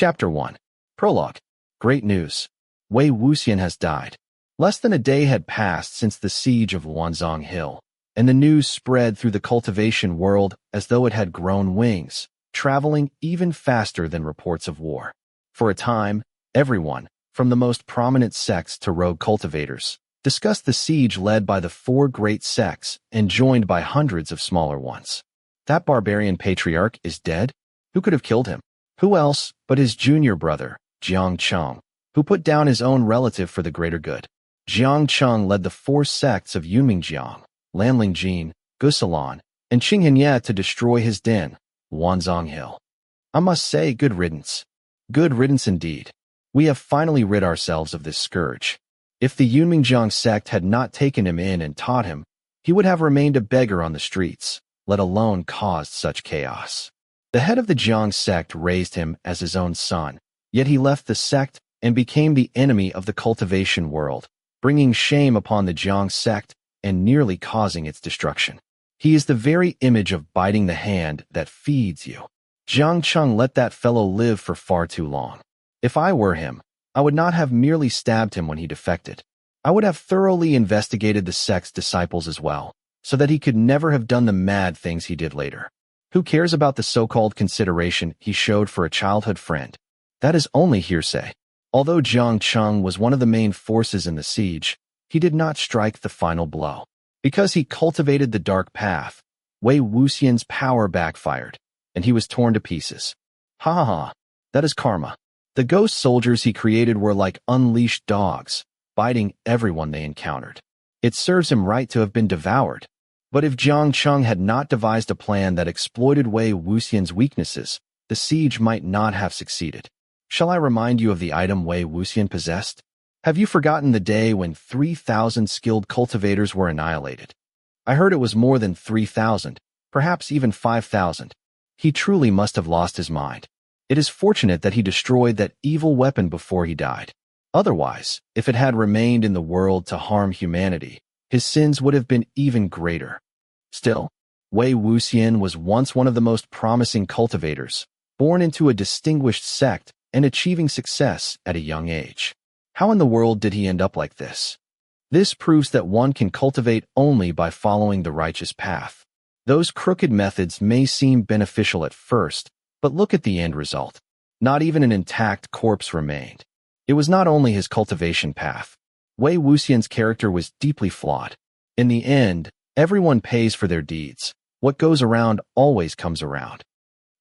Chapter 1. Prologue. Great news. Wei Wuxian has died. Less than a day had passed since the siege of Wanzhong Hill, and the news spread through the cultivation world as though it had grown wings, traveling even faster than reports of war. For a time, everyone, from the most prominent sects to rogue cultivators, discussed the siege led by the 4 great sects and joined by hundreds of smaller ones. That barbarian patriarch is dead? Who could have killed him? Who else but his junior brother, Jiang Cheng, who put down his own relative for the greater good? Jiang Cheng led the 4 sects of Yunmingjiang, Lan Wangji, Gusalan, and Xianxia to destroy his den, Wanzhong Hill. I must say, good riddance. Good riddance indeed. We have finally rid ourselves of this scourge. If the Yunmingjiang sect had not taken him in and taught him, he would have remained a beggar on the streets, let alone caused such chaos. The head of the Jiang sect raised him as his own son, yet he left the sect and became the enemy of the cultivation world, bringing shame upon the Jiang sect and nearly causing its destruction. He is the very image of biting the hand that feeds you. Jiang Cheng let that fellow live for far too long. If I were him, I would not have merely stabbed him when he defected. I would have thoroughly investigated the sect's disciples as well, so that he could never have done the mad things he did later. Who cares about the so-called consideration he showed for a childhood friend? That is only hearsay. Although Jiang Cheng was one of the main forces in the siege, he did not strike the final blow. Because he cultivated the dark path, Wei Wuxian's power backfired, and he was torn to pieces. Ha ha ha, that is karma. The ghost soldiers he created were like unleashed dogs, biting everyone they encountered. It serves him right to have been devoured. But if Jiang Cheng had not devised a plan that exploited Wei Wuxian's weaknesses, the siege might not have succeeded. Shall I remind you of the item Wei Wuxian possessed? Have you forgotten the day when 3,000 skilled cultivators were annihilated? I heard it was more than 3,000, perhaps even 5,000. He truly must have lost his mind. It is fortunate that he destroyed that evil weapon before he died. Otherwise, if it had remained in the world to harm humanity, his sins would have been even greater. Still, Wei Wuxian was once one of the most promising cultivators, born into a distinguished sect and achieving success at a young age. How in the world did he end up like this? This proves that one can cultivate only by following the righteous path. Those crooked methods may seem beneficial at first, but look at the end result. Not even an intact corpse remained. It was not only his cultivation path. Wei Wuxian's character was deeply flawed. In the end, everyone pays for their deeds. What goes around always comes around.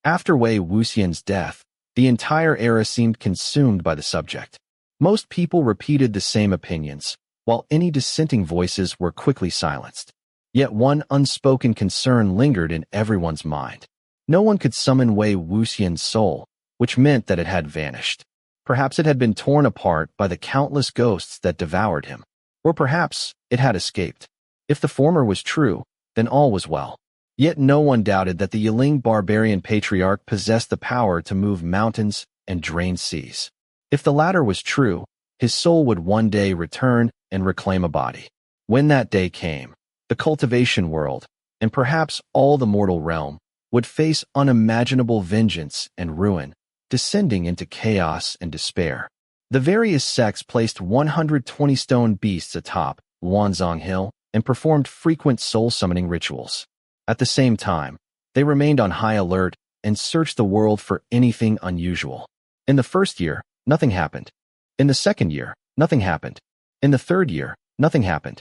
After Wei Wuxian's death, the entire era seemed consumed by the subject. Most people repeated the same opinions, while any dissenting voices were quickly silenced. Yet one unspoken concern lingered in everyone's mind. No one could summon Wei Wuxian's soul, which meant that it had vanished. Perhaps it had been torn apart by the countless ghosts that devoured him. Or perhaps it had escaped. If the former was true, then all was well. Yet no one doubted that the Yiling barbarian patriarch possessed the power to move mountains and drain seas. If the latter was true, his soul would one day return and reclaim a body. When that day came, the cultivation world, and perhaps all the mortal realm, would face unimaginable vengeance and ruin, descending into chaos and despair. The various sects placed 120 stone beasts atop Wanzhong Hill and performed frequent soul-summoning rituals. At the same time, they remained on high alert and searched the world for anything unusual. In the first year, nothing happened. In the second year, nothing happened. In the third year, nothing happened.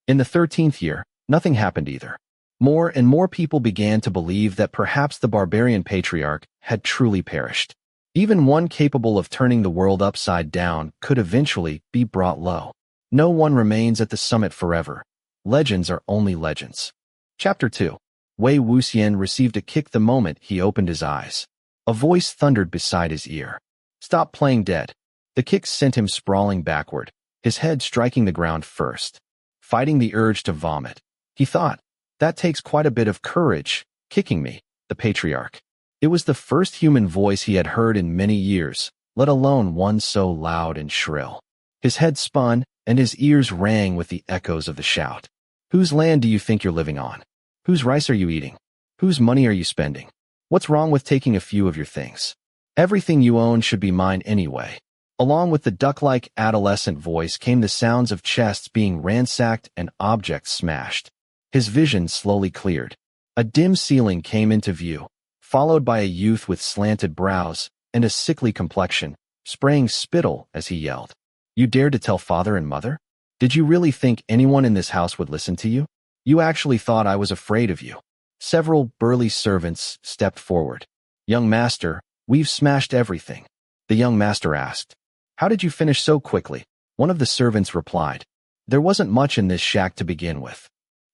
In the 13th year, nothing happened either. More and more people began to believe that perhaps the barbarian patriarch had truly perished. Even one capable of turning the world upside down could eventually be brought low. No one remains at the summit forever. Legends are only legends. Chapter 2. Wei Wuxian received a kick the moment he opened his eyes. A voice thundered beside his ear. Stop playing dead. The kick sent him sprawling backward, his head striking the ground first. Fighting the urge to vomit, he thought, that takes quite a bit of courage, kicking me, the patriarch. It was the first human voice he had heard in many years, let alone one so loud and shrill. His head spun, and his ears rang with the echoes of the shout. Whose land do you think you're living on? Whose rice are you eating? Whose money are you spending? What's wrong with taking a few of your things? Everything you own should be mine anyway. Along with the duck-like adolescent voice came the sounds of chests being ransacked and objects smashed. His vision slowly cleared. A dim ceiling came into view, followed by a youth with slanted brows and a sickly complexion, spraying spittle as he yelled. You dared to tell father and mother? Did you really think anyone in this house would listen to you? You actually thought I was afraid of you. Several burly servants stepped forward. Young master, we've smashed everything. The young master asked. How did you finish so quickly? One of the servants replied. There wasn't much in this shack to begin with.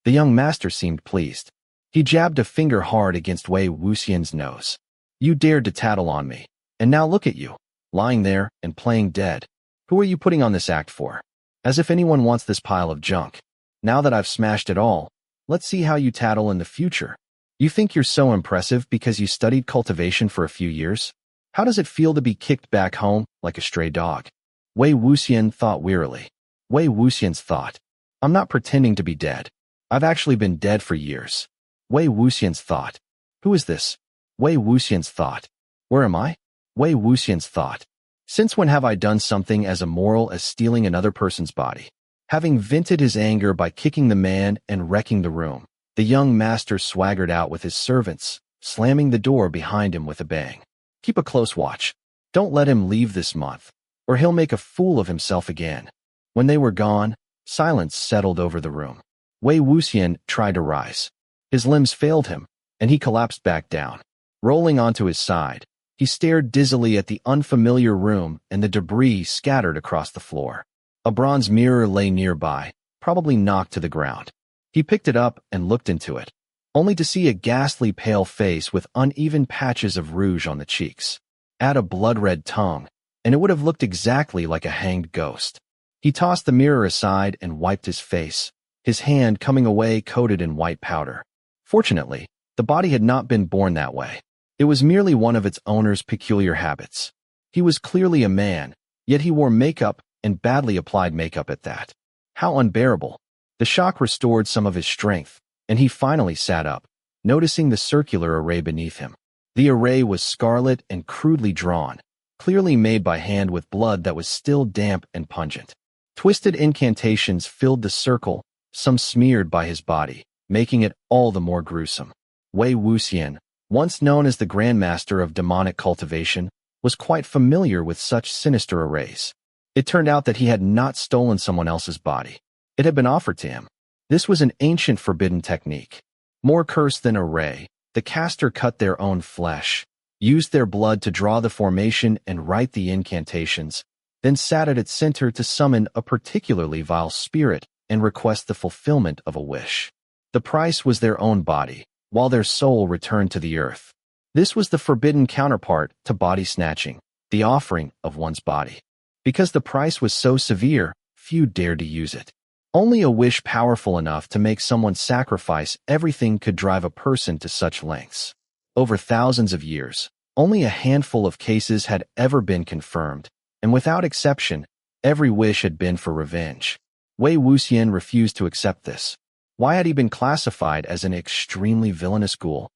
The young master seemed pleased. He jabbed a finger hard against Wei Wuxian's nose. You dared to tattle on me. And now look at you, lying there and playing dead. Who are you putting on this act for? As if anyone wants this pile of junk. Now that I've smashed it all, let's see how you tattle in the future. You think you're so impressive because you studied cultivation for a few years? How does it feel to be kicked back home like a stray dog? Wei Wuxian thought wearily. Wei Wuxian's thought. I'm not pretending to be dead. I've actually been dead for years. Wei Wuxian's thought. Who is this? Wei Wuxian's thought. Where am I? Wei Wuxian's thought. Since when have I done something as immoral as stealing another person's body? Having vented his anger by kicking the man and wrecking the room, the young master swaggered out with his servants, slamming the door behind him with a bang. Keep a close watch. Don't let him leave this month, or he'll make a fool of himself again. When they were gone, silence settled over the room. Wei Wuxian tried to rise. His limbs failed him, and he collapsed back down. Rolling onto his side, he stared dizzily at the unfamiliar room and the debris scattered across the floor. A bronze mirror lay nearby, probably knocked to the ground. He picked it up and looked into it, only to see a ghastly pale face with uneven patches of rouge on the cheeks. Add a blood-red tongue, and it would have looked exactly like a hanged ghost. He tossed the mirror aside and wiped his face, his hand coming away coated in white powder. Fortunately, the body had not been born that way. It was merely one of its owner's peculiar habits. He was clearly a man, yet he wore makeup and badly applied makeup at that. How unbearable. The shock restored some of his strength, and he finally sat up, noticing the circular array beneath him. The array was scarlet and crudely drawn, clearly made by hand with blood that was still damp and pungent. Twisted incantations filled the circle, some smeared by his body, making it all the more gruesome. Wei Wuxian, once known as the Grandmaster of demonic cultivation, was quite familiar with such sinister arrays. It turned out that he had not stolen someone else's body. It had been offered to him. This was an ancient forbidden technique. More cursed than array, the caster cut their own flesh, used their blood to draw the formation and write the incantations, then sat at its center to summon a particularly vile spirit and request the fulfillment of a wish. The price was their own body, while their soul returned to the earth. This was the forbidden counterpart to body snatching, the offering of one's body. Because the price was so severe, few dared to use it. Only a wish powerful enough to make someone sacrifice everything could drive a person to such lengths. Over thousands of years, only a handful of cases had ever been confirmed, and without exception, every wish had been for revenge. Wei Wuxian refused to accept this. Why had he been classified as an extremely villainous ghoul?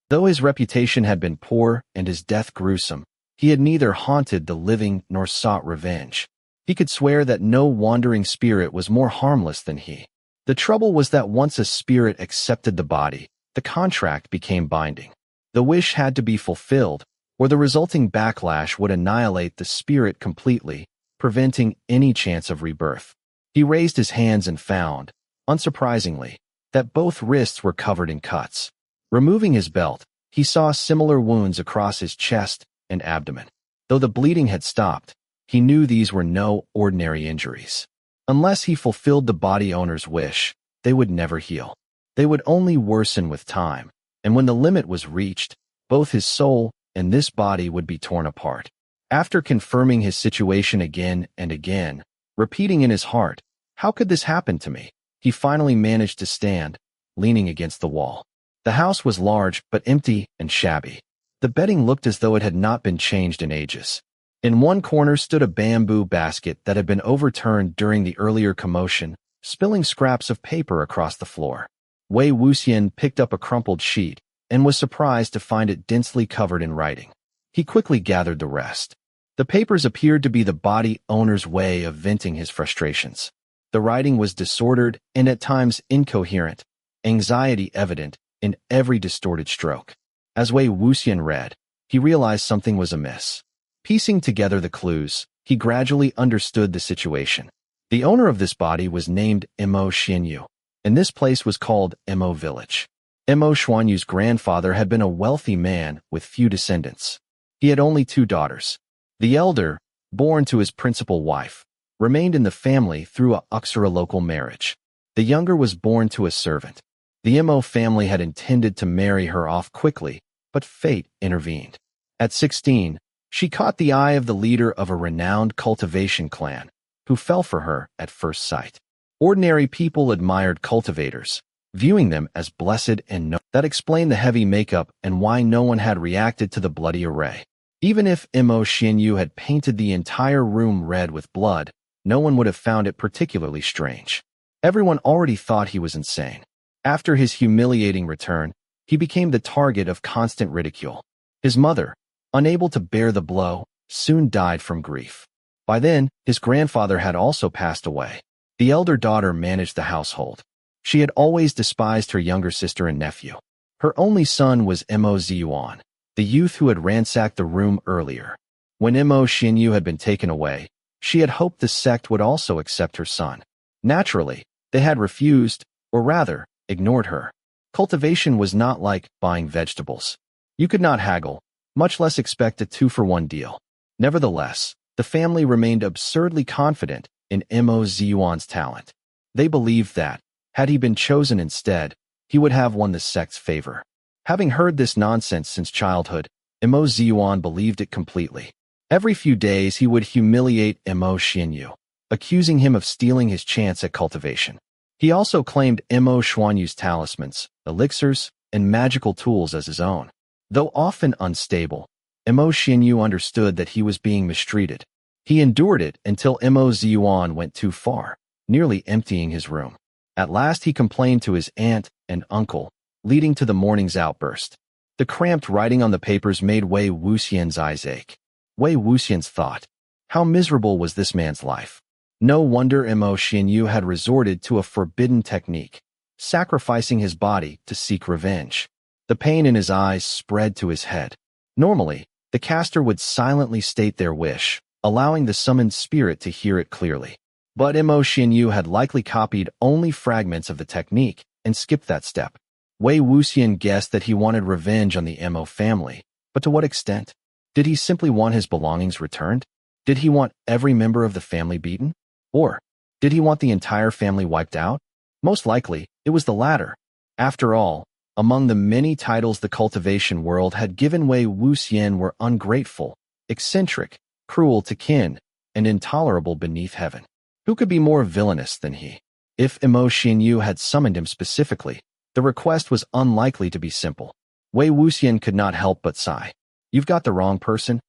Though his reputation had been poor and his death gruesome, he had neither haunted the living nor sought revenge. He could swear that no wandering spirit was more harmless than he. The trouble was that once a spirit accepted the body, the contract became binding. The wish had to be fulfilled, or the resulting backlash would annihilate the spirit completely, preventing any chance of rebirth. He raised his hands and found, unsurprisingly, that both wrists were covered in cuts. Removing his belt, he saw similar wounds across his chest and abdomen. Though the bleeding had stopped, he knew these were no ordinary injuries. Unless he fulfilled the body owner's wish, they would never heal. They would only worsen with time, and when the limit was reached, both his soul and this body would be torn apart. After confirming his situation again and again, repeating in his heart, "How could this happen to me?" he finally managed to stand, leaning against the wall. The house was large but empty and shabby. The bedding looked as though it had not been changed in ages. In one corner stood a bamboo basket that had been overturned during the earlier commotion, spilling scraps of paper across the floor. Wei Wuxian picked up a crumpled sheet and was surprised to find it densely covered in writing. He quickly gathered the rest. The papers appeared to be the body owner's way of venting his frustrations. The writing was disordered and at times incoherent, anxiety evident in every distorted stroke. As Wei Wuxian read, he realized something was amiss. Piecing together the clues, he gradually understood the situation. The owner of this body was named Mo Xianyu, and this place was called Mo Village. Mo Xuanyu's grandfather had been a wealthy man with few descendants. He had only 2 daughters. The elder, born to his principal wife, remained in the family through a Uxura local marriage. The younger was born to a servant. The Mo family had intended to marry her off quickly, but fate intervened. At 16, she caught the eye of the leader of a renowned cultivation clan, who fell for her at first sight. Ordinary people admired cultivators, viewing them as blessed and noble. That explained the heavy makeup and why no one had reacted to the bloody array. Even if Mo Xianyu had painted the entire room red with blood, no one would have found it particularly strange. Everyone already thought he was insane. After his humiliating return, he became the target of constant ridicule. His mother, unable to bear the blow, soon died from grief. By then, his grandfather had also passed away. The elder daughter managed the household. She had always despised her younger sister and nephew. Her only son was Mo Ziyuan, the youth who had ransacked the room earlier. When Mo Xianyu had been taken away, she had hoped the sect would also accept her son. Naturally, they had refused, or rather, ignored her. Cultivation was not like buying vegetables. You could not haggle, much less expect a 2-for-1 deal. Nevertheless, the family remained absurdly confident in Mo Ziyuan's talent. They believed that, had he been chosen instead, he would have won the sect's favor. Having heard this nonsense since childhood, Mo Ziyuan believed it completely. Every few days he would humiliate Mo Xianyu, accusing him of stealing his chance at cultivation. He also claimed Mo Xuanyu's talismans, elixirs, and magical tools as his own. Though often unstable, Mo Xianyu understood that he was being mistreated. He endured it until Mo Ziyuan went too far, nearly emptying his room. At last he complained to his aunt and uncle, leading to the morning's outburst. The cramped writing on the papers made Wei Wuxian's eyes ache. Wei Wuxian's thought, how miserable was this man's life? No wonder Mo Xianyu had resorted to a forbidden technique, sacrificing his body to seek revenge. The pain in his eyes spread to his head. Normally, the caster would silently state their wish, allowing the summoned spirit to hear it clearly. But Mo Xianyu had likely copied only fragments of the technique and skipped that step. Wei Wuxian guessed that he wanted revenge on the Mo family, but to what extent? Did he simply want his belongings returned? Did he want every member of the family beaten? Or did he want the entire family wiped out? Most likely, it was the latter. After all, among the many titles the cultivation world had given Wei Wuxian were ungrateful, eccentric, cruel to kin, and intolerable beneath heaven. Who could be more villainous than he? If Mo Xianyu had summoned him specifically, the request was unlikely to be simple. Wei Wuxian could not help but sigh. You've got the wrong person.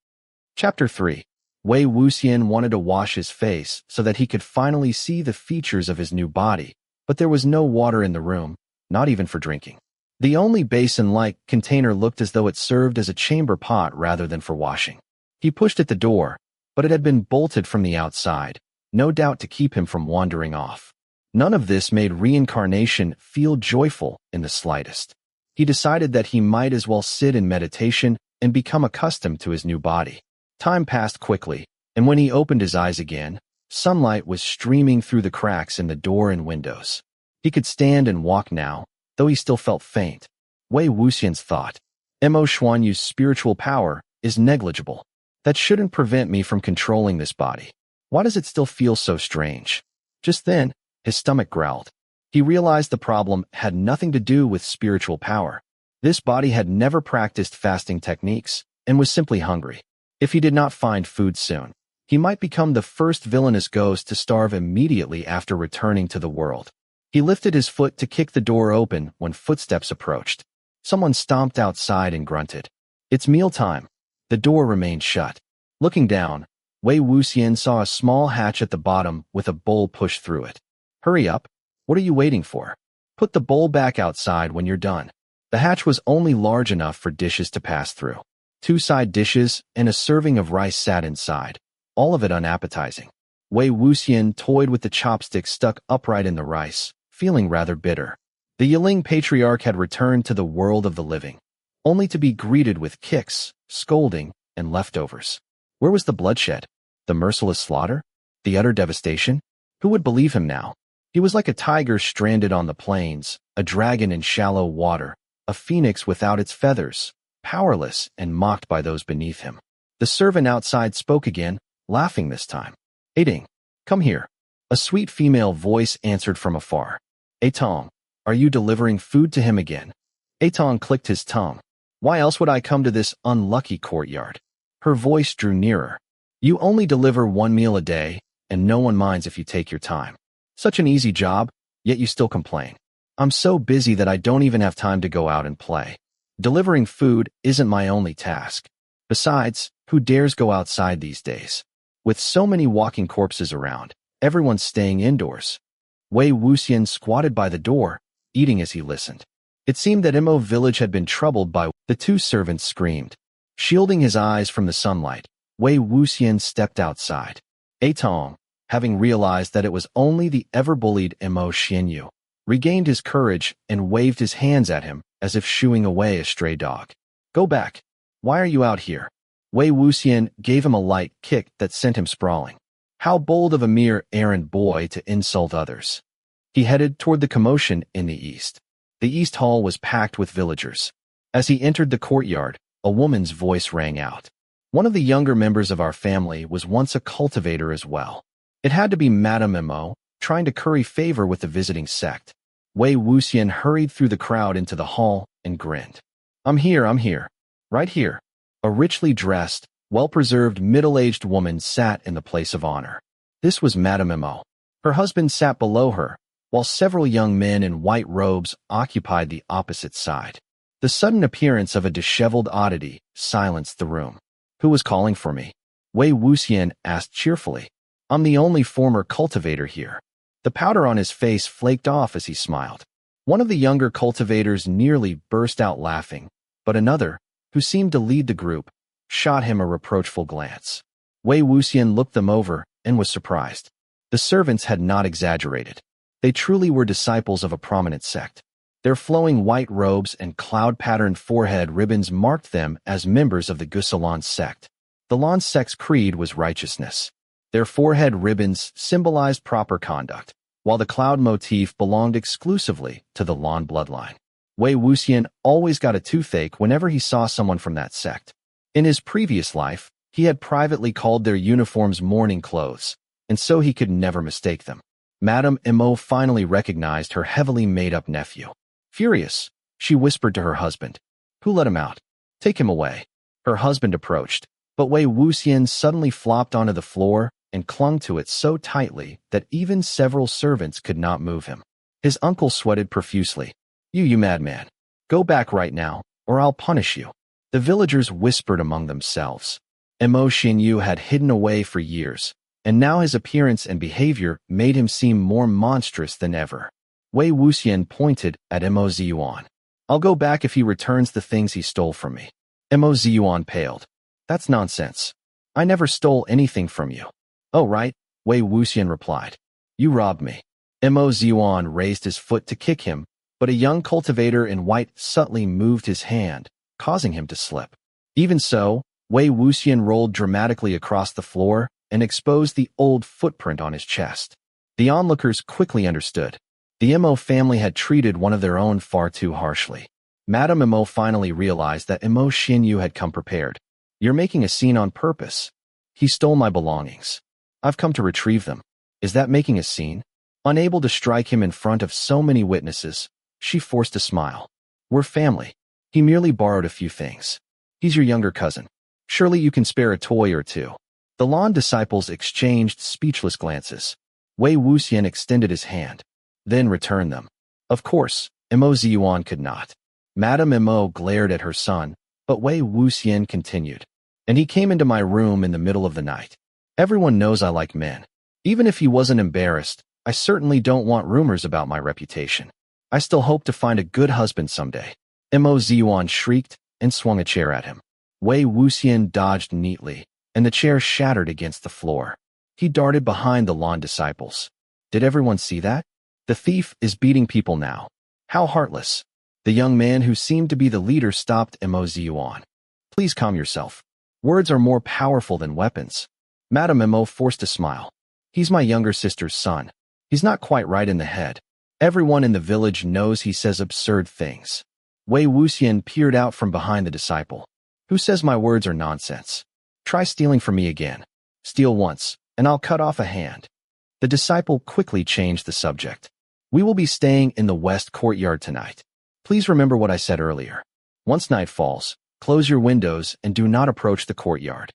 Chapter 3. Wei Wuxian wanted to wash his face so that he could finally see the features of his new body, but there was no water in the room, not even for drinking. The only basin-like container looked as though it served as a chamber pot rather than for washing. He pushed at the door, but it had been bolted from the outside, no doubt to keep him from wandering off. None of this made reincarnation feel joyful in the slightest. He decided that he might as well sit in meditation and become accustomed to his new body. Time passed quickly, and when he opened his eyes again, sunlight was streaming through the cracks in the door and windows. He could stand and walk now, though he still felt faint. Wei Wuxian's thought, Mo Xuanyu's spiritual power is negligible. That shouldn't prevent me from controlling this body. Why does it still feel so strange? Just then, his stomach growled. He realized the problem had nothing to do with spiritual power. This body had never practiced fasting techniques and was simply hungry. If he did not find food soon, he might become the first villainous ghost to starve immediately after returning to the world. He lifted his foot to kick the door open when footsteps approached. Someone stomped outside and grunted. It's mealtime. The door remained shut. Looking down, Wei Wuxian saw a small hatch at the bottom with a bowl pushed through it. Hurry up. What are you waiting for? Put the bowl back outside when you're done. The hatch was only large enough for dishes to pass through. Two side dishes and a serving of rice sat inside, all of it unappetizing. Wei Wuxian toyed with the chopsticks stuck upright in the rice, feeling rather bitter. The Yiling Patriarch had returned to the world of the living, only to be greeted with kicks, scolding, and leftovers. Where was the bloodshed? The merciless slaughter? The utter devastation? Who would believe him now? He was like a tiger stranded on the plains, a dragon in shallow water, a phoenix without its feathers, powerless and mocked by those beneath him. The servant outside spoke again, laughing this time. Tong, come here. A sweet female voice answered from afar. Tong, are you delivering food to him again? Tong clicked his tongue. Why else would I come to this unlucky courtyard? Her voice drew nearer. You only deliver one meal a day, and no one minds if you take your time. Such an easy job, yet you still complain. I'm so busy that I don't even have time to go out and play. Delivering food isn't my only task. Besides, who dares go outside these days? With so many walking corpses around, everyone's staying indoors. Wei Wuxian squatted by the door, eating as he listened. It seemed that Mo village had been troubled by the two servants screamed. Shielding his eyes from the sunlight, Wei Wuxian stepped outside. Tong, having realized that it was only the ever-bullied Mo Xianyu, regained his courage and waved his hands at him as if shooing away a stray dog. Go back. Why are you out here? Wei Wuxian gave him a light kick that sent him sprawling. How bold of a mere errand boy to insult others. He headed toward the commotion in the east. The east hall was packed with villagers. As he entered the courtyard, a woman's voice rang out. One of the younger members of our family was once a cultivator as well. It had to be Madame Mo, trying to curry favor with the visiting sect. Wei Wuxian hurried through the crowd into the hall and grinned. I'm here. Right here. A richly dressed, well-preserved middle-aged woman sat in the place of honor. This was Madame Mo. Her husband sat below her, while several young men in white robes occupied the opposite side. The sudden appearance of a disheveled oddity silenced the room. Who was calling for me? Wei Wuxian asked cheerfully. I'm the only former cultivator here. The powder on his face flaked off as he smiled. One of the younger cultivators nearly burst out laughing, but another, who seemed to lead the group, shot him a reproachful glance. Wei Wuxian looked them over and was surprised. The servants had not exaggerated. They truly were disciples of a prominent sect. Their flowing white robes and cloud-patterned forehead ribbons marked them as members of the Gusalan sect. The Lan sect's creed was righteousness. Their forehead ribbons symbolized proper conduct, while the cloud motif belonged exclusively to the Lan bloodline. Wei Wuxian always got a toothache whenever he saw someone from that sect. In his previous life, he had privately called their uniforms mourning clothes, and so he could never mistake them. Madame Mo finally recognized her heavily made-up nephew. Furious, she whispered to her husband. Who let him out? Take him away. Her husband approached, but Wei Wuxian suddenly flopped onto the floor and clung to it so tightly that even several servants could not move him. His uncle sweated profusely. You madman. Go back right now, or I'll punish you. The villagers whispered among themselves. Mo Xianyu had hidden away for years, and now his appearance and behavior made him seem more monstrous than ever. Wei Wuxian pointed at Mo Ziyuan. I'll go back if he returns the things he stole from me. Mo Ziyuan paled. That's nonsense. I never stole anything from you. Oh right, Wei Wuxian replied. You robbed me. Mo Ziyuan raised his foot to kick him, but a young cultivator in white subtly moved his hand, causing him to slip. Even so, Wei Wuxian rolled dramatically across the floor and exposed the old footprint on his chest. The onlookers quickly understood. The Mo family had treated one of their own far too harshly. Madame Mo finally realized that Mo Xianyu had come prepared. You're making a scene on purpose. He stole my belongings. I've come to retrieve them. Is that making a scene? Unable to strike him in front of so many witnesses, she forced a smile. We're family. He merely borrowed a few things. He's your younger cousin. Surely you can spare a toy or two. The Lan disciples exchanged speechless glances. Wei Wuxian extended his hand, then returned them. Of course, Mo Ziyuan could not. Madame Mo glared at her son, but Wei Wuxian continued. And he came into my room in the middle of the night. Everyone knows I like men. Even if he wasn't embarrassed, I certainly don't want rumors about my reputation. I still hope to find a good husband someday. Mo Ziyuan shrieked and swung a chair at him. Wei Wuxian dodged neatly, and the chair shattered against the floor. He darted behind the Lan disciples. Did everyone see that? The thief is beating people now. How heartless. The young man who seemed to be the leader stopped Mo Ziyuan. Please calm yourself. Words are more powerful than weapons. Madame Mo forced a smile. He's my younger sister's son. He's not quite right in the head. Everyone in the village knows he says absurd things. Wei Wuxian peered out from behind the disciple. Who says my words are nonsense? Try stealing from me again. Steal once, and I'll cut off a hand. The disciple quickly changed the subject. We will be staying in the west courtyard tonight. Please remember what I said earlier. Once night falls, close your windows and do not approach the courtyard.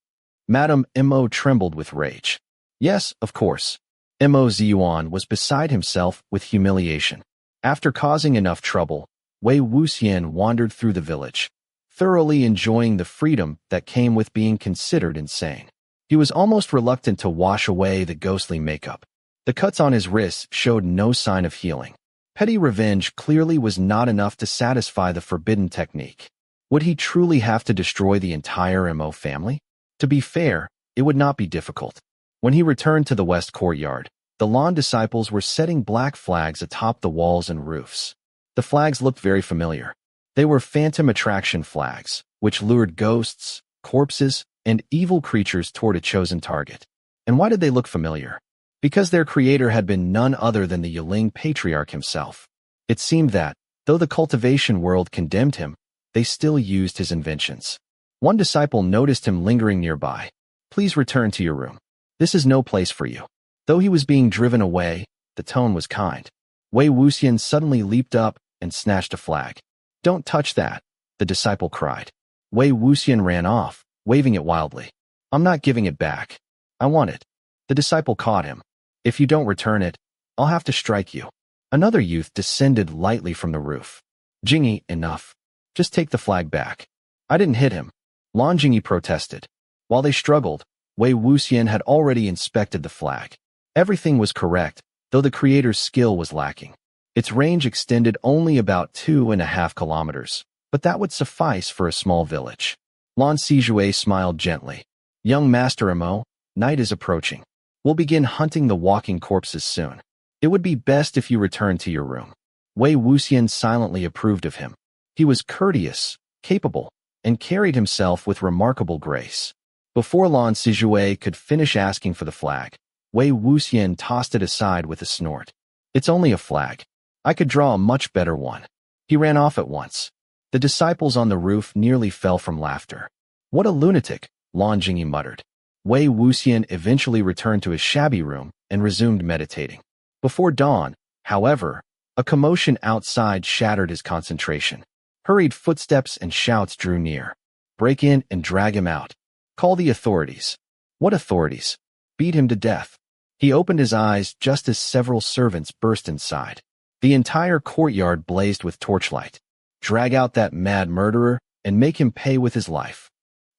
Madame Mo trembled with rage. Yes, of course. Mo Ziyuan was beside himself with humiliation. After causing enough trouble, Wei Wuxian wandered through the village, thoroughly enjoying the freedom that came with being considered insane. He was almost reluctant to wash away the ghostly makeup. The cuts on his wrists showed no sign of healing. Petty revenge clearly was not enough to satisfy the forbidden technique. Would he truly have to destroy the entire Mo family? To be fair, it would not be difficult. When he returned to the west courtyard, the Lan disciples were setting black flags atop the walls and roofs. The flags looked very familiar. They were phantom attraction flags, which lured ghosts, corpses, and evil creatures toward a chosen target. And why did they look familiar? Because their creator had been none other than the Yiling Patriarch himself. It seemed that, though the cultivation world condemned him, they still used his inventions. One disciple noticed him lingering nearby. Please return to your room. This is no place for you. Though he was being driven away, the tone was kind. Wei Wuxian suddenly leaped up and snatched a flag. Don't touch that, the disciple cried. Wei Wuxian ran off, waving it wildly. I'm not giving it back. I want it. The disciple caught him. If you don't return it, I'll have to strike you. Another youth descended lightly from the roof. Jingyi, enough. Just take the flag back. I didn't hit him. Lan Jingyi protested. While they struggled, Wei Wuxian had already inspected the flag. Everything was correct, though the creator's skill was lacking. Its range extended only about 2.5 kilometers, but that would suffice for a small village. Lan Sijue smiled gently. Young Master Mo, night is approaching. We'll begin hunting the walking corpses soon. It would be best if you return to your room. Wei Wuxian silently approved of him. He was courteous, capable, and carried himself with remarkable grace. Before Lan Sijue could finish asking for the flag, Wei Wuxian tossed it aside with a snort. It's only a flag. I could draw a much better one. He ran off at once. The disciples on the roof nearly fell from laughter. What a lunatic, Lan Jingyi muttered. Wei Wuxian eventually returned to his shabby room and resumed meditating. Before dawn, however, a commotion outside shattered his concentration. Hurried footsteps and shouts drew near. Break in and drag him out. Call the authorities. What authorities? Beat him to death. He opened his eyes just as several servants burst inside. The entire courtyard blazed with torchlight. Drag out that mad murderer and make him pay with his life.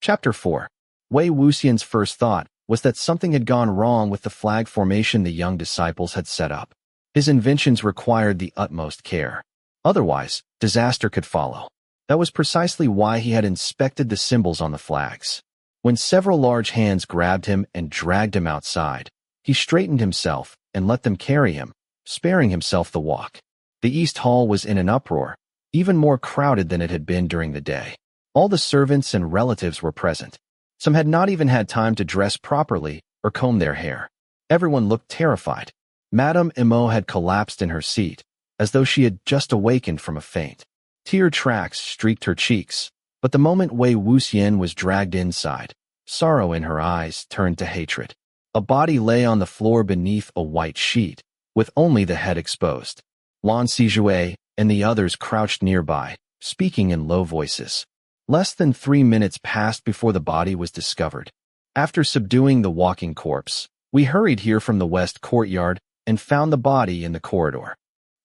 Chapter 4. Wei Wuxian's first thought was that something had gone wrong with the flag formation the young disciples had set up. His inventions required the utmost care. Otherwise, disaster could follow. That was precisely why he had inspected the symbols on the flags. When several large hands grabbed him and dragged him outside, he straightened himself and let them carry him, sparing himself the walk. The East Hall was in an uproar, even more crowded than it had been during the day. All the servants and relatives were present. Some had not even had time to dress properly or comb their hair. Everyone looked terrified. Madame Mo had collapsed in her seat, as though she had just awakened from a faint. Tear tracks streaked her cheeks, but the moment Wei Wuxian was dragged inside, sorrow in her eyes turned to hatred. A body lay on the floor beneath a white sheet, with only the head exposed. Lan Sijue and the others crouched nearby, speaking in low voices. Less than 3 minutes passed before the body was discovered. After subduing the walking corpse, we hurried here from the west courtyard and found the body in the corridor.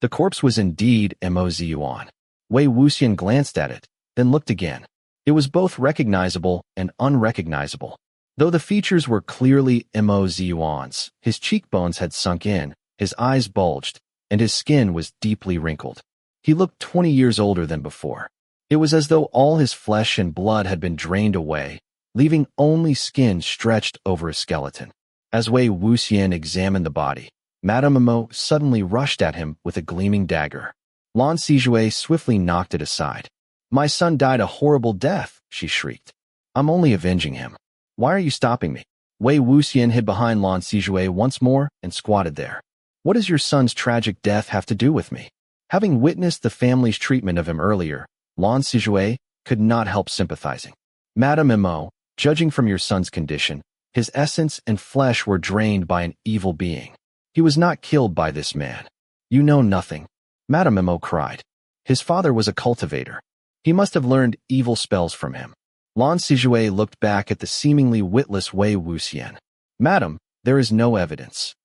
The corpse was indeed Mo Ziyuan. Wei Wuxian glanced at it, then looked again. It was both recognizable and unrecognizable. Though the features were clearly Mo Ziyuan's, his cheekbones had sunk in, his eyes bulged, and his skin was deeply wrinkled. He looked 20 years older than before. It was as though all his flesh and blood had been drained away, leaving only skin stretched over his skeleton. As Wei Wuxian examined the body, Madame Mo suddenly rushed at him with a gleaming dagger. Lan Wangji swiftly knocked it aside. "My son died a horrible death," she shrieked. "I'm only avenging him. Why are you stopping me?" Wei Wuxian hid behind Lan Wangji once more and squatted there. "What does your son's tragic death have to do with me?" Having witnessed the family's treatment of him earlier, Lan Wangji could not help sympathizing. "Madame Mo, judging from your son's condition, his essence and flesh were drained by an evil being. He was not killed by this man." "You know nothing," Madame Mo cried. "His father was a cultivator. He must have learned evil spells from him." Lan Wangji looked back at the seemingly witless Wei Wuxian. "Madam, there is no evidence."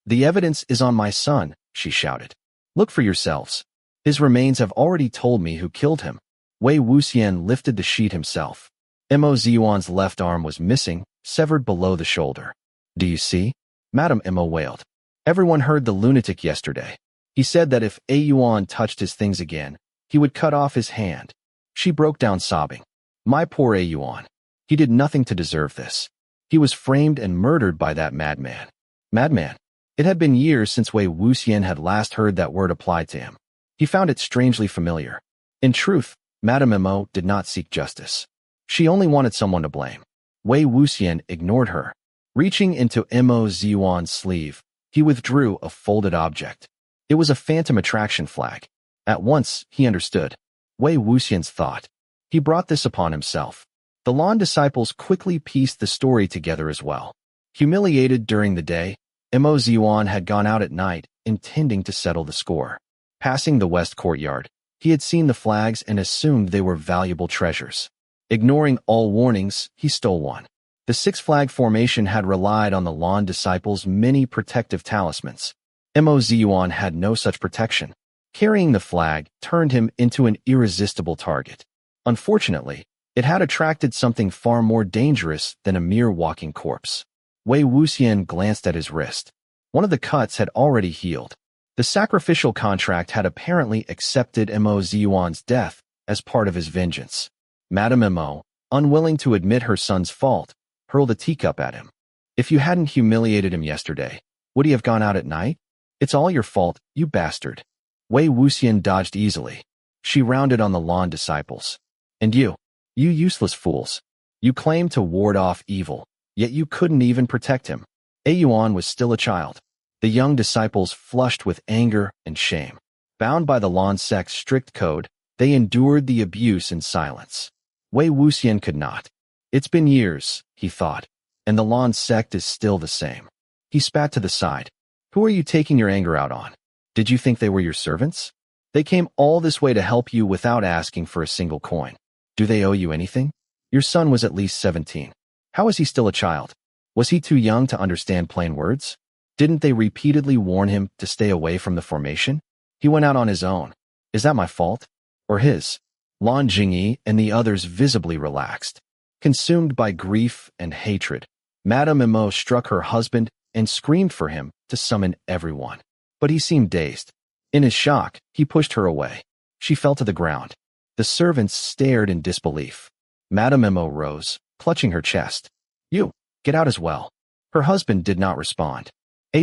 "The evidence is on my son," she shouted. "Look for yourselves. His remains have already told me who killed him." Wei Wuxian lifted the sheet himself. Mo Ziyuan's left arm was missing, severed below the shoulder. "Do you see?" Madame Mo wailed. "Everyone heard the lunatic yesterday. He said that if A Yuan touched his things again, he would cut off his hand." She broke down sobbing. "My poor A Yuan. He did nothing to deserve this. He was framed and murdered by that madman." Madman? It had been years since Wei Wuxian had last heard that word applied to him. He found it strangely familiar. In truth, Madame Mo did not seek justice. She only wanted someone to blame. Wei Wuxian ignored her. Reaching into Mo Ziyuan's sleeve, he withdrew a folded object. It was a phantom attraction flag. At once, he understood. Wei Wuxian's thought. He brought this upon himself. The Lan disciples quickly pieced the story together as well. Humiliated during the day, Mo Ziyuan had gone out at night, intending to settle the score. Passing the west courtyard, he had seen the flags and assumed they were valuable treasures. Ignoring all warnings, he stole one. The six-flag formation had relied on the Lan disciples' many protective talismans. Mo Ziyuan had no such protection. Carrying the flag turned him into an irresistible target. Unfortunately, it had attracted something far more dangerous than a mere walking corpse. Wei Wuxian glanced at his wrist. One of the cuts had already healed. The sacrificial contract had apparently accepted Mo Ziyuan's death as part of his vengeance. Madame Mo, unwilling to admit her son's fault, hurled a teacup at him. "If you hadn't humiliated him yesterday, would he have gone out at night? It's all your fault, you bastard." Wei Wuxian dodged easily. She rounded on the Lan disciples. "And you useless fools. You claimed to ward off evil, yet you couldn't even protect him." A Yuan was still a child. The young disciples flushed with anger and shame. Bound by the Lan sect's strict code, they endured the abuse in silence. Wei Wuxian could not. "It's been years," he thought, "and the Lan sect is still the same." He spat to the side. "Who are you taking your anger out on? Did you think they were your servants? They came all this way to help you without asking for a single coin. Do they owe you anything? Your son was at least 17. How is he still a child? Was he too young to understand plain words? Didn't they repeatedly warn him to stay away from the formation? He went out on his own. Is that my fault? Or his?" Lan Jingyi and the others visibly relaxed. Consumed by grief and hatred, Madame Mo struck her husband and screamed for him to summon everyone. But he seemed dazed. In his shock, he pushed her away. She fell to the ground. The servants stared in disbelief. Madame Mo rose, clutching her chest. "You, get out as well." Her husband did not respond.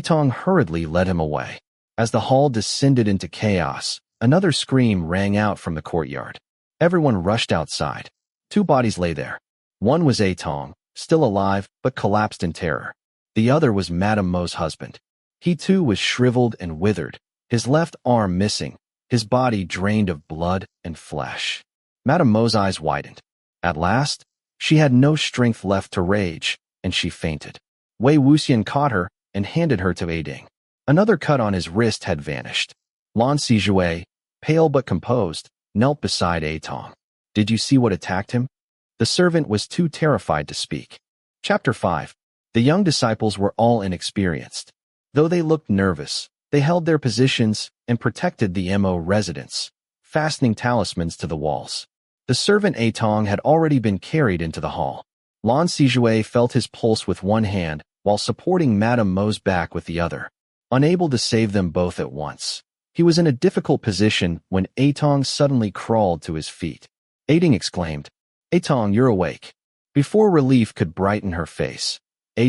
Tong hurriedly led him away. As the hall descended into chaos, another scream rang out from the courtyard. Everyone rushed outside. Two bodies lay there. One was Tong, still alive but collapsed in terror. The other was Madame Mo's husband. He too was shriveled and withered, his left arm missing, his body drained of blood and flesh. Madame Mo's eyes widened. At last, she had no strength left to rage, and she fainted. Wei Wuxian caught her and handed her to Ding. Another cut on his wrist had vanished. Lan Wangji, pale but composed, knelt beside Tong. "Did you see what attacked him?" The servant was too terrified to speak. Chapter 5. The young disciples were all inexperienced. Though they looked nervous, they held their positions and protected the Mo residents, fastening talismans to the walls. The servant Tong had already been carried into the hall. Lan Wangji felt his pulse with one hand while supporting Madame Mo's back with the other. Unable to save them both at once, he was in a difficult position when Tong suddenly crawled to his feet. Aiding exclaimed, Tong, you're awake. Before relief could brighten her face,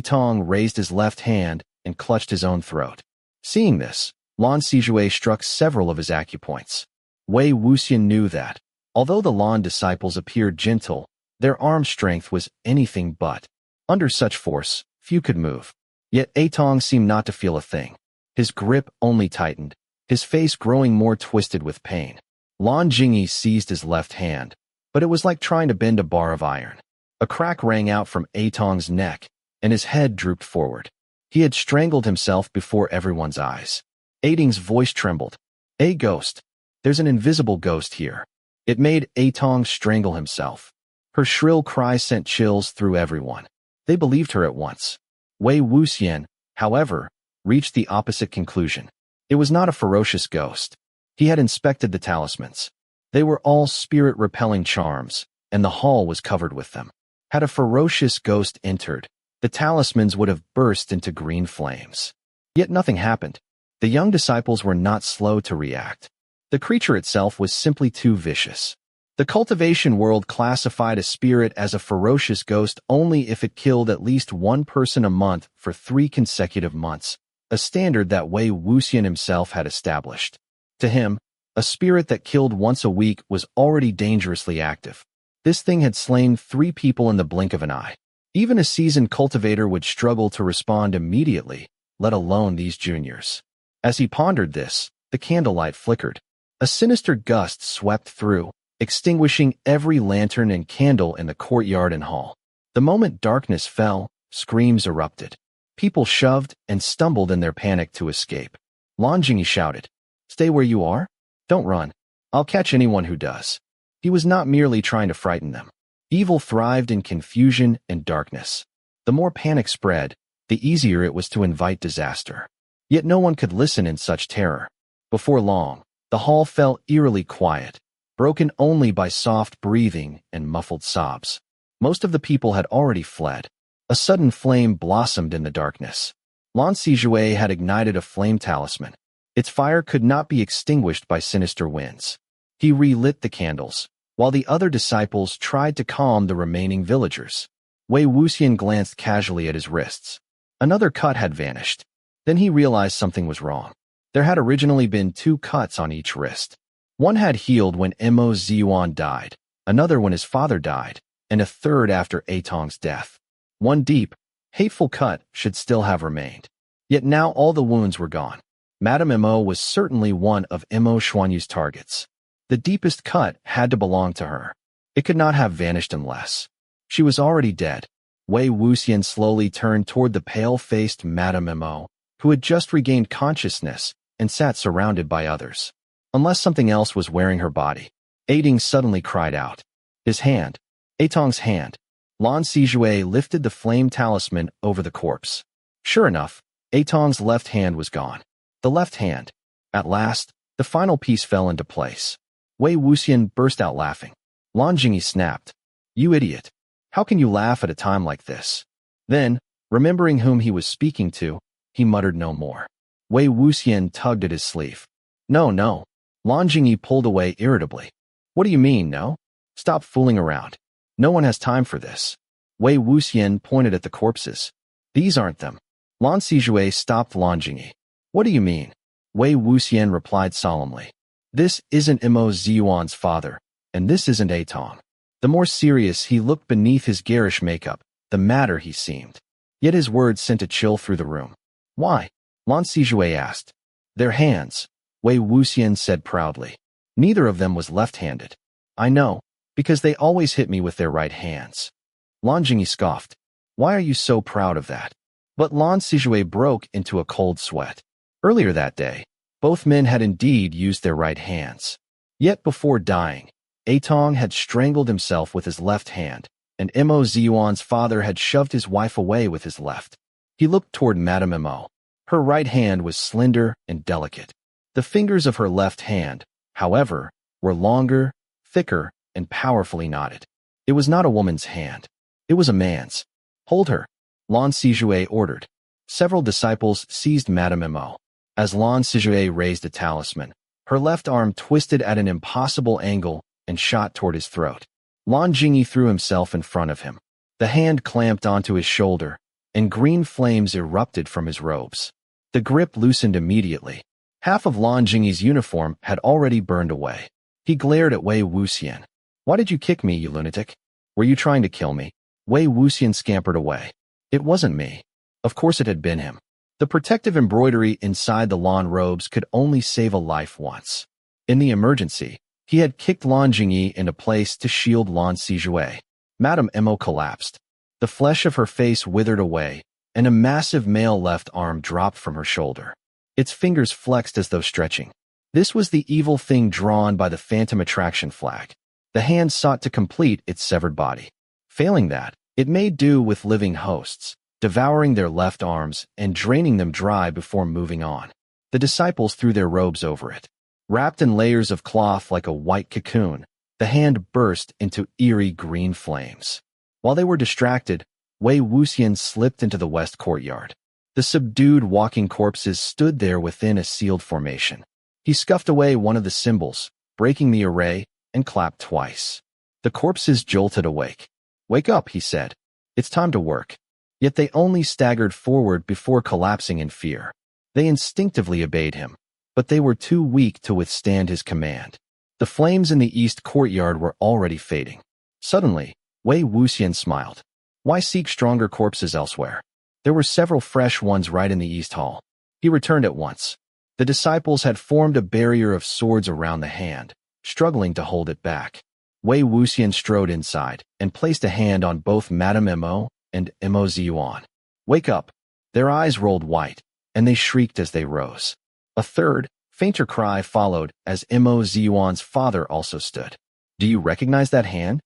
Tong raised his left hand and clutched his own throat. Seeing this, Lan Wangji struck several of his acupoints. Wei Wuxian knew that, although the Lan disciples appeared gentle, their arm strength was anything but. Under such force, few could move. Yet Tong seemed not to feel a thing. His grip only tightened, his face growing more twisted with pain. Lan Wangji seized his left hand, but it was like trying to bend a bar of iron. A crack rang out from Tong's neck, and his head drooped forward. He had strangled himself before everyone's eyes. Aiding's voice trembled. A ghost. There's an invisible ghost here. It made Tong strangle himself. Her shrill cry sent chills through everyone. They believed her at once. Wei Wuxian, however, reached the opposite conclusion. It was not a ferocious ghost. He had inspected the talismans. They were all spirit-repelling charms, and the hall was covered with them. Had a ferocious ghost entered, the talismans would have burst into green flames. Yet nothing happened. The young disciples were not slow to react. The creature itself was simply too vicious. The cultivation world classified a spirit as a ferocious ghost only if it killed at least one person a month for 3 consecutive months, a standard that Wei Wuxian himself had established. To him, a spirit that killed once a week was already dangerously active. This thing had slain 3 people in the blink of an eye. Even a seasoned cultivator would struggle to respond immediately, let alone these juniors. As he pondered this, the candlelight flickered. A sinister gust swept through, extinguishing every lantern and candle in the courtyard and hall. The moment darkness fell, screams erupted. People shoved and stumbled in their panic to escape. Lan Wangji shouted, "Stay where you are? Don't run. I'll catch anyone who does." He was not merely trying to frighten them. Evil thrived in confusion and darkness. The more panic spread, the easier it was to invite disaster. Yet no one could listen in such terror. Before long, the hall fell eerily quiet, broken only by soft breathing and muffled sobs. Most of the people had already fled. A sudden flame blossomed in the darkness. Lan Wangji had ignited a flame talisman. Its fire could not be extinguished by sinister winds. He relit the candles, while the other disciples tried to calm the remaining villagers. Wei Wuxian glanced casually at his wrists. Another cut had vanished. Then he realized something was wrong. There had originally been 2 cuts on each wrist. One had healed when Mo Dao died, another when his father died, and a third after Tong's death. One deep, hateful cut should still have remained. Yet now all the wounds were gone. Madame Mo was certainly one of Mo Xuanyu's targets. The deepest cut had to belong to her. It could not have vanished unless she was already dead. Wei Wuxian slowly turned toward the pale-faced Madame Mo, who had just regained consciousness and sat surrounded by others. Unless something else was wearing her body. Aiding suddenly cried out. His hand. Tong's hand. Lan Wangji lifted the flame talisman over the corpse. Sure enough, Tong's left hand was gone. The left hand. At last, the final piece fell into place. Wei Wuxian burst out laughing. Lan Wangji snapped. "You idiot. How can you laugh at a time like this?" Then, remembering whom he was speaking to, he muttered no more. Wei Wuxian tugged at his sleeve. No. Lan Wangji pulled away irritably. "What do you mean, no? Stop fooling around. No one has time for this." Wei Wuxian pointed at the corpses. "These aren't them." Lan Wangji stopped Lan Wangji. "What do you mean?" Wei Wuxian replied solemnly. "This isn't Mo Dao father, and this isn't Tong." The more serious he looked beneath his garish makeup, the madder he seemed. Yet his words sent a chill through the room. "Why?" Lan Wangji asked. "Their hands," Wei Wuxian said proudly. "Neither of them was left-handed." "I know, because they always hit me with their right hands." Lan Wangji scoffed. "Why are you so proud of that?" But Lan Wangji broke into a cold sweat. Earlier that day, both men had indeed used their right hands. Yet before dying, Tong had strangled himself with his left hand, and Mo Dao's father had shoved his wife away with his left. He looked toward Madame Mo. Her right hand was slender and delicate. The fingers of her left hand, however, were longer, thicker, and powerfully knotted. It was not a woman's hand. It was a man's. "Hold her," Lan Wangji ordered. Several disciples seized Madame Mo. As Lan Wangji raised the talisman, her left arm twisted at an impossible angle, and shot toward his throat. Lan Wangji threw himself in front of him. The hand clamped onto his shoulder, and green flames erupted from his robes. The grip loosened immediately. Half of Lan Wangji's uniform had already burned away. He glared at Wei Wuxian. "Why did you kick me, you lunatic? Were you trying to kill me?" Wei Wuxian scampered away. "It wasn't me." Of course it had been him. The protective embroidery inside the Lan robes could only save a life once. In the emergency, he had kicked Lan Wangji into place to shield Lan Sijue. Madame Mo collapsed. The flesh of her face withered away, and a massive male left arm dropped from her shoulder. Its fingers flexed as though stretching. This was the evil thing drawn by the Phantom Attraction flag. The hand sought to complete its severed body. Failing that, it made do with living hosts, devouring their left arms and draining them dry before moving on. The disciples threw their robes over it. Wrapped in layers of cloth like a white cocoon, the hand burst into eerie green flames. While they were distracted, Wei Wuxian slipped into the west courtyard. The subdued walking corpses stood there within a sealed formation. He scuffed away one of the symbols, breaking the array, and clapped twice. The corpses jolted awake. "Wake up," he said. "It's time to work." Yet they only staggered forward before collapsing in fear. They instinctively obeyed him, but they were too weak to withstand his command. The flames in the east courtyard were already fading. Suddenly, Wei Wuxian smiled. Why seek stronger corpses elsewhere? There were several fresh ones right in the east hall. He returned at once. The disciples had formed a barrier of swords around the hand, struggling to hold it back. Wei Wuxian strode inside and placed a hand on both Madame Mo and Mo Ziyuan. "Wake up!" Their eyes rolled white, and they shrieked as they rose. A third, fainter cry followed as Mo Ziyuan's father also stood. "Do you recognize that hand?"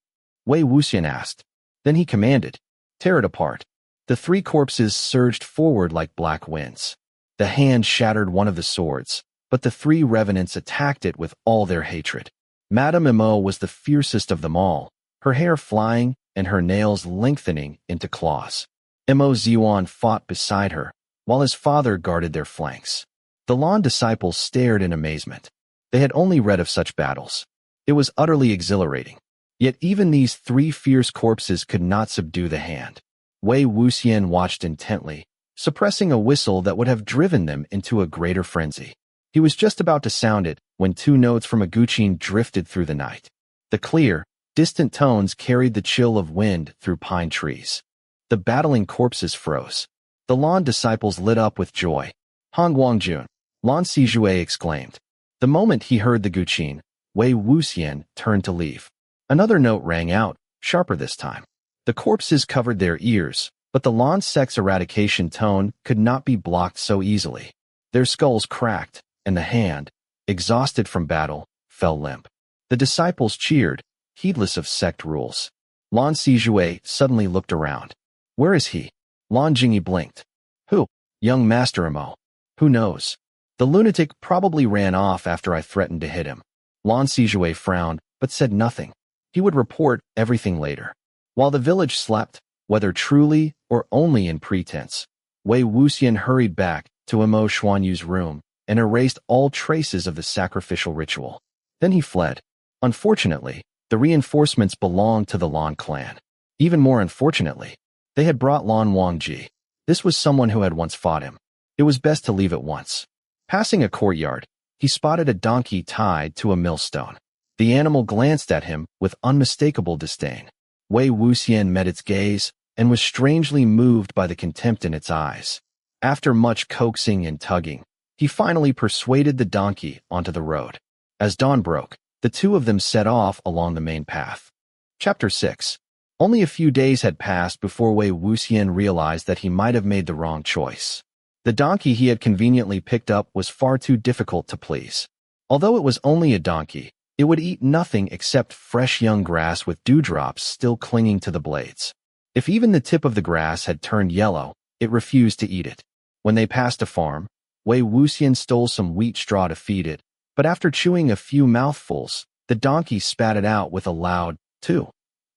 Wei Wuxian asked. Then he commanded, "Tear it apart." The three corpses surged forward like black winds. The hand shattered one of the swords, but the three revenants attacked it with all their hatred. Madame Mo was the fiercest of them all, her hair flying and her nails lengthening into claws. Mo Ziyuan fought beside her, while his father guarded their flanks. The Lan disciples stared in amazement. They had only read of such battles. It was utterly exhilarating. Yet even these three fierce corpses could not subdue the hand. Wei Wuxian watched intently, suppressing a whistle that would have driven them into a greater frenzy. He was just about to sound it when two notes from a guqin drifted through the night. The clear, distant tones carried the chill of wind through pine trees. The battling corpses froze. The Lan disciples lit up with joy. "Hanguang-Jun!" Lan Sijue exclaimed. The moment he heard the guqin, Wei Wuxian turned to leave. Another note rang out, sharper this time. The corpses covered their ears, but the Lan sect's eradication tone could not be blocked so easily. Their skulls cracked, and the hand, exhausted from battle, fell limp. The disciples cheered, heedless of sect rules. Lan Sijue suddenly looked around. "Where is he?" Lan Wangji blinked. "Who?" "Young Master Mo." "Who knows? The lunatic probably ran off after I threatened to hit him." Lan Sijue frowned, but said nothing. He would report everything later. While the village slept, whether truly or only in pretense, Wei Wuxian hurried back to Mo Xuanyu's room and erased all traces of the sacrificial ritual. Then he fled. Unfortunately, the reinforcements belonged to the Lan clan. Even more unfortunately, they had brought Lan Wangji. This was someone who had once fought him. It was best to leave at once. Passing a courtyard, he spotted a donkey tied to a millstone. The animal glanced at him with unmistakable disdain. Wei Wuxian met its gaze and was strangely moved by the contempt in its eyes. After much coaxing and tugging, he finally persuaded the donkey onto the road. As dawn broke, the two of them set off along the main path. Chapter 6. Only a few days had passed before Wei Wuxian realized that he might have made the wrong choice. The donkey he had conveniently picked up was far too difficult to please. Although it was only a donkey, it would eat nothing except fresh young grass with dewdrops still clinging to the blades. If even the tip of the grass had turned yellow, it refused to eat it. When they passed a farm, Wei Wuxian stole some wheat straw to feed it, but after chewing a few mouthfuls, the donkey spat it out with a loud "too,"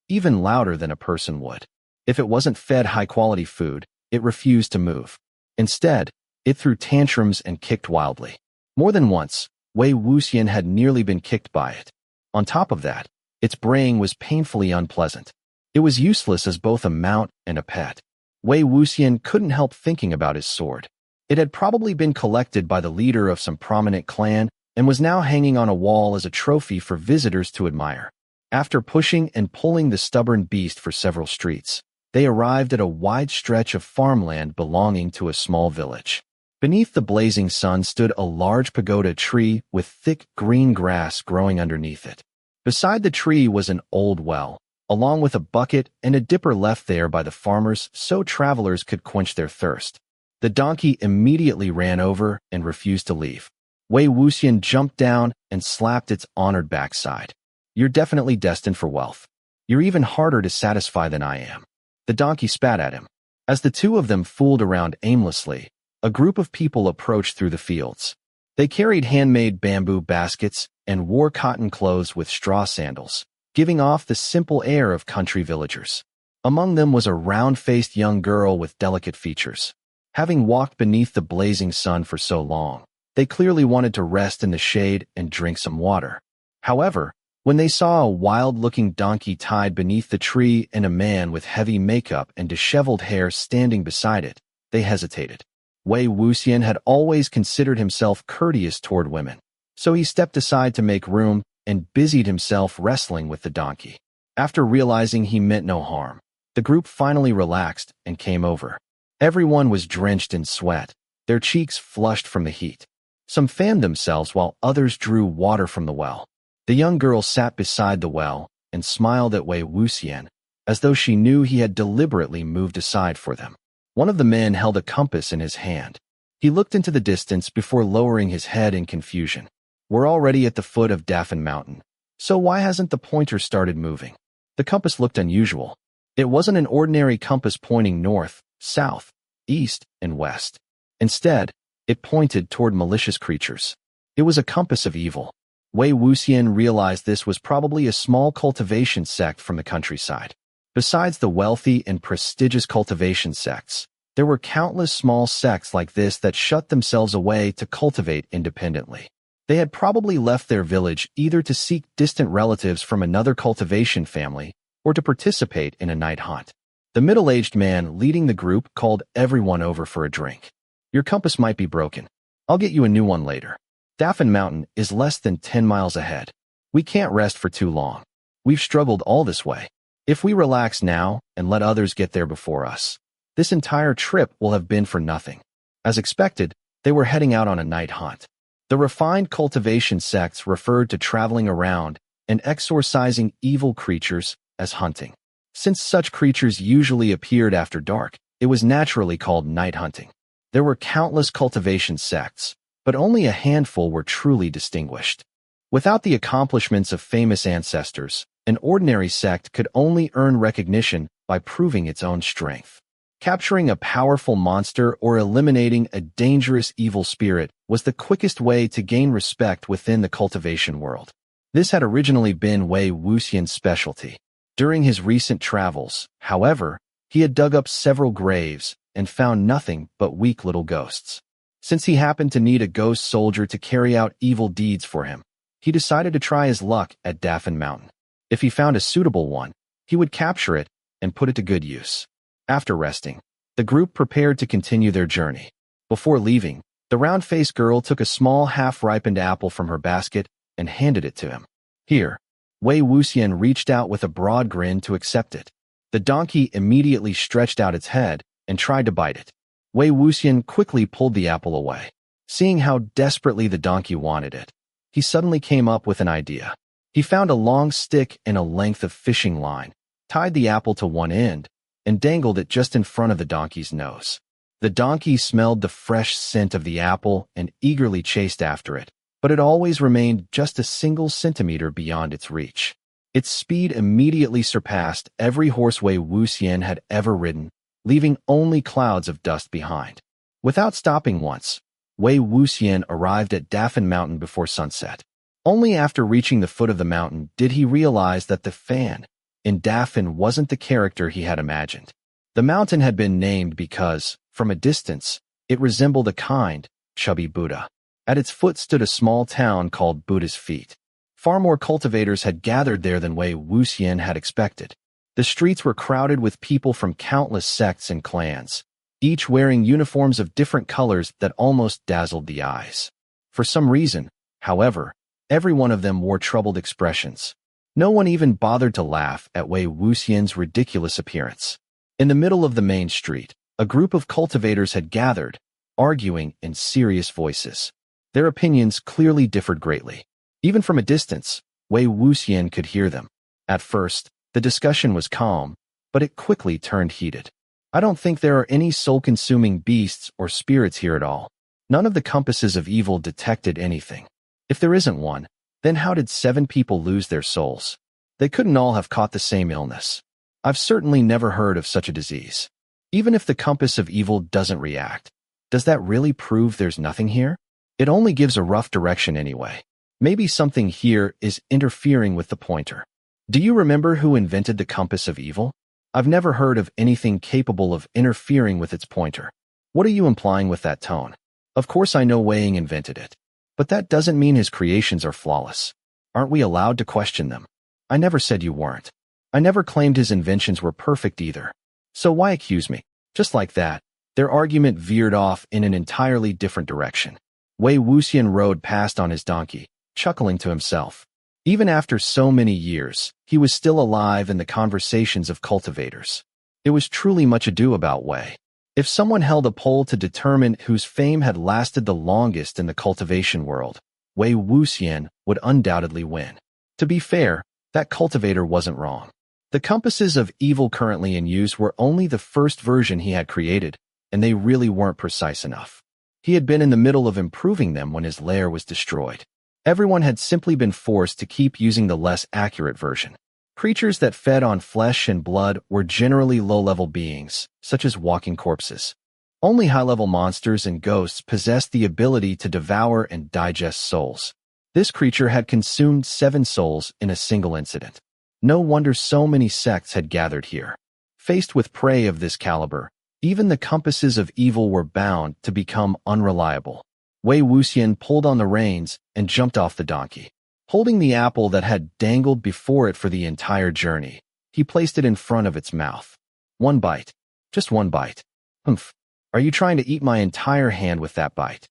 even louder than a person would. If it wasn't fed high-quality food, it refused to move. Instead, it threw tantrums and kicked wildly. More than once, Wei Wuxian had nearly been kicked by it. On top of that, its braying was painfully unpleasant. It was useless as both a mount and a pet. Wei Wuxian couldn't help thinking about his sword. It had probably been collected by the leader of some prominent clan and was now hanging on a wall as a trophy for visitors to admire. After pushing and pulling the stubborn beast for several streets, they arrived at a wide stretch of farmland belonging to a small village. Beneath the blazing sun stood a large pagoda tree with thick green grass growing underneath it. Beside the tree was an old well, along with a bucket and a dipper left there by the farmers so travelers could quench their thirst. The donkey immediately ran over and refused to leave. Wei Wuxian jumped down and slapped its honored backside. "You're definitely destined for wealth. You're even harder to satisfy than I am." The donkey spat at him. As the two of them fooled around aimlessly, a group of people approached through the fields. They carried handmade bamboo baskets and wore cotton clothes with straw sandals, giving off the simple air of country villagers. Among them was a round-faced young girl with delicate features. Having walked beneath the blazing sun for so long, they clearly wanted to rest in the shade and drink some water. However, when they saw a wild-looking donkey tied beneath the tree and a man with heavy makeup and disheveled hair standing beside it, they hesitated. Wei Wuxian had always considered himself courteous toward women, so he stepped aside to make room and busied himself wrestling with the donkey. After realizing he meant no harm, the group finally relaxed and came over. Everyone was drenched in sweat, their cheeks flushed from the heat. Some fanned themselves while others drew water from the well. The young girl sat beside the well and smiled at Wei Wuxian, as though she knew he had deliberately moved aside for them. One of the men held a compass in his hand. He looked into the distance before lowering his head in confusion. "We're already at the foot of Dafan Mountain, so why hasn't the pointer started moving?" The compass looked unusual. It wasn't an ordinary compass pointing north, south, east, and west. Instead, it pointed toward malicious creatures. It was a compass of evil. Wei Wuxian realized this was probably a small cultivation sect from the countryside. Besides the wealthy and prestigious cultivation sects, there were countless small sects like this that shut themselves away to cultivate independently. They had probably left their village either to seek distant relatives from another cultivation family or to participate in a night hunt. The middle-aged man leading the group called everyone over for a drink. "Your compass might be broken. I'll get you a new one later. Dafan Mountain is less than 10 miles ahead. We can't rest for too long. We've struggled all this way. If we relax now and let others get there before us, this entire trip will have been for nothing." As expected, they were heading out on a night hunt. The refined cultivation sects referred to traveling around and exorcising evil creatures as hunting. Since such creatures usually appeared after dark, it was naturally called night hunting. There were countless cultivation sects, but only a handful were truly distinguished. Without the accomplishments of famous ancestors, an ordinary sect could only earn recognition by proving its own strength. Capturing a powerful monster or eliminating a dangerous evil spirit was the quickest way to gain respect within the cultivation world. This had originally been Wei Wuxian's specialty. During his recent travels, however, he had dug up several graves and found nothing but weak little ghosts. Since he happened to need a ghost soldier to carry out evil deeds for him, he decided to try his luck at Dafan Mountain. If he found a suitable one, he would capture it and put it to good use. After resting, the group prepared to continue their journey. Before leaving, the round-faced girl took a small half-ripened apple from her basket and handed it to him. "Here." Wei Wuxian reached out with a broad grin to accept it. The donkey immediately stretched out its head and tried to bite it. Wei Wuxian quickly pulled the apple away. Seeing how desperately the donkey wanted it, he suddenly came up with an idea. He found a long stick and a length of fishing line, tied the apple to one end, and dangled it just in front of the donkey's nose. The donkey smelled the fresh scent of the apple and eagerly chased after it, but it always remained just a single centimeter beyond its reach. Its speed immediately surpassed every horse Wei Wuxian had ever ridden, leaving only clouds of dust behind. Without stopping once, Wei Wuxian arrived at Dafan Mountain before sunset. Only after reaching the foot of the mountain did he realize that the fan in Dafan wasn't the character he had imagined. The mountain had been named because, from a distance, it resembled a kind, chubby Buddha. At its foot stood a small town called Buddha's Feet. Far more cultivators had gathered there than Wei Wuxian had expected. The streets were crowded with people from countless sects and clans, each wearing uniforms of different colors that almost dazzled the eyes. For some reason, however, every one of them wore troubled expressions. No one even bothered to laugh at Wei Wuxian's ridiculous appearance. In the middle of the main street, a group of cultivators had gathered, arguing in serious voices. Their opinions clearly differed greatly. Even from a distance, Wei Wuxian could hear them. At first, the discussion was calm, but it quickly turned heated. I don't think there are any soul-consuming beasts or spirits here at all. None of the compasses of evil detected anything. If there isn't one, then how did 7 people lose their souls? They couldn't all have caught the same illness. I've certainly never heard of such a disease. Even if the compass of evil doesn't react, does that really prove there's nothing here? It only gives a rough direction anyway. Maybe something here is interfering with the pointer. Do you remember who invented the compass of evil? I've never heard of anything capable of interfering with its pointer. What are you implying with that tone? Of course I know Wei invented it. But that doesn't mean his creations are flawless. Aren't we allowed to question them? I never said you weren't. I never claimed his inventions were perfect either. So why accuse me? Just like that, their argument veered off in an entirely different direction. Wei Wuxian rode past on his donkey, chuckling to himself. Even after so many years, he was still alive in the conversations of cultivators. It was truly much ado about Wei. If someone held a poll to determine whose fame had lasted the longest in the cultivation world, Wei Wuxian would undoubtedly win. To be fair, that cultivator wasn't wrong. The compasses of evil currently in use were only the first version he had created, and they really weren't precise enough. He had been in the middle of improving them when his lair was destroyed. Everyone had simply been forced to keep using the less accurate version. Creatures that fed on flesh and blood were generally low-level beings, such as walking corpses. Only high-level monsters and ghosts possessed the ability to devour and digest souls. This creature had consumed 7 souls in a single incident. No wonder so many sects had gathered here. Faced with prey of this caliber, even the compasses of evil were bound to become unreliable. Wei Wuxian pulled on the reins and jumped off the donkey. Holding the apple that had dangled before it for the entire journey, he placed it in front of its mouth. 1 bite. Just 1 bite. Humph. Are you trying to eat my entire hand with that bite?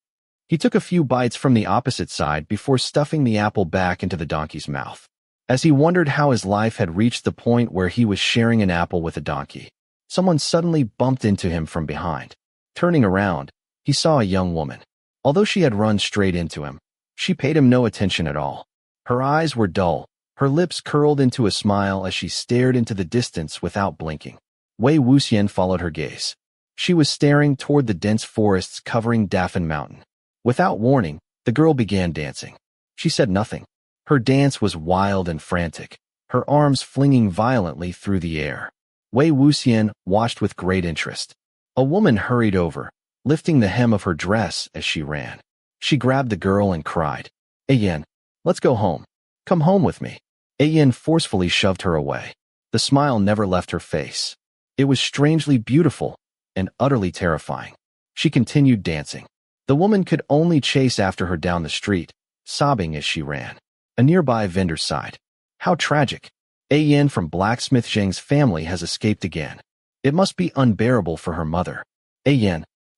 He took a few bites from the opposite side before stuffing the apple back into the donkey's mouth. As he wondered how his life had reached the point where he was sharing an apple with a donkey, someone suddenly bumped into him from behind. Turning around, he saw a young woman. Although she had run straight into him, she paid him no attention at all. Her eyes were dull, her lips curled into a smile as she stared into the distance without blinking. Wei Wuxian followed her gaze. She was staring toward the dense forests covering Dafan Mountain. Without warning, the girl began dancing. She said nothing. Her dance was wild and frantic, her arms flinging violently through the air. Wei Wuxian watched with great interest. A woman hurried over, lifting the hem of her dress as she ran. She grabbed the girl and cried, "Ayan, let's go home. Come home with me." Ayan forcefully shoved her away. The smile never left her face. It was strangely beautiful and utterly terrifying. She continued dancing. The woman could only chase after her down the street, sobbing as she ran. A nearby vendor sighed. "How tragic. Ayan from Blacksmith Zheng's family has escaped again. It must be unbearable for her mother.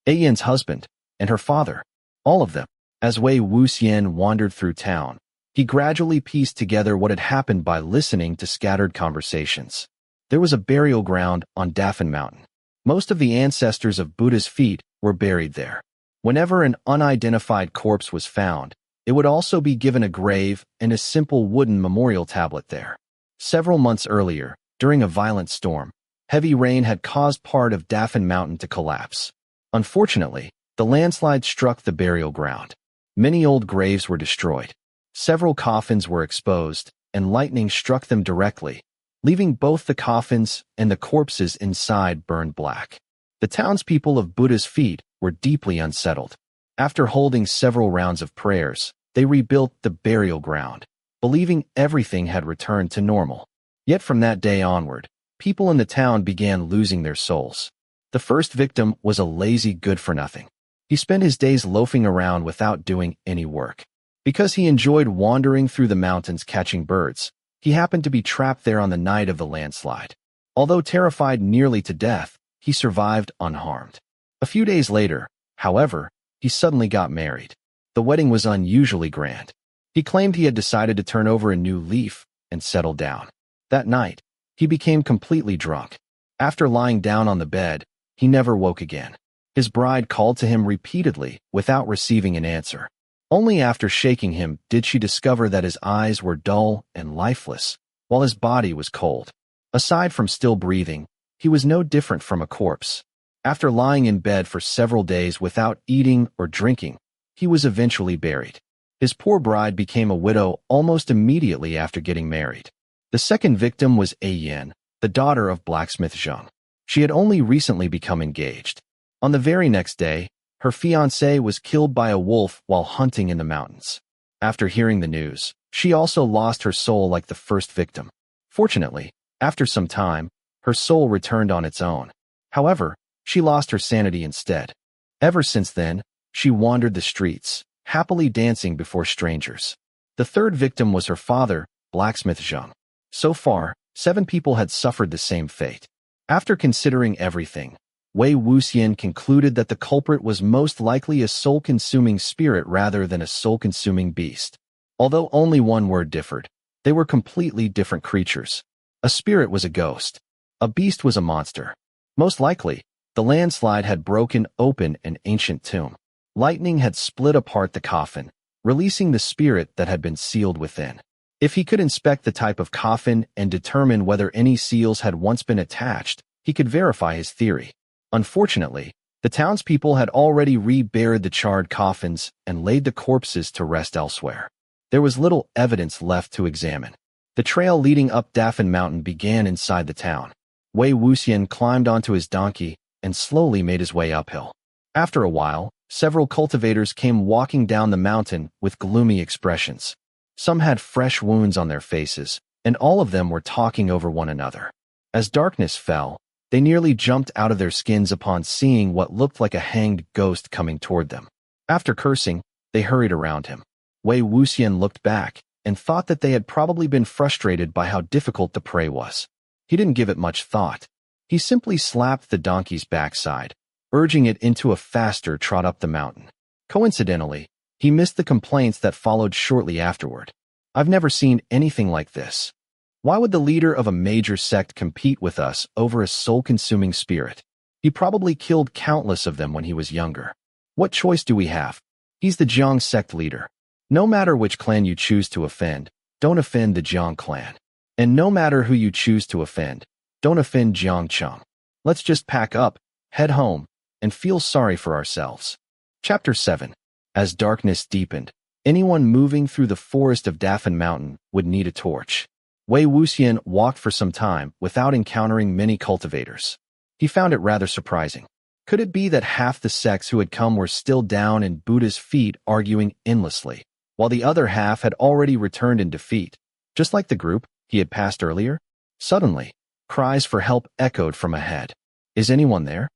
Ayan's husband, and her father. All of them." As Wei Wuxian wandered through town, he gradually pieced together what had happened by listening to scattered conversations. There was a burial ground on Dafan Mountain. Most of the ancestors of Buddha's feet were buried there. Whenever an unidentified corpse was found, it would also be given a grave and a simple wooden memorial tablet there. Several months earlier, during a violent storm, heavy rain had caused part of Dafan Mountain to collapse. Unfortunately, the landslide struck the burial ground. Many old graves were destroyed. Several coffins were exposed, and lightning struck them directly, leaving both the coffins and the corpses inside burned black. The townspeople of Buddha's feet were deeply unsettled. After holding several rounds of prayers, they rebuilt the burial ground, believing everything had returned to normal. Yet from that day onward, people in the town began losing their souls. The first victim was a lazy good-for-nothing. He spent his days loafing around without doing any work. Because he enjoyed wandering through the mountains catching birds, he happened to be trapped there on the night of the landslide. Although terrified nearly to death, he survived unharmed. A few days later, however, he suddenly got married. The wedding was unusually grand. He claimed he had decided to turn over a new leaf and settle down. That night, he became completely drunk. After lying down on the bed, he never woke again. His bride called to him repeatedly without receiving an answer. Only after shaking him did she discover that his eyes were dull and lifeless, while his body was cold. Aside from still breathing, he was no different from a corpse. After lying in bed for several days without eating or drinking, he was eventually buried. His poor bride became a widow almost immediately after getting married. The second victim was Yin, the daughter of blacksmith Xiang. She had only recently become engaged. On the very next day, her fiancé was killed by a wolf while hunting in the mountains. After hearing the news, she also lost her soul like the first victim. Fortunately, after some time, her soul returned on its own. However, she lost her sanity instead. Ever since then, she wandered the streets, happily dancing before strangers. The third victim was her father, blacksmith Xiang. So far, 7 people had suffered the same fate. After considering everything, Wei Wuxian concluded that the culprit was most likely a soul-consuming spirit rather than a soul-consuming beast. Although only one word differed, they were completely different creatures. A spirit was a ghost. A beast was a monster. Most likely, the landslide had broken open an ancient tomb. Lightning had split apart the coffin, releasing the spirit that had been sealed within. If he could inspect the type of coffin and determine whether any seals had once been attached, he could verify his theory. Unfortunately, the townspeople had already reburied the charred coffins and laid the corpses to rest elsewhere. There was little evidence left to examine. The trail leading up Dafan Mountain began inside the town. Wei Wuxian climbed onto his donkey and slowly made his way uphill. After a while, several cultivators came walking down the mountain with gloomy expressions. Some had fresh wounds on their faces, and all of them were talking over one another. As darkness fell, they nearly jumped out of their skins upon seeing what looked like a hanged ghost coming toward them. After cursing, they hurried around him. Wei Wuxian looked back and thought that they had probably been frustrated by how difficult the prey was. He didn't give it much thought. He simply slapped the donkey's backside, urging it into a faster trot up the mountain. Coincidentally, he missed the complaints that followed shortly afterward. "I've never seen anything like this. Why would the leader of a major sect compete with us over a soul-consuming spirit? He probably killed countless of them when he was younger. What choice do we have? He's the Jiang sect leader. No matter which clan you choose to offend, don't offend the Jiang clan. And no matter who you choose to offend, don't offend Jiang Cheng. Let's just pack up, head home, and feel sorry for ourselves." Chapter 7. As darkness deepened, anyone moving through the forest of Dafan Mountain would need a torch. Wei Wuxian walked for some time without encountering many cultivators. He found it rather surprising. Could it be that half the sects who had come were still down in Buddha's feet arguing endlessly, while the other half had already returned in defeat, just like the group he had passed earlier? Suddenly, cries for help echoed from ahead. "Is anyone there?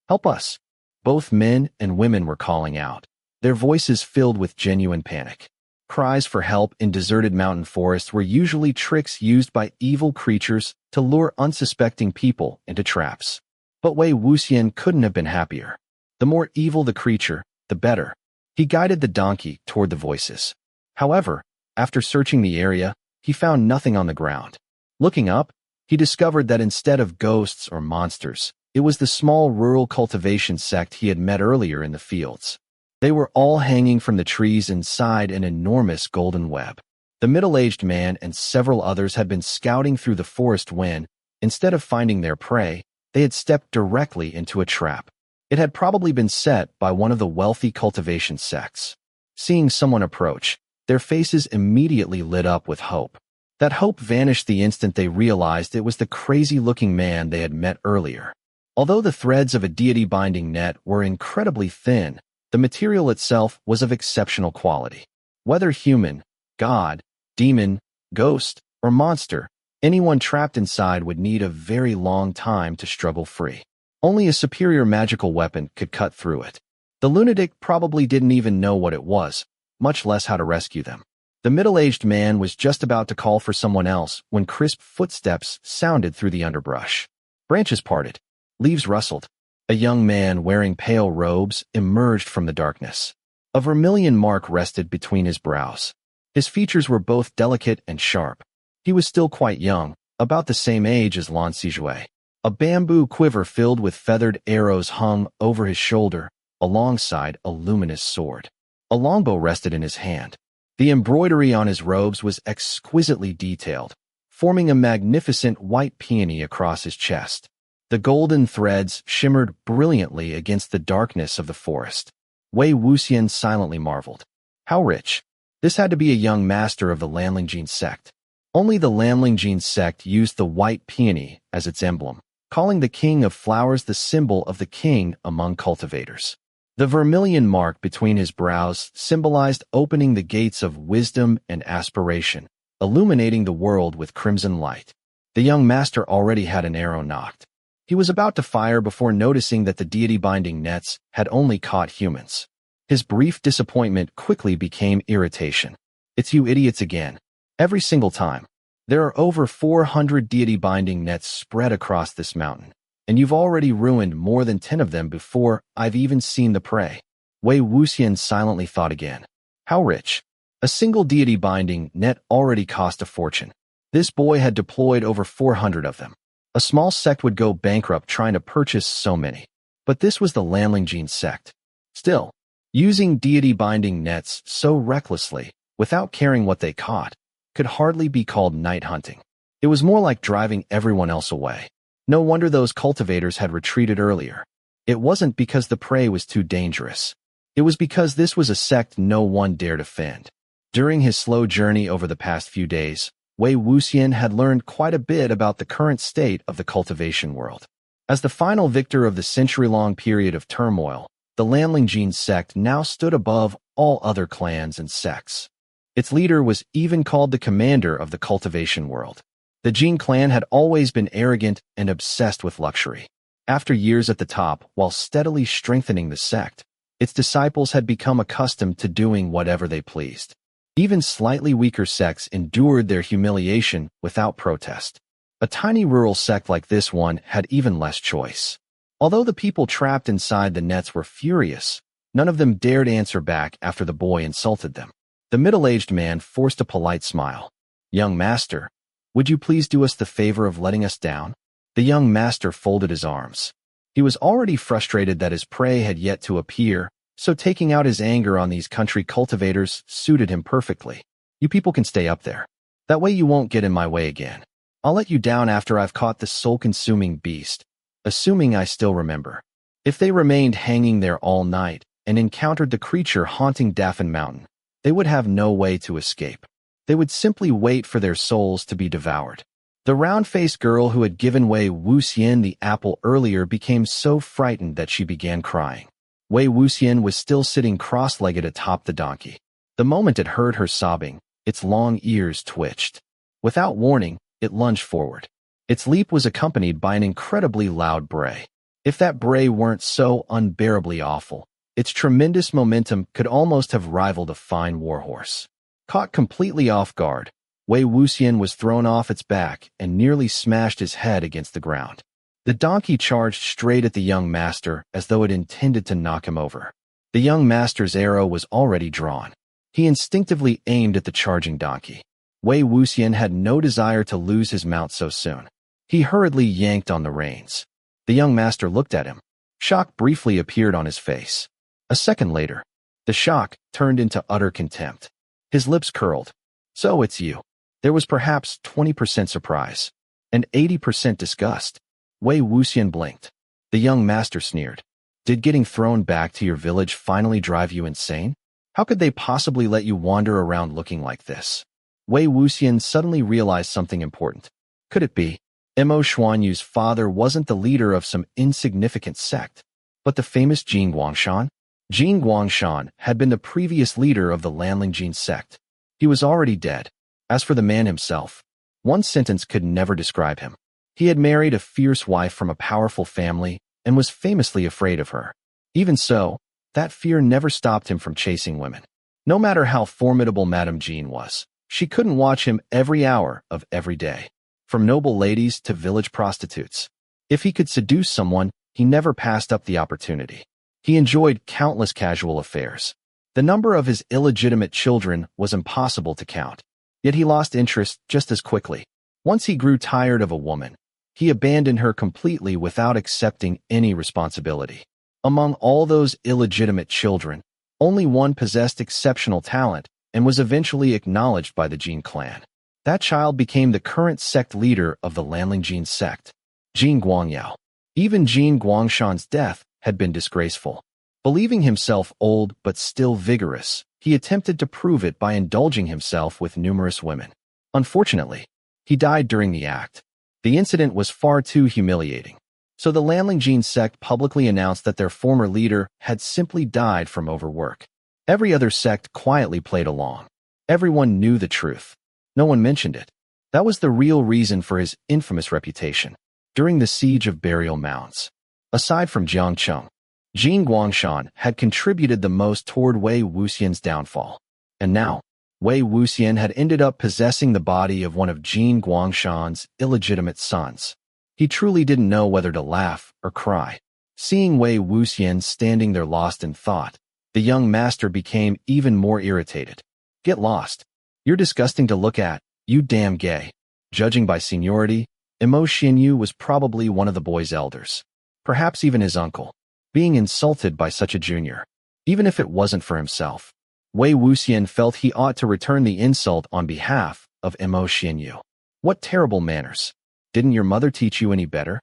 Help us!" Both men and women were calling out, their voices filled with genuine panic. Cries for help in deserted mountain forests were usually tricks used by evil creatures to lure unsuspecting people into traps. But Wei Wuxian couldn't have been happier. The more evil the creature, the better. He guided the donkey toward the voices. However, after searching the area, he found nothing on the ground. Looking up, he discovered that instead of ghosts or monsters, it was the small rural cultivation sect he had met earlier in the fields. They were all hanging from the trees inside an enormous golden web. The middle-aged man and several others had been scouting through the forest when, instead of finding their prey, they had stepped directly into a trap. It had probably been set by one of the wealthy cultivation sects. Seeing someone approach, their faces immediately lit up with hope. That hope vanished the instant they realized it was the crazy-looking man they had met earlier. Although the threads of a deity-binding net were incredibly thin, the material itself was of exceptional quality. Whether human, god, demon, ghost, or monster, anyone trapped inside would need a very long time to struggle free. Only a superior magical weapon could cut through it. The lunatic probably didn't even know what it was, much less how to rescue them. The middle-aged man was just about to call for someone else when crisp footsteps sounded through the underbrush. Branches parted. Leaves rustled. A young man wearing pale robes emerged from the darkness. A vermilion mark rested between his brows. His features were both delicate and sharp. He was still quite young, about the same age as Lan Wangji. A bamboo quiver filled with feathered arrows hung over his shoulder, alongside a luminous sword. A longbow rested in his hand. The embroidery on his robes was exquisitely detailed, forming a magnificent white peony across his chest. The golden threads shimmered brilliantly against the darkness of the forest. Wei Wuxian silently marveled. How rich! This had to be a young master of the Lan Wangji sect. Only the Lan Wangji sect used the white peony as its emblem, calling the king of flowers the symbol of the king among cultivators. The vermilion mark between his brows symbolized opening the gates of wisdom and aspiration, illuminating the world with crimson light. The young master already had an arrow nocked. He was about to fire before noticing that the deity-binding nets had only caught humans. His brief disappointment quickly became irritation. It's you idiots again. Every single time. There are over 400 deity-binding nets spread across this mountain, and you've already ruined more than 10 of them before I've even seen the prey. Wei Wuxian silently thought again. How rich. A single deity-binding net already cost a fortune. This boy had deployed over 400 of them. A small sect would go bankrupt trying to purchase so many. But this was the Lan Wangji sect. Still, using deity-binding nets so recklessly, without caring what they caught, could hardly be called night hunting. It was more like driving everyone else away. No wonder those cultivators had retreated earlier. It wasn't because the prey was too dangerous. It was because this was a sect no one dared offend. During his slow journey over the past few days, Wei Wuxian had learned quite a bit about the current state of the cultivation world. As the final victor of the century-long period of turmoil, the Lan Wangji sect now stood above all other clans and sects. Its leader was even called the commander of the cultivation world. The Jin clan had always been arrogant and obsessed with luxury. After years at the top, while steadily strengthening the sect, its disciples had become accustomed to doing whatever they pleased. Even slightly weaker sects endured their humiliation without protest. A tiny rural sect like this one had even less choice. Although the people trapped inside the nets were furious, none of them dared answer back after the boy insulted them. The middle-aged man forced a polite smile. Young master, would you please do us the favor of letting us down? The young master folded his arms. He was already frustrated that his prey had yet to appear, so taking out his anger on these country cultivators suited him perfectly. You people can stay up there. That way you won't get in my way again. I'll let you down after I've caught the soul-consuming beast, assuming I still remember. If they remained hanging there all night and encountered the creature haunting Daffin Mountain, they would have no way to escape. They would simply wait for their souls to be devoured. The round-faced girl who had given Wei Wuxian the apple earlier became so frightened that she began crying. Wei Wuxian was still sitting cross-legged atop the donkey. The moment it heard her sobbing, its long ears twitched. Without warning, it lunged forward. Its leap was accompanied by an incredibly loud bray. If that bray weren't so unbearably awful, its tremendous momentum could almost have rivaled a fine warhorse. Caught completely off guard, Wei Wuxian was thrown off its back and nearly smashed his head against the ground. The donkey charged straight at the young master as though it intended to knock him over. The young master's arrow was already drawn. He instinctively aimed at the charging donkey. Wei Wuxian had no desire to lose his mount so soon. He hurriedly yanked on the reins. The young master looked at him. Shock briefly appeared on his face. A second later, the shock turned into utter contempt. His lips curled. So it's you. There was perhaps 20% surprise and 80% disgust. Wei Wuxian blinked. The young master sneered. Did getting thrown back to your village finally drive you insane? How could they possibly let you wander around looking like this? Wei Wuxian suddenly realized something important. Could it be? Mo Xuanyu's father wasn't the leader of some insignificant sect, but the famous Jin Guangshan? Jin Guangshan had been the previous leader of the Lan Wangji sect. He was already dead. As for the man himself, one sentence could never describe him. He had married a fierce wife from a powerful family and was famously afraid of her. Even so, that fear never stopped him from chasing women. No matter how formidable Madame Jean was, she couldn't watch him every hour of every day, from noble ladies to village prostitutes. If he could seduce someone, he never passed up the opportunity. He enjoyed countless casual affairs. The number of his illegitimate children was impossible to count, yet he lost interest just as quickly. Once he grew tired of a woman, he abandoned her completely without accepting any responsibility. Among all those illegitimate children, only one possessed exceptional talent and was eventually acknowledged by the Jin clan. That child became the current sect leader of the Lan Wangji sect, Jin Guangyao. Even Jin Guangshan's death had been disgraceful. Believing himself old but still vigorous, he attempted to prove it by indulging himself with numerous women. Unfortunately, he died during the act. The incident was far too humiliating. So the Lan Wangji sect publicly announced that their former leader had simply died from overwork. Every other sect quietly played along. Everyone knew the truth. No one mentioned it. That was the real reason for his infamous reputation. During the siege of burial mounds, aside from Jiangcheng, Jin Guangshan had contributed the most toward Wei Wuxian's downfall. And now, Wei Wuxian had ended up possessing the body of one of Jin Guangshan's illegitimate sons. He truly didn't know whether to laugh or cry. Seeing Wei Wuxian standing there lost in thought, the young master became even more irritated. Get lost. You're disgusting to look at, you damn gay. Judging by seniority, Mo Xianyu was probably one of the boy's elders. Perhaps even his uncle. Being insulted by such a junior. Even if it wasn't for himself, Wei Wuxian felt he ought to return the insult on behalf of Mo Xianyu. What terrible manners. Didn't your mother teach you any better?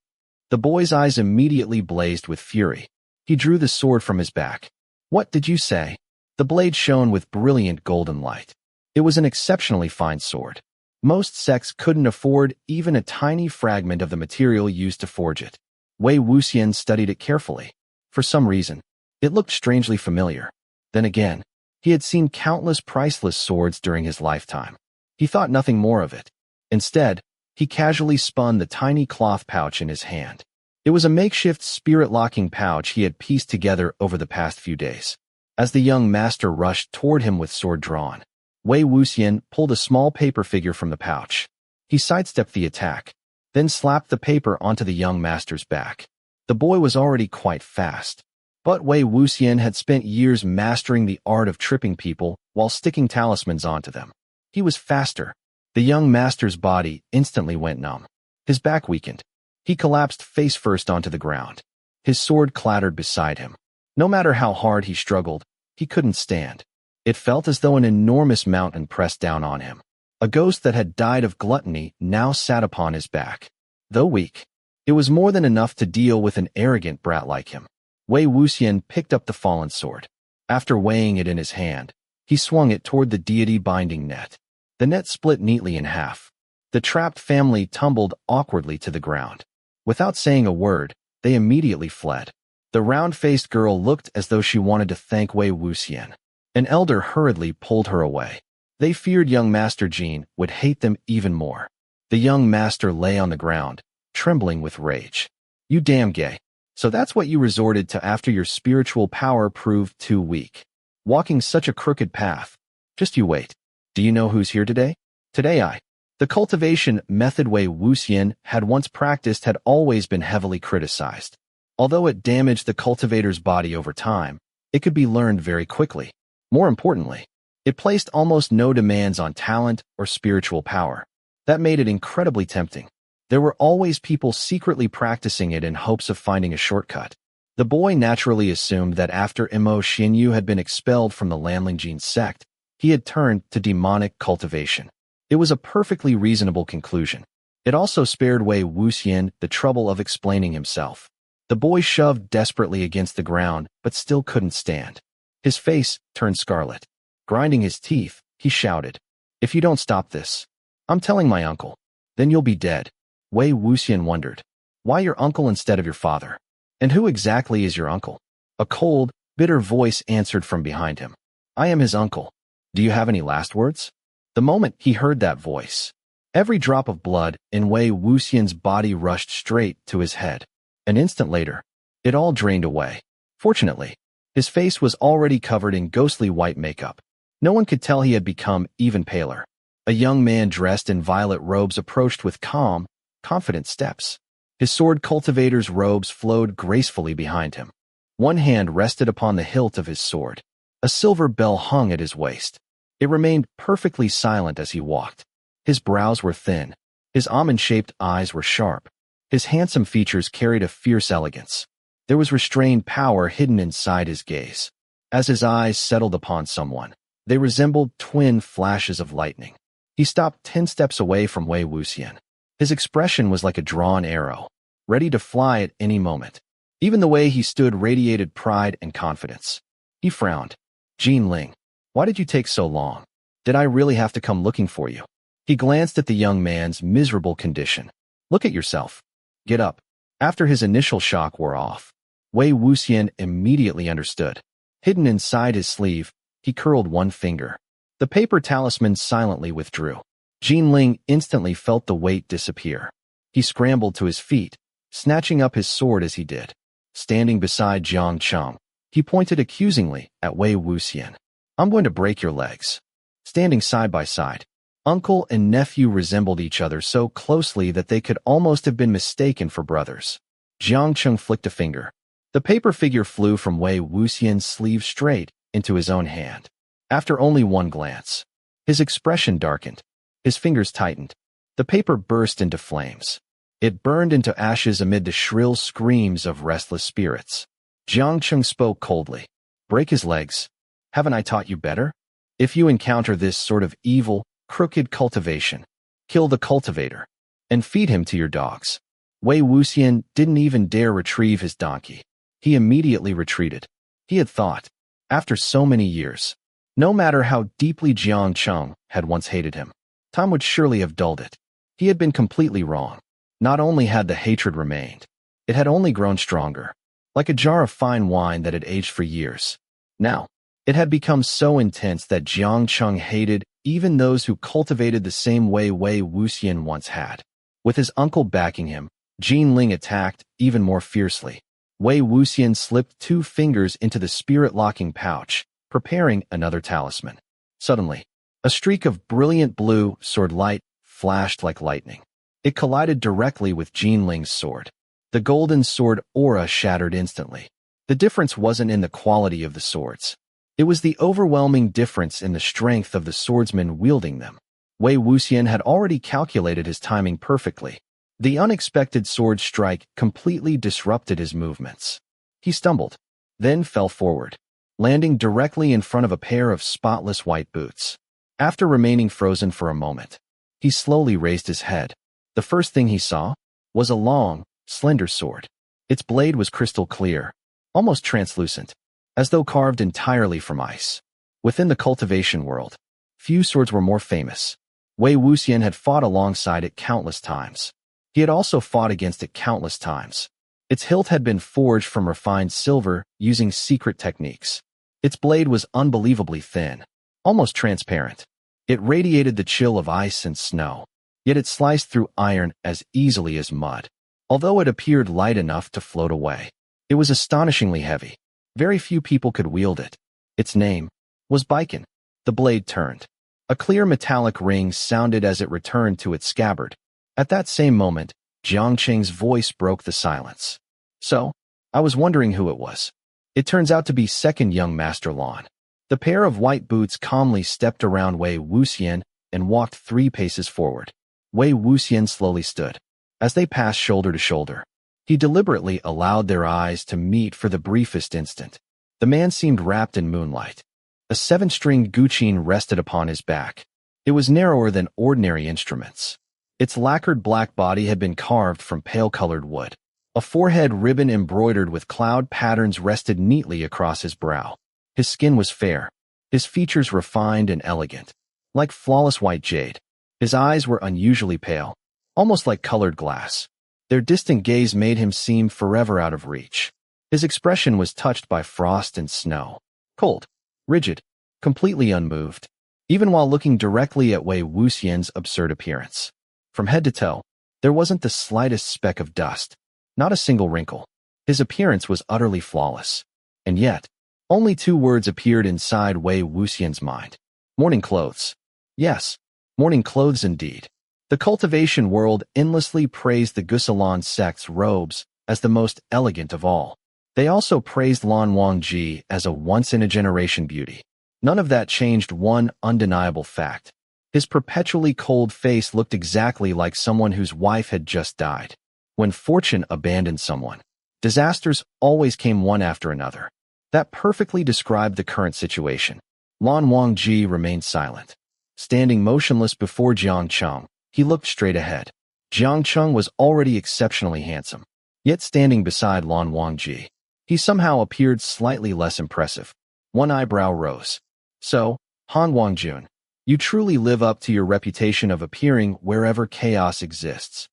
The boy's eyes immediately blazed with fury. He drew the sword from his back. What did you say? The blade shone with brilliant golden light. It was an exceptionally fine sword. Most sects couldn't afford even a tiny fragment of the material used to forge it. Wei Wuxian studied it carefully. For some reason, it looked strangely familiar. Then again, he had seen countless priceless swords during his lifetime. He thought nothing more of it. Instead, he casually spun the tiny cloth pouch in his hand. It was a makeshift spirit-locking pouch he had pieced together over the past few days. As the young master rushed toward him with sword drawn, Wei Wuxian pulled a small paper figure from the pouch. He sidestepped the attack, then slapped the paper onto the young master's back. The boy was already quite fast, but Wei Wuxian had spent years mastering the art of tripping people while sticking talismans onto them. He was faster. The young master's body instantly went numb. His back weakened. He collapsed face first onto the ground. His sword clattered beside him. No matter how hard he struggled, he couldn't stand. It felt as though an enormous mountain pressed down on him. A ghost that had died of gluttony now sat upon his back. Though weak, it was more than enough to deal with an arrogant brat like him. Wei Wuxian picked up the fallen sword. After weighing it in his hand, he swung it toward the deity binding net. The net split neatly in half. The trapped family tumbled awkwardly to the ground. Without saying a word, they immediately fled. The round-faced girl looked as though she wanted to thank Wei Wuxian. An elder hurriedly pulled her away. They feared young Master Jin would hate them even more. The young master lay on the ground, trembling with rage. You damn gay. So that's what you resorted to after your spiritual power proved too weak. Walking such a crooked path. Just you wait. Do you know who's here today? Today The cultivation method Wei Wuxian had once practiced had always been heavily criticized. Although it damaged the cultivator's body over time, it could be learned very quickly. More importantly, it placed almost no demands on talent or spiritual power. That made it incredibly tempting. There were always people secretly practicing it in hopes of finding a shortcut. The boy naturally assumed that after Mo Xianyu had been expelled from the Lan Wangji sect, he had turned to demonic cultivation. It was a perfectly reasonable conclusion. It also spared Wei Wuxian the trouble of explaining himself. The boy shoved desperately against the ground, but still couldn't stand. His face turned scarlet. Grinding his teeth, he shouted, "If you don't stop this, I'm telling my uncle. Then you'll be dead." Wei Wuxian wondered, "Why your uncle instead of your father? And who exactly is your uncle?" A cold, bitter voice answered from behind him. "I am his uncle. Do you have any last words?" The moment he heard that voice, every drop of blood in Wei Wuxian's body rushed straight to his head. An instant later, it all drained away. Fortunately, his face was already covered in ghostly white makeup. No one could tell he had become even paler. A young man dressed in violet robes approached with calm, confident steps. His sword cultivator's robes flowed gracefully behind him. One hand rested upon the hilt of his sword. A silver bell hung at his waist. It remained perfectly silent as he walked. His brows were thin. His almond-shaped eyes were sharp. His handsome features carried a fierce elegance. There was restrained power hidden inside his gaze. As his eyes settled upon someone, they resembled twin flashes of lightning. He stopped 10 steps away from Wei Wuxian. His expression was like a drawn arrow, ready to fly at any moment. Even the way he stood radiated pride and confidence. He frowned. Yiling, why did you take so long? Did I really have to come looking for you? He glanced at the young man's miserable condition. Look at yourself. Get up. After his initial shock wore off, Wei Wuxian immediately understood. Hidden inside his sleeve, he curled one finger. The paper talisman silently withdrew. Yiling instantly felt the weight disappear. He scrambled to his feet, snatching up his sword as he did. Standing beside Jiang Cheng, he pointed accusingly at Wei Wuxian. I'm going to break your legs. Standing side by side, uncle and nephew resembled each other so closely that they could almost have been mistaken for brothers. Jiang Cheng flicked a finger. The paper figure flew from Wei Wuxian's sleeve straight into his own hand. After only one glance, his expression darkened. His fingers tightened. The paper burst into flames. It burned into ashes amid the shrill screams of restless spirits. Jiang Cheng spoke coldly. Break his legs. Haven't I taught you better? If you encounter this sort of evil, crooked cultivation, kill the cultivator and feed him to your dogs. Wei Wuxian didn't even dare retrieve his donkey. He immediately retreated. He had thought, after so many years, no matter how deeply Jiang Cheng had once hated him, time would surely have dulled it. He had been completely wrong. Not only had the hatred remained, it had only grown stronger, like a jar of fine wine that had aged for years. Now, it had become so intense that Jiang Cheng hated even those who cultivated the same way Wei Wuxian once had. With his uncle backing him, Yiling attacked even more fiercely. Wei Wuxian slipped 2 fingers into the spirit-locking pouch, preparing another talisman. Suddenly, a streak of brilliant blue sword light flashed like lightning. It collided directly with Yiling's sword. The golden sword aura shattered instantly. The difference wasn't in the quality of the swords. It was the overwhelming difference in the strength of the swordsman wielding them. Wei Wuxian had already calculated his timing perfectly. The unexpected sword strike completely disrupted his movements. He stumbled, then fell forward, landing directly in front of a pair of spotless white boots. After remaining frozen for a moment, he slowly raised his head. The first thing he saw was a long, slender sword. Its blade was crystal clear, almost translucent, as though carved entirely from ice. Within the cultivation world, few swords were more famous. Wei Wuxian had fought alongside it countless times. He had also fought against it countless times. Its hilt had been forged from refined silver using secret techniques. Its blade was unbelievably thin, almost transparent. It radiated the chill of ice and snow, yet it sliced through iron as easily as mud. Although it appeared light enough to float away, it was astonishingly heavy. Very few people could wield it. Its name was Baiken. The blade turned. A clear metallic ring sounded as it returned to its scabbard. At that same moment, Jiang Cheng's voice broke the silence. So, I was wondering who it was. It turns out to be second young Master Lan. The pair of white boots calmly stepped around Wei Wuxian and walked 3 paces forward. Wei Wuxian slowly stood. As they passed shoulder to shoulder, he deliberately allowed their eyes to meet for the briefest instant. The man seemed wrapped in moonlight. A 7-stringed guqin rested upon his back. It was narrower than ordinary instruments. Its lacquered black body had been carved from pale-colored wood. A forehead ribbon embroidered with cloud patterns rested neatly across his brow. His skin was fair, his features refined and elegant, like flawless white jade. His eyes were unusually pale, almost like colored glass. Their distant gaze made him seem forever out of reach. His expression was touched by frost and snow. Cold, rigid, completely unmoved, even while looking directly at Wei Wuxian's absurd appearance. From head to toe, there wasn't the slightest speck of dust, not a single wrinkle. His appearance was utterly flawless. And yet, only 2 words appeared inside Wei Wuxian's mind. Morning clothes. Yes, morning clothes indeed. The cultivation world endlessly praised the Gusalan sect's robes as the most elegant of all. They also praised Lan Wangji as a once-in-a-generation beauty. None of that changed one undeniable fact. His perpetually cold face looked exactly like someone whose wife had just died. When fortune abandoned someone, disasters always came one after another. That perfectly described the current situation. Lan Wangji remained silent. Standing motionless before Jiang Cheng, he looked straight ahead. Jiang Cheng was already exceptionally handsome. Yet standing beside Lan Wangji, he somehow appeared slightly less impressive. One eyebrow rose. So, Hanguang-Jun, you truly live up to your reputation of appearing wherever chaos exists.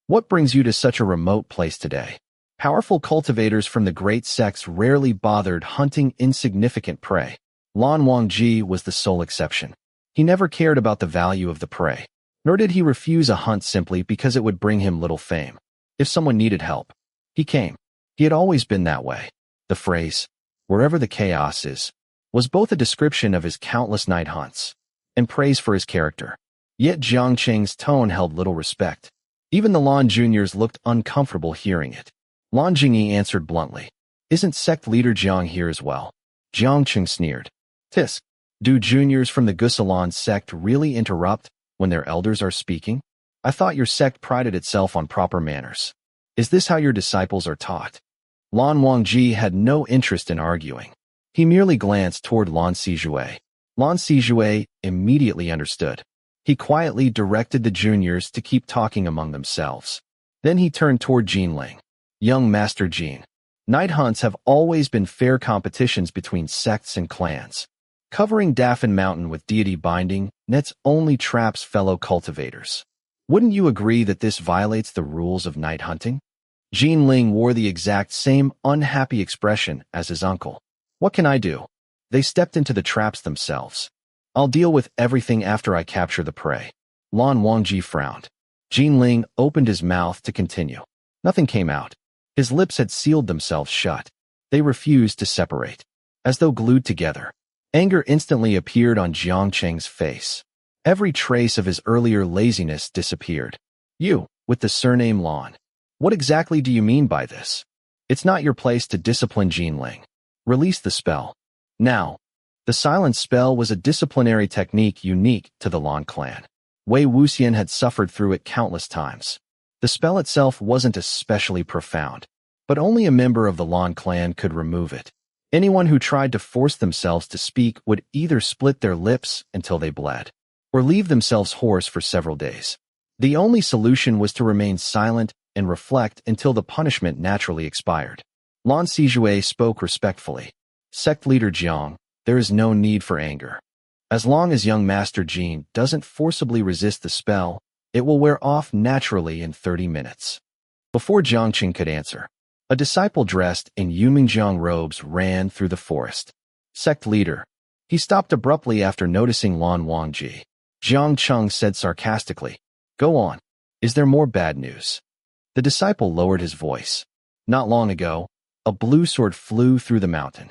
What brings you to such a remote place today? Powerful cultivators from the great sects rarely bothered hunting insignificant prey. Lan Wangji was the sole exception. He never cared about the value of the prey, nor did he refuse a hunt simply because it would bring him little fame. If someone needed help, he came. He had always been that way. The phrase, wherever the chaos is, was both a description of his countless night hunts and praise for his character. Yet Jiang Cheng's tone held little respect. Even the Lan juniors looked uncomfortable hearing it. Lan Jingyi answered bluntly, "Isn't sect leader Jiang here as well?" Jiang Cheng sneered. "Tisk, do juniors from the Gusalan sect really interrupt when their elders are speaking? I thought your sect prided itself on proper manners. Is this how your disciples are taught?" Lan Wangji had no interest in arguing. He merely glanced toward Lan Sijue. Lan Sijue immediately understood. He quietly directed the juniors to keep talking among themselves. Then he turned toward Jinling. "Young Master Jin, night hunts have always been fair competitions between sects and clans. Covering Daffin Mountain with deity binding nets only traps fellow cultivators. Wouldn't you agree that this violates the rules of night hunting?" Jinling wore the exact same unhappy expression as his uncle. "What can I do? They stepped into the traps themselves. I'll deal with everything after I capture the prey." Lan Wangji frowned. Jinling opened his mouth to continue. Nothing came out. His lips had sealed themselves shut. They refused to separate. As though glued together, anger instantly appeared on Jiang Cheng's face. Every trace of his earlier laziness disappeared. "You, with the surname Lan. What exactly do you mean by this? It's not your place to discipline Jinling. Release the spell. Now." The silence spell was a disciplinary technique unique to the Lan clan. Wei Wuxian had suffered through it countless times. The spell itself wasn't especially profound, but only a member of the Lan clan could remove it. Anyone who tried to force themselves to speak would either split their lips until they bled, or leave themselves hoarse for several days. The only solution was to remain silent and reflect until the punishment naturally expired. Lan Sijue spoke respectfully. "Sect leader Jiang, there is no need for anger. As long as young Master Jin doesn't forcibly resist the spell, it will wear off naturally in 30 minutes. Before Jiang Qing could answer, a disciple dressed in Yuminjiang robes ran through the forest. "Sect leader." He stopped abruptly after noticing Lan Wangji. Jiang Cheng said sarcastically, "Go on. Is there more bad news?" The disciple lowered his voice. "Not long ago, a blue sword flew through the mountain.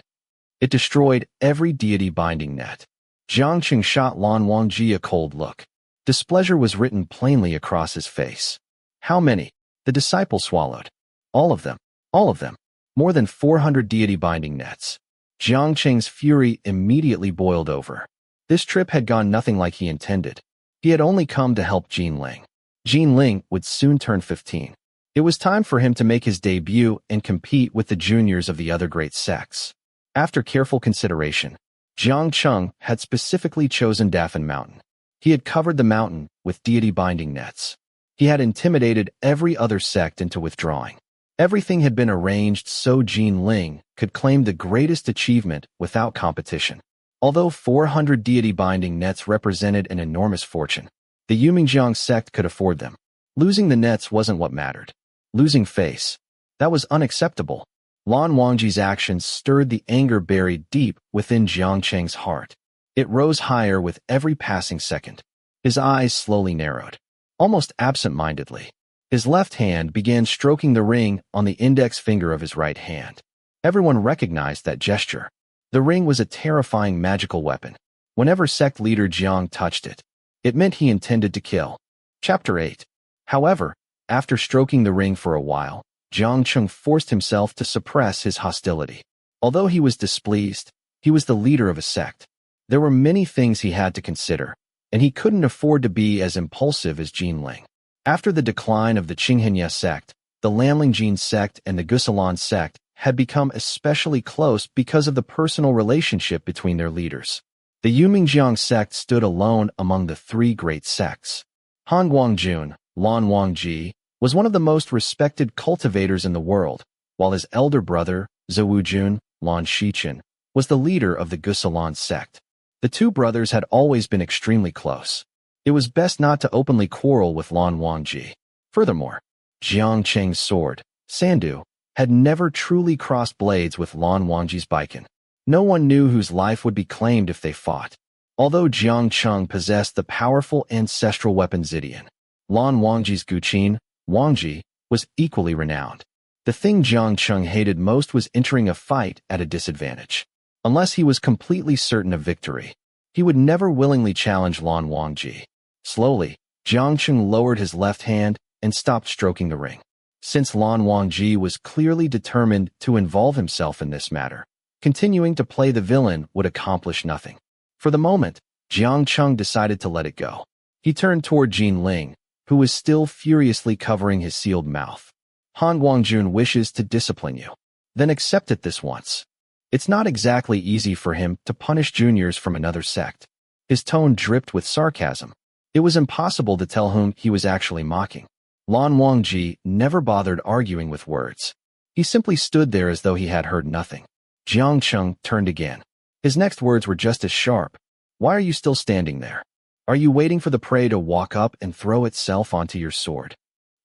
It destroyed every deity binding net." Jiang Qing shot Lan Wangji a cold look. Displeasure was written plainly across his face. "How many?" The disciple swallowed. "All of them. All of them. More than 400 deity binding nets." Jiang Qing's fury immediately boiled over. This trip had gone nothing like he intended. He had only come to help Jinling. Jinling would soon turn 15. It was time for him to make his debut and compete with the juniors of the other great sects. After careful consideration, Jiang Cheng had specifically chosen Daffin Mountain. He had covered the mountain with deity binding nets. He had intimidated every other sect into withdrawing. Everything had been arranged so Jinling could claim the greatest achievement without competition. Although 400 deity binding nets represented an enormous fortune, the Yuminjiang sect could afford them. Losing the nets wasn't what mattered. Losing face, that was unacceptable. Lan Wangji's actions stirred the anger buried deep within Jiang Cheng's heart. It rose higher with every passing second. His eyes slowly narrowed. Almost absent-mindedly, his left hand began stroking the ring on the index finger of his right hand. Everyone recognized that gesture. The ring was a terrifying magical weapon. Whenever sect leader Jiang touched it, it meant he intended to kill. Chapter 8. However, after stroking the ring for a while, Jiang Cheng forced himself to suppress his hostility. Although he was displeased, he was the leader of a sect. There were many things he had to consider, and he couldn't afford to be as impulsive as Jinling. After the decline of the Qinghenya sect, the Lan Wangji sect and the Gusalan sect had become especially close because of the personal relationship between their leaders. The Yumingjiang sect stood alone among the three great sects. Hanguang-Jun, Lan Wangji, was one of the most respected cultivators in the world, while his elder brother, Zhuwu-Jun, Lan Shichen, was the leader of the Gusalan sect. The two brothers had always been extremely close. It was best not to openly quarrel with Lan Wangji. Furthermore, Jiang Cheng's sword, Sandu, had never truly crossed blades with Lan Wangji's biken. No one knew whose life would be claimed if they fought. Although Jiang Cheng possessed the powerful ancestral weapon Zidian, Lan Wangji's Guqin, Wangji, was equally renowned. The thing Jiang Cheng hated most was entering a fight at a disadvantage. Unless he was completely certain of victory, he would never willingly challenge Lan Wangji. Slowly, Jiang Cheng lowered his left hand and stopped stroking the ring. Since Lan Wangji was clearly determined to involve himself in this matter, continuing to play the villain would accomplish nothing. For the moment, Jiang Cheng decided to let it go. He turned toward Jinling, who was still furiously covering his sealed mouth. Hanguang-Jun wishes to discipline you. Then accept it this once. It's not exactly easy for him to punish juniors from another sect. His tone dripped with sarcasm. It was impossible to tell whom he was actually mocking. Lan Wangji never bothered arguing with words. He simply stood there as though he had heard nothing. Jiang Cheng turned again. His next words were just as sharp. Why are you still standing there? Are you waiting for the prey to walk up and throw itself onto your sword?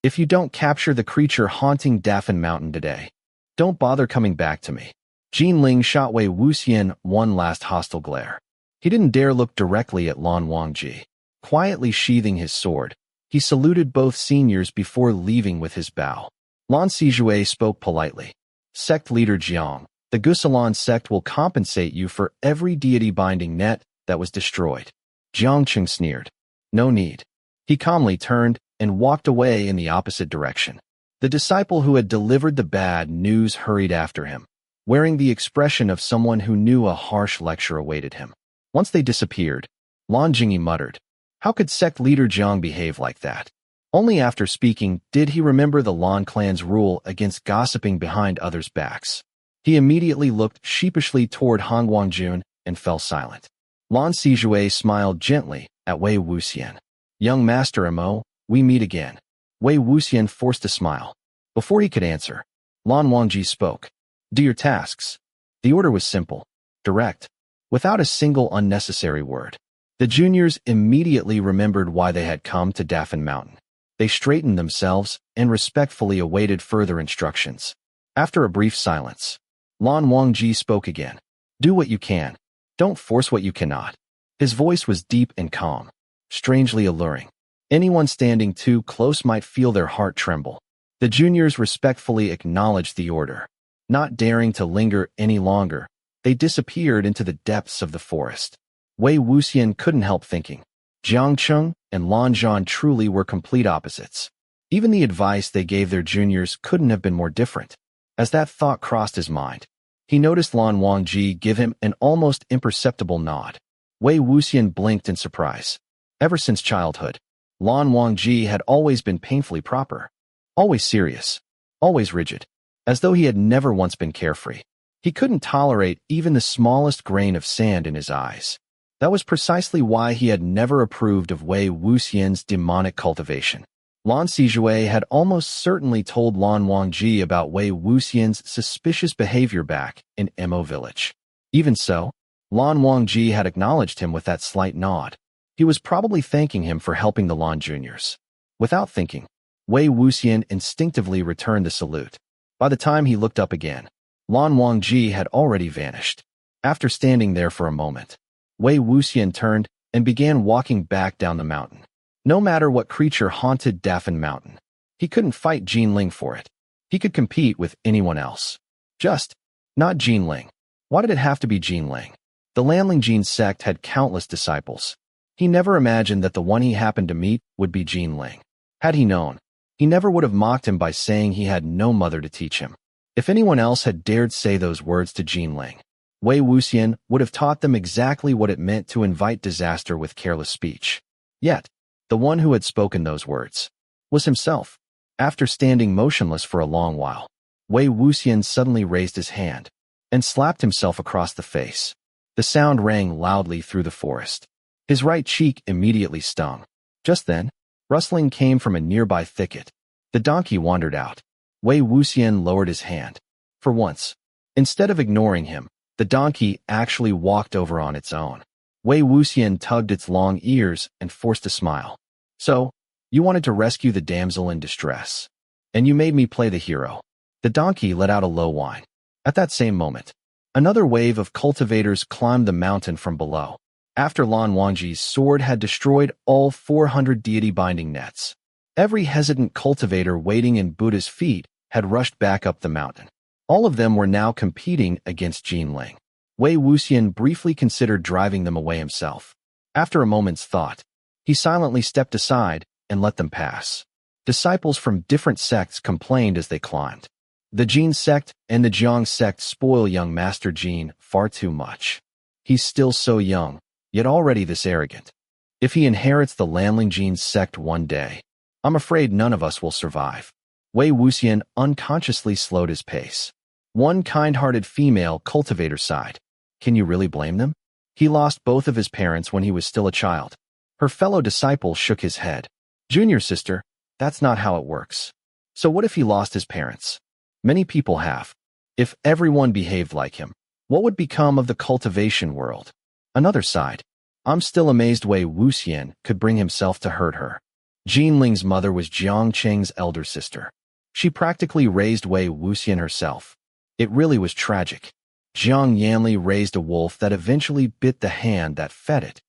If you don't capture the creature haunting Dafan Mountain today, don't bother coming back to me. Jinling shot Wei Wuxian one last hostile glare. He didn't dare look directly at Lan Wangji. Quietly sheathing his sword, he saluted both seniors before leaving with his bow. Lan Sijue spoke politely. Sect leader Jiang, the Gusalan sect will compensate you for every deity-binding net that was destroyed. Jiang Cheng sneered. No need. He calmly turned and walked away in the opposite direction. The disciple who had delivered the bad news hurried after him, wearing the expression of someone who knew a harsh lecture awaited him. Once they disappeared, Lan Jingyi muttered, how could sect leader Jiang behave like that? Only after speaking did he remember the Lan clan's rule against gossiping behind others' backs. He immediately looked sheepishly toward Hanguang-Jun and fell silent. Lan Sijue smiled gently at Wei Wuxian. Young Master Mo, we meet again. Wei Wuxian forced a smile. Before he could answer, Lan Wangji spoke. Do your tasks. The order was simple, direct, without a single unnecessary word. The juniors immediately remembered why they had come to Dafan Mountain. They straightened themselves and respectfully awaited further instructions. After a brief silence, Lan Wangji spoke again. Do what you can. Don't force what you cannot. His voice was deep and calm, strangely alluring. Anyone standing too close might feel their heart tremble. The juniors respectfully acknowledged the order. Not daring to linger any longer, they disappeared into the depths of the forest. Wei Wuxian couldn't help thinking. Jiang Cheng and Lan Zhan truly were complete opposites. Even the advice they gave their juniors couldn't have been more different. As that thought crossed his mind, he noticed Lan Wangji give him an almost imperceptible nod. Wei Wuxian blinked in surprise. Ever since childhood, Lan Wangji had always been painfully proper, always serious, always rigid, as though he had never once been carefree. He couldn't tolerate even the smallest grain of sand in his eyes. That was precisely why he had never approved of Wei Wuxian's demonic cultivation. Lan Sijue had almost certainly told Lan Wangji about Wei Wuxian's suspicious behavior back in Mo village. Even so, Lan Wangji had acknowledged him with that slight nod. He was probably thanking him for helping the Lan juniors. Without thinking, Wei Wuxian instinctively returned the salute. By the time he looked up again, Lan Wangji had already vanished. After standing there for a moment, Wei Wuxian turned and began walking back down the mountain. No matter what creature haunted Dafan Mountain, he couldn't fight Jinling for it. He could compete with anyone else. Just not Jinling. Why did it have to be Jinling? The Lan Wangji sect had countless disciples. He never imagined that the one he happened to meet would be Yiling. Had he known, he never would have mocked him by saying he had no mother to teach him. If anyone else had dared say those words to Yiling, Wei Wuxian would have taught them exactly what it meant to invite disaster with careless speech. Yet, the one who had spoken those words was himself. After standing motionless for a long while, Wei Wuxian suddenly raised his hand and slapped himself across the face. The sound rang loudly through the forest. His right cheek immediately stung. Just then, rustling came from a nearby thicket. The donkey wandered out. Wei Wuxian lowered his hand. For once, instead of ignoring him, the donkey actually walked over on its own. Wei Wuxian tugged its long ears and forced a smile. So, you wanted to rescue the damsel in distress. And you made me play the hero. The donkey let out a low whine. At that same moment, another wave of cultivators climbed the mountain from below. After Lan Wangji's sword had destroyed all 400 deity binding nets, every hesitant cultivator waiting in Buddha's feet had rushed back up the mountain. All of them were now competing against Yiling. Wei Wuxian briefly considered driving them away himself. After a moment's thought, he silently stepped aside and let them pass. Disciples from different sects complained as they climbed. The Jin sect and the Xiang sect spoil young Master Jin far too much. He's still so young, yet already this arrogant. If he inherits the Lan Wangji sect one day, I'm afraid none of us will survive. Wei Wuxian unconsciously slowed his pace. One kind-hearted female cultivator sighed. Can you really blame them? He lost both of his parents when he was still a child. Her fellow disciple shook his head. Junior sister, that's not how it works. So what if he lost his parents? Many people have. If everyone behaved like him, what would become of the cultivation world? Another sighed. I'm still amazed Wei Wuxian could bring himself to hurt her. Yiling's mother was Jiang Cheng's elder sister. She practically raised Wei Wuxian herself. It really was tragic. Jiang Yanli raised a wolf that eventually bit the hand that fed it.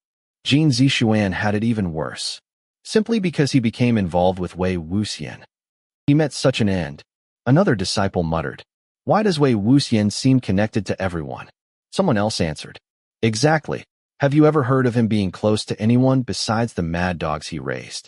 Jin Zixuan had it even worse. Simply because he became involved with Wei Wuxian, he met such an end. Another disciple muttered. Why does Wei Wuxian seem connected to everyone? Someone else answered. Exactly. Have you ever heard of him being close to anyone besides the mad dogs he raised?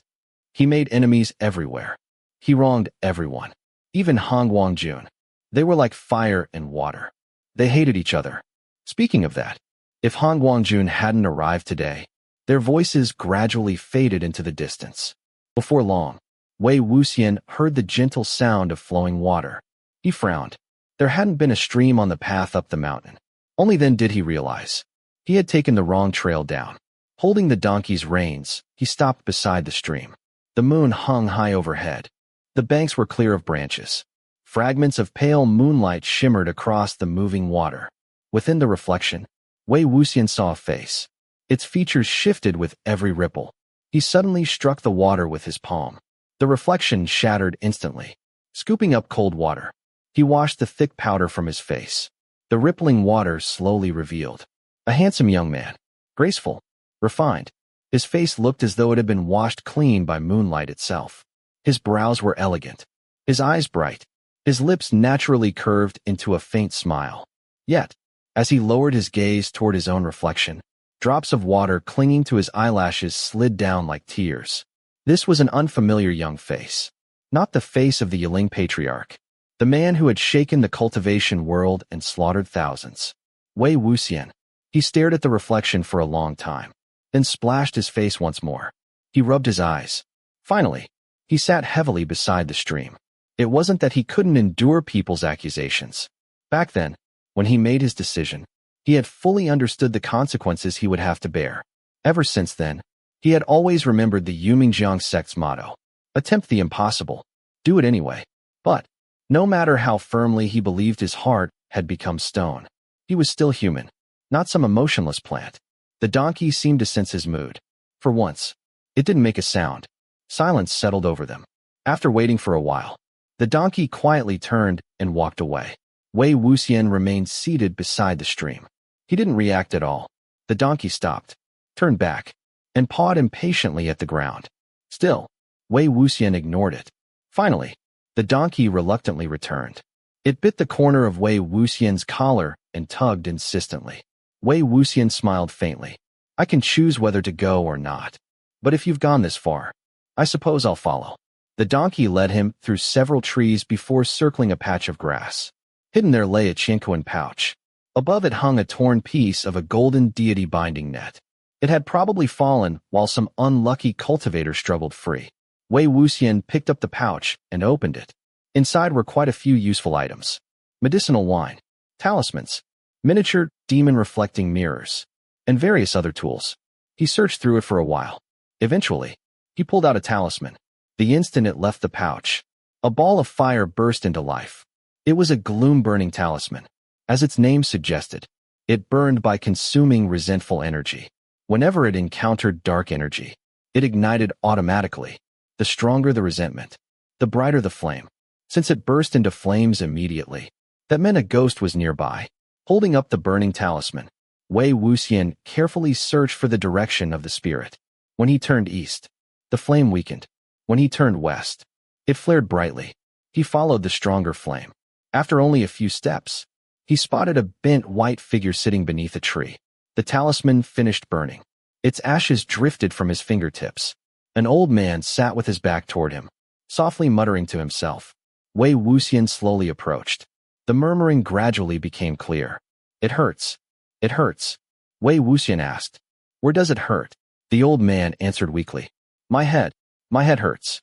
He made enemies everywhere. He wronged everyone. Even Hanguang-Jun. They were like fire and water. They hated each other. Speaking of that, if Hanguang-Jun hadn't arrived today, their voices gradually faded into the distance. Before long, Wei Wuxian heard the gentle sound of flowing water. He frowned. There hadn't been a stream on the path up the mountain. Only then did he realize. He had taken the wrong trail down. Holding the donkey's reins, he stopped beside the stream. The moon hung high overhead. The banks were clear of branches. Fragments of pale moonlight shimmered across the moving water. Within the reflection, Wei Wuxian saw a face. Its features shifted with every ripple. He suddenly struck the water with his palm. The reflection shattered instantly. Scooping up cold water, he washed the thick powder from his face. The rippling water slowly revealed a handsome young man, graceful, refined. His face looked as though it had been washed clean by moonlight itself. His brows were elegant, his eyes bright, his lips naturally curved into a faint smile. Yet, as he lowered his gaze toward his own reflection, drops of water clinging to his eyelashes slid down like tears. This was an unfamiliar young face. Not the face of the Yiling Patriarch, the man who had shaken the cultivation world and slaughtered thousands. Wei Wuxian. He stared at the reflection for a long time, then splashed his face once more. He rubbed his eyes. Finally, he sat heavily beside the stream. It wasn't that he couldn't endure people's accusations. Back then, when he made his decision, he had fully understood the consequences he would have to bear. Ever since then, he had always remembered the Yumingjiang sect's motto. Attempt the impossible. Do it anyway. But, no matter how firmly he believed his heart had become stone, he was still human, not some emotionless plant. The donkey seemed to sense his mood. For once, it didn't make a sound. Silence settled over them. After waiting for a while, the donkey quietly turned and walked away. Wei Wuxian remained seated beside the stream. He didn't react at all. The donkey stopped, turned back, and pawed impatiently at the ground. Still, Wei Wuxian ignored it. Finally, the donkey reluctantly returned. It bit the corner of Wei Wuxian's collar and tugged insistently. Wei Wuxian smiled faintly. I can choose whether to go or not. But if you've gone this far, I suppose I'll follow. The donkey led him through several trees before circling a patch of grass. Hidden there lay a Qianquan pouch. Above it hung a torn piece of a golden deity binding net. It had probably fallen while some unlucky cultivator struggled free. Wei Wuxian picked up the pouch and opened it. Inside were quite a few useful items. Medicinal wine, talismans, miniature demon-reflecting mirrors, and various other tools. He searched through it for a while. Eventually, he pulled out a talisman. The instant it left the pouch, a ball of fire burst into life. It was a gloom-burning talisman. As its name suggested, it burned by consuming resentful energy. Whenever it encountered dark energy, it ignited automatically. The stronger the resentment, the brighter the flame. Since it burst into flames immediately, that meant a ghost was nearby. Holding up the burning talisman, Wei Wuxian carefully searched for the direction of the spirit. When he turned east, the flame weakened. When he turned west, it flared brightly. He followed the stronger flame. After only a few steps, he spotted a bent white figure sitting beneath a tree. The talisman finished burning. Its ashes drifted from his fingertips. An old man sat with his back toward him, softly muttering to himself. Wei Wuxian slowly approached. The murmuring gradually became clear. It hurts. It hurts. Wei Wuxian asked. Where does it hurt? The old man answered weakly. My head. My head hurts.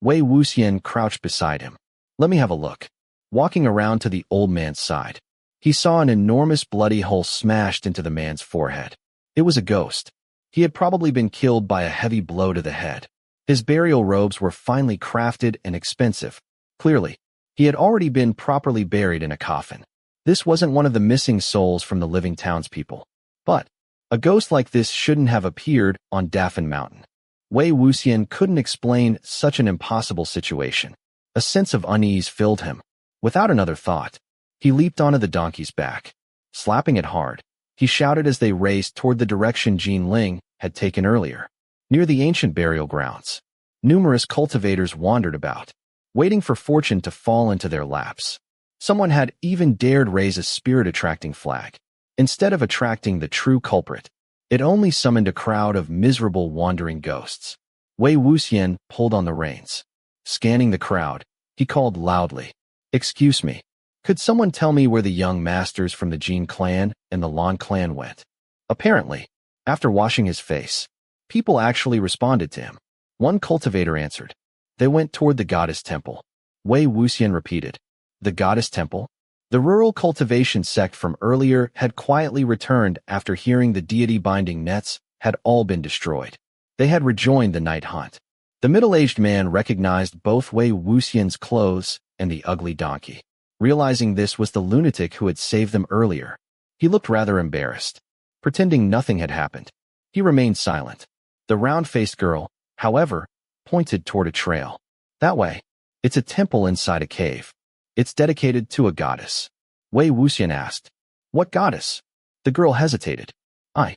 Wei Wuxian crouched beside him. Let me have a look. Walking around to the old man's side, he saw an enormous bloody hole smashed into the man's forehead. It was a ghost. He had probably been killed by a heavy blow to the head. His burial robes were finely crafted and expensive. Clearly, he had already been properly buried in a coffin. This wasn't one of the missing souls from the living townspeople. But a ghost like this shouldn't have appeared on Dafan Mountain. Wei Wuxian couldn't explain such an impossible situation. A sense of unease filled him. Without another thought, he leaped onto the donkey's back. Slapping it hard, he shouted as they raced toward the direction Yiling had taken earlier. Near the ancient burial grounds, numerous cultivators wandered about, waiting for fortune to fall into their laps. Someone had even dared raise a spirit-attracting flag. Instead of attracting the true culprit, it only summoned a crowd of miserable wandering ghosts. Wei Wuxian pulled on the reins. Scanning the crowd, he called loudly. Excuse me, could someone tell me where the young masters from the Jin clan and the Lan clan went? Apparently, after washing his face, people actually responded to him. One cultivator answered. They went toward the goddess temple. Wei Wuxian repeated. The goddess temple? The rural cultivation sect from earlier had quietly returned after hearing the deity-binding nets had all been destroyed. They had rejoined the night hunt. The middle-aged man recognized both Wei Wuxian's clothes and the ugly donkey. Realizing this was the lunatic who had saved them earlier, he looked rather embarrassed. Pretending nothing had happened, he remained silent. The round-faced girl, however, pointed toward a trail. That way. It's a temple inside a cave. It's dedicated to a goddess. Wei Wuxian asked. What goddess? The girl hesitated. I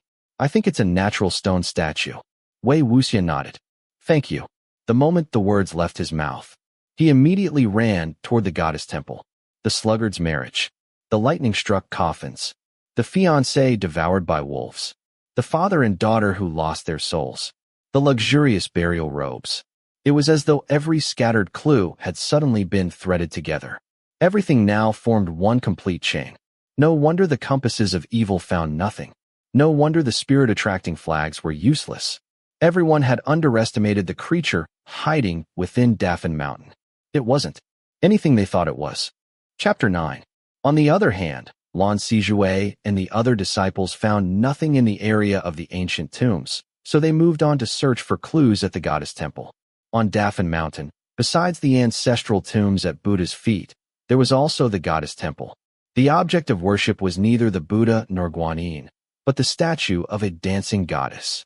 think it's a natural stone statue. Wei Wuxian nodded. Thank you. The moment the words left his mouth, he immediately ran toward the goddess temple. The sluggard's marriage. The lightning-struck coffins. The fiancé devoured by wolves. The father and daughter who lost their souls. The luxurious burial robes. It was as though every scattered clue had suddenly been threaded together. Everything now formed one complete chain. No wonder the compasses of evil found nothing. No wonder the spirit-attracting flags were useless. Everyone had underestimated the creature hiding within Dafan Mountain. It wasn't anything they thought it was. Chapter 9. On the other hand, Lan Wangji and the other disciples found nothing in the area of the ancient tombs, so they moved on to search for clues at the goddess temple. On Dafan Mountain, besides the ancestral tombs at Buddha's feet, there was also the goddess temple. The object of worship was neither the Buddha nor Guanyin, but the statue of a dancing goddess.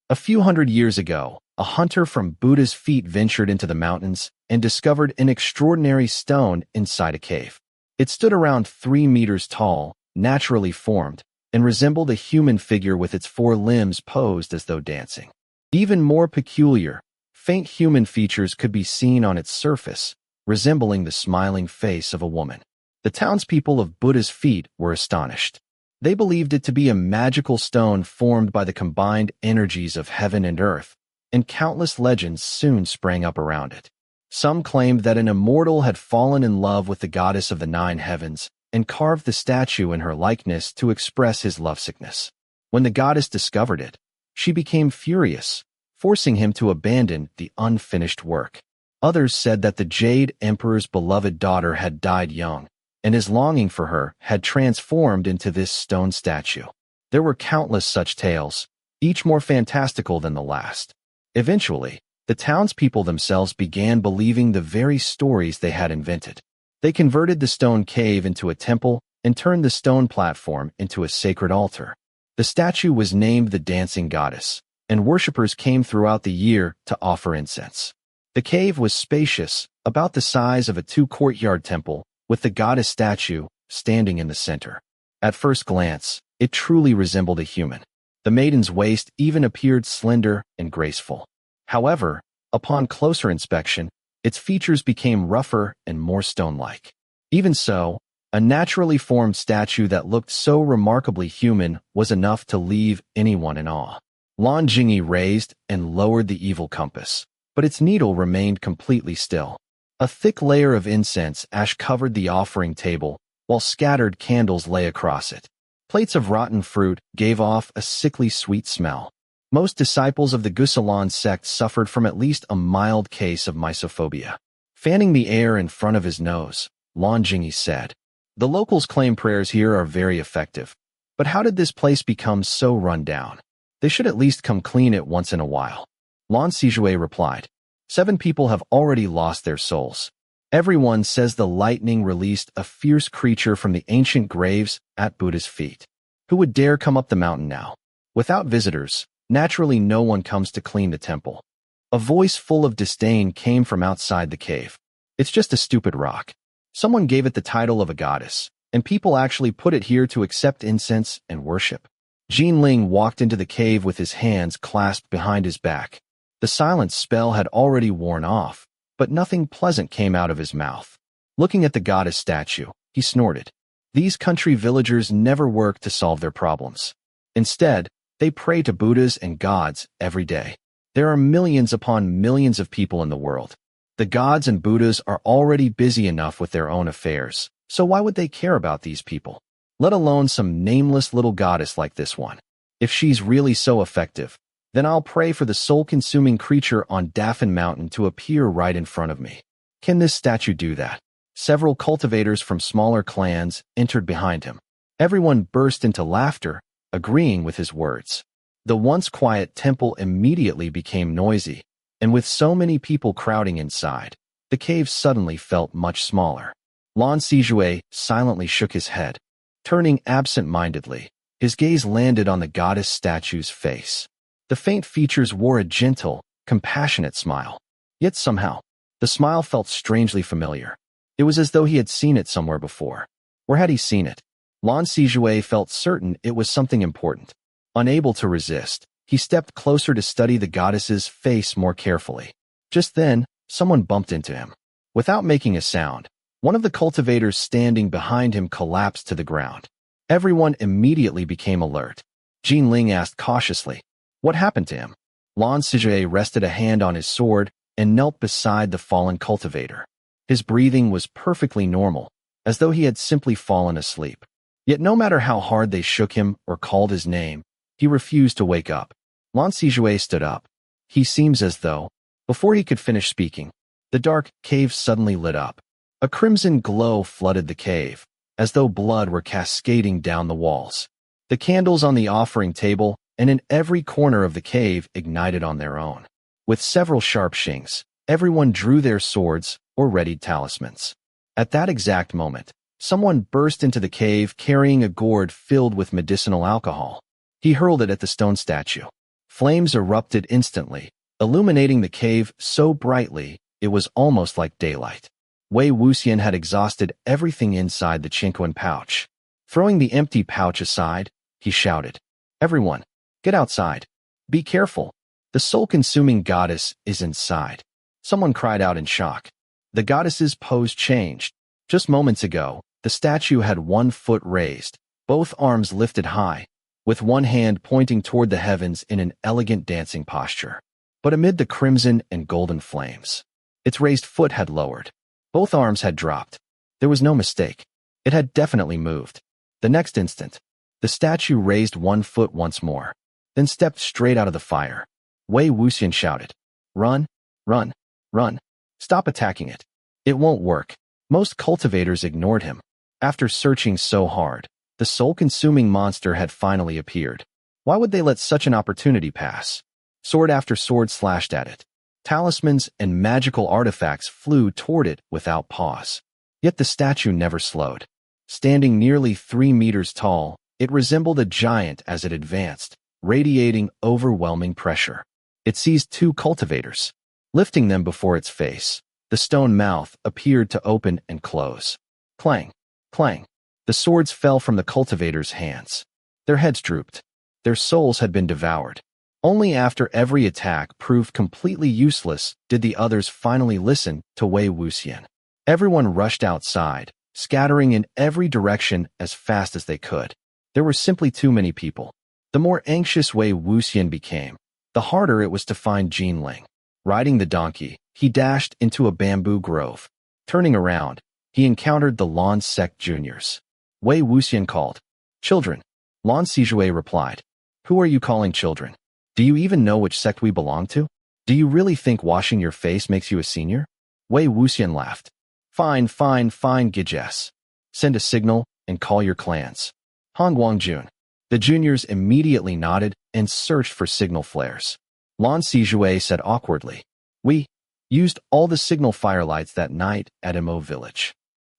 A few hundred years ago, a hunter from Buddha's feet ventured into the mountains and discovered an extraordinary stone inside a cave. It stood around 3 meters tall, naturally formed, and resembled a human figure with its 4 limbs posed as though dancing. Even more peculiar, faint human features could be seen on its surface, resembling the smiling face of a woman. The townspeople of Buddha's feet were astonished. They believed it to be a magical stone formed by the combined energies of heaven and earth, and countless legends soon sprang up around it. Some claimed that an immortal had fallen in love with the goddess of the nine heavens and carved the statue in her likeness to express his lovesickness. When the goddess discovered it, she became furious, forcing him to abandon the unfinished work. Others said that the Jade Emperor's beloved daughter had died young, and his longing for her had transformed into this stone statue. There were countless such tales, each more fantastical than the last. Eventually, the townspeople themselves began believing the very stories they had invented. They converted the stone cave into a temple and turned the stone platform into a sacred altar. The statue was named the Dancing Goddess, and worshippers came throughout the year to offer incense. The cave was spacious, about the size of a two-courtyard temple, with the goddess statue standing in the center. At first glance, it truly resembled a human. The maiden's waist even appeared slender and graceful. However, upon closer inspection, its features became rougher and more stone-like. Even so, a naturally formed statue that looked so remarkably human was enough to leave anyone in awe. Lan Wangji raised and lowered the evil compass, but its needle remained completely still. A thick layer of incense ash covered the offering table, while scattered candles lay across it. Plates of rotten fruit gave off a sickly sweet smell. Most disciples of the Gusalan sect suffered from at least a mild case of mysophobia. Fanning the air in front of his nose, Lan Wangji said, "The locals claim prayers here are very effective, but how did this place become so run down? They should at least come clean it once in a while." Lan Wangji replied, 7 people have already lost their souls. Everyone says the lightning released a fierce creature from the ancient graves at Buddha's feet. Who would dare come up the mountain now? Without visitors, naturally no one comes to clean the temple. A voice full of disdain came from outside the cave. It's just a stupid rock. Someone gave it the title of a goddess, and people actually put it here to accept incense and worship. Yiling walked into the cave with his hands clasped behind his back. The silence spell had already worn off, but nothing pleasant came out of his mouth. Looking at the goddess statue, he snorted. These country villagers never work to solve their problems. Instead, they pray to Buddhas and gods every day. There are millions upon millions of people in the world. The gods and Buddhas are already busy enough with their own affairs, so why would they care about these people? Let alone some nameless little goddess like this one. If she's really so effective, then I'll pray for the soul-consuming creature on Daffin Mountain to appear right in front of me. Can this statue do that? Several cultivators from smaller clans entered behind him. Everyone burst into laughter, agreeing with his words. The once quiet temple immediately became noisy, and with so many people crowding inside, the cave suddenly felt much smaller. Lan Wangji silently shook his head. Turning absent-mindedly, his gaze landed on the goddess statue's face. The faint features wore a gentle, compassionate smile. Yet somehow, the smile felt strangely familiar. It was as though he had seen it somewhere before. Where had he seen it? Lan Wangji felt certain it was something important. Unable to resist, he stepped closer to study the goddess's face more carefully. Just then, someone bumped into him. Without making a sound, one of the cultivators standing behind him collapsed to the ground. Everyone immediately became alert. Yiling asked cautiously, "What happened to him?" Lan Wangji rested a hand on his sword and knelt beside the fallen cultivator. His breathing was perfectly normal, as though he had simply fallen asleep. Yet no matter how hard they shook him or called his name, he refused to wake up. Lan Wangji stood up. He seems as though, before he could finish speaking, the dark cave suddenly lit up. A crimson glow flooded the cave, as though blood were cascading down the walls. The candles on the offering table and in every corner of the cave ignited on their own. With several sharp shings, everyone drew their swords or readied talismans. At that exact moment, someone burst into the cave carrying a gourd filled with medicinal alcohol. He hurled it at the stone statue. Flames erupted instantly, illuminating the cave so brightly it was almost like daylight. Wei Wuxian had exhausted everything inside the Qingquan pouch. Throwing the empty pouch aside, he shouted, "Everyone, get outside. Be careful. The soul-consuming goddess is inside." Someone cried out in shock. The goddess's pose changed. Just moments ago, the statue had 1 foot raised, both arms lifted high, with one hand pointing toward the heavens in an elegant dancing posture. But amid the crimson and golden flames, its raised foot had lowered. Both arms had dropped. There was no mistake. It had definitely moved. The next instant, the statue raised one foot once more, then stepped straight out of the fire. Wei Wuxian shouted, "Run, run, run. Stop attacking it. It won't work." Most cultivators ignored him. After searching so hard, the soul-consuming monster had finally appeared. Why would they let such an opportunity pass? Sword after sword slashed at it. Talismans and magical artifacts flew toward it without pause. Yet the statue never slowed. Standing nearly 3 meters tall, it resembled a giant as it advanced, radiating overwhelming pressure. It seized 2 cultivators. Lifting them before its face, the stone mouth appeared to open and close. Clang, clang. The swords fell from the cultivators' hands. Their heads drooped. Their souls had been devoured. Only after every attack proved completely useless did the others finally listen to Wei Wuxian. Everyone rushed outside, scattering in every direction as fast as they could. There were simply too many people. The more anxious Wei Wuxian became, the harder it was to find Yiling. Riding the donkey, he dashed into a bamboo grove. Turning around, he encountered the Lan sect juniors. Wei Wuxian called, "Children." Lan Wangji replied, "Who are you calling children? Do you even know which sect we belong to? Do you really think washing your face makes you a senior?" Wei Wuxian laughed. Fine, Gijess. Send a signal and call your clans. Hanguang-Jun." The juniors immediately nodded and searched for signal flares. Lan Wangji said awkwardly, "We used all the signal firelights that night at Mo village."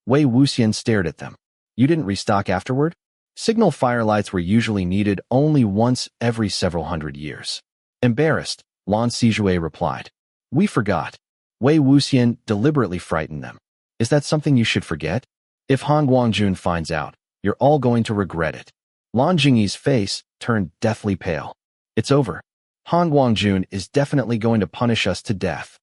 Wei Wuxian stared at them. "You didn't restock afterward?" Signal firelights were usually needed only once every several hundred years. Embarrassed, Lan Wangji replied, "We forgot." Wei Wuxian deliberately frightened them. "Is that something you should forget? If Hanguang-Jun finds out, you're all going to regret it." Lan Jingyi's face turned deathly pale. "It's over. Hanguang-Jun is definitely going to punish us to death."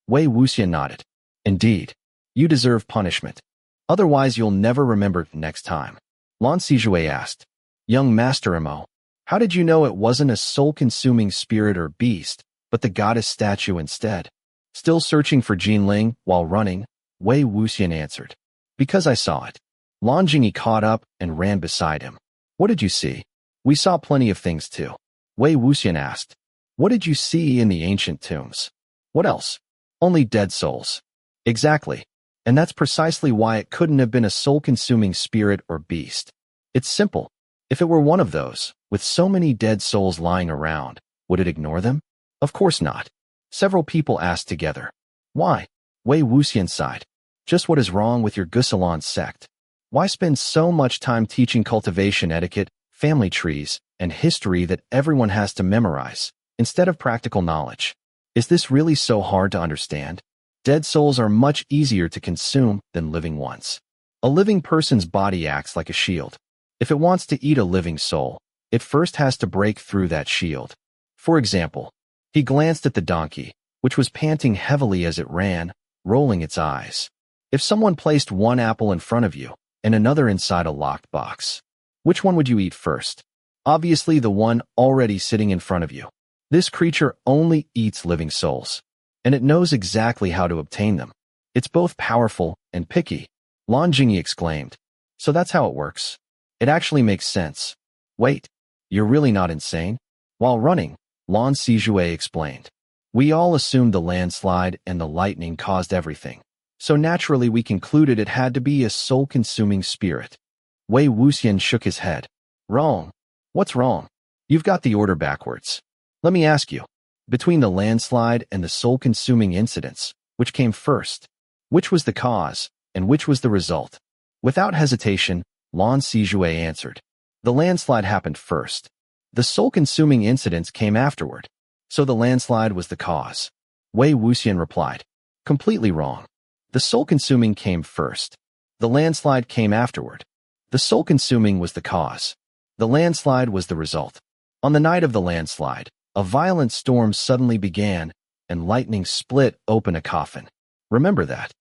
Wei Wuxian nodded. "Indeed. You deserve punishment. Otherwise you'll never remember next time." Lan Wangji asked, "Young Master Mo, how did you know it wasn't a soul-consuming spirit or beast, but the goddess statue instead?" Still searching for Yiling while running, Wei Wuxian answered, "Because I saw it." Lan Jingyi caught up and ran beside him. "What did you see?" "We saw plenty of things too." Wei Wuxian asked, "What did you see in the ancient tombs?" "What else?" "Only dead souls." "Exactly. And that's precisely why it couldn't have been a soul-consuming spirit or beast. It's simple. If it were one of those, with so many dead souls lying around, would it ignore them? Of course not." Several people asked together, "Why?" Wei Wuxian sighed. "Just what is wrong with your Gusalan sect? Why spend so much time teaching cultivation etiquette, family trees, and history that everyone has to memorize, instead of practical knowledge? Is this really so hard to understand? Dead souls are much easier to consume than living ones. A living person's body acts like a shield. If it wants to eat a living soul, it first has to break through that shield. For example, he glanced at the donkey, which was panting heavily as it ran, rolling its eyes. If someone placed one apple in front of you and another inside a locked box, which one would you eat first? Obviously the one already sitting in front of you. This creature only eats living souls, and it knows exactly how to obtain them. It's both powerful and picky." Lan Jingyi exclaimed. "So that's how it works. It actually makes sense. Wait, you're really not insane?" While running, Lan Wangji explained, "We all assumed the landslide and the lightning caused everything, so naturally we concluded it had to be a soul-consuming spirit." Wei Wuxian shook his head. "Wrong. What's wrong? You've got the order backwards. Let me ask you, between the landslide and the soul-consuming incidents, which came first? Which was the cause, and which was the result?" Without hesitation, Lan Wangji answered, "The landslide happened first. The soul-consuming incidents came afterward. So the landslide was the cause." Wei Wuxian replied, "Completely wrong. The soul-consuming came first. The landslide came afterward. The soul-consuming was the cause. The landslide was the result. On the night of the landslide, a violent storm suddenly began, and lightning split open a coffin. Remember that.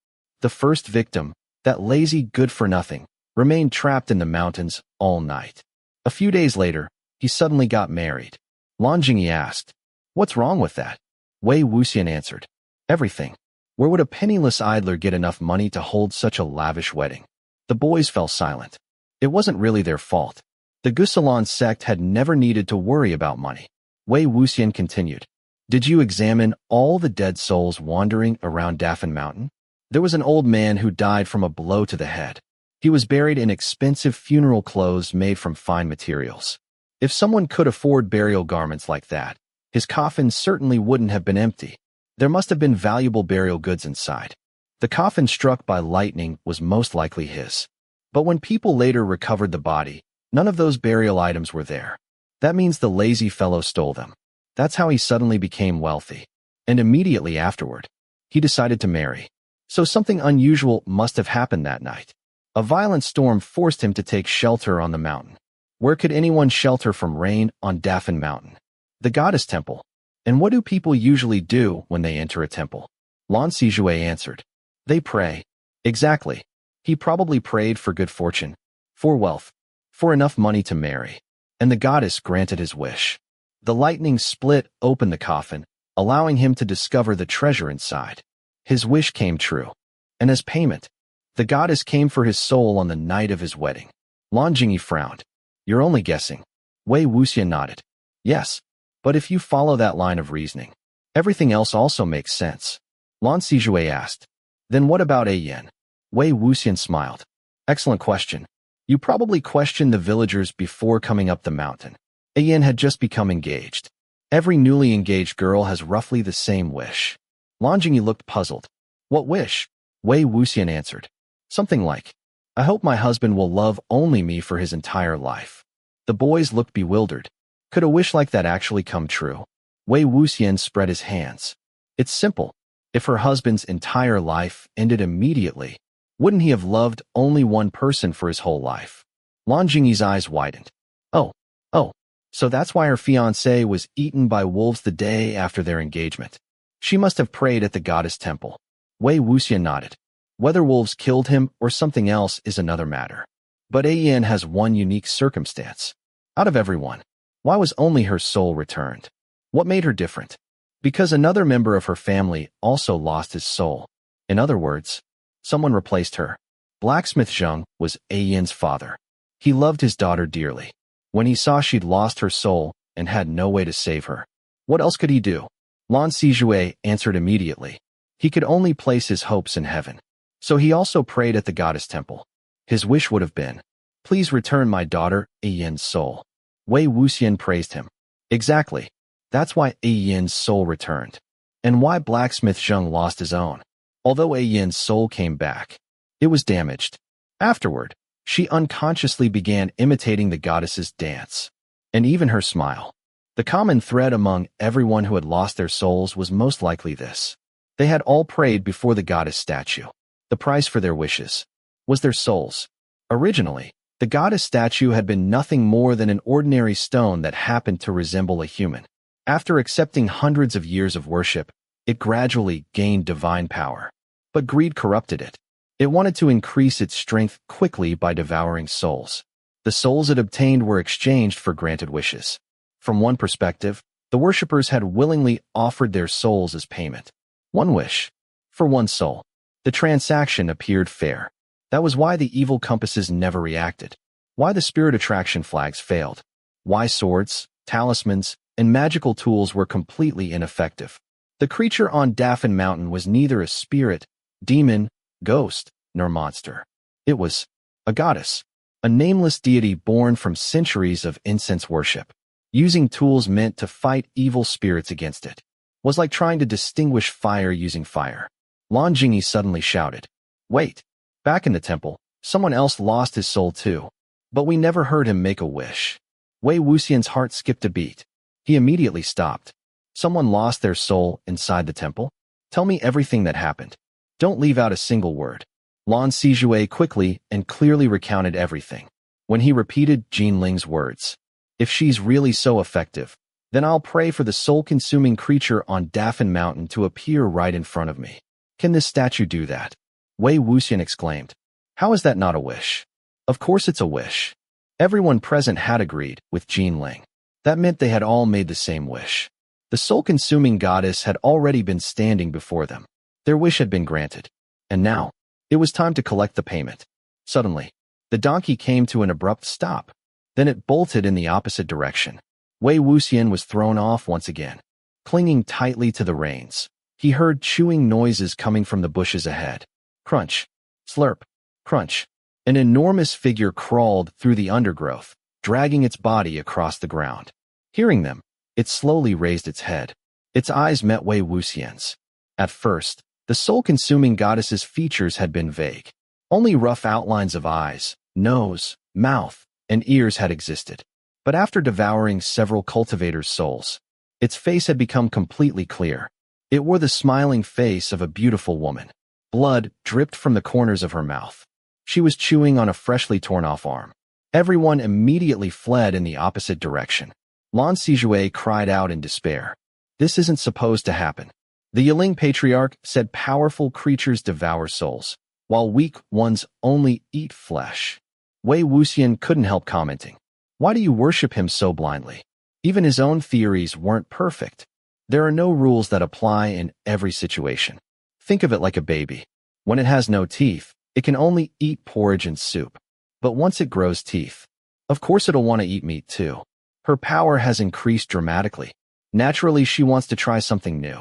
The first victim, that lazy good-for-nothing, remained trapped in the mountains all night. A few days later, he suddenly got married. Lan Wangji asked, "What's wrong with that?" Wei Wuxian answered, "Everything. Where would a penniless idler get enough money to hold such a lavish wedding?" The boys fell silent. It wasn't really their fault. The Gusalan sect had never needed to worry about money. Wei Wuxian continued, "Did you examine all the dead souls wandering around Dafan Mountain? There was an old man who died from a blow to the head. He was buried in expensive funeral clothes made from fine materials. If someone could afford burial garments like that, his coffin certainly wouldn't have been empty. There must have been valuable burial goods inside. The coffin struck by lightning was most likely his. But when people later recovered the body, none of those burial items were there. That means the lazy fellow stole them. That's how he suddenly became wealthy. And immediately afterward, he decided to marry. So something unusual must have happened that night. A violent storm forced him to take shelter on the mountain. Where could anyone shelter from rain on Dafan Mountain? The goddess temple. And what do people usually do when they enter a temple?" Lan Wangji answered, "They pray." Exactly. He probably prayed for good fortune, for wealth, for enough money to marry. And the goddess granted his wish. The lightning split open the coffin, allowing him to discover the treasure inside. His wish came true. And as payment, the goddess came for his soul on the night of his wedding. Lan Wangji frowned. "You're only guessing." Wei Wuxian nodded. "Yes, but if you follow that line of reasoning, everything else also makes sense." Lan Wangji asked, "Then what about Yen?" Wei Wuxian smiled. "Excellent question. You probably questioned the villagers before coming up the mountain. Yen had just become engaged. Every newly engaged girl has roughly the same wish." Lan Wangji looked puzzled. "What wish?" Wei Wuxian answered. "Something like, 'I hope my husband will love only me for his entire life.'" The boys looked bewildered. Could a wish like that actually come true? Wei Wuxian spread his hands. "It's simple. If her husband's entire life ended immediately, wouldn't he have loved only one person for his whole life?" Lan Wangji's eyes widened. Oh, so that's why her fiancé was eaten by wolves the day after their engagement. She must have prayed at the goddess temple. Wei Wuxian nodded. Whether wolves killed him or something else is another matter. But Yen has one unique circumstance. Out of everyone, why was only her soul returned? What made her different? Because another member of her family also lost his soul. In other words, someone replaced her. Blacksmith Xiang was Yen's father. He loved his daughter dearly. When he saw she'd lost her soul and had no way to save her, what else could he do? Lan Wangji answered immediately. He could only place his hopes in heaven. So he also prayed at the goddess temple. His wish would have been, "Please return my daughter Yen's soul." Wei Wuxian praised him. Exactly. That's why Yen's soul returned. And why Blacksmith Xiang lost his own. Although Yen's soul came back, it was damaged. Afterward, she unconsciously began imitating the goddess's dance. And even her smile. The common thread among everyone who had lost their souls was most likely this. They had all prayed before the goddess statue. The price for their wishes was their souls. Originally, the goddess statue had been nothing more than an ordinary stone that happened to resemble a human. After accepting hundreds of years of worship, it gradually gained divine power. But greed corrupted it. It wanted to increase its strength quickly by devouring souls. The souls it obtained were exchanged for granted wishes. From one perspective, the worshippers had willingly offered their souls as payment. One wish for one soul. The transaction appeared fair. That was why the evil compasses never reacted. Why the spirit attraction flags failed. Why swords, talismans, and magical tools were completely ineffective. The creature on Dafan Mountain was neither a spirit, demon, ghost, nor monster. It was a goddess, a nameless deity born from centuries of incense worship. Using tools meant to fight evil spirits against it was like trying to distinguish fire using fire. Lan Wangji suddenly shouted, "Wait! Back in the temple, someone else lost his soul too. But we never heard him make a wish." Wei Wuxian's heart skipped a beat. He immediately stopped. Someone lost their soul inside the temple? Tell me everything that happened. Don't leave out a single word. Lan Wangji quickly and clearly recounted everything. When he repeated Jinling's words, "If she's really so effective, then I'll pray for the soul-consuming creature on Dafan Mountain to appear right in front of me. Can this statue do that?" Wei Wuxian exclaimed. "How is that not a wish?" Of course it's a wish. Everyone present had agreed with Yiling. That meant they had all made the same wish. The soul-consuming goddess had already been standing before them. Their wish had been granted. And now, it was time to collect the payment. Suddenly, the donkey came to an abrupt stop. Then it bolted in the opposite direction. Wei Wuxian was thrown off once again. Clinging tightly to the reins, he heard chewing noises coming from the bushes ahead. Crunch, slurp, crunch. An enormous figure crawled through the undergrowth, dragging its body across the ground. Hearing them, it slowly raised its head. Its eyes met Wei Wuxian's. At first, the soul-consuming goddess's features had been vague. Only rough outlines of eyes, nose, mouth, and ears had existed. But after devouring several cultivators' souls, its face had become completely clear. It wore the smiling face of a beautiful woman. Blood dripped from the corners of her mouth. She was chewing on a freshly torn-off arm. Everyone immediately fled in the opposite direction. Lan Wangji cried out in despair. This isn't supposed to happen. The Yiling Patriarch said powerful creatures devour souls, while weak ones only eat flesh. Wei Wuxian couldn't help commenting. Why do you worship him so blindly? Even his own theories weren't perfect. There are no rules that apply in every situation. Think of it like a baby. When it has no teeth, it can only eat porridge and soup. But once it grows teeth, of course it'll want to eat meat too. Her power has increased dramatically. Naturally, she wants to try something new.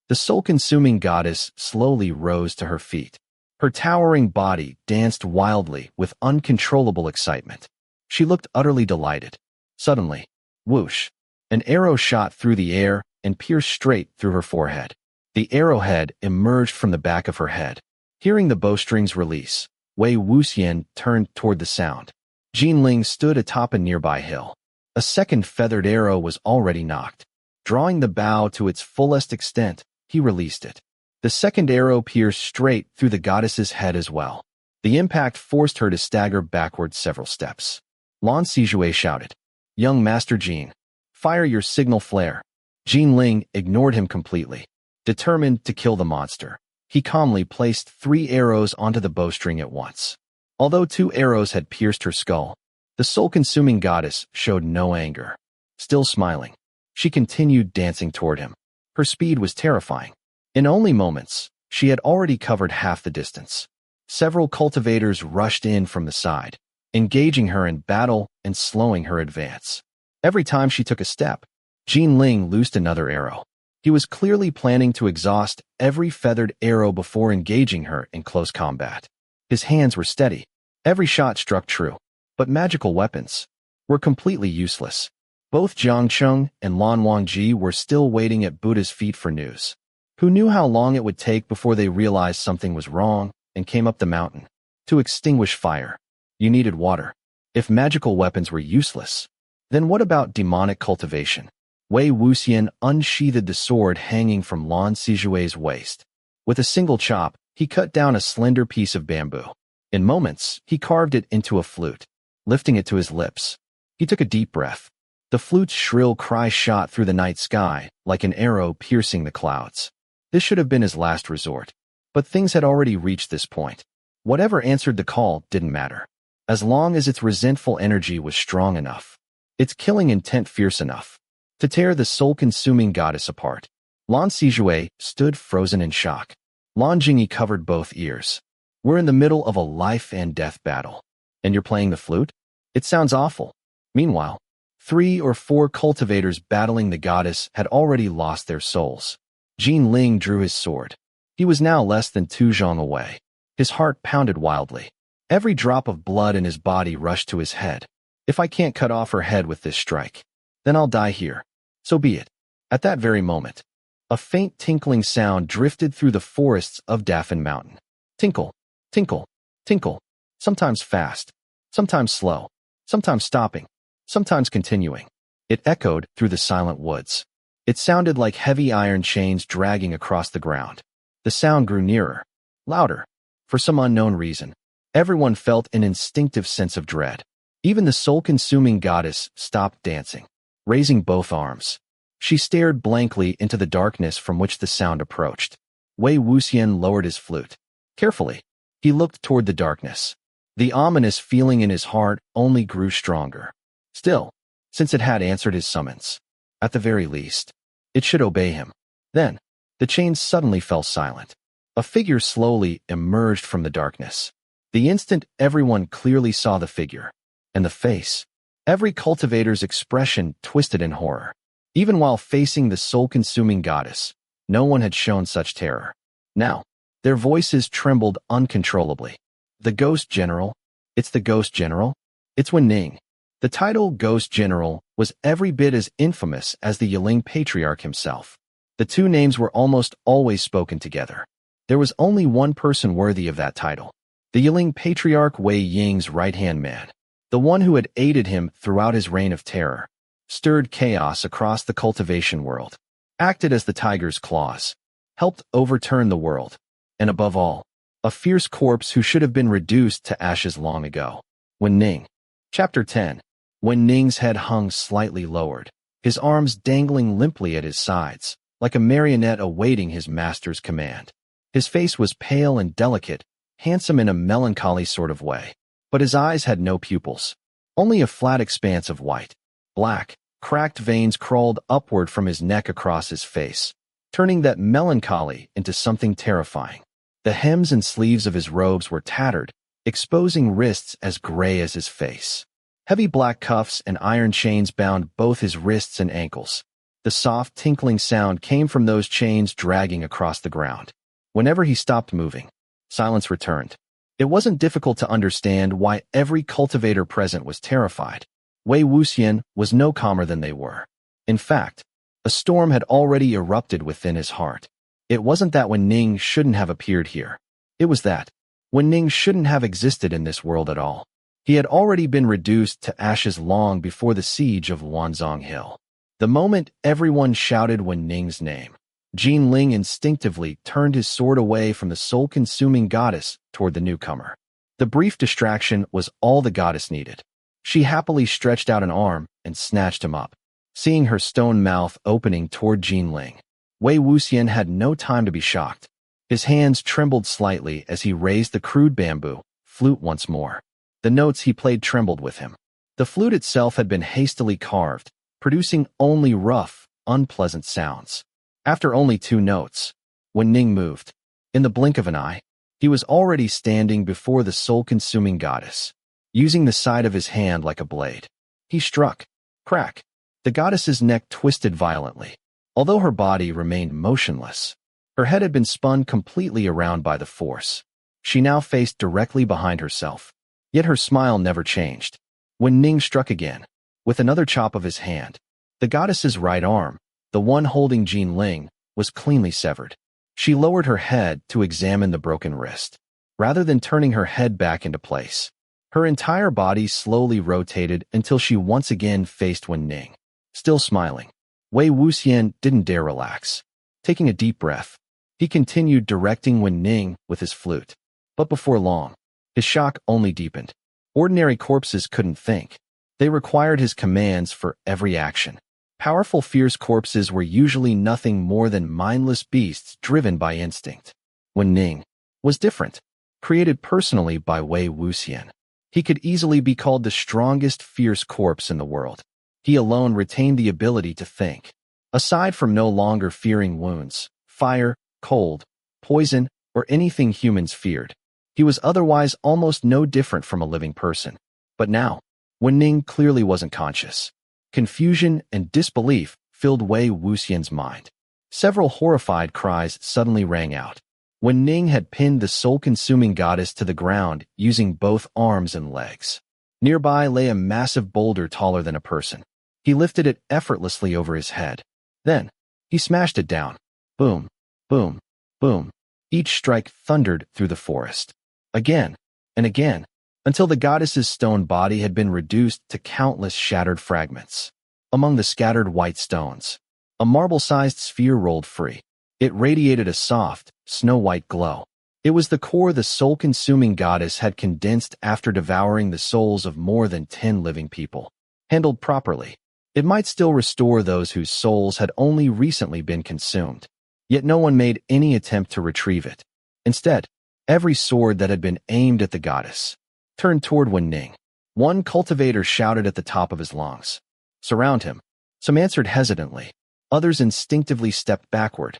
The soul-consuming goddess slowly rose to her feet. Her towering body danced wildly with uncontrollable excitement. She looked utterly delighted. Suddenly, whoosh, an arrow shot through the air and pierced straight through her forehead. The arrowhead emerged from the back of her head. Hearing the bowstrings release, Wei Wuxian turned toward the sound. Yiling stood atop a nearby hill. A second feathered arrow was already knocked. Drawing the bow to its fullest extent, he released it. The second arrow pierced straight through the goddess's head as well. The impact forced her to stagger backward several steps. Lan Wangji shouted, "Young Master Jin, fire your signal flare." Yiling ignored him completely. Determined to kill the monster, he calmly placed 3 arrows onto the bowstring at once. Although 2 arrows had pierced her skull, the soul-consuming goddess showed no anger. Still smiling, she continued dancing toward him. Her speed was terrifying. In only moments, she had already covered half the distance. Several cultivators rushed in from the side, engaging her in battle and slowing her advance. Every time she took a step, Yiling loosed another arrow. He was clearly planning to exhaust every feathered arrow before engaging her in close combat. His hands were steady. Every shot struck true. But magical weapons were completely useless. Both Xianxia and Lan Wangji were still waiting at Buddha's feet for news. Who knew how long it would take before they realized something was wrong and came up the mountain? To extinguish fire, you needed water. If magical weapons were useless, then what about demonic cultivation? Wei Wuxian unsheathed the sword hanging from Lan Wangji's waist. With a single chop, he cut down a slender piece of bamboo. In moments, he carved it into a flute. Lifting it to his lips, he took a deep breath. The flute's shrill cry shot through the night sky like an arrow piercing the clouds. This should have been his last resort. But things had already reached this point. Whatever answered the call didn't matter. As long as its resentful energy was strong enough, its killing intent fierce enough, to tear the soul-consuming goddess apart. Lan Wangji stood frozen in shock. Lan Jingyi covered both ears. We're in the middle of a life-and-death battle. And you're playing the flute? It sounds awful. Meanwhile, 3 or 4 cultivators battling the goddess had already lost their souls. Yiling drew his sword. He was now less than 2 zhong away. His heart pounded wildly. Every drop of blood in his body rushed to his head. If I can't cut off her head with this strike, then I'll die here. So be it. At that very moment, a faint tinkling sound drifted through the forests of Dafan Mountain. Tinkle, tinkle, tinkle, sometimes fast, sometimes slow, sometimes stopping, sometimes continuing. It echoed through the silent woods. It sounded like heavy iron chains dragging across the ground. The sound grew nearer, louder. For some unknown reason, everyone felt an instinctive sense of dread. Even the soul-consuming goddess stopped dancing, raising both arms. She stared blankly into the darkness from which the sound approached. Wei Wuxian lowered his flute. Carefully, he looked toward the darkness. The ominous feeling in his heart only grew stronger. Still, since it had answered his summons, at the very least, it should obey him. Then, the chains suddenly fell silent. A figure slowly emerged from the darkness. The instant everyone clearly saw the figure, and the face, every cultivator's expression twisted in horror. Even while facing the soul-consuming goddess, no one had shown such terror. Now, their voices trembled uncontrollably. The Ghost General? It's the Ghost General? It's Wen Ning. The title Ghost General was every bit as infamous as the Yiling Patriarch himself. The two names were almost always spoken together. There was only one person worthy of that title. The Yiling Patriarch Wei Ying's right-hand man, the one who had aided him throughout his reign of terror, stirred chaos across the cultivation world, acted as the tiger's claws, helped overturn the world, and above all, a fierce corpse who should have been reduced to ashes long ago. Wen Ning. Chapter 10. Wen Ning's head hung slightly lowered, his arms dangling limply at his sides, like a marionette awaiting his master's command. His face was pale and delicate, handsome in a melancholy sort of way, but his eyes had no pupils, only a flat expanse of white. Black, cracked veins crawled upward from his neck across his face, turning that melancholy into something terrifying. The hems and sleeves of his robes were tattered, exposing wrists as gray as his face. Heavy black cuffs and iron chains bound both his wrists and ankles. The soft, tinkling sound came from those chains dragging across the ground. Whenever he stopped moving, silence returned. It wasn't difficult to understand why every cultivator present was terrified. Wei Wuxian was no calmer than they were. In fact, a storm had already erupted within his heart. It wasn't that Wen Ning shouldn't have appeared here. It was that Wen Ning shouldn't have existed in this world at all. He had already been reduced to ashes long before the siege of Wanzhong Hill. The moment everyone shouted Wen Ning's name, Jin Ling instinctively turned his sword away from the soul-consuming goddess toward the newcomer. The brief distraction was all the goddess needed. She happily stretched out an arm and snatched him up. Seeing her stone mouth opening toward Jin Ling, Wei Wuxian had no time to be shocked. His hands trembled slightly as he raised the crude bamboo flute once more. The notes he played trembled with him. The flute itself had been hastily carved, producing only rough, unpleasant sounds. After only 2 notes, Wen Ning moved. In the blink of an eye, he was already standing before the soul-consuming goddess, using the side of his hand like a blade. He struck. Crack. The goddess's neck twisted violently. Although her body remained motionless, her head had been spun completely around by the force. She now faced directly behind herself. Yet her smile never changed. Wen Ning struck again, with another chop of his hand. The goddess's right arm, the one holding Jin Ling, was cleanly severed. She lowered her head to examine the broken wrist. Rather than turning her head back into place, her entire body slowly rotated until she once again faced Wen Ning. Still smiling, Wei Wuxian didn't dare relax. Taking a deep breath, he continued directing Wen Ning with his flute. But before long, his shock only deepened. Ordinary corpses couldn't think. They required his commands for every action. Powerful, fierce corpses were usually nothing more than mindless beasts driven by instinct. Wen Ning was different. Created personally by Wei Wuxian, he could easily be called the strongest fierce corpse in the world. He alone retained the ability to think. Aside from no longer fearing wounds, fire, cold, poison, or anything humans feared, he was otherwise almost no different from a living person. But now, Wen Ning clearly wasn't conscious. Confusion and disbelief filled Wei Wuxian's mind. Several horrified cries suddenly rang out. Wen Ning had pinned the soul-consuming goddess to the ground using both arms and legs. Nearby lay a massive boulder taller than a person. He lifted it effortlessly over his head. Then, he smashed it down. Boom, boom, boom. Each strike thundered through the forest. Again, and again, until the goddess's stone body had been reduced to countless shattered fragments. Among the scattered white stones, a marble-sized sphere rolled free. It radiated a soft, snow-white glow. It was the core the soul-consuming goddess had condensed after devouring the souls of more than 10 living people. Handled properly, it might still restore those whose souls had only recently been consumed. Yet no one made any attempt to retrieve it. Instead, every sword that had been aimed at the goddess, turned toward Wen Ning. One cultivator shouted at the top of his lungs. Surround him. Some answered hesitantly. Others instinctively stepped backward.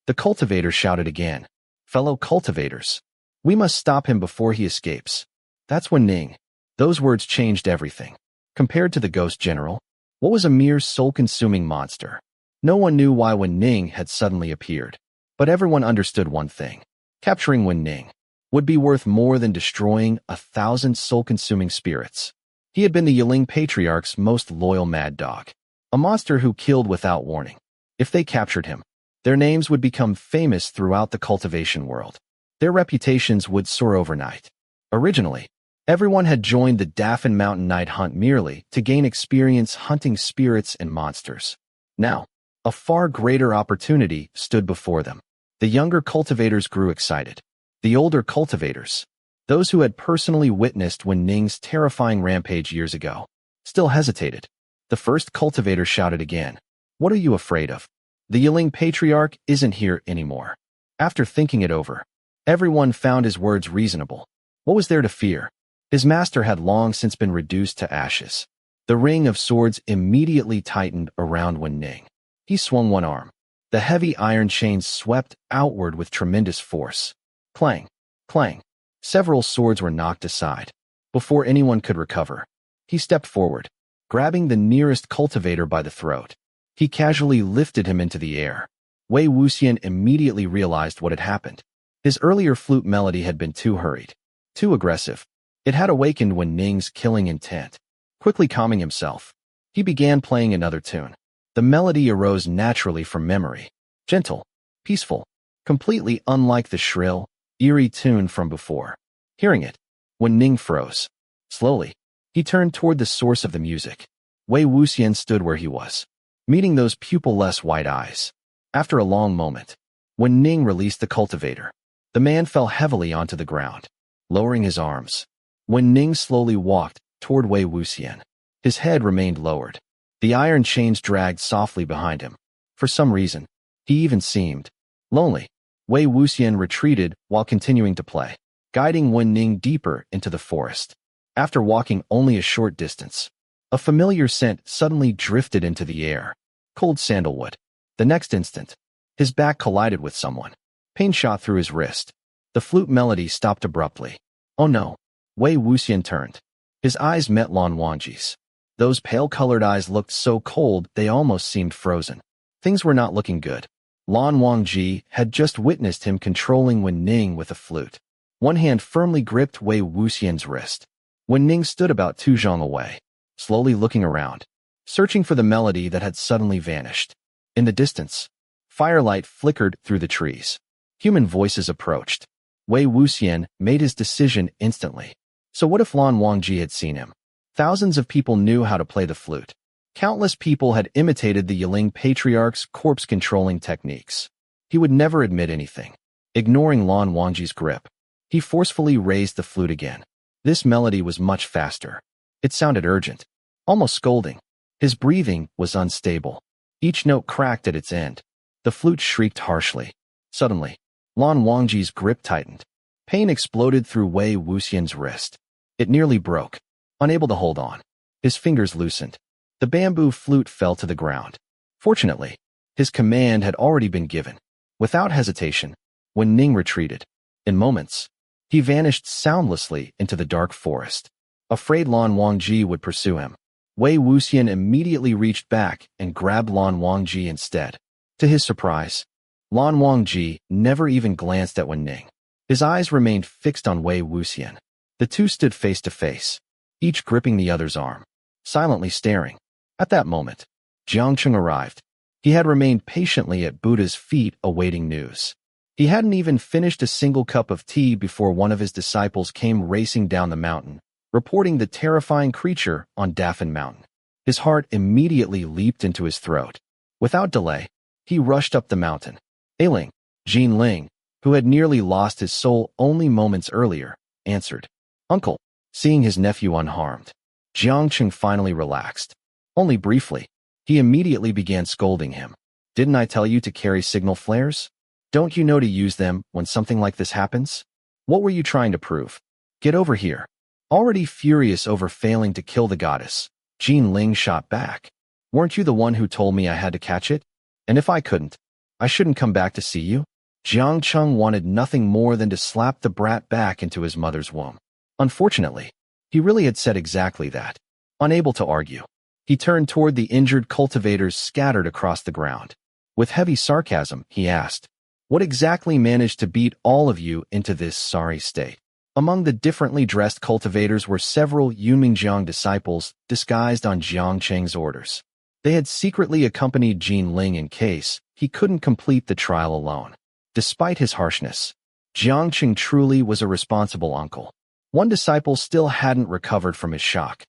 The cultivator shouted again. Fellow cultivators, we must stop him before he escapes. That's Wen Ning. Those words changed everything. Compared to the ghost general, what was a mere soul-consuming monster? No one knew why Wen Ning had suddenly appeared. But everyone understood one thing. Capturing Wen Ning would be worth more than destroying 1,000 soul-consuming spirits. He had been the Yiling Patriarch's most loyal mad dog, a monster who killed without warning. If they captured him, their names would become famous throughout the cultivation world. Their reputations would soar overnight. Originally, everyone had joined the Dafan Mountain Night Hunt merely to gain experience hunting spirits and monsters. Now, a far greater opportunity stood before them. The younger cultivators grew excited. The older cultivators, those who had personally witnessed Wen Ning's terrifying rampage years ago, still hesitated. The first cultivator shouted again. What are you afraid of? The Yiling Patriarch isn't here anymore. After thinking it over, everyone found his words reasonable. What was there to fear? His master had long since been reduced to ashes. The ring of swords immediately tightened around Wen Ning. He swung one arm. The heavy iron chains swept outward with tremendous force. Clang, clang. Several swords were knocked aside. Before anyone could recover, he stepped forward, grabbing the nearest cultivator by the throat. He casually lifted him into the air. Wei Wuxian immediately realized what had happened. His earlier flute melody had been too hurried, too aggressive. It had awakened Wen Ning's killing intent. Quickly calming himself, he began playing another tune. The melody arose naturally from memory, gentle, peaceful, completely unlike the shrill, eerie tune from before. Hearing it, Wen Ning froze. Slowly, he turned toward the source of the music. Wei Wuxian stood where he was, meeting those pupil-less white eyes. After a long moment, Wen Ning released the cultivator. The man fell heavily onto the ground. Lowering his arms, Wen Ning slowly walked toward Wei Wuxian. His head remained lowered. The iron chains dragged softly behind him. For some reason, he even seemed lonely. Wei Wuxian retreated while continuing to play, guiding Wen Ning deeper into the forest. After walking only a short distance, a familiar scent suddenly drifted into the air. Cold sandalwood. The next instant, his back collided with someone. Pain shot through his wrist. The flute melody stopped abruptly. Oh no. Wei Wuxian turned. His eyes met Lan Wangji's. Those pale-colored eyes looked so cold they almost seemed frozen. Things were not looking good. Lan Wangji had just witnessed him controlling Wen Ning with a flute. One hand firmly gripped Wei Wuxian's wrist. Wen Ning stood about 2 zhang away, slowly looking around, searching for the melody that had suddenly vanished. In the distance, firelight flickered through the trees. Human voices approached. Wei Wuxian made his decision instantly. So what if Lan Wangji had seen him? Thousands of people knew how to play the flute. Countless people had imitated the Yiling Patriarch's corpse-controlling techniques. He would never admit anything. Ignoring Lan Wangji's grip, he forcefully raised the flute again. This melody was much faster. It sounded urgent, almost scolding. His breathing was unstable. Each note cracked at its end. The flute shrieked harshly. Suddenly, Lan Wangji's grip tightened. Pain exploded through Wei Wuxian's wrist. It nearly broke. Unable to hold on, his fingers loosened. The bamboo flute fell to the ground. Fortunately, his command had already been given. Without hesitation, Wen Ning retreated. In moments, he vanished soundlessly into the dark forest. Afraid Lan Wangji would pursue him, Wei Wuxian immediately reached back and grabbed Lan Wangji instead. To his surprise, Lan Wangji never even glanced at Wen Ning. His eyes remained fixed on Wei Wuxian. The two stood face to face, each gripping the other's arm, silently staring. At that moment, Xianxia arrived. He had remained patiently at Buddha's feet awaiting news. He hadn't even finished a single cup of tea before one of his disciples came racing down the mountain, reporting the terrifying creature on Dafan Mountain. His heart immediately leaped into his throat. Without delay, he rushed up the mountain. Ailing, Jinling, who had nearly lost his soul only moments earlier, answered. Uncle, seeing his nephew unharmed, Xianxia finally relaxed. Only briefly, he immediately began scolding him. Didn't I tell you to carry signal flares? Don't you know to use them when something like this happens? What were you trying to prove? Get over here. Already furious over failing to kill the goddess, Yiling shot back. Weren't you the one who told me I had to catch it? And if I couldn't, I shouldn't come back to see you? Jiangcheng wanted nothing more than to slap the brat back into his mother's womb. Unfortunately, he really had said exactly that. Unable to argue, he turned toward the injured cultivators scattered across the ground. With heavy sarcasm, he asked, "What exactly managed to beat all of you into this sorry state?" Among the differently dressed cultivators were several Yunmingjiang disciples disguised on Jiangcheng's orders. They had secretly accompanied Yiling in case he couldn't complete the trial alone. Despite his harshness, Jiangcheng truly was a responsible uncle. One disciple still hadn't recovered from his shock.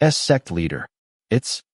Sect leader. It's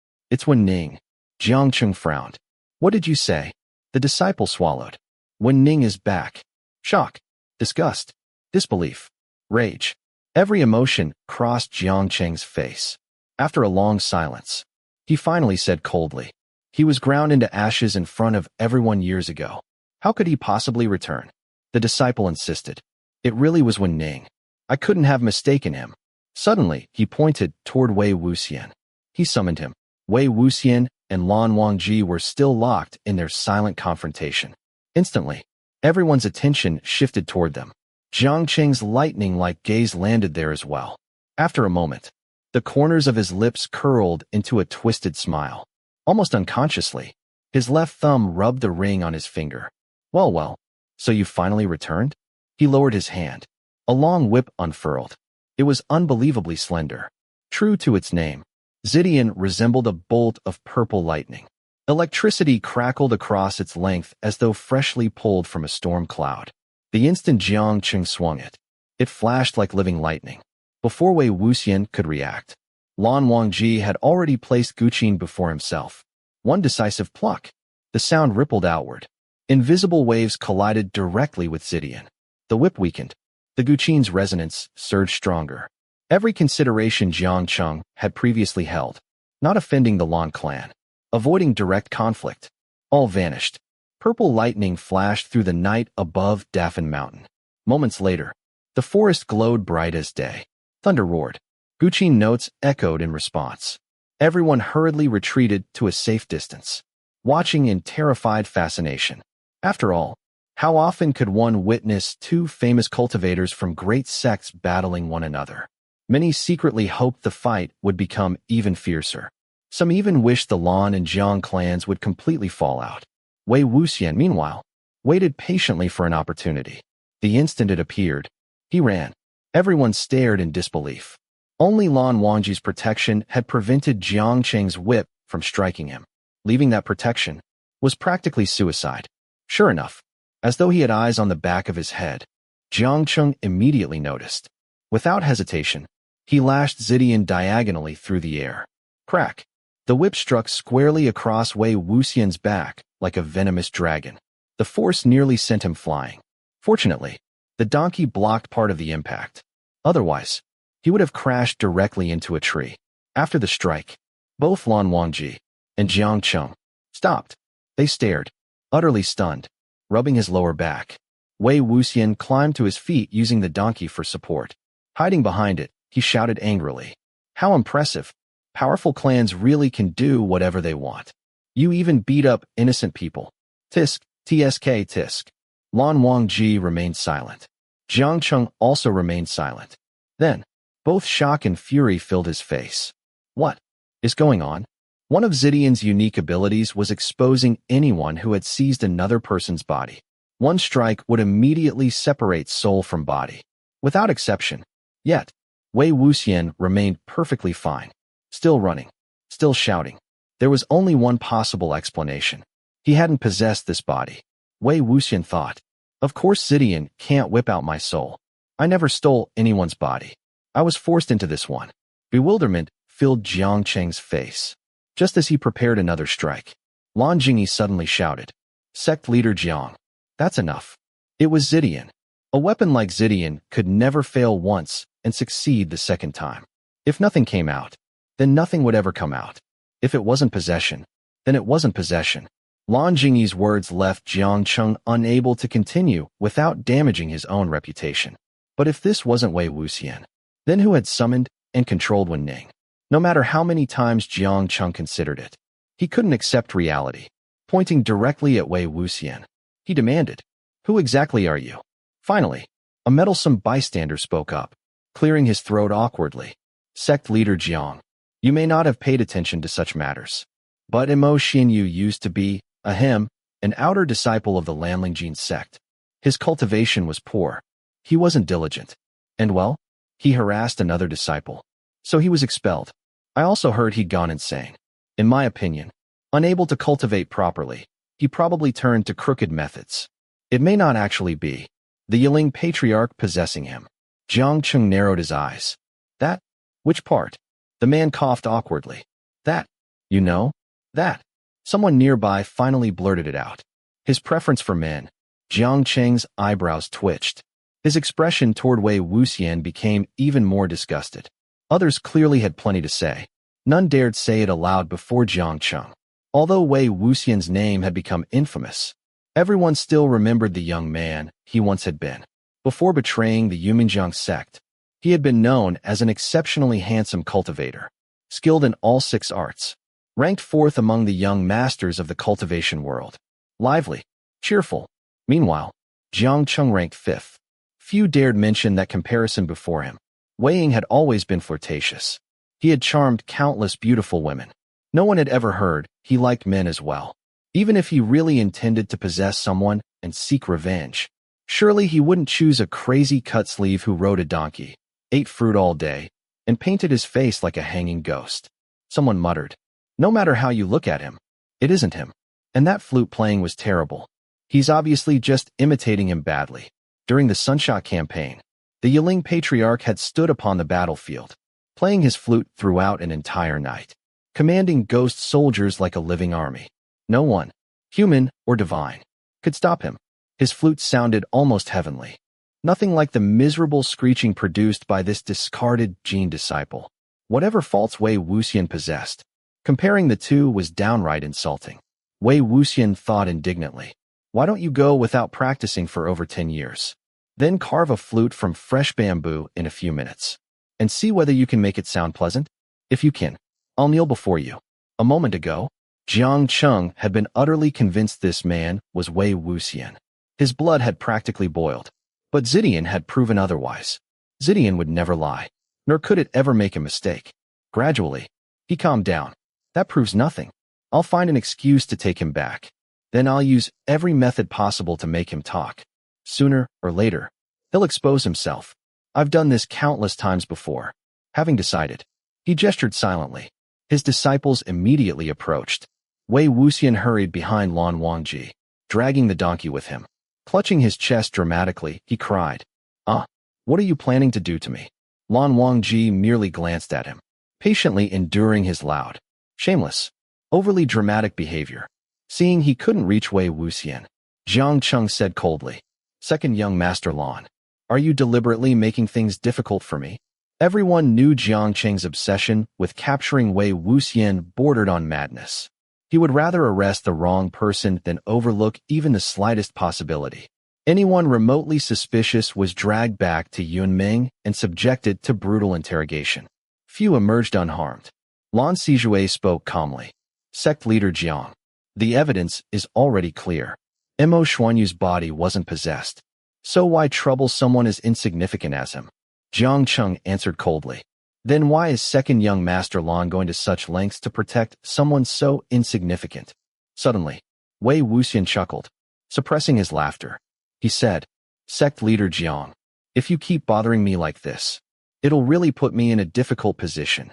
Wen Ning. Jiangcheng frowned. What did you say? The disciple swallowed. Wen Ning is back. Shock, disgust, disbelief, rage. Every emotion crossed Jiangcheng's face. After a long silence, he finally said coldly, "He was ground into ashes in front of everyone years ago. How could he possibly return?" The disciple insisted. "It really was Wen Ning. I couldn't have mistaken him." Suddenly, he pointed toward Wei Wuxian. He summoned him. Wei Wuxian and Lan Wangji were still locked in their silent confrontation. Instantly, everyone's attention shifted toward them. Jiangcheng's lightning-like gaze landed there as well. After a moment, the corners of his lips curled into a twisted smile. Almost unconsciously, his left thumb rubbed the ring on his finger. Well, so you finally returned?" He lowered his hand. A long whip unfurled. It was unbelievably slender. True to its name, Zidian resembled a bolt of purple lightning. Electricity crackled across its length as though freshly pulled from a storm cloud. The instant Jiangcheng swung it, it flashed like living lightning. Before Wei Wuxian could react, Lan Wangji had already placed Guqin before himself. One decisive pluck. The sound rippled outward. Invisible waves collided directly with Zidian. The whip weakened. The Guqin's resonance surged stronger. Every consideration Jiangcheng had previously held, not offending the Lan clan, avoiding direct conflict, all vanished. Purple lightning flashed through the night above Daffin Mountain. Moments later, the forest glowed bright as day. Thunder roared. Guqin notes echoed in response. Everyone hurriedly retreated to a safe distance, watching in terrified fascination. After all, how often could one witness two famous cultivators from great sects battling one another? Many secretly hoped the fight would become even fiercer. Some even wished the Lan and Jiang clans would completely fall out. Wei Wuxian, meanwhile, waited patiently for an opportunity. The instant it appeared, he ran. Everyone stared in disbelief. Only Lan Wangji's protection had prevented Jiangcheng's whip from striking him. Leaving that protection was practically suicide. Sure enough, as though he had eyes on the back of his head, Jiangcheng immediately noticed. Without hesitation, he lashed Zidian diagonally through the air. Crack! The whip struck squarely across Wei Wuxian's back like a venomous dragon. The force nearly sent him flying. Fortunately, the donkey blocked part of the impact. Otherwise, he would have crashed directly into a tree. After the strike, both Lan Wangji and Jiangcheng stopped. They stared, utterly stunned, rubbing his lower back. Wei Wuxian climbed to his feet using the donkey for support. Hiding behind it, he shouted angrily. "How impressive! Powerful clans really can do whatever they want. You even beat up innocent people." Tisk, tisk. Lan Wangji remained silent. Jiangcheng also remained silent. Then, both shock and fury filled his face. What is going on? One of Zidian's unique abilities was exposing anyone who had seized another person's body. One strike would immediately separate soul from body, without exception. Yet, Wei Wuxian remained perfectly fine, still running, still shouting. There was only one possible explanation. He hadn't possessed this body. Wei Wuxian thought, "Of course Zidian can't whip out my soul. I never stole anyone's body. I was forced into this one." Bewilderment filled Jiangcheng's face. Just as he prepared another strike, Lan Jingyi suddenly shouted, "Sect leader Jiang, that's enough." It was Zidian. A weapon like Zidian could never fail once and succeed the second time. If nothing came out, then nothing would ever come out. If it wasn't possession, then it wasn't possession. Lan Jingyi's words left Jiangcheng unable to continue without damaging his own reputation. But if this wasn't Wei Wuxian, Then who had summoned and controlled Wen Ning? No matter how many times Jiang Cheng considered it, he couldn't accept reality. Pointing directly at Wei Wuxian, he demanded, "Who exactly are you?" Finally, a meddlesome bystander spoke up, clearing his throat awkwardly. Sect leader Jiang, you may not have paid attention to such matters, but Mo Xianyu used to be, an outer disciple of the Lan Wangji sect. His cultivation was poor. He wasn't diligent. And well, he harassed another disciple. So he was expelled. I also heard he'd gone insane. In my opinion, unable to cultivate properly, he probably turned to crooked methods. It may not actually be the Yiling Patriarch possessing him. Jiang Cheng narrowed his eyes. That? Which part? The man coughed awkwardly. That. You know? That. Someone nearby finally blurted it out. His preference for men. Jiang Cheng's eyebrows twitched. His expression toward Wei Wuxian became even more disgusted. Others clearly had plenty to say. None dared say it aloud before Jiang Cheng. Although Wei Wuxian's name had become infamous, everyone still remembered the young man he once had been. Before betraying the Yuminjiang sect, he had been known as an exceptionally handsome cultivator, skilled in all 6 arts, ranked 4th among the young masters of the cultivation world. Lively, cheerful. Meanwhile, Jiang Cheng ranked 5th. Few dared mention that comparison before him. Wei Ying had always been flirtatious. He had charmed countless beautiful women. No one had ever heard he liked men as well. Even if he really intended to possess someone and seek revenge, surely he wouldn't choose a crazy cut-sleeve who rode a donkey, ate fruit all day, and painted his face like a hanging ghost. Someone muttered, "No matter how you look at him, it isn't him." And that flute playing was terrible. He's obviously just imitating him badly. During the Sunshot campaign, the Yiling Patriarch had stood upon the battlefield, playing his flute throughout an entire night, commanding ghost soldiers like a living army. No one, human or divine, could stop him. His flute sounded almost heavenly. Nothing like the miserable screeching produced by this discarded Jin disciple. Whatever faults Wei Wuxian possessed, comparing the two was downright insulting. Wei Wuxian thought indignantly, "Why don't you go without practicing for over 10 years? Then carve a flute from fresh bamboo in a few minutes, and see whether you can make it sound pleasant? If you can, I'll kneel before you." A moment ago, Jiang Cheng had been utterly convinced this man was Wei Wuxian. His blood had practically boiled. But Zidian had proven otherwise. Zidian would never lie, nor could it ever make a mistake. Gradually, he calmed down. That proves nothing. I'll find an excuse to take him back. Then I'll use every method possible to make him talk. Sooner or later, he'll expose himself. I've done this countless times before. Having decided, he gestured silently. His disciples immediately approached. Wei Wuxian hurried behind Lan Wangji, dragging the donkey with him. Clutching his chest dramatically, he cried, what are you planning to do to me?" Lan Wangji merely glanced at him, patiently enduring his loud, shameless, overly dramatic behavior. Seeing he couldn't reach Wei Wuxian, Jiang Cheng said coldly, "Second young Master Lan, are you deliberately making things difficult for me?" Everyone knew Jiang Cheng's obsession with capturing Wei Wuxian bordered on madness. He would rather arrest the wrong person than overlook even the slightest possibility. Anyone remotely suspicious was dragged back to Yunming and subjected to brutal interrogation. Few emerged unharmed. Lan Sijue spoke calmly. "Sect leader Jiang, the evidence is already clear. Mo Xuanyu's body wasn't possessed. So why trouble someone as insignificant as him?" Jiang Cheng answered coldly. "Then why is second young Master Lan going to such lengths to protect someone so insignificant?" Suddenly, Wei Wuxian chuckled, suppressing his laughter. He said, "Sect leader Jiang, if you keep bothering me like this, it'll really put me in a difficult position."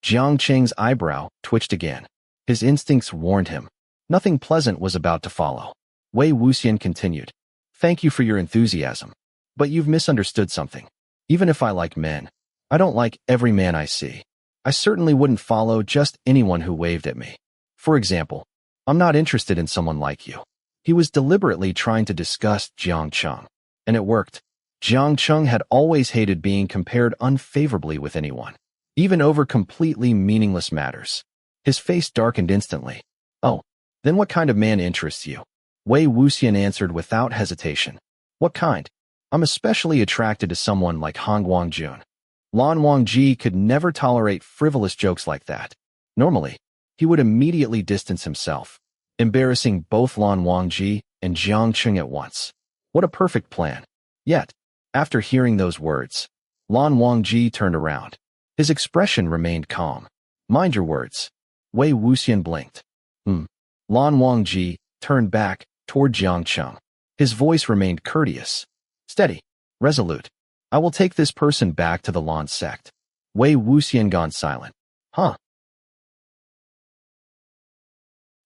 Jiang Cheng's eyebrow twitched again. His instincts warned him. Nothing pleasant was about to follow. Wei Wuxian continued, "Thank you for your enthusiasm. But you've misunderstood something. Even if I like men, I don't like every man I see. I certainly wouldn't follow just anyone who waved at me. For example, I'm not interested in someone like you." He was deliberately trying to disgust Jiang Cheng, and it worked. Jiang Cheng had always hated being compared unfavorably with anyone, even over completely meaningless matters. His face darkened instantly. "Oh, then what kind of man interests you?" Wei Wuxian answered without hesitation. "What kind? I'm especially attracted to someone like Hanguang-Jun." Lan Wangji could never tolerate frivolous jokes like that. Normally, he would immediately distance himself, embarrassing both Lan Wangji and Xianxia at once. What a perfect plan. Yet, after hearing those words, Lan Wangji turned around. His expression remained calm. Mind your words. Wei Wuxian blinked. Lan Wangji turned back toward Xianxia. His voice remained courteous. Steady. Resolute. I will take this person back to the Lan sect. Wei Wuxian gone silent. Huh?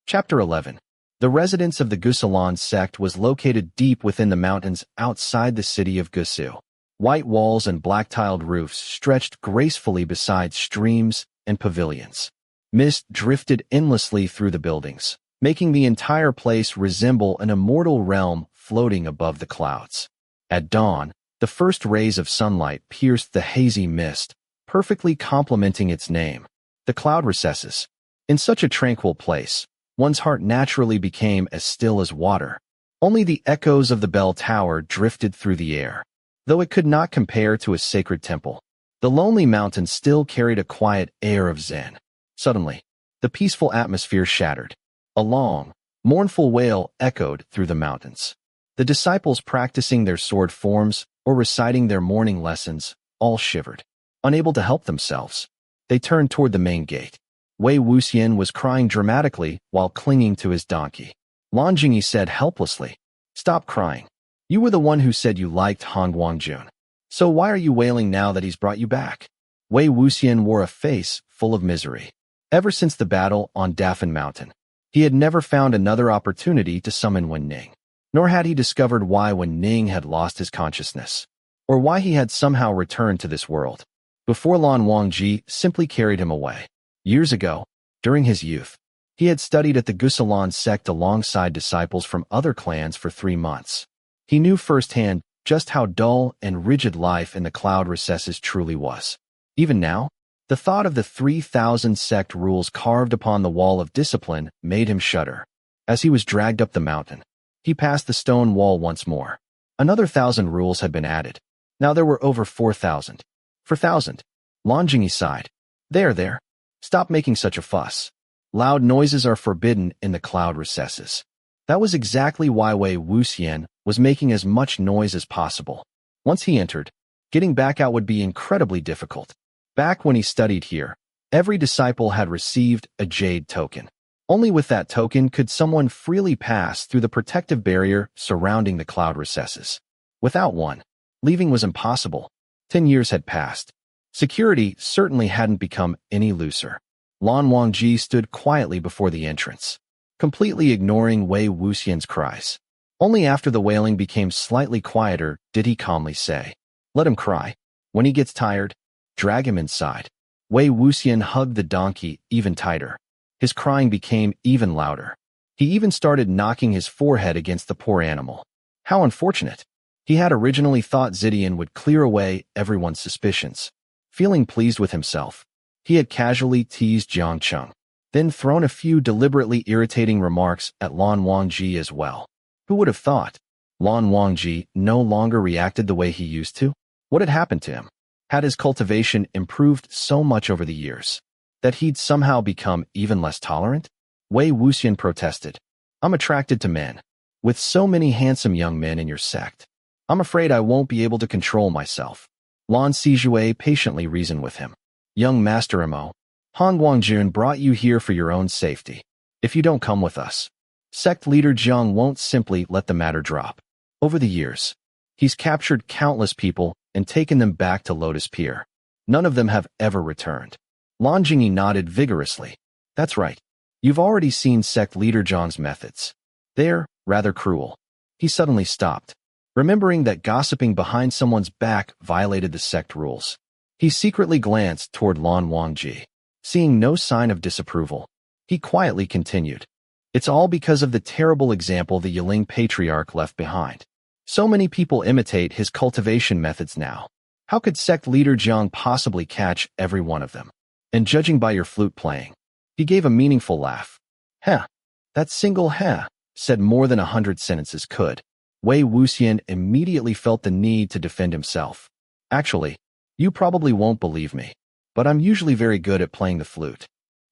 Chapter 11. The residence of the Gusalan sect was located deep within the mountains outside the city of Gusu. White walls and black-tiled roofs stretched gracefully beside streams and pavilions. Mist drifted endlessly through the buildings, making the entire place resemble an immortal realm floating above the clouds. At dawn, the first rays of sunlight pierced the hazy mist, perfectly complementing its name, the cloud recesses. In such a tranquil place, one's heart naturally became as still as water. Only the echoes of the bell tower drifted through the air. Though it could not compare to a sacred temple, the lonely mountain still carried a quiet air of zen. Suddenly, the peaceful atmosphere shattered. A long, mournful wail echoed through the mountains. The disciples practicing their sword forms or reciting their morning lessons all shivered. Unable to help themselves, they turned toward the main gate. Wei Wuxian was crying dramatically while clinging to his donkey. Lan Jingyi said helplessly, "Stop crying. You were the one who said you liked Hanguang-Jun. So why are you wailing now that he's brought you back?" Wei Wuxian wore a face full of misery. Ever since the battle on Dafan Mountain, he had never found another opportunity to summon Wen Ning. Nor had he discovered why Wen Ning had lost his consciousness, or why he had somehow returned to this world. Before Lan Wangji simply carried him away. Years ago, during his youth, he had studied at the Gusalan sect alongside disciples from other clans for 3 months. He knew firsthand just how dull and rigid life in the cloud recesses truly was. Even now, the thought of the 3,000 sect rules carved upon the wall of discipline made him shudder. As he was dragged up the mountain, he passed the stone wall once more. Another 1,000 rules had been added. Now there were over 4,000. 4,000. Lan Jingyi sighed. There. Stop making such a fuss. Loud noises are forbidden in the cloud recesses. That was exactly why Wei Wuxian was making as much noise as possible. Once he entered, getting back out would be incredibly difficult. Back when he studied here, every disciple had received a jade token. Only with that token could someone freely pass through the protective barrier surrounding the cloud recesses. Without one, leaving was impossible. 10 years had passed. Security certainly hadn't become any looser. Lan Wangji stood quietly before the entrance, completely ignoring Wei Wuxian's cries. Only after the wailing became slightly quieter did he calmly say, "Let him cry. When he gets tired, drag him inside." Wei Wuxian hugged the donkey even tighter. His crying became even louder. He even started knocking his forehead against the poor animal. How unfortunate. He had originally thought Zidian would clear away everyone's suspicions. Feeling pleased with himself, he had casually teased Xiangxia, then thrown a few deliberately irritating remarks at Lan Wangji as well. Who would have thought? Lan Wangji no longer reacted the way he used to? What had happened to him? Had his cultivation improved so much over the years that he'd somehow become even less tolerant? Wei Wuxian protested. "I'm attracted to men. With so many handsome young men in your sect, I'm afraid I won't be able to control myself." Lan Sijue patiently reasoned with him. "Young Master Mo, Hanguang-Jun brought you here for your own safety. If you don't come with us, sect leader Xiang won't simply let the matter drop. Over the years, he's captured countless people and taken them back to Lotus Pier. None of them have ever returned." Lan Jingyi nodded vigorously. "That's right. You've already seen sect leader Zhang's methods. They're rather cruel." He suddenly stopped, remembering that gossiping behind someone's back violated the sect rules. He secretly glanced toward Lan Wangji. Seeing no sign of disapproval, he quietly continued. "It's all because of the terrible example the Yiling Patriarch left behind. So many people imitate his cultivation methods now. How could sect leader Xiang possibly catch every one of them? And judging by your flute playing." He gave a meaningful laugh. "Heh, that single heh," said more than 100 sentences could. Wei Wuxian immediately felt the need to defend himself. Actually, You probably won't believe me, but I'm usually very good at playing the flute.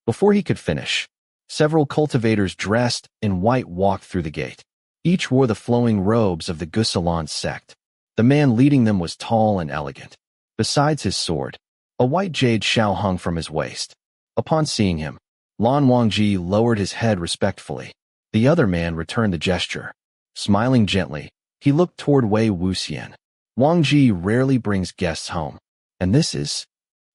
Before he could finish, several cultivators dressed in white walked through the gate. Each wore the flowing robes of the Gusalan sect. The man leading them was tall and elegant. Besides his sword, a white jade shell hung from his waist. Upon seeing him, Lan Wangji lowered his head respectfully. The other man returned the gesture. Smiling gently, he looked toward Wei Wuxian. Wangji rarely brings guests home. And this is?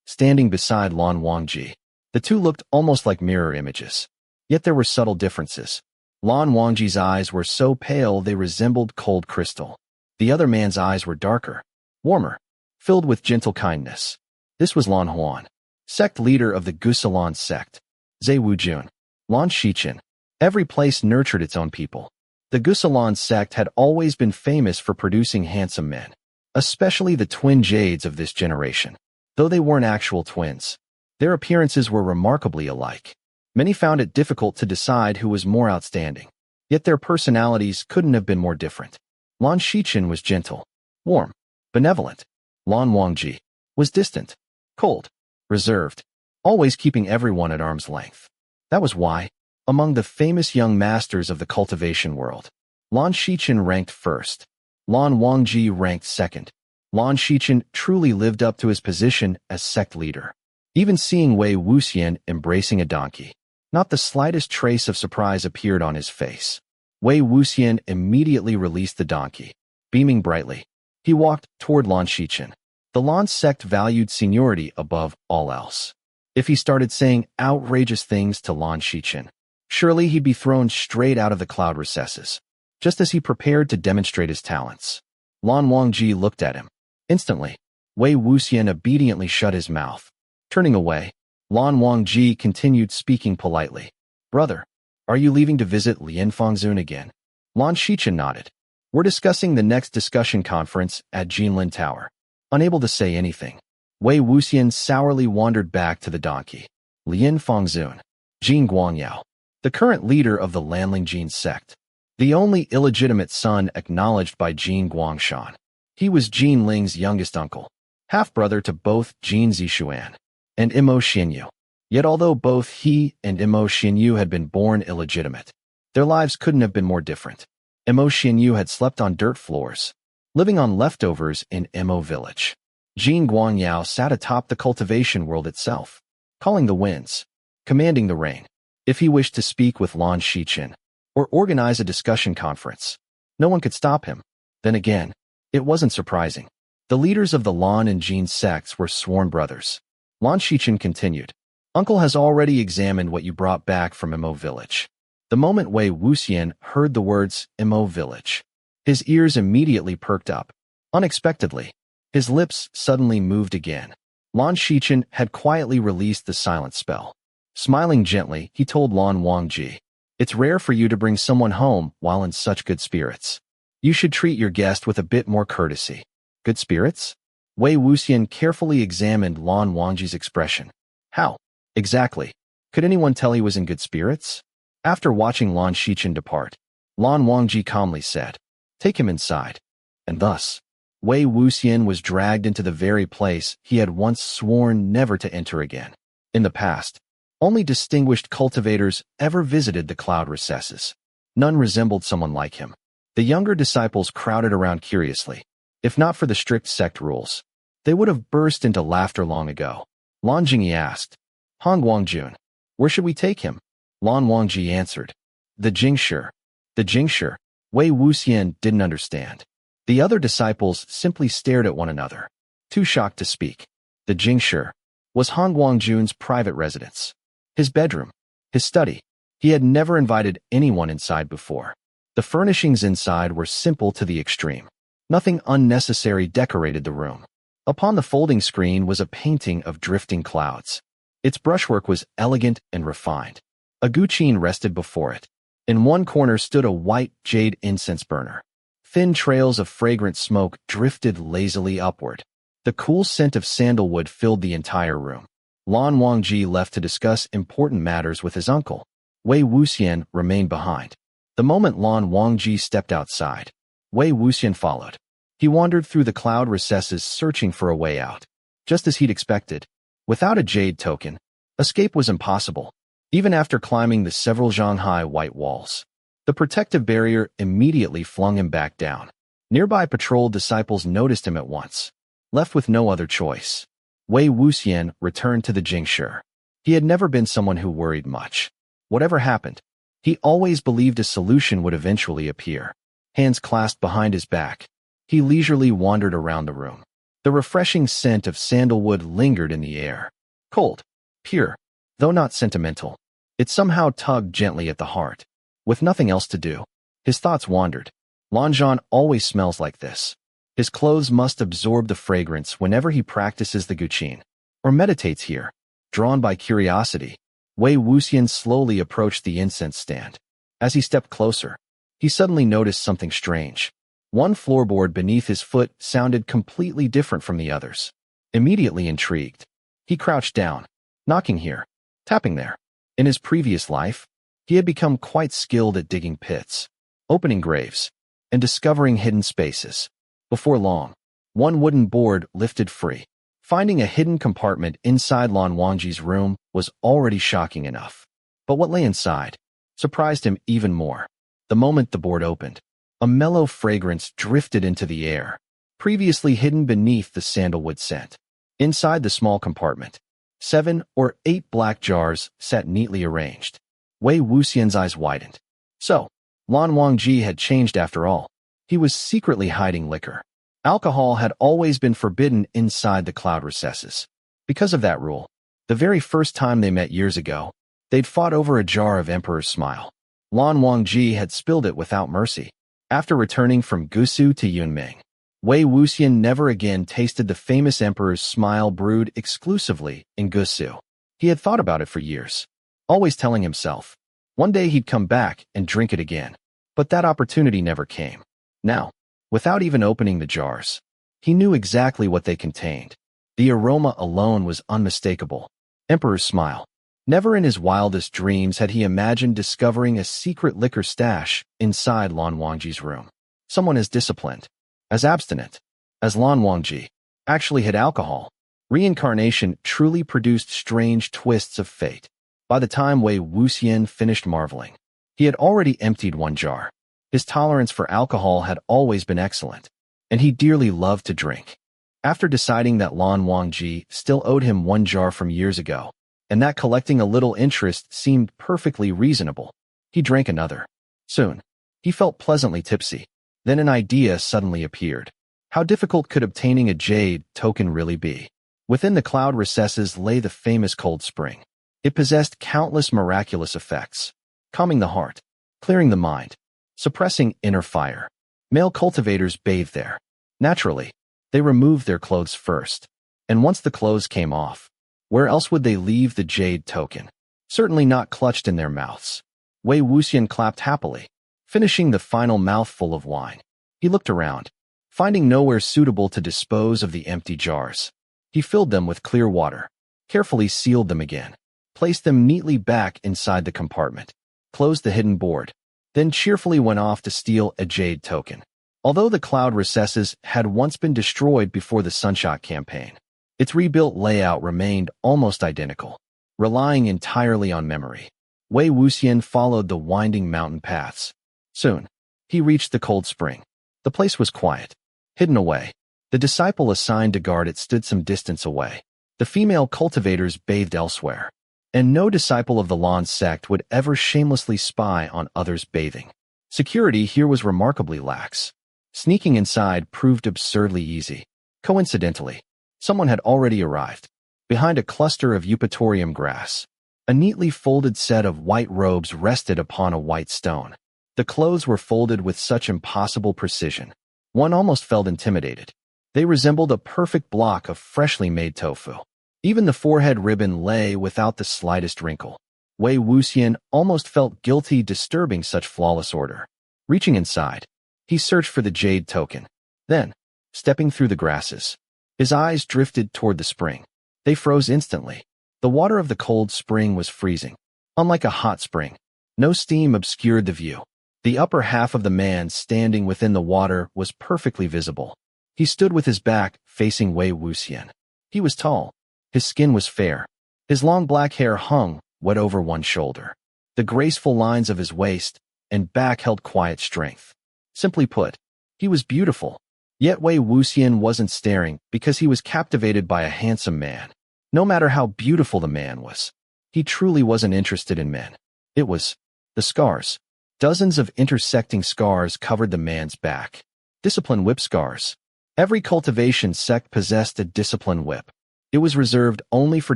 Standing beside Lan Wangji. The two looked almost like mirror images. Yet there were subtle differences. Lan Wangji's eyes were so pale they resembled cold crystal. The other man's eyes were darker, warmer, filled with gentle kindness. This was Lan Huan, sect leader of the Gusalan sect. Wei Wuxian, Lan Shichen. Every place nurtured its own people. The Gusalan sect had always been famous for producing handsome men, especially the twin jades of this generation. Though they weren't actual twins, their appearances were remarkably alike. Many found it difficult to decide who was more outstanding. Yet their personalities couldn't have been more different. Lan Shichen was gentle, warm, benevolent. Lan Wangji was distant, cold, reserved, always keeping everyone at arm's length. That was why, among the famous young masters of the cultivation world, Lan Shichen ranked first. Lan Wangji ranked second. Lan Shichen truly lived up to his position as sect leader. Even seeing Wei Wuxian embracing a donkey, not the slightest trace of surprise appeared on his face. Wei Wuxian immediately released the donkey. Beaming brightly, he walked toward Lan Shichen. The Lan sect valued seniority above all else. If he started saying outrageous things to Lan Shichen, surely he'd be thrown straight out of the cloud recesses. Just as he prepared to demonstrate his talents, Lan Wangji looked at him. Instantly, Wei Wuxian obediently shut his mouth. Turning away, Lan Wangji continued speaking politely. Brother, are you leaving to visit Lian Fangzun again? Lan Shichen nodded. We're discussing the next discussion conference at Jinlin Tower. Unable to say anything, Wei Wuxian sourly wandered back to the donkey. Lian Fangzun, Jin Guangyao, the current leader of the Lanlingjin sect. The only illegitimate son acknowledged by Jin Guangshan. He was Jin Ling's youngest uncle, half-brother to both Jin Zixuan and Mo Xianyu. Yet although both he and Mo Xianyu had been born illegitimate, their lives couldn't have been more different. Mo Xianyu had slept on dirt floors, living on leftovers in Mo village. Jin Guangyao sat atop the cultivation world itself, calling the winds, commanding the rain. If he wished to speak with Lan Shichen, or organize a discussion conference, no one could stop him. Then again, it wasn't surprising. The leaders of the Lan and Jin sects were sworn brothers. Lan Shichen continued. Uncle has already examined what you brought back from Mo village. The moment Wei Wuxian heard the words Mo village, his ears immediately perked up. Unexpectedly, his lips suddenly moved again. Lan Shichen had quietly released the silent spell. Smiling gently, he told Lan Wangji, it's rare for you to bring someone home while in such good spirits. You should treat your guest with a bit more courtesy. Good spirits? Wei Wuxian carefully examined Lan Wangji's expression. How, exactly, could anyone tell he was in good spirits? After watching Lan Shichen depart, Lan Wangji calmly said, take him inside. And thus, Wei Wuxian was dragged into the very place he had once sworn never to enter again. In the past, only distinguished cultivators ever visited the cloud recesses. None resembled someone like him. The younger disciples crowded around curiously. If not for the strict sect rules, they would have burst into laughter long ago. Lan Jingyi asked, Hanguang-Jun, where should we take him? Lan Wangji answered, the Jingshi. The Jingshi. Wei Wuxian didn't understand. The other disciples simply stared at one another, too shocked to speak. The Jingshi was Hanguang-Jun's private residence. His bedroom, his study. He had never invited anyone inside before. The furnishings inside were simple to the extreme. Nothing unnecessary decorated the room. Upon the folding screen was a painting of drifting clouds. Its brushwork was elegant and refined. A guqin rested before it. In one corner stood a white jade incense burner. Thin trails of fragrant smoke drifted lazily upward. The cool scent of sandalwood filled the entire room. Lan Wangji left to discuss important matters with his uncle. Wei Wuxian remained behind. The moment Lan Wangji stepped outside, Wei Wuxian followed. He wandered through the cloud recesses searching for a way out. Just as he'd expected, without a jade token, escape was impossible, even after climbing the several Shanghai white walls. The protective barrier immediately flung him back down. Nearby patrol disciples noticed him at once. Left with no other choice, Wei Wuxian returned to the Jingshi. He had never been someone who worried much. Whatever happened, he always believed a solution would eventually appear. Hands clasped behind his back, he leisurely wandered around the room. The refreshing scent of sandalwood lingered in the air. Cold, pure, though not sentimental. It somehow tugged gently at the heart. With nothing else to do, his thoughts wandered. Lanzhan always smells like this. His clothes must absorb the fragrance whenever he practices the guqin, or meditates here. Drawn by curiosity, Wei Wuxian slowly approached the incense stand. As he stepped closer, he suddenly noticed something strange. One floorboard beneath his foot sounded completely different from the others. Immediately intrigued, he crouched down, knocking here, tapping there. In his previous life, he had become quite skilled at digging pits, opening graves, and discovering hidden spaces. Before long, one wooden board lifted free. Finding a hidden compartment inside Lan Wangji's room was already shocking enough. But what lay inside surprised him even more. The moment the board opened, a mellow fragrance drifted into the air, previously hidden beneath the sandalwood scent. Inside the small compartment, 7 or 8 black jars sat neatly arranged. Wei Wuxian's eyes widened. So, Lan Wangji had changed after all. He was secretly hiding liquor. Alcohol had always been forbidden inside the cloud recesses. Because of that rule, the very first time they met years ago, they'd fought over a jar of Emperor's Smile. Lan Wangji had spilled it without mercy. After returning from Gusu to Yunming, Wei Wuxian never again tasted the famous Emperor's Smile brewed exclusively in Gusu. He had thought about it for years, always telling himself, one day he'd come back and drink it again. But that opportunity never came. Now, without even opening the jars, he knew exactly what they contained. The aroma alone was unmistakable. Emperor's Smile. Never in his wildest dreams had he imagined discovering a secret liquor stash inside Lan Wangji's room. Someone as disciplined, as abstinent, as Lan Wangji actually had alcohol. Reincarnation truly produced strange twists of fate. By the time Wei Wuxian finished marveling, he had already emptied one jar. His tolerance for alcohol had always been excellent, and he dearly loved to drink. After deciding that Lan Wangji still owed him one jar from years ago, and that collecting a little interest seemed perfectly reasonable, he drank another. Soon, he felt pleasantly tipsy. Then an idea suddenly appeared. How difficult could obtaining a jade token really be? Within the cloud recesses lay the famous cold spring. It possessed countless miraculous effects, calming the heart, clearing the mind, suppressing inner fire. Male cultivators bathed there. Naturally, they removed their clothes first, and once the clothes came off, where else would they leave the jade token? Certainly not clutched in their mouths. Wei Wuxian clapped happily, finishing the final mouthful of wine. He looked around, finding nowhere suitable to dispose of the empty jars. He filled them with clear water, carefully sealed them again, placed them neatly back inside the compartment, closed the hidden board, then cheerfully went off to steal a jade token. Although the cloud recesses had once been destroyed before the Sunshot campaign, its rebuilt layout remained almost identical, relying entirely on memory. Wei Wuxian followed the winding mountain paths. Soon, he reached the cold spring. The place was quiet, hidden away. The disciple assigned to guard it stood some distance away. The female cultivators bathed elsewhere, and no disciple of the Lan sect would ever shamelessly spy on others bathing. Security here was remarkably lax. Sneaking inside proved absurdly easy. Coincidentally, someone had already arrived. Behind a cluster of eupatorium grass, a neatly folded set of white robes rested upon a white stone. The clothes were folded with such impossible precision, one almost felt intimidated. They resembled a perfect block of freshly made tofu. Even the forehead ribbon lay without the slightest wrinkle. Wei Wuxian almost felt guilty disturbing such flawless order. Reaching inside, he searched for the jade token. Then, stepping through the grasses, his eyes drifted toward the spring. They froze instantly. The water of the cold spring was freezing. Unlike a hot spring, no steam obscured the view. The upper half of the man standing within the water was perfectly visible. He stood with his back facing Wei Wuxian. He was tall. His skin was fair. His long black hair hung wet over one shoulder. The graceful lines of his waist and back held quiet strength. Simply put, he was beautiful. Yet Wei Wuxian wasn't staring because he was captivated by a handsome man. No matter how beautiful the man was, he truly wasn't interested in men. It was the scars. Dozens of intersecting scars covered the man's back. Discipline whip scars. Every cultivation sect possessed a discipline whip. It was reserved only for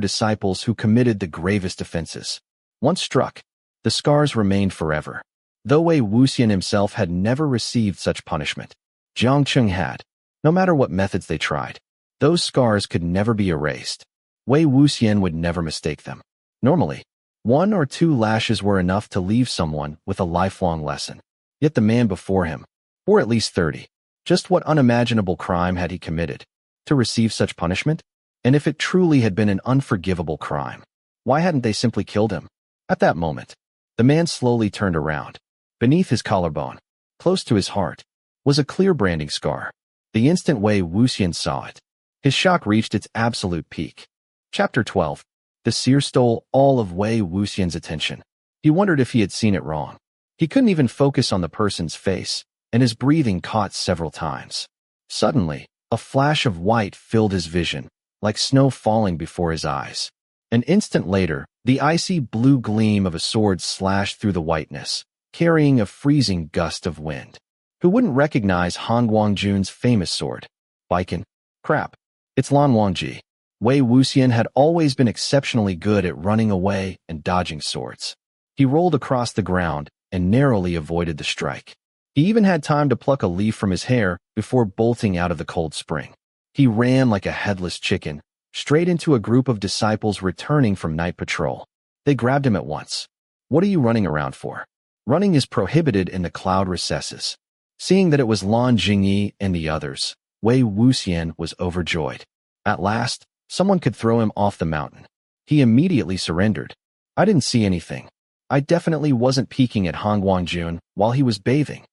disciples who committed the gravest offenses. Once struck, the scars remained forever. Though Wei Wuxian himself had never received such punishment, Jiangcheng had. No matter what methods they tried, those scars could never be erased. Wei Wuxian would never mistake them. Normally, 1 or 2 lashes were enough to leave someone with a lifelong lesson. Yet the man before him, or at least 30, just what unimaginable crime had he committed to receive such punishment? And if it truly had been an unforgivable crime, why hadn't they simply killed him? At that moment, the man slowly turned around. Beneath his collarbone, close to his heart, was a clear branding scar. The instant Wei Wuxian saw it, his shock reached its absolute peak. Chapter 12. The seer stole all of Wei Wuxian's attention. He wondered if he had seen it wrong. He couldn't even focus on the person's face, and his breathing caught several times. Suddenly, a flash of white filled his vision, like snow falling before his eyes. An instant later, the icy blue gleam of a sword slashed through the whiteness, carrying a freezing gust of wind. Who wouldn't recognize Hanguang-Jun's famous sword? Baiken? Crap. It's Lan Wangji. Wei Wuxian had always been exceptionally good at running away and dodging swords. He rolled across the ground and narrowly avoided the strike. He even had time to pluck a leaf from his hair before bolting out of the cold spring. He ran like a headless chicken, straight into a group of disciples returning from night patrol. They grabbed him at once. What are you running around for? Running is prohibited in the cloud recesses. Seeing that it was Lan Jingyi and the others, Wei Wuxian was overjoyed. At last, someone could throw him off the mountain. He immediately surrendered. I didn't see anything. I definitely wasn't peeking at Hanguang-Jun while he was bathing.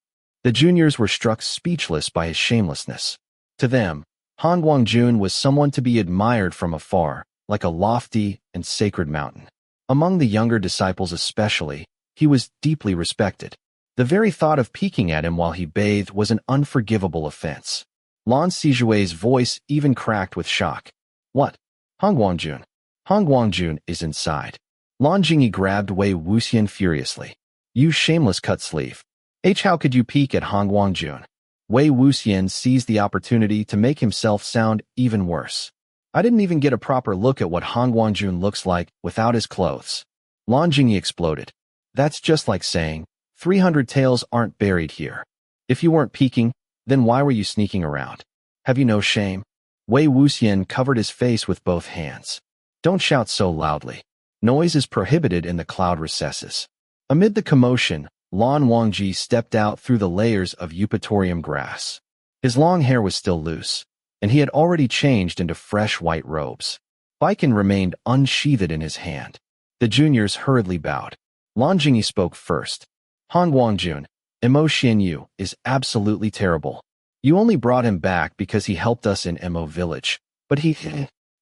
The juniors were struck speechless by his shamelessness. To them, Hanguang-Jun was someone to be admired from afar, like a lofty and sacred mountain. Among the younger disciples especially, he was deeply respected. The very thought of peeking at him while he bathed was an unforgivable offense. Lan Sijue's voice even cracked with shock. What? Hanguang-Jun. Hanguang-Jun is inside. Lan Jingyi grabbed Wei Wuxian furiously. You shameless cut sleeve. How could you peek at Hanguang-Jun? Wei Wuxian seized the opportunity to make himself sound even worse. I didn't even get a proper look at what Hanguang-Jun looks like without his clothes. Lan Jingyi exploded. That's just like saying, 300 tails aren't buried here. If you weren't peeking, then why were you sneaking around? Have you no shame? Wei Wuxian covered his face with both hands. Don't shout so loudly. Noise is prohibited in the cloud recesses. Amid the commotion, Lan Wangji stepped out through the layers of eupatorium grass. His long hair was still loose, and he had already changed into fresh white robes. Baiken remained unsheathed in his hand. The juniors hurriedly bowed. Lan Jingyi spoke first. Hanguang-Jun, Mo Xianyu is absolutely terrible. You only brought him back because he helped us in Mo village, but he...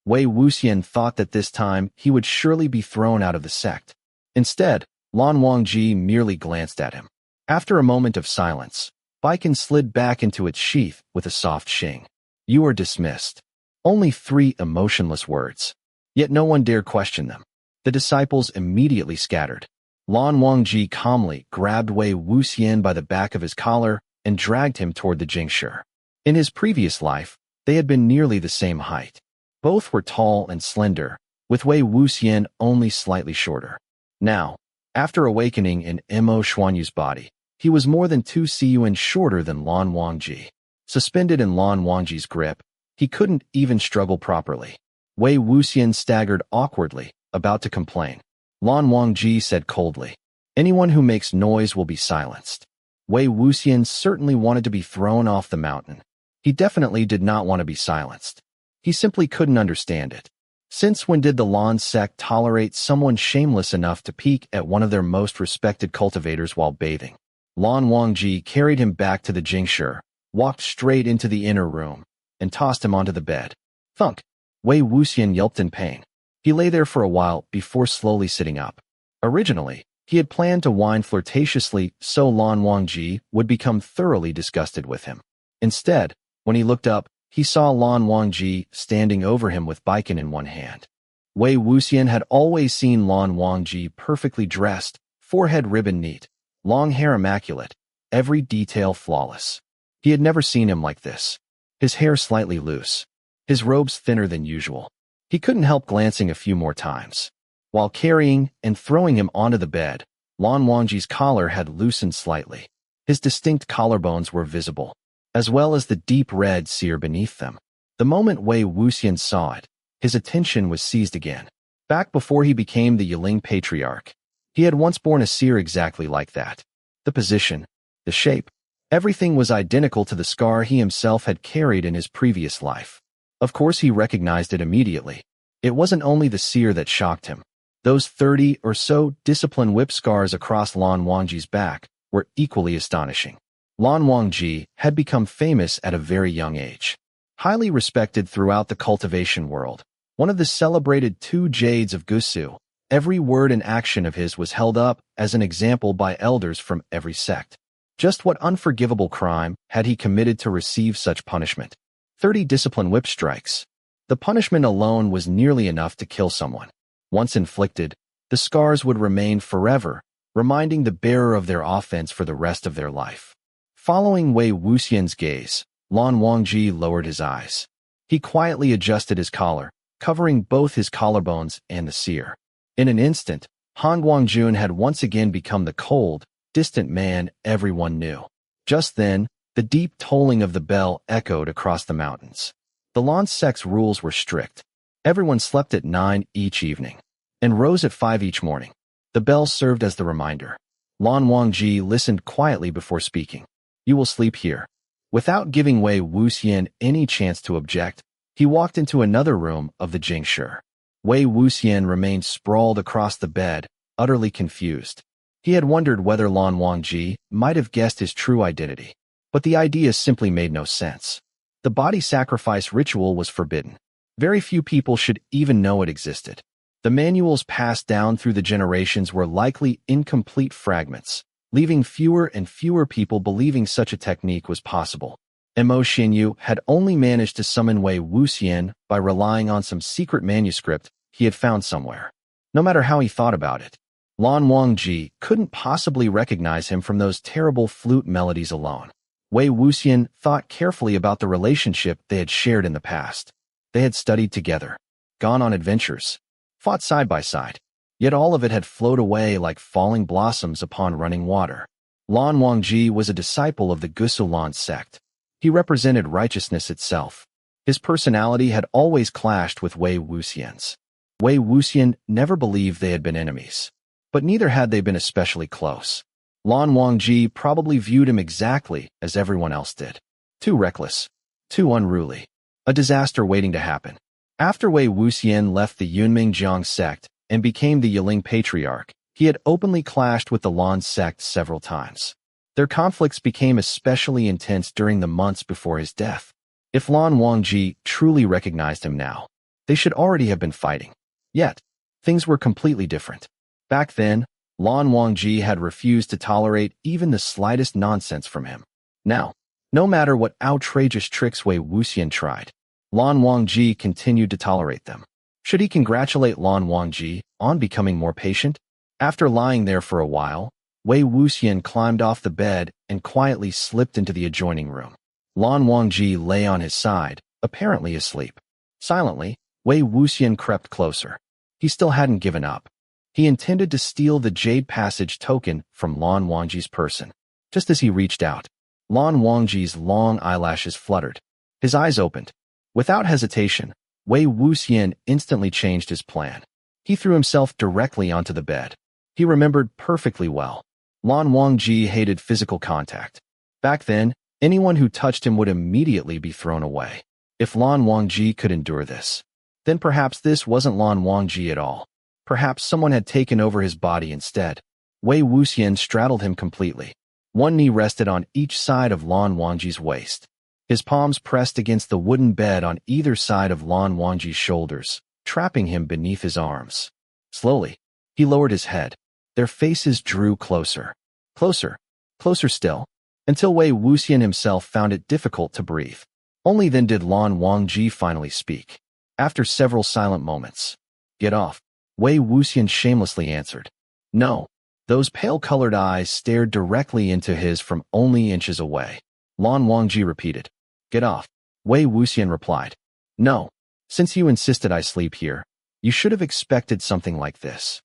Wei Wuxian thought that this time he would surely be thrown out of the sect. Instead, Lan Wangji merely glanced at him. After a moment of silence, Baiken slid back into its sheath with a soft shing. You are dismissed. Only 3 emotionless words. Yet no one dared question them. The disciples immediately scattered. Lan Wangji calmly grabbed Wei Wuxian by the back of his collar and dragged him toward the Jingshi. In his previous life, they had been nearly the same height. Both were tall and slender, with Wei Wuxian only slightly shorter. Now, after awakening in Mo Xuanyu's body, he was more than 2 cun shorter than Lan Wangji. Suspended in Lan Wangji's grip, he couldn't even struggle properly. Wei Wuxian staggered awkwardly, about to complain. Lan Wangji said coldly, anyone who makes noise will be silenced. Wei Wuxian certainly wanted to be thrown off the mountain. He definitely did not want to be silenced. He simply couldn't understand it. Since when did the Lan sect tolerate someone shameless enough to peek at one of their most respected cultivators while bathing? Lan Wangji carried him back to the Jingshi, walked straight into the inner room, and tossed him onto the bed. Thunk! Wei Wuxian yelped in pain. He lay there for a while before slowly sitting up. Originally, he had planned to whine flirtatiously so Lan Wangji would become thoroughly disgusted with him. Instead, when he looked up, he saw Lan Wangji standing over him with baikan in one hand. Wei Wuxian had always seen Lan Wangji perfectly dressed, forehead ribbon neat, long hair immaculate, every detail flawless. He had never seen him like this. His hair slightly loose, his robes thinner than usual. He couldn't help glancing a few more times. While carrying and throwing him onto the bed, Lan Wangji's collar had loosened slightly. His distinct collarbones were visible, as well as the deep red sear beneath them. The moment Wei Wuxian saw it, his attention was seized again. Back before he became the Yiling Patriarch, he had once borne a sear exactly like that. The position, the shape, everything was identical to the scar he himself had carried in his previous life. Of course he recognized it immediately. It wasn't only the sear that shocked him. Those 30 or so discipline whip scars across Lan Wangji's back were equally astonishing. Lan Wangji had become famous at a very young age. Highly respected throughout the cultivation world. One of the celebrated two jades of Gusu, every word and action of his was held up as an example by elders from every sect. Just what unforgivable crime had he committed to receive such punishment? 30 discipline whip strikes. The punishment alone was nearly enough to kill someone. Once inflicted, the scars would remain forever, reminding the bearer of their offense for the rest of their life. Following Wei Wuxian's gaze, Lan Wangji lowered his eyes. He quietly adjusted his collar, covering both his collarbones and the sear. In an instant, Hanguang-Jun had once again become the cold, distant man everyone knew. Just then, the deep tolling of the bell echoed across the mountains. The Lan sect's rules were strict. Everyone slept at 9 each evening, and rose at 5 each morning. The bell served as the reminder. Lan Wangji listened quietly before speaking. "You will sleep here." Without giving Wei Wuxian any chance to object, he walked into another room of the Jingshi. Wei Wuxian remained sprawled across the bed, utterly confused. He had wondered whether Lan Wangji might have guessed his true identity, but the idea simply made no sense. The body sacrifice ritual was forbidden. Very few people should even know it existed. The manuals passed down through the generations were likely incomplete fragments, leaving fewer and fewer people believing such a technique was possible. Mo Xinyu had only managed to summon Wei Wuxian by relying on some secret manuscript he had found somewhere. No matter how he thought about it, Lan Wangji couldn't possibly recognize him from those terrible flute melodies alone. Wei Wuxian thought carefully about the relationship they had shared in the past. They had studied together, gone on adventures, fought side by side. Yet all of it had flowed away like falling blossoms upon running water. Lan Wangji was a disciple of the Gusu Lan sect. He represented righteousness itself. His personality had always clashed with Wei Wuxian's. Wei Wuxian never believed they had been enemies, but neither had they been especially close. Lan Wangji probably viewed him exactly as everyone else did. Too reckless, too unruly. A disaster waiting to happen. After Wei Wuxian left the Yunming sect and became the Yiling Patriarch, he had openly clashed with the Lan sect several times. Their conflicts became especially intense during the months before his death. If Lan Wangji truly recognized him now, they should already have been fighting. Yet, things were completely different. Back then, Lan Wangji had refused to tolerate even the slightest nonsense from him. Now, no matter what outrageous tricks Wei Wuxian tried, Lan Wangji continued to tolerate them. Should he congratulate Lan Wangji on becoming more patient? After lying there for a while, Wei Wuxian climbed off the bed and quietly slipped into the adjoining room. Lan Wangji lay on his side, apparently asleep. Silently, Wei Wuxian crept closer. He still hadn't given up. He intended to steal the Jade Passage token from Lan Wangji's person. Just as he reached out, Lan Wangji's long eyelashes fluttered. His eyes opened. Without hesitation, Wei Wuxian instantly changed his plan. He threw himself directly onto the bed. He remembered perfectly well. Lan Wangji hated physical contact. Back then, anyone who touched him would immediately be thrown away. If Lan Wangji could endure this, then perhaps this wasn't Lan Wangji at all. Perhaps someone had taken over his body instead. Wei Wuxian straddled him completely. One knee rested on each side of Lan Wangji's waist. His palms pressed against the wooden bed on either side of Lan Wangji's shoulders, trapping him beneath his arms. Slowly, he lowered his head. Their faces drew closer. Closer. Closer still, until Wei Wuxian himself found it difficult to breathe. Only then did Lan Wangji finally speak. After several silent moments. "Get off," Wei Wuxian shamelessly answered. "No." Those pale-colored eyes stared directly into his from only inches away. Lan Wangji repeated. "Get off." Wei Wuxian replied. "No. Since you insisted I sleep here, you should have expected something like this."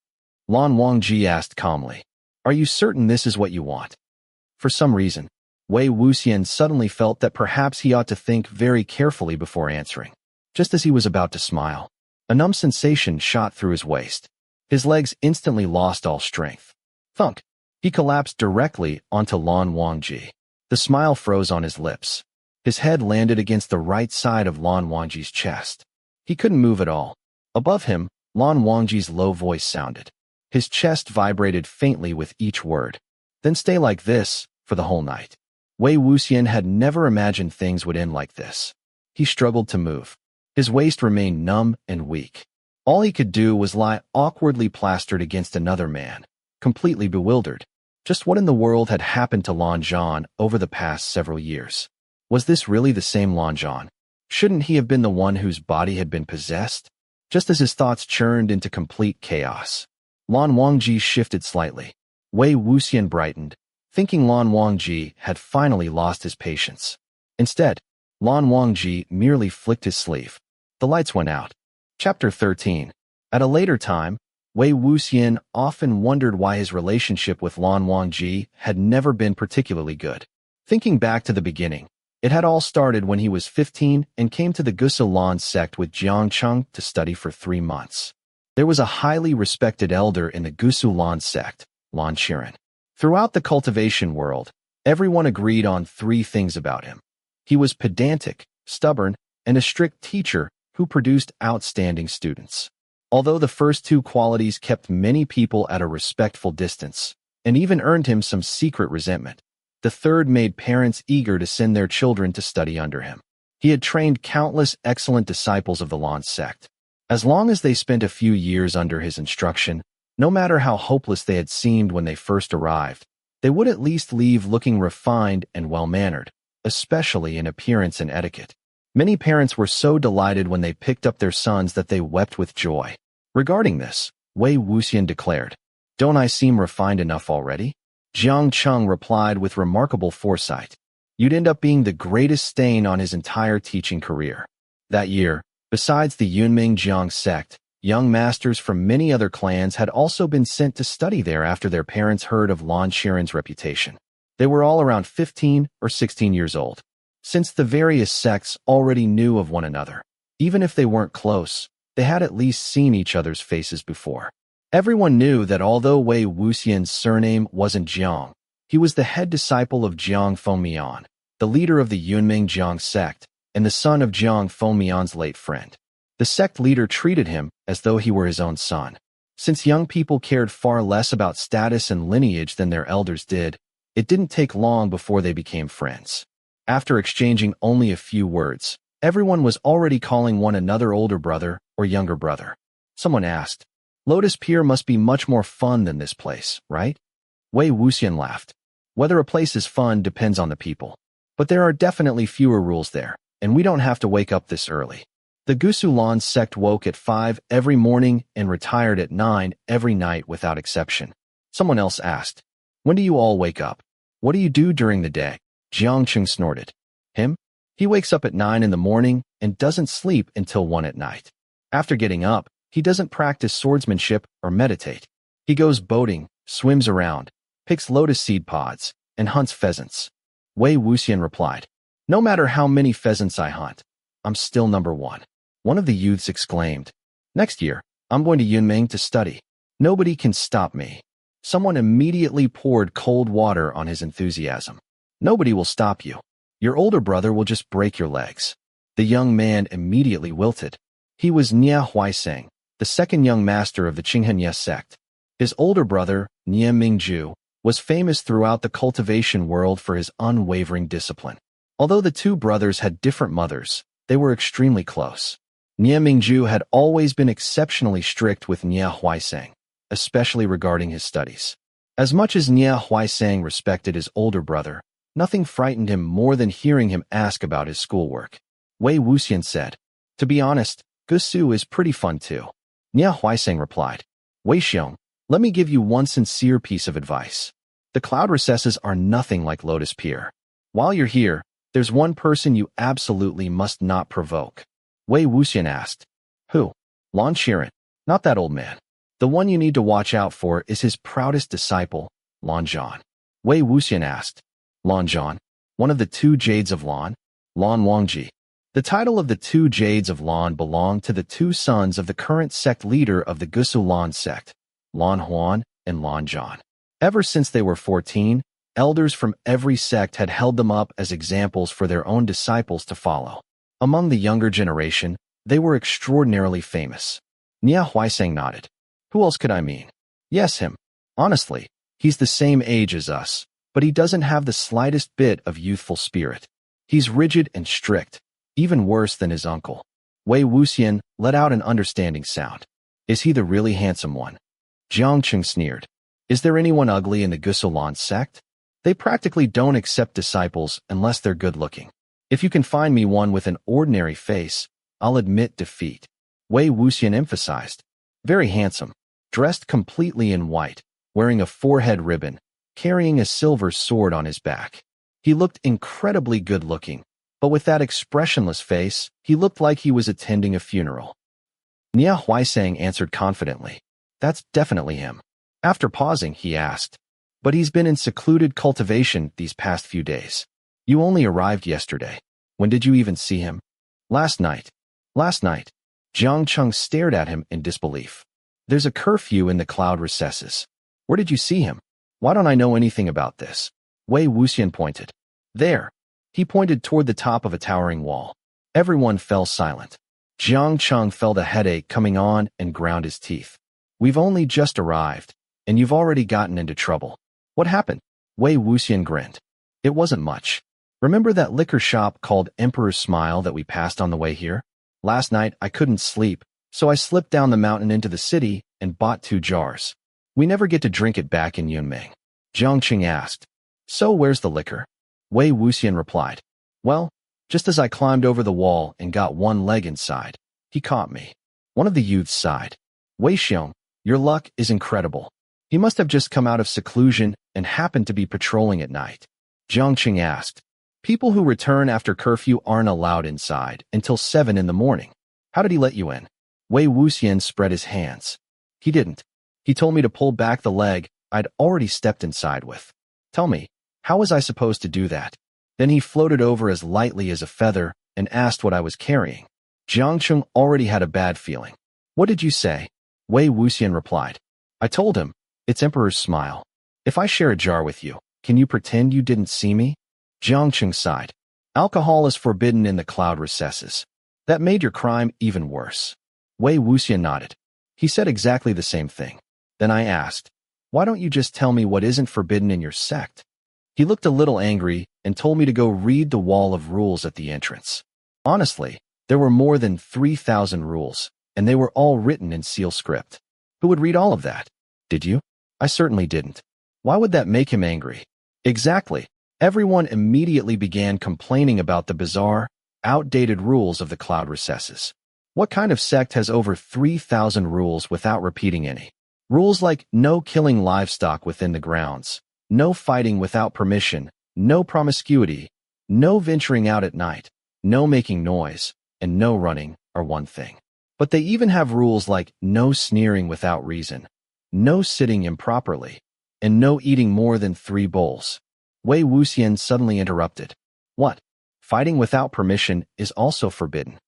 Lan Wangji asked calmly. "Are you certain this is what you want?" For some reason, Wei Wuxian suddenly felt that perhaps he ought to think very carefully before answering. Just as he was about to smile, a numb sensation shot through his waist. His legs instantly lost all strength. Thunk! He collapsed directly onto Lan Wangji. The smile froze on his lips. His head landed against the right side of Lan Wangji's chest. He couldn't move at all. Above him, Lan Wangji's low voice sounded. His chest vibrated faintly with each word. "Then stay like this for the whole night." Wei Wuxian had never imagined things would end like this. He struggled to move. His waist remained numb and weak. All he could do was lie awkwardly plastered against another man, completely bewildered. Just what in the world had happened to Lan Zhan over the past several years? Was this really the same Lan Zhan? Shouldn't he have been the one whose body had been possessed? Just as his thoughts churned into complete chaos, Lan Wangji shifted slightly. Wei Wuxian brightened, thinking Lan Wangji had finally lost his patience. Instead, Lan Wangji merely flicked his sleeve. The lights went out. Chapter 13. At a later time, Wei Wuxian often wondered why his relationship with Lan Wangji had never been particularly good. Thinking back to the beginning, it had all started when he was 15 and came to the Gusu Lan sect with Jiangcheng to study for 3 months. There was a highly respected elder in the Gusu Lan sect, Lan Qiren. Throughout the cultivation world, everyone agreed on 3 things about him. He was pedantic, stubborn, and a strict teacher who produced outstanding students. Although the first 2 qualities kept many people at a respectful distance, and even earned him some secret resentment, the third made parents eager to send their children to study under him. He had trained countless excellent disciples of the Lan sect. As long as they spent a few years under his instruction, no matter how hopeless they had seemed when they first arrived, they would at least leave looking refined and well-mannered, especially in appearance and etiquette. Many parents were so delighted when they picked up their sons that they wept with joy. Regarding this, Wei Wuxian declared, "Don't I seem refined enough already?" Jiang Cheng replied with remarkable foresight, "You'd end up being the greatest stain on his entire teaching career." That year, besides the Yunming Jiang sect, young masters from many other clans had also been sent to study there after their parents heard of Lan Qiren's reputation. They were all around 15 or 16 years old. Since the various sects already knew of one another, even if they weren't close, they had at least seen each other's faces before. Everyone knew that although Wei Wuxian's surname wasn't Jiang, he was the head disciple of Jiang Fengmian, the leader of the Yunming Jiang sect, and the son of Jiang Fengmian's late friend. The sect leader treated him as though he were his own son. Since young people cared far less about status and lineage than their elders did, it didn't take long before they became friends. After exchanging only a few words, everyone was already calling one another older brother or younger brother. Someone asked, "Lotus Pier must be much more fun than this place, right?" Wei Wuxian laughed. "Whether a place is fun depends on the people. But there are definitely fewer rules there, and we don't have to wake up this early." The Gusu Lan sect woke at 5 every morning and retired at 9 every night without exception. Someone else asked, "When do you all wake up? What do you do during the day?" Jiangcheng snorted. "Him? He wakes up at 9 in the morning and doesn't sleep until 1 at night. After getting up, he doesn't practice swordsmanship or meditate. He goes boating, swims around, picks lotus seed pods, and hunts pheasants." Wei Wuxian replied, "No matter how many pheasants I hunt, I'm still number 1. One of the youths exclaimed, "Next year, I'm going to Yunming to study. Nobody can stop me." Someone immediately poured cold water on his enthusiasm. "Nobody will stop you. Your older brother will just break your legs." The young man immediately wilted. He was Nia Huaiseng, the second young master of the Qinghenya sect. His older brother, Nia Mingju, was famous throughout the cultivation world for his unwavering discipline. Although the two brothers had different mothers, they were extremely close. Nie Mingju had always been exceptionally strict with Nie Huaisang, especially regarding his studies. As much as Nie Huaisang respected his older brother, nothing frightened him more than hearing him ask about his schoolwork. Wei Wuxian said, "To be honest, Gusu is pretty fun too." Nie Huaisang replied, "Wei Xiong, let me give you one sincere piece of advice. The cloud recesses are nothing like Lotus Pier. While you're here, there's one person you absolutely must not provoke." Wei Wuxian asked, "Who?" "Lan Qiren. Not that old man. The one you need to watch out for is his proudest disciple, Lan Zhan." Wei Wuxian asked, "Lan Zhan? One of the two Jades of Lan?" "Lan Wangji." The title of the two Jades of Lan belonged to the two sons of the current sect leader of the Gusu Lan sect, Lan Huan and Lan Zhan. Ever since they were 14, elders from every sect had held them up as examples for their own disciples to follow. Among the younger generation, they were extraordinarily famous. Nie Huaisang nodded. "Who else could I mean?" "Yes, him. Honestly, he's the same age as us, but he doesn't have the slightest bit of youthful spirit. He's rigid and strict, even worse than his uncle." Wei Wuxian let out an understanding sound. "Is he the really handsome one?" Jiang Qing sneered. "Is there anyone ugly in the Gusu Lan sect? They practically don't accept disciples unless they're good-looking. If you can find me one with an ordinary face, I'll admit defeat." Wei Wuxian emphasized. "Very handsome, dressed completely in white, wearing a forehead ribbon, carrying a silver sword on his back. He looked incredibly good-looking, but with that expressionless face, he looked like he was attending a funeral." Nie Huaisang answered confidently, "That's definitely him." After pausing, he asked, "But he's been in secluded cultivation these past few days. You only arrived yesterday. When did you even see him?" "Last night." "Last night?" Jiang Cheng stared at him in disbelief. "There's a curfew in the cloud recesses. Where did you see him? Why don't I know anything about this?" Wei Wuxian pointed. "There." He pointed toward the top of a towering wall. Everyone fell silent. Jiang Cheng felt a headache coming on and ground his teeth. "We've only just arrived, and you've already gotten into trouble. What happened?" Wei Wuxian grinned. "It wasn't much. Remember that liquor shop called Emperor's Smile that we passed on the way here? Last night I couldn't sleep, so I slipped down the mountain into the city and bought 2 jars. We never get to drink it back in Yunmeng." Jiang Qing asked, "So where's the liquor?" Wei Wuxian replied, "Well, just as I climbed over the wall and got one leg inside, he caught me." One of the youths sighed. "Wei Xiong, your luck is incredible. He must have just come out of seclusion and happened to be patrolling at night." Jiang Qing asked, "People who return after curfew aren't allowed inside until 7 in the morning. How did he let you in?" Wei Wuxian spread his hands. "He didn't. He told me to pull back the leg I'd already stepped inside with. Tell me, how was I supposed to do that? Then he floated over as lightly as a feather and asked what I was carrying." Jiang Cheng already had a bad feeling. "What did you say?" Wei Wuxian replied. "I told him, it's Emperor's Smile. If I share a jar with you, can you pretend you didn't see me?" Jiang Cheng sighed. "Alcohol is forbidden in the cloud recesses. That made your crime even worse." Wei Wuxian nodded. He said exactly the same thing. Then I asked, "Why don't you just tell me what isn't forbidden in your sect?" He looked a little angry and told me to go read the wall of rules at the entrance. Honestly, there were more than 3,000 rules, and they were all written in seal script. Who would read all of that? Did you? I certainly didn't. Why would that make him angry? Exactly. Everyone immediately began complaining about the bizarre, outdated rules of the cloud recesses. What kind of sect has over 3,000 rules without repeating any? Rules like no killing livestock within the grounds, no fighting without permission, no promiscuity, no venturing out at night, no making noise, and no running are one thing. But they even have rules like no sneering without reason, no sitting improperly, and no eating more than 3 bowls. Wei Wuxian suddenly interrupted. "What? Fighting without permission is also forbidden?"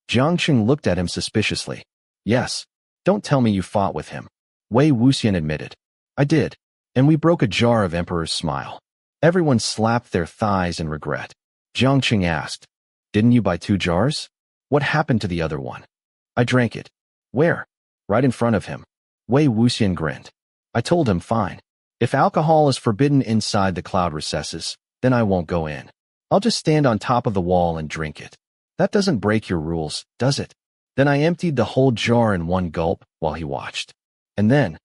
Jiang Qing looked at him suspiciously. "Yes. Don't tell me you fought with him." Wei Wuxian admitted. "I did, and we broke a jar of Emperor's Smile." Everyone slapped their thighs in regret. Jiang Qing asked, "Didn't you buy 2 jars? What happened to the other one?" "I drank it." "Where?" "Right in front of him." Wei Wuxian grinned. "I told him fine. If alcohol is forbidden inside the cloud recesses, then I won't go in. I'll just stand on top of the wall and drink it. That doesn't break your rules, does it? Then I emptied the whole jar in one gulp while he watched. And then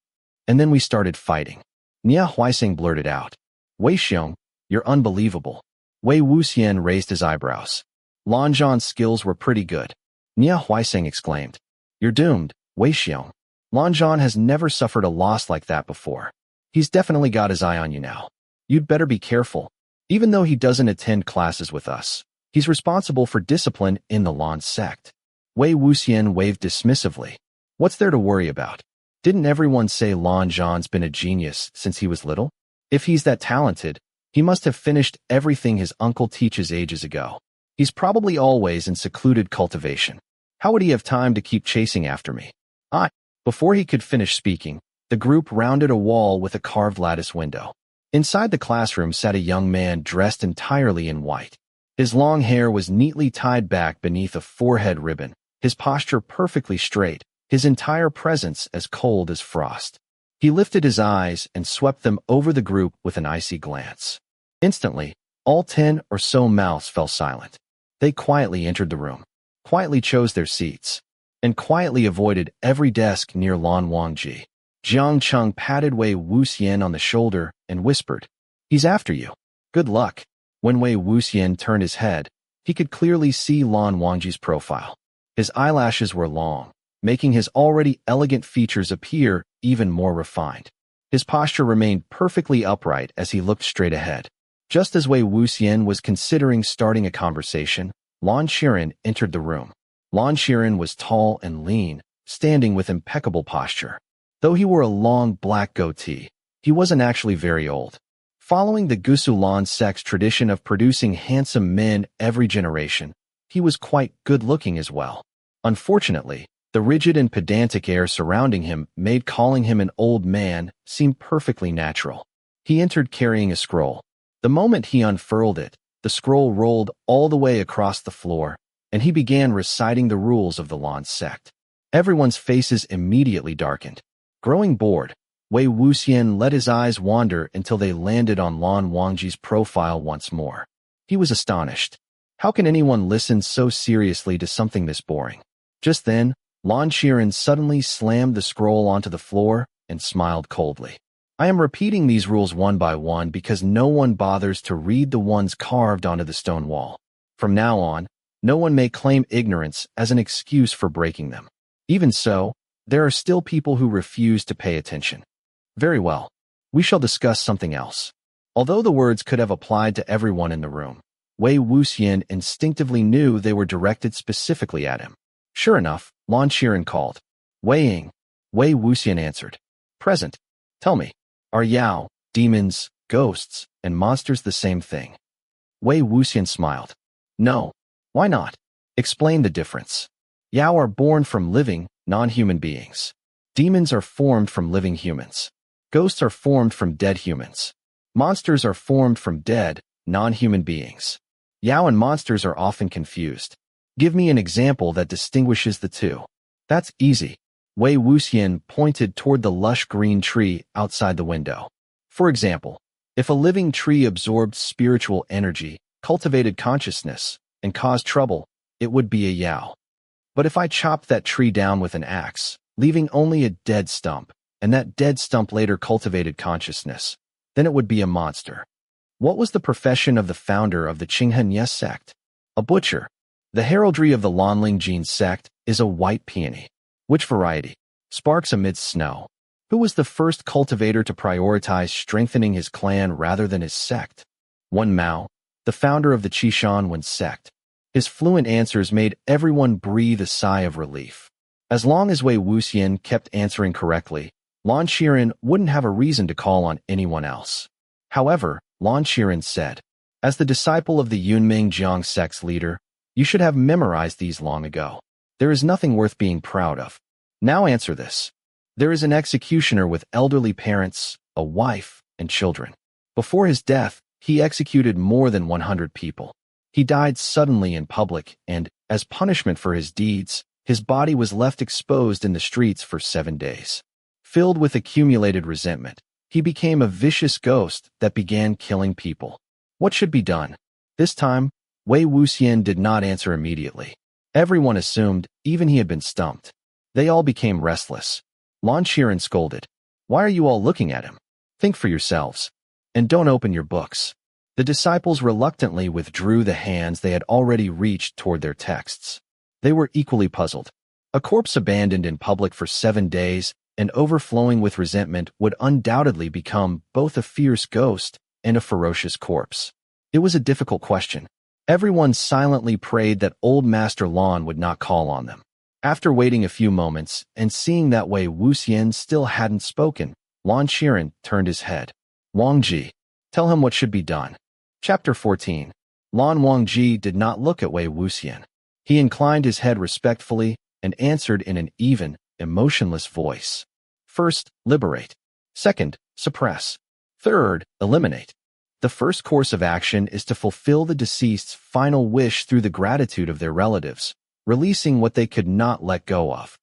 we started fighting. Nia Huaixing blurted out. Wei Xiong, you're unbelievable. Wei Wuxian raised his eyebrows. Lan Zhan's skills were pretty good. Nia Huaixing exclaimed. You're doomed, Wei Xiong. Lan Zhan has never suffered a loss like that before. He's definitely got his eye on you now. You'd better be careful. Even though he doesn't attend classes with us, he's responsible for discipline in the Lan sect. Wei Wuxian waved dismissively. What's there to worry about? Didn't everyone say Lan Zhan's been a genius since he was little? If he's that talented, he must have finished everything his uncle teaches ages ago. He's probably always in secluded cultivation. How would he have time to keep chasing after me? Before he could finish speaking, the group rounded a wall with a carved lattice window. Inside the classroom sat a young man dressed entirely in white. His long hair was neatly tied back beneath a forehead ribbon, his posture perfectly straight, his entire presence as cold as frost. He lifted his eyes and swept them over the group with an icy glance. Instantly, all 10 or so mouths fell silent. They quietly entered the room, quietly chose their seats, and quietly avoided every desk near Lan Wangji. Jiang Cheng patted Wei Wuxian on the shoulder and whispered, He's after you. Good luck. When Wei Wuxian turned his head, he could clearly see Lan Wangji's profile. His eyelashes were long, making his already elegant features appear even more refined. His posture remained perfectly upright as he looked straight ahead. Just as Wei Wuxian was considering starting a conversation, Lan Qiren entered the room. Lan Qiren was tall and lean, standing with impeccable posture. Though he wore a long black goatee, he wasn't actually very old. Following the Gusu Lan sect's tradition of producing handsome men every generation, he was quite good-looking as well. Unfortunately, the rigid and pedantic air surrounding him made calling him an old man seem perfectly natural. He entered carrying a scroll. The moment he unfurled it, the scroll rolled all the way across the floor, and he began reciting the rules of the Lan sect. Everyone's faces immediately darkened. Growing bored, Wei Wuxian let his eyes wander until they landed on Lan Wangji's profile once more. He was astonished. How can anyone listen so seriously to something this boring? Just then, Lan Qiren suddenly slammed the scroll onto the floor and smiled coldly. I am repeating these rules one by one because no one bothers to read the ones carved onto the stone wall. From now on, no one may claim ignorance as an excuse for breaking them. Even so, there are still people who refuse to pay attention. Very well. We shall discuss something else. Although the words could have applied to everyone in the room, Wei Wuxian instinctively knew they were directed specifically at him. Sure enough, Lan Qiren called. Wei Ying. Wei Wuxian answered. Present. Tell me, are Yao, demons, ghosts, and monsters the same thing? Wei Wuxian smiled. No. Why not? Explain the difference. Yao are born from living, non-human beings. Demons are formed from living humans. Ghosts are formed from dead humans. Monsters are formed from dead, non-human beings. Yao and monsters are often confused. Give me an example that distinguishes the two. That's easy. Wei Wuxian pointed toward the lush green tree outside the window. For example, if a living tree absorbed spiritual energy, cultivated consciousness, and caused trouble, it would be a Yao. But if I chopped that tree down with an axe, leaving only a dead stump, and that dead stump later cultivated consciousness, then it would be a monster. What was the profession of the founder of the Qinghenya sect? A butcher. The heraldry of the Lanlingjin sect is a white peony. Which variety? Sparks amidst snow. Who was the first cultivator to prioritize strengthening his clan rather than his sect? One Mao, the founder of the Qishanwen sect. His fluent answers made everyone breathe a sigh of relief. As long as Wei Wuxian kept answering correctly, Lan Qiren wouldn't have a reason to call on anyone else. However, Lan Qiren said, as the disciple of the Yunming Jiang sect's leader, you should have memorized these long ago. There is nothing worth being proud of. Now answer this. There is an executioner with elderly parents, a wife, and children. Before his death, he executed more than 100 people. He died suddenly in public, and, as punishment for his deeds, his body was left exposed in the streets for 7 days. Filled with accumulated resentment, he became a vicious ghost that began killing people. What should be done? This time, Wei Wuxian did not answer immediately. Everyone assumed, even he had been stumped. They all became restless. Lan Qiren scolded. Why are you all looking at him? Think for yourselves. And don't open your books. The disciples reluctantly withdrew the hands they had already reached toward their texts. They were equally puzzled. A corpse abandoned in public for 7 days and overflowing with resentment would undoubtedly become both a fierce ghost and a ferocious corpse. It was a difficult question. Everyone silently prayed that old Master Lan would not call on them. After waiting a few moments and seeing that Wei Wuxian still hadn't spoken, Lan Qiren turned his head. Wangji, tell him what should be done. Chapter 14. Lan Wangji did not look at Wei Wuxian. He inclined his head respectfully and answered in an even, emotionless voice. First, liberate. Second, suppress. Third, eliminate. The first course of action is to fulfill the deceased's final wish through the gratitude of their relatives, releasing what they could not let go of.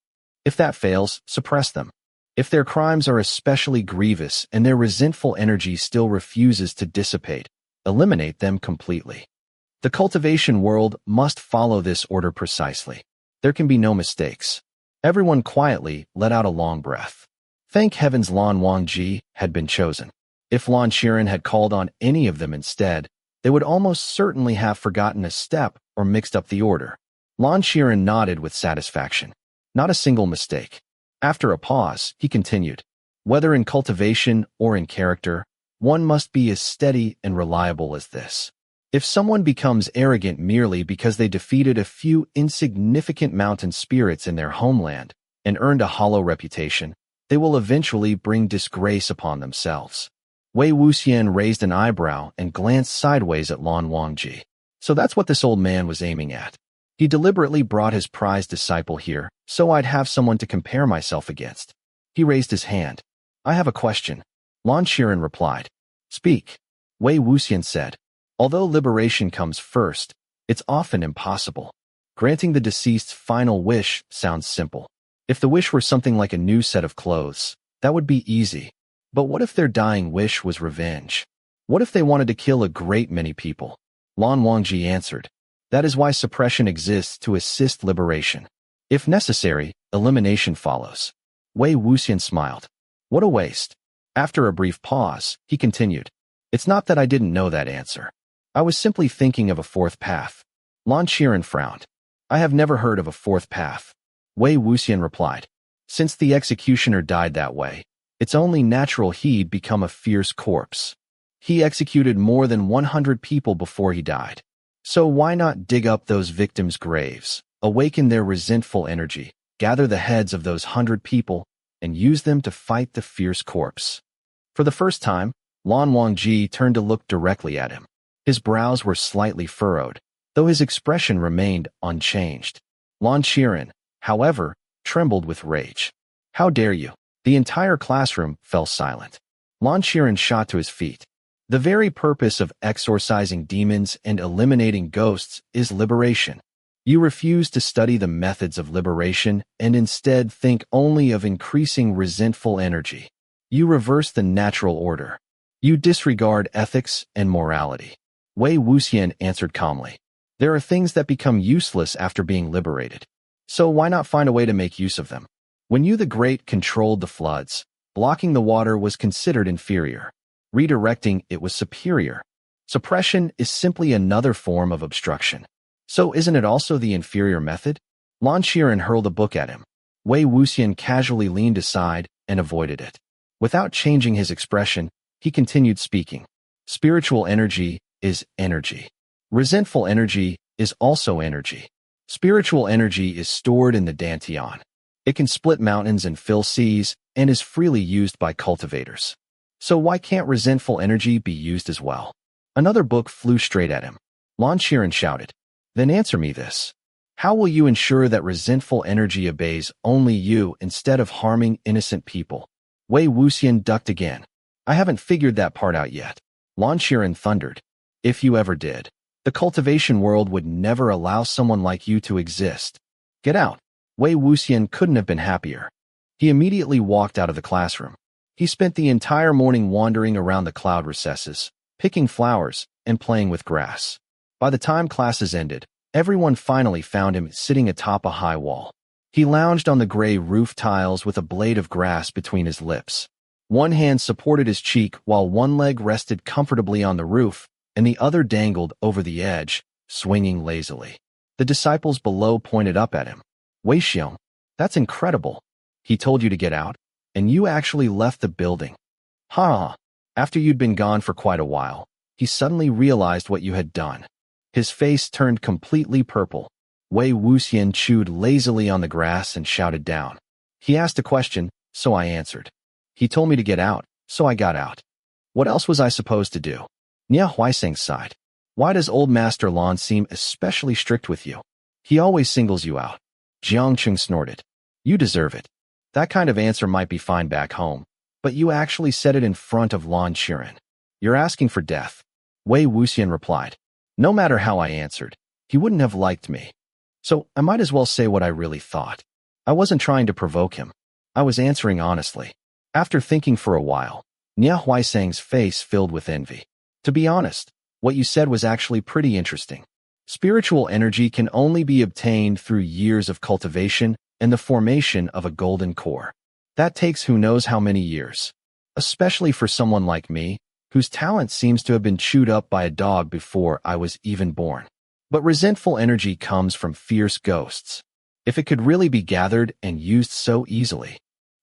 If that fails, suppress them. If their crimes are especially grievous and their resentful energy still refuses to dissipate, eliminate them completely. The cultivation world must follow this order precisely. There can be no mistakes. Everyone quietly let out a long breath. Thank heavens Lan Wangji had been chosen. If Lan Qiren had called on any of them instead, they would almost certainly have forgotten a step or mixed up the order. Lan Qiren nodded with satisfaction. Not a single mistake. After a pause, he continued. Whether in cultivation or in character, one must be as steady and reliable as this. If someone becomes arrogant merely because they defeated a few insignificant mountain spirits in their homeland and earned a hollow reputation, they will eventually bring disgrace upon themselves. Wei Wuxian raised an eyebrow and glanced sideways at Lan Wangji. So that's what this old man was aiming at. He deliberately brought his prized disciple here, so I'd have someone to compare myself against. He raised his hand. I have a question. Lan Qiren replied. Speak. Wei Wuxian said. Although liberation comes first, it's often impossible. Granting the deceased's final wish sounds simple. If the wish were something like a new set of clothes, that would be easy. But what if their dying wish was revenge? What if they wanted to kill a great many people? Lan Wangji answered. That is why suppression exists to assist liberation. If necessary, elimination follows. Wei Wuxian smiled. What a waste. After a brief pause, he continued. It's not that I didn't know that answer. I was simply thinking of a fourth path. Lan Qiren frowned. I have never heard of a fourth path. Wei Wuxian replied. Since the executioner died that way, it's only natural he'd become a fierce corpse. He executed more than 100 people before he died. So why not dig up those victims' graves, awaken their resentful energy, gather the heads of those 100 people, and use them to fight the fierce corpse? For the first time, Lan Wangji turned to look directly at him. His brows were slightly furrowed, though his expression remained unchanged. Lan Qiren, however, trembled with rage. How dare you? The entire classroom fell silent. Lan Qiren shot to his feet. The very purpose of exorcising demons and eliminating ghosts is liberation. You refuse to study the methods of liberation and instead think only of increasing resentful energy. You reverse the natural order. You disregard ethics and morality. Wei Wuxian answered calmly. There are things that become useless after being liberated. So why not find a way to make use of them? When you the Great controlled the floods, blocking the water was considered inferior. Redirecting it was superior. Suppression is simply another form of obstruction. So isn't it also the inferior method? Lan Qiren hurled a book at him. Wei Wuxian casually leaned aside and avoided it. Without changing his expression, he continued speaking. Spiritual energy is energy. Resentful energy is also energy. Spiritual energy is stored in the Dantian. It can split mountains and fill seas and is freely used by cultivators. So why can't resentful energy be used as well? Another book flew straight at him. Lan Qiren shouted. Then answer me this. How will you ensure that resentful energy obeys only you instead of harming innocent people? Wei Wuxian ducked again. I haven't figured that part out yet. Lan Qiren thundered. If you ever did, the cultivation world would never allow someone like you to exist. Get out. Wei Wuxian couldn't have been happier. He immediately walked out of the classroom. He spent the entire morning wandering around the cloud recesses, picking flowers, and playing with grass. By the time classes ended, everyone finally found him sitting atop a high wall. He lounged on the gray roof tiles with a blade of grass between his lips. One hand supported his cheek while one leg rested comfortably on the roof, and the other dangled over the edge, swinging lazily. The disciples below pointed up at him. Wei Wuxian, that's incredible. He told you to get out, and you actually left the building. Ha! After you'd been gone for quite a while, he suddenly realized what you had done. His face turned completely purple. Wei Wuxian chewed lazily on the grass and shouted down. He asked a question, so I answered. He told me to get out, so I got out. What else was I supposed to do? Nia Huaiseng sighed. Why does old Master Lan seem especially strict with you? He always singles you out. Jiangcheng snorted. You deserve it. That kind of answer might be fine back home, but you actually said it in front of Lan Qiren. You're asking for death. Wei Wuxian replied. No matter how I answered, he wouldn't have liked me. So I might as well say what I really thought. I wasn't trying to provoke him. I was answering honestly. After thinking for a while, Nia Huaiseng's face filled with envy. To be honest, what you said was actually pretty interesting. Spiritual energy can only be obtained through years of cultivation and the formation of a golden core. That takes who knows how many years. Especially for someone like me, whose talent seems to have been chewed up by a dog before I was even born. But resentful energy comes from fierce ghosts. If it could really be gathered and used so easily,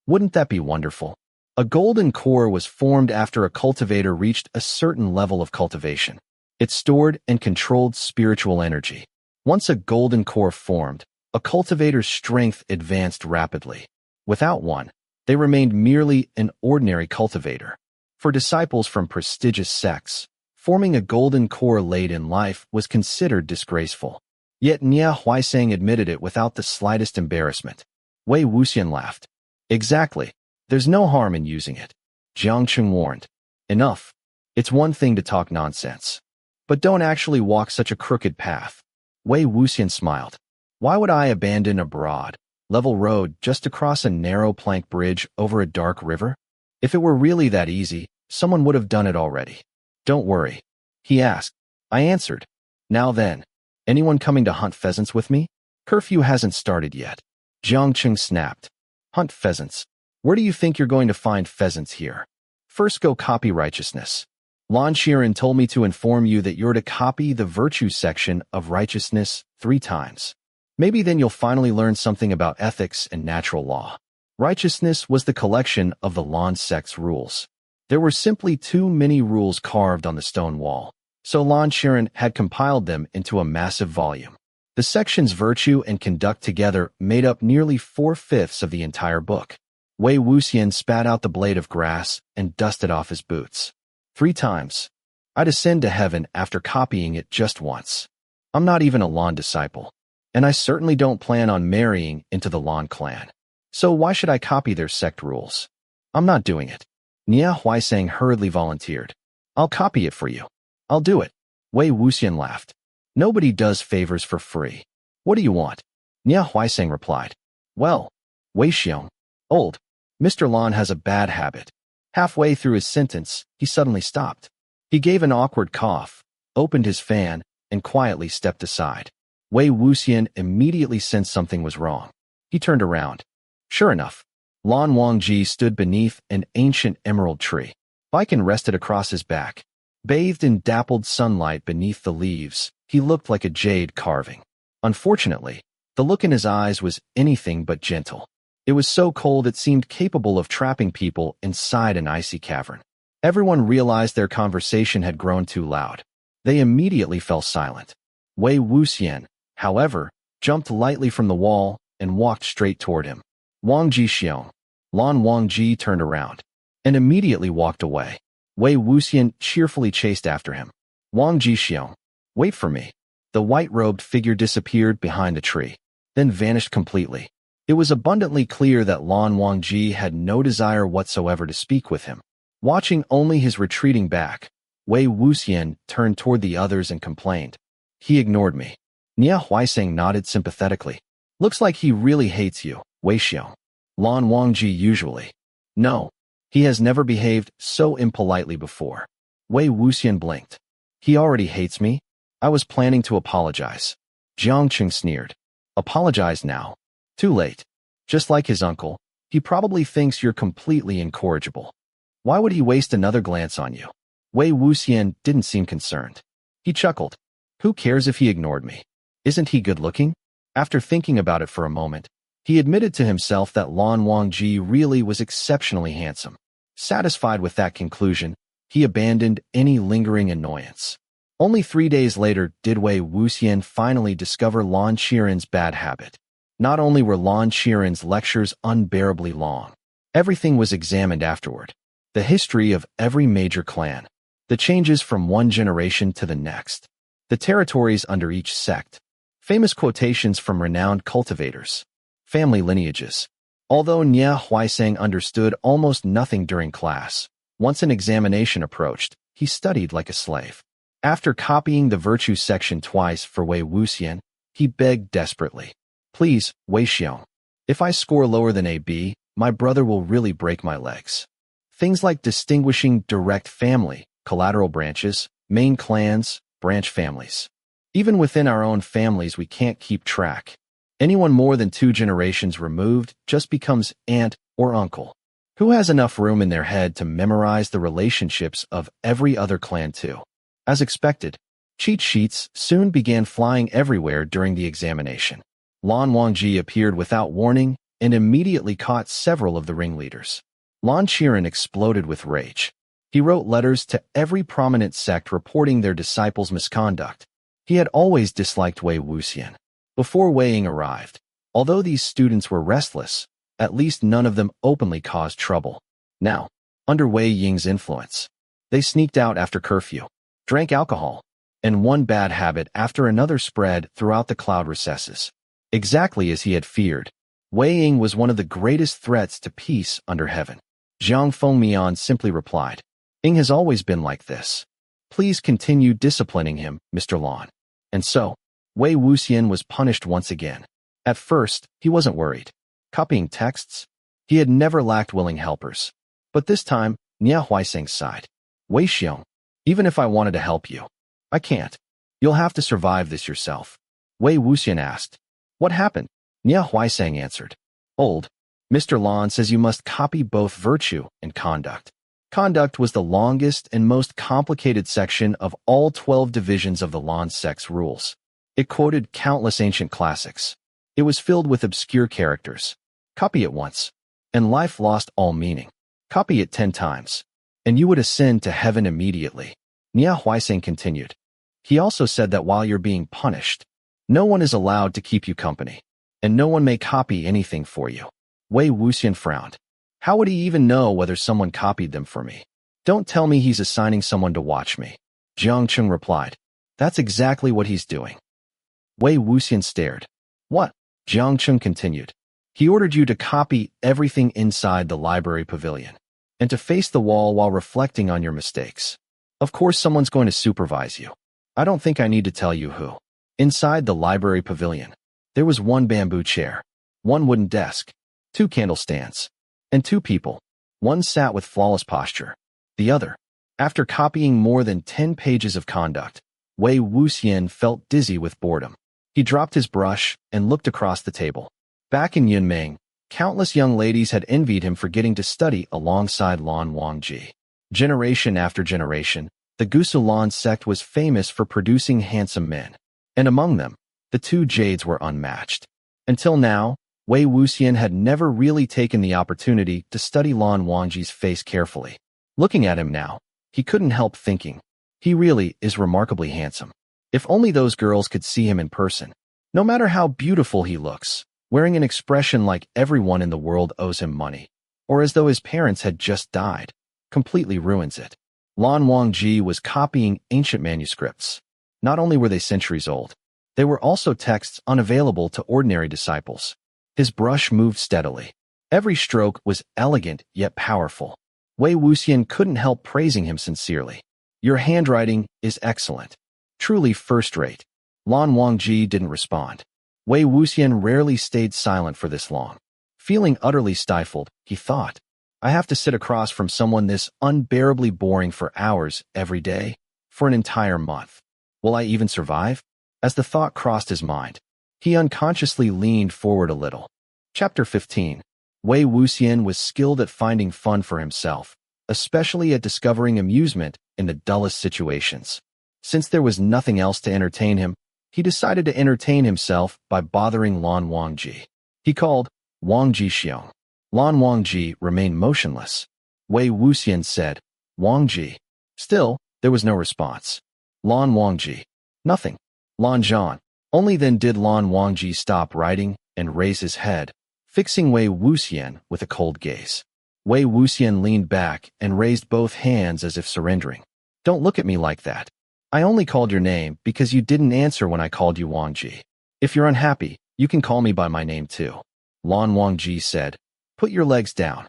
wouldn't that be wonderful? A golden core was formed after a cultivator reached a certain level of cultivation. It stored and controlled spiritual energy. Once a golden core formed, a cultivator's strength advanced rapidly. Without one, they remained merely an ordinary cultivator. For disciples from prestigious sects, forming a golden core late in life was considered disgraceful. Yet Nia Huaiseng admitted it without the slightest embarrassment. Wei Wuxian laughed. Exactly. There's no harm in using it. Jiangcheng warned. Enough. It's one thing to talk nonsense. But don't actually walk such a crooked path. Wei Wuxian smiled. Why would I abandon a broad, level road just to cross a narrow plank bridge over a dark river? If it were really that easy, someone would have done it already. Don't worry. He asked. I answered. Now then, anyone coming to hunt pheasants with me? Curfew hasn't started yet. Jiangcheng snapped. Hunt pheasants. Where do you think you're going to find pheasants here? First go copy righteousness. Lan Qiren told me to inform you that you're to copy the virtue section of righteousness 3 times. Maybe then you'll finally learn something about ethics and natural law. Righteousness was the collection of the Lan sect's rules. There were simply too many rules carved on the stone wall, so Lan Qiren had compiled them into a massive volume. The sections virtue and conduct together made up nearly 4/5 of the entire book. Wei Wuxian spat out the blade of grass and dusted off his boots. 3 times. I'd ascend to heaven after copying it just once. I'm not even a Lan disciple, and I certainly don't plan on marrying into the Lan clan. So why should I copy their sect rules? I'm not doing it. Nia Huaiseng hurriedly volunteered. I'll copy it for you. I'll do it. Wei Wuxian laughed. Nobody does favors for free. What do you want? Nia Huaiseng replied. Well, Wei Wuxian, old Mr. Lan has a bad habit. Halfway through his sentence, he suddenly stopped. He gave an awkward cough, opened his fan, and quietly stepped aside. Wei Wuxian immediately sensed something was wrong. He turned around. Sure enough, Lan Wangji stood beneath an ancient emerald tree. Baiken rested across his back. Bathed in dappled sunlight beneath the leaves, he looked like a jade carving. Unfortunately, the look in his eyes was anything but gentle. It was so cold it seemed capable of trapping people inside an icy cavern. Everyone realized their conversation had grown too loud. They immediately fell silent. Wei Wuxian, however, jumped lightly from the wall and walked straight toward him. Wangji Xiang. Lan Wangji turned around and immediately walked away. Wei Wuxian cheerfully chased after him. Wangji Xiang, wait for me. The white-robed figure disappeared behind the tree, then vanished completely. It was abundantly clear that Lan Wangji had no desire whatsoever to speak with him. Watching only his retreating back, Wei Wuxian turned toward the others and complained. He ignored me. Nia Huaiseng nodded sympathetically. Looks like he really hates you, Wei Xiang. Lan Wangji usually. No, he has never behaved so impolitely before. Wei Wuxian blinked. He already hates me? I was planning to apologize. Xianxia sneered. Apologize now. Too late. Just like his uncle, he probably thinks you're completely incorrigible. Why would he waste another glance on you? Wei Wuxian didn't seem concerned. He chuckled. Who cares if he ignored me? Isn't he good-looking? After thinking about it for a moment, he admitted to himself that Lan Wangji really was exceptionally handsome. Satisfied with that conclusion, he abandoned any lingering annoyance. Only 3 days later did Wei Wuxian finally discover Lan Qiren's bad habit. Not only were Lan Qiren's lectures unbearably long, everything was examined afterward. The history of every major clan, the changes from one generation to the next, the territories under each sect, famous quotations from renowned cultivators, family lineages. Although Nie Huaisang understood almost nothing during class, once an examination approached, he studied like a slave. After copying the virtue section twice for Wei Wuxian, he begged desperately. Please, Wei Xiang. If I score lower than AB, my brother will really break my legs. Things like distinguishing direct family, collateral branches, main clans, branch families. Even within our own families we can't keep track. Anyone more than 2 generations removed just becomes aunt or uncle. Who has enough room in their head to memorize the relationships of every other clan too? As expected, cheat sheets soon began flying everywhere during the examination. Lan Wangji appeared without warning and immediately caught several of the ringleaders. Lan Qiren exploded with rage. He wrote letters to every prominent sect reporting their disciples' misconduct. He had always disliked Wei Wuxian. Before Wei Ying arrived, although these students were restless, at least none of them openly caused trouble. Now, under Wei Ying's influence, they sneaked out after curfew, drank alcohol, and one bad habit after another spread throughout the cloud recesses. Exactly as he had feared, Wei Ying was one of the greatest threats to peace under heaven. Zhang Fengmian simply replied, Ying has always been like this. Please continue disciplining him, Mr. Lan. And so, Wei Wuxian was punished once again. At first, he wasn't worried. Copying texts? He had never lacked willing helpers. But this time, Nie Huaisang sighed. Wei Xiang, even if I wanted to help you, I can't. You'll have to survive this yourself. Wei Wuxian asked. What happened? Nie Huaisang answered. Old. Mr. Lan says you must copy both virtue and conduct. Conduct was the longest and most complicated section of all 12 divisions of the Lan sect's rules. It quoted countless ancient classics. It was filled with obscure characters. Copy it once, and life lost all meaning. Copy it 10 times, and you would ascend to heaven immediately. Nie Huaisang continued. He also said that while you're being punished, no one is allowed to keep you company, and no one may copy anything for you. Wei Wuxian frowned. How would he even know whether someone copied them for me? Don't tell me he's assigning someone to watch me. Xianxia replied. That's exactly what he's doing. Wei Wuxian stared. What? Xianxia continued. He ordered you to copy everything inside the library pavilion, and to face the wall while reflecting on your mistakes. Of course someone's going to supervise you. I don't think I need to tell you who. Inside the library pavilion, there was one bamboo chair, one wooden desk, 2 candle stands, and 2 people. One sat with flawless posture. The other, after copying more than 10 pages of conduct, Wei Wuxian felt dizzy with boredom. He dropped his brush and looked across the table. Back in Yunmeng, countless young ladies had envied him for getting to study alongside Lan Wangji. Generation after generation, the Gusu Lan sect was famous for producing handsome men, and among them, the 2 jades were unmatched. Until now, Wei Wuxian had never really taken the opportunity to study Lan Wangji's face carefully. Looking at him now, he couldn't help thinking, he really is remarkably handsome. If only those girls could see him in person. No matter how beautiful he looks, wearing an expression like everyone in the world owes him money, or as though his parents had just died, completely ruins it. Lan Wangji was copying ancient manuscripts. Not only were they centuries old, they were also texts unavailable to ordinary disciples. His brush moved steadily. Every stroke was elegant yet powerful. Wei Wuxian couldn't help praising him sincerely. Your handwriting is excellent. Truly first-rate. Lan Wangji didn't respond. Wei Wuxian rarely stayed silent for this long. Feeling utterly stifled, he thought, I have to sit across from someone this unbearably boring for hours every day, for an entire month. Will I even survive? As the thought crossed his mind, he unconsciously leaned forward a little. Chapter 15. Wei Wuxian was skilled at finding fun for himself, especially at discovering amusement in the dullest situations. Since there was nothing else to entertain him, he decided to entertain himself by bothering Lan Wangji. He called Wangji Xiang. Lan Wangji remained motionless. Wei Wuxian said, Wangji. Still, there was no response. Lan Wangji. Nothing. Lan Zhan. Only then did Lan Wangji stop writing and raise his head, fixing Wei Wuxian with a cold gaze. Wei Wuxian leaned back and raised both hands as if surrendering. Don't look at me like that. I only called your name because you didn't answer when I called you Wangji. If you're unhappy, you can call me by my name too. Lan Wangji said, Put your legs down.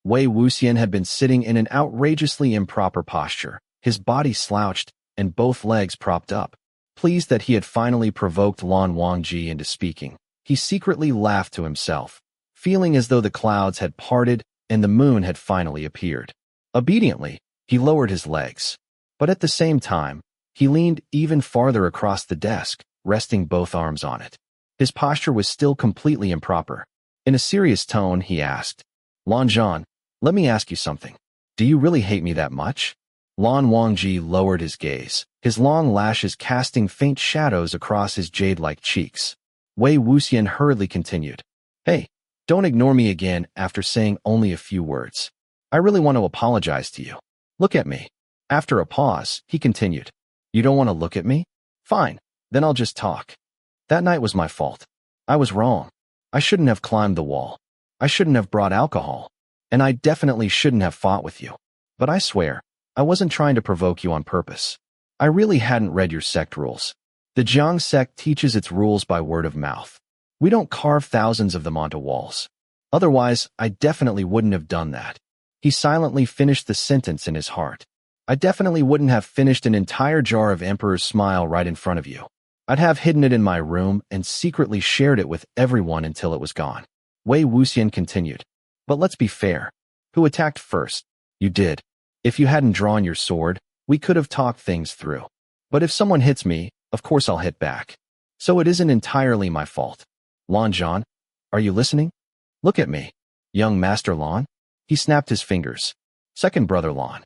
Wei Wuxian had been sitting in an outrageously improper posture, his body slouched and both legs propped up. Pleased that he had finally provoked Lan Wangji into speaking, he secretly laughed to himself, feeling as though the clouds had parted and the moon had finally appeared. Obediently, he lowered his legs. But at the same time, he leaned even farther across the desk, resting both arms on it. His posture was still completely improper. In a serious tone, he asked, Lan Zhan, let me ask you something. Do you really hate me that much? Lan Wangji lowered his gaze, his long lashes casting faint shadows across his jade-like cheeks. Wei Wuxian hurriedly continued, Hey, don't ignore me again after saying only a few words. I really want to apologize to you. Look at me. After a pause, he continued, You don't want to look at me? Fine, then I'll just talk. That night was my fault. I was wrong. I shouldn't have climbed the wall. I shouldn't have brought alcohol. And I definitely shouldn't have fought with you. But I swear, I wasn't trying to provoke you on purpose. I really hadn't read your sect rules. The Xiang sect teaches its rules by word of mouth. We don't carve thousands of them onto walls. Otherwise, I definitely wouldn't have done that. He silently finished the sentence in his heart. I definitely wouldn't have finished an entire jar of Emperor's Smile right in front of you. I'd have hidden it in my room and secretly shared it with everyone until it was gone. Wei Wuxian continued. But let's be fair. Who attacked first? You did. If you hadn't drawn your sword, we could have talked things through. But if someone hits me, of course I'll hit back. So it isn't entirely my fault. Lan Zhan, are you listening? Look at me. Young Master Lan? He snapped his fingers. Second brother Lan.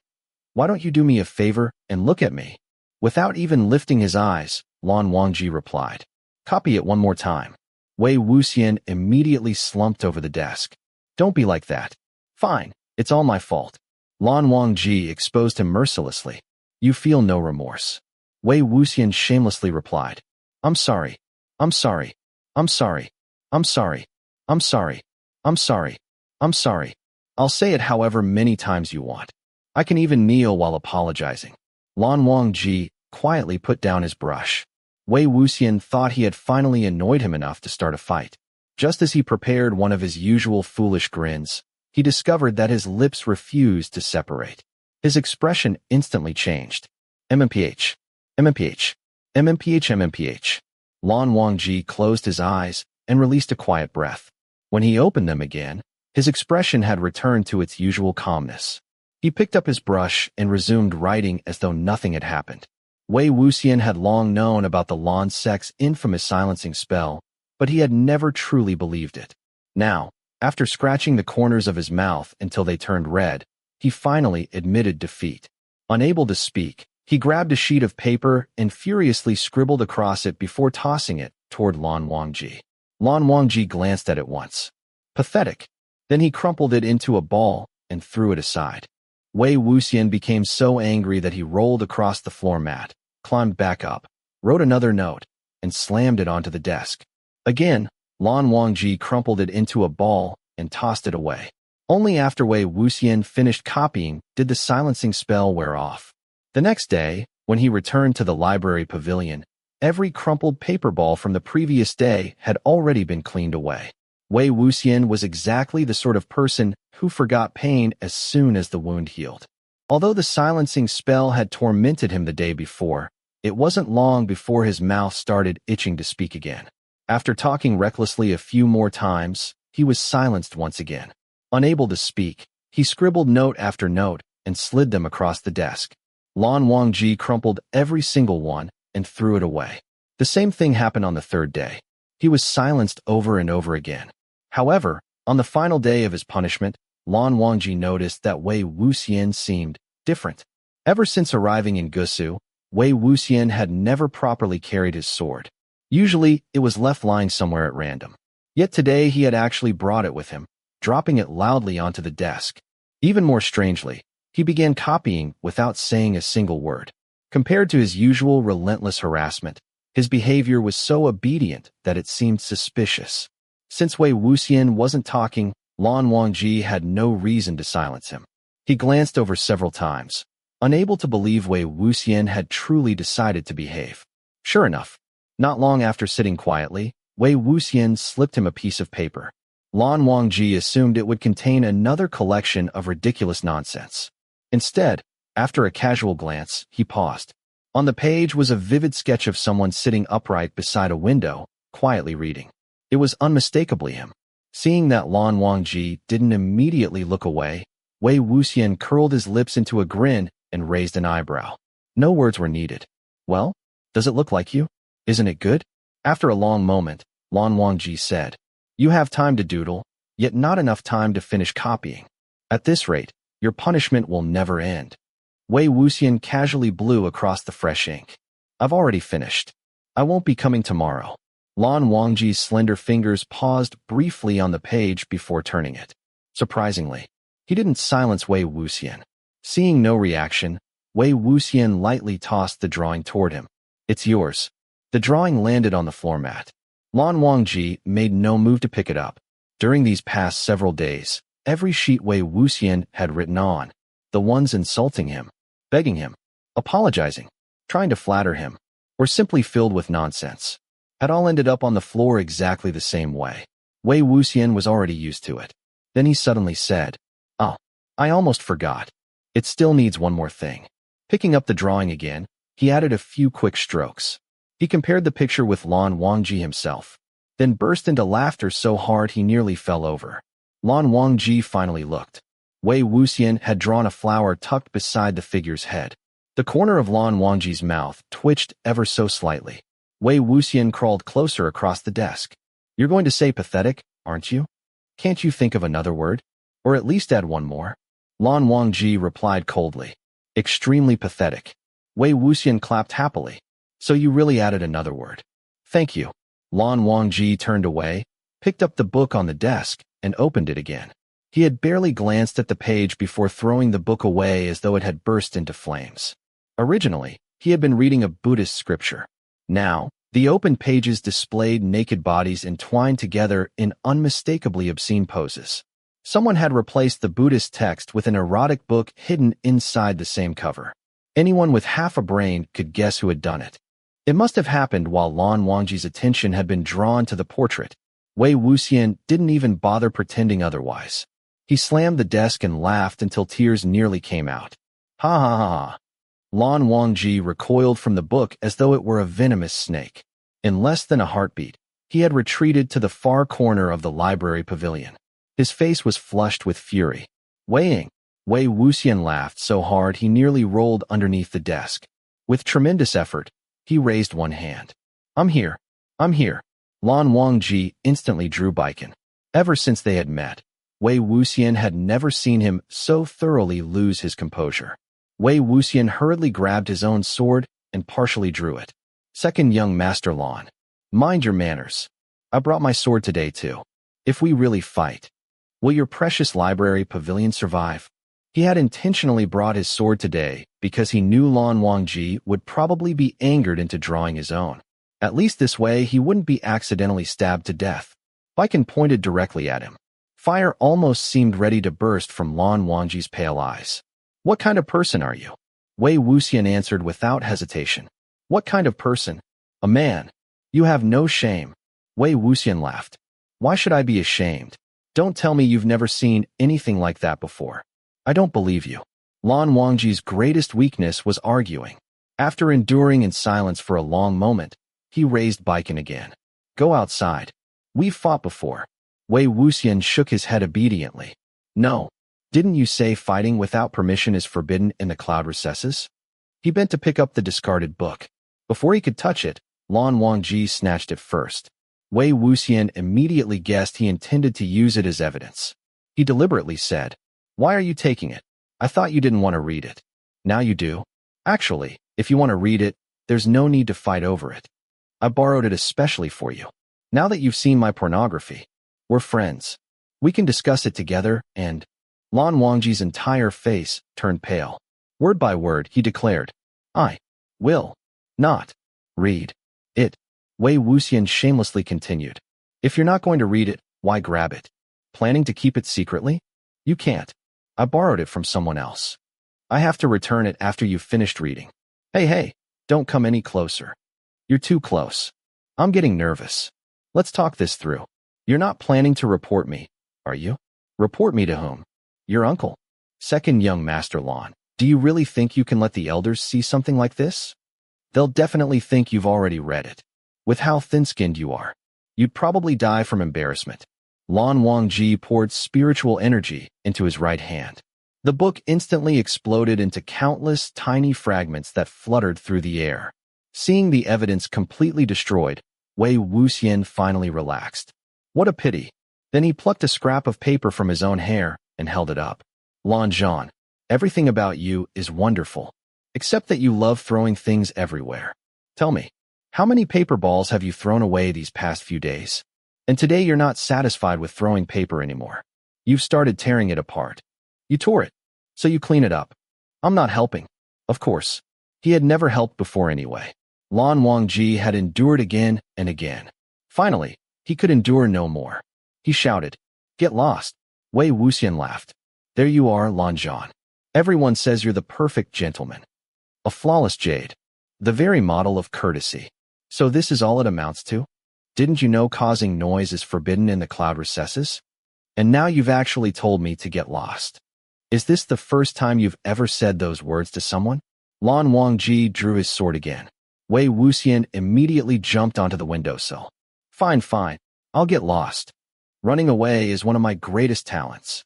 Why don't you do me a favor and look at me? Without even lifting his eyes, Lan Wangji replied. Copy it one more time. Wei Wuxian immediately slumped over the desk. Don't be like that. Fine, it's all my fault. Lan Wangji exposed him mercilessly. You feel no remorse. Wei Wuxian shamelessly replied. I'm sorry. I'm sorry. I'm sorry. I'm sorry. I'm sorry. I'm sorry. I'm sorry. I'll say it however many times you want. I can even kneel while apologizing. Lan Wangji quietly put down his brush. Wei Wuxian thought he had finally annoyed him enough to start a fight. Just as he prepared one of his usual foolish grins, he discovered that his lips refused to separate. His expression instantly changed. MMPH. MMPH. MMPH. MMPH. Lan Wangji closed his eyes and released a quiet breath. When he opened them again, his expression had returned to its usual calmness. He picked up his brush and resumed writing as though nothing had happened. Wei Wuxian had long known about the Lan sect's infamous silencing spell, but he had never truly believed it. Now, after scratching the corners of his mouth until they turned red, he finally admitted defeat. Unable to speak, he grabbed a sheet of paper and furiously scribbled across it before tossing it toward Lan Wangji. Lan Wangji glanced at it once. Pathetic. Then he crumpled it into a ball and threw it aside. Wei Wuxian became so angry that he rolled across the floor mat, climbed back up, wrote another note, and slammed it onto the desk. Again, Lan Wangji crumpled it into a ball and tossed it away. Only after Wei Wuxian finished copying did the silencing spell wear off. The next day, when he returned to the library pavilion, every crumpled paper ball from the previous day had already been cleaned away. Wei Wuxian was exactly the sort of person who forgot pain as soon as the wound healed. Although the silencing spell had tormented him the day before, it wasn't long before his mouth started itching to speak again. After talking recklessly a few more times, he was silenced once again. Unable to speak, he scribbled note after note and slid them across the desk. Lan Wangji crumpled every single one and threw it away. The same thing happened on the third day. He was silenced over and over again. However, on the final day of his punishment, Lan Wangji noticed that Wei Wuxian seemed different. Ever since arriving in Gusu, Wei Wuxian had never properly carried his sword. Usually, it was left lying somewhere at random. Yet today he had actually brought it with him, dropping it loudly onto the desk. Even more strangely, he began copying without saying a single word. Compared to his usual relentless harassment, his behavior was so obedient that it seemed suspicious. Since Wei Wuxian wasn't talking, Lan Wangji had no reason to silence him. He glanced over several times, unable to believe Wei Wuxian had truly decided to behave. Sure enough, not long after sitting quietly, Wei Wuxian slipped him a piece of paper. Lan Wangji assumed it would contain another collection of ridiculous nonsense. Instead, after a casual glance, he paused. On the page was a vivid sketch of someone sitting upright beside a window, quietly reading. It was unmistakably him. Seeing that Lan Wangji didn't immediately look away, Wei Wuxian curled his lips into a grin and raised an eyebrow. No words were needed. Well, does it look like you? Isn't it good? After a long moment, Lan Wangji said, You have time to doodle, yet not enough time to finish copying. At this rate, your punishment will never end. Wei Wuxian casually blew across the fresh ink. I've already finished. I won't be coming tomorrow. Lan Wangji's slender fingers paused briefly on the page before turning it. Surprisingly, he didn't silence Wei Wuxian. Seeing no reaction, Wei Wuxian lightly tossed the drawing toward him. It's yours. The drawing landed on the floor mat. Lan Wangji made no move to pick it up. During these past several days, every sheet Wei Wuxian had written on, the ones insulting him, begging him, apologizing, trying to flatter him, or simply filled with nonsense, had all ended up on the floor exactly the same way. Wei Wuxian was already used to it. Then he suddenly said, Oh, I almost forgot. It still needs one more thing. Picking up the drawing again, he added a few quick strokes. He compared the picture with Lan Wangji himself, then burst into laughter so hard he nearly fell over. Lan Wangji finally looked. Wei Wuxian had drawn a flower tucked beside the figure's head. The corner of Lan Wangji's mouth twitched ever so slightly. Wei Wuxian crawled closer across the desk. You're going to say pathetic, aren't you? Can't you think of another word? Or at least add one more? Lan Wangji replied coldly. Extremely pathetic. Wei Wuxian clapped happily. So you really added another word. Thank you. Lan Wangji turned away, picked up the book on the desk, and opened it again. He had barely glanced at the page before throwing the book away as though it had burst into flames. Originally, he had been reading a Buddhist scripture. Now, the open pages displayed naked bodies entwined together in unmistakably obscene poses. Someone had replaced the Buddhist text with an erotic book hidden inside the same cover. Anyone with half a brain could guess who had done it. It must have happened while Lan Wangji's attention had been drawn to the portrait. Wei Wuxian didn't even bother pretending otherwise. He slammed the desk and laughed until tears nearly came out. Ha ha ha ha. Lan Wangji recoiled from the book as though it were a venomous snake. In less than a heartbeat, he had retreated to the far corner of the library pavilion. His face was flushed with fury. Wei Wuxian laughed so hard he nearly rolled underneath the desk. With tremendous effort, he raised one hand. I'm here. Lan Wangji instantly drew Baiken. Ever since they had met, Wei Wuxian had never seen him so thoroughly lose his composure. Wei Wuxian hurriedly grabbed his own sword and partially drew it. Second young Master Lan. Mind your manners. I brought my sword today too. If we really fight, will your precious library pavilion survive? He had intentionally brought his sword today because he knew Lan Wangji would probably be angered into drawing his own. At least this way he wouldn't be accidentally stabbed to death. Baiken pointed directly at him. Fire almost seemed ready to burst from Lan Wangji's pale eyes. What kind of person are you? Wei Wuxian answered without hesitation. What kind of person? A man. You have no shame. Wei Wuxian laughed. Why should I be ashamed? Don't tell me you've never seen anything like that before. I don't believe you. Lan Wangji's greatest weakness was arguing. After enduring in silence for a long moment, he raised Baiken again. Go outside. We've fought before. Wei Wuxian shook his head obediently. No. Didn't you say fighting without permission is forbidden in the cloud recesses? He bent to pick up the discarded book. Before he could touch it, Lan Wangji snatched it first. Wei Wuxian immediately guessed he intended to use it as evidence. He deliberately said, "Why are you taking it? I thought you didn't want to read it. Now you do. Actually, if you want to read it, there's no need to fight over it. I borrowed it especially for you. Now that you've seen my pornography, we're friends. We can discuss it together and—" Lan Wangji's entire face turned pale. Word by word, he declared, "I will not read it." Wei Wuxian shamelessly continued, "If you're not going to read it, why grab it? Planning to keep it secretly? You can't. I borrowed it from someone else. I have to return it after you've finished reading. Hey, don't come any closer. You're too close. I'm getting nervous. Let's talk this through. You're not planning to report me, are you? Report me to whom? Your uncle? Second young Master Lan. Do you really think you can let the elders see something like this? They'll definitely think you've already read it. With how thin-skinned you are, you'd probably die from embarrassment." Lan Wangji poured spiritual energy into his right hand. The book instantly exploded into countless tiny fragments that fluttered through the air. Seeing the evidence completely destroyed, Wei Wuxian finally relaxed. What a pity. Then he plucked a scrap of paper from his own hair and held it up. "Lan Zhan, everything about you is wonderful, except that you love throwing things everywhere. Tell me, how many paper balls have you thrown away these past few days? And today you're not satisfied with throwing paper anymore. You've started tearing it apart. You tore it, so you clean it up. I'm not helping." Of course, he had never helped before anyway. Lan Wangji had endured again and again. Finally, he could endure no more. He shouted, "Get lost." Wei Wuxian laughed. "There you are, Lan Zhan. Everyone says you're the perfect gentleman. A flawless jade. The very model of courtesy. So this is all it amounts to? Didn't you know causing noise is forbidden in the cloud recesses? And now you've actually told me to get lost. Is this the first time you've ever said those words to someone?" Lan Wangji drew his sword again. Wei Wuxian immediately jumped onto the windowsill. Fine, I'll get lost. Running away is one of my greatest talents.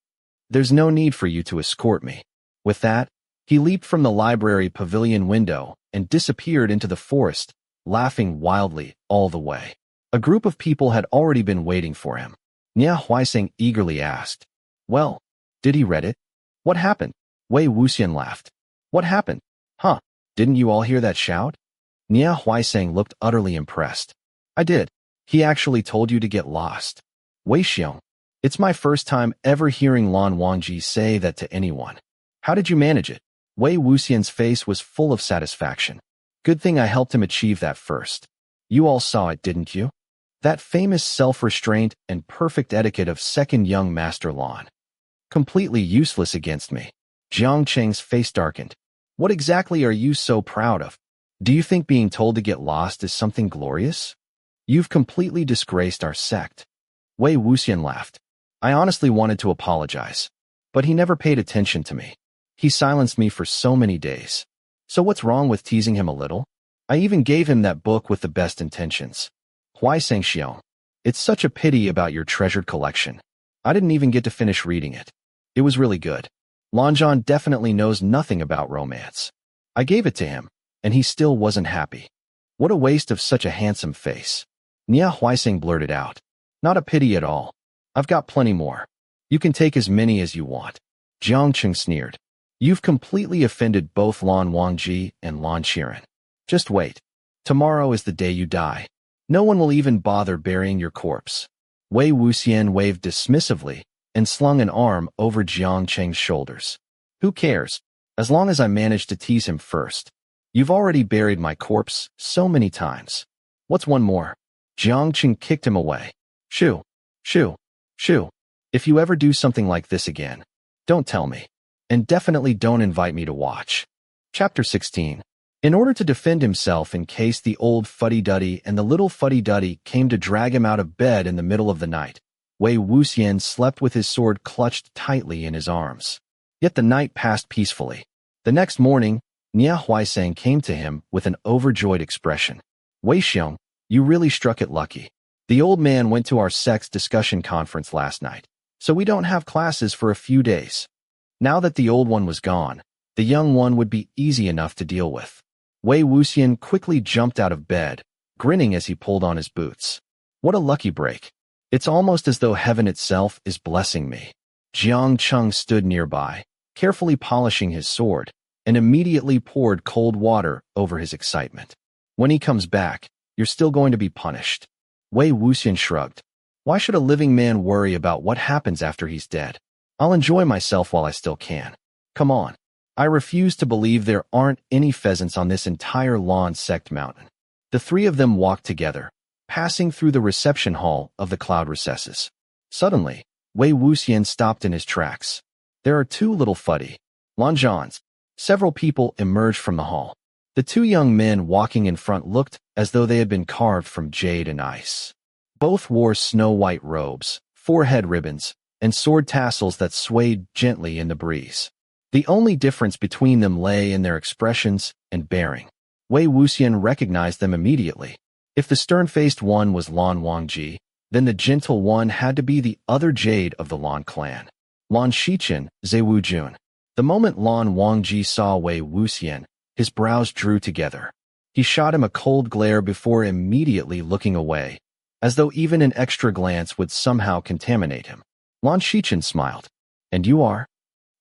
There's no need for you to escort me." With that, he leaped from the library pavilion window and disappeared into the forest, laughing wildly all the way. A group of people had already been waiting for him. Nia Huaiseng eagerly asked, "Well, did he read it? What happened?" Wei Wuxian laughed. "What happened? Huh? Didn't you all hear that shout?" Nia Huaiseng looked utterly impressed. "I did. He actually told you to get lost." Wei Xiang, it's my first time ever hearing Lan Wangji say that to anyone. How did you manage it? Wei Wuxian's face was full of satisfaction. Good thing I helped him achieve that first. You all saw it, didn't you? That famous self-restraint and perfect etiquette of second young Master Lan. Completely useless against me. Jiang Cheng's face darkened. What exactly are you so proud of? Do you think being told to get lost is something glorious? You've completely disgraced our sect. Wei Wuxian laughed. I honestly wanted to apologize, but he never paid attention to me. He silenced me for so many days. So what's wrong with teasing him a little? I even gave him that book with the best intentions. Huaiseng Xiang, it's such a pity about your treasured collection. I didn't even get to finish reading it. It was really good. Lan Zhan definitely knows nothing about romance. I gave it to him, and he still wasn't happy. What a waste of such a handsome face. Nia Huaiseng blurted out. Not a pity at all. I've got plenty more. You can take as many as you want. Jiang Cheng sneered. You've completely offended both Lan Wangji and Lan Qiren. Just wait. Tomorrow is the day you die. No one will even bother burying your corpse. Wei Wuxian waved dismissively and slung an arm over Jiang Cheng's shoulders. Who cares? As long as I manage to tease him first. You've already buried my corpse so many times. What's one more? Jiang Cheng kicked him away. Shoo. If you ever do something like this again, don't tell me. And definitely don't invite me to watch. Chapter 16. In order to defend himself in case the old fuddy-duddy and the little fuddy-duddy came to drag him out of bed in the middle of the night, Wei Wuxian slept with his sword clutched tightly in his arms. Yet the night passed peacefully. The next morning, Nia Huaiseng came to him with an overjoyed expression. Wei Xiang, you really struck it lucky. The old man went to our sect's discussion conference last night, so we don't have classes for a few days. Now that the old one was gone, the young one would be easy enough to deal with. Wei Wuxian quickly jumped out of bed, grinning as he pulled on his boots. What a lucky break. It's almost as though heaven itself is blessing me. Xiangcheng stood nearby, carefully polishing his sword, and immediately poured cold water over his excitement. When he comes back, you're still going to be punished. Wei Wuxian shrugged. Why should a living man worry about what happens after he's dead? I'll enjoy myself while I still can. Come on. I refuse to believe there aren't any pheasants on this entire Lan sect mountain. The three of them walked together, passing through the reception hall of the cloud recesses. Suddenly, Wei Wuxian stopped in his tracks. There are two little fuddy Lanjans. Several people emerged from the hall. The two young men walking in front looked as though they had been carved from jade and ice. Both wore snow-white robes, forehead ribbons, and sword tassels that swayed gently in the breeze. The only difference between them lay in their expressions and bearing. Wei Wuxian recognized them immediately. If the stern-faced one was Lan Wangji, then the gentle one had to be the other jade of the Lan clan. Lan Shichen, Zewujun. The moment Lan Wangji saw Wei Wuxian, his brows drew together. He shot him a cold glare before immediately looking away, as though even an extra glance would somehow contaminate him. Lan Shichen smiled. And you are?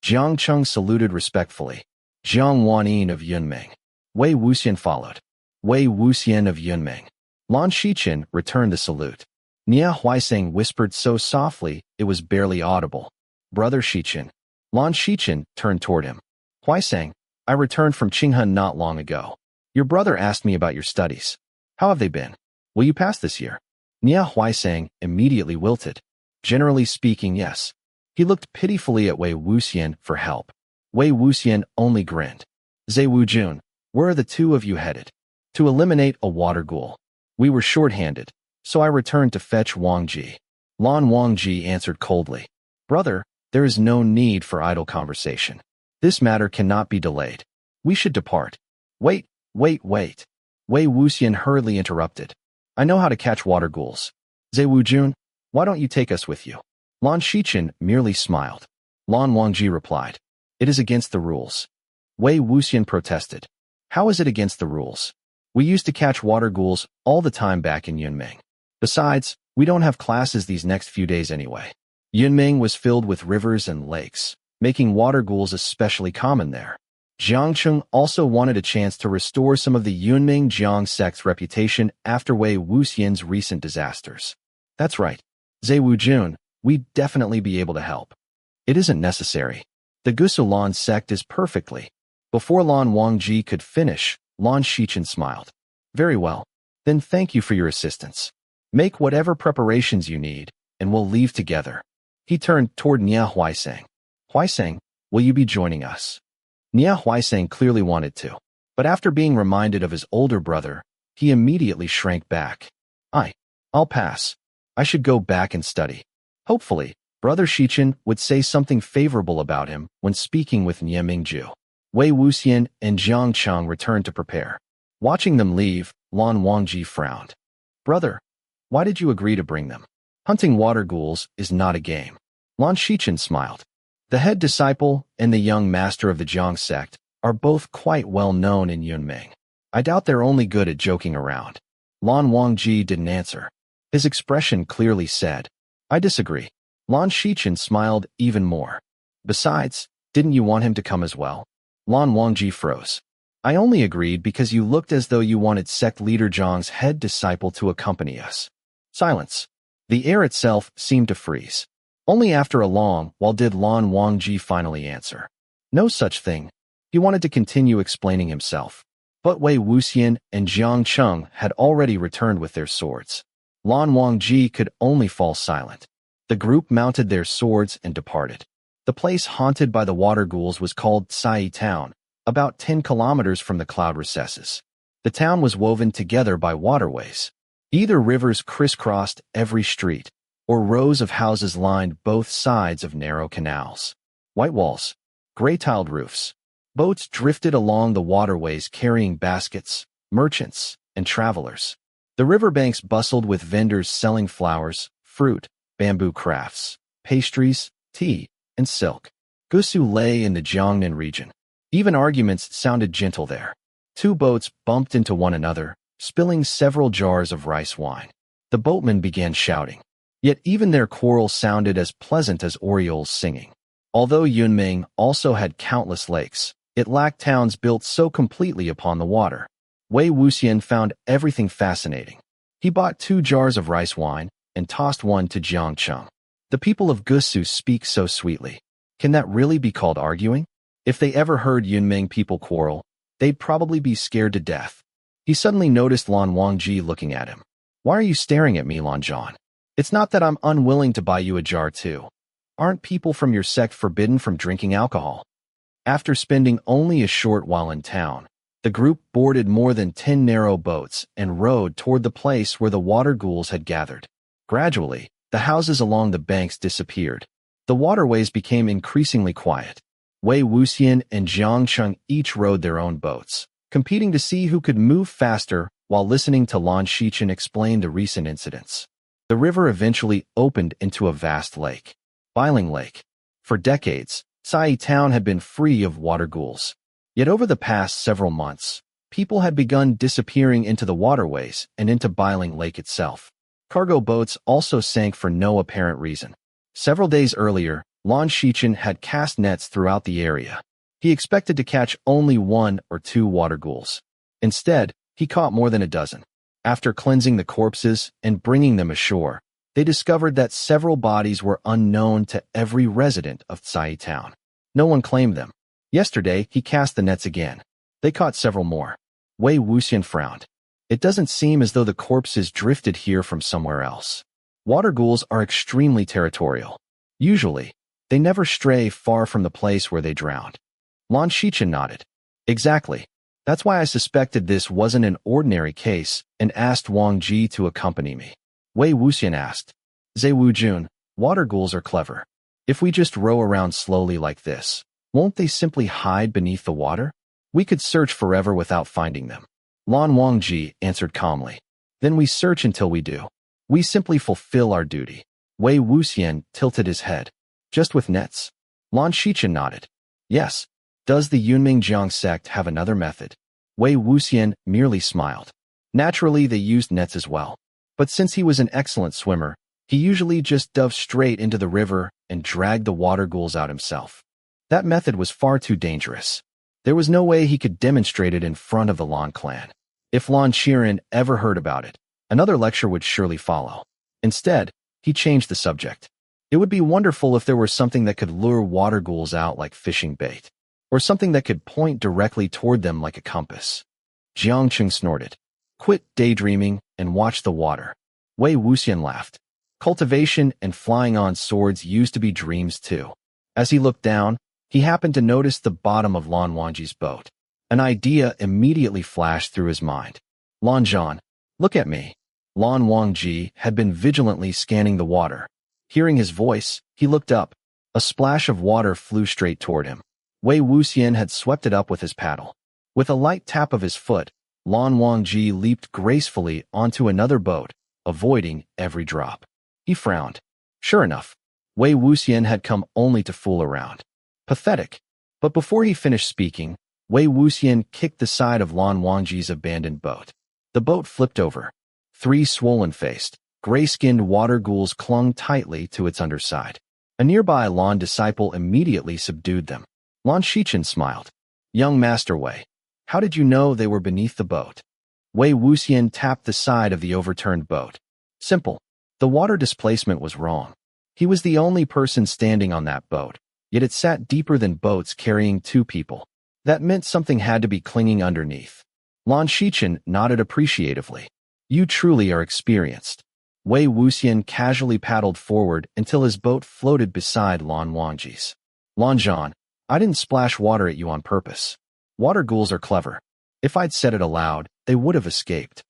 Jiangcheng saluted respectfully. Jiang Wanyin of Yunming. Wei Wuxian followed. Wei Wuxian of Yunming. Lan Shichen returned the salute. Nia Huaiseng whispered so softly it was barely audible. Brother Shichen. Lan Shichen turned toward him. Huaiseng, I returned from Qinghan not long ago. Your brother asked me about your studies. How have they been? Will you pass this year? Nia Huaiseng immediately wilted. Generally speaking, yes. He looked pitifully at Wei Wuxian for help. Wei Wuxian only grinned. Zewujun, where are the two of you headed? To eliminate a water ghoul. We were short-handed, so I returned to fetch Wangji. Lan Wangji answered coldly. Brother, there is no need for idle conversation. This matter cannot be delayed. We should depart. Wait. Wei Wuxian hurriedly interrupted. I know how to catch water ghouls. Zewujun, why don't you take us with you? Lan Shichen merely smiled. Lan Wangji replied. It is against the rules. Wei Wuxian protested. How is it against the rules? We used to catch water ghouls all the time back in Yunming. Besides, we don't have classes these next few days anyway. Yunming was filled with rivers and lakes, making water ghouls especially common there. Jiangcheng also wanted a chance to restore some of the Yunming Jiang sect's reputation after Wei Wuxian's recent disasters. That's right. Zewujun, we'd definitely be able to help. It isn't necessary. The Gusulan sect is perfectly. Before Lan Wangji could finish, Lan Shichen smiled. Very well. Then thank you for your assistance. Make whatever preparations you need, and we'll leave together. He turned toward Nia Huaiseng. Huaiseng, will you be joining us? Nia Huaiseng clearly wanted to, but after being reminded of his older brother, he immediately shrank back. I'll pass. I should go back and study. Hopefully, Brother Shichen would say something favorable about him when speaking with Nia Mingju. Wei Wuxian and Jiangcheng returned to prepare. Watching them leave, Lan Wangji frowned. Brother, why did you agree to bring them? Hunting water ghouls is not a game. Lan Shichen smiled. The head disciple and the young master of the Jiang sect are both quite well known in Yunming. I doubt they're only good at joking around. Lan Wangji didn't answer. His expression clearly said, I disagree. Lan Shichen smiled even more. Besides, didn't you want him to come as well? Lan Wangji froze. I only agreed because you looked as though you wanted sect leader Zhang's head disciple to accompany us. Silence. The air itself seemed to freeze. Only after a long while did Lan Wangji finally answer. No such thing. He wanted to continue explaining himself. But Wei Wuxian and Jiangcheng had already returned with their swords. Lan Wangji could only fall silent. The group mounted their swords and departed. The place haunted by the water ghouls was called Sai Town, about 10 kilometers from the cloud recesses. The town was woven together by waterways. Either rivers crisscrossed every street, or rows of houses lined both sides of narrow canals. White walls, gray-tiled roofs. Boats drifted along the waterways carrying baskets, merchants, and travelers. The riverbanks bustled with vendors selling flowers, fruit, bamboo crafts, pastries, tea, and silk. Gusu lay in the Jiangnan region. Even arguments sounded gentle there. Two boats bumped into one another, spilling several jars of rice wine. The boatmen began shouting. Yet even their quarrel sounded as pleasant as orioles singing. Although Yunming also had countless lakes, it lacked towns built so completely upon the water. Wei Wuxian found everything fascinating. He bought 2 jars of rice wine and tossed one to Jiangcheng. The people of Gusu speak so sweetly. Can that really be called arguing? If they ever heard Yunming people quarrel, they'd probably be scared to death. He suddenly noticed Lan Wangji looking at him. Why are you staring at me, Lan Zhan? It's not that I'm unwilling to buy you a jar too. Aren't people from your sect forbidden from drinking alcohol? After spending only a short while in town, the group boarded more than 10 narrow boats and rowed toward the place where the water ghouls had gathered. Gradually, the houses along the banks disappeared. The waterways became increasingly quiet. Wei Wuxian and Jiangcheng each rowed their own boats, competing to see who could move faster while listening to Lan Shichen explain the recent incidents. The river eventually opened into a vast lake. Yiling Lake. For decades, Sai Town had been free of water ghouls. Yet over the past several months, people had begun disappearing into the waterways and into Yiling Lake itself. Cargo boats also sank for no apparent reason. Several days earlier, Lan Shichen had cast nets throughout the area. He expected to catch only 1 or 2 water ghouls. Instead, he caught more than a dozen. After cleansing the corpses and bringing them ashore, they discovered that several bodies were unknown to every resident of Sai Town. No one claimed them. Yesterday, he cast the nets again. They caught several more. Wei Wuxian frowned. It doesn't seem as though the corpses drifted here from somewhere else. Water ghouls are extremely territorial. Usually, they never stray far from the place where they drowned. Lan Shichen nodded. Exactly. That's why I suspected this wasn't an ordinary case and asked Wangji to accompany me. Wei Wuxian asked. Zhe Wujun, water ghouls are clever. If we just row around slowly like this, won't they simply hide beneath the water? We could search forever without finding them. Lan Wangji answered calmly. Then we search until we do. We simply fulfill our duty. Wei Wuxian tilted his head. Just with nets? Lan Shichen nodded. Yes. Does the Yunming Jiang sect have another method? Wei Wuxian merely smiled. Naturally, they used nets as well. But since he was an excellent swimmer, he usually just dove straight into the river and dragged the water ghouls out himself. That method was far too dangerous. There was no way he could demonstrate it in front of the Lan clan. If Lan Qiren ever heard about it, another lecture would surely follow. Instead, he changed the subject. It would be wonderful if there were something that could lure water ghouls out like fishing bait, or something that could point directly toward them like a compass. Jiangcheng snorted. Quit daydreaming and watch the water. Wei Wuxian laughed. Cultivation and flying on swords used to be dreams too. As he looked down, he happened to notice the bottom of Lan Wangji's boat. An idea immediately flashed through his mind. Lan Zhan, look at me. Lan Wangji had been vigilantly scanning the water. Hearing his voice, he looked up. A splash of water flew straight toward him. Wei Wuxian had swept it up with his paddle. With a light tap of his foot, Lan Wangji leaped gracefully onto another boat, avoiding every drop. He frowned. Sure enough, Wei Wuxian had come only to fool around. Pathetic. But before he finished speaking, Wei Wuxian kicked the side of Lan Wangji's abandoned boat. The boat flipped over. 3 swollen-faced, gray-skinned water ghouls clung tightly to its underside. A nearby Lan disciple immediately subdued them. Lan Shichen smiled. Young Master Wei, how did you know they were beneath the boat? Wei Wuxian tapped the side of the overturned boat. Simple. The water displacement was wrong. He was the only person standing on that boat, yet it sat deeper than boats carrying 2 people. That meant something had to be clinging underneath. Lan Shichen nodded appreciatively. You truly are experienced. Wei Wuxian casually paddled forward until his boat floated beside Lan Wangji's. Lan Zhan, I didn't splash water at you on purpose. Water ghouls are clever. If I'd said it aloud, they would have escaped.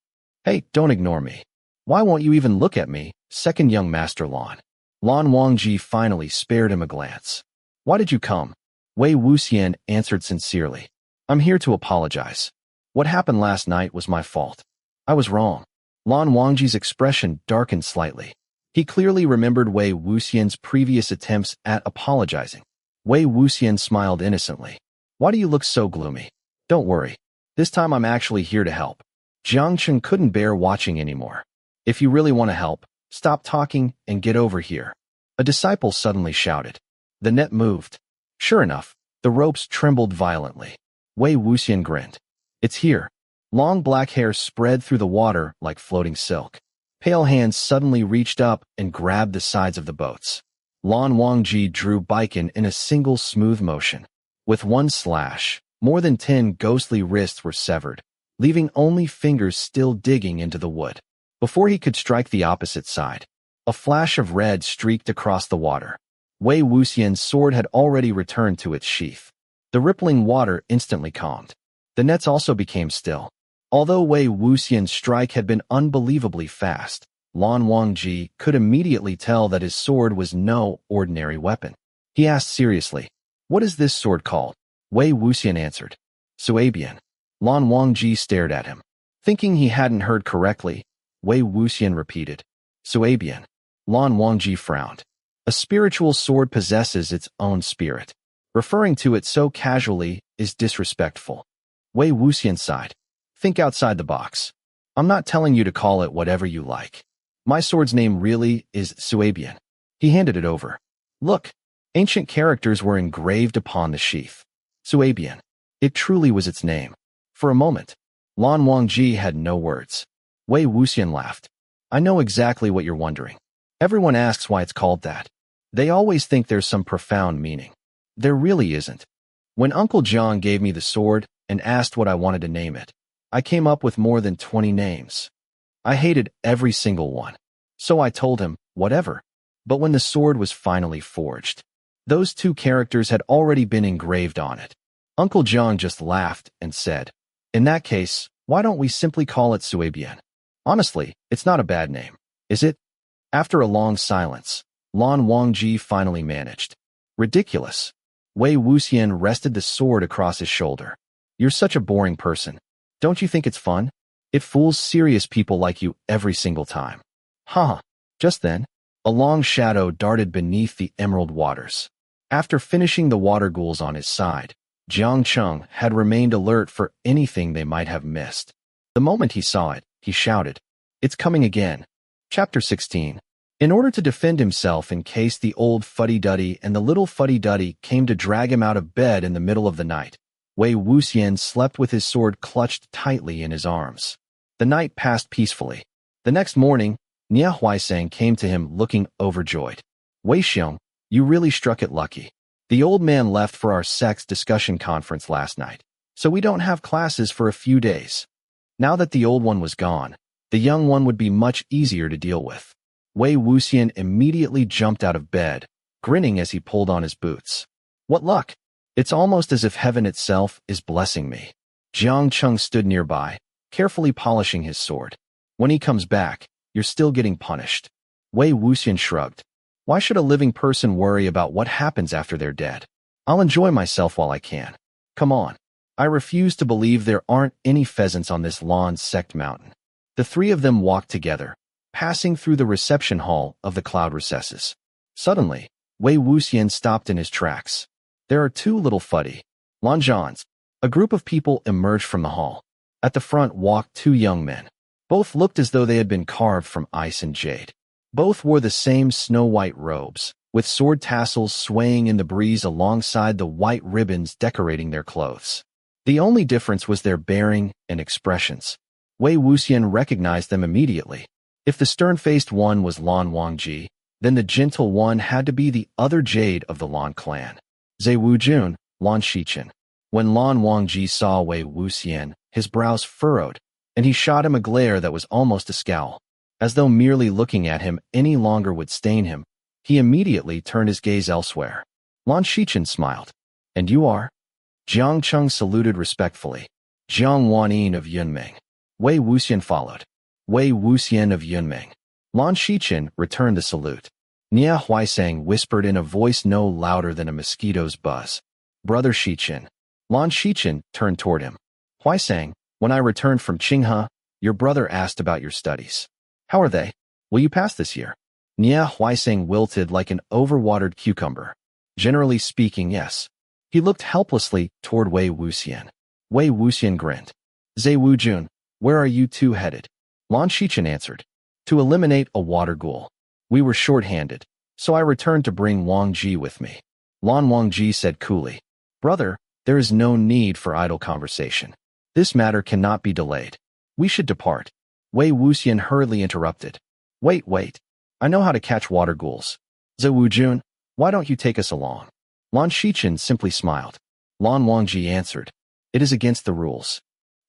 Hey, don't ignore me. Why won't you even look at me, second young Master Lan? Lan Wangji finally spared him a glance. Why did you come? Wei Wuxian answered sincerely. I'm here to apologize. What happened last night was my fault. I was wrong. Lan Wangji's expression darkened slightly. He clearly remembered Wei Wuxian's previous attempts at apologizing. Wei Wuxian smiled innocently. Why do you look so gloomy? Don't worry. This time I'm actually here to help. Xianxia couldn't bear watching anymore. If you really want to help, stop talking and get over here. A disciple suddenly shouted. The net moved. Sure enough, the ropes trembled violently. Wei Wuxian grinned. It's here. Long black hair spread through the water like floating silk. Pale hands suddenly reached up and grabbed the sides of the boats. Lan Wangji drew Baiken in a single smooth motion. With one slash, more than 10 ghostly wrists were severed, leaving only fingers still digging into the wood. Before he could strike the opposite side, a flash of red streaked across the water. Wei Wuxian's sword had already returned to its sheath. The rippling water instantly calmed. The nets also became still. Although Wei Wuxian's strike had been unbelievably fast, Lan Wangji could immediately tell that his sword was no ordinary weapon. He asked seriously, "What is this sword called?" Wei Wuxian answered, "Suabian." Lan Wangji stared at him. Thinking he hadn't heard correctly, Wei Wuxian repeated, "Suabian." Lan Wangji frowned. A spiritual sword possesses its own spirit. Referring to it so casually is disrespectful. Wei Wuxian sighed. Think outside the box. I'm not telling you to call it whatever you like. My sword's name really is Suabian. He handed it over. Look, ancient characters were engraved upon the sheath. Suabian. It truly was its name. For a moment, Lan Wangji had no words. Wei Wuxian laughed. I know exactly what you're wondering. Everyone asks why it's called that. They always think there's some profound meaning. There really isn't. When Uncle John gave me the sword and asked what I wanted to name it, I came up with more than 20 names. I hated every single one. So I told him, whatever. But when the sword was finally forged, those two characters had already been engraved on it. Uncle John just laughed and said, in that case, why don't we simply call it Suabian? Honestly, it's not a bad name, is it? After a long silence, Lan Wangji finally managed. Ridiculous. Wei Wuxian rested the sword across his shoulder. You're such a boring person. Don't you think it's fun? It fools serious people like you every single time. Haha. Just then, a long shadow darted beneath the emerald waters. After finishing the water ghouls on his side, Xianxia had remained alert for anything they might have missed. The moment he saw it, he shouted, "It's coming again." Chapter 16. In order to defend himself in case the old fuddy-duddy and the little fuddy-duddy came to drag him out of bed in the middle of the night, Wei Wuxian slept with his sword clutched tightly in his arms. The night passed peacefully. The next morning, Nia Huaisang came to him looking overjoyed. Wei Xiang, you really struck it lucky. The old man left for our sex discussion conference last night, so we don't have classes for a few days. Now that the old one was gone, the young one would be much easier to deal with. Wei Wuxian immediately jumped out of bed, grinning as he pulled on his boots. What luck! It's almost as if heaven itself is blessing me. Xianxia stood nearby, carefully polishing his sword. When he comes back, you're still getting punished. Wei Wuxian shrugged. Why should a living person worry about what happens after they're dead? I'll enjoy myself while I can. Come on. I refuse to believe there aren't any pheasants on this Lan sect mountain. The three of them walked together, passing through the reception hall of the cloud recesses. Suddenly, Wei Wuxian stopped in his tracks. There are two little fuddy Lanjans. A group of people emerged from the hall. At the front walked two young men. Both looked as though they had been carved from ice and jade. Both wore the same snow-white robes, with sword tassels swaying in the breeze alongside the white ribbons decorating their clothes. The only difference was their bearing and expressions. Wei Wuxian recognized them immediately. If the stern-faced one was Lan Wangji, then the gentle one had to be the other jade of the Lan clan. Zhe Wujun, Lan Shichen. When Lan Wangji saw Wei Wuxian, his brows furrowed, and he shot him a glare that was almost a scowl. As though merely looking at him any longer would stain him, he immediately turned his gaze elsewhere. Lan Shichen smiled. And you are? Xianxia saluted respectfully. Jiang Wanyin of Yunming. Wei Wuxian followed. Wei Wuxian of Yunming. Lan Shichen returned the salute. Nia Huaisang whispered in a voice no louder than a mosquito's buzz. Brother Shichen. Lan Shichen turned toward him. Huaisang, when I returned from Qinghe, your brother asked about your studies. How are they? Will you pass this year? Nia Huaisang wilted like an overwatered cucumber. Generally speaking, yes. He looked helplessly toward Wei Wuxian. Wei Wuxian grinned. Wei Wuxian, where are you two headed? Lan Wangji answered. To eliminate a water ghoul. We were short-handed, so I returned to bring Wangji with me. Lan Wangji said coolly. Brother, there is no need for idle conversation. This matter cannot be delayed. We should depart. Wei Wuxian hurriedly interrupted. Wait. I know how to catch water ghouls. Wei Wuxian, why don't you take us along? Lan Wangji simply smiled. Lan Wangji answered. It is against the rules.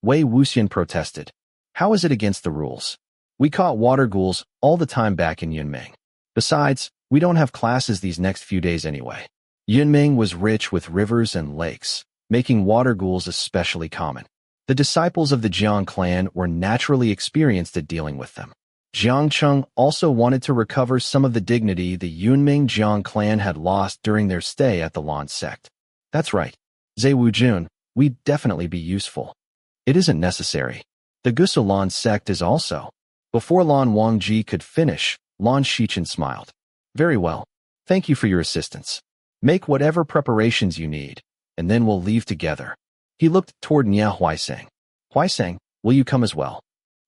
Wei Wuxian protested. How is it against the rules? We caught water ghouls all the time back in Yunming. Besides, we don't have classes these next few days anyway. Yunming was rich with rivers and lakes, making water ghouls especially common. The disciples of the Jiang clan were naturally experienced at dealing with them. Xianxia also wanted to recover some of the dignity the Yunming Jiang clan had lost during their stay at the Lan sect. That's right. Wei Wuxian, we'd definitely be useful. It isn't necessary. The Gusu Lan sect is also. Before Lan Wangji could finish, Lan Wangji smiled. Very well. Thank you for your assistance. Make whatever preparations you need, and then we'll leave together. He looked toward Nia Huaisang. Huaisang, will you come as well?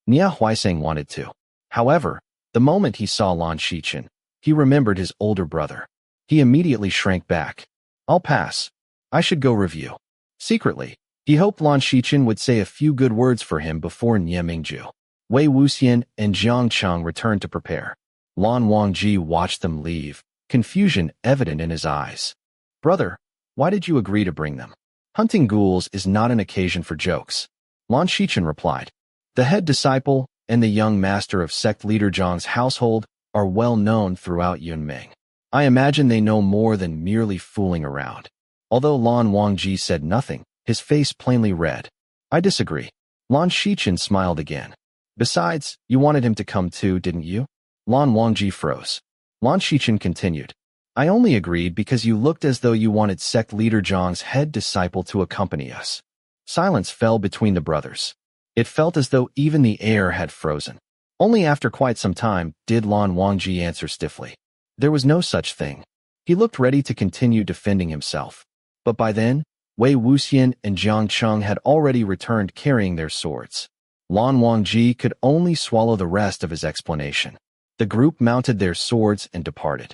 Nia Huaisang wanted to. However, the moment he saw Lan Wangji, he remembered his older brother. He immediately shrank back. I'll pass. I should go review. Secretly, he hoped Lan Wangji would say a few good words for him before Nye Mingju. Wei Wuxian and Xiang returned to prepare. Lan Wangji watched them leave, confusion evident in his eyes. Brother, why did you agree to bring them? Hunting ghouls is not an occasion for jokes. Lan Wangji replied. The head disciple and the young master of sect leader Zhang's household are well known throughout Yunming. I imagine they know more than merely fooling around. Although Lan Wangji said nothing, his face plainly read. I disagree. Lan Wangji smiled again. Besides, you wanted him to come too, didn't you? Lan Wangji froze. Lan Wangji continued. I only agreed because you looked as though you wanted sect leader Zhang's head disciple to accompany us. Silence fell between the brothers. It felt as though even the air had frozen. Only after quite some time did Lan Wangji answer stiffly. There was no such thing. He looked ready to continue defending himself. But by then, Wei Wuxian and Xianxia had already returned carrying their swords. Lan Wangji could only swallow the rest of his explanation. The group mounted their swords and departed.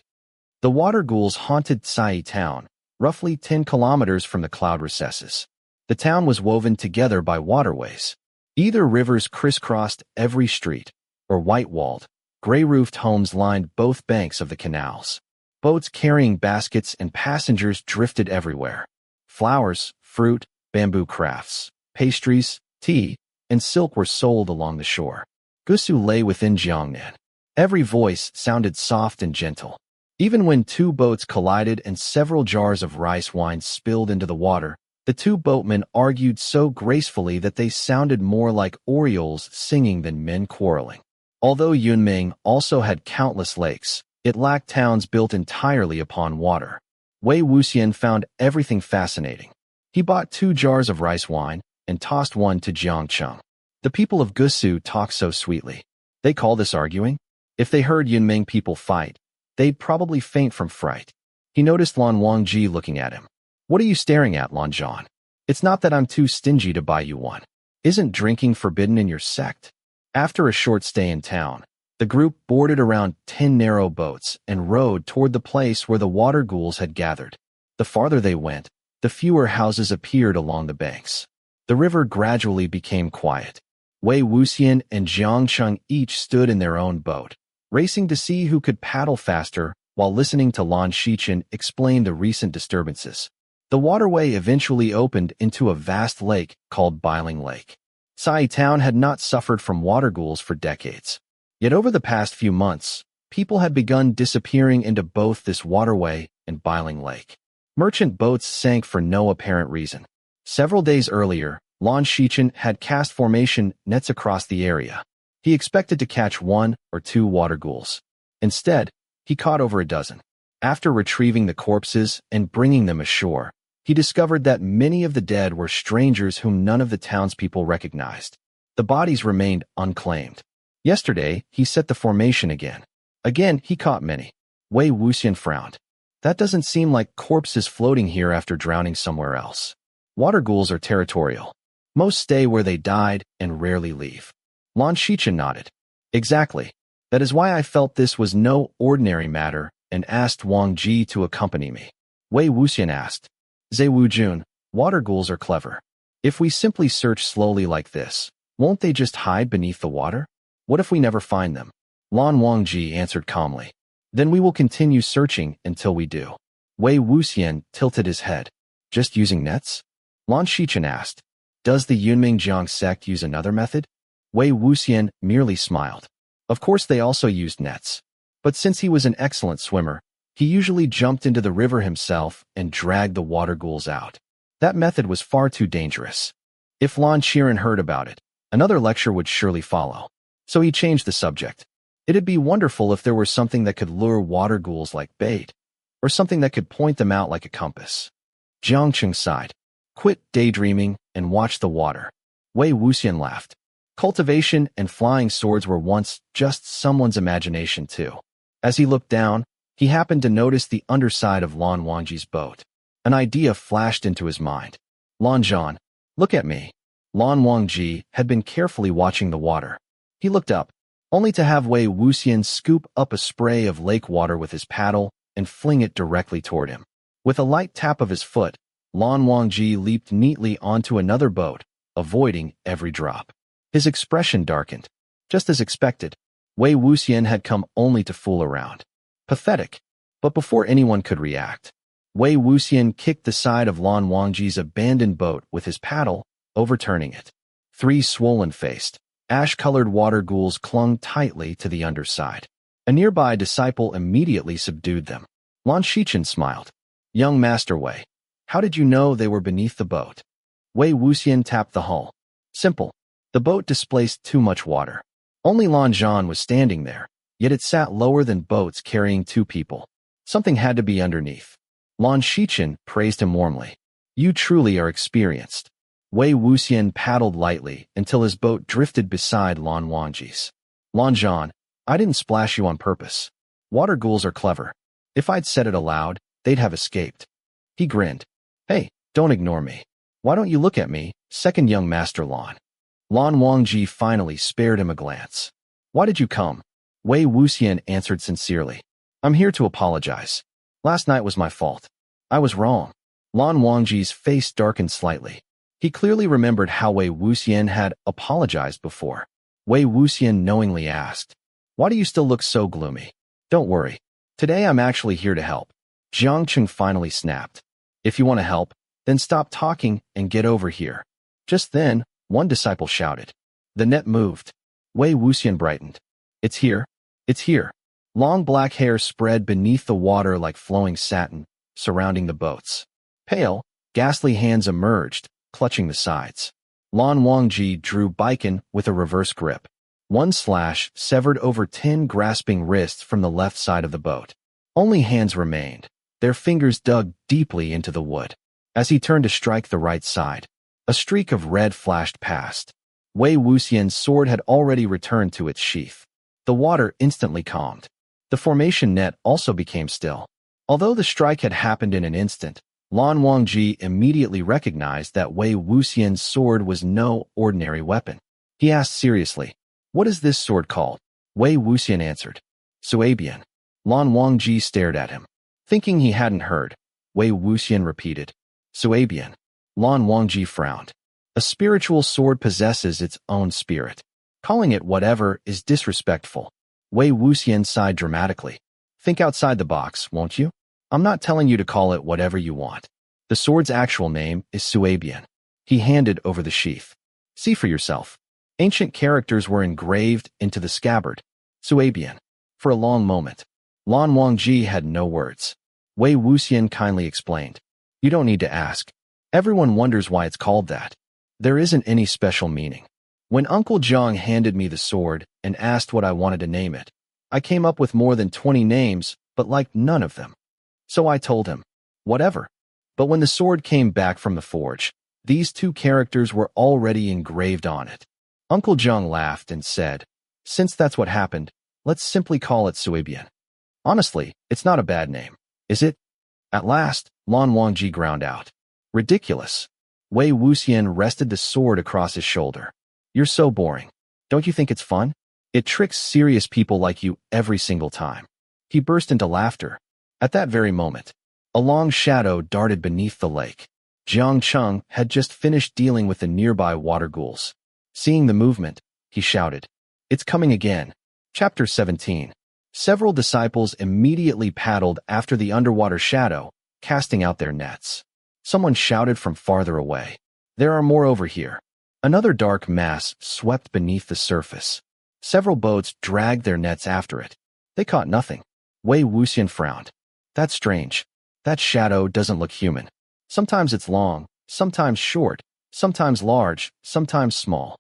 The water ghouls haunted Sai town, roughly 10 kilometers from the cloud recesses. The town was woven together by waterways. Either rivers crisscrossed every street, or white-walled, gray-roofed homes lined both banks of the canals. Boats carrying baskets and passengers drifted everywhere. Flowers, fruit, bamboo crafts, pastries, tea, and silk were sold along the shore. Gusu lay within Jiangnan. Every voice sounded soft and gentle. Even when two boats collided and several jars of rice wine spilled into the water, the two boatmen argued so gracefully that they sounded more like orioles singing than men quarreling. Although Yunming also had countless lakes, it lacked towns built entirely upon water. Wei Wuxian found everything fascinating. He bought 2 jars of rice wine and tossed one to Xianxia. The people of Gusu talk so sweetly. They call this arguing? If they heard Yunming people fight, they'd probably faint from fright. He noticed Lan Wangji looking at him. What are you staring at, Lan Zhan? It's not that I'm too stingy to buy you one. Isn't drinking forbidden in your sect? After a short stay in town, the group boarded around 10 narrow boats and rowed toward the place where the water ghouls had gathered. The farther they went, the fewer houses appeared along the banks. The river gradually became quiet. Wei Wuxian and Xianxia each stood in their own boat, racing to see who could paddle faster while listening to Lan Wangji explain the recent disturbances. The waterway eventually opened into a vast lake called Yiling Lake. Sai town had not suffered from water ghouls for decades. Yet over the past few months, people had begun disappearing into both this waterway and Yiling Lake. Merchant boats sank for no apparent reason. Several days earlier, Lan Wangji had cast formation nets across the area. He expected to catch 1 or 2 water ghouls. Instead, he caught over a dozen. After retrieving the corpses and bringing them ashore, he discovered that many of the dead were strangers whom none of the townspeople recognized. The bodies remained unclaimed. Yesterday, he set the formation again. Again, he caught many. Wei Wuxian frowned. That doesn't seem like corpses floating here after drowning somewhere else. Water ghouls are territorial. Most stay where they died and rarely leave. Lan Wangji nodded. Exactly. That is why I felt this was no ordinary matter and asked Wangji to accompany me. Wei Wuxian asked. Zhe Wujun, water ghouls are clever. If we simply search slowly like this, won't they just hide beneath the water? What if we never find them? Lan Wangji answered calmly. Then we will continue searching until we do. Wei Wuxian tilted his head. Just using nets? Lan Wangji asked. Does the Yunming Jiang sect use another method? Wei Wuxian merely smiled. Of course they also used nets. But since he was an excellent swimmer, he usually jumped into the river himself and dragged the water ghouls out. That method was far too dangerous. If Lan Qiren heard about it, another lecture would surely follow. So he changed the subject. It'd be wonderful if there were something that could lure water ghouls like bait, or something that could point them out like a compass. Jiang Qing sighed. Quit daydreaming and watch the water. Wei Wuxian laughed. Cultivation and flying swords were once just someone's imagination too. As he looked down, he happened to notice the underside of Lan Wangji's boat. An idea flashed into his mind. Lan Zhan, look at me. Lan Wangji had been carefully watching the water. He looked up, only to have Wei Wuxian scoop up a spray of lake water with his paddle and fling it directly toward him. With a light tap of his foot, Lan Wangji leaped neatly onto another boat, avoiding every drop. His expression darkened. Just as expected, Wei Wuxian had come only to fool around. Pathetic. But before anyone could react, Wei Wuxian kicked the side of Lan Wangji's abandoned boat with his paddle, overturning it. 3 swollen-faced, ash-colored water ghouls clung tightly to the underside. A nearby disciple immediately subdued them. Lan Wangji smiled. Young Master Wei, how did you know they were beneath the boat? Wei Wuxian tapped the hull. Simple. The boat displaced too much water. Only Lan Zhan was standing there, yet it sat lower than boats carrying 2 people. Something had to be underneath. Lan Wangji praised him warmly. You truly are experienced. Wei Wuxian paddled lightly until his boat drifted beside Lan Wangji's. Lan Zhan, I didn't splash you on purpose. Water ghouls are clever. If I'd said it aloud, they'd have escaped. He grinned. Hey, don't ignore me. Why don't you look at me, second young master Lan? Lan Wangji finally spared him a glance. Why did you come? Wei Wuxian answered sincerely. I'm here to apologize. Last night was my fault. I was wrong. Lan Wangji's face darkened slightly. He clearly remembered how Wei Wuxian had apologized before. Wei Wuxian knowingly asked, Why do you still look so gloomy? Don't worry. Today I'm actually here to help. Jiang Qing finally snapped. If you want to help, then stop talking and get over here. Just then, one disciple shouted. The net moved. Wei Wuxian brightened. It's here. It's here. Long black hair spread beneath the water like flowing satin, surrounding the boats. Pale, ghastly hands emerged, clutching the sides. Lan Wangji drew Baiken with a reverse grip. One slash severed over 10 grasping wrists from the left side of the boat. Only hands remained. Their fingers dug deeply into the wood. As he turned to strike the right side, a streak of red flashed past. Wei Wuxian's sword had already returned to its sheath. The water instantly calmed. The formation net also became still. Although the strike had happened in an instant, Lan Wangji immediately recognized that Wei Wuxian's sword was no ordinary weapon. He asked seriously, What is this sword called? Wei Wuxian answered, Suabian. Lan Wangji stared at him. Thinking he hadn't heard, Wei Wuxian repeated, Suabian. Lan Wangji frowned. A spiritual sword possesses its own spirit. Calling it whatever is disrespectful. Wei Wuxian sighed dramatically. Think outside the box, won't you? I'm not telling you to call it whatever you want. The sword's actual name is Suabian. He handed over the sheath. See for yourself. Ancient characters were engraved into the scabbard. Suabian. For a long moment, Lan Wangji had no words. Wei Wuxian kindly explained. You don't need to ask. Everyone wonders why it's called that. There isn't any special meaning. When Uncle Zhang handed me the sword and asked what I wanted to name it, I came up with more than 20 names, but liked none of them. So I told him, whatever. But when the sword came back from the forge, these 2 characters were already engraved on it. Uncle Zhang laughed and said, Since that's what happened, let's simply call it Suabian. Honestly, it's not a bad name, is it? At last, Lan Wangji ground out. Ridiculous. Wei Wuxian rested the sword across his shoulder. You're so boring. Don't you think it's fun? It tricks serious people like you every single time. He burst into laughter. At that very moment, a long shadow darted beneath the lake. Xiang had just finished dealing with the nearby water ghouls. Seeing the movement, he shouted, "It's coming again." Chapter 17. Several disciples immediately paddled after the underwater shadow, casting out their nets. Someone shouted from farther away, "There are more over here." Another dark mass swept beneath the surface. Several boats dragged their nets after it. They caught nothing. Wei Wuxian frowned. That's strange. That shadow doesn't look human. Sometimes it's long, sometimes short, sometimes large, sometimes small.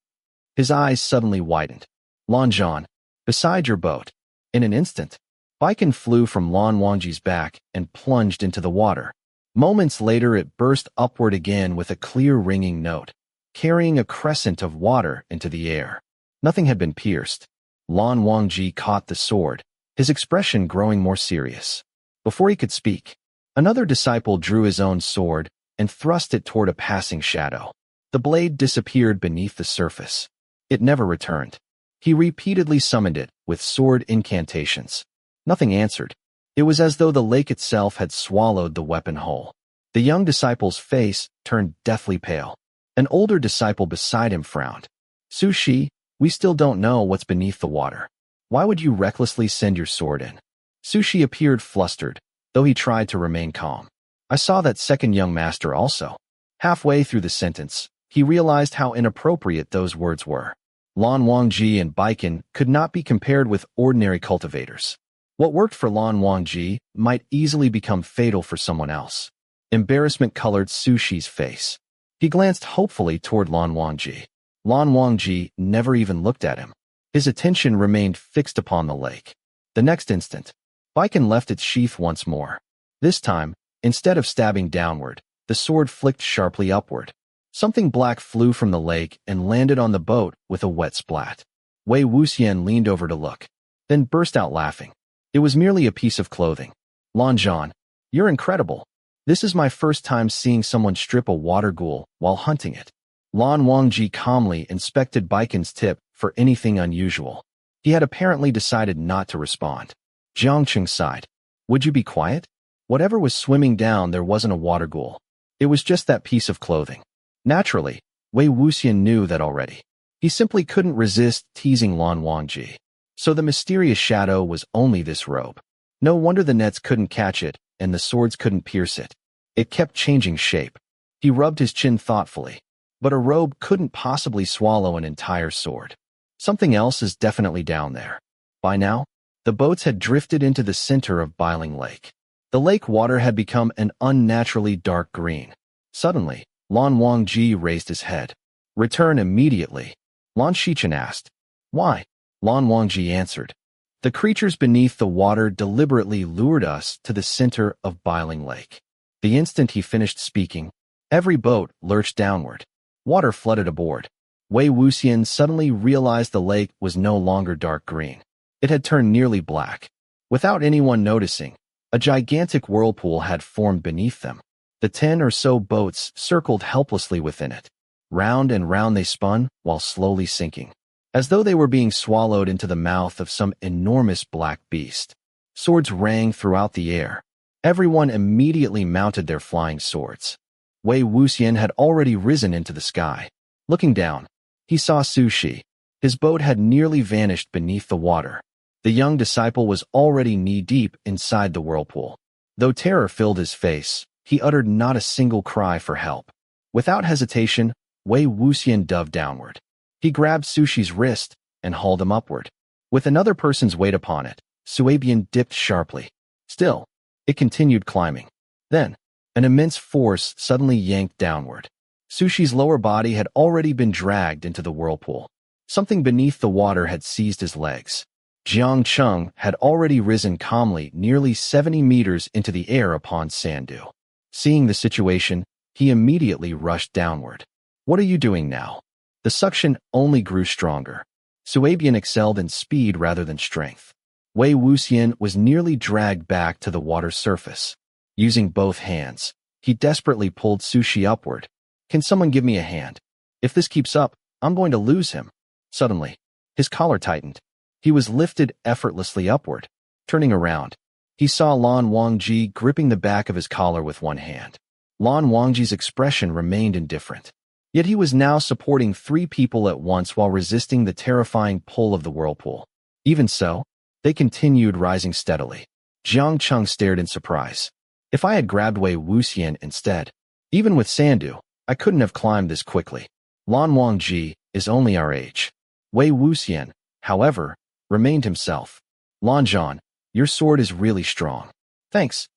His eyes suddenly widened. Lanjan, beside your boat. In an instant, Baiken flew from Lan Wangji's back and plunged into the water. Moments later it burst upward again with a clear ringing note, carrying a crescent of water into the air. Nothing had been pierced. Lan Wangji caught the sword, his expression growing more serious. Before he could speak, another disciple drew his own sword and thrust it toward a passing shadow. The blade disappeared beneath the surface. It never returned. He repeatedly summoned it with sword incantations. Nothing answered. It was as though the lake itself had swallowed the weapon whole. The young disciple's face turned deathly pale. An older disciple beside him frowned. Zu Shi, we still don't know what's beneath the water. Why would you recklessly send your sword in? Zu Shi appeared flustered, though he tried to remain calm. I saw that second young master also. Halfway through the sentence, he realized how inappropriate those words were. Lan Wangji and Baiken could not be compared with ordinary cultivators. What worked for Lan Wangji might easily become fatal for someone else. Embarrassment colored Zu Shi's face. He glanced hopefully toward Lan Wangji. Lan Wangji never even looked at him. His attention remained fixed upon the lake. The next instant, Baiken left its sheath once more. This time, instead of stabbing downward, the sword flicked sharply upward. Something black flew from the lake and landed on the boat with a wet splat. Wei Wuxian leaned over to look, then burst out laughing. It was merely a piece of clothing. Lanjan, you're incredible. This is my first time seeing someone strip a water ghoul while hunting it. Lan Wangji calmly inspected Baiken's tip for anything unusual. He had apparently decided not to respond. Xianxia sighed. Would you be quiet? Whatever was swimming down there wasn't a water ghoul. It was just that piece of clothing. Naturally, Wei Wuxian knew that already. He simply couldn't resist teasing Lan Wangji. So the mysterious shadow was only this robe. No wonder the nets couldn't catch it and the swords couldn't pierce it. It kept changing shape. He rubbed his chin thoughtfully. But a robe couldn't possibly swallow an entire sword. Something else is definitely down there. By now, the boats had drifted into the center of Yiling Lake. The lake water had become an unnaturally dark green. Suddenly, Lan Wangji raised his head. Return immediately, Lan Shichen asked. Why? Lan Wangji answered. The creatures beneath the water deliberately lured us to the center of Yiling Lake. The instant he finished speaking, every boat lurched downward. Water flooded aboard. Wei Wuxian suddenly realized the lake was no longer dark green. It had turned nearly black. Without anyone noticing, a gigantic whirlpool had formed beneath them. The 10 or so boats circled helplessly within it. Round and round they spun while slowly sinking, as though they were being swallowed into the mouth of some enormous black beast. Swords rang throughout the air. Everyone immediately mounted their flying swords. Wei Wuxian had already risen into the sky. Looking down, he saw Zu Shi. His boat had nearly vanished beneath the water. The young disciple was already knee-deep inside the whirlpool. Though terror filled his face, he uttered not a single cry for help. Without hesitation, Wei Wuxian dove downward. He grabbed Zu Shi's wrist and hauled him upward. With another person's weight upon it, Suabian dipped sharply. Still, it continued climbing. Then, an immense force suddenly yanked downward. Zu Shi's lower body had already been dragged into the whirlpool. Something beneath the water had seized his legs. Xiang had already risen calmly nearly 70 meters into the air upon Sandu. Seeing the situation, he immediately rushed downward. What are you doing now? The suction only grew stronger. Suabian excelled in speed rather than strength. Wei Wuxian was nearly dragged back to the water's surface. Using both hands, he desperately pulled Zu Shi upward. Can someone give me a hand? If this keeps up, I'm going to lose him. Suddenly, his collar tightened. He was lifted effortlessly upward. Turning around, he saw Lan Wangji gripping the back of his collar with one hand. Lan Wangji's expression remained indifferent. Yet he was now supporting 3 people at once while resisting the terrifying pull of the whirlpool. Even so, they continued rising steadily. Xianxia stared in surprise. If I had grabbed Wei Wuxian instead, even with Sandu, I couldn't have climbed this quickly. Lan Wangji is only our age. Wei Wuxian, however, remained himself. Lanzhan, your sword is really strong. Thanks.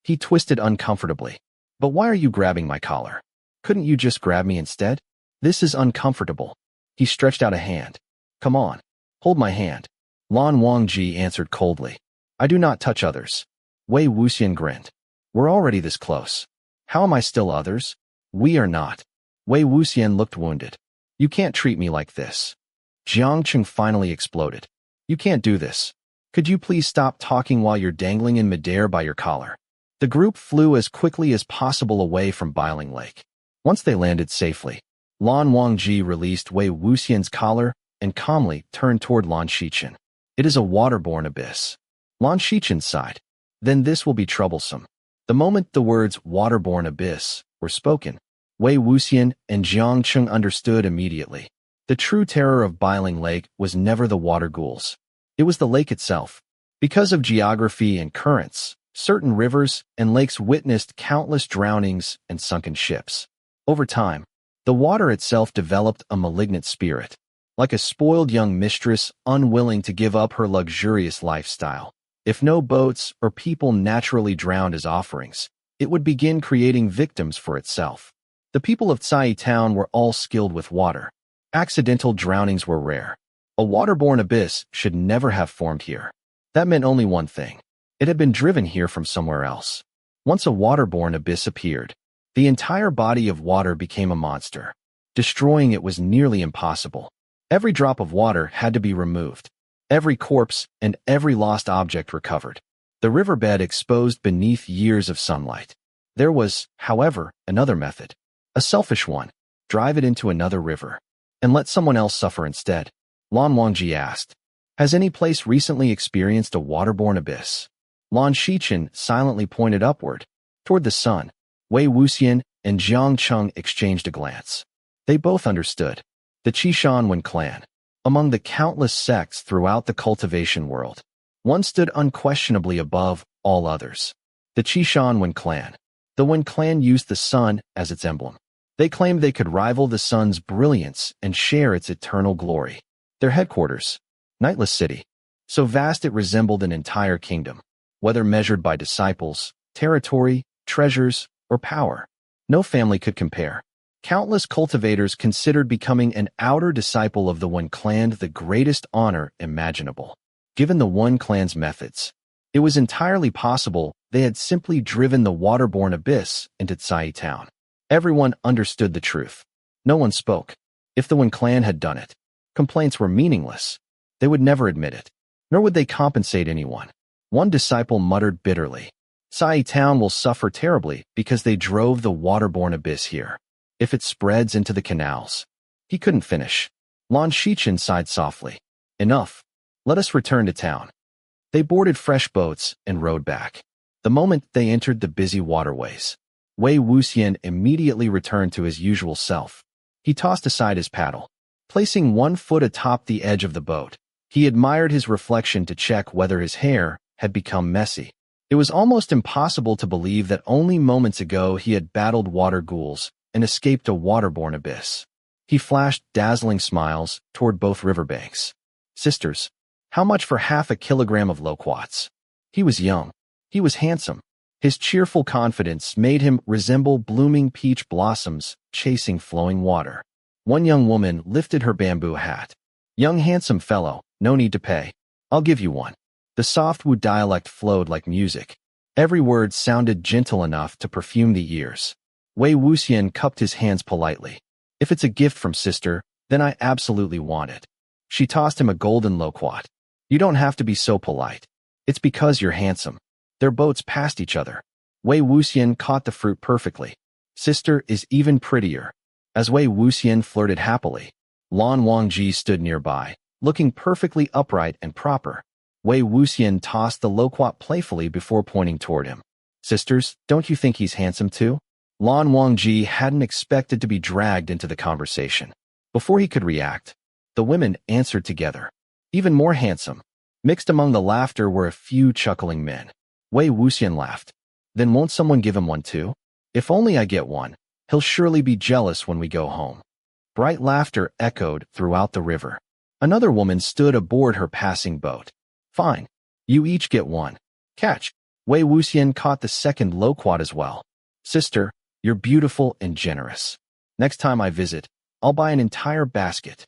He twisted uncomfortably. But why are you grabbing my collar? Couldn't you just grab me instead? This is uncomfortable. He stretched out a hand. Come on, hold my hand. Lan Wangji answered coldly. I do not touch others. Wei Wuxian grinned. We're already this close. How am I still others? We are not. Wei Wuxian looked wounded. You can't treat me like this. Xianxia finally exploded. You can't do this. Could you please stop talking while you're dangling in midair by your collar? The group flew as quickly as possible away from Biling Lake. Once they landed safely, Lan Wangji released Wei Wuxian's collar and calmly turned toward Lan Shichen. It is a waterborne abyss. Lan Shichen sighed. Then this will be troublesome. The moment the words waterborne abyss were spoken, Wei Wuxian and Xianxia understood immediately. The true terror of Biling Lake was never the water ghouls. It was the lake itself. Because of geography and currents, certain rivers and lakes witnessed countless drownings and sunken ships. Over time, the water itself developed a malignant spirit, like a spoiled young mistress unwilling to give up her luxurious lifestyle. If no boats or people naturally drowned as offerings, it would begin creating victims for itself. The people of Cai Town were all skilled with water. Accidental drownings were rare. A waterborne abyss should never have formed here. That meant only one thing. It had been driven here from somewhere else. Once a waterborne abyss appeared, the entire body of water became a monster. Destroying it was nearly impossible. Every drop of water had to be removed. Every corpse and every lost object recovered. The riverbed exposed beneath years of sunlight. There was, however, another method. A selfish one. Drive it into another river. And let someone else suffer instead. Lan Wangji asked. Has any place recently experienced a waterborne abyss? Lan Shichen silently pointed upward, toward the sun. Wei Wuxian and Xianxia exchanged a glance. They both understood. The Xianxia clan. Among the countless sects throughout the cultivation world, one stood unquestionably above all others. The Xianxia clan. The Wen clan used the sun as its emblem. They claimed they could rival the sun's brilliance and share its eternal glory. Their headquarters, Nightless City, so vast it resembled an entire kingdom. Whether measured by disciples, territory, treasures, or power, no family could compare. Countless cultivators considered becoming an outer disciple of the Wen clan the greatest honor imaginable. Given the Wen clan's methods, it was entirely possible they had simply driven the waterborne abyss into Cai Town. Everyone understood the truth. No one spoke. If the Wen clan had done it, complaints were meaningless. They would never admit it, nor would they compensate anyone. One disciple muttered bitterly, Cai Town will suffer terribly because they drove the waterborne abyss here. If it spreads into the canals. He couldn't finish. Lan Shichen sighed softly. Enough. Let us return to town. They boarded fresh boats and rowed back. The moment they entered the busy waterways, Wei Wuxian immediately returned to his usual self. He tossed aside his paddle. Placing one foot atop the edge of the boat, he admired his reflection to check whether his hair had become messy. It was almost impossible to believe that only moments ago he had battled water ghouls and escaped a waterborne abyss. He flashed dazzling smiles toward both riverbanks. Sisters, how much for half a kilogram of loquats? He was young. He was handsome. His cheerful confidence made him resemble blooming peach blossoms chasing flowing water. One young woman lifted her bamboo hat. Young handsome fellow, no need to pay. I'll give you one. The soft Wu dialect flowed like music. Every word sounded gentle enough to perfume the ears. Wei Wuxian cupped his hands politely. If it's a gift from sister, then I absolutely want it. She tossed him a golden loquat. You don't have to be so polite. It's because you're handsome. Their boats passed each other. Wei Wuxian caught the fruit perfectly. Sister is even prettier. As Wei Wuxian flirted happily, Lan Wangji stood nearby, looking perfectly upright and proper. Wei Wuxian tossed the loquat playfully before pointing toward him. Sisters, don't you think he's handsome too? Lan Wangji hadn't expected to be dragged into the conversation. Before he could react, the women answered together. Even more handsome. Mixed among the laughter were a few chuckling men. Wei Wuxian laughed. Then won't someone give him one too? If only I get one, he'll surely be jealous when we go home. Bright laughter echoed throughout the river. Another woman stood aboard her passing boat. Fine. You each get one. Catch. Wei Wuxian caught the second loquat as well. Sister, you're beautiful and generous. Next time I visit, I'll buy an entire basket.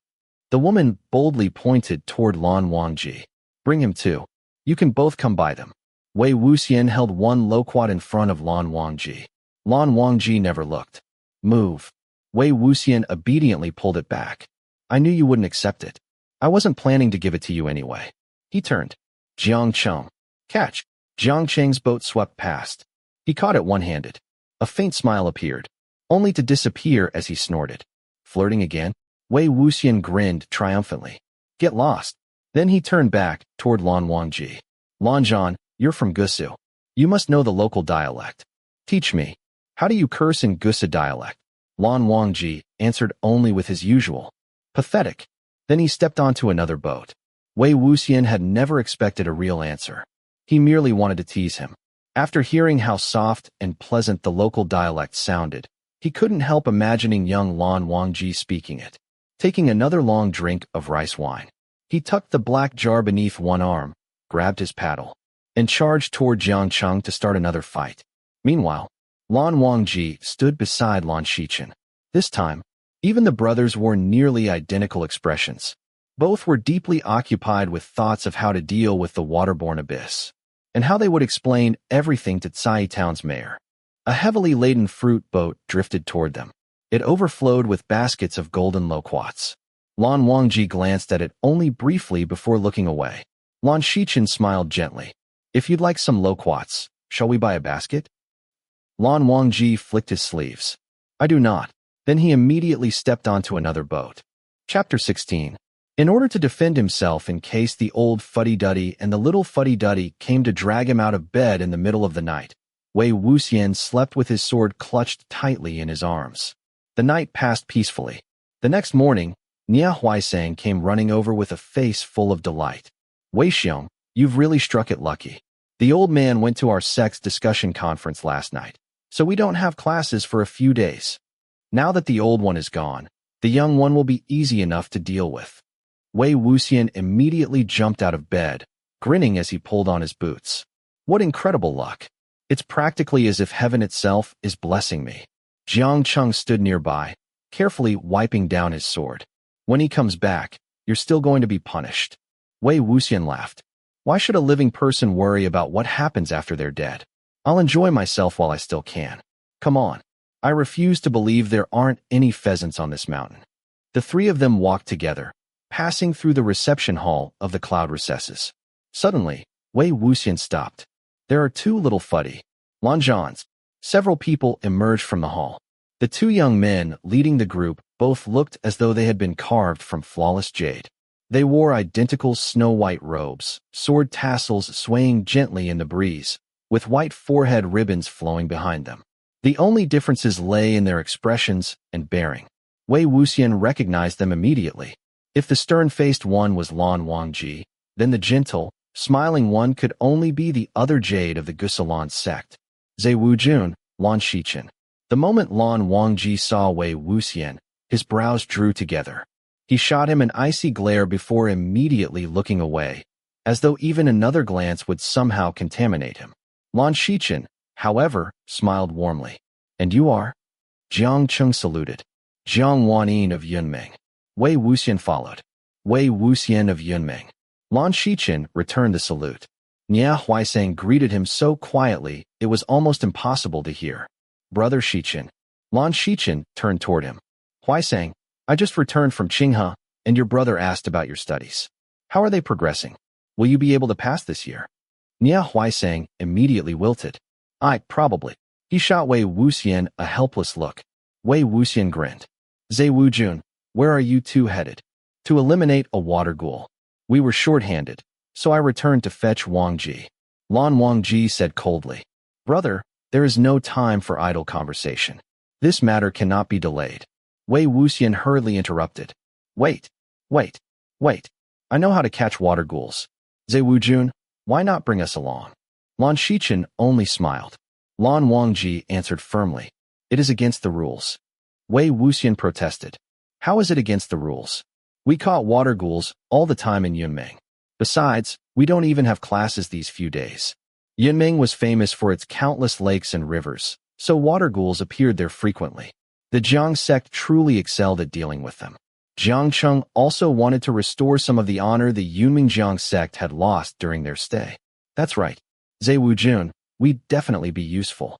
The woman boldly pointed toward Lan Wangji. Bring him too. You can both come by them. Wei Wuxian held one loquat in front of Lan Wangji. Lan Wangji never looked. Move. Wei Wuxian obediently pulled it back. I knew you wouldn't accept it. I wasn't planning to give it to you anyway. He turned. Jiang. Catch. Jiang Cheng's boat swept past. He caught it one-handed. A faint smile appeared, only to disappear as he snorted. Flirting again? Wei Wuxian grinned triumphantly. Get lost. Then he turned back toward Lan Wangji. Lanzhan, you're from Gusu. You must know the local dialect. Teach me. How do you curse in Gusu dialect? Lan Wangji answered only with his usual. Pathetic. Then he stepped onto another boat. Wei Wuxian had never expected a real answer. He merely wanted to tease him. After hearing how soft and pleasant the local dialect sounded, he couldn't help imagining young Lan Wangji speaking it. Taking another long drink of rice wine, he tucked the black jar beneath one arm, grabbed his paddle, and charged toward Jiangcheng to start another fight. Meanwhile, Lan Wangji stood beside Lan Shichen. This time, even the brothers wore nearly identical expressions. Both were deeply occupied with thoughts of how to deal with the waterborne abyss, and how they would explain everything to Cai Town's mayor. A heavily laden fruit boat drifted toward them. It overflowed with baskets of golden loquats. Lan Wangji glanced at it only briefly before looking away. Lan Shichen smiled gently. If you'd like some loquats, shall we buy a basket? Lan Wangji flicked his sleeves. I do not. Then he immediately stepped onto another boat. Chapter 16. In order to defend himself in case the old fuddy-duddy and the little fuddy-duddy came to drag him out of bed in the middle of the night, Wei Wuxian slept with his sword clutched tightly in his arms. The night passed peacefully. The next morning, Nia Huaisang came running over with a face full of delight. Wei Xiong, you've really struck it lucky. The old man went to our sex discussion conference last night, so we don't have classes for a few days. Now that the old one is gone, the young one will be easy enough to deal with. Wei Wuxian immediately jumped out of bed, grinning as he pulled on his boots. What incredible luck. It's practically as if heaven itself is blessing me. Jiangcheng stood nearby, carefully wiping down his sword. When he comes back, you're still going to be punished. Wei Wuxian laughed. Why should a living person worry about what happens after they're dead? I'll enjoy myself while I still can. Come on. I refuse to believe there aren't any pheasants on this mountain. The three of them walked together, passing through the reception hall of the cloud recesses. Suddenly, Wei Wuxian stopped. There are two little fuddy Lanzhans. Several people emerged from the hall. The two young men leading the group both looked as though they had been carved from flawless jade. They wore identical snow-white robes, sword tassels swaying gently in the breeze, with white forehead ribbons flowing behind them. The only differences lay in their expressions and bearing. Wei Wuxian recognized them immediately. If the stern-faced one was Lan Wangji, then the gentle, smiling one could only be the other jade of the Gusalan sect. Zhe Wujun, Lan Shichen. The moment Lan Wangji saw Wei Wuxian, his brows drew together. He shot him an icy glare before immediately looking away, as though even another glance would somehow contaminate him. Lan Shichen, however, smiled warmly. And you are? Jiang Cheng saluted. Jiang Wanyin of Yunming. Wei Wuxian followed. Wei Wuxian of Yunming. Lan Shichen returned the salute. Nia Huaisang greeted him so quietly it was almost impossible to hear. Brother Shichen. Lan Shichen turned toward him. Huaisang, I just returned from Qinghe, and your brother asked about your studies. How are they progressing? Will you be able to pass this year? Nia Huaisang immediately wilted. Probably. He shot Wei Wuxian a helpless look. Wei Wuxian grinned. Zhe Wujun, where are you two headed? To eliminate a water ghoul. We were short-handed, so I returned to fetch Wangji. Lan Wangji said coldly. Brother, there is no time for idle conversation. This matter cannot be delayed. Wei Wuxian hurriedly interrupted. Wait. I know how to catch water ghouls. Zhe Wujun, why not bring us along? Lan Shichen only smiled. Lan Wangji answered firmly. It is against the rules. Wei Wuxian protested. How is it against the rules? We caught water ghouls all the time in Yunmeng. Besides, we don't even have classes these few days. Yunmeng was famous for its countless lakes and rivers, so water ghouls appeared there frequently. The Xiang sect truly excelled at dealing with them. Jiang Cheng also wanted to restore some of the honor the Yunmeng Jiang sect had lost during their stay. That's right. Zhe Wujun, we'd definitely be useful.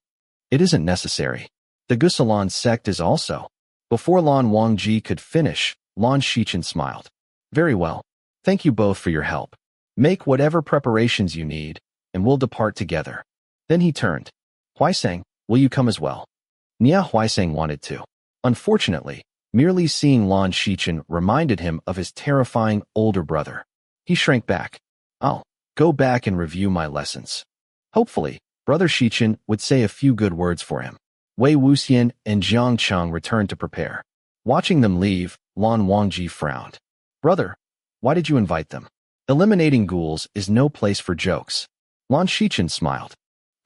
It isn't necessary. The Gusalan sect is also. Before Lan Wangji could finish, Lan Shichen smiled. Very well. Thank you both for your help. Make whatever preparations you need, and we'll depart together. Then he turned. Huaisang, will you come as well? Nia Huaisang wanted to. Unfortunately, merely seeing Lan Shichen reminded him of his terrifying older brother. He shrank back. I'll go back and review my lessons. Hopefully, Brother Shichen would say a few good words for him. Wei Wuxian and Jiang Cheng returned to prepare. Watching them leave, Lan Wangji frowned. Brother, why did you invite them? Eliminating ghouls is no place for jokes. Lan Shichen smiled.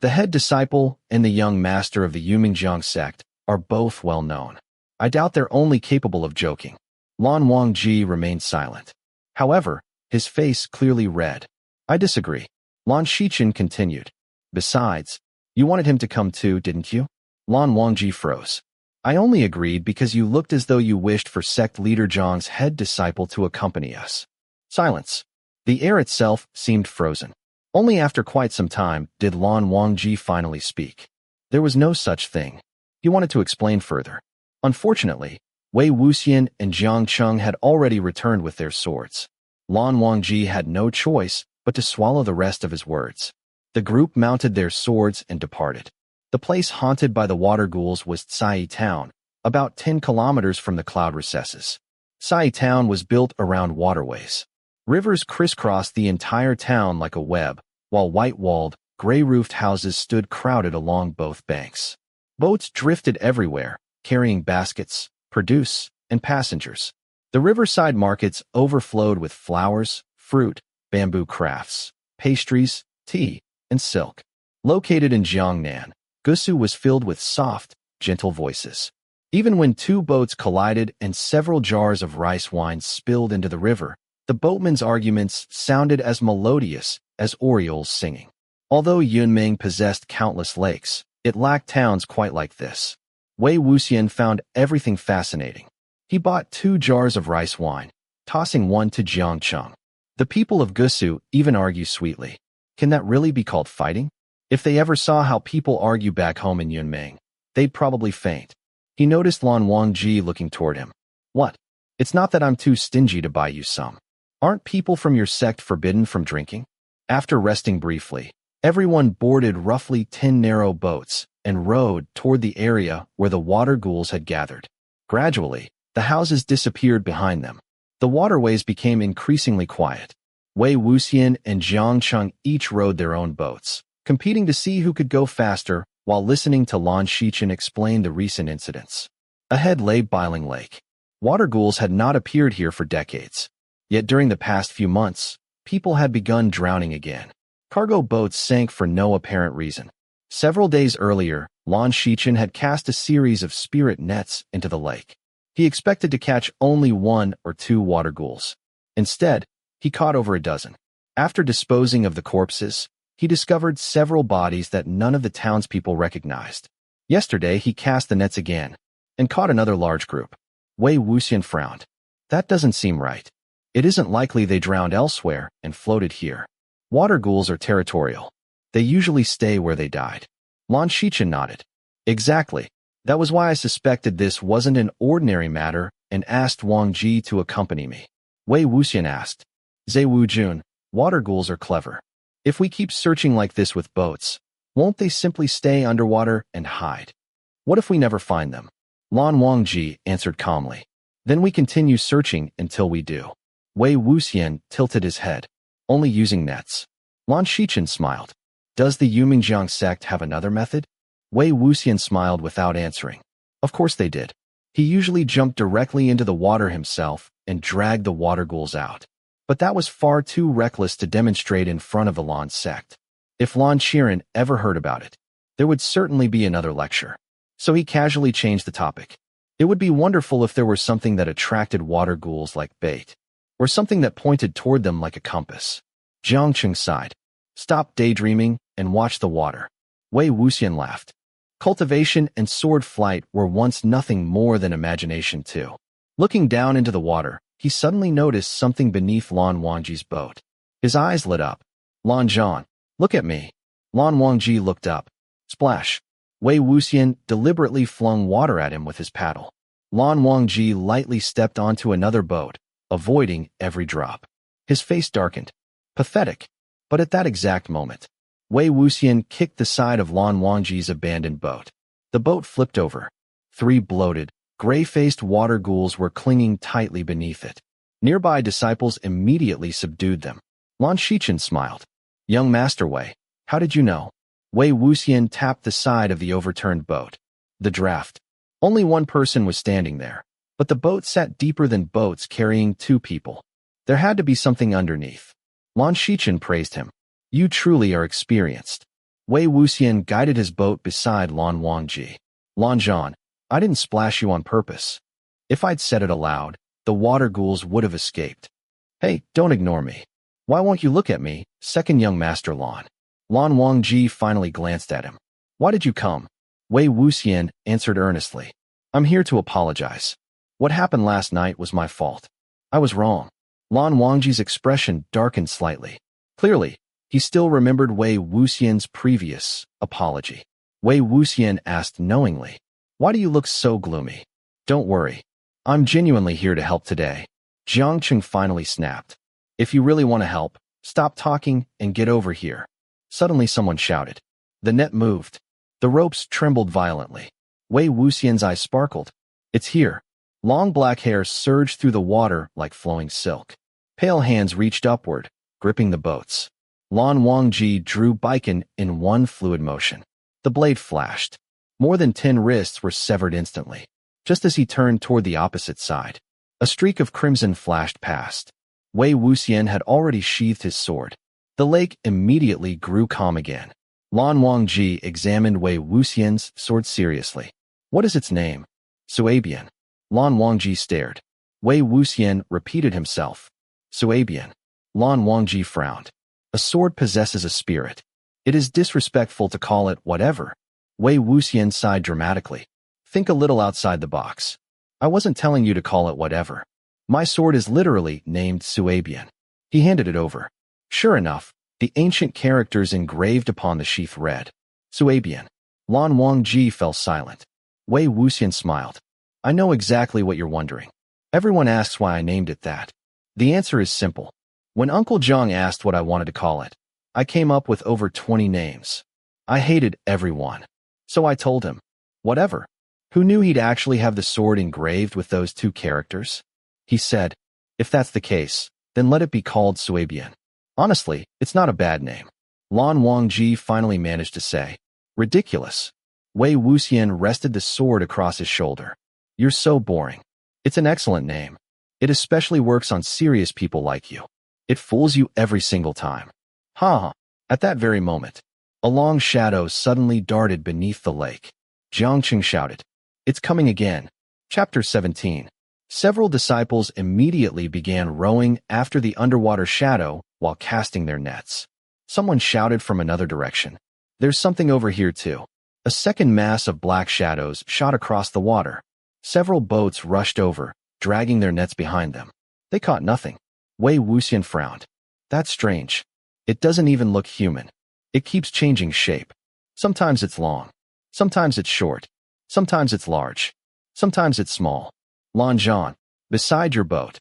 The head disciple and the young master of the Yunmeng Jiang sect are both well known. I doubt they're only capable of joking. Lan Wangji remained silent. However, his face clearly read. I disagree. Lan Shichen continued. Besides, you wanted him to come too, didn't you? Lan Wangji froze. I only agreed because you looked as though you wished for sect leader Zhang's head disciple to accompany us. Silence. The air itself seemed frozen. Only after quite some time did Lan Wangji finally speak. There was no such thing. He wanted to explain further. Unfortunately, Wei Wuxian and Jiang Cheng had already returned with their swords. Lan Wangji had no choice but to swallow the rest of his words. The group mounted their swords and departed. The place haunted by the water ghouls was Tsai Town, about 10 kilometers from the cloud recesses. Tsai Town was built around waterways. Rivers crisscrossed the entire town like a web, while white-walled, gray-roofed houses stood crowded along both banks. Boats drifted everywhere, carrying baskets, produce, and passengers. The riverside markets overflowed with flowers, fruit, bamboo crafts, pastries, tea, and silk. Located in Jiangnan, Gusu was filled with soft, gentle voices. Even when two boats collided and several jars of rice wine spilled into the river, the boatmen's arguments sounded as melodious as orioles singing. Although Yunmeng possessed countless lakes, it lacked towns quite like this. Wei Wuxian found everything fascinating. He bought 2 jars of rice wine, tossing one to Jiang Cheng. The people of Gusu even argue sweetly. Can that really be called fighting? If they ever saw how people argue back home in Yunmeng, they'd probably faint. He noticed Lan Wangji looking toward him. What? It's not that I'm too stingy to buy you some. Aren't people from your sect forbidden from drinking? After resting briefly, everyone boarded roughly 10 narrow boats and rowed toward the area where the water ghouls had gathered. Gradually, the houses disappeared behind them. The waterways became increasingly quiet. Wei Wuxian and Jiang Cheng each rowed their own boats, competing to see who could go faster while listening to Lan Shichen explain the recent incidents. Ahead lay Biling Lake. Water ghouls had not appeared here for decades. Yet during the past few months, people had begun drowning again. Cargo boats sank for no apparent reason. Several days earlier, Lan Shichen had cast a series of spirit nets into the lake. He expected to catch only 1 or 2 water ghouls. Instead, he caught over a dozen. After disposing of the corpses, he discovered several bodies that none of the townspeople recognized. Yesterday, he cast the nets again and caught another large group. Wei Wuxian frowned. That doesn't seem right. It isn't likely they drowned elsewhere and floated here. Water ghouls are territorial. They usually stay where they died. Lan Shichen nodded. Exactly. That was why I suspected this wasn't an ordinary matter and asked Wangji to accompany me. Wei Wuxian asked. Zhe Wujun, water ghouls are clever. If we keep searching like this with boats, Won't they simply stay underwater and hide? What if we never find them? Lan Wangji answered calmly. Then we continue searching until we do. Wei Wuxian tilted his head. Only using nets. Lan Shichen smiled. Does the Yumingjiang sect have another method? Wei Wuxian smiled without answering. Of course they did. He usually jumped directly into the water himself and dragged the water ghouls out. But that was far too reckless to demonstrate in front of the Lan sect. If Lan Qiren ever heard about it, there would certainly be another lecture. So he casually changed the topic. It would be wonderful if there were something that attracted water ghouls like bait, or something that pointed toward them like a compass. Jiang Cheng sighed. Stop daydreaming and watch the water. Wei Wuxian laughed. Cultivation and sword flight were once nothing more than imagination too. Looking down into the water, he suddenly noticed something beneath Lan Wangji's boat. His eyes lit up. Lan Zhan, look at me. Lan Wangji looked up. Splash. Wei Wuxian deliberately flung water at him with his paddle. Lan Wangji lightly stepped onto another boat, avoiding every drop. His face darkened. Pathetic. But at that exact moment, Wei Wuxian kicked the side of Lan Wangji's abandoned boat. The boat flipped over. 3 bloated, gray-faced water ghouls were clinging tightly beneath it. Nearby disciples immediately subdued them. Lan Shichen smiled. Young Master Wei, how did you know? Wei Wuxian tapped the side of the overturned boat. The draft. Only one person was standing there, but the boat sat deeper than boats carrying 2 people. There had to be something underneath. Lan Shichen praised him. You truly are experienced. Wei Wuxian guided his boat beside Lan Wangji. Lan Zhan, I didn't splash you on purpose. If I'd said it aloud, the water ghouls would have escaped. Hey, don't ignore me. Why won't you look at me, second young master Lan? Lan Wangji finally glanced at him. Why did you come? Wei Wuxian answered earnestly. I'm here to apologize. What happened last night was my fault. I was wrong. Lan Wangji's expression darkened slightly. Clearly, he still remembered Wei Wuxian's previous apology. Wei Wuxian asked knowingly, why do you look so gloomy? Don't worry. I'm genuinely here to help today. Jiang Cheng finally snapped. If you really want to help, stop talking and get over here. Suddenly someone shouted. The net moved. The ropes trembled violently. Wei Wuxian's eyes sparkled. It's here. Long black hair surged through the water like flowing silk. Pale hands reached upward, gripping the boats. Lan Wangji drew Baiken in one fluid motion. The blade flashed. More than 10 wrists were severed instantly. Just as he turned toward the opposite side, a streak of crimson flashed past. Wei Wuxian had already sheathed his sword. The lake immediately grew calm again. Lan Wangji examined Wei Wuxian's sword seriously. What is its name? Suabian. Lan Wangji stared. Wei Wuxian repeated himself. Suabian. Lan Wangji frowned. A sword possesses a spirit. It is disrespectful to call it whatever. Wei Wuxian sighed dramatically. Think a little outside the box. I wasn't telling you to call it whatever. My sword is literally named Suabian. He handed it over. Sure enough, the ancient characters engraved upon the sheath read, Suabian. Lan Wangji fell silent. Wei Wuxian smiled. I know exactly what you're wondering. Everyone asks why I named it that. The answer is simple. When Uncle Zhang asked what I wanted to call it, I came up with over 20 names. I hated everyone. So I told him, whatever. Who knew he'd actually have the sword engraved with those 2 characters? He said, if that's the case, then let it be called Suabian. Honestly, it's not a bad name. Lan Wangji finally managed to say, ridiculous. Wei Wuxian rested the sword across his shoulder. You're so boring. It's an excellent name. It especially works on serious people like you. It fools you every single time. Ha! At that very moment, a long shadow suddenly darted beneath the lake. Jiang Cheng shouted, it's coming again. Chapter 17. Several disciples immediately began rowing after the underwater shadow while casting their nets. Someone shouted from another direction. There's something over here too. A second mass of black shadows shot across the water. Several boats rushed over, dragging their nets behind them. They caught nothing. Wei Wuxian frowned. That's strange. It doesn't even look human. It keeps changing shape. Sometimes it's long. Sometimes it's short. Sometimes it's large. Sometimes it's small. Lan Zhan, beside your boat.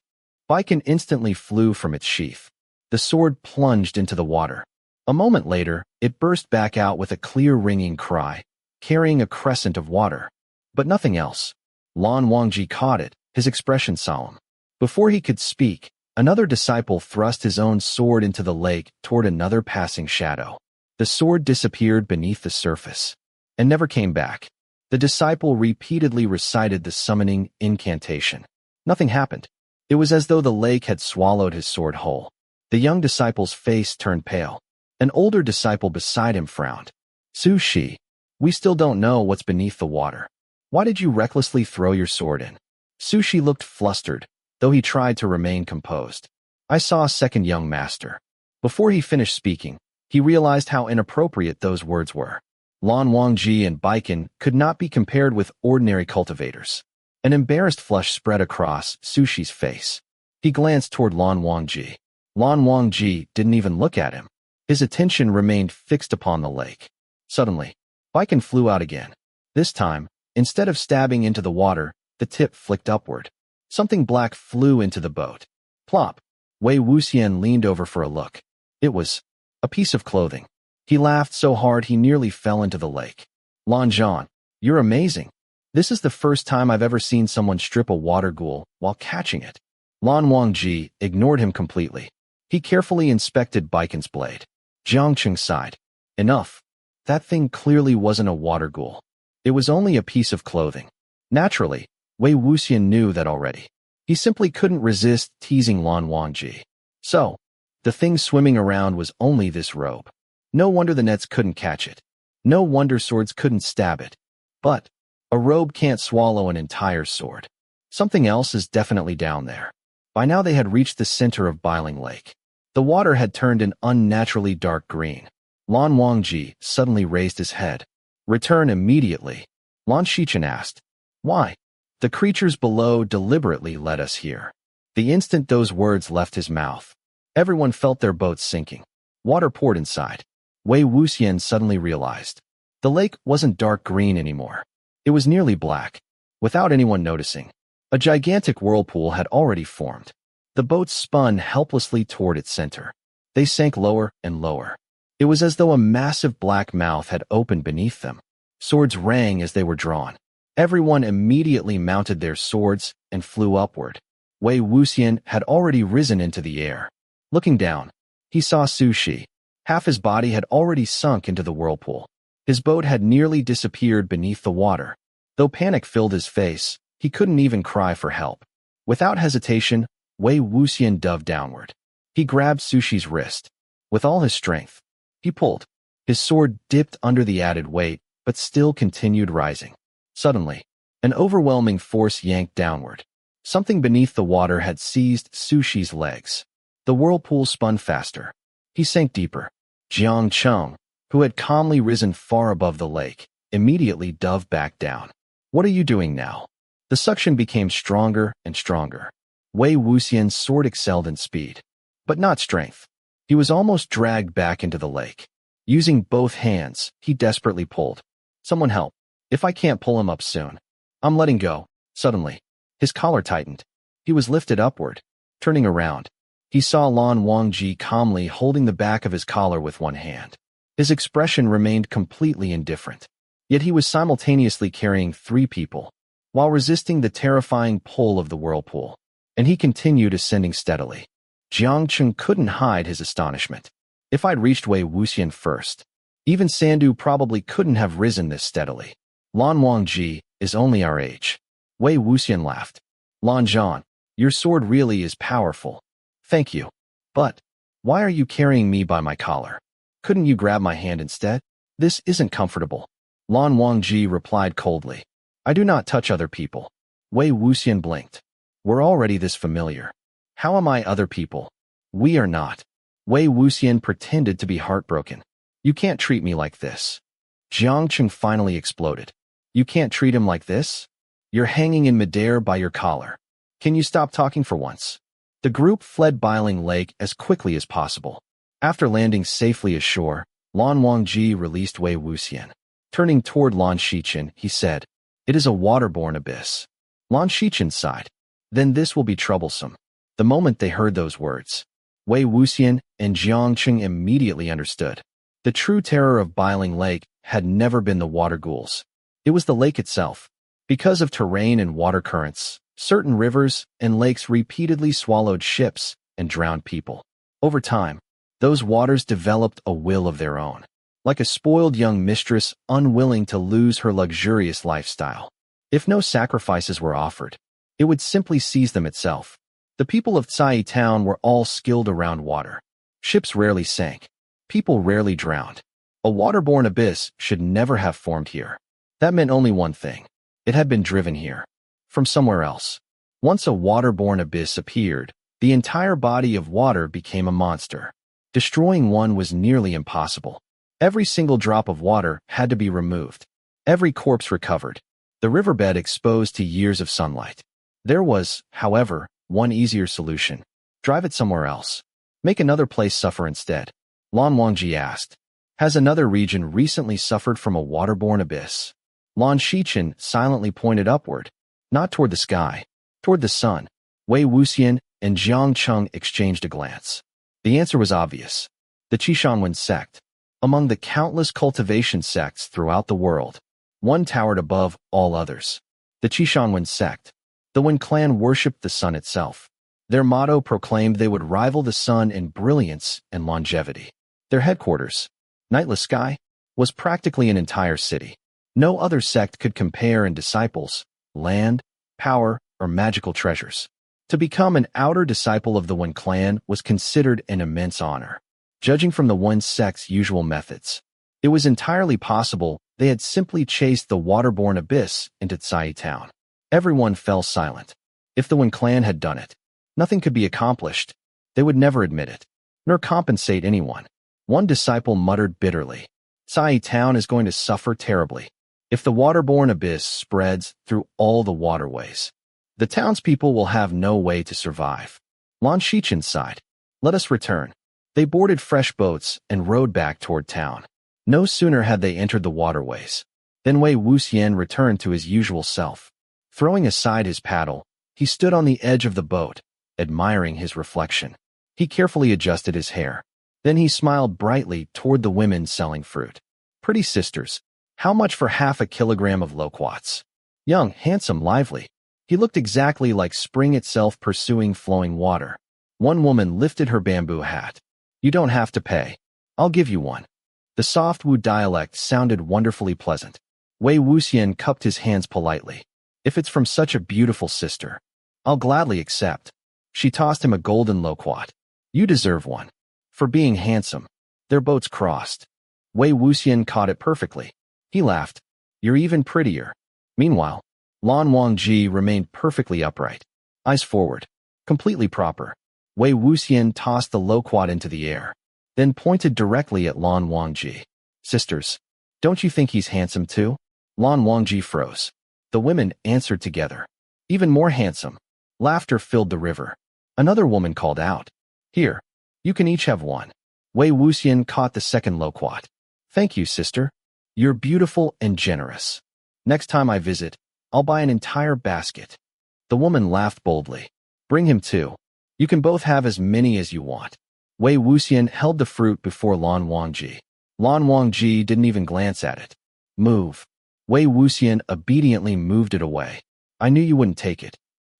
Baiken instantly flew from its sheath. The sword plunged into the water. A moment later, it burst back out with a clear ringing cry, carrying a crescent of water. But nothing else. Lan Wangji caught it, his expression solemn. Before he could speak, another disciple thrust his own sword into the lake toward another passing shadow. The sword disappeared beneath the surface and never came back. The disciple repeatedly recited the summoning incantation. Nothing happened. It was as though the lake had swallowed his sword whole. The young disciple's face turned pale. An older disciple beside him frowned. Zu Shi, we still don't know what's beneath the water. Why did you recklessly throw your sword in? Zu Shi looked flustered, though he tried to remain composed. I saw a second young master. Before he finished speaking, he realized how inappropriate those words were. Lan Wangji and Baiken could not be compared with ordinary cultivators. An embarrassed flush spread across Zu Shi's face. He glanced toward Lan Wangji. Lan Wangji didn't even look at him. His attention remained fixed upon the lake. Suddenly, Baiken flew out again. This time, instead of stabbing into the water, the tip flicked upward. Something black flew into the boat. Plop! Wei Wuxian leaned over for a look. It was a piece of clothing. He laughed so hard he nearly fell into the lake. Lan Zhan, you're amazing. This is the first time I've ever seen someone strip a water ghoul while catching it. Lan Wangji ignored him completely. He carefully inspected Baiken's blade. Xianxia sighed. Enough. That thing clearly wasn't a water ghoul. It was only a piece of clothing. Naturally, Wei Wuxian knew that already. He simply couldn't resist teasing Lan Wangji. So, the thing swimming around was only this robe. No wonder the nets couldn't catch it. No wonder swords couldn't stab it. But a robe can't swallow an entire sword. Something else is definitely down there. By now they had reached the center of Biling Lake. The water had turned an unnaturally dark green. Lan Wangji suddenly raised his head. Return immediately. Lan Shichen asked. Why? The creatures below deliberately led us here. The instant those words left his mouth, everyone felt their boats sinking. Water poured inside. Wei Wuxian suddenly realized. The lake wasn't dark green anymore. It was nearly black. Without anyone noticing, a gigantic whirlpool had already formed. The boats spun helplessly toward its center. They sank lower and lower. It was as though a massive black mouth had opened beneath them. Swords rang as they were drawn. Everyone immediately mounted their swords and flew upward. Wei Wuxian had already risen into the air. Looking down, he saw Zu Shi. Half his body had already sunk into the whirlpool. His boat had nearly disappeared beneath the water. Though panic filled his face, he couldn't even cry for help. Without hesitation, Wei Wuxian dove downward. He grabbed Zu Shi's wrist. With all his strength, he pulled. His sword dipped under the added weight, but still continued rising. Suddenly, an overwhelming force yanked downward. Something beneath the water had seized Zu Shi's legs. The whirlpool spun faster. He sank deeper. Xiang, who had calmly risen far above the lake, immediately dove back down. What are you doing now? The suction became stronger and stronger. Wei Wuxian's sword excelled in speed, but not strength. He was almost dragged back into the lake. Using both hands, he desperately pulled. Someone help. If I can't pull him up soon, I'm letting go. Suddenly, his collar tightened. He was lifted upward. Turning around, he saw Lan Wangji calmly holding the back of his collar with one hand. His expression remained completely indifferent. Yet he was simultaneously carrying 3 people, while resisting the terrifying pull of the whirlpool. And he continued ascending steadily. Xianxia couldn't hide his astonishment. If I'd reached Wei Wuxian first, even Sandu probably couldn't have risen this steadily. Lan Wangji is only our age. Wei Wuxian laughed. Lan Zhan, your sword really is powerful. Thank you. But why are you carrying me by my collar? Couldn't you grab my hand instead? This isn't comfortable. Lan Wangji replied coldly. I do not touch other people. Wei Wuxian blinked. We're already this familiar. How am I other people? We are not. Wei Wuxian pretended to be heartbroken. You can't treat me like this. Xianxia finally exploded. You can't treat him like this? You're hanging in midair by your collar. Can you stop talking for once? The group fled Biling Lake as quickly as possible. After landing safely ashore, Lan Wangji released Wei Wuxian. Turning toward Lan Shichen, he said, It is a waterborne abyss. Lan Shichen sighed. Then this will be troublesome. The moment they heard those words, Wei Wuxian and Xianxia immediately understood. The true terror of Biling Lake had never been the water ghouls. It was the lake itself. Because of terrain and water currents, certain rivers and lakes repeatedly swallowed ships and drowned people. Over time, those waters developed a will of their own, like a spoiled young mistress unwilling to lose her luxurious lifestyle. If no sacrifices were offered, it would simply seize them itself. The people of Cai town were all skilled around water. Ships rarely sank. People rarely drowned. A waterborne abyss should never have formed here. That meant only one thing. It had been driven here. From somewhere else. Once a waterborne abyss appeared, the entire body of water became a monster. Destroying one was nearly impossible. Every single drop of water had to be removed. Every corpse recovered. The riverbed exposed to years of sunlight. There was, however, one easier solution. Drive it somewhere else. Make another place suffer instead. Lan Wangji asked. Has another region recently suffered from a waterborne abyss? Lan Shichen silently pointed upward, not toward the sky, toward the sun. Wei Wuxian and Xiangcheng exchanged a glance. The answer was obvious. The Qishanwen sect. Among the countless cultivation sects throughout the world, one towered above all others. The Qishanwen sect. The Wen clan worshipped the sun itself. Their motto proclaimed they would rival the sun in brilliance and longevity. Their headquarters, Nightless Sky, was practically an entire city. No other sect could compare in disciples, land, power, or magical treasures. To become an outer disciple of the Wen clan was considered an immense honor. Judging from the Wen sect's usual methods, it was entirely possible they had simply chased the waterborne abyss into Cai town. Everyone fell silent. If the Wen clan had done it, nothing could be accomplished. They would never admit it, nor compensate anyone. One disciple muttered bitterly, Cai town is going to suffer terribly. If the waterborne abyss spreads through all the waterways, the townspeople will have no way to survive. Lan Shichen sighed. Let us return. They boarded fresh boats and rowed back toward town. No sooner had they entered the waterways than Wei Wuxian returned to his usual self. Throwing aside his paddle, he stood on the edge of the boat, admiring his reflection. He carefully adjusted his hair. Then he smiled brightly toward the women selling fruit. Pretty sisters. How much for half a kilogram of loquats? Young, handsome, lively. He looked exactly like spring itself pursuing flowing water. One woman lifted her bamboo hat. You don't have to pay. I'll give you one. The soft Wu dialect sounded wonderfully pleasant. Wei Wuxian cupped his hands politely. If it's from such a beautiful sister, I'll gladly accept. She tossed him a golden loquat. You deserve one. For being handsome. Their boats crossed. Wei Wuxian caught it perfectly. He laughed. You're even prettier. Meanwhile, Lan Wangji remained perfectly upright. Eyes forward. Completely proper. Wei Wuxian tossed the loquat into the air, then pointed directly at Lan Wangji. Sisters, don't you think he's handsome too? Lan Wangji froze. The women answered together. Even more handsome. Laughter filled the river. Another woman called out. Here, you can each have one. Wei Wuxian caught the second loquat. Thank you, sister. You're beautiful and generous. Next time I visit, I'll buy an entire basket. The woman laughed boldly. Bring him too. You can both have as many as you want. Wei Wuxian held the fruit before Lan Wangji. Lan Wangji didn't even glance at it. Move. Wei Wuxian obediently moved it away. I knew you wouldn't take it.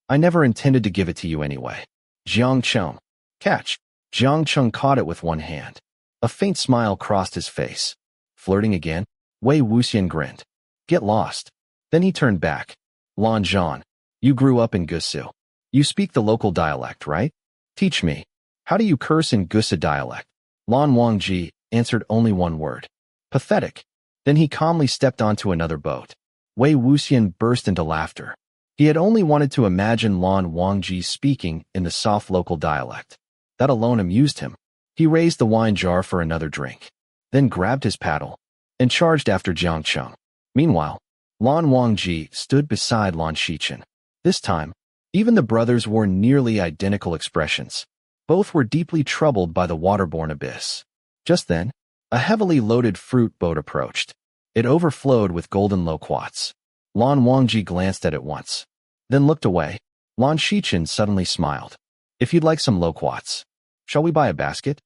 I never intended to give it to you anyway. Xiangcheng. Catch. Xiangcheng caught it with one hand. A faint smile crossed his face. Flirting again? Wei Wuxian grinned. Get lost. Then he turned back. Lan Zhan. You grew up in Gusu. You speak the local dialect, right? Teach me. How do you curse in Gusu dialect? Lan Wangji answered only one word. Pathetic. Then he calmly stepped onto another boat. Wei Wuxian burst into laughter. He had only wanted to imagine Lan Wangji speaking in the soft local dialect. That alone amused him. He raised the wine jar for another drink, then grabbed his paddle and charged after Xiangcheng. Meanwhile, Lan Wangji stood beside Lan Shichen. This time, even the brothers wore nearly identical expressions. Both were deeply troubled by the waterborne abyss. Just then, a heavily loaded fruit boat approached. It overflowed with golden loquats. Lan Wangji glanced at it once, then looked away. Lan Shichen suddenly smiled. If you'd like some loquats. Shall we buy a basket?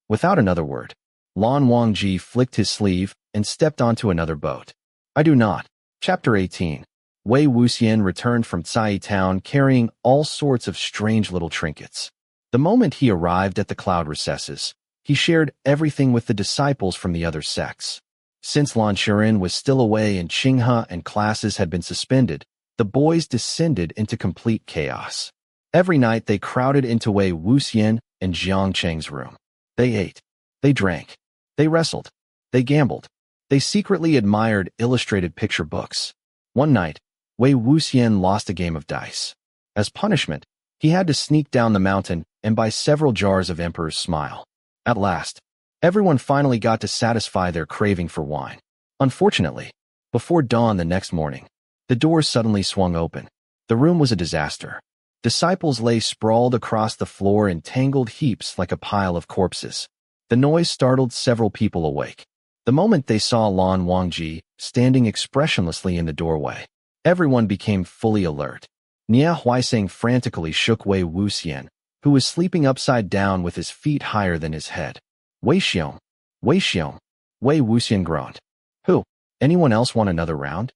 Without another word, Lan Wangji flicked his sleeve and stepped onto another boat. I do not. Chapter 18. Wei Wuxian returned from Cai town carrying all sorts of strange little trinkets. The moment he arrived at the cloud recesses, he shared everything with the disciples from the other sects. Since Lan Shiren was still away in Qinghe and classes had been suspended, the boys descended into complete chaos. Every night they crowded into Wei Wuxian and Xiangqi's room. They ate. They drank. They wrestled. They gambled. They secretly admired illustrated picture books. One night, Wei Wuxian lost a game of dice. As punishment, he had to sneak down the mountain and buy several jars of Emperor's Smile. At last, everyone finally got to satisfy their craving for wine. Unfortunately, before dawn the next morning, the doors suddenly swung open. The room was a disaster. Disciples lay sprawled across the floor in tangled heaps like a pile of corpses. The noise startled several people awake. The moment they saw Lan Wangji standing expressionlessly in the doorway, everyone became fully alert. Nia Huaiseng frantically shook Wei Wuxian, who was sleeping upside down with his feet higher than his head. Wei Xiong, Wei Xiong, Wei Wuxian groaned. Who? Anyone else want another round?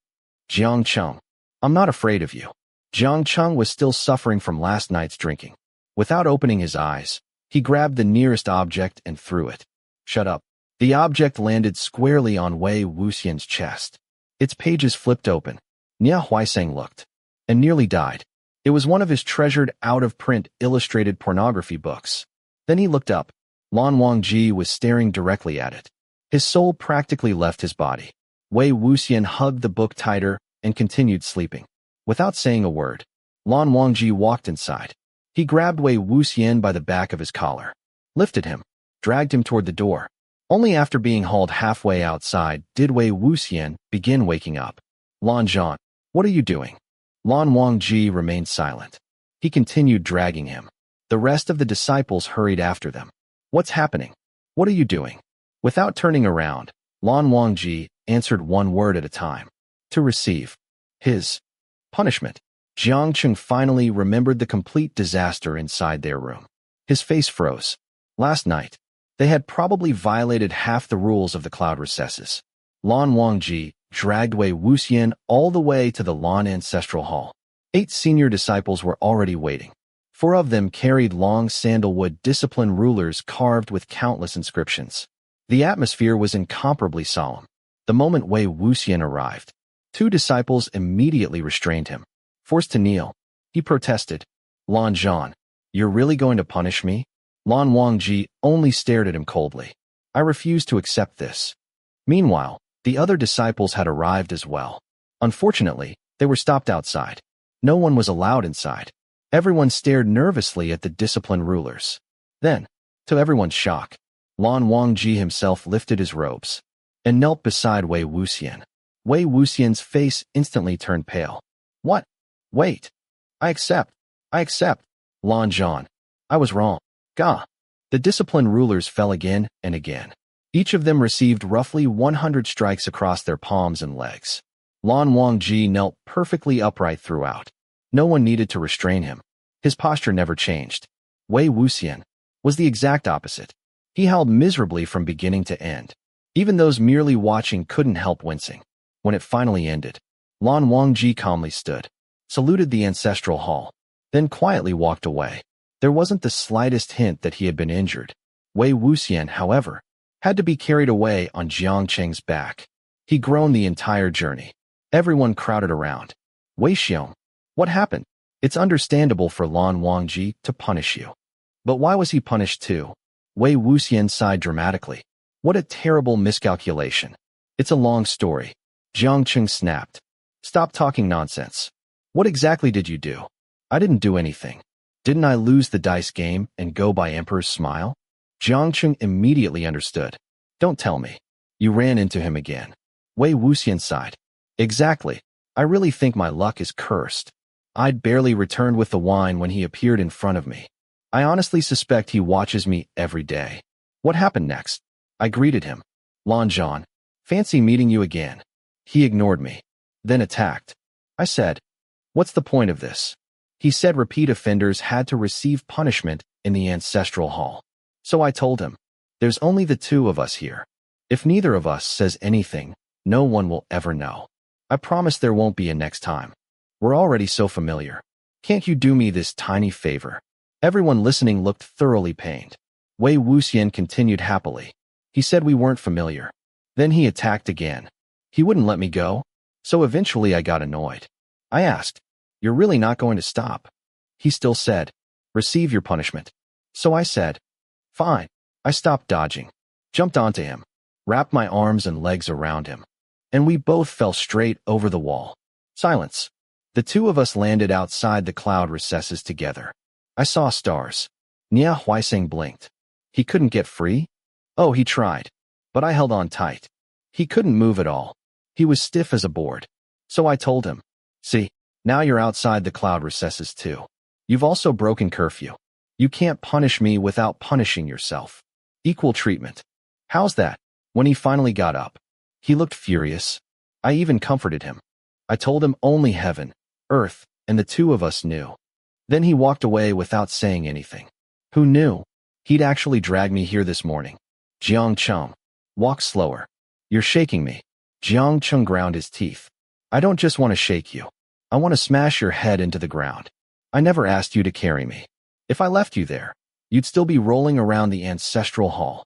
Jiang Cheng. I'm not afraid of you. Jiang Cheng was still suffering from last night's drinking. Without opening his eyes, he grabbed the nearest object and threw it. Shut up. The object landed squarely on Wei Wuxian's chest. Its pages flipped open. Nia Huaiseng looked and nearly died. It was one of his treasured out-of-print illustrated pornography books. Then he looked up. Lan Wangji was staring directly at it. His soul practically left his body. Wei Wuxian hugged the book tighter and continued sleeping. Without saying a word, Lan Wangji walked inside. He grabbed Wei Wuxian by the back of his collar, lifted him, dragged him toward the door. Only after being hauled halfway outside did Wei Wuxian begin waking up. Lan Zhan, what are you doing? Lan Wangji remained silent. He continued dragging him. The rest of the disciples hurried after them. What's happening? What are you doing? Without turning around, Lan Wangji answered one word at a time. To receive his punishment. Xiangqing finally remembered the complete disaster inside their room. His face froze. Last night, they had probably violated half the rules of the cloud recesses. Lan Wangji dragged Wei Wuxian all the way to the Lan Ancestral Hall. 8 senior disciples were already waiting. 4 of them carried long sandalwood discipline rulers carved with countless inscriptions. The atmosphere was incomparably solemn. The moment Wei Wuxian arrived, 2 disciples immediately restrained him. Forced to kneel, he protested. Lan Zhan, you're really going to punish me? Lan Wangji only stared at him coldly. I refuse to accept this. Meanwhile, the other disciples had arrived as well. Unfortunately, they were stopped outside. No one was allowed inside. Everyone stared nervously at the discipline rulers. Then, to everyone's shock, Lan Wangji himself lifted his robes and knelt beside Wei Wuxian. Wei Wuxian's face instantly turned pale. What? Wait. I accept. Lan Zhan. I was wrong. Gah. The discipline rulers fell again and again. Each of them received roughly 100 strikes across their palms and legs. Lan Wangji knelt perfectly upright throughout. No one needed to restrain him. His posture never changed. Wei Wuxian was the exact opposite. He howled miserably from beginning to end. Even those merely watching couldn't help wincing. When it finally ended, Lan Wangji calmly stood, saluted the ancestral hall, then quietly walked away. There wasn't the slightest hint that he had been injured. Wei Wuxian, however, had to be carried away on Xiangqing's back. He groaned the entire journey. Everyone crowded around. Wei Xiong, what happened? It's understandable for Lan Wangji to punish you. But why was he punished too? Wei Wuxian sighed dramatically. What a terrible miscalculation. It's a long story. Xiangqing snapped. Stop talking nonsense. What exactly did you do? I didn't do anything. Didn't I lose the dice game and go by Emperor's Smile? Xiangqing immediately understood. Don't tell me. You ran into him again. Wei Wuxian sighed. Exactly. I really think my luck is cursed. I'd barely returned with the wine when he appeared in front of me. I honestly suspect he watches me every day. What happened next? I greeted him. Lan Zhan, fancy meeting you again. He ignored me, then attacked. I said, what's the point of this? He said repeat offenders had to receive punishment in the ancestral hall. So I told him, there's only the two of us here. If neither of us says anything, no one will ever know. I promise there won't be a next time. We're already so familiar. Can't you do me this tiny favor? Everyone listening looked thoroughly pained. Wei Wuxian continued happily. He said we weren't familiar. Then he attacked again. He wouldn't let me go, so eventually I got annoyed. I asked, "You're really not going to stop?" He still said, "Receive your punishment." So I said, "Fine." I stopped dodging, jumped onto him, wrapped my arms and legs around him, and we both fell straight over the wall. Silence. The two of us landed outside the cloud recesses together. I saw stars. Nia Huaiseng blinked. He couldn't get free? Oh, he tried. But I held on tight. He couldn't move at all. He was stiff as a board. So I told him, "See, now you're outside the cloud recesses too. You've also broken curfew. You can't punish me without punishing yourself. Equal treatment. How's that?" When he finally got up, he looked furious. I even comforted him. I told him only heaven, earth, and the two of us knew. Then he walked away without saying anything. Who knew? He'd actually dragged me here this morning. Jiang Cheng, walk slower. You're shaking me. Jiang Cheng ground his teeth. I don't just want to shake you. I want to smash your head into the ground. I never asked you to carry me. If I left you there, you'd still be rolling around the ancestral hall.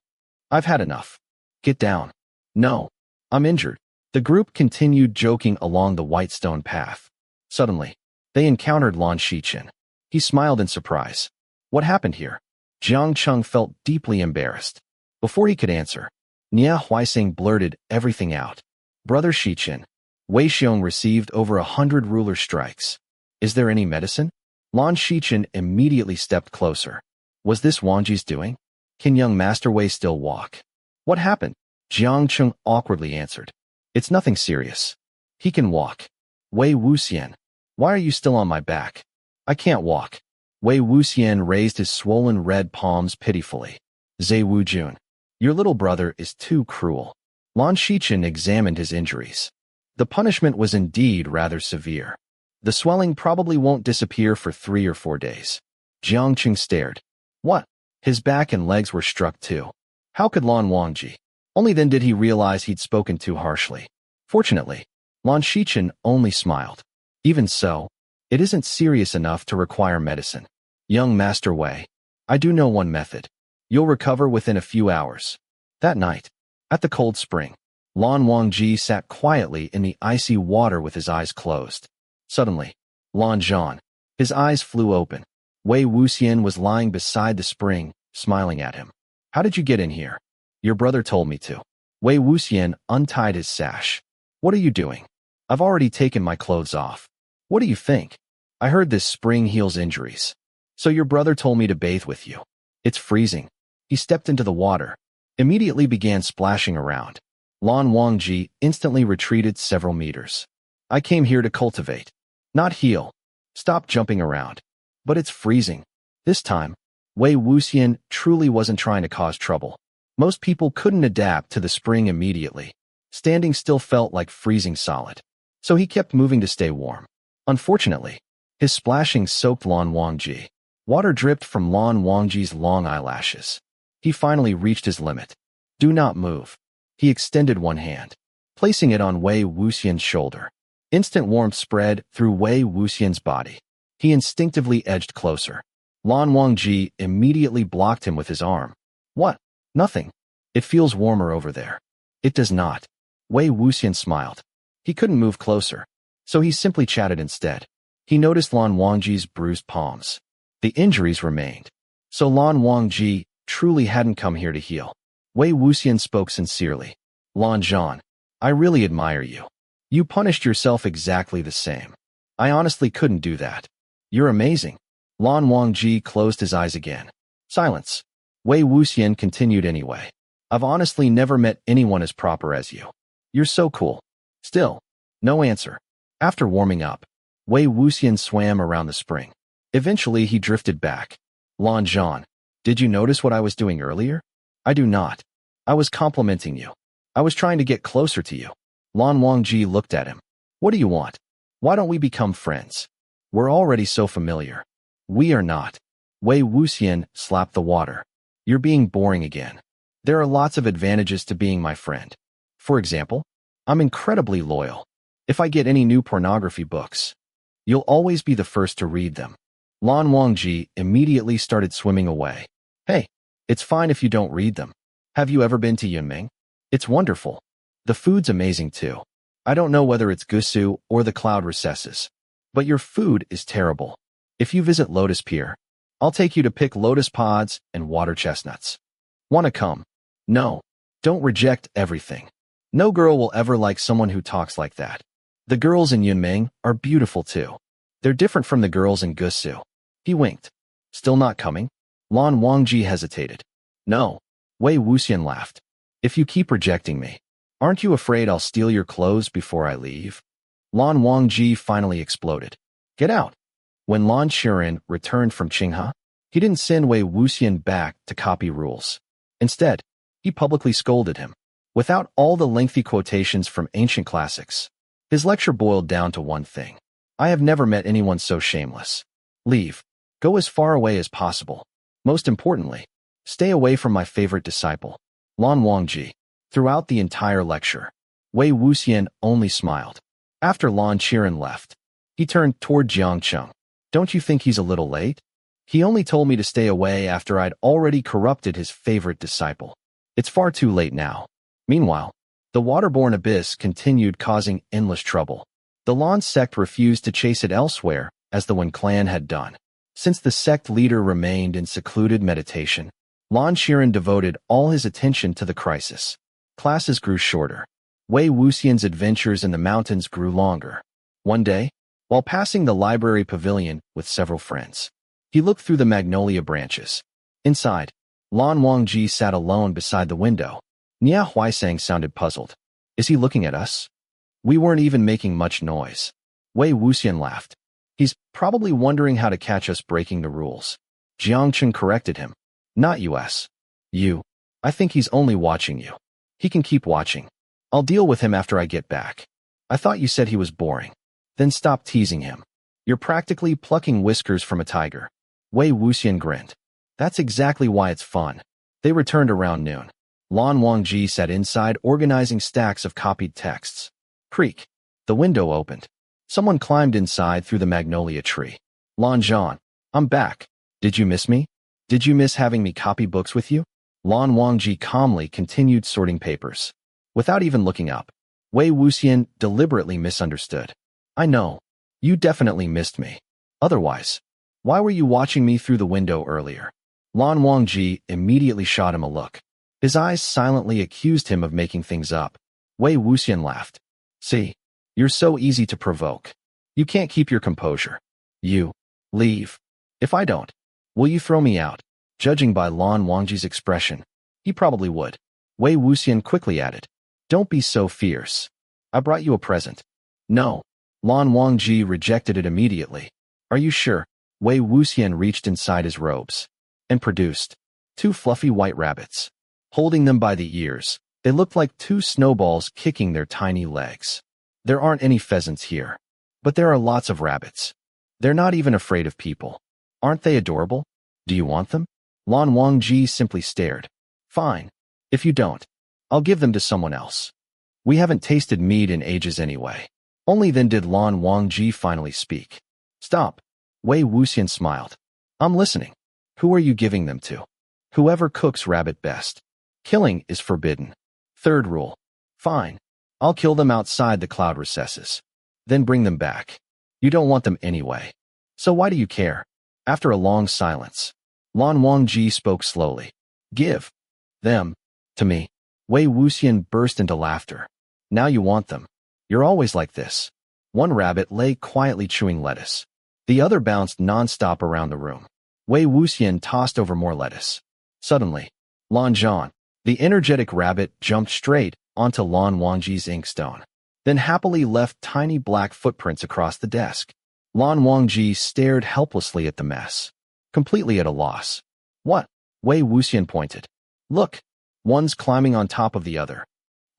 I've had enough. Get down. No, I'm injured. The group continued joking along the white stone path. Suddenly, they encountered Lan Wangji. He smiled in surprise. What happened here? Jiang Cheng felt deeply embarrassed. Before he could answer, Nia Huaiseng blurted everything out. Brother Shichen, Wei Xiong received over 100 ruler strikes. Is there any medicine? Lan Shichen immediately stepped closer. Was this Wangji's doing? Can young Master Wei still walk? What happened? Jiang Cheng awkwardly answered. It's nothing serious. He can walk. Wei Wuxian, why are you still on my back? I can't walk. Wei Wuxian raised his swollen red palms pitifully. Zhe Wujun, your little brother is too cruel. Lan Shichen examined his injuries. The punishment was indeed rather severe. The swelling probably won't disappear for 3 or 4 days. Jiang Cheng stared. What? His back and legs were struck too. How could Lan Wangji? Only then did he realize he'd spoken too harshly. Fortunately, Lan Shichen only smiled. Even so, it isn't serious enough to require medicine. Young Master Wei, I do know one method. You'll recover within a few hours. That night, at the cold spring, Lan Wangji sat quietly in the icy water with his eyes closed. Suddenly, Lan Zhan, his eyes flew open. Wei Wuxian was lying beside the spring, smiling at him. How did you get in here? Your brother told me to. Wei Wuxian untied his sash. What are you doing? I've already taken my clothes off. What do you think? I heard this spring heals injuries. So your brother told me to bathe with you. It's freezing. He stepped into the water, immediately began splashing around. Lan Wangji instantly retreated several meters. I came here to cultivate, not heal. Stop jumping around. But it's freezing. This time, Wei Wuxian truly wasn't trying to cause trouble. Most people couldn't adapt to the spring immediately. Standing still felt like freezing solid. So he kept moving to stay warm. Unfortunately, his splashing soaked Lan Wangji. Water dripped from Lan Wangji's long eyelashes. He finally reached his limit. Do not move. He extended one hand, placing it on Wei Wuxian's shoulder. Instant warmth spread through Wei Wuxian's body. He instinctively edged closer. Lan Wangji immediately blocked him with his arm. What? Nothing. It feels warmer over there. It does not. Wei Wuxian smiled. He couldn't move closer, so he simply chatted instead. He noticed Lan Wangji's bruised palms. The injuries remained. So Lan Wangji truly hadn't come here to heal. Wei Wuxian spoke sincerely. Lan Zhan, I really admire you. You punished yourself exactly the same. I honestly couldn't do that. You're amazing. Lan Wangji closed his eyes again. Silence. Wei Wuxian continued anyway. I've honestly never met anyone as proper as you. You're so cool. Still, no answer. After warming up, Wei Wuxian swam around the spring. Eventually, he drifted back. Lan Zhan, did you notice what I was doing earlier? I do not. I was complimenting you. I was trying to get closer to you. Lan Wangji looked at him. What do you want? Why don't we become friends? We're already so familiar. We are not. Wei Wuxian slapped the water. You're being boring again. There are lots of advantages to being my friend. For example, I'm incredibly loyal. If I get any new pornography books, you'll always be the first to read them. Lan Wangji immediately started swimming away. Hey, it's fine if you don't read them. Have you ever been to Yunming? It's wonderful. The food's amazing too. I don't know whether it's Gusu or the cloud recesses, but your food is terrible. If you visit Lotus Pier, I'll take you to pick lotus pods and water chestnuts. Wanna come? No. Don't reject everything. No girl will ever like someone who talks like that. The girls in Yunming are beautiful too. They're different from the girls in Gusu. He winked. Still not coming? Lan Wangji hesitated. No. Wei Wuxian laughed. If you keep rejecting me, aren't you afraid I'll steal your clothes before I leave? Lan Wangji finally exploded. Get out. When Lan Qiren returned from Qinghe, he didn't send Wei Wuxian back to copy rules. Instead, he publicly scolded him. Without all the lengthy quotations from ancient classics, his lecture boiled down to one thing. I have never met anyone so shameless. Leave. Go as far away as possible. Most importantly, stay away from my favorite disciple, Lan Wangji. Throughout the entire lecture, Wei Wuxian only smiled. After Lan Qiren left, he turned toward Jiangcheng. Don't you think he's a little late? He only told me to stay away after I'd already corrupted his favorite disciple. It's far too late now. Meanwhile, the waterborne abyss continued causing endless trouble. The Lan sect refused to chase it elsewhere, as the Wen clan had done. Since the sect leader remained in secluded meditation, Lan Qiren devoted all his attention to the crisis. Classes grew shorter. Wei Wuxian's adventures in the mountains grew longer. One day, while passing the library pavilion with several friends, he looked through the magnolia branches. Inside, Lan Wangji sat alone beside the window. Nia Huaisang sounded puzzled. Is he looking at us? We weren't even making much noise. Wei Wuxian laughed. He's probably wondering how to catch us breaking the rules. Jiangcheng corrected him. Not us. You. I think he's only watching you. He can keep watching. I'll deal with him after I get back. I thought you said he was boring. Then stop teasing him. You're practically plucking whiskers from a tiger. Wei Wuxian grinned. That's exactly why it's fun. They returned around noon. Lan Wangji sat inside organizing stacks of copied texts. Creak. The window opened. Someone climbed inside through the magnolia tree. Lan Zhan, I'm back. Did you miss me? Did you miss having me copy books with you? Lan Wangji calmly continued sorting papers. Without even looking up, Wei Wuxian deliberately misunderstood. I know. You definitely missed me. Otherwise, why were you watching me through the window earlier? Lan Wangji immediately shot him a look. His eyes silently accused him of making things up. Wei Wuxian laughed. See, you're so easy to provoke. You can't keep your composure. You. Leave. If I don't, will you throw me out? Judging by Lan Wangji's expression, he probably would. Wei Wuxian quickly added. Don't be so fierce. I brought you a present. No. Lan Wangji rejected it immediately. Are you sure? Wei Wuxian reached inside his robes and produced 2 fluffy white rabbits. Holding them by the ears, they looked like 2 snowballs kicking their tiny legs. There aren't any pheasants here, but there are lots of rabbits. They're not even afraid of people. Aren't they adorable? Do you want them? Lan Wangji simply stared. Fine. If you don't, I'll give them to someone else. We haven't tasted meat in ages anyway. Only then did Lan Wangji finally speak. Stop. Wei Wuxian smiled. I'm listening. Who are you giving them to? Whoever cooks rabbit best. Killing is forbidden. 3rd rule. Fine. I'll kill them outside the cloud recesses. Then bring them back. You don't want them anyway. So why do you care? After a long silence, Lan Wangji spoke slowly. Give them to me. Wei Wuxian burst into laughter. Now you want them. You're always like this. One rabbit lay quietly chewing lettuce. The other bounced non-stop around the room. Wei Wuxian tossed over more lettuce. Suddenly, Lan Zhan, the energetic rabbit, jumped straight onto Lan Wangji's inkstone, then happily left tiny black footprints across the desk. Lan Wangji stared helplessly at the mess, completely at a loss. What? Wei Wuxian pointed. Look, one's climbing on top of the other.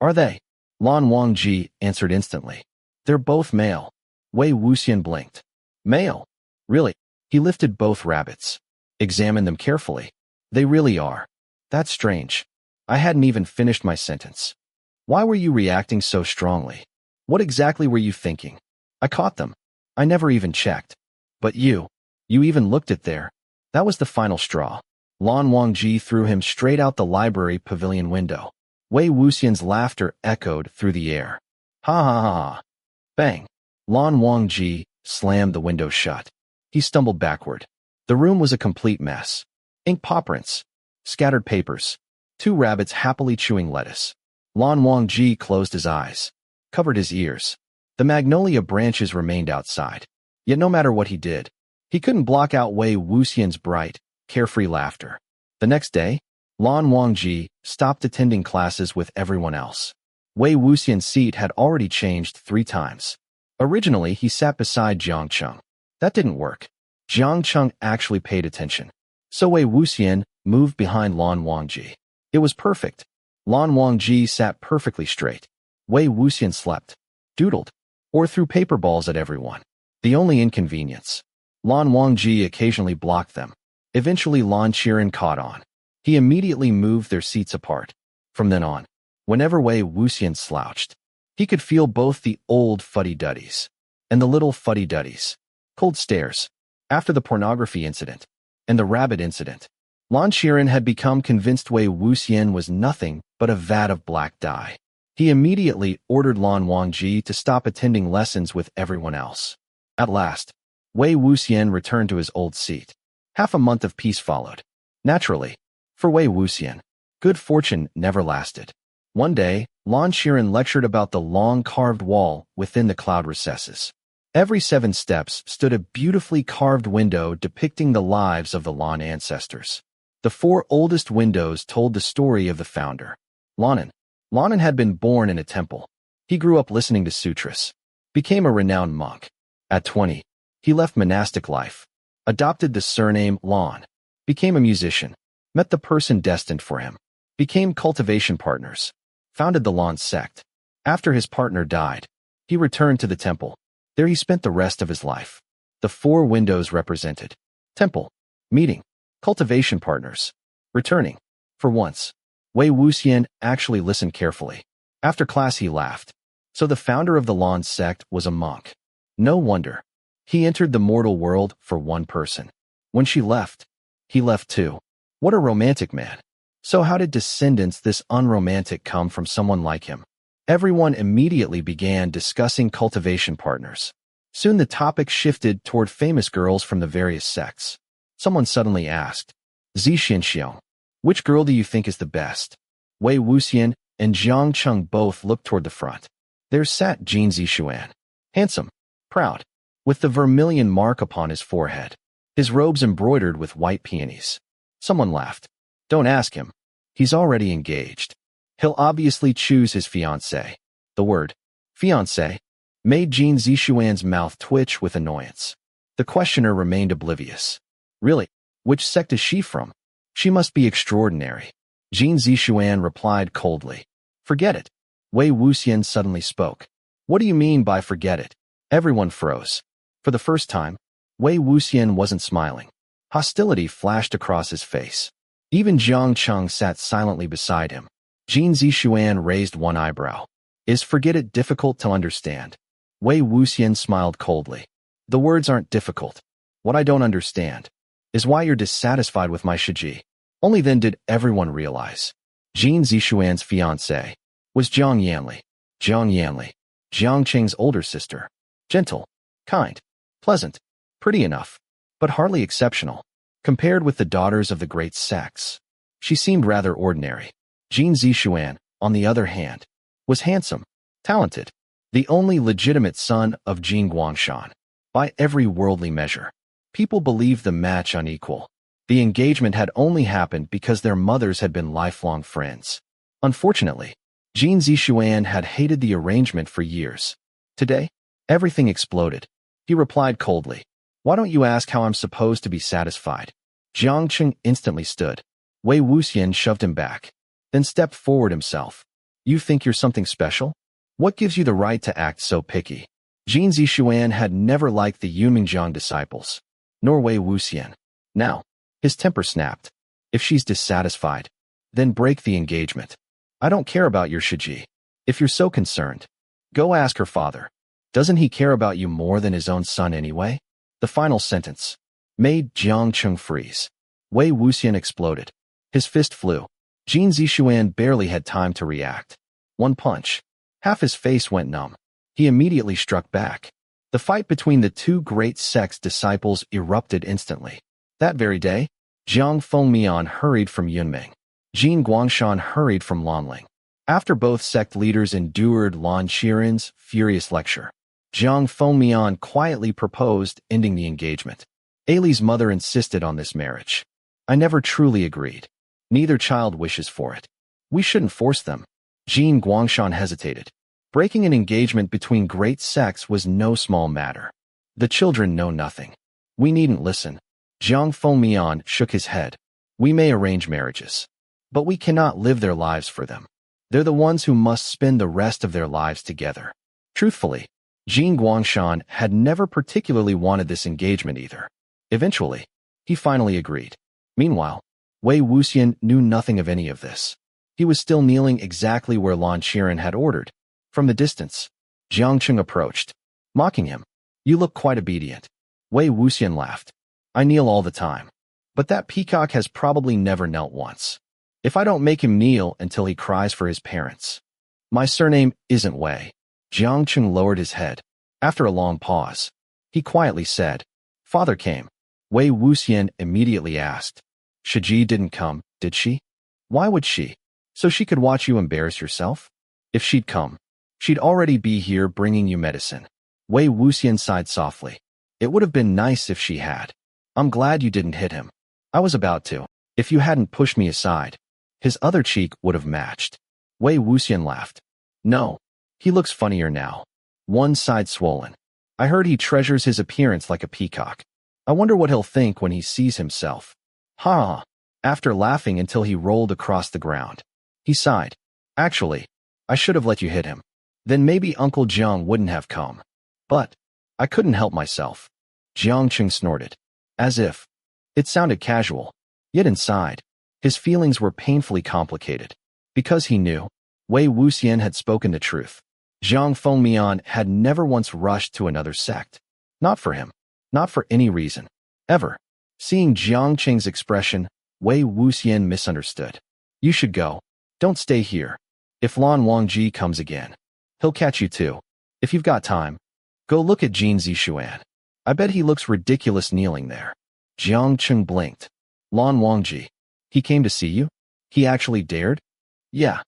Are they? Lan Wangji answered instantly. They're both male. Wei Wuxian blinked. Male? Really? He lifted both rabbits. Examine them carefully. They really are. That's strange. I hadn't even finished my sentence. Why were you reacting so strongly? What exactly were you thinking? I caught them. I never even checked. But you even looked at there. That was the final straw. Lan Wangji threw him straight out the library pavilion window. Wei Wuxian's laughter echoed through the air. Ha ha ha ha. Bang. Lan Wangji slammed the window shut. He stumbled backward. The room was a complete mess. Ink pawprints, scattered papers, 2 rabbits happily chewing lettuce. Lan Wangji closed his eyes, covered his ears. The magnolia branches remained outside. Yet no matter what he did, he couldn't block out Wei Wuxian's bright, carefree laughter. The next day, Lan Wangji stopped attending classes with everyone else. Wei Wuxian's seat had already changed 3 times. Originally, he sat beside Xianxia. That didn't work. Xianxia actually paid attention. So Wei Wuxian moved behind Lan Wangji. It was perfect. Lan Wangji sat perfectly straight. Wei Wuxian slept, doodled, or threw paper balls at everyone. The only inconvenience. Lan Wangji occasionally blocked them. Eventually Lan Qiren caught on. He immediately moved their seats apart. From then on, whenever Wei Wuxian slouched, he could feel both the old fuddy-duddies and the little fuddy-duddies. Cold stares. After the pornography incident and the rabbit incident, Lan Qiren had become convinced Wei Wuxian was nothing but a vat of black dye. He immediately ordered Lan Wangji to stop attending lessons with everyone else. At last, Wei Wuxian returned to his old seat. Half a month of peace followed. Naturally, for Wei Wuxian, good fortune never lasted. One day, Lan Qiren lectured about the long carved wall within the cloud recesses. Every 7 steps stood a beautifully carved window depicting the lives of the Lan ancestors. The 4 oldest windows told the story of the founder. Lanan had been born in a temple. He grew up listening to sutras, became a renowned monk. At 20, he left monastic life, adopted the surname Lan, became a musician, met the person destined for him, became cultivation partners, founded the Lan sect. After his partner died, he returned to the temple. There he spent the rest of his life. The 4 windows represented temple, meeting, cultivation partners, returning. For once, Wei Wuxian actually listened carefully. After class he laughed. So the founder of the Lan sect was a monk. No wonder. He entered the mortal world for one person. When she left, he left too. What a romantic man. So how did descendants this unromantic come from someone like him? Everyone immediately began discussing cultivation partners. Soon the topic shifted toward famous girls from the various sects. Someone suddenly asked, Xianxia, which girl do you think is the best? Wei Wuxian and Xianxia both looked toward the front. There sat Jin Zixuan, handsome, proud, with the vermilion mark upon his forehead, his robes embroidered with white peonies. Someone laughed. Don't ask him. He's already engaged. He'll obviously choose his fiancée. The word, fiancé, made Jin Zixuan's mouth twitch with annoyance. The questioner remained oblivious. Really? Which sect is she from? She must be extraordinary. Jin Zixuan replied coldly. Forget it. Wei Wuxian suddenly spoke. What do you mean by forget it? Everyone froze. For the first time, Wei Wuxian wasn't smiling. Hostility flashed across his face. Even Xianxia sat silently beside him. Jin Zixuan raised one eyebrow. Is forget it difficult to understand? Wei Wuxian smiled coldly. The words aren't difficult. What I don't understand is why you're dissatisfied with my Shiji. Only then did everyone realize. Jin Zixuan's fiancée was Jiang Yanli. Jiang Yanli, Jiangqing's older sister. Gentle, kind, pleasant, pretty enough, but hardly exceptional. Compared with the daughters of the great sects, she seemed rather ordinary. Jin Zixuan, on the other hand, was handsome, talented, the only legitimate son of Jin Guangshan. By every worldly measure, people believed the match unequal. The engagement had only happened because their mothers had been lifelong friends. Unfortunately, Jin Zixuan had hated the arrangement for years. Today, everything exploded. He replied coldly, Why don't you ask how I'm supposed to be satisfied? Jiangqing instantly stood. Wei Wuxian shoved him back, then stepped forward himself. You think you're something special? What gives you the right to act so picky? Jin Zixuan had never liked the Yunmingjiang disciples, nor Wei Wuxian. Now, His temper snapped. If she's dissatisfied, then break the engagement. I don't care about your Shiji. If you're so concerned, go ask her father. Doesn't he care about you more than his own son anyway? The final sentence made Jiang Cheng freeze. Wei Wuxian exploded. His fist flew. Jin Zixuan barely had time to react. One punch. Half his face went numb. He immediately struck back. The fight between the two great sect's disciples erupted instantly. That very day, Jiang Fengmian hurried from Yunming. Jin Guangshan hurried from Lanling. After both sect leaders endured Lan Qiren's furious lecture, Jiang Fengmian quietly proposed ending the engagement. Ailey's mother insisted on this marriage. I never truly agreed. Neither child wishes for it. We shouldn't force them. Jin Guangshan hesitated. Breaking an engagement between great sects was no small matter. The children know nothing. We needn't listen. Jiang Fengmian shook his head. We may arrange marriages, but we cannot live their lives for them. They're the ones who must spend the rest of their lives together. Truthfully, Jin Guangshan had never particularly wanted this engagement either. Eventually, he finally agreed. Meanwhile, Wei Wuxian knew nothing of any of this. He was still kneeling exactly where Lan Qiren had ordered. From the distance, Jiang Cheng approached, mocking him. You look quite obedient. Wei Wuxian laughed. I kneel all the time. But that peacock has probably never knelt once. If I don't make him kneel until he cries for his parents. My surname isn't Wei. Jiang Cheng lowered his head. After a long pause, he quietly said, Father came. Wei Wuxian immediately asked, Shiji didn't come, did she? Why would she? So she could watch you embarrass yourself? If she'd come, she'd already be here bringing you medicine. Wei Wuxian sighed softly. It would have been nice if she had. I'm glad you didn't hit him. I was about to. If you hadn't pushed me aside, his other cheek would have matched. Wei Wuxian laughed. No, he looks funnier now. One side swollen. I heard he treasures his appearance like a peacock. I wonder what he'll think when he sees himself. Ha! After laughing until he rolled across the ground, he sighed. Actually, I should have let you hit him. Then maybe Uncle Jiang wouldn't have come. But I couldn't help myself. Jiang Cheng snorted. As if. It sounded casual. Yet inside, his feelings were painfully complicated. Because he knew, Wei Wuxian had spoken the truth. Jiang Fengmian had never once rushed to another sect. Not for him. Not for any reason. Ever. Seeing Jiang Cheng's expression, Wei Wuxian misunderstood. You should go. Don't stay here. If Lan Wangji comes again, he'll catch you too. If you've got time, go look at Jin Zixuan. I bet he looks ridiculous kneeling there. Jiang Cheng blinked. Lan Wangji. He came to see you? He actually dared? Yeah.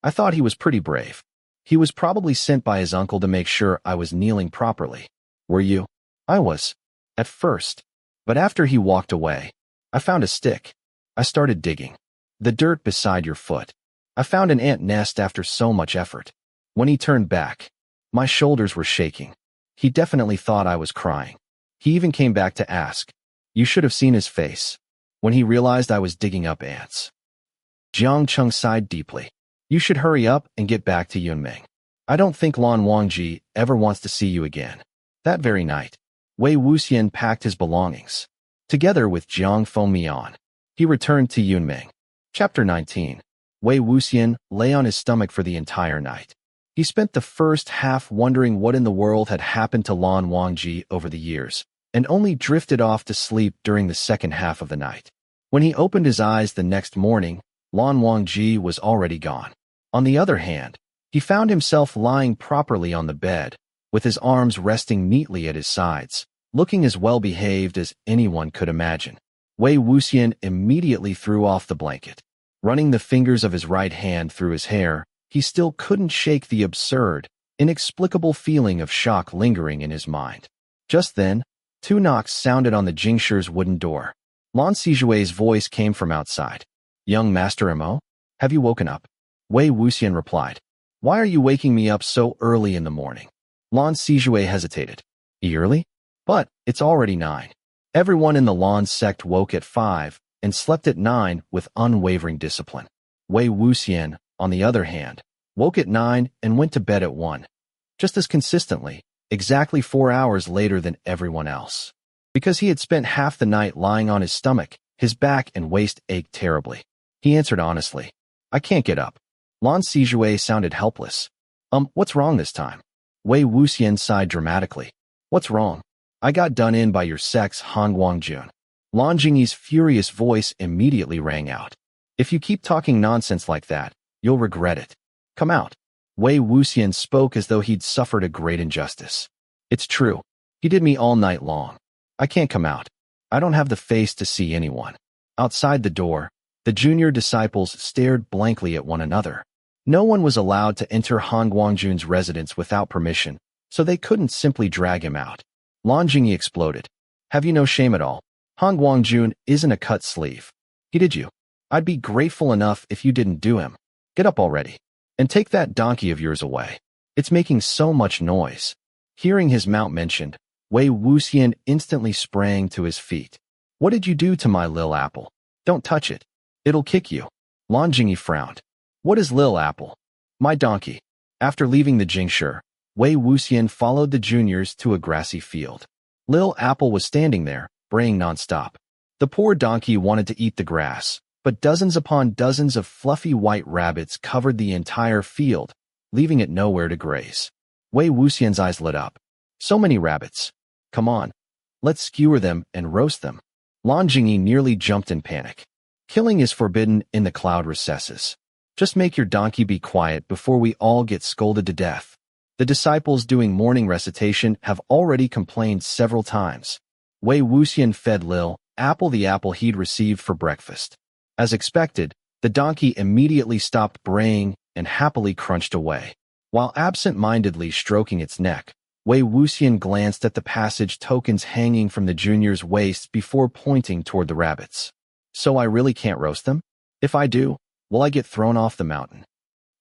I thought he was pretty brave. He was probably sent by his uncle to make sure I was kneeling properly. Were you? I was. At first. But after he walked away, I found a stick. I started digging. The dirt beside your foot. I found an ant nest after so much effort. When he turned back, my shoulders were shaking. He definitely thought I was crying. He even came back to ask. You should have seen his face when he realized I was digging up ants. Jiang Cheng sighed deeply. You should hurry up and get back to Yunming. I don't think Lan Wangji ever wants to see you again. That very night, Wei Wuxian packed his belongings. Together with Jiang Fengmian, he returned to Yunming. Chapter 19. Wei Wuxian lay on his stomach for the entire night. He spent the first half wondering what in the world had happened to Lan Wangji over the years, and only drifted off to sleep during the second half of the night. When he opened his eyes the next morning, Lan Wangji was already gone. On the other hand, he found himself lying properly on the bed, with his arms resting neatly at his sides, looking as well-behaved as anyone could imagine. Wei Wuxian immediately threw off the blanket. Running the fingers of his right hand through his hair, he still couldn't shake the absurd, inexplicable feeling of shock lingering in his mind. Just then, 2 knocks sounded on the Jingshi's wooden door. Lan Sijue's voice came from outside. Young Master Mo? Have you woken up? Wei Wuxian replied. Why are you waking me up so early in the morning? Lan Sijue hesitated. Early? But it's already 9. Everyone in the Lan sect woke at 5 and slept at 9 with unwavering discipline. Wei Wuxian, on the other hand, woke at 9 and went to bed at 1. Just as consistently, exactly 4 hours later than everyone else. Because he had spent half the night lying on his stomach, His back and waist ached terribly. He answered honestly, I can't get up. Lan Wangji sounded helpless. What's wrong this time? Wei Wuxian sighed dramatically. What's wrong? I got done in by your sex, Hanguang-Jun. Lan Jingyi's furious voice immediately rang out. If you keep talking nonsense like that, you'll regret it. Come out. Wei Wuxian spoke as though he'd suffered a great injustice. It's true. He did me all night long. I can't come out. I don't have the face to see anyone. Outside the door, the junior disciples stared blankly at one another. No one was allowed to enter Hanguang-Jun's residence without permission, so they couldn't simply drag him out. Lan Jingyi exploded. Have you no shame at all? Hanguang-Jun isn't a cut sleeve. He did you. I'd be grateful enough if you didn't do him. Get up already. And take that donkey of yours away. It's making so much noise. Hearing his mount mentioned, Wei Wuxian instantly sprang to his feet. What did you do to my lil apple? Don't touch it. It'll kick you. Lan Jingyi frowned. What is lil apple? My donkey. After leaving the Jingshi, Wei Wuxian followed the juniors to a grassy field. Lil apple was standing there, braying nonstop. The poor donkey wanted to eat the grass, but dozens upon dozens of fluffy white rabbits covered the entire field, leaving it nowhere to graze. Wei Wuxian's eyes lit up. So many rabbits. Come on. Let's skewer them and roast them. Lan Jingyi nearly jumped in panic. Killing is forbidden in the cloud recesses. Just make your donkey be quiet before we all get scolded to death. The disciples doing morning recitation have already complained several times. Wei Wuxian fed Lil Apple the apple he'd received for breakfast. As expected, the donkey immediately stopped braying and happily crunched away. While absent-mindedly stroking its neck, Wei Wuxian glanced at the passage tokens hanging from the junior's waist before pointing toward the rabbits. So I really can't roast them? If I do, will I get thrown off the mountain?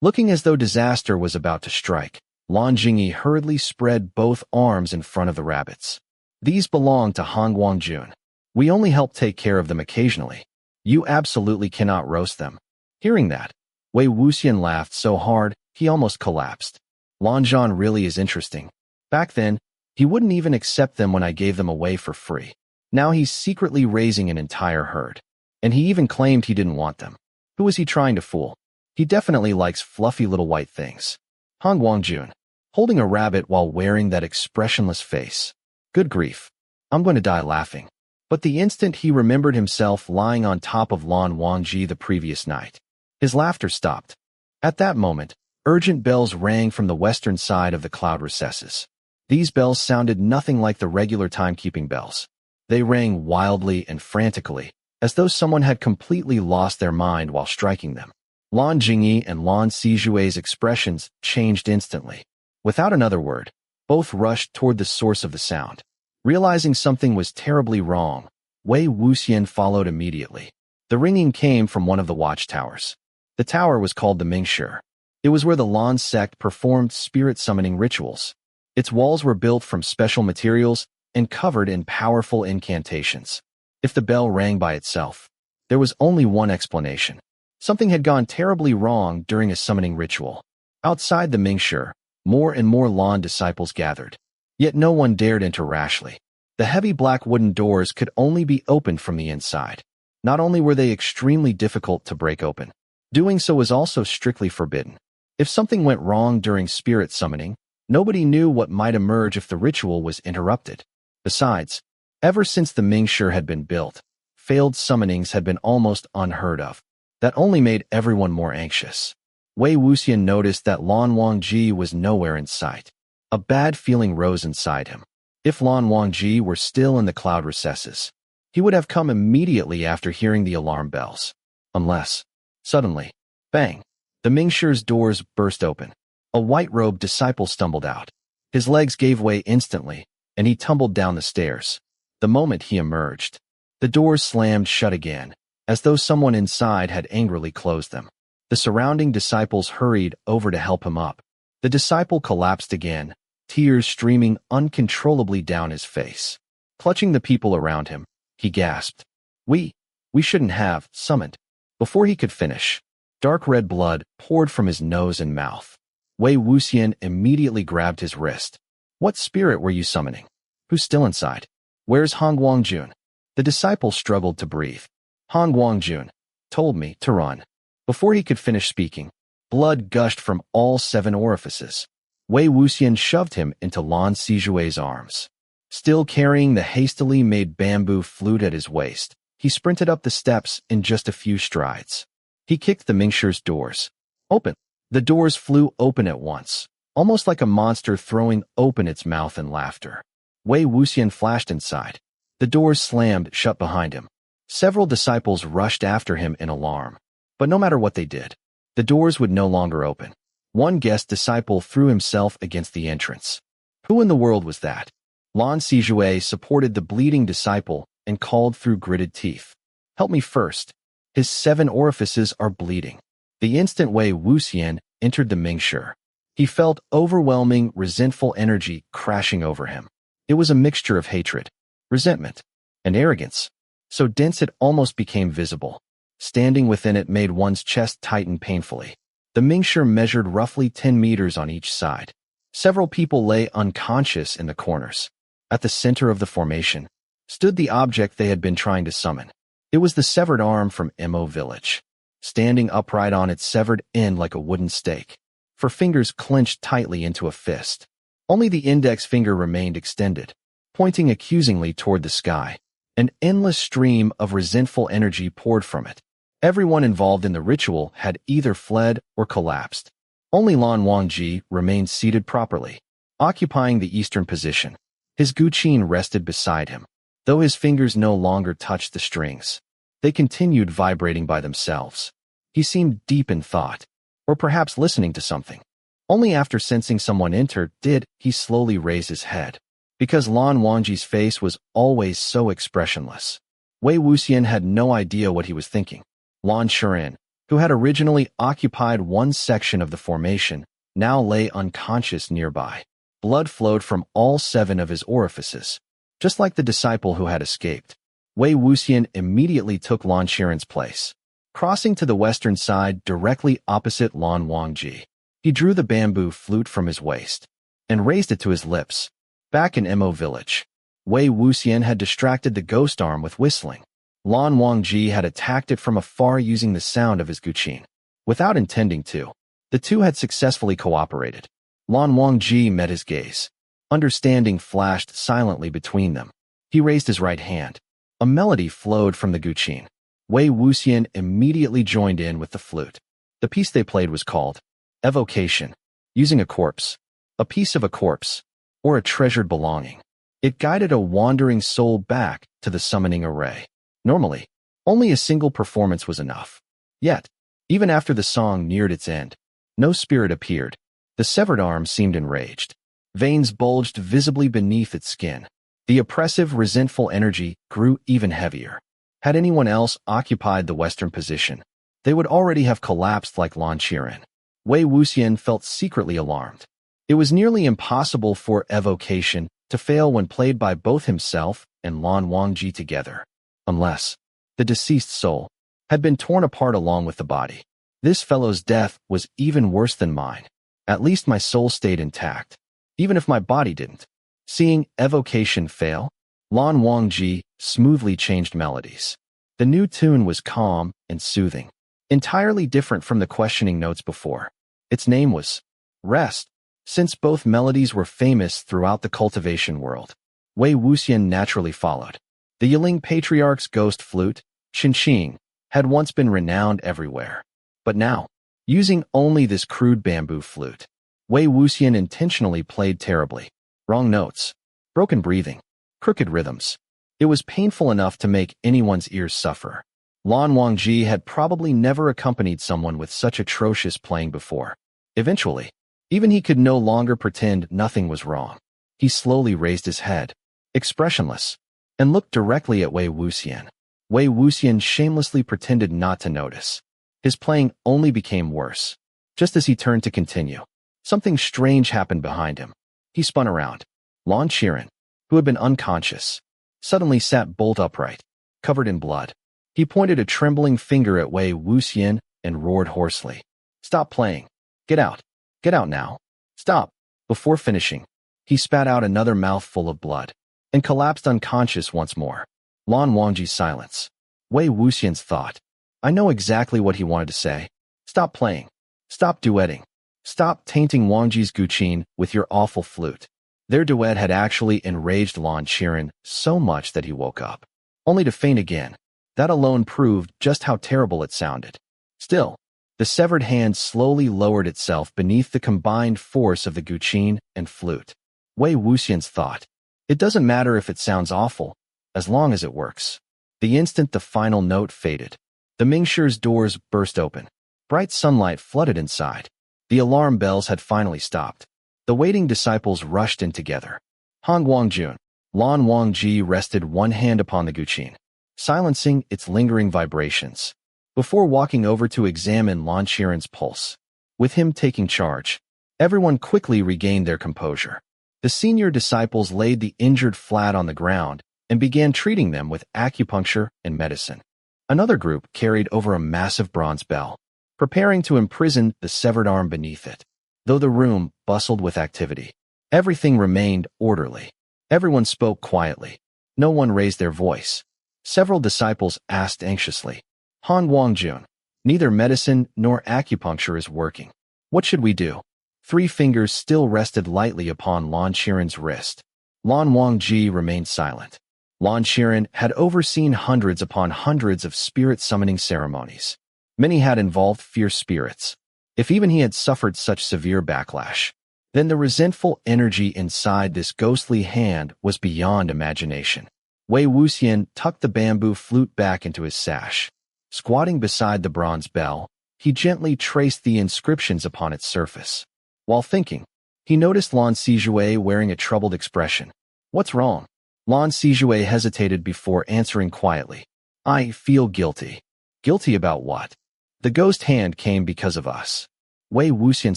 Looking as though disaster was about to strike, Lan Jingyi hurriedly spread both arms in front of the rabbits. These belong to Hanguang-Jun. We only help take care of them occasionally. You absolutely cannot roast them. Hearing that, Wei Wuxian laughed so hard, he almost collapsed. Lan Zhan really is interesting. Back then, he wouldn't even accept them when I gave them away for free. Now he's secretly raising an entire herd. And he even claimed he didn't want them. Who is he trying to fool? He definitely likes fluffy little white things. Hanguang-Jun, holding a rabbit while wearing that expressionless face. Good grief. I'm going to die laughing. But the instant he remembered himself lying on top of Lan Wangji the previous night, his laughter stopped. At that moment, urgent bells rang from the western side of the cloud recesses. These bells sounded nothing like the regular timekeeping bells. They rang wildly and frantically, as though someone had completely lost their mind while striking them. Lan Jingyi and Lan Wangji's expressions changed instantly. Without another word, both rushed toward the source of the sound. Realizing something was terribly wrong, Wei Wuxian followed immediately. The ringing came from one of the watchtowers. The tower was called the Mingshi. It was where the Lan sect performed spirit summoning rituals. Its walls were built from special materials and covered in powerful incantations. If the bell rang by itself, there was only one explanation. Something had gone terribly wrong during a summoning ritual. Outside the Mingshi, more and more Lan disciples gathered. Yet no one dared enter rashly. The heavy black wooden doors could only be opened from the inside. Not only were they extremely difficult to break open, doing so was also strictly forbidden. If something went wrong during spirit summoning, nobody knew what might emerge if the ritual was interrupted. Besides, ever since the Mingshi had been built, failed summonings had been almost unheard of. That only made everyone more anxious. Wei Wuxian noticed that Lan Wangji was nowhere in sight. A bad feeling rose inside him. If Lan Wangji were still in the cloud recesses, he would have come immediately after hearing the alarm bells. Unless, suddenly, bang, the Mingshi's doors burst open. A white-robed disciple stumbled out. His legs gave way instantly, and he tumbled down the stairs. The moment he emerged, the doors slammed shut again, as though someone inside had angrily closed them. The surrounding disciples hurried over to help him up. The disciple collapsed again, tears streaming uncontrollably down his face. Clutching the people around him, he gasped, We shouldn't have summoned." Before he could finish, dark red blood poured from his nose and mouth. Wei Wuxian immediately grabbed his wrist. "What spirit were you summoning? Who's still inside? Where's Hanguang-Jun?" The disciple struggled to breathe. Hanguang-Jun told me to run. Before he could finish speaking, blood gushed from all 7 orifices. Wei Wuxian shoved him into Lan Wangji's arms. Still carrying the hastily made bamboo flute at his waist, he sprinted up the steps in just a few strides. He kicked the Mingshi's doors open. The doors flew open at once, almost like a monster throwing open its mouth in laughter. Wei Wuxian flashed inside. The doors slammed shut behind him. Several disciples rushed after him in alarm. But no matter what they did, the doors would no longer open. One guest disciple threw himself against the entrance. Who in the world was that? Lan Wangji supported the bleeding disciple and called through gritted teeth. Help me first. His 7 orifices are bleeding. The instant Wei Wuxian entered the Mingshi, he felt overwhelming, resentful energy crashing over him. It was a mixture of hatred, resentment, and arrogance, so dense it almost became visible. Standing within it made one's chest tighten painfully. The Mingshi measured roughly 10 meters on each side. Several people lay unconscious in the corners. At the center of the formation stood the object they had been trying to summon. It was the severed arm from Mo village, standing upright on its severed end like a wooden stake, for fingers clenched tightly into a fist. Only the index finger remained extended, pointing accusingly toward the sky. An endless stream of resentful energy poured from it. Everyone involved in the ritual had either fled or collapsed. Only Lan Wangji remained seated properly, occupying the eastern position. His guqin rested beside him, though his fingers no longer touched the strings. They continued vibrating by themselves. He seemed deep in thought, or perhaps listening to something. Only after sensing someone enter did he slowly raise his head, because Lan Wangji's face was always so expressionless. Wei Wuxian had no idea what he was thinking. Lan Shiren, who had originally occupied one section of the formation, now lay unconscious nearby. Blood flowed from all 7 of his orifices, just like the disciple who had escaped. Wei Wuxian immediately took Lan Shiren's place, crossing to the western side directly opposite Lan Wangji. He drew the bamboo flute from his waist and raised it to his lips. Back in Mo village, Wei Wuxian had distracted the ghost arm with whistling. Lan Wangji had attacked it from afar using the sound of his guqin. Without intending to, the two had successfully cooperated. Lan Wangji met his gaze. Understanding flashed silently between them. He raised his right hand. A melody flowed from the guqin. Wei Wuxian immediately joined in with the flute. The piece they played was called Evocation, using a corpse, a piece of a corpse, or a treasured belonging. It guided a wandering soul back to the summoning array. Normally, only a single performance was enough. Yet, even after the song neared its end, no spirit appeared. The severed arm seemed enraged. Veins bulged visibly beneath its skin. The oppressive, resentful energy grew even heavier. Had anyone else occupied the western position, they would already have collapsed like Lan Shiren. Wei Wuxian felt secretly alarmed. It was nearly impossible for Evocation to fail when played by both himself and Lan Wangji together, unless the deceased soul had been torn apart along with the body. This fellow's death was even worse than mine. At least my soul stayed intact, even if my body didn't. Seeing Evocation fail, Lan Wangji smoothly changed melodies. The new tune was calm and soothing, entirely different from the questioning notes before. Its name was Rest. Since both melodies were famous throughout the cultivation world, Wei Wuxian naturally followed. The Yiling Patriarch's ghost flute, Xianxia, had once been renowned everywhere. But now, using only this crude bamboo flute, Wei Wuxian intentionally played terribly. Wrong notes, broken breathing, crooked rhythms. It was painful enough to make anyone's ears suffer. Lan Wangji had probably never accompanied someone with such atrocious playing before. Eventually, even he could no longer pretend nothing was wrong. He slowly raised his head, expressionless, and looked directly at Wei Wuxian. Wei Wuxian shamelessly pretended not to notice. His playing only became worse. Just as he turned to continue, something strange happened behind him. He spun around. Lan Shiren, who had been unconscious, suddenly sat bolt upright, covered in blood. He pointed a trembling finger at Wei Wuxian and roared hoarsely, "Stop playing. Get out. Get out now. Stop." Before finishing, he spat out another mouthful of blood and collapsed unconscious once more. Lan Wangji's silence Wei Wuxian's thought. I know exactly what he wanted to say. Stop playing. Stop duetting. Stop tainting Wangji's guqin with your awful flute. Their duet had actually enraged Lan Qiren so much that he woke up, only to faint again. That alone proved just how terrible it sounded. Still, the severed hand slowly lowered itself beneath the combined force of the guqin and flute. Wei Wuxian's thought. It doesn't matter if it sounds awful, as long as it works. The instant the final note faded, the Mingshir's doors burst open. Bright sunlight flooded inside. The alarm bells had finally stopped. The waiting disciples rushed in together. Hanguang-Jun, Lan Wangji rested one hand upon the guqin, silencing its lingering vibrations, before walking over to examine Lan Qiren's pulse. With him taking charge, everyone quickly regained their composure. The senior disciples laid the injured flat on the ground and began treating them with acupuncture and medicine. Another group carried over a massive bronze bell, preparing to imprison the severed arm beneath it. Though the room bustled with activity, everything remained orderly. Everyone spoke quietly. No one raised their voice. Several disciples asked anxiously, Hanguang-Jun, neither medicine nor acupuncture is working. What should we do? 3 fingers still rested lightly upon Lan Qiren's wrist. Lan Wangji remained silent. Lan Qiren had overseen hundreds upon hundreds of spirit summoning ceremonies. Many had involved fierce spirits. If even he had suffered such severe backlash, then the resentful energy inside this ghostly hand was beyond imagination. Wei Wuxian tucked the bamboo flute back into his sash. Squatting beside the bronze bell, he gently traced the inscriptions upon its surface. While thinking, he noticed Lan Sijue wearing a troubled expression. What's wrong? Lan Sijue hesitated before answering quietly. I feel guilty. Guilty about what? The ghost hand came because of us. Wei Wuxian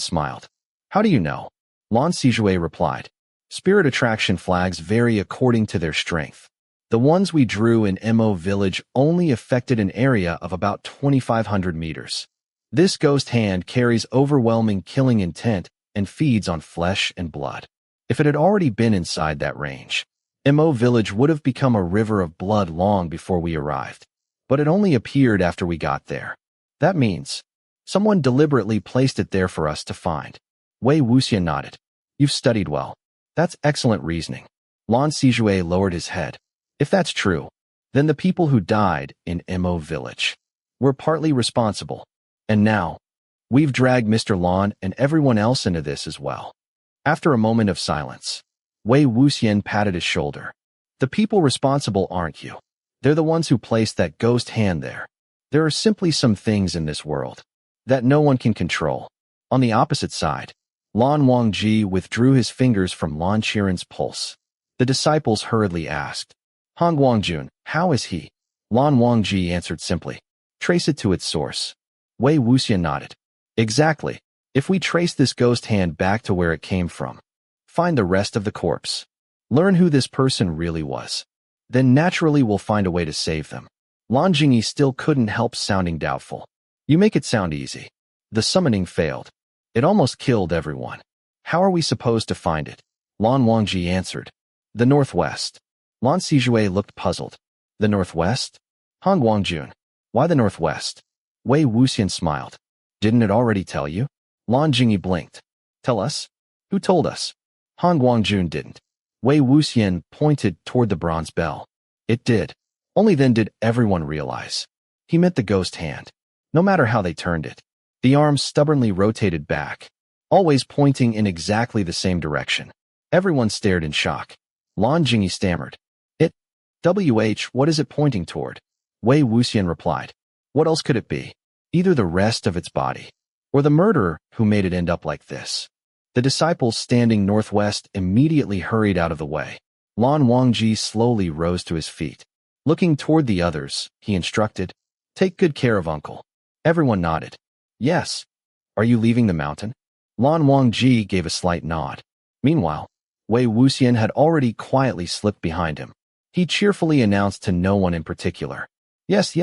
smiled. How do you know? Lan Sijue replied. Spirit attraction flags vary according to their strength. The ones we drew in Mo village only affected an area of about 2,500 meters. This ghost hand carries overwhelming killing intent and feeds on flesh and blood. If it had already been inside that range, Mo village would have become a river of blood long before we arrived. But it only appeared after we got there. That means someone deliberately placed it there for us to find. Wei Wuxian nodded. You've studied well. That's excellent reasoning. Lan Sijue lowered his head. If that's true, then the people who died in Mo village were partly responsible. And now, we've dragged Mr. Lan and everyone else into this as well. After a moment of silence, Wei Wuxian patted his shoulder. The people responsible aren't you. They're the ones who placed that ghost hand there. There are simply some things in this world that no one can control. On the opposite side, Lan Wangji withdrew his fingers from Lan Qiren's pulse. The disciples hurriedly asked, Hanguang-Jun, how is he? Lan Wangji answered simply, trace it to its source. Wei Wuxian nodded. Exactly. If we trace this ghost hand back to where it came from, find the rest of the corpse, learn who this person really was, then naturally we'll find a way to save them. Lan Jingyi still couldn't help sounding doubtful. You make it sound easy. The summoning failed. It almost killed everyone. How are we supposed to find it? Lan Wangji answered. The northwest. Lan Sijue looked puzzled. The northwest? Hanguang-Jun. Why the northwest? Wei Wuxian smiled. Didn't it already tell you? Lan Jingyi blinked. Tell us? Who told us? Hanguang-Jun didn't. Wei Wuxian pointed toward the bronze bell. It did. Only then did everyone realize. He meant the ghost hand. No matter how they turned it, the arm stubbornly rotated back, always pointing in exactly the same direction. Everyone stared in shock. Lan Jingyi stammered. It? What is it pointing toward? Wei Wuxian replied. What else could it be? Either the rest of its body, or the murderer who made it end up like this. The disciples standing northwest immediately hurried out of the way. Lan Wangji slowly rose to his feet. Looking toward the others, he instructed, Take good care of Uncle. Everyone nodded. Yes. Are you leaving the mountain? Lan Wangji gave a slight nod. Meanwhile, Wei Wuxian had already quietly slipped behind him. He cheerfully announced to no one in particular. Yes.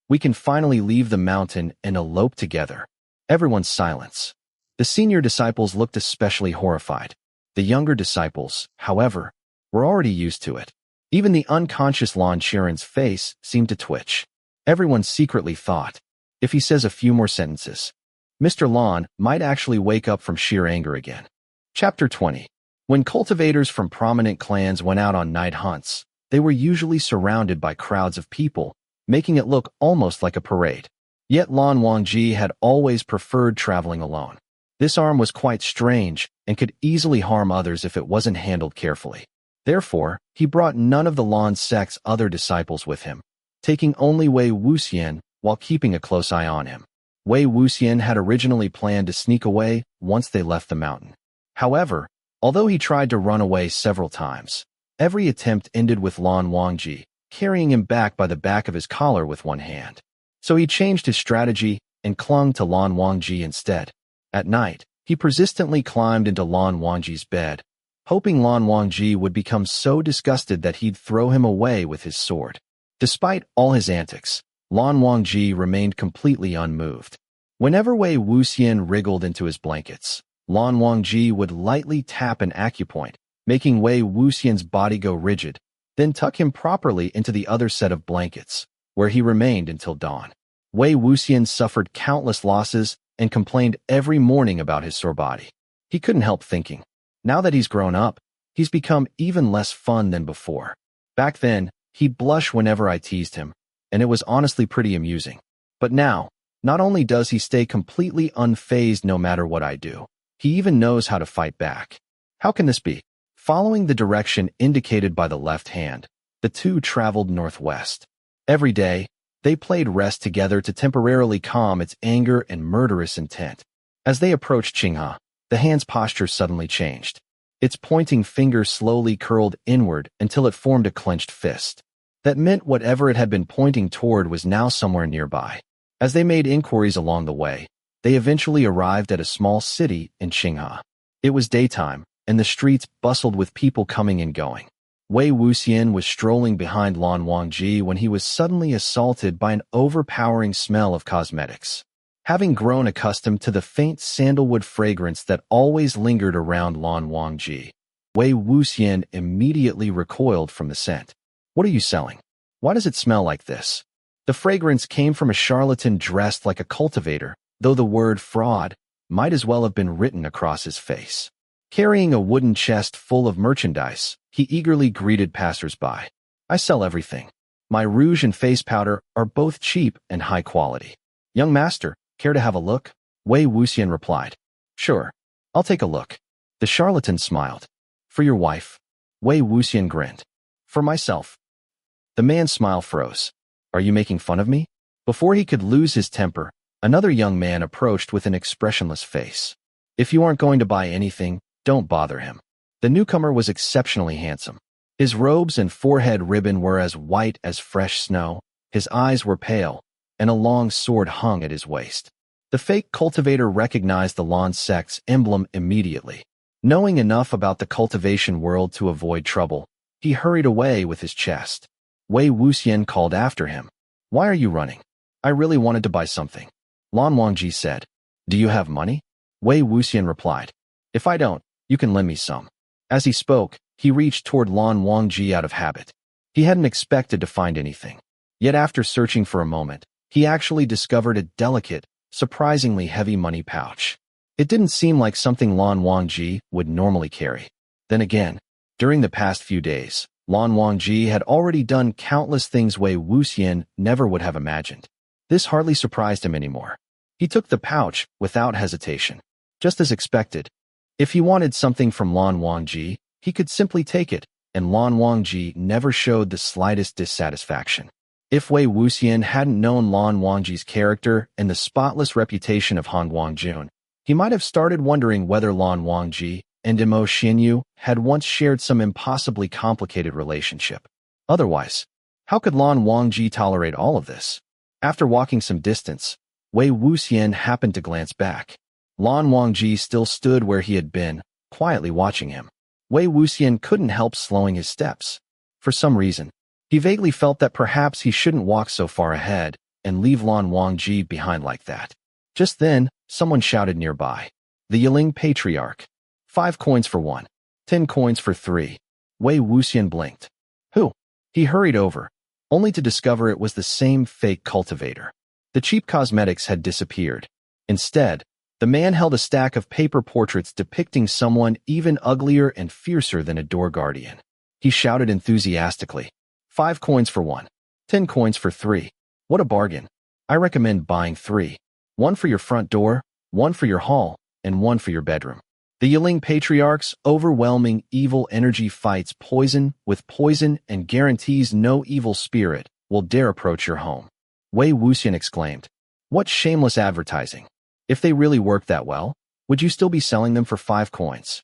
We can finally leave the mountain and elope together. Everyone's silence. The senior disciples looked especially horrified. The younger disciples, however, were already used to it. Even the unconscious Lan Qiren's face seemed to twitch. Everyone secretly thought, if he says a few more sentences, Mr. Lan might actually wake up from sheer anger again. Chapter 20. When cultivators from prominent clans went out on night hunts, they were usually surrounded by crowds of people, making it look almost like a parade. Yet Lan Wangji had always preferred traveling alone. This arm was quite strange and could easily harm others if it wasn't handled carefully. Therefore, he brought none of the Lan sect's other disciples with him, taking only Wei Wuxian while keeping a close eye on him. Wei Wuxian had originally planned to sneak away once they left the mountain. However, although he tried to run away several times, every attempt ended with Lan Wangji carrying him back by the back of his collar with one hand. So he changed his strategy and clung to Lan Wangji instead. At night, he persistently climbed into Lan Wangji's bed, hoping Lan Wangji would become so disgusted that he'd throw him away with his sword. Despite all his antics, Lan Wangji remained completely unmoved. Whenever Wei Wuxian wriggled into his blankets, Lan Wangji would lightly tap an acupoint, making Wei Wuxian's body go rigid, then tuck him properly into the other set of blankets, where he remained until dawn. Wei Wuxian suffered countless losses and complained every morning about his sore body. He couldn't help thinking, now that he's grown up, he's become even less fun than before. Back then, he'd blush whenever I teased him, and it was honestly pretty amusing. But now, not only does he stay completely unfazed no matter what I do, he even knows how to fight back. How can this be? Following the direction indicated by the left hand, the two traveled northwest. Every day, they played rest together to temporarily calm its anger and murderous intent. As they approached Xianxia, the hand's posture suddenly changed. Its pointing finger slowly curled inward until it formed a clenched fist. That meant whatever it had been pointing toward was now somewhere nearby. As they made inquiries along the way, they eventually arrived at a small city in Xianxia. It was daytime, and the streets bustled with people coming and going. Wei Wuxian was strolling behind Lan Wangji when he was suddenly assaulted by an overpowering smell of cosmetics. Having grown accustomed to the faint sandalwood fragrance that always lingered around Lan Wangji, Wei Wuxian immediately recoiled from the scent. What are you selling? Why does it smell like this? The fragrance came from a charlatan dressed like a cultivator, though the word fraud might as well have been written across his face. Carrying a wooden chest full of merchandise, he eagerly greeted passers-by. I sell everything. My rouge and face powder are both cheap and high quality. Young master, care to have a look? Wei Wuxian replied. Sure, I'll take a look. The charlatan smiled. For your wife? Wei Wuxian grinned. For myself. The man's smile froze. Are you making fun of me? Before he could lose his temper, another young man approached with an expressionless face. If you aren't going to buy anything, don't bother him. The newcomer was exceptionally handsome. His robes and forehead ribbon were as white as fresh snow, his eyes were pale, and a long sword hung at his waist. The fake cultivator recognized the Lan sect's emblem immediately. Knowing enough about the cultivation world to avoid trouble, he hurried away with his chest. Wei Wuxian called after him. Why are you running? I really wanted to buy something. Lan Wangji said. Do you have money? Wei Wuxian replied. If I don't, you can lend me some. As he spoke, he reached toward Lan Wangji out of habit. He hadn't expected to find anything. Yet after searching for a moment, he actually discovered a delicate, surprisingly heavy money pouch. It didn't seem like something Lan Wangji would normally carry. Then again, during the past few days, Lan Wangji had already done countless things Wei Wuxian never would have imagined. This hardly surprised him anymore. He took the pouch without hesitation. Just as expected, if he wanted something from Lan Wangji, he could simply take it, and Lan Wangji never showed the slightest dissatisfaction. If Wei Wuxian hadn't known Lan Wangji's character and the spotless reputation of Hanguang-Jun, he might have started wondering whether Lan Wangji and Mo Xianyu had once shared some impossibly complicated relationship. Otherwise, how could Lan Wangji tolerate all of this? After walking some distance, Wei Wuxian happened to glance back. Lan Wangji still stood where he had been, quietly watching him. Wei Wuxian couldn't help slowing his steps. For some reason, he vaguely felt that perhaps he shouldn't walk so far ahead and leave Lan Wangji behind like that. Just then, someone shouted nearby. The Yiling Patriarch. 5 coins for 1. 10 coins for 3. Wei Wuxian blinked. Who? He hurried over, only to discover it was the same fake cultivator. The cheap cosmetics had disappeared. Instead, the man held a stack of paper portraits depicting someone even uglier and fiercer than a door guardian. He shouted enthusiastically, 5 coins for 1, 10 coins for 3. What a bargain. I recommend buying 3. 1 for your front door, 1 for your hall, and 1 for your bedroom. The Yiling Patriarch's overwhelming evil energy fights poison with poison and guarantees no evil spirit will dare approach your home. Wei Wuxian exclaimed, what shameless advertising. If they really worked that well, would you still be selling them for 5 coins?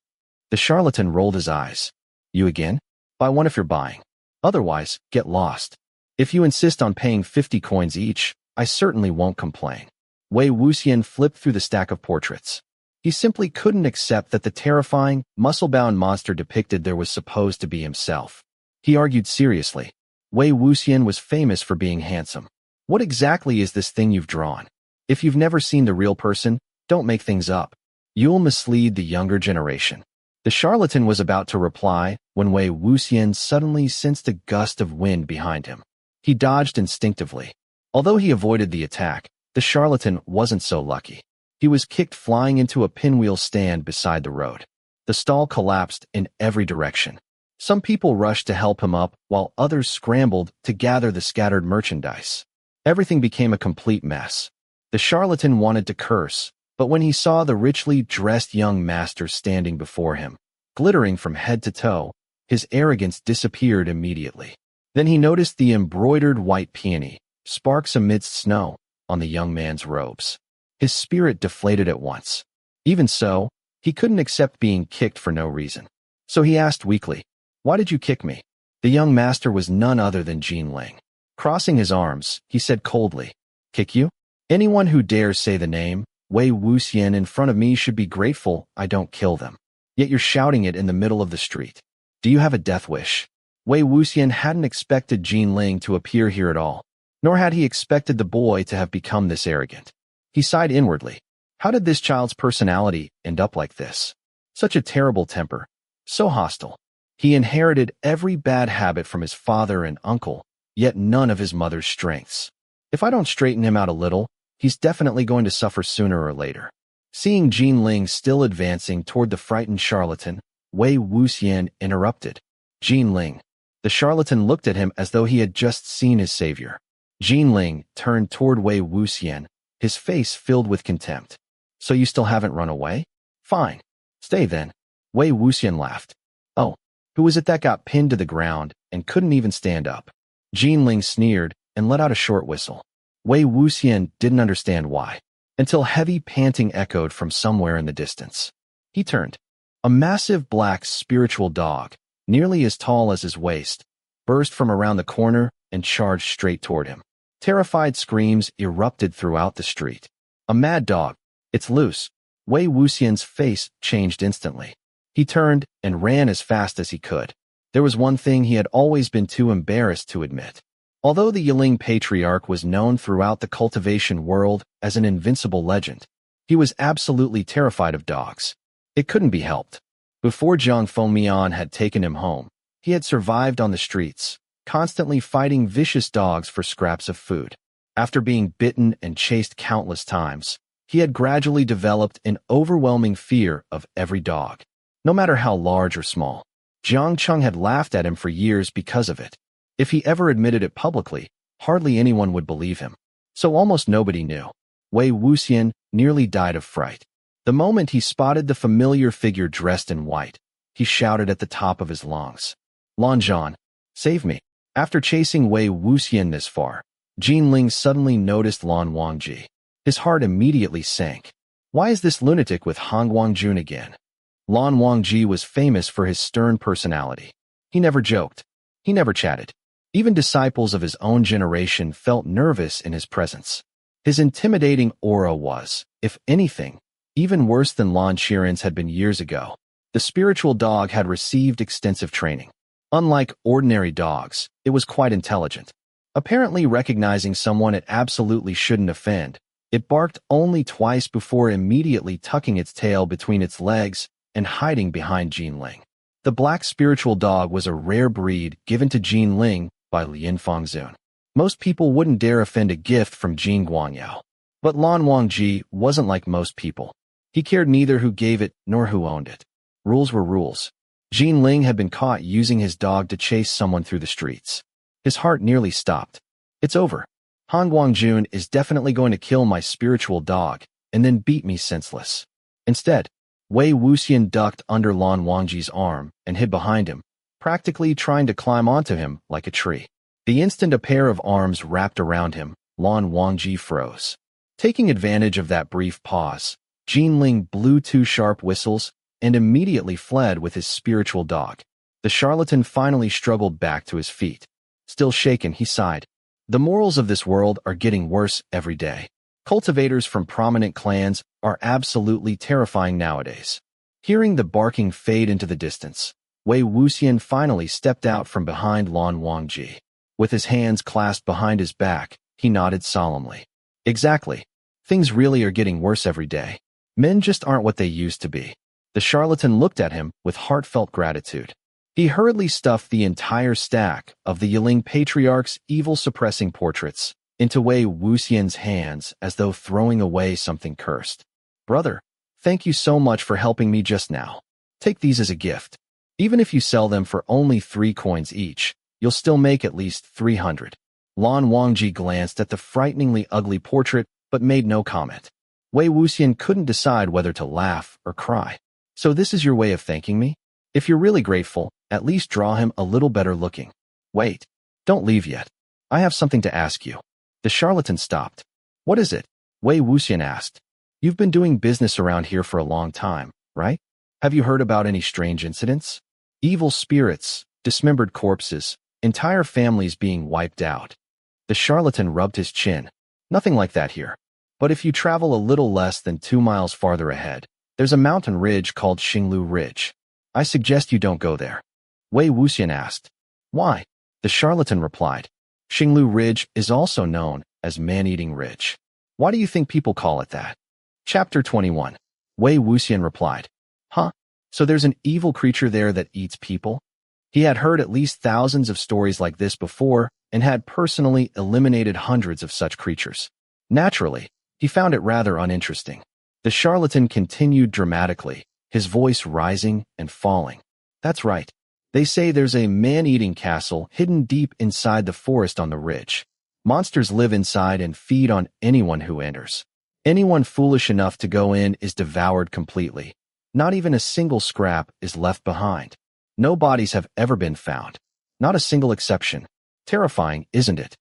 The charlatan rolled his eyes. You again? Buy 1 if you're buying. Otherwise, get lost. If you insist on paying 50 coins each, I certainly won't complain. Wei Wuxian flipped through the stack of portraits. He simply couldn't accept that the terrifying, muscle-bound monster depicted there was supposed to be himself. He argued seriously. Wei Wuxian was famous for being handsome. What exactly is this thing you've drawn? If you've never seen the real person, don't make things up. You'll mislead the younger generation. The charlatan was about to reply when Wei Wuxian suddenly sensed a gust of wind behind him. He dodged instinctively. Although he avoided the attack, the charlatan wasn't so lucky. He was kicked flying into a pinwheel stand beside the road. The stall collapsed in every direction. Some people rushed to help him up, while others scrambled to gather the scattered merchandise. Everything became a complete mess. The charlatan wanted to curse, but when he saw the richly dressed young master standing before him, glittering from head to toe, his arrogance disappeared immediately. Then he noticed the embroidered white peony, sparks amidst snow, on the young man's robes. His spirit deflated at once. Even so, he couldn't accept being kicked for no reason. So he asked weakly, why did you kick me? The young master was none other than Yiling. Crossing his arms, he said coldly, kick you? Anyone who dares say the name, Wei Wuxian, in front of me should be grateful I don't kill them. Yet you're shouting it in the middle of the street. Do you have a death wish? Wei Wuxian hadn't expected Yiling to appear here at all, nor had he expected the boy to have become this arrogant. He sighed inwardly. How did this child's personality end up like this? Such a terrible temper, so hostile. He inherited every bad habit from his father and uncle, yet none of his mother's strengths. If I don't straighten him out a little, he's definitely going to suffer sooner or later. Seeing Yiling still advancing toward the frightened charlatan, Wei Wuxian interrupted. Yiling. The charlatan looked at him as though he had just seen his savior. Yiling turned toward Wei Wuxian, his face filled with contempt. So you still haven't run away? Fine. Stay then. Wei Wuxian laughed. Oh, who was it that got pinned to the ground and couldn't even stand up? Yiling sneered and let out a short whistle. Wei Wuxian didn't understand why, until heavy panting echoed from somewhere in the distance. He turned. A massive black spiritual dog, nearly as tall as his waist, burst from around the corner and charged straight toward him. Terrified screams erupted throughout the street. A mad dog. It's loose. Wei Wuxian's face changed instantly. He turned and ran as fast as he could. There was one thing he had always been too embarrassed to admit. Although the Yiling Patriarch was known throughout the cultivation world as an invincible legend, he was absolutely terrified of dogs. It couldn't be helped. Before Zhang Fengmian had taken him home, he had survived on the streets, constantly fighting vicious dogs for scraps of food. After being bitten and chased countless times, he had gradually developed an overwhelming fear of every dog, no matter how large or small. Jiang Cheng had laughed at him for years because of it. If he ever admitted it publicly, hardly anyone would believe him. So almost nobody knew. Wei Wuxian nearly died of fright. The moment he spotted the familiar figure dressed in white, he shouted at the top of his lungs, Lan Zhan, save me. After chasing Wei Wuxian this far, Yiling suddenly noticed Lan Wangji. His heart immediately sank. Why is this lunatic with Hanguang-Jun again? Lan Wangji was famous for his stern personality. He never joked. He never chatted. Even disciples of his own generation felt nervous in his presence. His intimidating aura was, if anything, even worse than Lan Qiren's had been years ago. The spiritual dog had received extensive training. Unlike ordinary dogs, it was quite intelligent. Apparently recognizing someone it absolutely shouldn't offend, it barked only twice before immediately tucking its tail between its legs and hiding behind Yiling. The black spiritual dog was a rare breed given to Yiling by Lian Fangzun. Most people wouldn't dare offend a gift from Jin Guangyao. But Lan Wangji wasn't like most people. He cared neither who gave it nor who owned it. Rules were rules. Jin Ling had been caught using his dog to chase someone through the streets. His heart nearly stopped. It's over. Hanguang-Jun is definitely going to kill my spiritual dog and then beat me senseless. Instead, Wei Wuxian ducked under Lan Wangji's arm and hid behind him, practically trying to climb onto him like a tree. The instant a pair of arms wrapped around him, Lan Wangji froze. Taking advantage of that brief pause, Jin Ling blew 2 sharp whistles and immediately fled with his spiritual dog. The charlatan finally struggled back to his feet. Still shaken, he sighed. The morals of this world are getting worse every day. Cultivators from prominent clans are absolutely terrifying nowadays. Hearing the barking fade into the distance, Wei Wuxian finally stepped out from behind Lan Wangji. With his hands clasped behind his back, he nodded solemnly. Exactly. Things really are getting worse every day. Men just aren't what they used to be. The charlatan looked at him with heartfelt gratitude. He hurriedly stuffed the entire stack of the Yiling Patriarch's evil-suppressing portraits into Wei Wuxian's hands as though throwing away something cursed. Brother, thank you so much for helping me just now. Take these as a gift. Even if you sell them for only 3 coins each, you'll still make at least 300. Lan Wangji glanced at the frighteningly ugly portrait but made no comment. Wei Wuxian couldn't decide whether to laugh or cry. So this is your way of thanking me? If you're really grateful, at least draw him a little better looking. Wait, don't leave yet. I have something to ask you. The charlatan stopped. What is it? Wei Wuxian asked. You've been doing business around here for a long time, right? Have you heard about any strange incidents? Evil spirits, dismembered corpses, entire families being wiped out. The charlatan rubbed his chin. Nothing like that here. But if you travel a little less than 2 miles farther ahead, there's a mountain ridge called Xinglu Ridge. I suggest you don't go there. Wei Wuxian asked. Why? The charlatan replied. Xinglu Ridge is also known as Man-Eating Ridge. Why do you think people call it that? Chapter 21. Wei Wuxian replied. Huh? So there's an evil creature there that eats people? He had heard at least thousands of stories like this before and had personally eliminated hundreds of such creatures. Naturally, he found it rather uninteresting. The charlatan continued dramatically, his voice rising and falling. That's right. They say there's a man-eating castle hidden deep inside the forest on the ridge. Monsters live inside and feed on anyone who enters. Anyone foolish enough to go in is devoured completely. Not even a single scrap is left behind. No bodies have ever been found. Not a single exception. Terrifying, isn't it?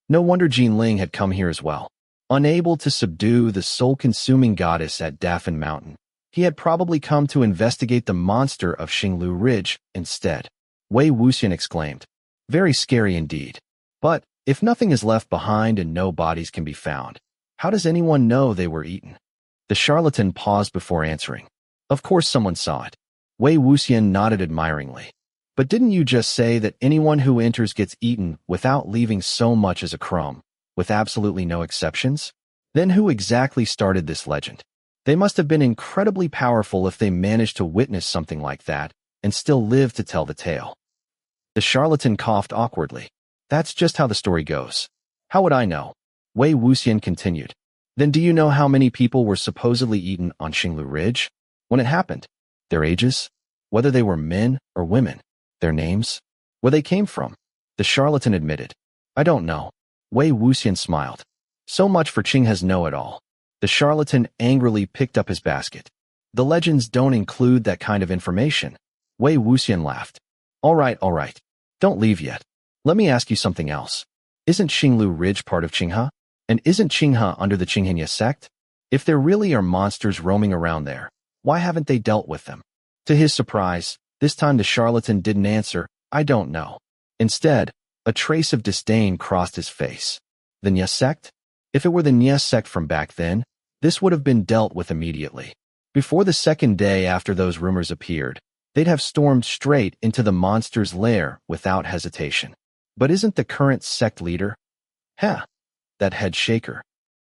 No wonder Jin Ling had come here as well. Unable to subdue the soul-consuming goddess at Daffin Mountain, he had probably come to investigate the monster of Xinglu Ridge instead. Wei Wuxian exclaimed. Very scary indeed. But if nothing is left behind and no bodies can be found, how does anyone know they were eaten? The charlatan paused before answering. Of course someone saw it. Wei Wuxian nodded admiringly. But didn't you just say that anyone who enters gets eaten without leaving so much as a crumb, with absolutely no exceptions? Then who exactly started this legend? They must have been incredibly powerful if they managed to witness something like that and still live to tell the tale. The charlatan coughed awkwardly. That's just how the story goes. How would I know? Wei Wuxian continued. Then do you know how many people were supposedly eaten on Xinglu Ridge? When it happened? Their ages? Whether they were men or women? Their names? Where they came from? The charlatan admitted. I don't know. Wei Wuxian smiled. So much for Qinghe's know-it-all. The charlatan angrily picked up his basket. The legends don't include that kind of information. Wei Wuxian laughed. All right. Don't leave yet. Let me ask you something else. Isn't Xinglu Ridge part of Qinghe? And isn't Qinghe under the Qinghe sect? If there really are monsters roaming around there, why haven't they dealt with them? To his surprise, this time the charlatan didn't answer, I don't know. Instead, a trace of disdain crossed his face. The Nye sect? If it were the Nye sect from back then, this would have been dealt with immediately. Before the second day after those rumors appeared, they'd have stormed straight into the monster's lair without hesitation. But isn't the current sect leader? That head shaker.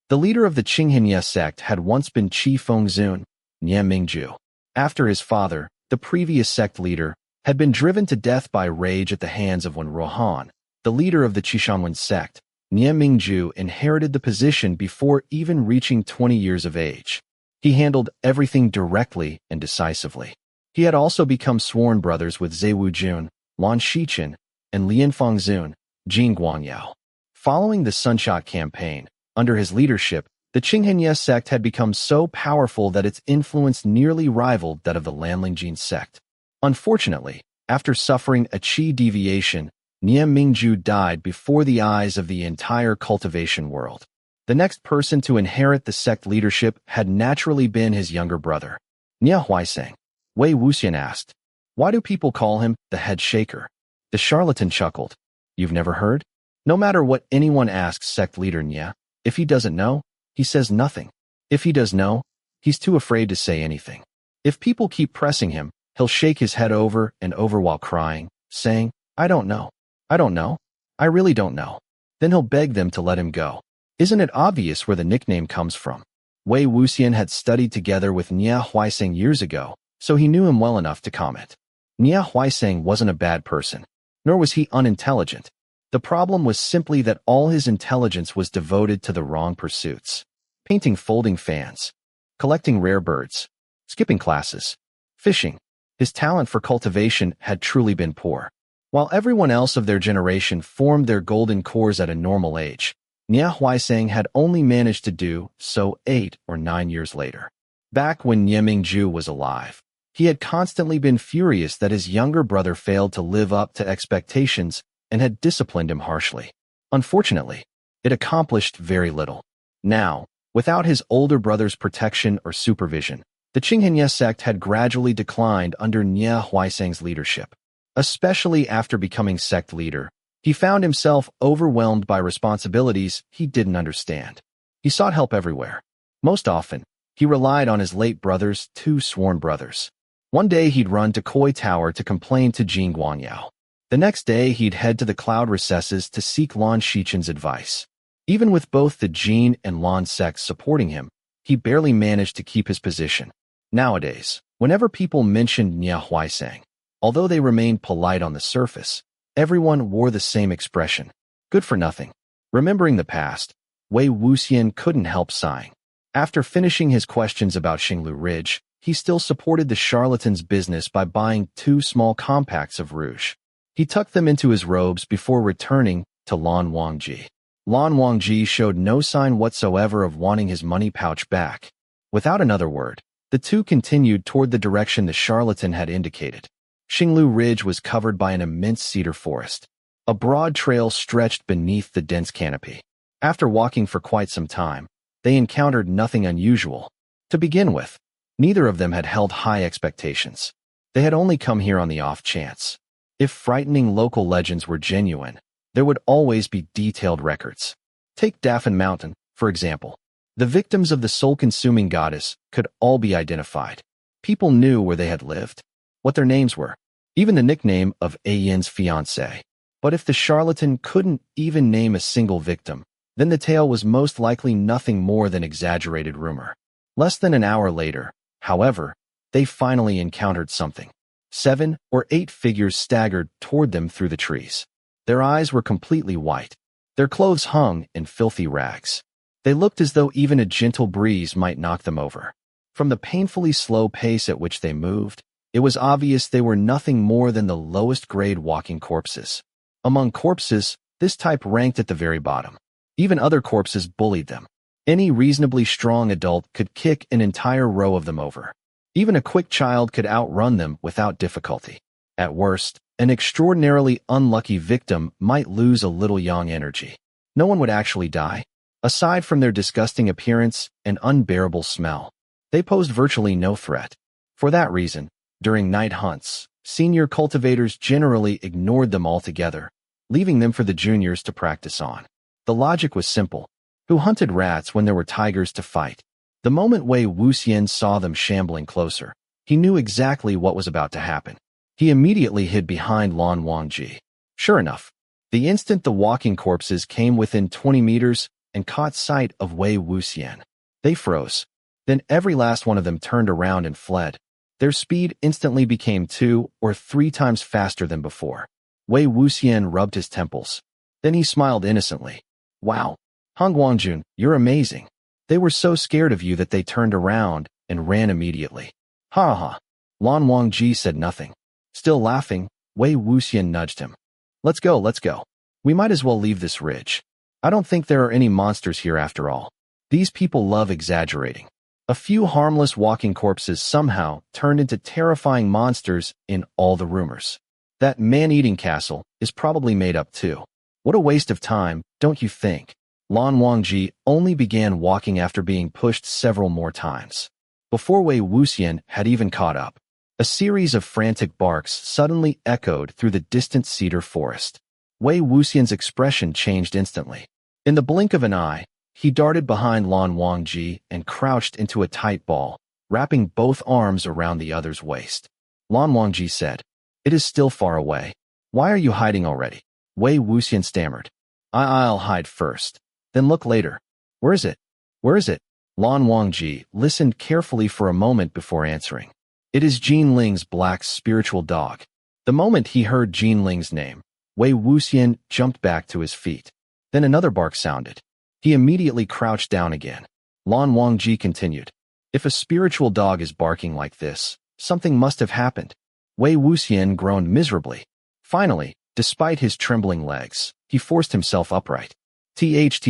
The leader of the Qinghe Nye sect had once been Qi Fengzun, Nye Mingju. After his father, the previous sect leader, had been driven to death by rage at the hands of Wen Ruohan, the leader of the Qishanwen sect, Lan Wangji inherited the position before even reaching 20 years of age. He handled everything directly and decisively. He had also become sworn brothers with Wei Wuxian, Lan Shichen, and Lian Fangzun, Jin Guangyao. Following the Sunshot campaign, under his leadership, the Xianxia sect had become so powerful that its influence nearly rivaled that of the Lan Wangji sect. Unfortunately, after suffering a qi deviation, Lan Wangji died before the eyes of the entire cultivation world. The next person to inherit the sect leadership had naturally been his younger brother, Lan Huaisang. Wei Wuxian asked, "Why do people call him the head shaker?" The charlatan chuckled. "You've never heard? No matter what anyone asks sect leader Nia, if he doesn't know, he says nothing. If he does know, he's too afraid to say anything. If people keep pressing him, he'll shake his head over and over while crying, saying, 'I don't know. I don't know. I really don't know.' Then he'll beg them to let him go. Isn't it obvious where the nickname comes from?" Wei Wuxian had studied together with Nia Huaisang years ago, so he knew him well enough to comment. Nia Huaisang wasn't a bad person, nor was he unintelligent. The problem was simply that all his intelligence was devoted to the wrong pursuits. Painting folding fans, collecting rare birds, skipping classes, fishing. His talent for cultivation had truly been poor. While everyone else of their generation formed their golden cores at a normal age, Nia Huaisang had only managed to do so 8 or 9 years later. Back when Lan Wangji was alive, he had constantly been furious that his younger brother failed to live up to expectations and had disciplined him harshly. Unfortunately, it accomplished very little. Now, without his older brother's protection or supervision, the Xianxia sect had gradually declined under Nia Huaisang's leadership. Especially after becoming sect leader, he found himself overwhelmed by responsibilities he didn't understand. He sought help everywhere. Most often, he relied on his late brother's 2 sworn brothers. One day he'd run to Koi Tower to complain to Jin Guangyao. The next day he'd head to the cloud recesses to seek Lan Shichen's advice. Even with both the Jin and Lan sects supporting him, he barely managed to keep his position. Nowadays, whenever people mentioned Nia Huaisang, although they remained polite on the surface, everyone wore the same expression: good for nothing. Remembering the past, Wei Wuxian couldn't help sighing. After finishing his questions about Xinglu Ridge, he still supported the charlatan's business by buying 2 small compacts of rouge. He tucked them into his robes before returning to Lan Wangji. Lan Wangji showed no sign whatsoever of wanting his money pouch back. Without another word, the two continued toward the direction the charlatan had indicated. Xinglu Ridge was covered by an immense cedar forest. A broad trail stretched beneath the dense canopy. After walking for quite some time, they encountered nothing unusual. To begin with, neither of them had held high expectations. They had only come here on the off chance. If frightening local legends were genuine, there would always be detailed records. Take Daffin Mountain, for example. The victims of the soul-consuming goddess could all be identified. People knew where they had lived, what their names were, even the nickname of Yin's fiancé. But if the charlatan couldn't even name a single victim, then the tale was most likely nothing more than exaggerated rumor. Less than an hour later, however, they finally encountered something. 7 or 8 figures staggered toward them through the trees. Their eyes were completely white. Their clothes hung in filthy rags. They looked as though even a gentle breeze might knock them over. From the painfully slow pace at which they moved, it was obvious they were nothing more than the lowest-grade walking corpses. Among corpses, this type ranked at the very bottom. Even other corpses bullied them. Any reasonably strong adult could kick an entire row of them over. Even a quick child could outrun them without difficulty. At worst, an extraordinarily unlucky victim might lose a little yang energy. No one would actually die. Aside from their disgusting appearance and unbearable smell, they posed virtually no threat. For that reason, during night hunts, senior cultivators generally ignored them altogether, leaving them for the juniors to practice on. The logic was simple. Who hunted rats when there were tigers to fight? The moment Wei Wuxian saw them shambling closer, he knew exactly what was about to happen. He immediately hid behind Lan Wangji. Sure enough, the instant the walking corpses came within 20 meters and caught sight of Wei Wuxian, they froze. Then every last one of them turned around and fled. Their speed instantly became 2 or 3 times faster than before. Wei Wuxian rubbed his temples. Then he smiled innocently. Wow, Hanguang-Jun, you're amazing. They were so scared of you that they turned around and ran immediately. Ha ha. Lan Wangji said nothing. Still laughing, Wei Wuxian nudged him. Let's go, let's go. We might as well leave this ridge. I don't think there are any monsters here after all. These people love exaggerating. A few harmless walking corpses somehow turned into terrifying monsters in all the rumors. That man-eating castle is probably made up too. What a waste of time, don't you think? Lan Wangji only began walking after being pushed several more times. Before Wei Wuxian had even caught up, a series of frantic barks suddenly echoed through the distant cedar forest. Wei Wuxian's expression changed instantly. In the blink of an eye, he darted behind Lan Wangji and crouched into a tight ball, wrapping both arms around the other's waist. Lan Wangji said, "It is still far away. Why are you hiding already?" Wei Wuxian stammered. I'll hide first. Then look later. Where is it? Where is it? Lan Wangji listened carefully for a moment before answering. It is Jinling's black spiritual dog. The moment he heard Jinling's name, Wei Wuxian jumped back to his feet. Then another bark sounded. He immediately crouched down again. Lan Wangji continued. If a spiritual dog is barking like this, something must have happened. Wei Wuxian groaned miserably. Finally, despite his trembling legs, he forced himself upright. Th.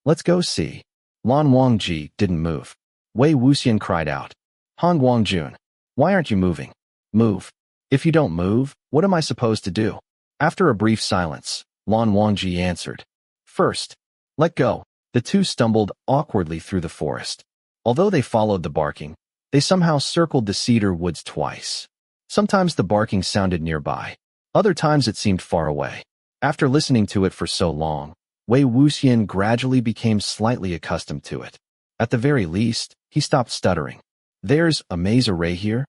Let's go see. Lan Wangji didn't move. Wei Wuxian cried out. Hanguang-Jun, why aren't you moving? Move. If you don't move, what am I supposed to do? After a brief silence, Lan Wangji answered. First, let go. The two stumbled awkwardly through the forest. Although they followed the barking, they somehow circled the cedar woods twice. Sometimes the barking sounded nearby. Other times it seemed far away. After listening to it for so long, Wei Wuxian gradually became slightly accustomed to it. At the very least, he stopped stuttering. There's a maze array here?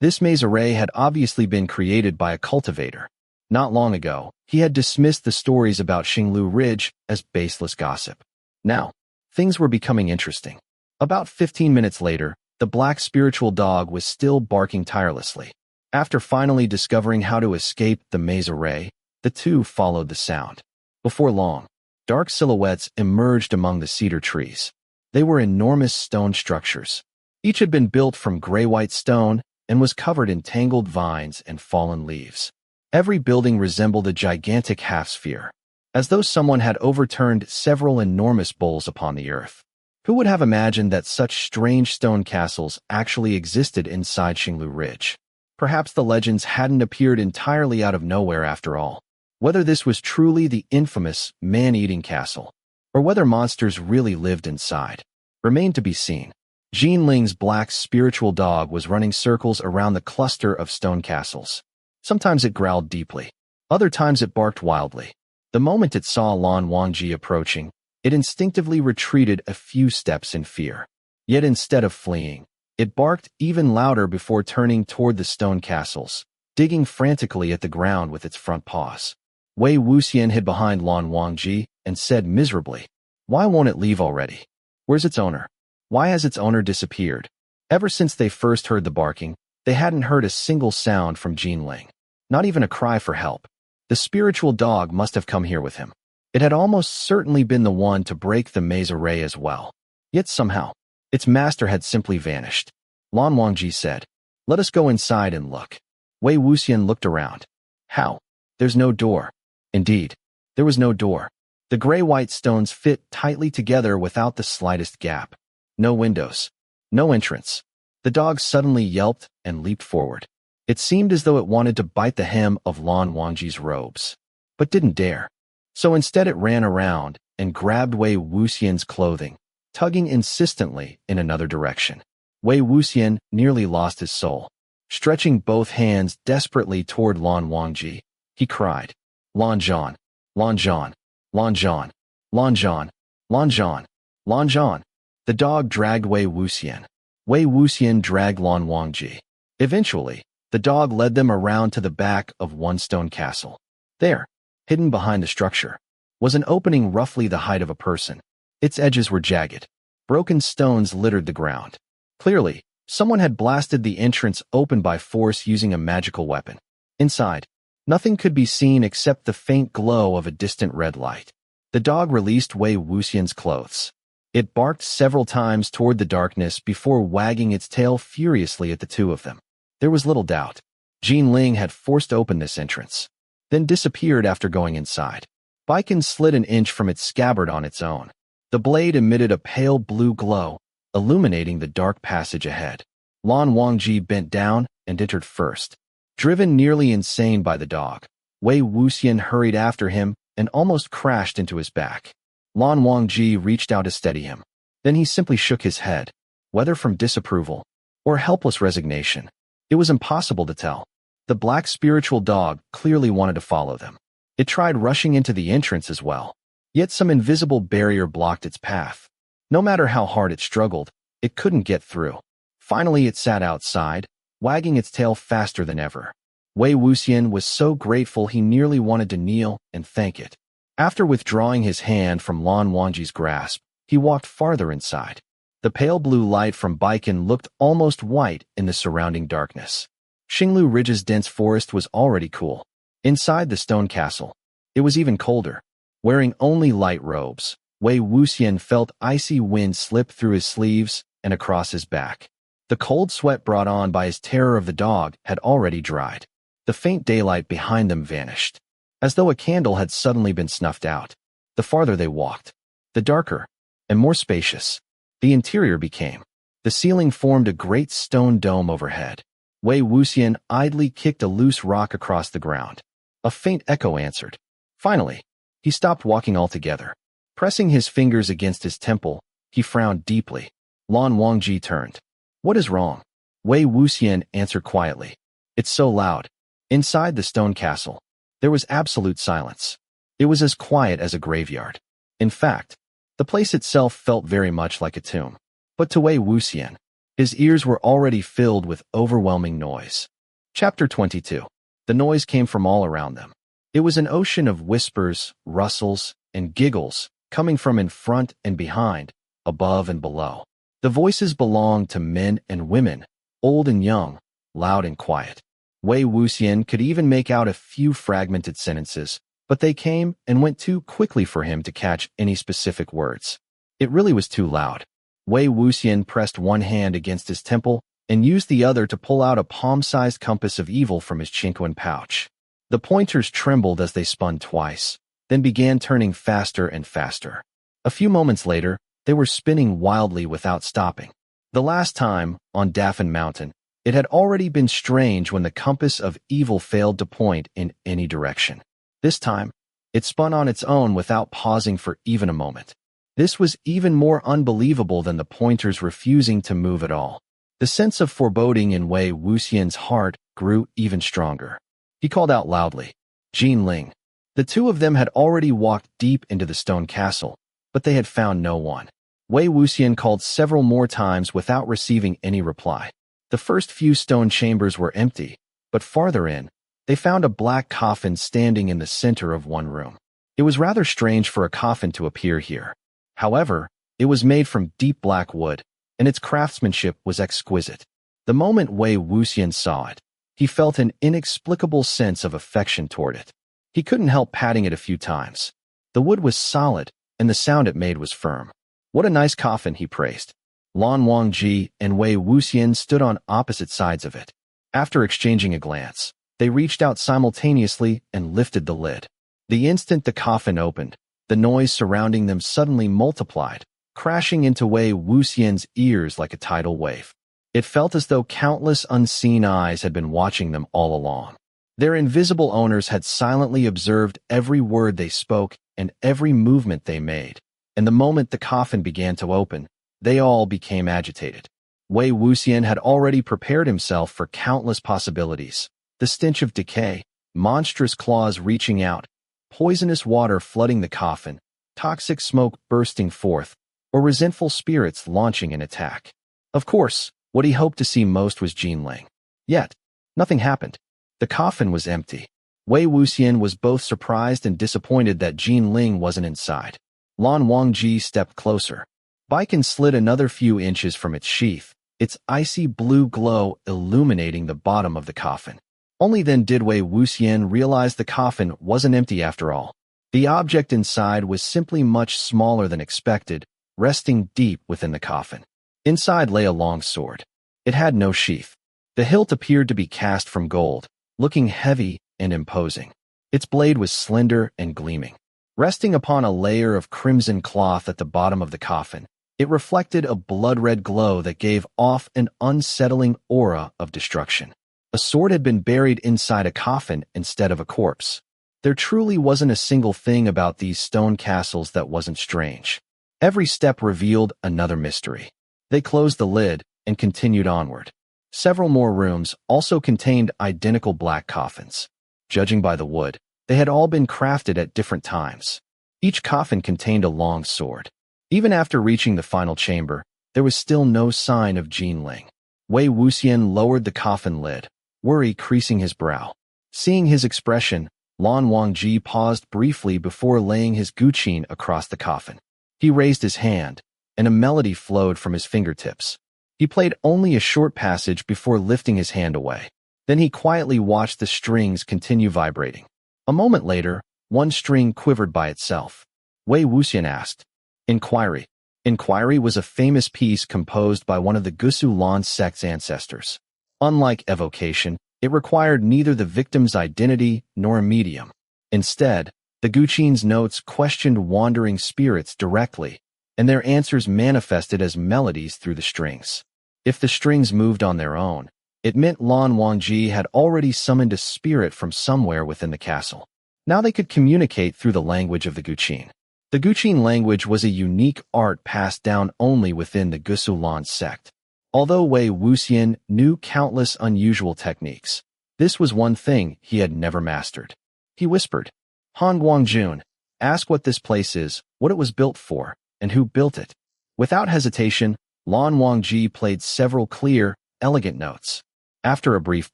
This maze array had obviously been created by a cultivator. Not long ago, he had dismissed the stories about Xinglu Ridge as baseless gossip. Now, things were becoming interesting. About 15 minutes later, the black spiritual dog was still barking tirelessly. After finally discovering how to escape the maze array, the two followed the sound. Before long, dark silhouettes emerged among the cedar trees. They were enormous stone structures. Each had been built from gray-white stone and was covered in tangled vines and fallen leaves. Every building resembled a gigantic half-sphere, as though someone had overturned several enormous bowls upon the earth. Who would have imagined that such strange stone castles actually existed inside Xinglu Ridge? Perhaps the legends hadn't appeared entirely out of nowhere after all. Whether this was truly the infamous man-eating castle, or whether monsters really lived inside, remained to be seen. Jinling's black spiritual dog was running circles around the cluster of stone castles. Sometimes it growled deeply. Other times it barked wildly. The moment it saw Lan Wangji approaching, it instinctively retreated a few steps in fear. Yet instead of fleeing, it barked even louder before turning toward the stone castles, digging frantically at the ground with its front paws. Wei Wuxian hid behind Lan Wangji and said miserably, "Why won't it leave already? Where's its owner? Why has its owner disappeared?" Ever since they first heard the barking, they hadn't heard a single sound from Jinling. Not even a cry for help. The spiritual dog must have come here with him. It had almost certainly been the one to break the maze array as well. Yet somehow, its master had simply vanished. Lan Wangji said, "Let us go inside and look." Wei Wuxian looked around. How? There's no door. Indeed, there was no door. The gray-white stones fit tightly together without the slightest gap. No windows. No entrance. The dog suddenly yelped and leaped forward. It seemed as though it wanted to bite the hem of Lan Wangji's robes, but didn't dare. So instead it ran around and grabbed Wei Wuxian's clothing, tugging insistently in another direction. Wei Wuxian nearly lost his soul. Stretching both hands desperately toward Lan Wangji, he cried, "Lanjan! Lanjan! Lanjan! Lanjan! Lanjan! Lanjan!" The dog dragged Wei Wuxian. Wei Wuxian dragged Lan Wangji. Eventually, the dog led them around to the back of one stone castle. There, hidden behind the structure, was an opening roughly the height of a person. Its edges were jagged. Broken stones littered the ground. Clearly, someone had blasted the entrance open by force using a magical weapon. Inside, Nothing could be seen except the faint glow of a distant red light. The dog released Wei Wuxian's clothes. It barked several times toward the darkness before wagging its tail furiously at the two of them. There was little doubt. Yiling had forced open this entrance, then disappeared after going inside. Baiken slid an inch from its scabbard on its own. The blade emitted a pale blue glow, illuminating the dark passage ahead. Lan Wangji bent down and entered first. Driven nearly insane by the dog, Wei Wuxian hurried after him and almost crashed into his back. Lan Wangji reached out to steady him. Then he simply shook his head, whether from disapproval or helpless resignation. It was impossible to tell. The black spiritual dog clearly wanted to follow them. It tried rushing into the entrance as well, yet some invisible barrier blocked its path. No matter how hard it struggled, it couldn't get through. Finally, it sat outside, wagging its tail faster than ever. Wei Wuxian was so grateful he nearly wanted to kneel and thank it. After withdrawing his hand from Lan Wangji's grasp, he walked farther inside. The pale blue light from Baiken looked almost white in the surrounding darkness. Xinglu Ridge's dense forest was already cool. Inside the stone castle, it was even colder. Wearing only light robes, Wei Wuxian felt icy wind slip through his sleeves and across his back. The cold sweat brought on by his terror of the dog had already dried. The faint daylight behind them vanished, as though a candle had suddenly been snuffed out. The farther they walked, the darker and more spacious the interior became. The ceiling formed a great stone dome overhead. Wei Wuxian idly kicked a loose rock across the ground. A faint echo answered. Finally, he stopped walking altogether. Pressing his fingers against his temple, he frowned deeply. Lan Wangji turned. "What is wrong?" Wei Wuxian answered quietly. "It's so loud." Inside the stone castle, there was absolute silence. It was as quiet as a graveyard. In fact, the place itself felt very much like a tomb. But to Wei Wuxian, his ears were already filled with overwhelming noise. Chapter 22. The noise came from all around them. It was an ocean of whispers, rustles, and giggles, coming from in front and behind, above and below. The voices belonged to men and women, old and young, loud and quiet. Wei Wuxian could even make out a few fragmented sentences, but they came and went too quickly for him to catch any specific words. It really was too loud. Wei Wuxian pressed one hand against his temple and used the other to pull out a palm-sized compass of evil from his Qingquan pouch. The pointers trembled as they spun twice, then began turning faster and faster. A few moments later, they were spinning wildly without stopping. The last time, on Daffin Mountain, it had already been strange when the compass of evil failed to point in any direction. This time, it spun on its own without pausing for even a moment. This was even more unbelievable than the pointers refusing to move at all. The sense of foreboding in Wei Wuxian's heart grew even stronger. He called out loudly, "Yiling." The two of them had already walked deep into the stone castle, but they had found no one. Wei Wuxian called several more times without receiving any reply. The first few stone chambers were empty, but farther in, they found a black coffin standing in the center of one room. It was rather strange for a coffin to appear here. However, it was made from deep black wood, and its craftsmanship was exquisite. The moment Wei Wuxian saw it, he felt an inexplicable sense of affection toward it. He couldn't help patting it a few times. The wood was solid, and the sound it made was firm. "What a nice coffin," he praised. Lan Wangji and Wei Wuxian stood on opposite sides of it. After exchanging a glance, they reached out simultaneously and lifted the lid. The instant the coffin opened, the noise surrounding them suddenly multiplied, crashing into Wei Wuxian's ears like a tidal wave. It felt as though countless unseen eyes had been watching them all along. Their invisible owners had silently observed every word they spoke and every movement they made. And the moment the coffin began to open, they all became agitated. Wei Wuxian had already prepared himself for countless possibilities. The stench of decay, monstrous claws reaching out, poisonous water flooding the coffin, toxic smoke bursting forth, or resentful spirits launching an attack. Of course, what he hoped to see most was Yiling. Yet, nothing happened. The coffin was empty. Wei Wuxian was both surprised and disappointed that Yiling wasn't inside. Lan Wangji stepped closer. Baiken slid another few inches from its sheath, its icy blue glow illuminating the bottom of the coffin. Only then did Wei Wuxian realize the coffin wasn't empty after all. The object inside was simply much smaller than expected, resting deep within the coffin. Inside lay a long sword. It had no sheath. The hilt appeared to be cast from gold, looking heavy and imposing. Its blade was slender and gleaming. Resting upon a layer of crimson cloth at the bottom of the coffin, it reflected a blood-red glow that gave off an unsettling aura of destruction. A sword had been buried inside a coffin instead of a corpse. There truly wasn't a single thing about these stone castles that wasn't strange. Every step revealed another mystery. They closed the lid and continued onward. Several more rooms also contained identical black coffins. Judging by the wood, they had all been crafted at different times. Each coffin contained a long sword. Even after reaching the final chamber, there was still no sign of Yiling. Wei Wuxian lowered the coffin lid, worry creasing his brow. Seeing his expression, Lan Wangji paused briefly before laying his guqin across the coffin. He raised his hand, and a melody flowed from his fingertips. He played only a short passage before lifting his hand away. Then he quietly watched the strings continue vibrating. A moment later, one string quivered by itself. Wei Wuxian asked, "Inquiry." Inquiry was a famous piece composed by one of the Gusu Lan sect's ancestors. Unlike evocation, it required neither the victim's identity nor a medium. Instead, the guqin's notes questioned wandering spirits directly, and their answers manifested as melodies through the strings. If the strings moved on their own, it meant Lan Wangji had already summoned a spirit from somewhere within the castle. Now they could communicate through the language of the guqin. The guqin language was a unique art passed down only within the Gusu Lan sect. Although Wei Wuxian knew countless unusual techniques, this was one thing he had never mastered. He whispered, "Hanguang-Jun, ask what this place is, what it was built for, and who built it." Without hesitation, Lan Wangji played several clear, elegant notes. After a brief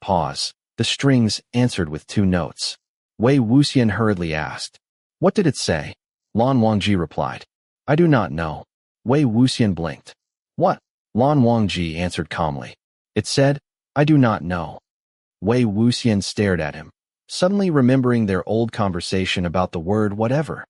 pause, the strings answered with 2 notes. Wei Wuxian hurriedly asked, "What did it say?" Lan Wangji replied, "I do not know." Wei Wuxian blinked. "What?" Lan Wangji answered calmly. "It said, 'I do not know.'" Wei Wuxian stared at him, suddenly remembering their old conversation about the word whatever.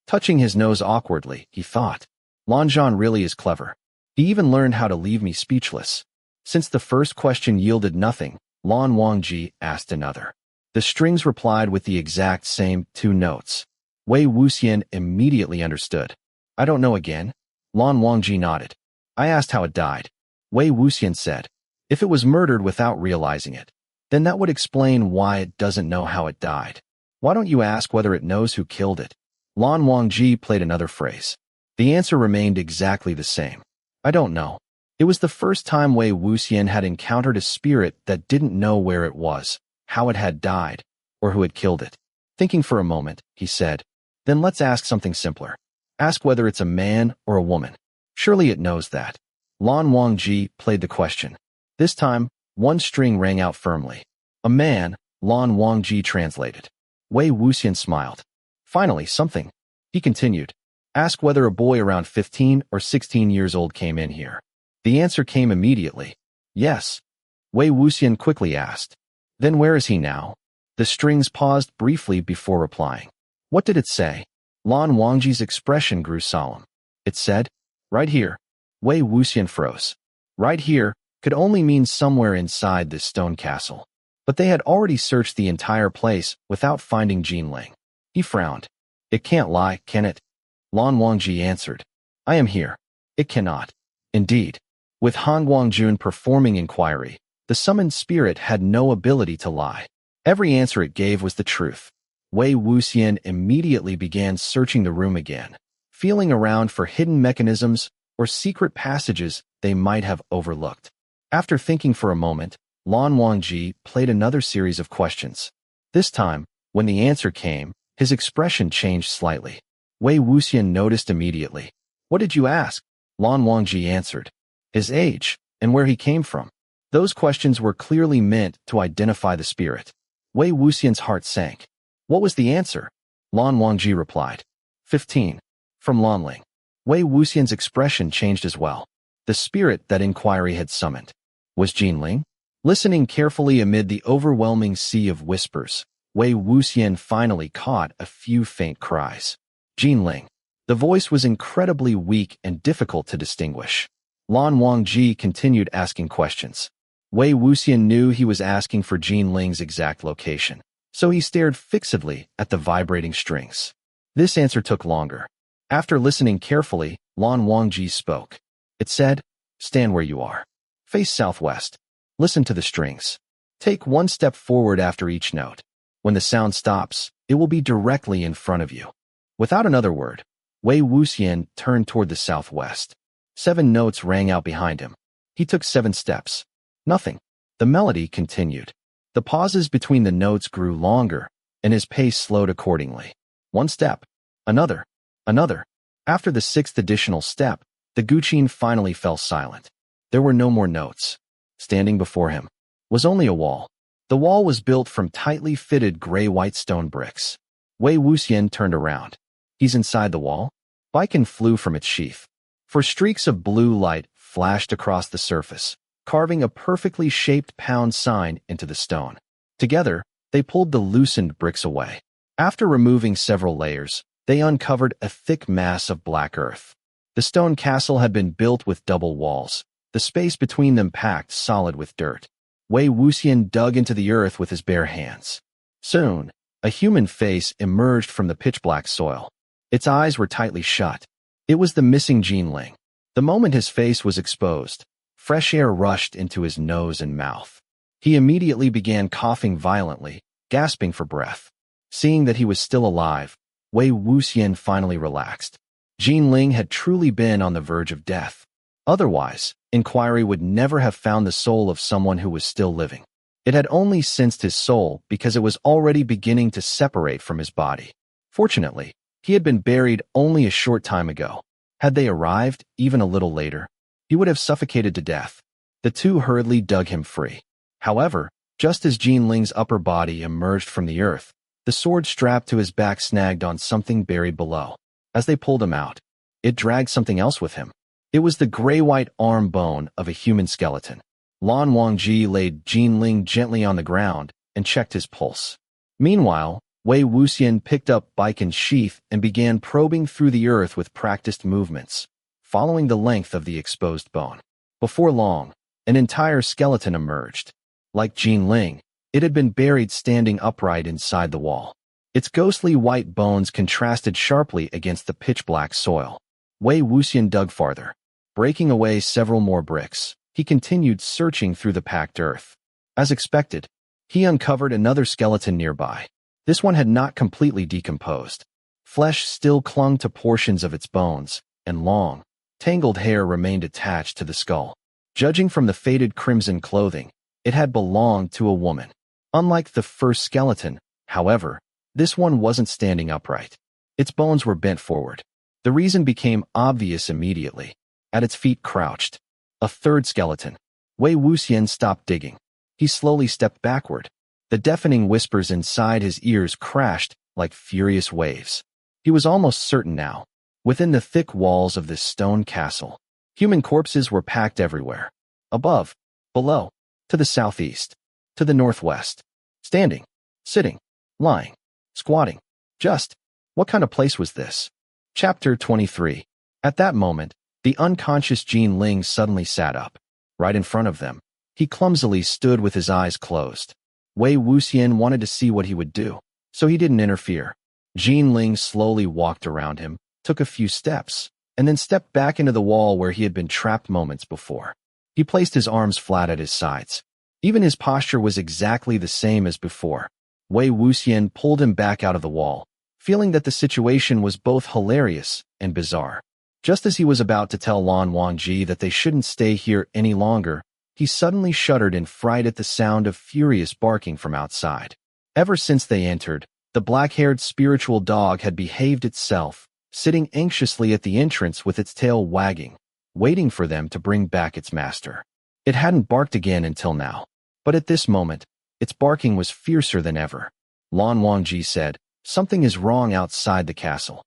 Touching his nose awkwardly, he thought, "Lanzhan really is clever. He even learned how to leave me speechless." Since the first question yielded nothing, Lan Wangji asked another. The strings replied with the exact same 2 notes. Wei Wuxian immediately understood. "I don't know again." Lan Wangji nodded. "I asked how it died." Wei Wuxian said, "If it was murdered without realizing it, then that would explain why it doesn't know how it died. Why don't you ask whether it knows who killed it?" Lan Wangji played another phrase. The answer remained exactly the same. "I don't know." It was the first time Wei Wuxian had encountered a spirit that didn't know where it was, how it had died, or who had killed it. Thinking for a moment, he said, "Then let's ask something simpler. Ask whether it's a man or a woman. Surely it knows that." Lan Wangji played the question. This time, one string rang out firmly. "A man," Lan Wangji translated. Wei Wuxian smiled. "Finally, something." He continued, "Ask whether a boy around 15 or 16 years old came in here." The answer came immediately. "Yes." Wei Wuxian quickly asked, "Then where is he now?" The strings paused briefly before replying. What did it say? Lan Wangji's expression grew solemn. It said, "Right here." Wei Wuxian froze. "Right here" could only mean somewhere inside this stone castle. But they had already searched the entire place without finding Yiling. He frowned. "It can't lie, can it?" Lan Wangji answered, "I am here." "It cannot." Indeed. With Hanguang-Jun performing inquiry, the summoned spirit had no ability to lie. Every answer it gave was the truth. Wei Wuxian immediately began searching the room again, feeling around for hidden mechanisms or secret passages they might have overlooked. After thinking for a moment, Lan Wangji played another series of questions. This time, when the answer came, his expression changed slightly. Wei Wuxian noticed immediately. "What did you ask?" Lan Wangji answered. "His age, and where he came from." Those questions were clearly meant to identify the spirit. Wei Wuxian's heart sank. "What was the answer?" Lan Wangji replied. 15. From Lanling. Wei Wuxian's expression changed as well. The spirit that inquiry had summoned. Was Yiling? Listening carefully amid the overwhelming sea of whispers, Wei Wuxian finally caught a few faint cries. Jinling. The voice was incredibly weak and difficult to distinguish. Lan Wangji continued asking questions. Wei Wuxian knew he was asking for Jinling's exact location, so he stared fixedly at the vibrating strings. This answer took longer. After listening carefully, Lan Wangji spoke. It said, "Stand where you are. Face southwest. Listen to the strings. Take one step forward after each note. When the sound stops, it will be directly in front of you." Without another word, Wei Wuxian turned toward the southwest. 7 notes rang out behind him. He took 7 steps. Nothing. The melody continued. The pauses between the notes grew longer, and his pace slowed accordingly. 1 step. Another. Another. After the 6th additional step, the Guqin finally fell silent. There were no more notes. Standing before him was only a wall. The wall was built from tightly fitted gray-white stone bricks. Wei Wuxian turned around. He's inside the wall? Baiken flew from its sheath. For streaks of blue light flashed across the surface, carving a perfectly shaped pound sign into the stone. Together, they pulled the loosened bricks away. After removing several layers, they uncovered a thick mass of black earth. The stone castle had been built with double walls, the space between them packed solid with dirt. Wei Wuxian dug into the earth with his bare hands. Soon, a human face emerged from the pitch-black soil. Its eyes were tightly shut. It was the missing Jinling. The moment his face was exposed, fresh air rushed into his nose and mouth. He immediately began coughing violently, gasping for breath. Seeing that he was still alive, Wei Wuxian finally relaxed. Jinling had truly been on the verge of death. Otherwise, inquiry would never have found the soul of someone who was still living. It had only sensed his soul because it was already beginning to separate from his body. Fortunately, he had been buried only a short time ago. Had they arrived, even a little later, he would have suffocated to death. The two hurriedly dug him free. However, just as Jinling's upper body emerged from the earth, the sword strapped to his back snagged on something buried below. As they pulled him out, it dragged something else with him. It was the gray-white arm bone of a human skeleton. Lan Wangji laid Jinling gently on the ground and checked his pulse. Meanwhile, Wei Wuxian picked up Baiken's sheath and began probing through the earth with practiced movements, following the length of the exposed bone. Before long, an entire skeleton emerged. Like Jinling, it had been buried standing upright inside the wall. Its ghostly white bones contrasted sharply against the pitch-black soil. Wei Wuxian dug farther. Breaking away several more bricks, he continued searching through the packed earth. As expected, he uncovered another skeleton nearby. This one had not completely decomposed. Flesh still clung to portions of its bones, and long, tangled hair remained attached to the skull. Judging from the faded crimson clothing, it had belonged to a woman. Unlike the first skeleton, however, this one wasn't standing upright. Its bones were bent forward. The reason became obvious immediately. At its feet crouched a third skeleton. Wei Wuxian stopped digging. He slowly stepped backward. The deafening whispers inside his ears crashed like furious waves. He was almost certain now. Within the thick walls of this stone castle, human corpses were packed everywhere. Above, below, to the southeast, to the northwest. Standing, sitting, lying, squatting. Just, what kind of place was this? Chapter 23. At that moment, the unconscious Jinling suddenly sat up. Right in front of them, he clumsily stood with his eyes closed. Wei Wuxian wanted to see what he would do, so he didn't interfere. Jinling slowly walked around him, took a few steps, and then stepped back into the wall where he had been trapped moments before. He placed his arms flat at his sides. Even his posture was exactly the same as before. Wei Wuxian pulled him back out of the wall, feeling that the situation was both hilarious and bizarre. Just as he was about to tell Lan Wangji that they shouldn't stay here any longer, he suddenly shuddered in fright at the sound of furious barking from outside. Ever since they entered, the black-haired spiritual dog had behaved itself, sitting anxiously at the entrance with its tail wagging, waiting for them to bring back its master. It hadn't barked again until now, but at this moment, its barking was fiercer than ever. Lan Wangji said, "Something is wrong outside the castle."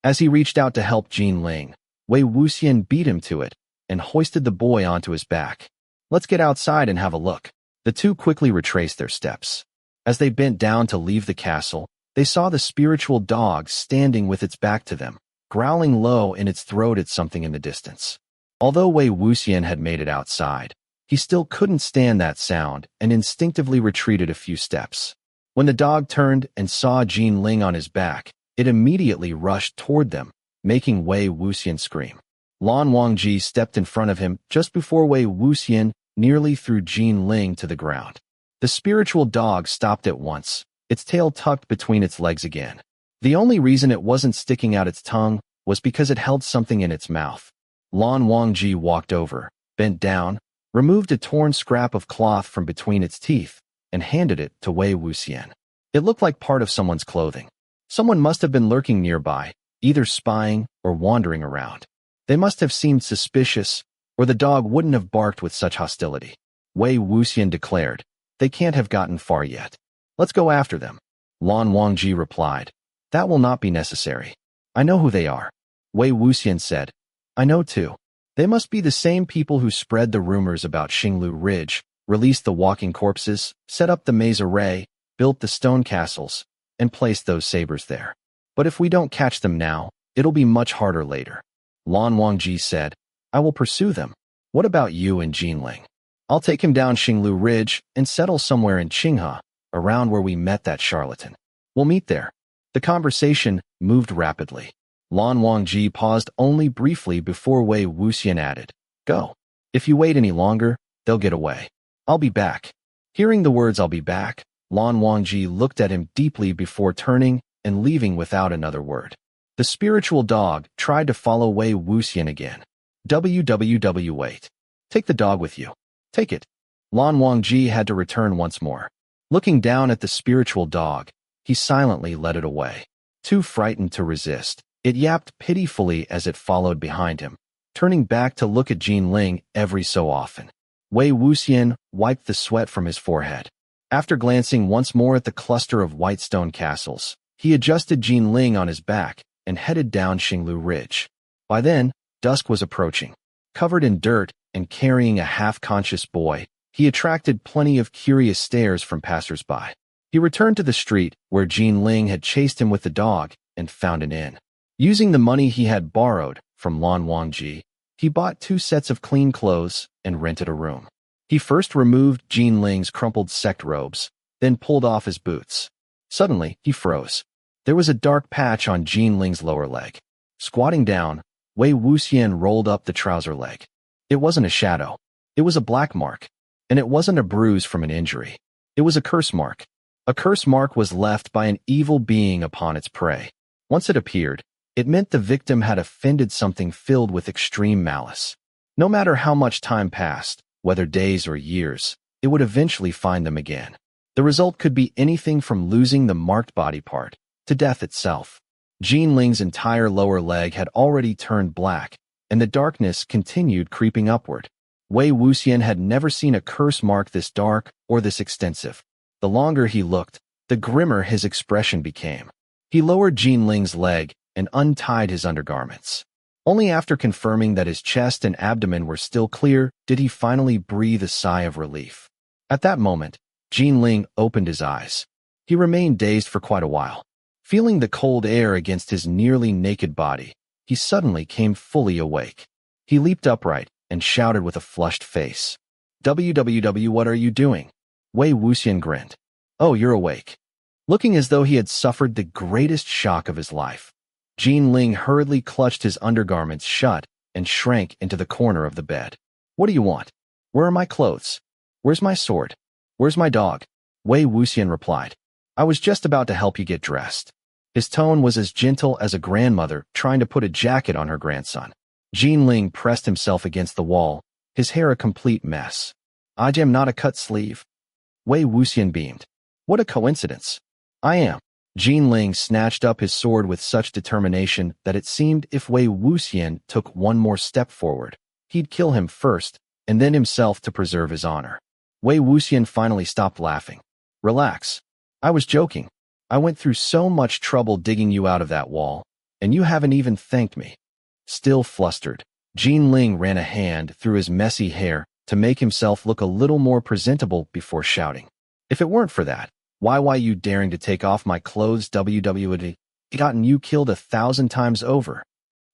As he reached out to help Jinling, Wei Wuxian beat him to it and hoisted the boy onto his back. "Let's get outside and have a look." The two quickly retraced their steps. As they bent down to leave the castle, they saw the spiritual dog standing with its back to them, growling low in its throat at something in the distance. Although Wei Wuxian had made it outside, he still couldn't stand that sound and instinctively retreated a few steps. When the dog turned and saw Yiling on his back, it immediately rushed toward them, making Wei Wuxian scream. Lan Wangji stepped in front of him just before Wei Wuxian nearly threw Yiling to the ground. The spiritual dog stopped at once, its tail tucked between its legs again. The only reason it wasn't sticking out its tongue was because it held something in its mouth. Lan Wangji walked over, bent down, removed a torn scrap of cloth from between its teeth, and handed it to Wei Wuxian. It looked like part of someone's clothing. Someone must have been lurking nearby, either spying or wandering around. They must have seemed suspicious, or the dog wouldn't have barked with such hostility. Wei Wuxian declared, "They can't have gotten far yet. Let's go after them." Lan Wangji replied, "That will not be necessary. I know who they are." Wei Wuxian said, "I know too. They must be the same people who spread the rumors about Xinglu Ridge, released the walking corpses, set up the maze array, built the stone castles, and placed those sabers there. But if we don't catch them now, it'll be much harder later." Lan Wangji said, "I will pursue them. What about you and Yiling? I'll take him down Xinglu Ridge and settle somewhere in Qinghe, around where we met that charlatan. We'll meet there." The conversation moved rapidly. Lan Wangji paused only briefly before Wei Wuxian added, "Go. If you wait any longer, they'll get away. I'll be back." Hearing the words "I'll be back," Lan Wangji looked at him deeply before turning and leaving without another word. The spiritual dog tried to follow Wei Wuxian again. Wait. Take the dog with you. Take it. Lan Wangji had to return once more. Looking down at the spiritual dog, he silently led it away. Too frightened to resist, it yapped pitifully as it followed behind him, turning back to look at Yiling every so often. Wei Wuxian wiped the sweat from his forehead. After glancing once more at the cluster of white stone castles, he adjusted Yiling on his back and headed down Xinglu Ridge. By then, dusk was approaching. Covered in dirt and carrying a half-conscious boy, he attracted plenty of curious stares from passers-by. He returned to the street where Yiling had chased him with the dog and found an inn. Using the money he had borrowed from Lan Wangji, he bought 2 sets of clean clothes and rented a room. He first removed Yiling's crumpled sect robes, then pulled off his boots. Suddenly, he froze. There was a dark patch on Yiling's lower leg. Squatting down, Wei Wuxian rolled up the trouser leg. It wasn't a shadow. It was a black mark. And it wasn't a bruise from an injury. It was a curse mark. A curse mark was left by an evil being upon its prey. Once it appeared, it meant the victim had offended something filled with extreme malice. No matter how much time passed, whether days or years, it would eventually find them again. The result could be anything from losing the marked body part to death itself. Yiling's entire lower leg had already turned black, and the darkness continued creeping upward. Wei Wuxian had never seen a curse mark this dark or this extensive. The longer he looked, the grimmer his expression became. He lowered Yiling's leg and untied his undergarments. Only after confirming that his chest and abdomen were still clear did he finally breathe a sigh of relief. At that moment, Yiling opened his eyes. He remained dazed for quite a while. Feeling the cold air against his nearly naked body, he suddenly came fully awake. He leaped upright and shouted with a flushed face, What are you doing?" Wei Wuxian grinned. "Oh, you're awake." Looking as though he had suffered the greatest shock of his life, Yiling hurriedly clutched his undergarments shut and shrank into the corner of the bed. "What do you want? Where are my clothes? Where's my sword? Where's my dog?" Wei Wuxian replied, "I was just about to help you get dressed." His tone was as gentle as a grandmother trying to put a jacket on her grandson. Yiling pressed himself against the wall, his hair a complete mess. "I am not a cut sleeve." Wei Wuxian beamed. "What a coincidence." "I am." Yiling snatched up his sword with such determination that it seemed if Wei Wuxian took one more step forward, he'd kill him first, and then himself to preserve his honor. Wei Wuxian finally stopped laughing. "Relax. I was joking. I went through so much trouble digging you out of that wall, and you haven't even thanked me." Still flustered, Yiling ran a hand through his messy hair to make himself look a little more presentable before shouting. If it weren't for that, why you daring to take off my clothes WWD? Gotten you killed 1,000 times over.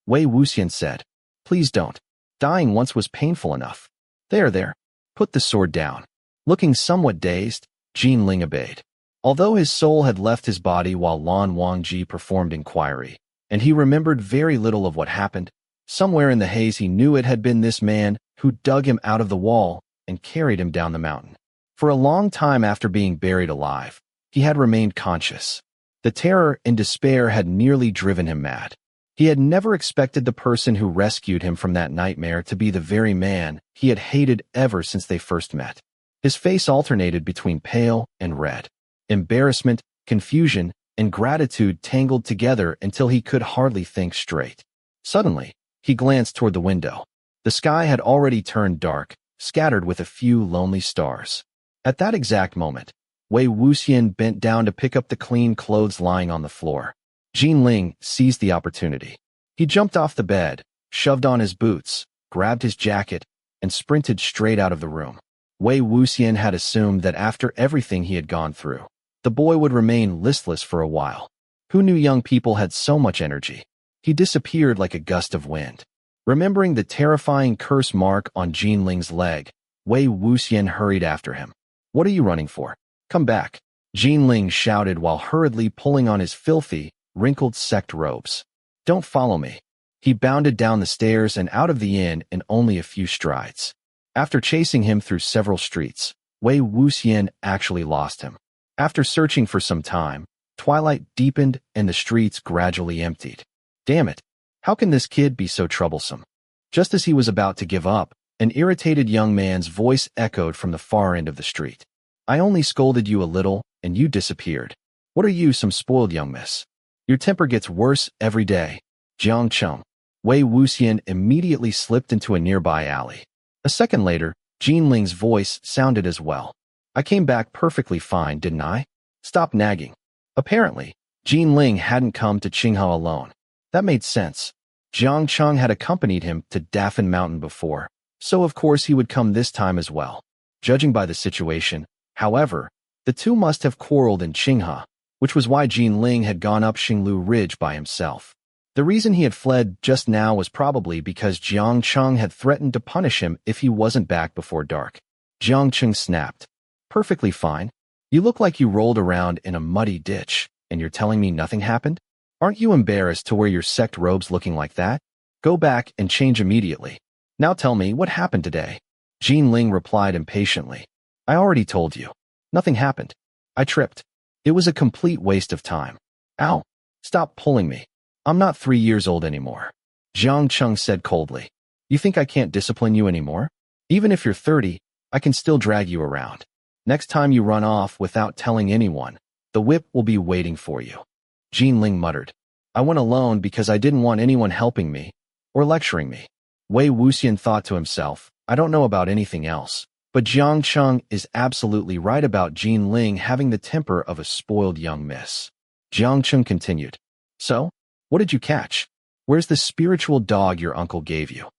Wei Wuxian said, please don't. Dying once was painful enough. There. Put the sword down. Looking somewhat dazed, Yiling obeyed. Although his soul had left his body while Lan Wangji performed inquiry, and he remembered very little of what happened, somewhere in the haze he knew it had been this man who dug him out of the wall and carried him down the mountain. For a long time after being buried alive, he had remained conscious. The terror and despair had nearly driven him mad. He had never expected the person who rescued him from that nightmare to be the very man he had hated ever since they first met. His face alternated between pale and red. Embarrassment, confusion, and gratitude tangled together until he could hardly think straight. Suddenly, he glanced toward the window. The sky had already turned dark, scattered with a few lonely stars. At that exact moment, Wei Wuxian bent down to pick up the clean clothes lying on the floor. Yiling seized the opportunity. He jumped off the bed, shoved on his boots, grabbed his jacket, and sprinted straight out of the room. Wei Wuxian had assumed that after everything he had gone through, the boy would remain listless for a while. Who knew young people had so much energy? He disappeared like a gust of wind. Remembering the terrifying curse mark on Yiling's leg, Wei Wuxian hurried after him. What are you running for? Come back, Yiling shouted while hurriedly pulling on his filthy, wrinkled sect robes. Don't follow me. He bounded down the stairs and out of the inn in only a few strides. After chasing him through several streets, Wei Wuxian actually lost him. After searching for some time, twilight deepened and the streets gradually emptied. Damn it! How can this kid be so troublesome? Just as he was about to give up, an irritated young man's voice echoed from the far end of the street. I only scolded you a little, and you disappeared. What are you, some spoiled young miss? Your temper gets worse every day. Xianxia. Wei Wuxian immediately slipped into a nearby alley. A second later, Yiling's voice sounded as well. I came back perfectly fine, didn't I? Stop nagging. Apparently, Yiling hadn't come to Qinghe alone. That made sense. Xianxia had accompanied him to Dafan Mountain before, so of course he would come this time as well. Judging by the situation, however, the two must have quarreled in Qinghe, which was why Yiling had gone up Xinglu Ridge by himself. The reason he had fled just now was probably because Xianxia had threatened to punish him if he wasn't back before dark. Xianxia snapped. Perfectly fine. You look like you rolled around in a muddy ditch, and you're telling me nothing happened? Aren't you embarrassed to wear your sect robes looking like that? Go back and change immediately. Now tell me what happened today. Yiling replied impatiently. I already told you. Nothing happened. I tripped. It was a complete waste of time. Ow! Stop pulling me. I'm not 3 years old anymore. Xianxia said coldly. You think I can't discipline you anymore? Even if you're 30, I can still drag you around. Next time you run off without telling anyone, the whip will be waiting for you. Yiling muttered. I went alone because I didn't want anyone helping me or lecturing me. Wei Wuxian thought to himself, I don't know about anything else, but Xianxia is absolutely right about Yiling having the temper of a spoiled young miss. Xianxia continued. So, what did you catch? Where's the spiritual dog your uncle gave you?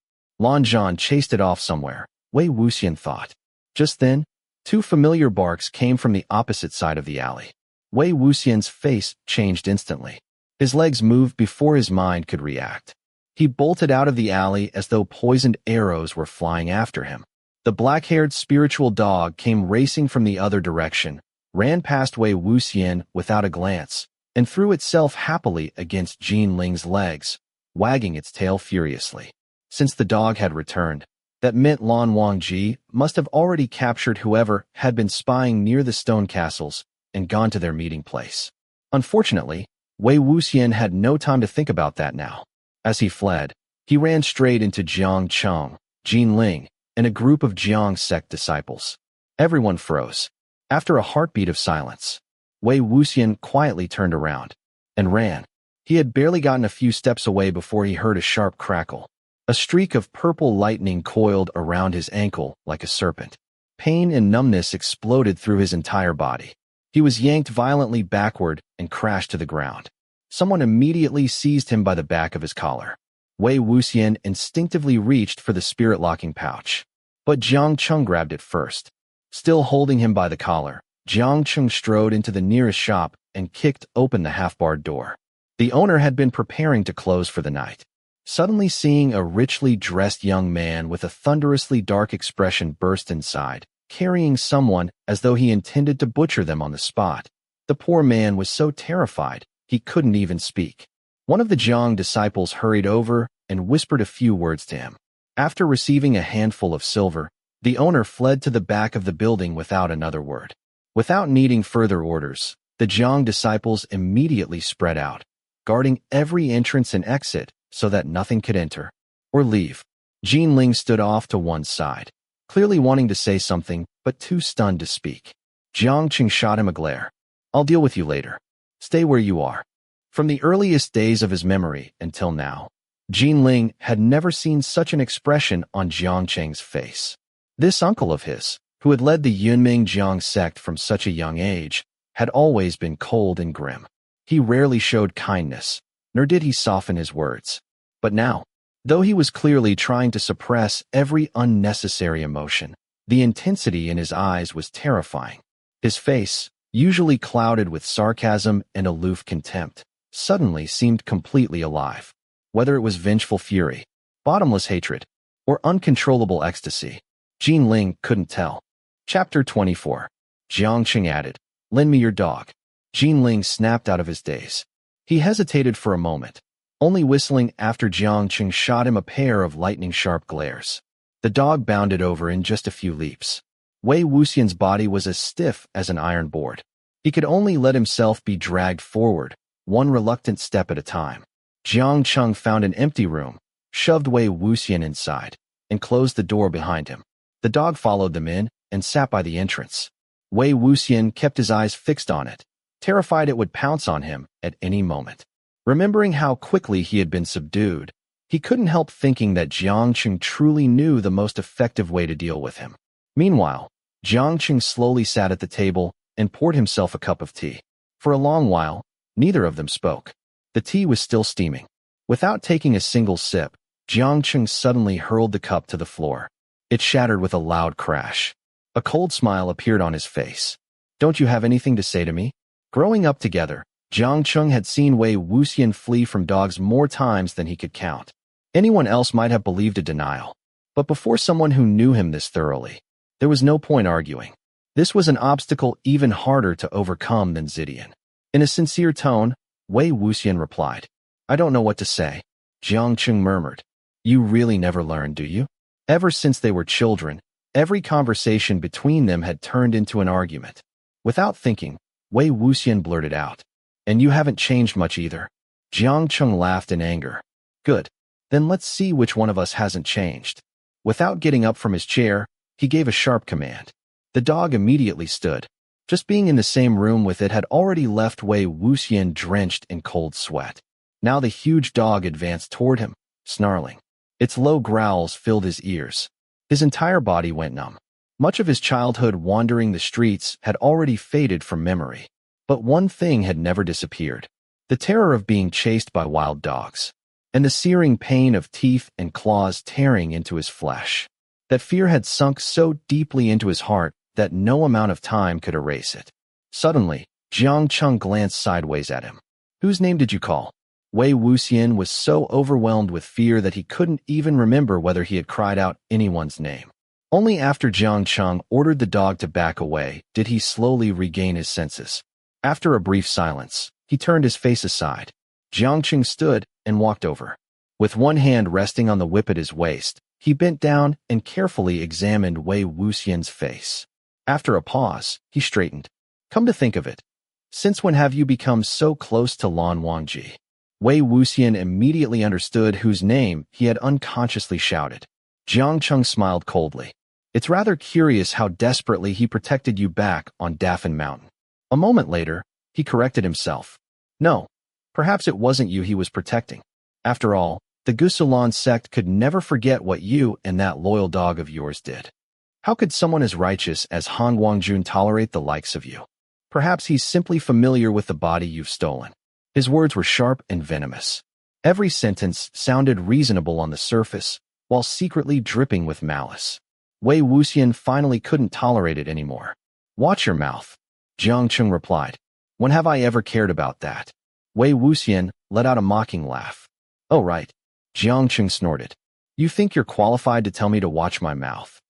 Lanzhan chased it off somewhere, Wei Wuxian thought. Just then, two familiar barks came from the opposite side of the alley. Wei Wuxian's face changed instantly. His legs moved before his mind could react. He bolted out of the alley as though poisoned arrows were flying after him. The black-haired spiritual dog came racing from the other direction, ran past Wei Wuxian without a glance, and threw itself happily against Yiling's legs, wagging its tail furiously. Since the dog had returned, that meant Lan Wangji must have already captured whoever had been spying near the stone castles and gone to their meeting place. Unfortunately, Wei Wuxian had no time to think about that now. As he fled, he ran straight into Xianxia, Yiling, and a group of Jiang sect disciples. Everyone froze. After a heartbeat of silence, Wei Wuxian quietly turned around and ran. He had barely gotten a few steps away before he heard a sharp crackle. A streak of purple lightning coiled around his ankle like a serpent. Pain and numbness exploded through his entire body. He was yanked violently backward and crashed to the ground. Someone immediately seized him by the back of his collar. Wei Wuxian instinctively reached for the spirit-locking pouch. But Jiang Cheng grabbed it first. Still holding him by the collar, Jiang Cheng strode into the nearest shop and kicked open the half-barred door. The owner had been preparing to close for the night. Suddenly seeing a richly dressed young man with a thunderously dark expression burst inside, carrying someone as though he intended to butcher them on the spot. The poor man was so terrified, he couldn't even speak. One of the Jiang disciples hurried over and whispered a few words to him. After receiving a handful of silver, the owner fled to the back of the building without another word. Without needing further orders, the Jiang disciples immediately spread out, guarding every entrance and exit so that nothing could enter or leave. Yiling stood off to one side, clearly wanting to say something but too stunned to speak. Jiang Cheng shot him a glare. "I'll deal with you later. Stay where you are." From the earliest days of his memory until now, Yiling had never seen such an expression on Jiang Cheng's face. This uncle of his, who had led the Yunming Jiang sect from such a young age, had always been cold and grim. He rarely showed kindness, nor did he soften his words. But now, though he was clearly trying to suppress every unnecessary emotion, the intensity in his eyes was terrifying. His face, usually clouded with sarcasm and aloof contempt, suddenly seemed completely alive. Whether it was vengeful fury, bottomless hatred, or uncontrollable ecstasy, Yiling couldn't tell. Chapter 24. Jiang Cheng added, "Lend me your dog." Yiling snapped out of his daze. He hesitated for a moment, only whistling after Jiang Cheng shot him a pair of lightning-sharp glares. The dog bounded over in just a few leaps. Wei Wuxian's body was as stiff as an iron board. He could only let himself be dragged forward, one reluctant step at a time. Jiang Cheng found an empty room, shoved Wei Wuxian inside, and closed the door behind him. The dog followed them in and sat by the entrance. Wei Wuxian kept his eyes fixed on it, terrified it would pounce on him at any moment. Remembering how quickly he had been subdued, he couldn't help thinking that Jiang Cheng truly knew the most effective way to deal with him. Meanwhile, Jiang Cheng slowly sat at the table and poured himself a cup of tea. For a long while, neither of them spoke. The tea was still steaming. Without taking a single sip, Jiang Cheng suddenly hurled the cup to the floor. It shattered with a loud crash. A cold smile appeared on his face. "Don't you have anything to say to me?" Growing up together, Jiang Cheng had seen Wei Wuxian flee from dogs more times than he could count. Anyone else might have believed a denial. But before someone who knew him this thoroughly, there was no point arguing. This was an obstacle even harder to overcome than Zidian. In a sincere tone, Wei Wuxian replied, "I don't know what to say." Jiang Cheng murmured, "You really never learn, do you?" Ever since they were children, every conversation between them had turned into an argument. Without thinking, Wei Wuxian blurted out, "And you haven't changed much either." Jiang Cheng laughed in anger. "Good. Then let's see which one of us hasn't changed." Without getting up from his chair, he gave a sharp command. The dog immediately stood. Just being in the same room with it had already left Wei Wuxian drenched in cold sweat. Now the huge dog advanced toward him, snarling. Its low growls filled his ears. His entire body went numb. Much of his childhood wandering the streets had already faded from memory. But one thing had never disappeared: the terror of being chased by wild dogs, and the searing pain of teeth and claws tearing into his flesh. That fear had sunk so deeply into his heart that no amount of time could erase it. Suddenly, Jiang Cheng glanced sideways at him. "Whose name did you call?" Wei Wuxian was so overwhelmed with fear that he couldn't even remember whether he had cried out anyone's name. Only after Jiang Cheng ordered the dog to back away did he slowly regain his senses. After a brief silence, he turned his face aside. Jiang Cheng stood and walked over. With one hand resting on the whip at his waist, he bent down and carefully examined Wei Wuxian's face. After a pause, he straightened. "Come to think of it, since when have you become so close to Lan Wangji?" Wei Wuxian immediately understood whose name he had unconsciously shouted. Jiang Cheng smiled coldly. "It's rather curious how desperately he protected you back on Daffin Mountain." A moment later, he corrected himself. "No, perhaps it wasn't you he was protecting. After all, the Gusulan sect could never forget what you and that loyal dog of yours did. How could someone as righteous as Hanguang-Jun tolerate the likes of you? Perhaps he's simply familiar with the body you've stolen." His words were sharp and venomous. Every sentence sounded reasonable on the surface, while secretly dripping with malice. Wei Wuxian finally couldn't tolerate it anymore. Watch your mouth, Jiangcheng replied. When have I ever cared about that? Wei Wuxian let out a mocking laugh. Oh right, Jiangcheng snorted. You think you're qualified to tell me to watch my mouth?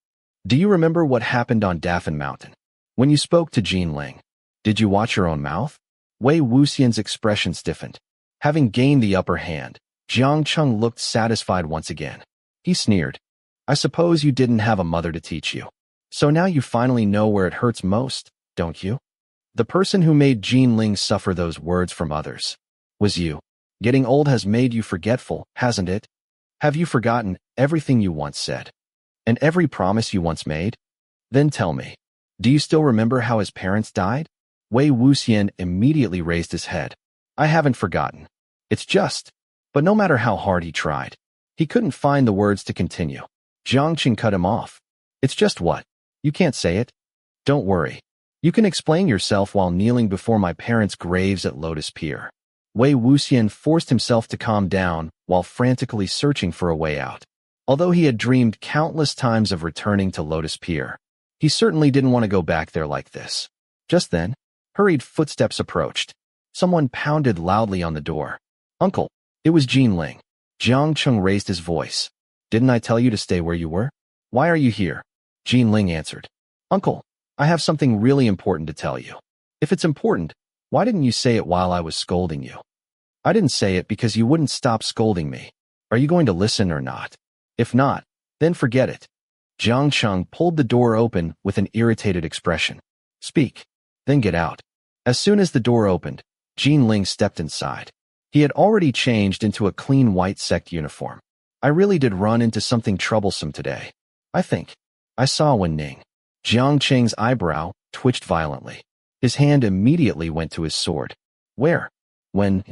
Do you remember what happened on Daffin Mountain? When you spoke to Jinling, did you watch your own mouth? Wei Wuxian's expression stiffened. Having gained the upper hand, Jiangcheng looked satisfied once again. He sneered. I suppose you didn't have a mother to teach you. So now you finally know where it hurts most, don't you? The person who made Jinling suffer those words from others was you. Getting old has made you forgetful, hasn't it? Have you forgotten everything you once said? And every promise you once made? Then tell me, do you still remember how his parents died? Wei Wuxian immediately raised his head. I haven't forgotten. It's just, but no matter how hard he tried, he couldn't find the words to continue. Jiangcheng cut him off. It's just what? You can't say it? Don't worry. You can explain yourself while kneeling before my parents' graves at Lotus Pier. Wei Wuxian forced himself to calm down while frantically searching for a way out. Although he had dreamed countless times of returning to Lotus Pier, he certainly didn't want to go back there like this. Just then, hurried footsteps approached. Someone pounded loudly on the door. Uncle, it was Jinling. Jiangcheng raised his voice. Didn't I tell you to stay where you were? Why are you here? Jinling answered. Uncle, I have something really important to tell you. If it's important, why didn't you say it while I was scolding you? I didn't say it because you wouldn't stop scolding me. Are you going to listen or not? If not, then forget it. Jiangcheng pulled the door open with an irritated expression. Speak, then get out. As soon as the door opened, Jinling stepped inside. He had already changed into a clean white sect uniform. I really did run into something troublesome today. I think. I saw Wen Ning. Jiangcheng's eyebrow twitched violently. His hand immediately went to his sword. Where? When?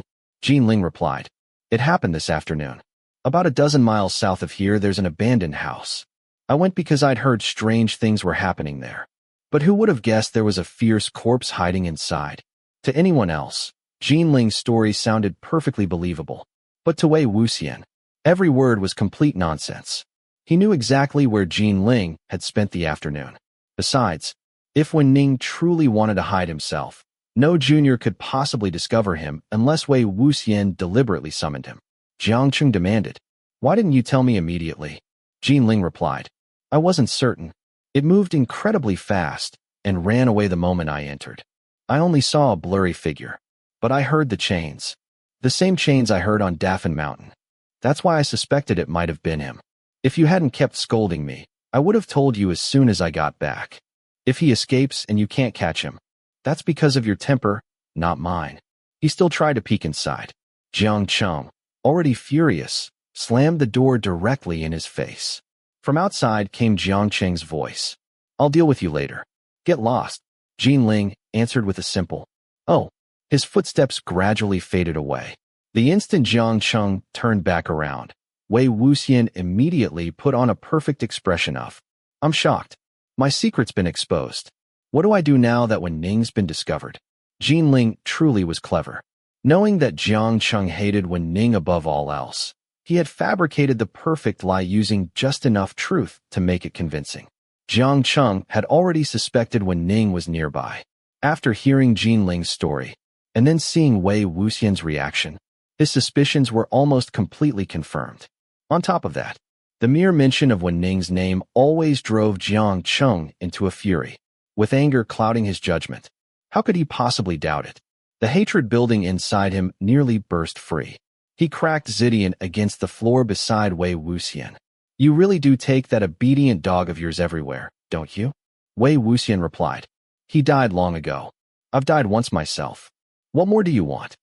Jinling replied. It happened this afternoon. About a dozen miles south of here there's an abandoned house. I went because I'd heard strange things were happening there. But who would have guessed there was a fierce corpse hiding inside? To anyone else, Jinling's story sounded perfectly believable. But to Wei Wuxian, every word was complete nonsense. He knew exactly where Jinling had spent the afternoon. Besides, if Wen Ning truly wanted to hide himself, no junior could possibly discover him unless Wei Wuxian deliberately summoned him. Jiangcheng demanded. Why didn't you tell me immediately? Jinling replied. I wasn't certain. It moved incredibly fast and ran away the moment I entered. I only saw a blurry figure, but I heard the chains. The same chains I heard on Daffin Mountain. That's why I suspected it might have been him. If you hadn't kept scolding me, I would have told you as soon as I got back. If he escapes and you can't catch him, that's because of your temper, not mine. He still tried to peek inside. Jiangcheng, already furious, slammed the door directly in his face. From outside came Jiangcheng's voice. I'll deal with you later. Get lost. Jinling answered with a simple, oh. His footsteps gradually faded away. The instant Jiangcheng turned back around, Wei Wuxian immediately put on a perfect expression of, I'm shocked. My secret's been exposed. What do I do now that Wen Ning's been discovered? Jinling truly was clever. Knowing that Jiangcheng hated Wen Ning above all else, he had fabricated the perfect lie using just enough truth to make it convincing. Jiangcheng had already suspected Wen Ning was nearby. After hearing Jinling's story, and then seeing Wei Wuxian's reaction, his suspicions were almost completely confirmed. On top of that, the mere mention of Wen Ning's name always drove Jiangcheng into a fury, with anger clouding his judgment. How could he possibly doubt it? The hatred building inside him nearly burst free. He cracked Zidian against the floor beside Wei Wuxian. You really do take that obedient dog of yours everywhere, don't you? Wei Wuxian replied. He died long ago. I've died once myself. What more do you want?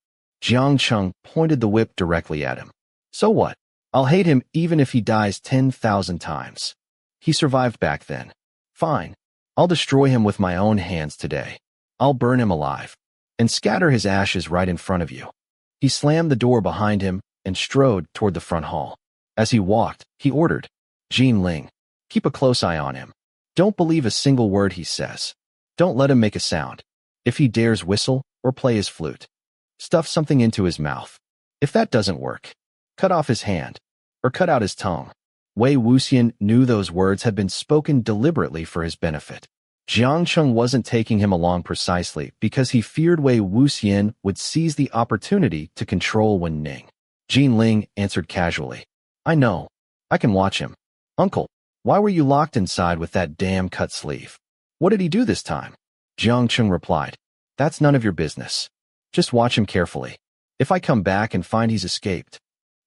Jiangcheng pointed the whip directly at him. So what? I'll hate him even if he dies 10,000 times. He survived back then. Fine. I'll destroy him with my own hands today. I'll burn him alive and scatter his ashes right in front of you. He slammed the door behind him and strode toward the front hall. As he walked, he ordered, Jinling, keep a close eye on him. Don't believe a single word he says. Don't let him make a sound. If he dares whistle or play his flute, stuff something into his mouth. If that doesn't work, cut off his hand or cut out his tongue. Wei Wuxian knew those words had been spoken deliberately for his benefit. Xianxia wasn't taking him along precisely because he feared Wei Wuxian would seize the opportunity to control Wen Ning. Yiling answered casually. I know. I can watch him. Uncle, why were you locked inside with that damn cut sleeve? What did he do this time? Xianxia replied. That's none of your business. Just watch him carefully. If I come back and find he's escaped,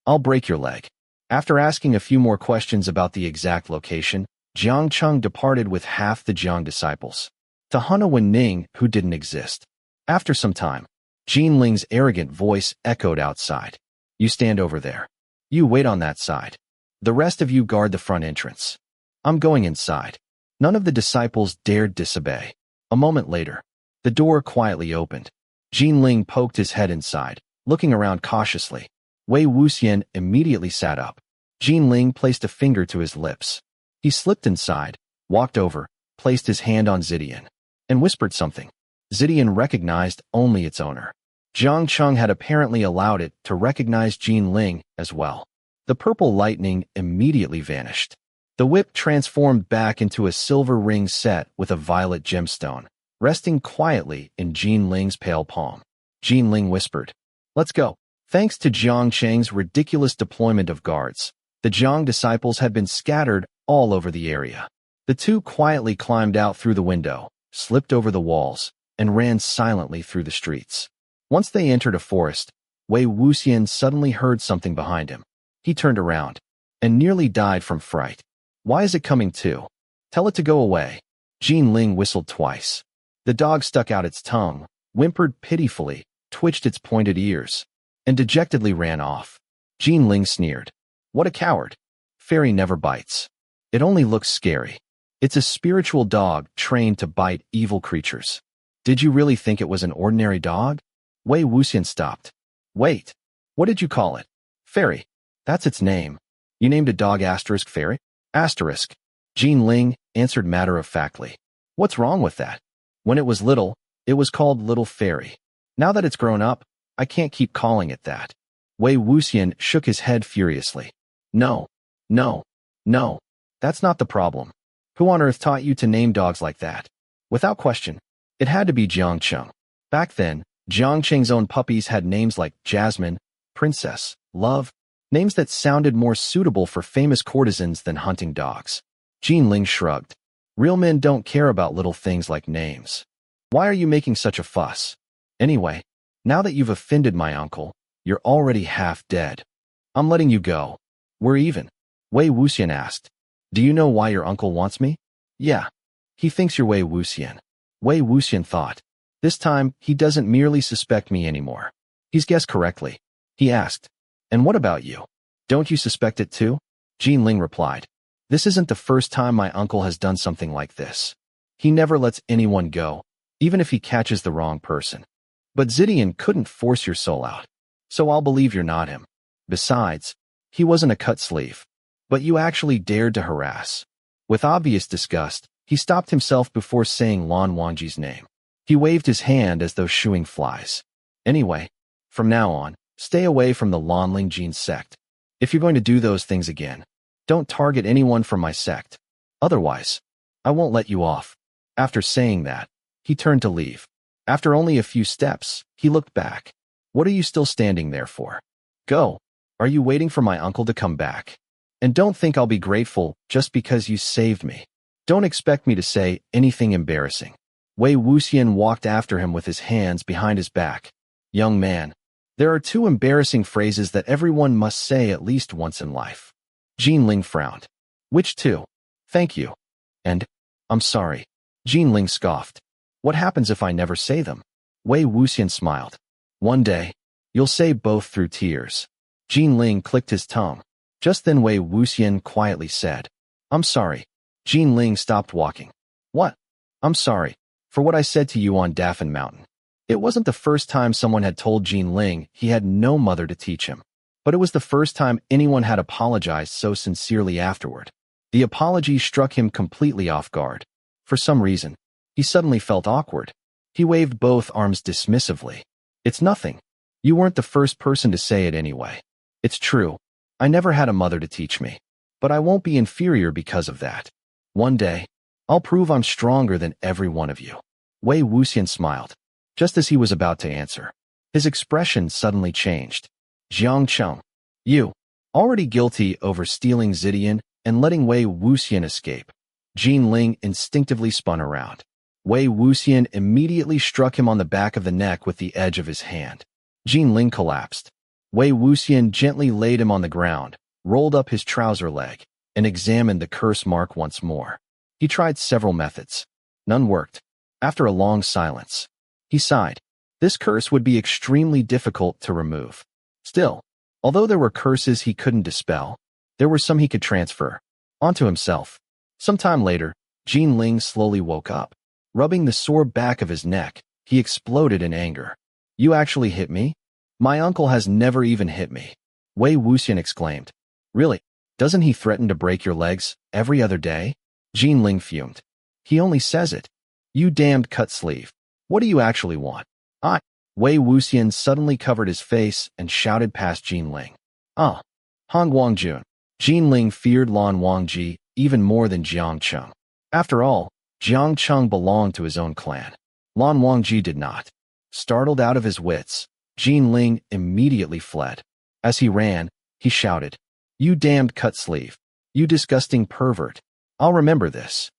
I'll break your leg. After asking a few more questions about the exact location, Xianxia departed with half the Jiang disciples to hunt a Wen Ning who didn't exist. After some time, Yiling's arrogant voice echoed outside. You stand over there. You wait on that side. The rest of you guard the front entrance. I'm going inside. None of the disciples dared disobey. A moment later, the door quietly opened. Yiling poked his head inside, looking around cautiously. Wei Wuxian immediately sat up. Yiling placed a finger to his lips. He slipped inside, walked over, placed his hand on Zidian, and whispered something. Zidian recognized only its owner. Xianxia had apparently allowed it to recognize Yiling as well. The purple lightning immediately vanished. The whip transformed back into a silver ring set with a violet gemstone, resting quietly in Yiling's pale palm. Yiling whispered, Let's go. Thanks to Xiangxia's ridiculous deployment of guards, the Jiang disciples had been scattered all over the area. The two quietly climbed out through the window, slipped over the walls, and ran silently through the streets. Once they entered a forest, Wei Wuxian suddenly heard something behind him. He turned around and nearly died from fright. Why is it coming too? Tell it to go away. Yiling whistled twice. The dog stuck out its tongue, whimpered pitifully, twitched its pointed ears, and dejectedly ran off. Yiling sneered. What a coward. Fairy never bites. It only looks scary. It's a spiritual dog trained to bite evil creatures. Did you really think it was an ordinary dog? Wei Wuxian stopped. Wait. What did you call it? Fairy. That's its name. You named a dog asterisk fairy? Asterisk. Yiling answered matter-of-factly. What's wrong with that? When it was little, it was called Little Fairy. Now that it's grown up, I can't keep calling it that. Wei Wuxian shook his head furiously. No. No. No. That's not the problem. Who on earth taught you to name dogs like that? Without question, it had to be Xianxia. Back then, Xiangxia's own puppies had names like Jasmine, Princess, Love, names that sounded more suitable for famous courtesans than hunting dogs. Yiling shrugged. Real men don't care about little things like names. Why are you making such a fuss? Anyway, now that you've offended my uncle, you're already half dead. I'm letting you go. We're even. Wei Wuxian asked. Do you know why your uncle wants me? Yeah. He thinks you're Wei Wuxian. Wei Wuxian thought. This time, he doesn't merely suspect me anymore. He's guessed correctly. He asked. And what about you? Don't you suspect it too? Yiling replied. This isn't the first time my uncle has done something like this. He never lets anyone go, even if he catches the wrong person. But Zidian couldn't force your soul out. So I'll believe you're not him. Besides, he wasn't a cut sleeve. But you actually dared to harass. With obvious disgust, he stopped himself before saying Lan Wangji's name. He waved his hand as though shooing flies. Anyway, from now on, stay away from the Lan Wangji sect. If you're going to do those things again, don't target anyone from my sect. Otherwise, I won't let you off. After saying that, he turned to leave. After only a few steps, he looked back. What are you still standing there for? Go. Are you waiting for my uncle to come back? And don't think I'll be grateful just because you saved me. Don't expect me to say anything embarrassing. Wei Wuxian walked after him with his hands behind his back. Young man, there are two embarrassing phrases that everyone must say at least once in life. Yiling frowned. Which two? Thank you. And, I'm sorry. Yiling scoffed. What happens if I never say them? Wei Wuxian smiled. One day, you'll say both through tears. Yiling clicked his tongue. Just then Wei Wuxian quietly said, I'm sorry. Yiling stopped walking. What? I'm sorry. For what I said to you on Daffin Mountain. It wasn't the first time someone had told Yiling he had no mother to teach him. But it was the first time anyone had apologized so sincerely afterward. The apology struck him completely off guard. For some reason, he suddenly felt awkward. He waved both arms dismissively. It's nothing. You weren't the first person to say it anyway. It's true. I never had a mother to teach me. but I won't be inferior because of that. One day, I'll prove I'm stronger than every one of you." Wei Wuxian smiled. Just as he was about to answer, his expression suddenly changed. "Xiang, you, already guilty over stealing Zidian and letting Wei Wuxian escape." Yiling instinctively spun around. Wei Wuxian immediately struck him on the back of the neck with the edge of his hand. Yiling collapsed. Wei Wuxian gently laid him on the ground, rolled up his trouser leg, and examined the curse mark once more. He tried several methods. None worked. After a long silence, he sighed. This curse would be extremely difficult to remove. Still, although there were curses he couldn't dispel, there were some he could transfer onto himself. Some time later, Yiling slowly woke up. Rubbing the sore back of his neck, he exploded in anger. "You actually hit me? My uncle has never even hit me," Wei Wuxian exclaimed. "Really? Doesn't he threaten to break your legs every other day?" Yiling fumed. "He only says it. You damned cut sleeve. What do you actually want?" Wei Wuxian suddenly covered his face and shouted past Yiling. "Ah, Hanguang-Jun." Yiling feared Lan Wangji even more than Xianxia. After all, Xianxia belonged to his own clan. Lan Wangji did not. Startled out of his wits, Yiling immediately fled. As he ran, he shouted, "You damned cut sleeve. You disgusting pervert. I'll remember this.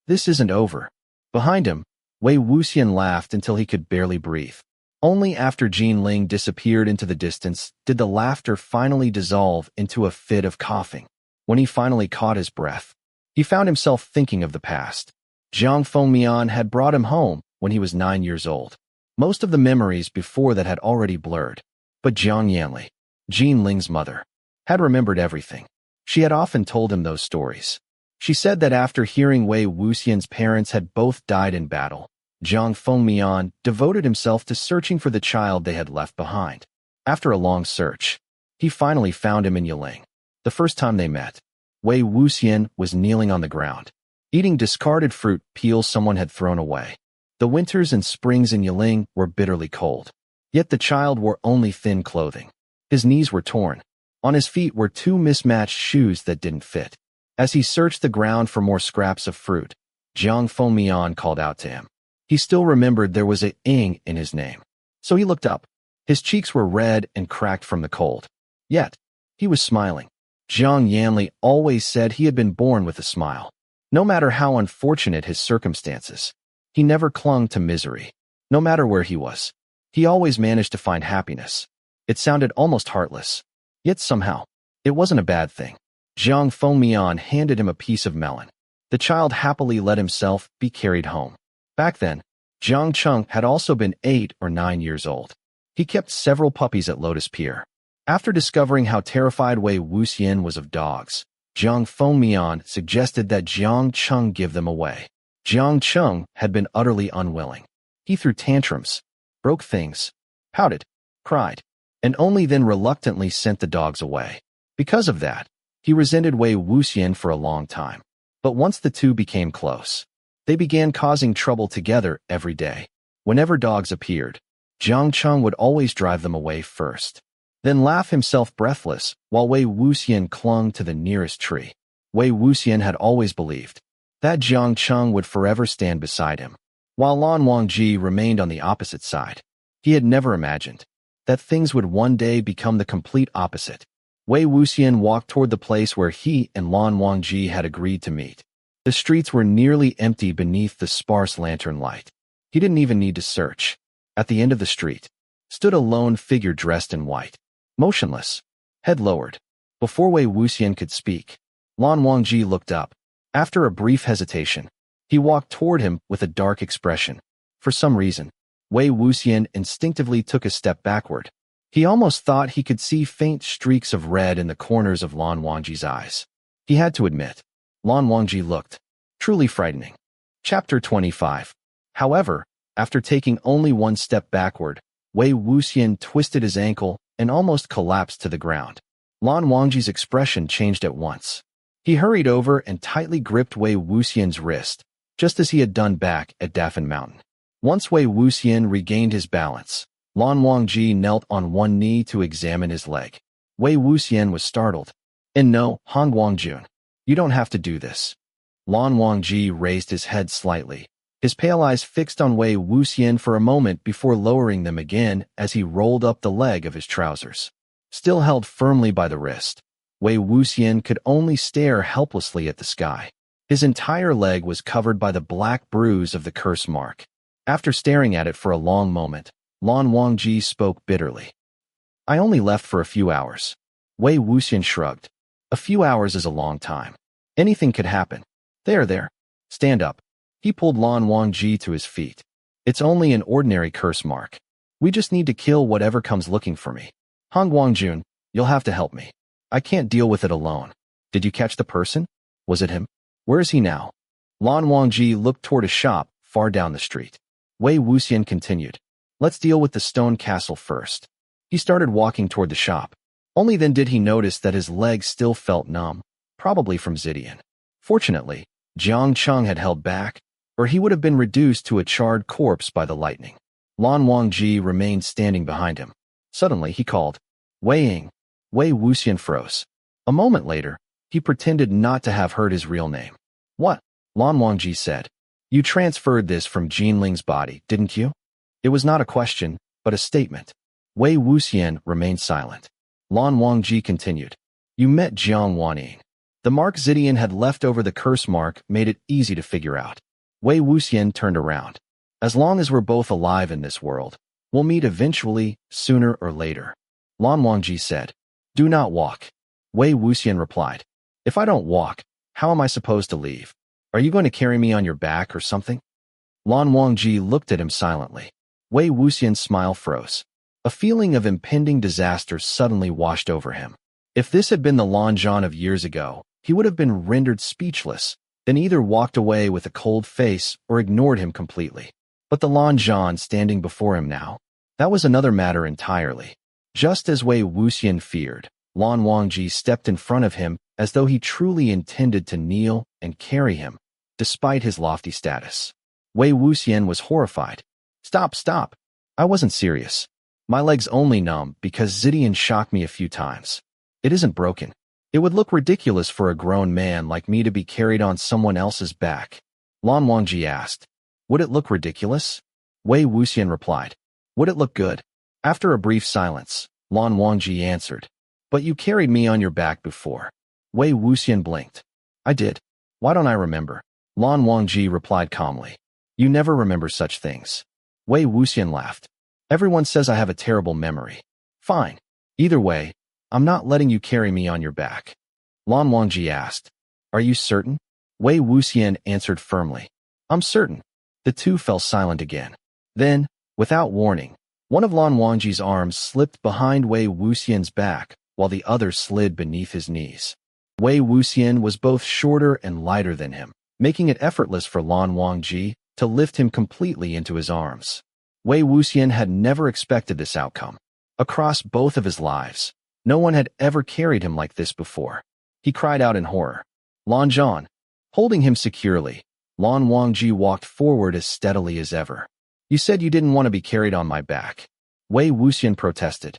This isn't over." Behind him, Wei Wuxian laughed until he could barely breathe. Only after Yiling disappeared into the distance did the laughter finally dissolve into a fit of coughing. When he finally caught his breath, he found himself thinking of the past. Jiang Fengmian had brought him home when he was 9 years old. Most of the memories before that had already blurred. But Jiang Yanli, Yiling's mother, had remembered everything. She had often told him those stories. She said that after hearing Wei Wuxian's parents had both died in battle, Jiang Fengmian devoted himself to searching for the child they had left behind. After a long search, he finally found him in Yiling. The first time they met, Wei Wuxian was kneeling on the ground, eating discarded fruit peels someone had thrown away. The winters and springs in Yiling were bitterly cold. Yet the child wore only thin clothing. His knees were torn. On his feet were 2 mismatched shoes that didn't fit. As he searched the ground for more scraps of fruit, Jiang Fengmian called out to him. He still remembered there was a ing in his name. So he looked up. His cheeks were red and cracked from the cold. Yet, he was smiling. Jiang Yanli always said he had been born with a smile. No matter how unfortunate his circumstances, he never clung to misery. No matter where he was, he always managed to find happiness. It sounded almost heartless. Yet somehow, it wasn't a bad thing. Jiang Fengmian handed him a piece of melon. The child happily let himself be carried home. Back then, Xianxia had also been 8 or 9 years old. He kept several puppies at Lotus Pier. After discovering how terrified Wei Wuxian was of dogs, Jiang Fengmian suggested that Xianxia give them away. Xianxia had been utterly unwilling. He threw tantrums, broke things, pouted, cried, and only then reluctantly sent the dogs away. Because of that, he resented Wei Wuxian for a long time. But once the two became close, they began causing trouble together every day. Whenever dogs appeared, Xianxia would always drive them away first, then laugh himself breathless while Wei Wuxian clung to the nearest tree. Wei Wuxian had always believed that Xianxia would forever stand beside him, while Lan Wangji remained on the opposite side. He had never imagined that things would one day become the complete opposite. Wei Wuxian walked toward the place where he and Lan Wangji had agreed to meet. The streets were nearly empty beneath the sparse lantern light. He didn't even need to search. At the end of the street stood a lone figure dressed in white, motionless, head lowered. Before Wei Wuxian could speak, Lan Wangji looked up. After a brief hesitation, he walked toward him with a dark expression. For some reason, Wei Wuxian instinctively took a step backward. He almost thought he could see faint streaks of red in the corners of Lan Wangji's eyes. He had to admit, Lan Wangji looked truly frightening. Chapter 25. However, after taking only one step backward, Wei Wuxian twisted his ankle and almost collapsed to the ground. Lan Wangji's expression changed at once. He hurried over and tightly gripped Wei Wuxian's wrist, just as he had done back at Daffin Mountain. Once Wei Wuxian regained his balance, Lan Wangji knelt on one knee to examine his leg. Wei Wuxian was startled. "And no, Hanguang-Jun," You don't have to do this. Lan Wangji raised his head slightly, his pale eyes fixed on Wei Wuxian for a moment before lowering them again as he rolled up the leg of his trousers. Still held firmly by the wrist, Wei Wuxian could only stare helplessly at the sky. His entire leg was covered by the black bruise of the curse mark. After staring at it for a long moment, Lan Wangji spoke bitterly. I only left for a few hours. Wei Wuxian shrugged. A few hours is a long time. Anything could happen. There. Stand up. He pulled Lan Wangji to his feet. It's only an ordinary curse mark. We just need to kill whatever comes looking for me. Hanguang-Jun, you'll have to help me. I can't deal with it alone. Did you catch the person? Was it him? Where is he now? Lan Wangji looked toward a shop far down the street. Wei Wuxian continued. Let's deal with the stone castle first. He started walking toward the shop. Only then did he notice that his legs still felt numb, probably from Zidian. Fortunately, Jiang Cheng had held back, or he would have been reduced to a charred corpse by the lightning. Lan Wangji remained standing behind him. Suddenly, he called, Wei Ying. Wei Wuxian froze. A moment later, he pretended not to have heard his real name. What? Lan Wangji said. You transferred this from Jinling's body, didn't you? It was not a question, but a statement. Wei Wuxian remained silent. Lan Wangji continued. You met Jiang Waning. The mark Zidian had left over the curse mark made it easy to figure out. Wei Wuxian turned around. As long as we're both alive in this world, we'll meet eventually, sooner or later. Lan Wangji said. Do not walk. Wei Wuxian replied. If I don't walk, how am I supposed to leave? Are you going to carry me on your back or something? Lan Wangji looked at him silently. Wei Wuxian's smile froze. A feeling of impending disaster suddenly washed over him. If this had been the Lan Zhan of years ago, he would have been rendered speechless, then either walked away with a cold face or ignored him completely. But the Lan Zhan standing before him now, that was another matter entirely. Just as Wei Wuxian feared, Lan Wangji stepped in front of him as though he truly intended to kneel and carry him, despite his lofty status. Wei Wuxian was horrified. Stop. I wasn't serious. My leg's only numb because Zidian shocked me a few times. It isn't broken. It would look ridiculous for a grown man like me to be carried on someone else's back. Lan Wangji asked. Would it look ridiculous? Wei Wuxian replied. Would it look good? After a brief silence, Lan Wangji answered. But you carried me on your back before. Wei Wuxian blinked. I did. Why don't I remember? Lan Wangji replied calmly. You never remember such things. Wei Wuxian laughed. Everyone says I have a terrible memory. Fine. Either way, I'm not letting you carry me on your back. Lan Wangji asked. Are you certain? Wei Wuxian answered firmly. I'm certain. The two fell silent again. Then, without warning, one of Lan Wangji's arms slipped behind Wei Wuxian's back while the other slid beneath his knees. Wei Wuxian was both shorter and lighter than him, making it effortless for Lan Wangji to lift him completely into his arms. Wei Wuxian had never expected this outcome. Across both of his lives, no one had ever carried him like this before. He cried out in horror. Lan Zhan. Holding him securely, Lan Wangji walked forward as steadily as ever. You said you didn't want to be carried on my back. Wei Wuxian protested.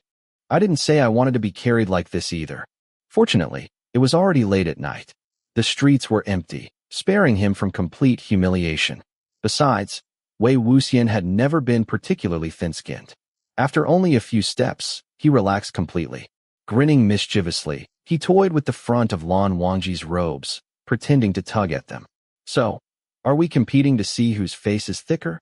I didn't say I wanted to be carried like this either. Fortunately, it was already late at night. The streets were empty, sparing him from complete humiliation. Besides, Wei Wuxian had never been particularly thin-skinned. After only a few steps, he relaxed completely. Grinning mischievously, he toyed with the front of Lan Wangji's robes, pretending to tug at them. So, are we competing to see whose face is thicker?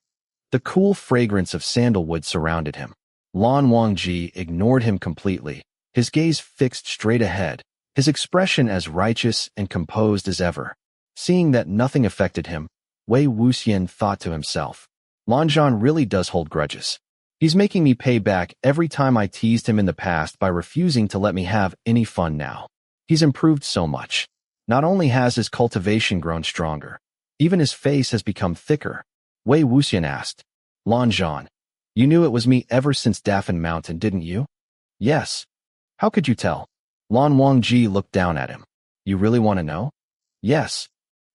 The cool fragrance of sandalwood surrounded him. Lan Wangji ignored him completely, his gaze fixed straight ahead, his expression as righteous and composed as ever. Seeing that nothing affected him, Wei Wuxian thought to himself, Lan Zhan really does hold grudges. He's making me pay back every time I teased him in the past by refusing to let me have any fun now. He's improved so much. Not only has his cultivation grown stronger, even his face has become thicker. Wei Wuxian asked, Lan Zhan, you knew it was me ever since Daffin Mountain, didn't you? Yes. How could you tell? Lan Wangji looked down at him. You really want to know? Yes.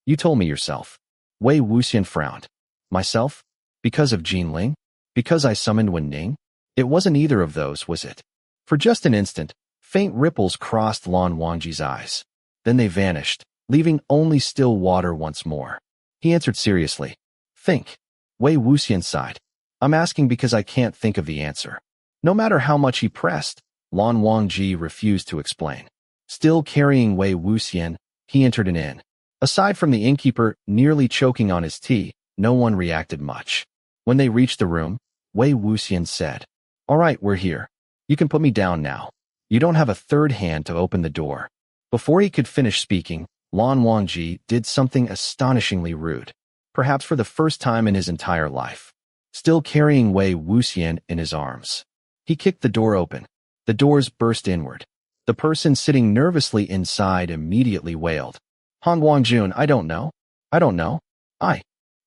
You told me yourself. Wei Wuxian frowned. Myself? Because of Jinling? Because I summoned Wen Ning? It wasn't either of those, was it? For just an instant, faint ripples crossed Lan Wangji's eyes. Then they vanished, leaving only still water once more. He answered seriously. Think. Wei Wuxian sighed. I'm asking because I can't think of the answer. No matter how much he pressed, Lan Wangji refused to explain. Still carrying Wei Wuxian, he entered an inn. Aside from the innkeeper nearly choking on his tea, no one reacted much. When they reached the room, Wei Wuxian said, All right, we're here. You can put me down now. You don't have a third hand to open the door. Before he could finish speaking, Lan Wangji did something astonishingly rude, perhaps for the first time in his entire life. Still carrying Wei Wuxian in his arms, he kicked the door open. The doors burst inward. The person sitting nervously inside immediately wailed, Hanguang-Jun, I don't know.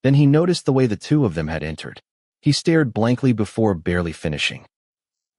Then he noticed the way the two of them had entered. He stared blankly before barely finishing.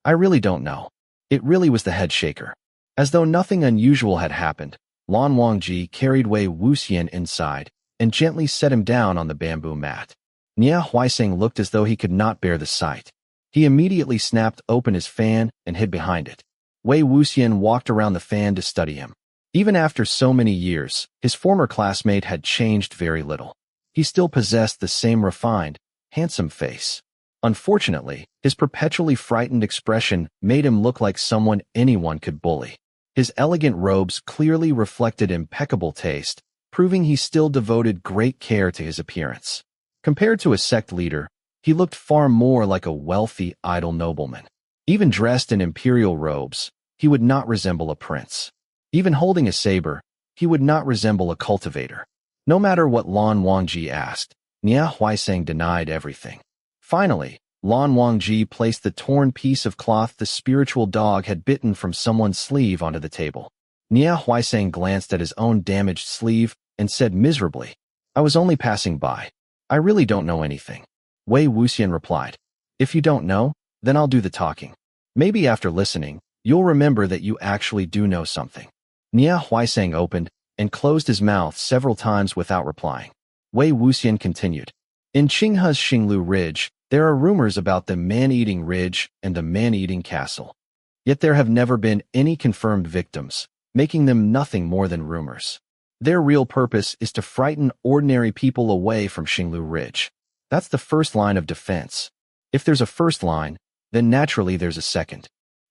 I really don't know. It really was the head shaker. As though nothing unusual had happened, Lan Wangji carried Wei Wuxian inside and gently set him down on the bamboo mat. Nia Huaiseng looked as though he could not bear the sight. He immediately snapped open his fan and hid behind it. Wei Wuxian walked around the fan to study him. Even after so many years, his former classmate had changed very little. He still possessed the same refined, handsome face. Unfortunately, his perpetually frightened expression made him look like someone anyone could bully. His elegant robes clearly reflected impeccable taste, proving he still devoted great care to his appearance. Compared to a sect leader, he looked far more like a wealthy, idle nobleman. Even dressed in imperial robes, he would not resemble a prince. Even holding a saber, he would not resemble a cultivator. No matter what Lan Wangji asked, Nia Huaiseng denied everything. Finally, Lan Wangji placed the torn piece of cloth the spiritual dog had bitten from someone's sleeve onto the table. Nia Huaiseng glanced at his own damaged sleeve and said miserably, I was only passing by. I really don't know anything. Wei Wuxian replied, If you don't know, then I'll do the talking. Maybe after listening, you'll remember that you actually do know something. Nia Huaiseng opened and closed his mouth several times without replying. Wei Wuxian continued, In Qinghe's Xinglu Ridge, there are rumors about the man-eating ridge and the man-eating castle. Yet there have never been any confirmed victims, making them nothing more than rumors. Their real purpose is to frighten ordinary people away from Xinglu Ridge. That's the first line of defense. If there's a first line, then naturally there's a second.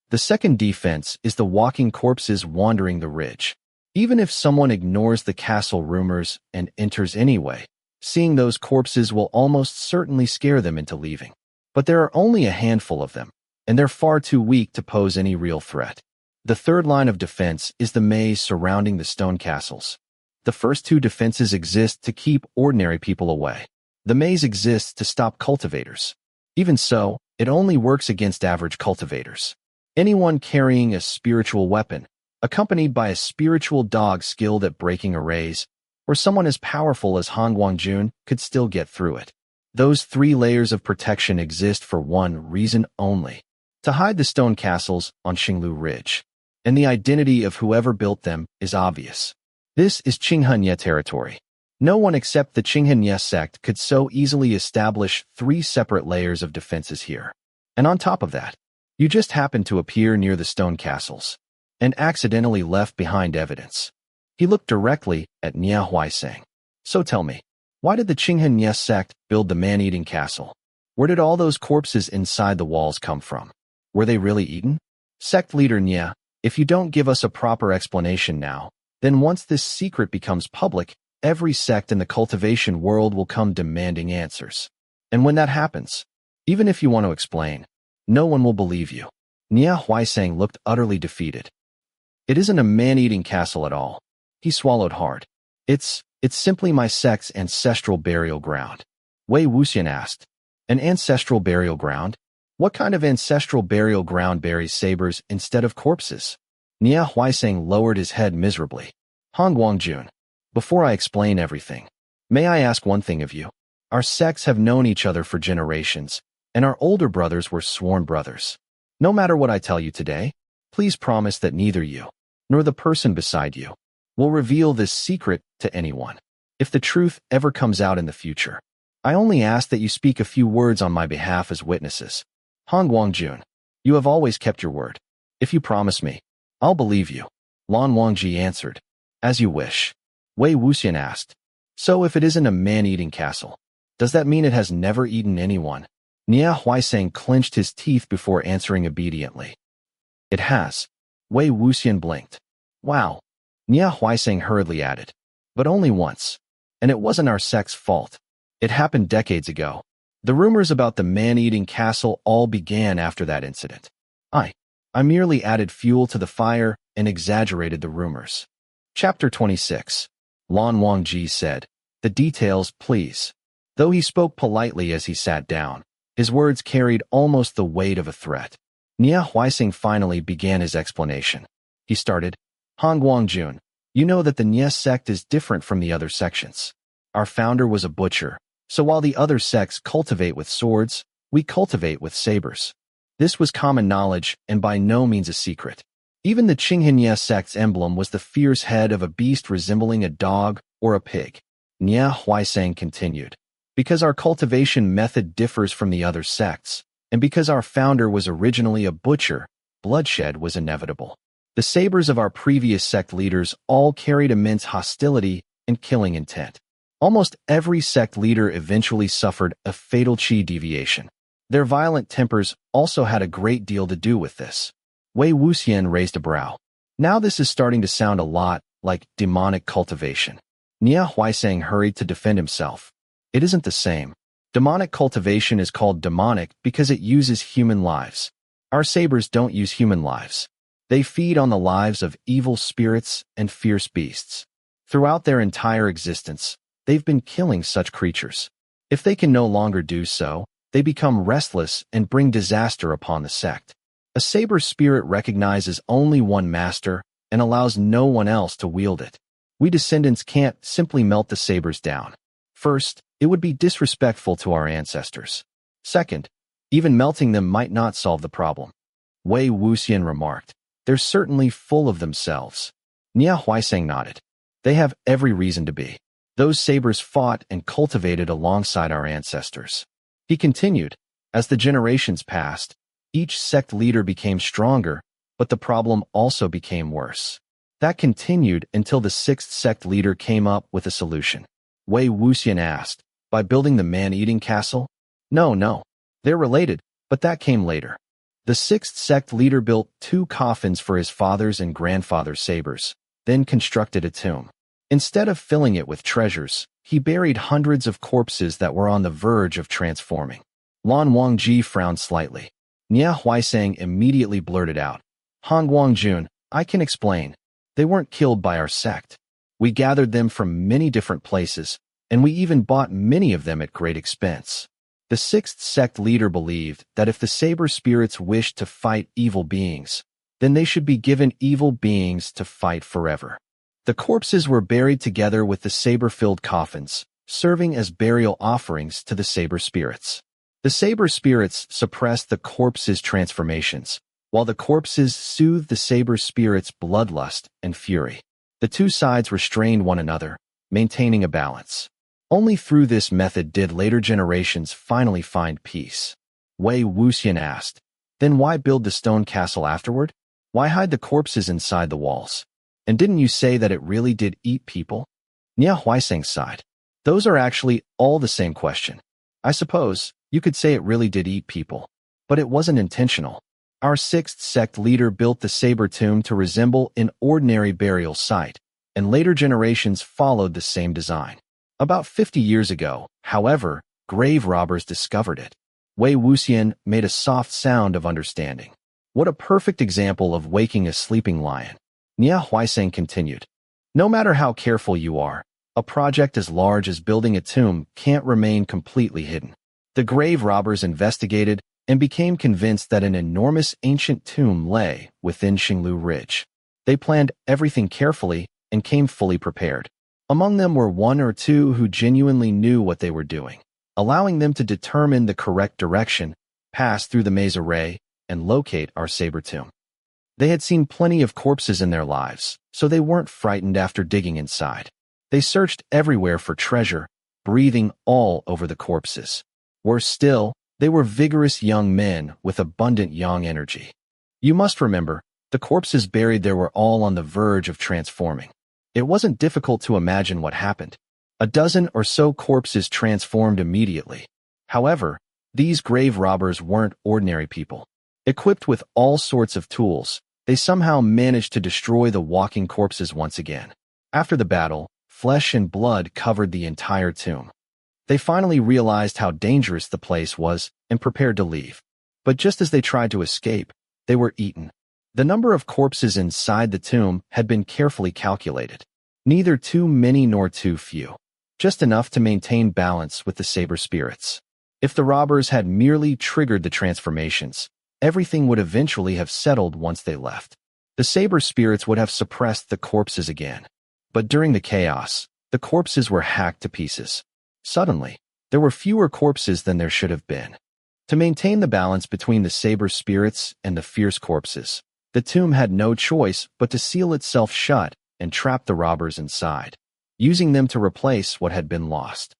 The second defense is the walking corpses wandering the ridge. Even if someone ignores the castle rumors and enters anyway, seeing those corpses will almost certainly scare them into leaving. But there are only a handful of them, and they're far too weak to pose any real threat. The third line of defense is the maze surrounding the stone castles. The first two defenses exist to keep ordinary people away. The maze exists to stop cultivators. Even so, it only works against average cultivators. Anyone carrying a spiritual weapon, accompanied by a spiritual dog skilled at breaking arrays, or someone as powerful as Hanguang-Jun could still get through it. Those three layers of protection exist for one reason only: to hide the stone castles on Xinglu Ridge. And the identity of whoever built them is obvious. This is Qinghe territory. No one except the Qinghe sect could so easily establish three separate layers of defenses here. And on top of that, you just happened to appear near the stone castles and accidentally left behind evidence. He looked directly at Nia Huaiseng. So tell me, why did the Qinghe sect build the man-eating castle? Where did all those corpses inside the walls come from? Were they really eaten? Sect leader Nia, if you don't give us a proper explanation now, then once this secret becomes public, every sect in the cultivation world will come demanding answers. And when that happens, even if you want to explain, no one will believe you. Nia Huaiseng looked utterly defeated. It isn't a man-eating castle at all. He swallowed hard. It's simply my sect's ancestral burial ground. Wei Wuxian asked. An ancestral burial ground? What kind of ancestral burial ground buries sabers instead of corpses? Nia Huaiseng lowered his head miserably. Hanguang-Jun, before I explain everything, may I ask one thing of you? Our sects have known each other for generations, and our older brothers were sworn brothers. No matter what I tell you today, please promise that neither you, nor the person beside you, will reveal this secret to anyone. If the truth ever comes out in the future, I only ask that you speak a few words on my behalf as witnesses. Hanguang-Jun, you have always kept your word. If you promise me, I'll believe you. Lan Wangji answered. As you wish. Wei Wuxian asked. So if it isn't a man-eating castle, does that mean it has never eaten anyone? Nia Huaisang clenched his teeth before answering obediently. It has. Wei Wuxian blinked. Wow. Nia Huaisang hurriedly added. But only once. And it wasn't our sect's fault. It happened decades ago. The rumors about the man-eating castle all began after that incident. I merely added fuel to the fire and exaggerated the rumors. Chapter 26. Lan Wangji said, "The details, please." Though he spoke politely as he sat down, his words carried almost the weight of a threat. Nia Huaising finally began his explanation. He started, Hanguang-Jun, you know that the Nia sect is different from the other sections. Our founder was a butcher, so while the other sects cultivate with swords, we cultivate with sabers. This was common knowledge and by no means a secret. Even the Qinghe Nia sect's emblem was the fierce head of a beast resembling a dog or a pig. Nia Huaisang continued. Because our cultivation method differs from the other sects, and because our founder was originally a butcher, bloodshed was inevitable. The sabers of our previous sect leaders all carried immense hostility and killing intent. Almost every sect leader eventually suffered a fatal chi deviation. Their violent tempers also had a great deal to do with this. Wei Wuxian raised a brow. Now this is starting to sound a lot like demonic cultivation. Nia Huaisang hurried to defend himself. It isn't the same. Demonic cultivation is called demonic because it uses human lives. Our sabers don't use human lives. They feed on the lives of evil spirits and fierce beasts. Throughout their entire existence, they've been killing such creatures. If they can no longer do so, they become restless and bring disaster upon the sect. A saber spirit recognizes only one master and allows no one else to wield it. We descendants can't simply melt the sabers down. First, it would be disrespectful to our ancestors. Second, even melting them might not solve the problem. Wei Wuxian remarked, they're certainly full of themselves. Nia Huaisang nodded. They have every reason to be. Those sabers fought and cultivated alongside our ancestors. He continued, as the generations passed, each sect leader became stronger, but the problem also became worse. That continued until the sixth sect leader came up with a solution. Wei Wuxian asked, by building the man-eating castle? No. They're related, but that came later. The sixth sect leader built 2 coffins for his father's and grandfather's sabers, then constructed a tomb. Instead of filling it with treasures, he buried hundreds of corpses that were on the verge of transforming. Lan Wangji frowned slightly. Nia Huaisang immediately blurted out, Hanguang-Jun, I can explain. They weren't killed by our sect. We gathered them from many different places, and we even bought many of them at great expense. The sixth sect leader believed that if the saber spirits wished to fight evil beings, then they should be given evil beings to fight forever. The corpses were buried together with the saber-filled coffins, serving as burial offerings to the saber spirits. The saber spirits suppressed the corpses' transformations, while the corpses soothed the saber spirits' bloodlust and fury. The two sides restrained one another, maintaining a balance. Only through this method did later generations finally find peace. Wei Wuxian asked, then why build the stone castle afterward? Why hide the corpses inside the walls? And didn't you say that it really did eat people? Nia Huaisang sighed. Those are actually all the same question. I suppose you could say it really did eat people, but it wasn't intentional. Our sixth sect leader built the saber tomb to resemble an ordinary burial site, and later generations followed the same design. About 50 years ago, however, grave robbers discovered it. Wei Wuxian made a soft sound of understanding. What a perfect example of waking a sleeping lion. Nia Huaisang continued. No matter how careful you are, a project as large as building a tomb can't remain completely hidden. The grave robbers investigated and became convinced that an enormous ancient tomb lay within Xinglu Ridge. They planned everything carefully and came fully prepared. Among them were 1 or 2 who genuinely knew what they were doing, allowing them to determine the correct direction, pass through the maze array, and locate our saber tomb. They had seen plenty of corpses in their lives, so they weren't frightened after digging inside. They searched everywhere for treasure, breathing all over the corpses. Worse still, they were vigorous young men with abundant yang energy. You must remember, the corpses buried there were all on the verge of transforming. It wasn't difficult to imagine what happened. A dozen or so corpses transformed immediately. However, these grave robbers weren't ordinary people. Equipped with all sorts of tools, they somehow managed to destroy the walking corpses once again. After the battle, flesh and blood covered the entire tomb. They finally realized how dangerous the place was and prepared to leave. But just as they tried to escape, they were eaten. The number of corpses inside the tomb had been carefully calculated. Neither too many nor too few. Just enough to maintain balance with the saber spirits. If the robbers had merely triggered the transformations, everything would eventually have settled once they left. The saber spirits would have suppressed the corpses again. But during the chaos, the corpses were hacked to pieces. Suddenly, there were fewer corpses than there should have been. To maintain the balance between the saber spirits and the fierce corpses, the tomb had no choice but to seal itself shut and trap the robbers inside, using them to replace what had been lost.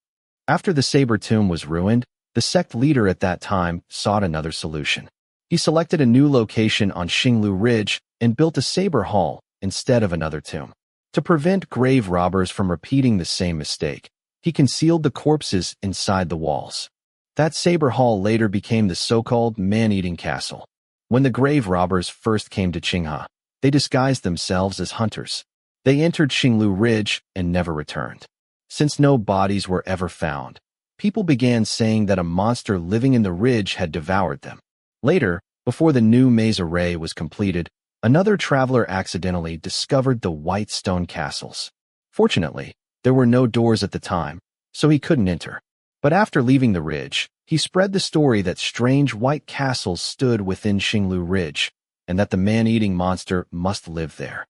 After the saber tomb was ruined, the sect leader at that time sought another solution. He selected a new location on Xinglu Ridge and built a saber hall instead of another tomb. To prevent grave robbers from repeating the same mistake, he concealed the corpses inside the walls. That saber hall later became the so-called man-eating castle. When the grave robbers first came to Qinghe, they disguised themselves as hunters. They entered Xinglu Ridge and never returned. Since no bodies were ever found, people began saying that a monster living in the ridge had devoured them. Later, before the new maze array was completed, another traveler accidentally discovered the white stone castles. Fortunately, there were no doors at the time, so he couldn't enter. But after leaving the ridge, he spread the story that strange white castles stood within Xinglu Ridge, and that the man-eating monster must live there.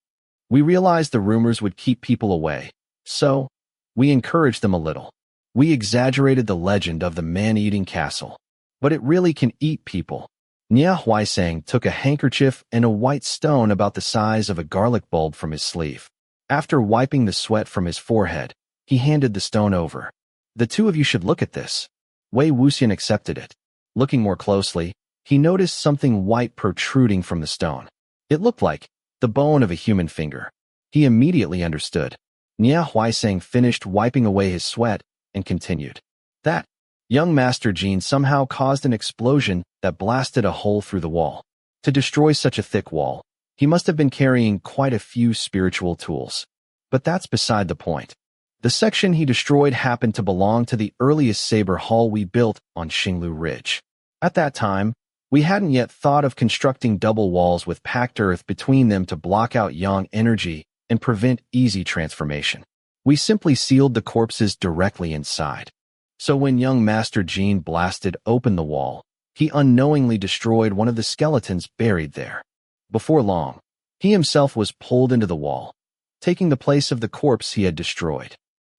We realized the rumors would keep people away, so we encouraged them a little. We exaggerated the legend of the man-eating castle, but it really can eat people. Nia Huaisang took a handkerchief and a white stone about the size of a garlic bulb from his sleeve. After wiping the sweat from his forehead, he handed the stone over. The two of you should look at this. Wei Wuxian accepted it. Looking more closely, he noticed something white protruding from the stone. It looked like the bone of a human finger. He immediately understood. Nia Huaisang finished wiping away his sweat and continued. That young Master Gene somehow caused an explosion that blasted a hole through the wall. To destroy such a thick wall, he must have been carrying quite a few spiritual tools. But that's beside the point. The section he destroyed happened to belong to the earliest saber hall we built on Xinglu Ridge. At that time, we hadn't yet thought of constructing double walls with packed earth between them to block out yang energy and prevent easy transformation. We simply sealed the corpses directly inside. So when young Master Gene blasted open the wall, he unknowingly destroyed one of the skeletons buried there. Before long, he himself was pulled into the wall, taking the place of the corpse he had destroyed.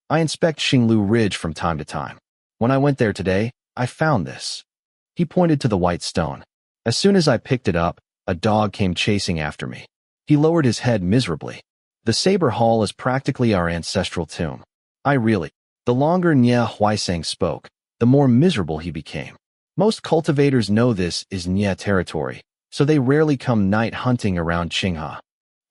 I inspect Xinglu Ridge from time to time. When I went there today, I found this. He pointed to the white stone. As soon as I picked it up, a dog came chasing after me. He lowered his head miserably. The saber hall is practically our ancestral tomb. The longer Nia Huaisang spoke, the more miserable he became. Most cultivators know this is Nia territory, so they rarely come night hunting around Qinghe.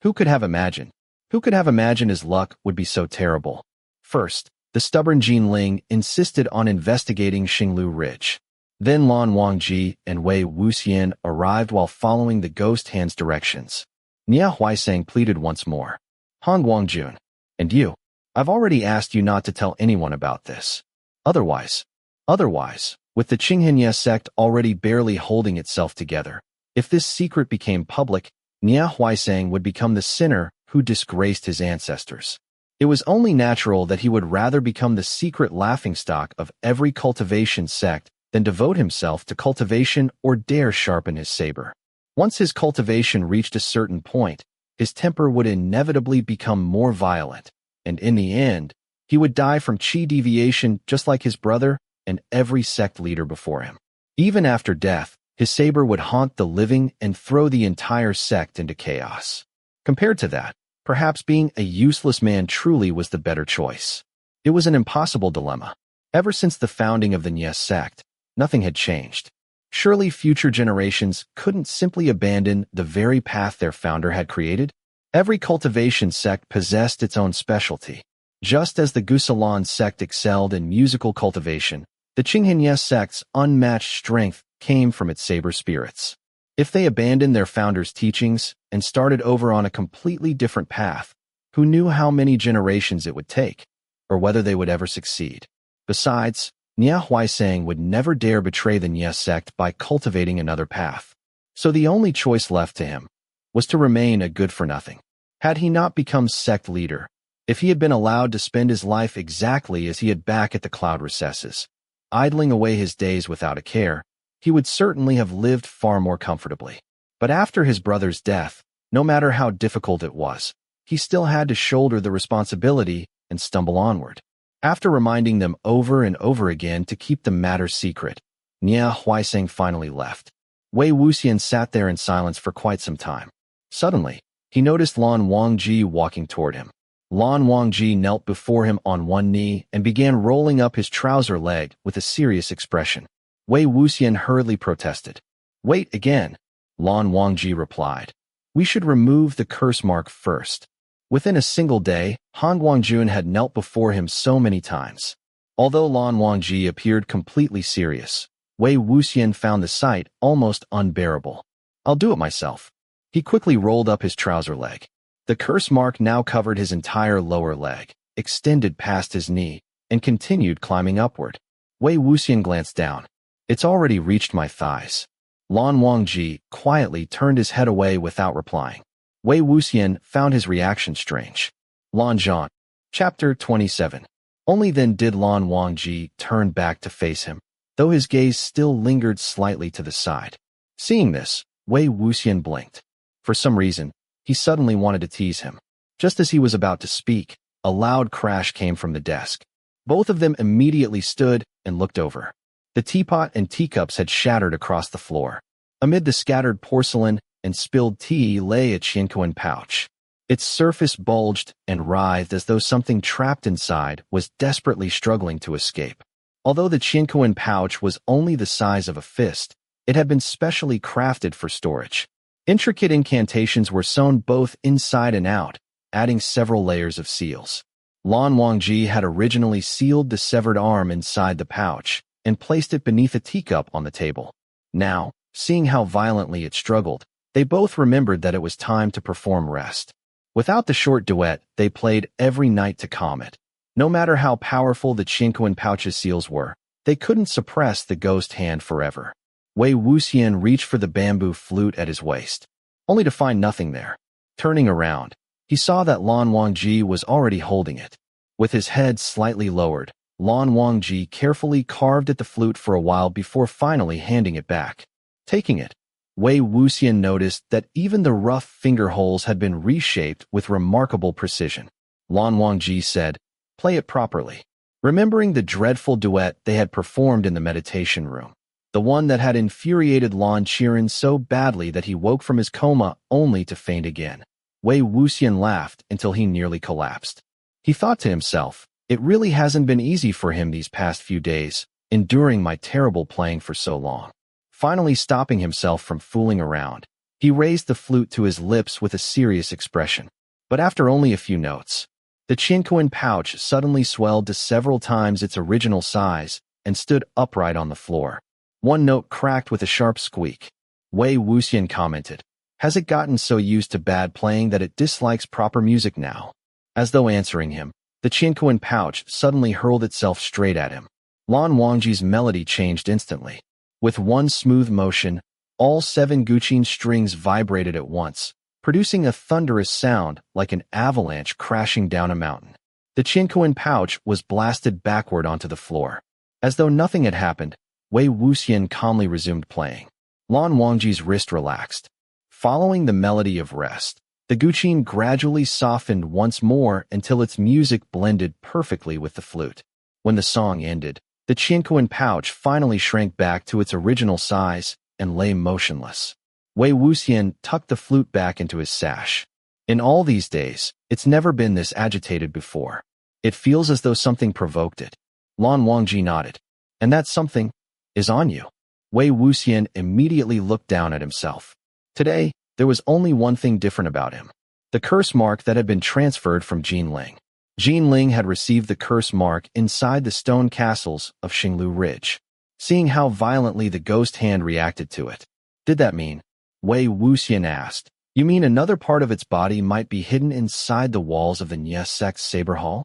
Who could have imagined his luck would be so terrible? First, the stubborn Jin Ling insisted on investigating Xinglu Ridge. Then Lan Wangji and Wei Wuxian arrived while following the ghost hand's directions. Nia Huaisang pleaded once more. Hanguang-Jun, and you, I've already asked you not to tell anyone about this. Otherwise, with the Qinghe sect already barely holding itself together, if this secret became public, Nia Huaisang would become the sinner who disgraced his ancestors. It was only natural that he would rather become the secret laughingstock of every cultivation sect than devote himself to cultivation or dare sharpen his saber. Once his cultivation reached a certain point, his temper would inevitably become more violent, and in the end, he would die from qi deviation just like his brother and every sect leader before him. Even after death, his saber would haunt the living and throw the entire sect into chaos. Compared to that, perhaps being a useless man truly was the better choice. It was an impossible dilemma. Ever since the founding of the Nye sect, nothing had changed. Surely future generations couldn't simply abandon the very path their founder had created? Every cultivation sect possessed its own specialty. Just as the Gusalan sect excelled in musical cultivation, the Qinghanye sect's unmatched strength came from its saber spirits. If they abandoned their founder's teachings and started over on a completely different path, who knew how many generations it would take, or whether they would ever succeed? Besides, Nie Huaisang would never dare betray the Nie sect by cultivating another path. So the only choice left to him was to remain a good-for-nothing. Had he not become sect leader, if he had been allowed to spend his life exactly as he had back at the cloud recesses, idling away his days without a care, he would certainly have lived far more comfortably. But after his brother's death, no matter how difficult it was, he still had to shoulder the responsibility and stumble onward. After reminding them over and over again to keep the matter secret, Nie Huaisang finally left. Wei Wuxian sat there in silence for quite some time. Suddenly, he noticed Lan Wangji walking toward him. Lan Wangji knelt before him on one knee and began rolling up his trouser leg with a serious expression. Wei Wuxian hurriedly protested. "Wait again," Lan Wangji replied. "We should remove the curse mark first." Within a single day, Hanguang-Jun had knelt before him so many times. Although Lan Wangji appeared completely serious, Wei Wuxian found the sight almost unbearable. "I'll do it myself." He quickly rolled up his trouser leg. The curse mark now covered his entire lower leg, extended past his knee, and continued climbing upward. Wei Wuxian glanced down. "It's already reached my thighs." Lan Wangji quietly turned his head away without replying. Wei Wuxian found his reaction strange. Lan Zhan. Chapter 27. Only then did Lan Wangji turn back to face him, though his gaze still lingered slightly to the side. Seeing this, Wei Wuxian blinked. For some reason, he suddenly wanted to tease him. Just as he was about to speak, a loud crash came from the desk. Both of them immediately stood and looked over. The teapot and teacups had shattered across the floor. Amid the scattered porcelain and spilled tea lay a Qianquan pouch. Its surface bulged and writhed as though something trapped inside was desperately struggling to escape. Although the Qianquan pouch was only the size of a fist, it had been specially crafted for storage. Intricate incantations were sewn both inside and out, adding several layers of seals. Lan Wangji had originally sealed the severed arm inside the pouch and placed it beneath a teacup on the table. Now, seeing how violently it struggled, they both remembered that it was time to perform rest. Without the short duet they played every night to calm it. No matter how powerful the Qianquan pouch's seals were, they couldn't suppress the ghost hand forever. Wei Wuxian reached for the bamboo flute at his waist, only to find nothing there. Turning around, he saw that Lan Wangji was already holding it. With his head slightly lowered, Lan Wangji carefully carved at the flute for a while before finally handing it back. Taking it, Wei Wuxian noticed that even the rough finger holes had been reshaped with remarkable precision. Lan Wangji said, "Play it properly." Remembering the dreadful duet they had performed in the meditation room, the one that had infuriated Lan Qiren so badly that he woke from his coma only to faint again, Wei Wuxian laughed until he nearly collapsed. He thought to himself, "It really hasn't been easy for him these past few days, enduring my terrible playing for so long." Finally stopping himself from fooling around, he raised the flute to his lips with a serious expression. But after only a few notes, the Qianquan pouch suddenly swelled to several times its original size and stood upright on the floor. One note cracked with a sharp squeak. Wei Wuxian commented, "Has it gotten so used to bad playing that it dislikes proper music now?" As though answering him, the Qianquan pouch suddenly hurled itself straight at him. Lan Wangji's melody changed instantly. With one smooth motion, all 7 guqin strings vibrated at once, producing a thunderous sound like an avalanche crashing down a mountain. The Qianquan pouch was blasted backward onto the floor. As though nothing had happened, Wei Wuxian calmly resumed playing. Lan Wangji's wrist relaxed. Following the melody of rest, the guqin gradually softened once more until its music blended perfectly with the flute. When the song ended, the Qianquan pouch finally shrank back to its original size and lay motionless. Wei Wuxian tucked the flute back into his sash. In all these days, it's never been this agitated before. It feels as though something provoked it. Lan Wangji nodded. "And that something is on you." Wei Wuxian immediately looked down at himself. Today, there was only one thing different about him. the curse mark that had been transferred from Jinling. Jinling had received the curse mark inside the stone castles of Xinglu Ridge. Seeing how violently the ghost hand reacted to it. Did that mean? Wei Wuxian asked. You mean another part of its body might be hidden inside the walls of the Nye sect's Saber Hall?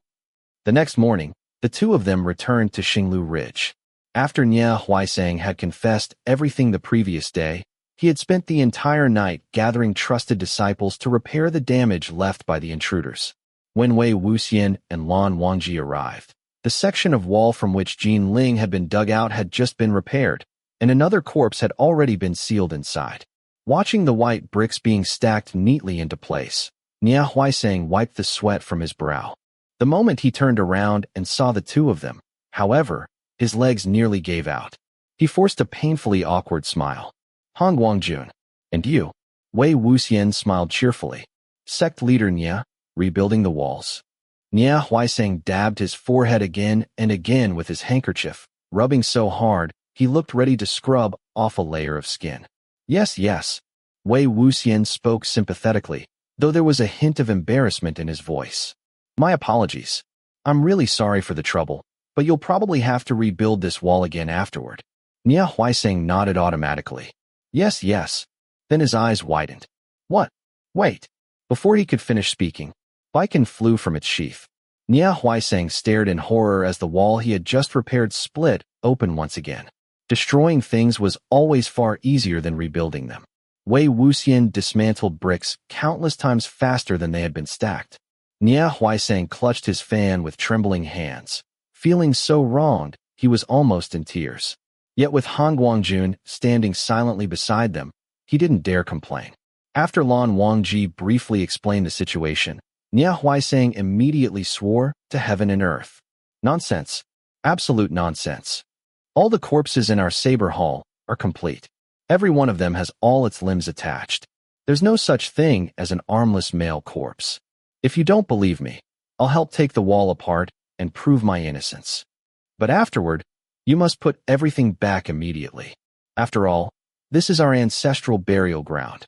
The next morning, the two of them returned to Xinglu Ridge. After Nye Huaisang had confessed everything the previous day, he had spent the entire night gathering trusted disciples to repair the damage left by the intruders. When Wei Wuxian and Lan Wangji arrived, the section of wall from which Jinling had been dug out had just been repaired, and another corpse had already been sealed inside. Watching the white bricks being stacked neatly into place, Nye Huaisang wiped the sweat from his brow. The moment he turned around and saw the two of them, however, his legs nearly gave out. He forced a painfully awkward smile. Hanguang-Jun. And you? Wei Wuxian smiled cheerfully. Sect leader Nye, rebuilding the walls. Nye Huaisang dabbed his forehead again and again with his handkerchief, rubbing so hard, he looked ready to scrub off a layer of skin. Yes, yes. Wei Wuxian spoke sympathetically, though there was a hint of embarrassment in his voice. My apologies. I'm really sorry for the trouble, but you'll probably have to rebuild this wall again afterward. Nye Huaisang nodded automatically. Yes, yes. Then his eyes widened. What? Wait. Before he could finish speaking, Baiken flew from its sheath. Nye Huaisang stared in horror as the wall he had just repaired split open once again. Destroying things was always far easier than rebuilding them. Wei Wuxian dismantled bricks countless times faster than they had been stacked. Nye Huaisang clutched his fan with trembling hands. Feeling so wronged, he was almost in tears. Yet with Hanguang-Jun standing silently beside them, he didn't dare complain. After Lan Wangji briefly explained the situation, Nye Huaisang immediately swore to heaven and earth. Nonsense. Absolute nonsense. All the corpses in our Saber Hall are complete. Every one of them has all its limbs attached. There's no such thing as an armless male corpse. If you don't believe me, I'll help take the wall apart and prove my innocence. But afterward, you must put everything back immediately. After all, this is our ancestral burial ground.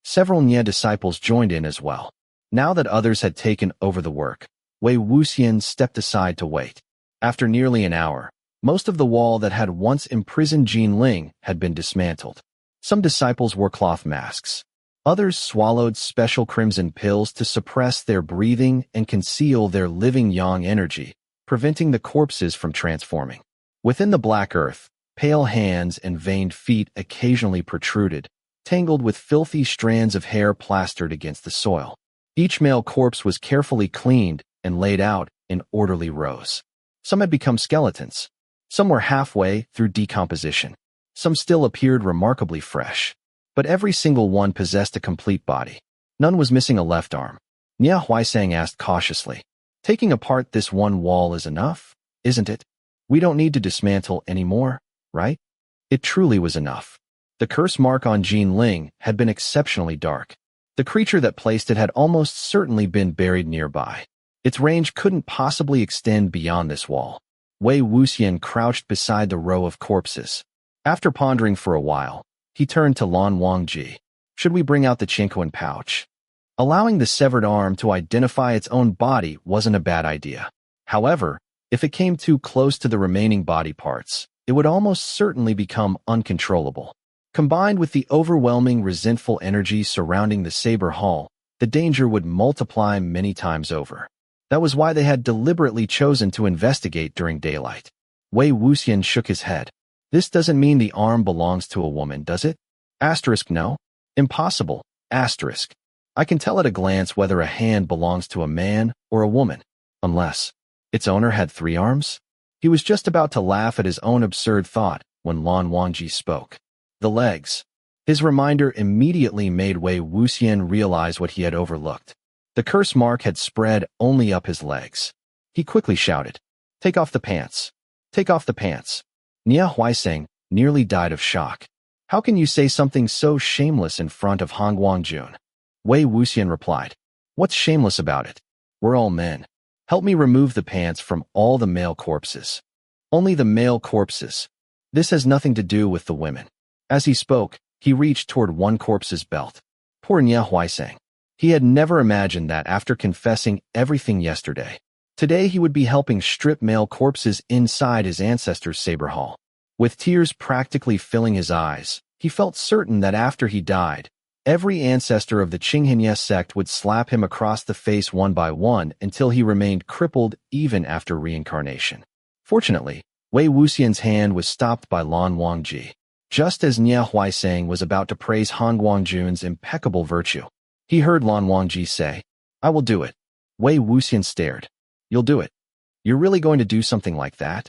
Several Nye disciples joined in as well. Now that others had taken over the work, Wei Wuxian stepped aside to wait. After nearly an hour, most of the wall that had once imprisoned Jinling had been dismantled. Some disciples wore cloth masks. Others swallowed special crimson pills to suppress their breathing and conceal their living yang energy, preventing the corpses from transforming. Within the black earth, pale hands and veined feet occasionally protruded, tangled with filthy strands of hair plastered against the soil. Each male corpse was carefully cleaned and laid out in orderly rows. Some had become skeletons. Some were halfway through decomposition. Some still appeared remarkably fresh. But every single one possessed a complete body. None was missing a left arm. Nye Huaisang asked cautiously, taking apart this one wall is enough, isn't it? We don't need to dismantle any more, right? It truly was enough. The curse mark on Jinling had been exceptionally dark. The creature that placed it had almost certainly been buried nearby. Its range couldn't possibly extend beyond this wall. Wei Wuxian crouched beside the row of corpses. After pondering for a while, he turned to Lan Wangji. Should we bring out the Qingquan pouch? Allowing the severed arm to identify its own body wasn't a bad idea. However, if it came too close to the remaining body parts, it would almost certainly become uncontrollable. Combined with the overwhelming resentful energy surrounding the Saber Hall, the danger would multiply many times over. That was why they had deliberately chosen to investigate during daylight. Wei Wuxian shook his head. This doesn't mean the arm belongs to a woman, does it? No. Impossible. I can tell at a glance whether a hand belongs to a man or a woman. Unless its owner had 3 arms? He was just about to laugh at his own absurd thought when Lan Wangji spoke. The legs. His reminder immediately made Wei Wuxian realize what he had overlooked. The curse mark had spread only up his legs. He quickly shouted, "Take off the pants. Take off the pants." Nye Huaisang nearly died of shock. How can you say something so shameless in front of Hanguang-Jun? Wei Wuxian replied, "What's shameless about it? We're all men. Help me remove the pants from all the male corpses. Only the male corpses. This has nothing to do with the women." As he spoke, he reached toward one corpse's belt. Poor Nye Huaisang. He had never imagined that after confessing everything yesterday, today he would be helping strip male corpses inside his ancestors' saber hall. With tears practically filling his eyes, he felt certain that after he died, every ancestor of the Xianxia sect would slap him across the face one by one until he remained crippled even after reincarnation. Fortunately, Wei Wuxian's hand was stopped by Lan Wangji, just as Wei Wuxian was about to praise Hanguang-Jun's impeccable virtue. He heard Lan Wangji say, "I will do it." Wei Wuxian stared. "You'll do it? You're really going to do something like that?"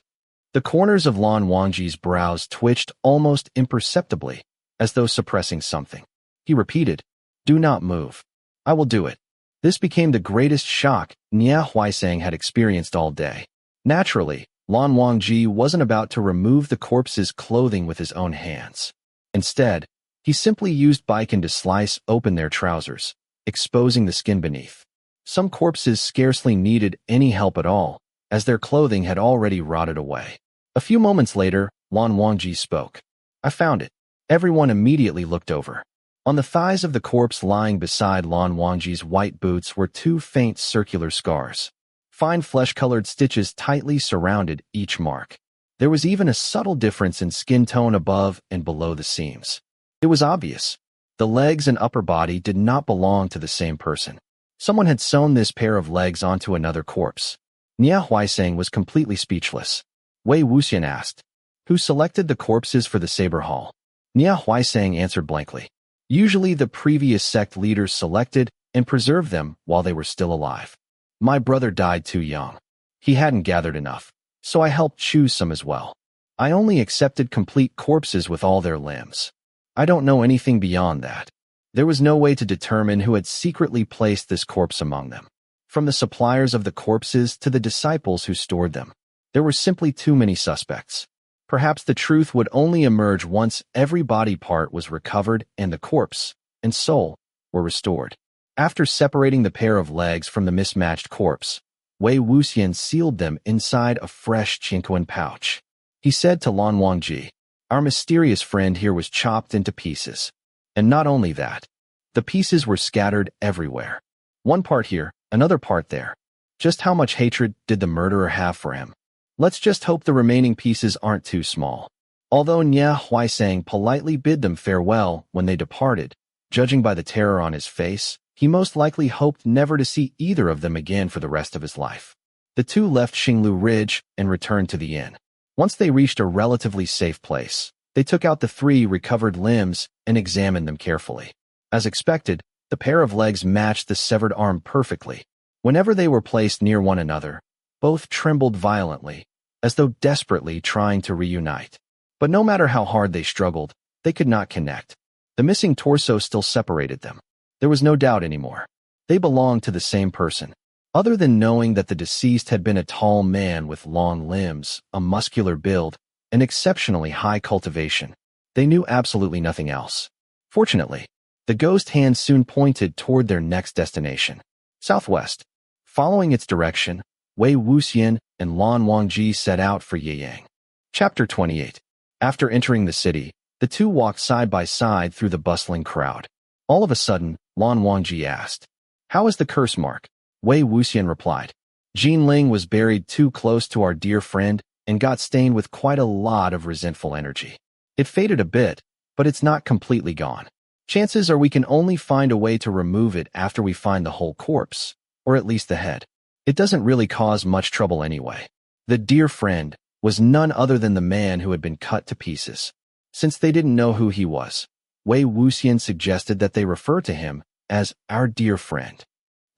The corners of Lan Wangji's brows twitched almost imperceptibly, as though suppressing something. He repeated, "Do not move. I will do it." This became the greatest shock Wei Wuxian had experienced all day. Naturally, Lan Wangji wasn't about to remove the corpse's clothing with his own hands. Instead, he simply used baikan to slice open their trousers, exposing the skin beneath. Some corpses scarcely needed any help at all, as their clothing had already rotted away. A few moments later, Lan Wangji spoke. "I found it." Everyone immediately looked over. On the thighs of the corpse lying beside Lan Wangji's white boots were two faint circular scars. Fine flesh-colored stitches tightly surrounded each mark. There was even a subtle difference in skin tone above and below the seams. It was obvious. The legs and upper body did not belong to the same person. Someone had sewn this pair of legs onto another corpse. Wei Wuxian was completely speechless. Wei Wuxian asked, "Who selected the corpses for the saber hall?" Wei Wuxian answered blankly. "Usually the previous sect leaders selected and preserved them while they were still alive. My brother died too young. He hadn't gathered enough, so I helped choose some as well. I only accepted complete corpses with all their limbs. I don't know anything beyond that." There was no way to determine who had secretly placed this corpse among them. From the suppliers of the corpses to the disciples who stored them, there were simply too many suspects. Perhaps the truth would only emerge once every body part was recovered and the corpse and soul were restored. After separating the pair of legs from the mismatched corpse, Wei Wuxian sealed them inside a fresh Qingquan pouch. He said to Lan Wangji, "Our mysterious friend here was chopped into pieces. And not only that, the pieces were scattered everywhere. One part here, another part there. Just how much hatred did the murderer have for him? Let's just hope the remaining pieces aren't too small." Although Wei Wuxian politely bid them farewell when they departed, judging by the terror on his face, he most likely hoped never to see either of them again for the rest of his life. The two left Xinglu Ridge and returned to the inn. Once they reached a relatively safe place, they took out the 3 recovered limbs and examined them carefully. As expected, the pair of legs matched the severed arm perfectly. Whenever they were placed near one another, both trembled violently, as though desperately trying to reunite. But no matter how hard they struggled, they could not connect. The missing torso still separated them. There was no doubt anymore. They belonged to the same person. Other than knowing that the deceased had been a tall man with long limbs, a muscular build, and exceptionally high cultivation, they knew absolutely nothing else. Fortunately, the ghost hand soon pointed toward their next destination, southwest. Following its direction, Wei Wuxian and Lan Wangji set out for Yiling. Chapter 28. After entering the city, the two walked side by side through the bustling crowd. All of a sudden, Lan Wangji asked, "How is the curse mark?" Wei Wuxian replied, "Jinling was buried too close to our dear friend and got stained with quite a lot of resentful energy. It faded a bit, but it's not completely gone. Chances are we can only find a way to remove it after we find the whole corpse, or at least the head. It doesn't really cause much trouble anyway." The dear friend was none other than the man who had been cut to pieces. Since they didn't know who he was, Wei Wuxian suggested that they refer to him as our dear friend.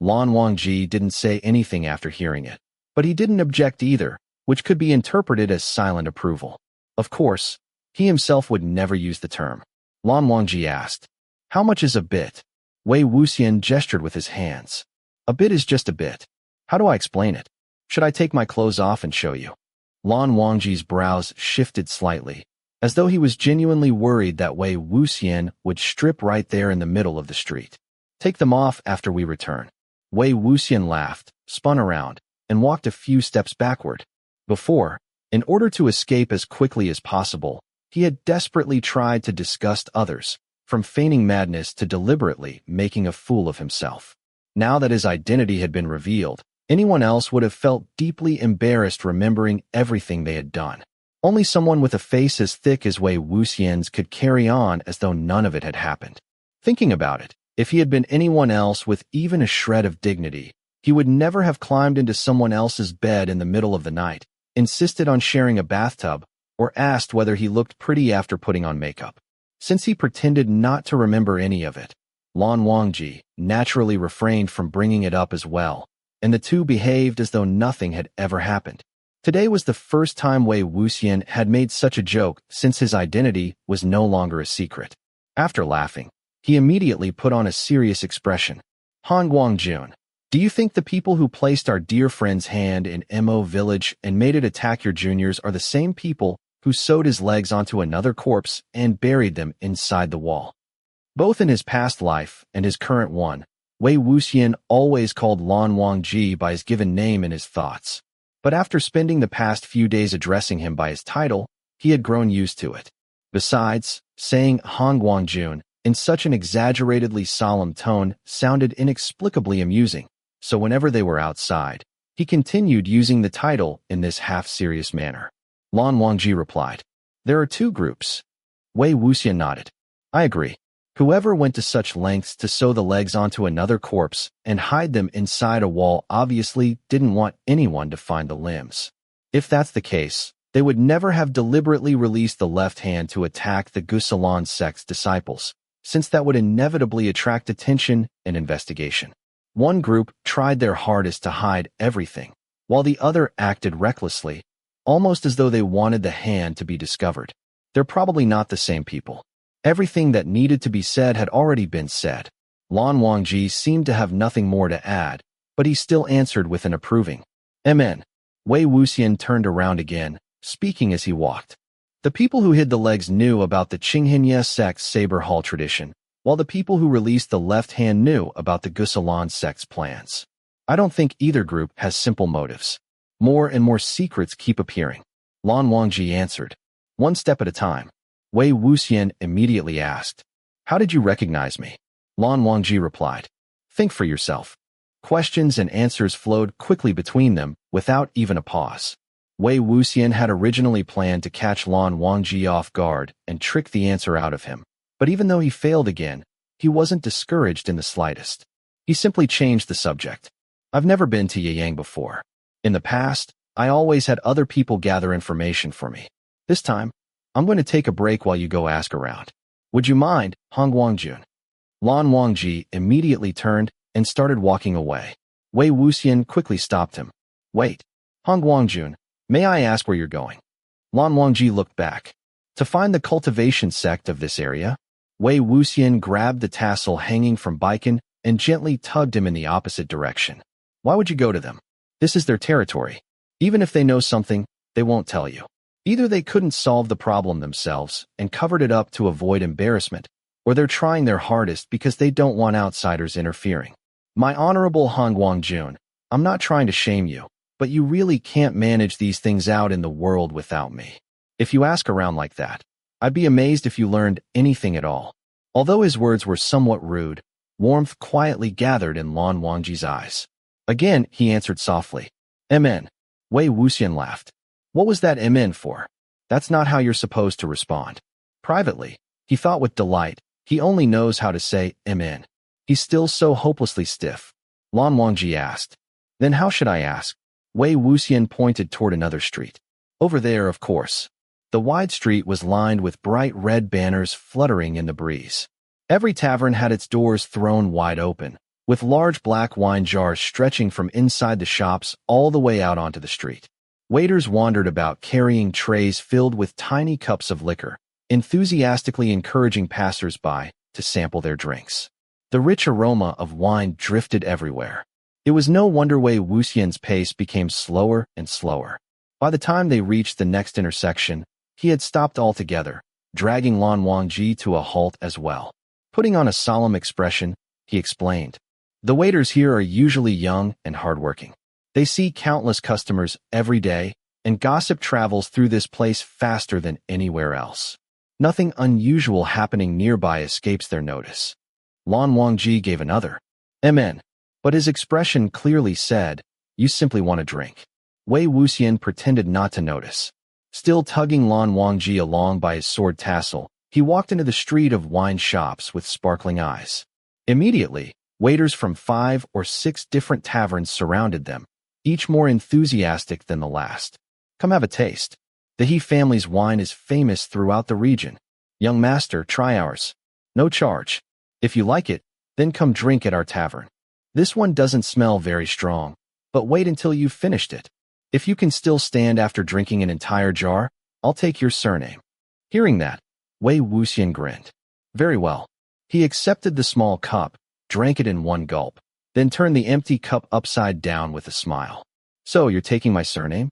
Lan Wangji didn't say anything after hearing it, but he didn't object either, which could be interpreted as silent approval. Of course, he himself would never use the term. Lan Wangji asked, "How much is a bit?" Wei Wuxian gestured with his hands. "A bit is just a bit. How do I explain it? Should I take my clothes off and show you?" Lan Wangji's brows shifted slightly, as though he was genuinely worried that Wei Wuxian would strip right there in the middle of the street. "Take them off after we return." Wei Wuxian laughed, spun around, and walked a few steps backward. Before, in order to escape as quickly as possible, he had desperately tried to disgust others, from feigning madness to deliberately making a fool of himself. Now that his identity had been revealed, anyone else would have felt deeply embarrassed remembering everything they had done. Only someone with a face as thick as Wei Wuxian's could carry on as though none of it had happened. Thinking about it, if he had been anyone else with even a shred of dignity, he would never have climbed into someone else's bed in the middle of the night, insisted on sharing a bathtub, or asked whether he looked pretty after putting on makeup. Since he pretended not to remember any of it, Lan Wangji naturally refrained from bringing it up as well, and the two behaved as though nothing had ever happened. Today was the first time Wei Wuxian had made such a joke since his identity was no longer a secret. After laughing, he immediately put on a serious expression. Hanguang-Jun, do you think the people who placed our dear friend's hand in Mo village and made it attack your juniors are the same people who sewed his legs onto another corpse and buried them inside the wall? Both in his past life and his current one, Wei Wuxian always called Lan Wangji by his given name in his thoughts. But after spending the past few days addressing him by his title, he had grown used to it. Besides, saying Hanguang-Jun in such an exaggeratedly solemn tone sounded inexplicably amusing, so whenever they were outside, he continued using the title in this half-serious manner. Lan Wangji replied, "There are two groups." Wei Wuxian nodded. "I agree. Whoever went to such lengths to sew the legs onto another corpse and hide them inside a wall obviously didn't want anyone to find the limbs. If that's the case, they would never have deliberately released the left hand to attack the Gusalan sect's disciples, since that would inevitably attract attention and investigation. One group tried their hardest to hide everything, while the other acted recklessly, almost as though they wanted the hand to be discovered. They're probably not the same people." Everything that needed to be said had already been said. Lan Wangji seemed to have nothing more to add, but he still answered with an approving "Amen." Wei Wuxian turned around again, speaking as he walked. The people who hid the legs knew about the Xianxia sect's saber hall tradition, while the people who released the left hand knew about the Gusalan sect's plans. I don't think either group has simple motives. More and more secrets keep appearing. Lan Wangji answered. One step at a time. Wei Wuxian immediately asked, "How did you recognize me?" Lan Wangji replied, "Think for yourself." Questions and answers flowed quickly between them, without even a pause. Wei Wuxian had originally planned to catch Lan Wangji off guard and trick the answer out of him, but even though he failed again, he wasn't discouraged in the slightest. He simply changed the subject. "I've never been to Yiling before. In the past, I always had other people gather information for me. This time, I'm going to take a break while you go ask around. Would you mind, Hanguang-Jun?" Lan Wangji immediately turned and started walking away. Wei Wuxian quickly stopped him. "Wait, Hanguang-Jun, may I ask where you're going?" Lan Wangji looked back. "To find the cultivation sect of this area." Wei Wuxian grabbed the tassel hanging from Baiken and gently tugged him in the opposite direction. "Why would you go to them? This is their territory. Even if they know something, they won't tell you. Either they couldn't solve the problem themselves and covered it up to avoid embarrassment, or they're trying their hardest because they don't want outsiders interfering. My honorable Hanguang-Jun, I'm not trying to shame you, but you really can't manage these things out in the world without me. If you ask around like that, I'd be amazed if you learned anything at all." Although his words were somewhat rude, warmth quietly gathered in Lan Wangji's eyes. Again, he answered softly, "Amen." Wei Wuxian laughed. "What was that amen for? That's not how you're supposed to respond." Privately, he thought with delight, he only knows how to say amen. He's still so hopelessly stiff. Lan Wangji asked, "Then how should I ask?" Wei Wuxian pointed toward another street. "Over there, of course." The wide street was lined with bright red banners fluttering in the breeze. Every tavern had its doors thrown wide open, with large black wine jars stretching from inside the shops all the way out onto the street. Waiters wandered about carrying trays filled with tiny cups of liquor, enthusiastically encouraging passers-by to sample their drinks. The rich aroma of wine drifted everywhere. It was no wonder Wei Wuxian's pace became slower and slower. By the time they reached the next intersection, he had stopped altogether, dragging Lan Wangji to a halt as well. Putting on a solemn expression, he explained, "The waiters here are usually young and hardworking. They see countless customers every day, and gossip travels through this place faster than anywhere else. Nothing unusual happening nearby escapes their notice. Lan Wangji gave another "Amen," but his expression clearly said, "You simply want a drink." Wei Wuxian pretended not to notice. Still tugging Lan Wangji along by his sword tassel, he walked into the street of wine shops with sparkling eyes. Immediately, waiters from 5 or 6 different taverns surrounded them, each more enthusiastic than the last. "Come have a taste. The He family's wine is famous throughout the region. Young master, try ours. No charge. If you like it, then come drink at our tavern. This one doesn't smell very strong, but wait until you've finished it. If you can still stand after drinking an entire jar, I'll take your surname." Hearing that, Wei Wuxian grinned. Very well. He accepted the small cup, drank it in one gulp, then turned the empty cup upside down with a smile. "So you're taking my surname?"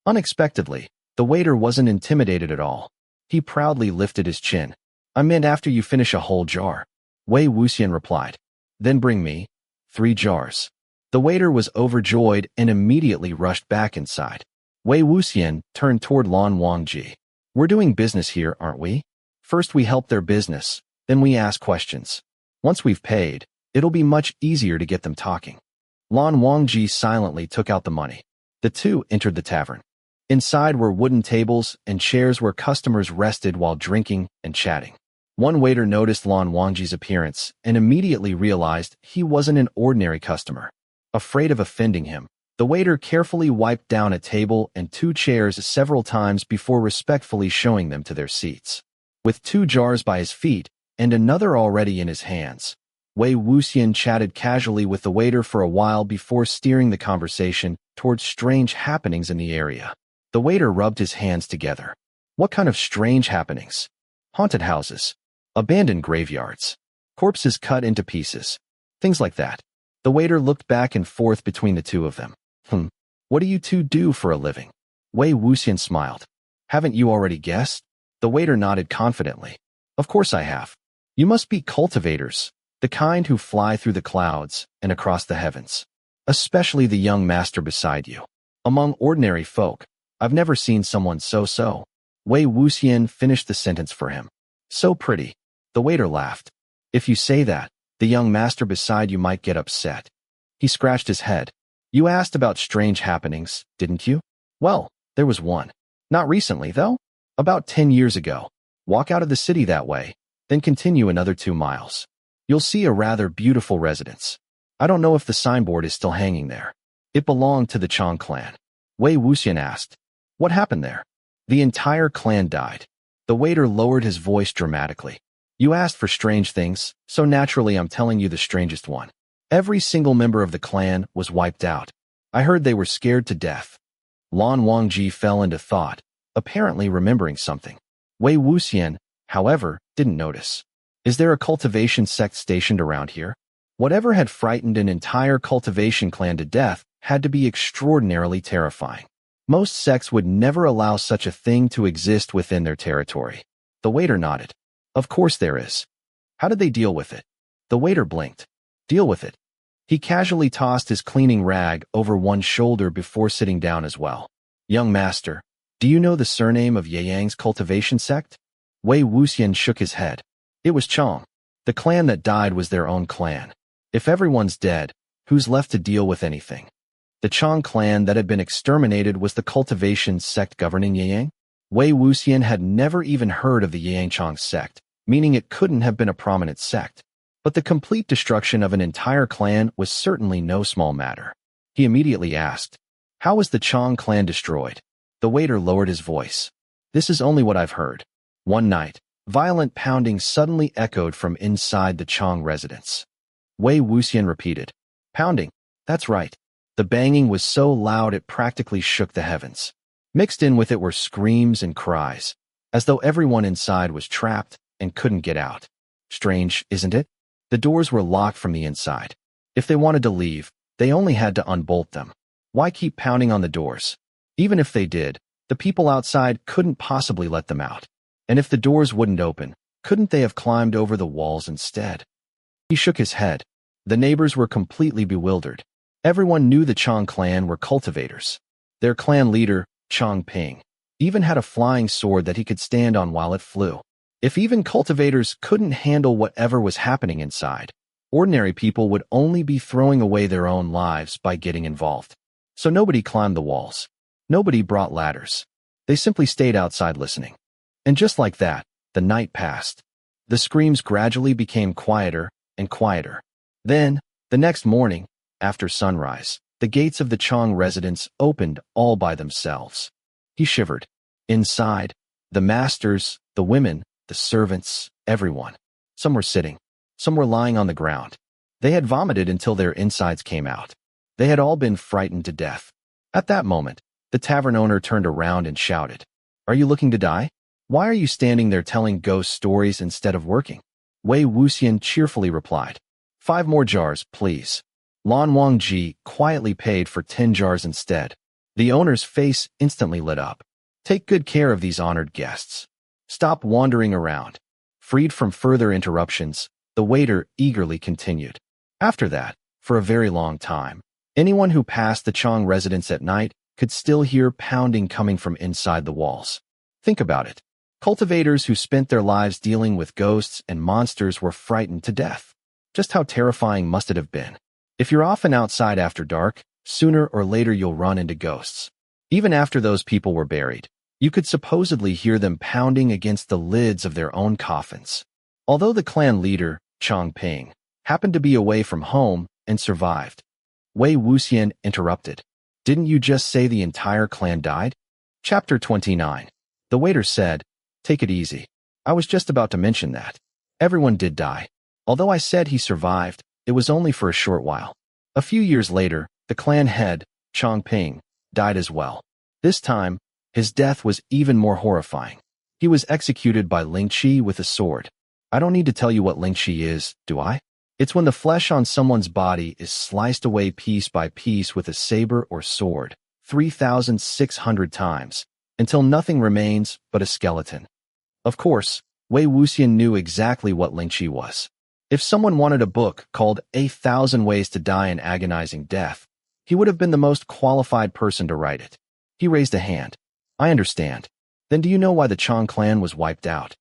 Unexpectedly, the waiter wasn't intimidated at all. He proudly lifted his chin. "I meant after you finish a whole jar," Wei Wuxian replied. "Then bring me 3 jars." The waiter was overjoyed and immediately rushed back inside. Wei Wuxian turned toward Lan Wangji. "We're doing business here, aren't we? First we help their business, then we ask questions. Once we've paid, it'll be much easier to get them talking." Lan Wangji silently took out the money. The two entered the tavern. Inside were wooden tables and chairs where customers rested while drinking and chatting. One waiter noticed Lan Wangji's appearance and immediately realized he wasn't an ordinary customer. Afraid of offending him, the waiter carefully wiped down a table and 2 chairs several times before respectfully showing them to their seats. With 2 jars by his feet and another already in his hands, Wei Wuxian chatted casually with the waiter for a while before steering the conversation towards strange happenings in the area. The waiter rubbed his hands together. "What kind of strange happenings?" "Haunted houses, abandoned graveyards, corpses cut into pieces, things like that." The waiter looked back and forth between the two of them. What do you two do for a living?" Wei Wuxian smiled. "Haven't you already guessed?" The waiter nodded confidently. "Of course I have. You must be cultivators, the kind who fly through the clouds and across the heavens. Especially the young master beside you. Among ordinary folk, I've never seen someone so. Wei Wuxian finished the sentence for him. "So pretty." The waiter laughed. "If you say that, the young master beside you might get upset." He scratched his head. "You asked about strange happenings, didn't you? Well, there was one. Not recently, though. About 10 years ago. Walk out of the city that way, then continue another 2 miles. You'll see a rather beautiful residence. I don't know if the signboard is still hanging there. It belonged to the Xiang clan." Wei Wuxian asked, "What happened there?" "The entire clan died." The waiter lowered his voice dramatically. "You asked for strange things, so naturally I'm telling you the strangest one. Every single member of the clan was wiped out. I heard they were scared to death." Lan Wangji fell into thought, apparently remembering something. Wei Wuxian, however, didn't notice. "Is there a cultivation sect stationed around here?" Whatever had frightened an entire cultivation clan to death had to be extraordinarily terrifying. Most sects would never allow such a thing to exist within their territory. The waiter nodded. "Of course there is." "How did they deal with it?" The waiter blinked. "Deal with it?" He casually tossed his cleaning rag over one shoulder before sitting down as well. "Young master, do you know the surname of Yang's cultivation sect?" Wei Wuxian shook his head. "It was Xiang. The clan that died was their own clan. If everyone's dead, who's left to deal with anything? The Xiang clan that had been exterminated was the cultivation sect governing Yang. Wei Wuxian had never even heard of the Yangchang sect, meaning it couldn't have been a prominent sect. But the complete destruction of an entire clan was certainly no small matter. He immediately asked, "How was the Xiang clan destroyed?" The waiter lowered his voice. "This is only what I've heard. One night, violent pounding suddenly echoed from inside the Xiang residence." Wei Wuxian repeated, "Pounding, that's right." The banging was so loud it practically shook the heavens. Mixed in with it were screams and cries, as though everyone inside was trapped and couldn't get out. Strange, isn't it? The doors were locked from the inside. If they wanted to leave, they only had to unbolt them. Why keep pounding on the doors? Even if they did, the people outside couldn't possibly let them out. And if the doors wouldn't open, couldn't they have climbed over the walls instead? He shook his head. The neighbors were completely bewildered. Everyone knew the Xiang clan were cultivators. Their clan leader, Chang Ping, even had a flying sword that he could stand on while it flew. If even cultivators couldn't handle whatever was happening inside, ordinary people would only be throwing away their own lives by getting involved. So nobody climbed the walls. Nobody brought ladders. They simply stayed outside listening. And just like that, the night passed. The screams gradually became quieter and quieter. Then, the next morning, after sunrise, the gates of the Xiang residence opened all by themselves. He shivered. Inside, the masters, the women, the servants, everyone. Some were sitting. Some were lying on the ground. They had vomited until their insides came out. They had all been frightened to death. At that moment, the tavern owner turned around and shouted, "Are you looking to die? Why are you standing there telling ghost stories instead of working?" Wei Wuxian cheerfully replied, "5 more jars, please." Lan Wangji quietly paid for 10 jars instead. The owner's face instantly lit up. "Take good care of these honored guests. Stop wandering around." Freed from further interruptions, the waiter eagerly continued. After that, for a very long time, anyone who passed the Xiang residence at night could still hear pounding coming from inside the walls. Think about it. Cultivators who spent their lives dealing with ghosts and monsters were frightened to death. Just how terrifying must it have been? If you're often outside after dark, sooner or later you'll run into ghosts. Even after those people were buried, you could supposedly hear them pounding against the lids of their own coffins. Although the clan leader, Chongping, happened to be away from home and survived, Wei Wuxian interrupted. "Didn't you just say the entire clan died?" Chapter 29. The waiter said, "Take it easy. I was just about to mention that. Everyone did die. Although I said he survived, it was only for a short while. A few years later, the clan head, Chongping, died as well. This time, his death was even more horrifying. He was executed by Lingqi with a sword. I don't need to tell you what Lingqi is, do I? It's when the flesh on someone's body is sliced away piece by piece with a saber or sword, 3,600 times, until nothing remains but a skeleton." Of course, Wei Wuxian knew exactly what Lingqi was. If someone wanted a book called 1,000 Ways to Die an Agonizing Death, he would have been the most qualified person to write it. He raised a hand. "I understand. Then do you know why the Xiang clan was wiped out?"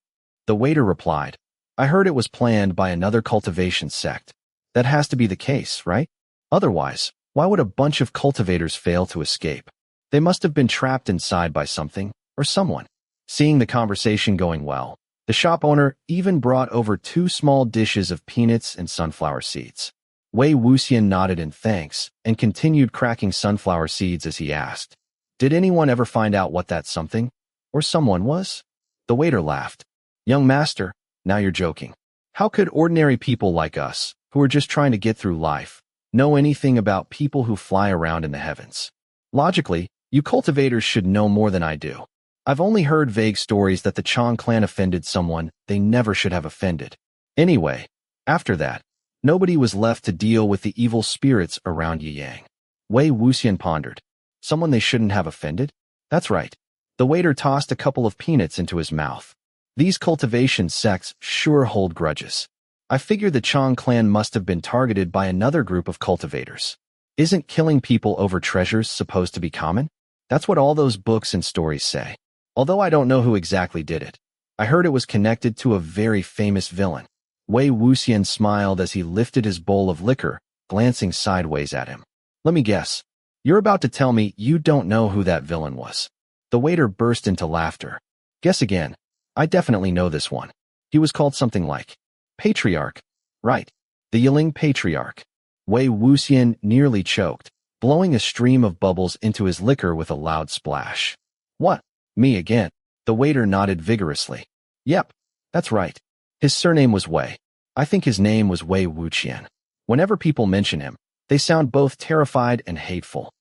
The waiter replied, "I heard it was planned by another cultivation sect. That has to be the case, right? Otherwise, why would a bunch of cultivators fail to escape? They must have been trapped inside by something or someone." Seeing the conversation going well, the shop owner even brought over 2 small dishes of peanuts and sunflower seeds. Wei Wuxian nodded in thanks and continued cracking sunflower seeds as he asked, "Did anyone ever find out what that something or someone was?" The waiter laughed. "Young master, now you're joking. How could ordinary people like us, who are just trying to get through life, know anything about people who fly around in the heavens? Logically, you cultivators should know more than I do. I've only heard vague stories that the Xiang clan offended someone they never should have offended. Anyway, after that, nobody was left to deal with the evil spirits around Yiling." Wei Wuxian pondered. Someone they shouldn't have offended? That's right. The waiter tossed a couple of peanuts into his mouth. "These cultivation sects sure hold grudges. I figure the Xiang clan must have been targeted by another group of cultivators. Isn't killing people over treasures supposed to be common? That's what all those books and stories say. Although I don't know who exactly did it. I heard it was connected to a very famous villain." Wei Wuxian smiled as he lifted his bowl of liquor, glancing sideways at him. "Let me guess. You're about to tell me you don't know who that villain was." The waiter burst into laughter. "Guess again. I definitely know this one. He was called something like Patriarch. Right. The Yiling Patriarch." Wei Wuxian nearly choked, blowing a stream of bubbles into his liquor with a loud splash. "What? Me again?" The waiter nodded vigorously. "Yep, that's right. His surname was Wei. I think his name was Wei Wuxian. Whenever people mention him, they sound both terrified and hateful."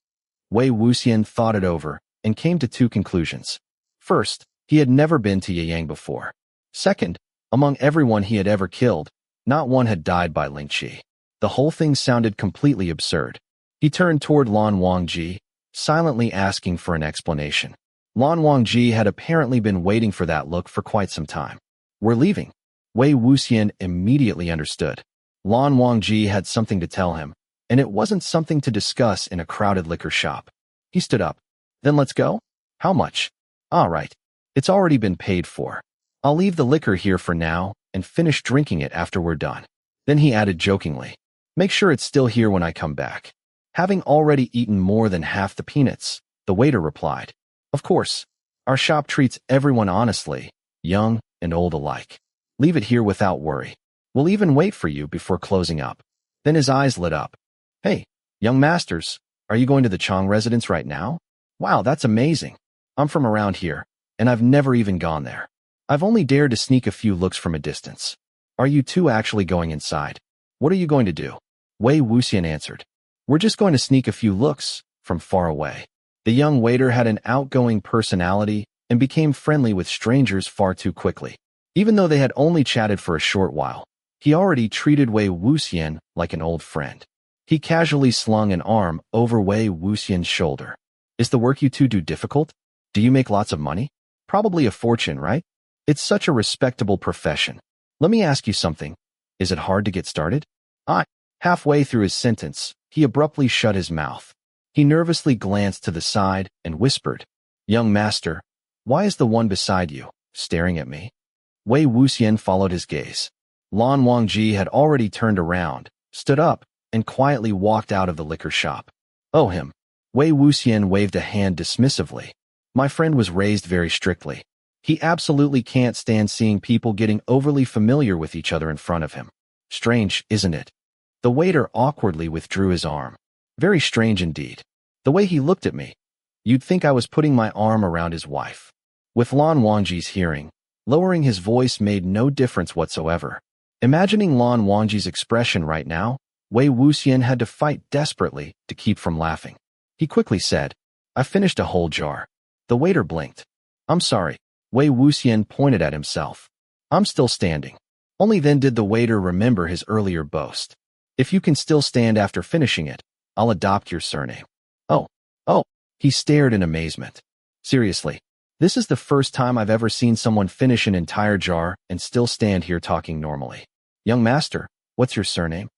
Wei Wuxian thought it over and came to 2 conclusions. First, he had never been to Yiling before. Second, among everyone he had ever killed, not one had died by Lingqi. The whole thing sounded completely absurd. He turned toward Lan Wangji, silently asking for an explanation. Lan Wangji had apparently been waiting for that look for quite some time. "We're leaving." Wei Wuxian immediately understood. Lan Wangji had something to tell him, and it wasn't something to discuss in a crowded liquor shop. He stood up. "Then let's go? How much?" "All right. It's already been paid for." I'll leave the liquor here for now and finish drinking it after we're done. Then he added jokingly, make sure it's still here when I come back. Having already eaten more than half the peanuts, the waiter replied, of course, our shop treats everyone honestly, young and old alike. Leave it here without worry. We'll even wait for you before closing up. Then his eyes lit up. Hey, young masters, are you going to the Xiang residence right now? Wow, that's amazing. I'm from around here, and I've never even gone there. I've only dared to sneak a few looks from a distance. Are you two actually going inside? What are you going to do? Wei Wuxian answered. We're just going to sneak a few looks from far away. The young waiter had an outgoing personality and became friendly with strangers far too quickly. Even though they had only chatted for a short while, he already treated Wei Wuxian like an old friend. He casually slung an arm over Wei Wuxian's shoulder. Is the work you two do difficult? Do you make lots of money? Probably a fortune, right? It's such a respectable profession. Let me ask you something. Is it hard to get started? Halfway through his sentence, he abruptly shut his mouth. He nervously glanced to the side and whispered, Young master, why is the one beside you staring at me? Wei Wuxian followed his gaze. Lan Wangji had already turned around, stood up, and quietly walked out of the liquor shop. Oh, him. Wei Wuxian waved a hand dismissively. My friend was raised very strictly. He absolutely can't stand seeing people getting overly familiar with each other in front of him. Strange, isn't it? The waiter awkwardly withdrew his arm. Very strange indeed. The way he looked at me. You'd think I was putting my arm around his wife. With Lan Wangji's hearing, lowering his voice made no difference whatsoever. Imagining Lan Wangji's expression right now, Wei Wuxian had to fight desperately to keep from laughing. He quickly said, I finished a whole jar. The waiter blinked. I'm sorry. Wei Wuxian pointed at himself. I'm still standing. Only then did the waiter remember his earlier boast. If you can still stand after finishing it, I'll adopt your surname. Oh, he stared in amazement. Seriously, this is the first time I've ever seen someone finish an entire jar and still stand here talking normally. Young master, what's your surname?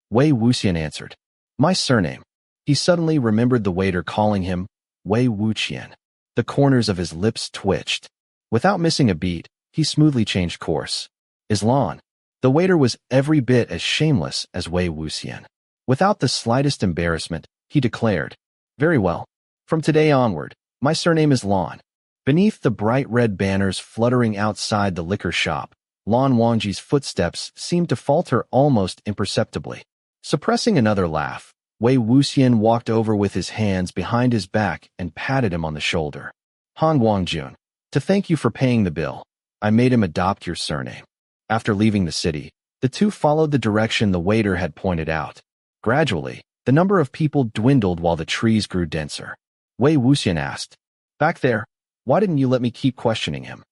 Wei Wuxian answered. My surname. He suddenly remembered the waiter calling him Wei Wuxian. The corners of his lips twitched. Without missing a beat, he smoothly changed course. Is Lan. The waiter was every bit as shameless as Wei Wuxian. Without the slightest embarrassment, he declared, Very well. From today onward, my surname is Lan. Beneath the bright red banners fluttering outside the liquor shop, Lan Wangji's footsteps seemed to falter almost imperceptibly. Suppressing another laugh, Wei Wuxian walked over with his hands behind his back and patted him on the shoulder. Hanguang-Jun, to thank you for paying the bill, I made him adopt your surname. After leaving the city, the two followed the direction the waiter had pointed out. Gradually, the number of people dwindled while the trees grew denser. Wei Wuxian asked, Back there, why didn't you let me keep questioning him?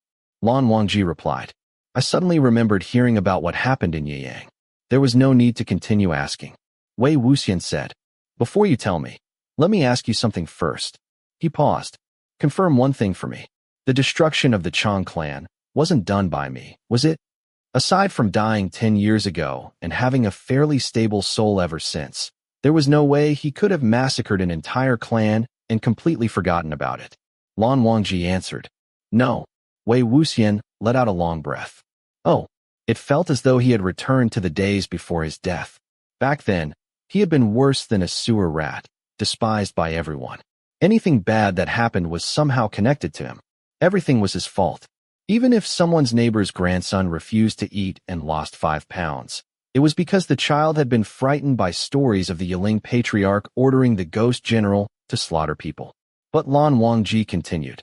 Lan Wangji replied, I suddenly remembered hearing about what happened in Yiling. There was no need to continue asking. Wei Wuxian said, Before you tell me, let me ask you something first. He paused. Confirm one thing for me. The destruction of the Xiang clan wasn't done by me, was it? Aside from dying 10 years ago and having a fairly stable soul ever since, there was no way he could have massacred an entire clan and completely forgotten about it. Lan Wangji answered, No. Wei Wuxian let out a long breath. Oh, it felt as though he had returned to the days before his death. Back then, he had been worse than a sewer rat, despised by everyone. Anything bad that happened was somehow connected to him. Everything was his fault. Even if someone's neighbor's grandson refused to eat and lost 5 pounds, it was because the child had been frightened by stories of the Yiling Patriarch ordering the ghost general to slaughter people. But Lan Wangji continued.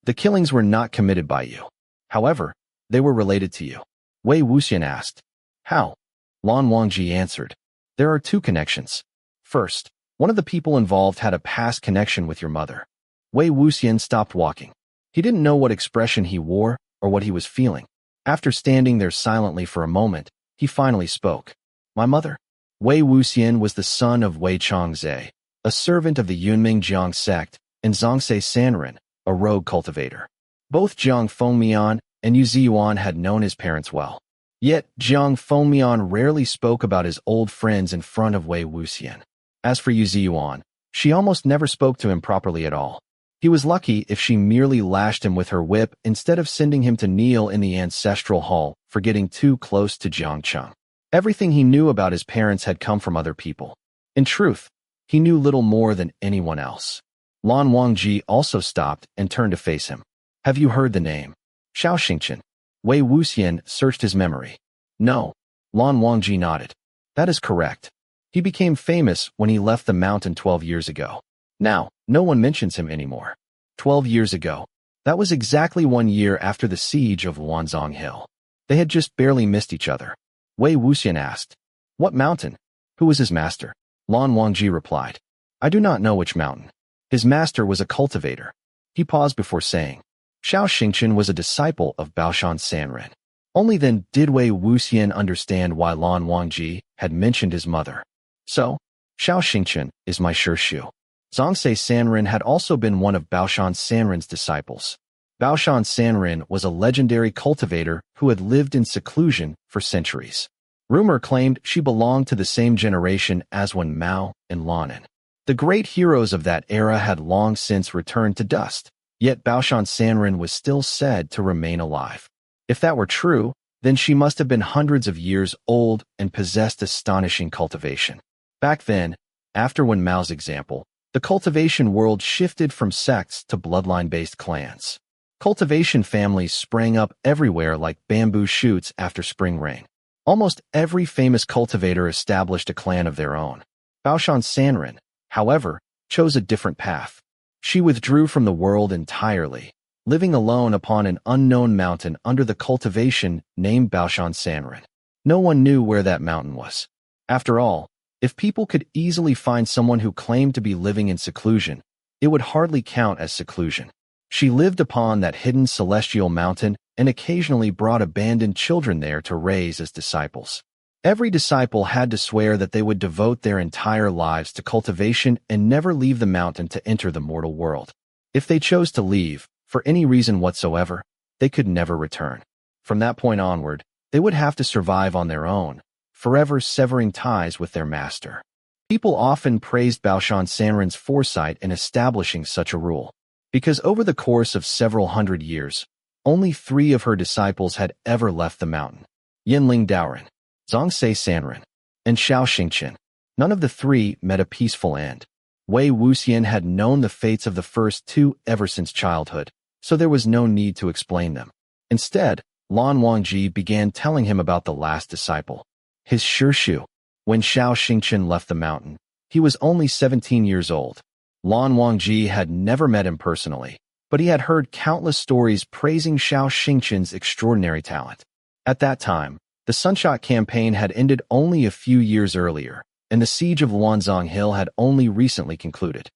The killings were not committed by you. However, they were related to you. Wei Wuxian asked. How? Lan Wangji answered. There are 2 connections. First, one of the people involved had a past connection with your mother. Wei Wuxian stopped walking. He didn't know what expression he wore or what he was feeling. After standing there silently for a moment, he finally spoke. My mother? Wei Wuxian was the son of Wei Changzhe, a servant of the Yunming Jiang sect, and Zhongse Sanren, a rogue cultivator. Both Jiang Fengmian and Yu Ziyuan had known his parents well. Yet, Jiang Fengmian rarely spoke about his old friends in front of Wei Wuxian. As for Yu Ziyuan, she almost never spoke to him properly at all. He was lucky if she merely lashed him with her whip instead of sending him to kneel in the ancestral hall for getting too close to Jiangcheng. Everything he knew about his parents had come from other people. In truth, he knew little more than anyone else. Lan Wangji also stopped and turned to face him. Have you heard the name? Xianxia. Wei Wuxian searched his memory. No. Lan Wangji nodded. That is correct. He became famous when he left the mountain 12 years ago. Now, no one mentions him anymore. 12 years ago. That was exactly 1 year after the siege of Wanzhong Hill. They had just barely missed each other. Wei Wuxian asked, "What mountain? Who was his master?" Lan Wangji replied, "I do not know which mountain. His master was a cultivator." He paused before saying, Xianxia was a disciple of Baoshan Sanren. Only then did Wei Wuxian understand why Lan Wangji had mentioned his mother. So, Xianxia is my Shishu. Xiangxia Sanren had also been one of Baoshan Sanren's disciples. Baoshan Sanren was a legendary cultivator who had lived in seclusion for centuries. Rumor claimed she belonged to the same generation as when Mao and Lanin. The great heroes of that era had long since returned to dust, yet Baoshan Sanren was still said to remain alive. If that were true, then she must have been hundreds of years old and possessed astonishing cultivation. Back then, after when Mao's example, the cultivation world shifted from sects to bloodline-based clans. Cultivation families sprang up everywhere like bamboo shoots after spring rain. Almost every famous cultivator established a clan of their own. Baoshan Sanren, however, chose a different path. She withdrew from the world entirely, living alone upon an unknown mountain under the cultivation named Baoshan Sanren. No one knew where that mountain was. After all, if people could easily find someone who claimed to be living in seclusion, it would hardly count as seclusion. She lived upon that hidden celestial mountain and occasionally brought abandoned children there to raise as disciples. Every disciple had to swear that they would devote their entire lives to cultivation and never leave the mountain to enter the mortal world. If they chose to leave, for any reason whatsoever, they could never return. From that point onward, they would have to survive on their own, forever severing ties with their master. People often praised Baoshan Sanren's foresight in establishing such a rule, because over the course of several hundred years, only 3 of her disciples had ever left the mountain: Yiling Patriarch, Xiangxia Sanren, and Xianxia. None of the 3 met a peaceful end. Wei Wuxian had known the fates of the first 2 ever since childhood, so there was no need to explain them. Instead, Lan Wangji began telling him about the last disciple, his Shishu. When Xianxia left the mountain, he was only 17 years old. Lan Wangji had never met him personally, but he had heard countless stories praising Xianxia's extraordinary talent. At that time, the Sunshot campaign had ended only a few years earlier, and the siege of Wanzhong Hill had only recently concluded.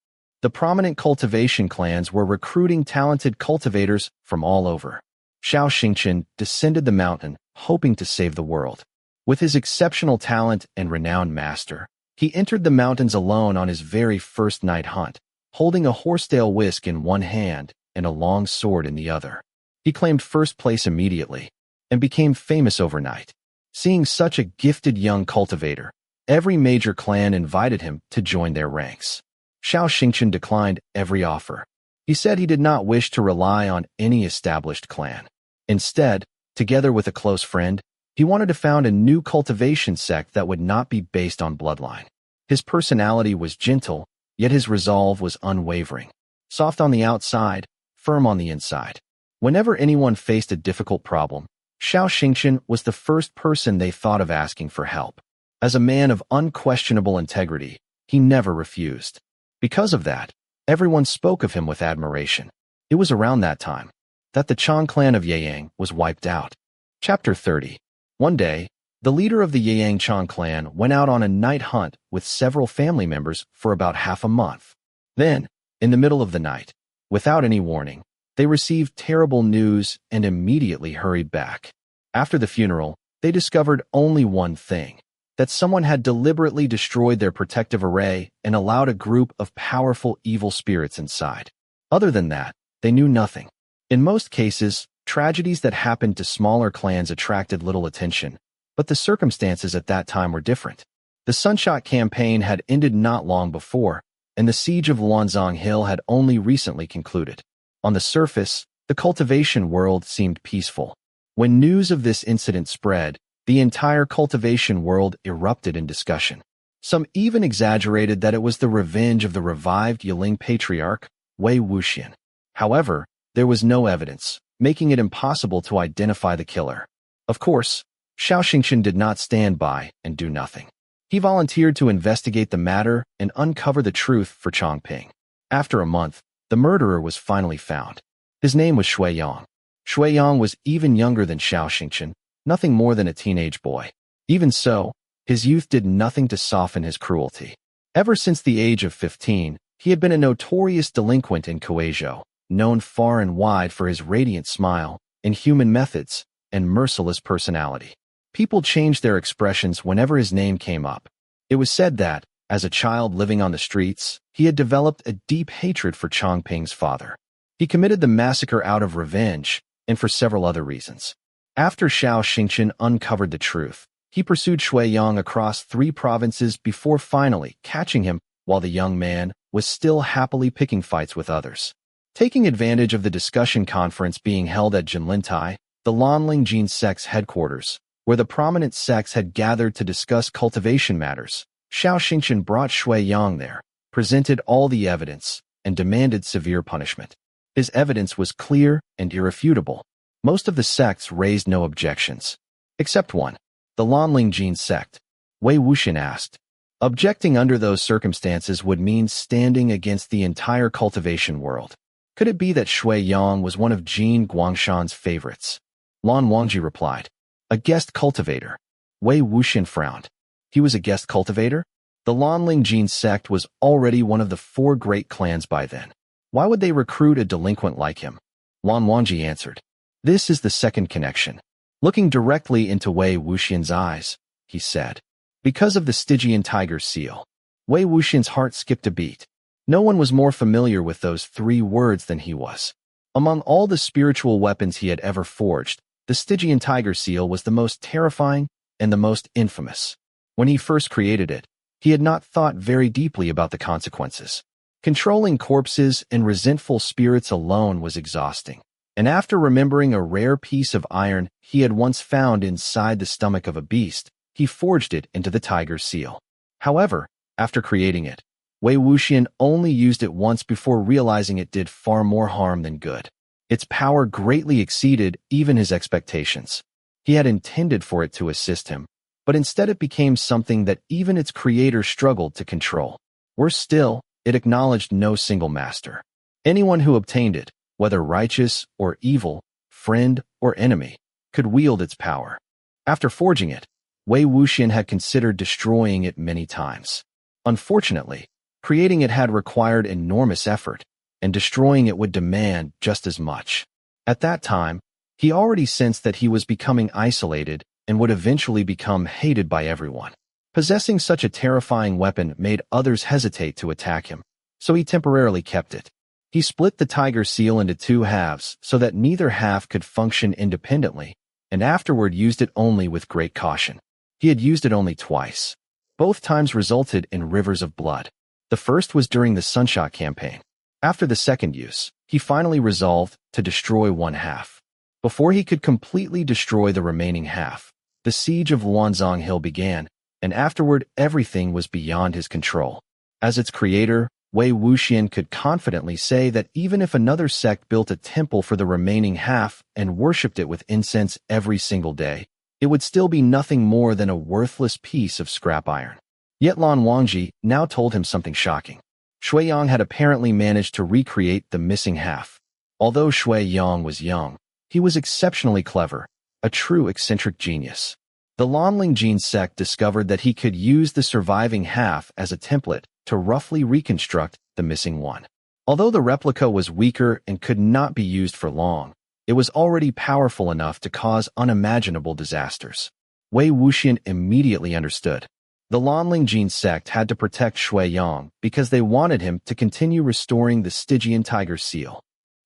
The prominent cultivation clans were recruiting talented cultivators from all over. Xianxia descended the mountain, hoping to save the world. With his exceptional talent and renowned master, he entered the mountains alone on his very first night hunt, holding a horsetail whisk in one hand and a long sword in the other. He claimed first place immediately, and became famous overnight. Seeing such a gifted young cultivator, every major clan invited him to join their ranks. Xianxia declined every offer. He said he did not wish to rely on any established clan. Instead, together with a close friend, he wanted to found a new cultivation sect that would not be based on bloodline. His personality was gentle, yet his resolve was unwavering. Soft on the outside, firm on the inside. Whenever anyone faced a difficult problem, Xianxia was the first person they thought of asking for help. As a man of unquestionable integrity, he never refused. Because of that, everyone spoke of him with admiration. It was around that time that the Chang clan of Yiling was wiped out. Chapter 30. One day, the leader of the Yiling Chang clan went out on a night hunt with several family members for about half a month. Then, in the middle of the night, without any warning, they received terrible news and immediately hurried back. After the funeral, they discovered only one thing: that someone had deliberately destroyed their protective array and allowed a group of powerful evil spirits inside. Other than that, they knew nothing. In most cases, tragedies that happened to smaller clans attracted little attention, but the circumstances at that time were different. The Sunshot campaign had ended not long before, and the siege of Luanzong Hill had only recently concluded. On the surface, the cultivation world seemed peaceful. When news of this incident spread, the entire cultivation world erupted in discussion. Some even exaggerated that it was the revenge of the revived Yiling Patriarch, Wei Wuxian. However, there was no evidence, making it impossible to identify the killer. Of course, Xianxia did not stand by and do nothing. He volunteered to investigate the matter and uncover the truth for Chongping. After a month, the murderer was finally found. His name was Xiang. Xiang was even younger than Xianxia, nothing more than a teenage boy. Even so, his youth did nothing to soften his cruelty. Ever since the age of 15, he had been a notorious delinquent in Kuizhou, known far and wide for his radiant smile, inhuman methods, and merciless personality. People changed their expressions whenever his name came up. It was said that, as a child living on the streets, he had developed a deep hatred for Chongping's father. He committed the massacre out of revenge, and for several other reasons. After Xianxia uncovered the truth, he pursued Xiang across 3 provinces before finally catching him while the young man was still happily picking fights with others. Taking advantage of the discussion conference being held at Jinlintai, the Lan Wangji sect's headquarters, where the prominent sects had gathered to discuss cultivation matters, Xianxia brought Xiang there, presented all the evidence, and demanded severe punishment. His evidence was clear and irrefutable. Most of the sects raised no objections. Except one, the Lan Wangji sect. Wei Wuxian asked. Objecting under those circumstances would mean standing against the entire cultivation world. Could it be that Xiang was one of Jin Guangshan's favorites? Lan Wangji replied. A guest cultivator. Wei Wuxian frowned. He was a guest cultivator? The Lan Wangji sect was already one of the 4 great clans by then. Why would they recruit a delinquent like him? Lan Wangji answered. This is the second connection. Looking directly into Wei Wuxian's eyes, he said. Because of the Stygian tiger seal. Wei Wuxian's heart skipped a beat. No one was more familiar with those 3 words than he was. Among all the spiritual weapons he had ever forged, the Stygian tiger seal was the most terrifying and the most infamous. When he first created it, he had not thought very deeply about the consequences. Controlling corpses and resentful spirits alone was exhausting. And after remembering a rare piece of iron he had once found inside the stomach of a beast, he forged it into the tiger seal. However, after creating it, Wei Wuxian only used it once before realizing it did far more harm than good. Its power greatly exceeded even his expectations. He had intended for it to assist him, but instead it became something that even its creator struggled to control. Worse still, it acknowledged no single master. Anyone who obtained it, whether righteous or evil, friend or enemy, could wield its power. After forging it, Wei Wuxian had considered destroying it many times. Unfortunately, creating it had required enormous effort, and destroying it would demand just as much. At that time, he already sensed that he was becoming isolated and would eventually become hated by everyone. Possessing such a terrifying weapon made others hesitate to attack him, so he temporarily kept it. He split the tiger seal into 2 halves so that neither half could function independently, and afterward used it only with great caution. He had used it only twice. Both times resulted in rivers of blood. The first was during the Sunshot campaign. After the second use, he finally resolved to destroy 1 half. Before he could completely destroy the remaining half, the siege of Luanzong Hill began, and afterward everything was beyond his control. As its creator, Wei Wuxian could confidently say that even if another sect built a temple for the remaining half and worshipped it with incense every single day, it would still be nothing more than a worthless piece of scrap iron. Yet Lan Wangji now told him something shocking. Xiang had apparently managed to recreate the missing half. Although Xiang was young, he was exceptionally clever, a true eccentric genius. The Lan Wangji sect discovered that he could use the surviving half as a template to roughly reconstruct the missing one. Although the replica was weaker and could not be used for long, it was already powerful enough to cause unimaginable disasters. Wei Wuxian immediately understood. The Lan Wangji sect had to protect Xiang because they wanted him to continue restoring the Stygian tiger seal.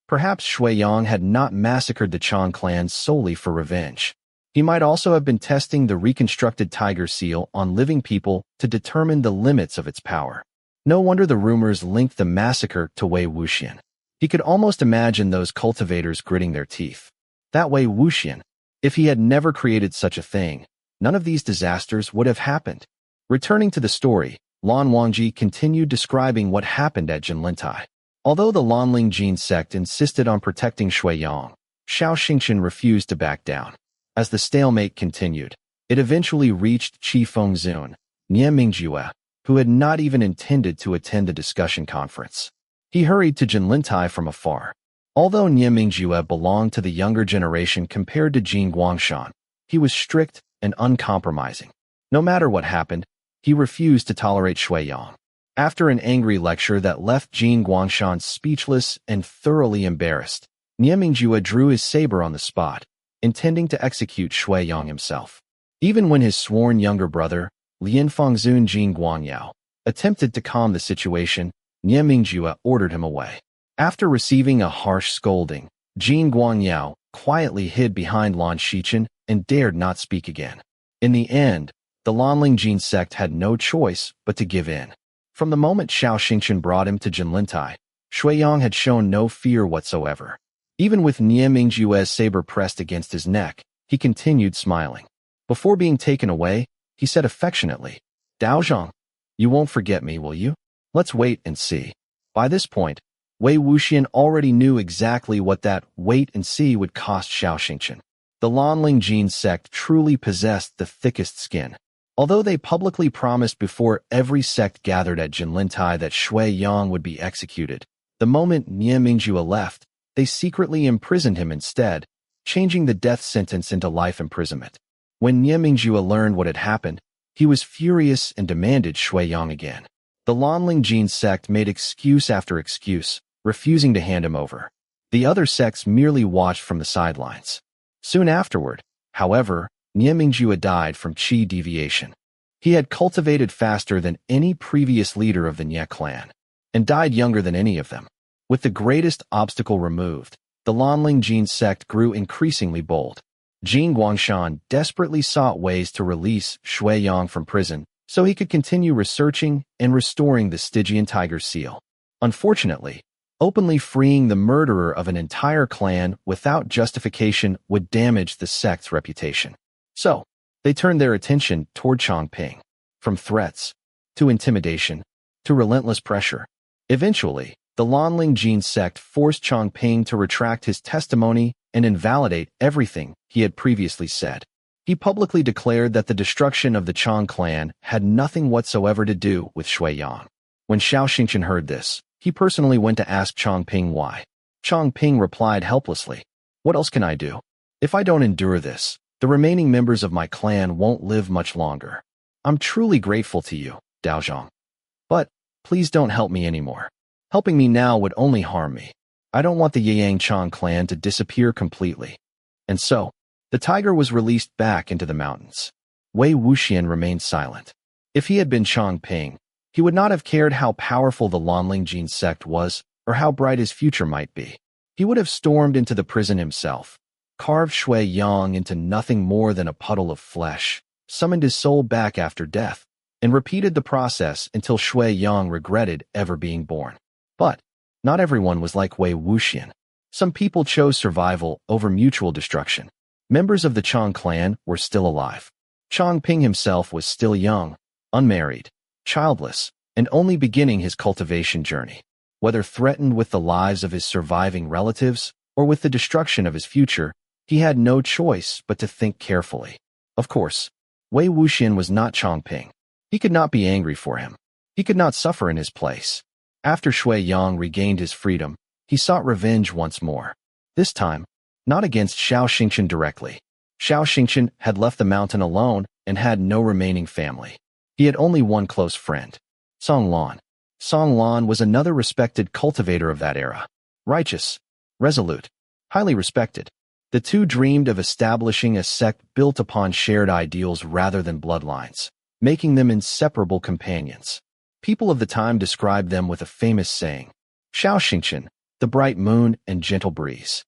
Perhaps Xiang had not massacred the Chong clan solely for revenge. He might also have been testing the reconstructed tiger seal on living people to determine the limits of its power. No wonder the rumors linked the massacre to Wei Wuxian. He could almost imagine those cultivators gritting their teeth. That Wei Wuxian, if he had never created such a thing, none of these disasters would have happened. Returning to the story, Lan Wangji continued describing what happened at Jinlintai. Although the Lanling Jin sect insisted on protecting Xiang, Xianxia refused to back down. As the stalemate continued, it eventually reached Qi Fengzun, Nianmingjue, who had not even intended to attend the discussion conference. He hurried to Jinlintai from afar. Although Nianmingjue belonged to the younger generation compared to Jin Guangshan, he was strict and uncompromising. No matter what happened, he refused to tolerate Xiang. After an angry lecture that left Jin Guangshan speechless and thoroughly embarrassed, Nianmingjue drew his saber on the spot, intending to execute Xiang himself. Even when his sworn younger brother, Lian Fengzun Jin Guangyao, attempted to calm the situation, Nianmingjue ordered him away. After receiving a harsh scolding, Jin Guangyao quietly hid behind Lan Shichen and dared not speak again. In the end, the Lanling Jin sect had no choice but to give in. From the moment Xianxia brought him to Jinlintai, Xiang had shown no fear whatsoever. Even with Nianmingjue's saber pressed against his neck, he continued smiling. Before being taken away, he said affectionately, "Daozhang, you won't forget me, will you? Let's wait and see." By this point, Wei Wuxian already knew exactly what that wait and see would cost Xianxia. The Lanling Jin sect truly possessed the thickest skin. Although they publicly promised before every sect gathered at Jinlintai that Xiang would be executed, the moment Nianmingjue left, they secretly imprisoned him instead, changing the death sentence into life imprisonment. When Nianmingjue learned what had happened, he was furious and demanded Xiang again. The Lanling Jin sect made excuse after excuse, refusing to hand him over. The other sects merely watched from the sidelines. Soon afterward, however, Nianmingjue died from qi deviation. He had cultivated faster than any previous leader of the Nie clan, and died younger than any of them. With the greatest obstacle removed, the Lanling Jin sect grew increasingly bold. Jin Guangshan desperately sought ways to release Xiang from prison so he could continue researching and restoring the Stygian tiger seal. Unfortunately, openly freeing the murderer of an entire clan without justification would damage the sect's reputation. So, they turned their attention toward Chongping. From threats, to intimidation, to relentless pressure. Eventually, the Lanling Jin sect forced Chongping to retract his testimony and invalidate everything he had previously said. He publicly declared that the destruction of the Chong clan had nothing whatsoever to do with Xiang. When Xianxia heard this, he personally went to ask Chongping why. Chongping replied helplessly, "What else can I do? If I don't endure this, the remaining members of my clan won't live much longer. I'm truly grateful to you, Daozhang. But please don't help me anymore. Helping me now would only harm me. I don't want the Yang Chong clan to disappear completely." And so, the tiger was released back into the mountains. Wei Wuxian remained silent. If he had been Chongping, he would not have cared how powerful the Lanling Jin sect was or how bright his future might be. He would have stormed into the prison himself, carved Xiang into nothing more than a puddle of flesh, summoned his soul back after death, and repeated the process until Xiang regretted ever being born. But not everyone was like Wei Wuxian. Some people chose survival over mutual destruction. Members of the Chong clan were still alive. Chongping himself was still young, unmarried, childless, and only beginning his cultivation journey. Whether threatened with the lives of his surviving relatives or with the destruction of his future, he had no choice but to think carefully. Of course, Wei Wuxian was not Chongping. He could not be angry for him. He could not suffer in his place. After Xiang regained his freedom, he sought revenge once more. This time, not against Xianxia directly. Xianxia had left the mountain alone and had no remaining family. He had only one close friend, Song Lan. Song Lan was another respected cultivator of that era. Righteous, resolute, highly respected. The two dreamed of establishing a sect built upon shared ideals rather than bloodlines, making them inseparable companions. People of the time described them with a famous saying, Xianxia, the bright moon and gentle breeze.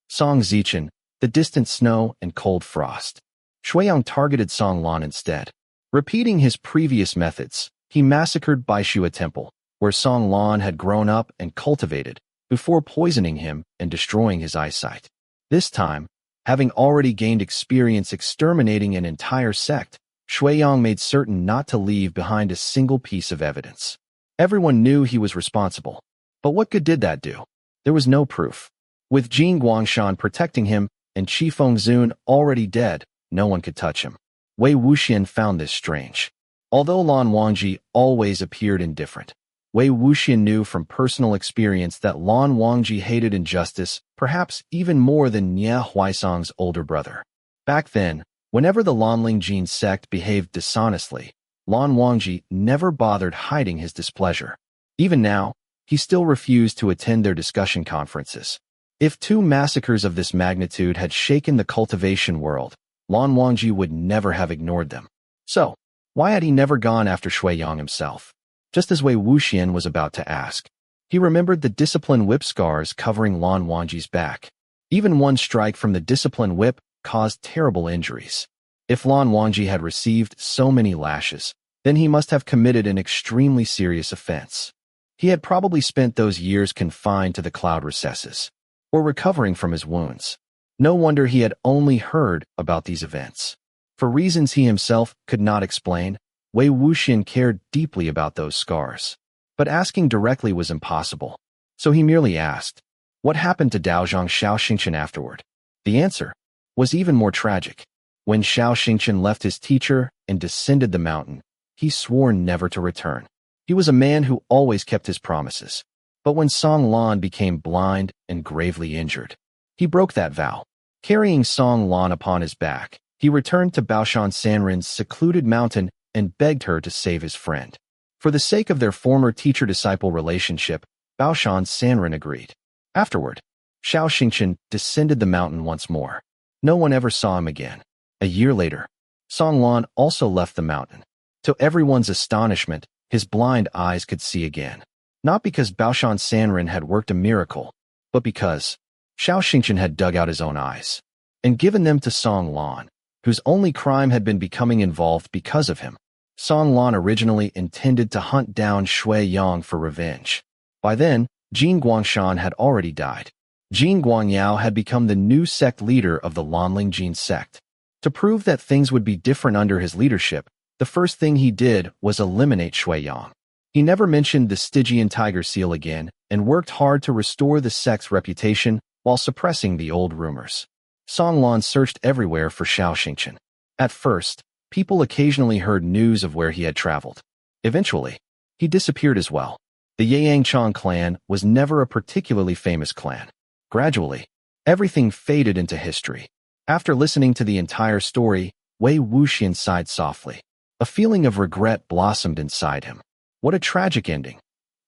Song Zichen, the distant snow and cold frost. Xiang targeted Song Lan instead. Repeating his previous methods, he massacred Baishua Temple, where Song Lan had grown up and cultivated, before poisoning him and destroying his eyesight. This time, having already gained experience exterminating an entire sect, Xiang made certain not to leave behind a single piece of evidence. Everyone knew he was responsible, but what good did that do? There was no proof. With Jin Guangshan protecting him and Qi Fengzun already dead, no one could touch him. Wei Wuxian found this strange. Although Lan Wangji always appeared indifferent, Wei Wuxian knew from personal experience that Lan Wangji hated injustice, perhaps even more than Nie Huaisong's older brother. Back then, whenever the Lanling Jin sect behaved dishonestly, Lan Wangji never bothered hiding his displeasure. Even now, he still refused to attend their discussion conferences. If two massacres of this magnitude had shaken the cultivation world, Lan Wangji would never have ignored them. So, why had he never gone after Xiang himself? Just as Wei Wuxian was about to ask, he remembered the discipline whip scars covering Lan Wangji's back. Even one strike from the discipline whip caused terrible injuries. If Lan Wangji had received so many lashes, then he must have committed an extremely serious offense. He had probably spent those years confined to the cloud recesses, or recovering from his wounds. No wonder he had only heard about these events. For reasons he himself could not explain, Wei Wuxian cared deeply about those scars. But asking directly was impossible, so he merely asked, what happened to Daozhang Xiaoxingchen afterward? The answer was even more tragic. When Xiaoxingchen left his teacher and descended the mountain, he swore never to return. He was a man who always kept his promises. But when Song Lan became blind and gravely injured, he broke that vow. Carrying Song Lan upon his back, he returned to Baoshan Sanrin's secluded mountain and begged her to save his friend. For the sake of their former teacher-disciple relationship, Baoshan Sanrin agreed. Afterward, Xiaoxingchen descended the mountain once more. No one ever saw him again. A year later, Song Lan also left the mountain. To everyone's astonishment, his blind eyes could see again. Not because Baoshan Sanrin had worked a miracle, but because Xiaoxingchen had dug out his own eyes and given them to Song Lan, whose only crime had been becoming involved because of him. Song Lan originally intended to hunt down Xiang for revenge. By then, Jin Guangshan had already died. Jin Guangyao had become the new sect leader of the Lanling Jin sect. To prove that things would be different under his leadership, the first thing he did was eliminate Xiang. He never mentioned the Stygian tiger seal again and worked hard to restore the sect's reputation while suppressing the old rumors. Song Lan searched everywhere for Xiaoxingchen. At first, people occasionally heard news of where he had traveled. Eventually, he disappeared as well. The Yangchang clan was never a particularly famous clan. Gradually, everything faded into history. After listening to the entire story, Wei Wuxian sighed softly. A feeling of regret blossomed inside him. What a tragic ending.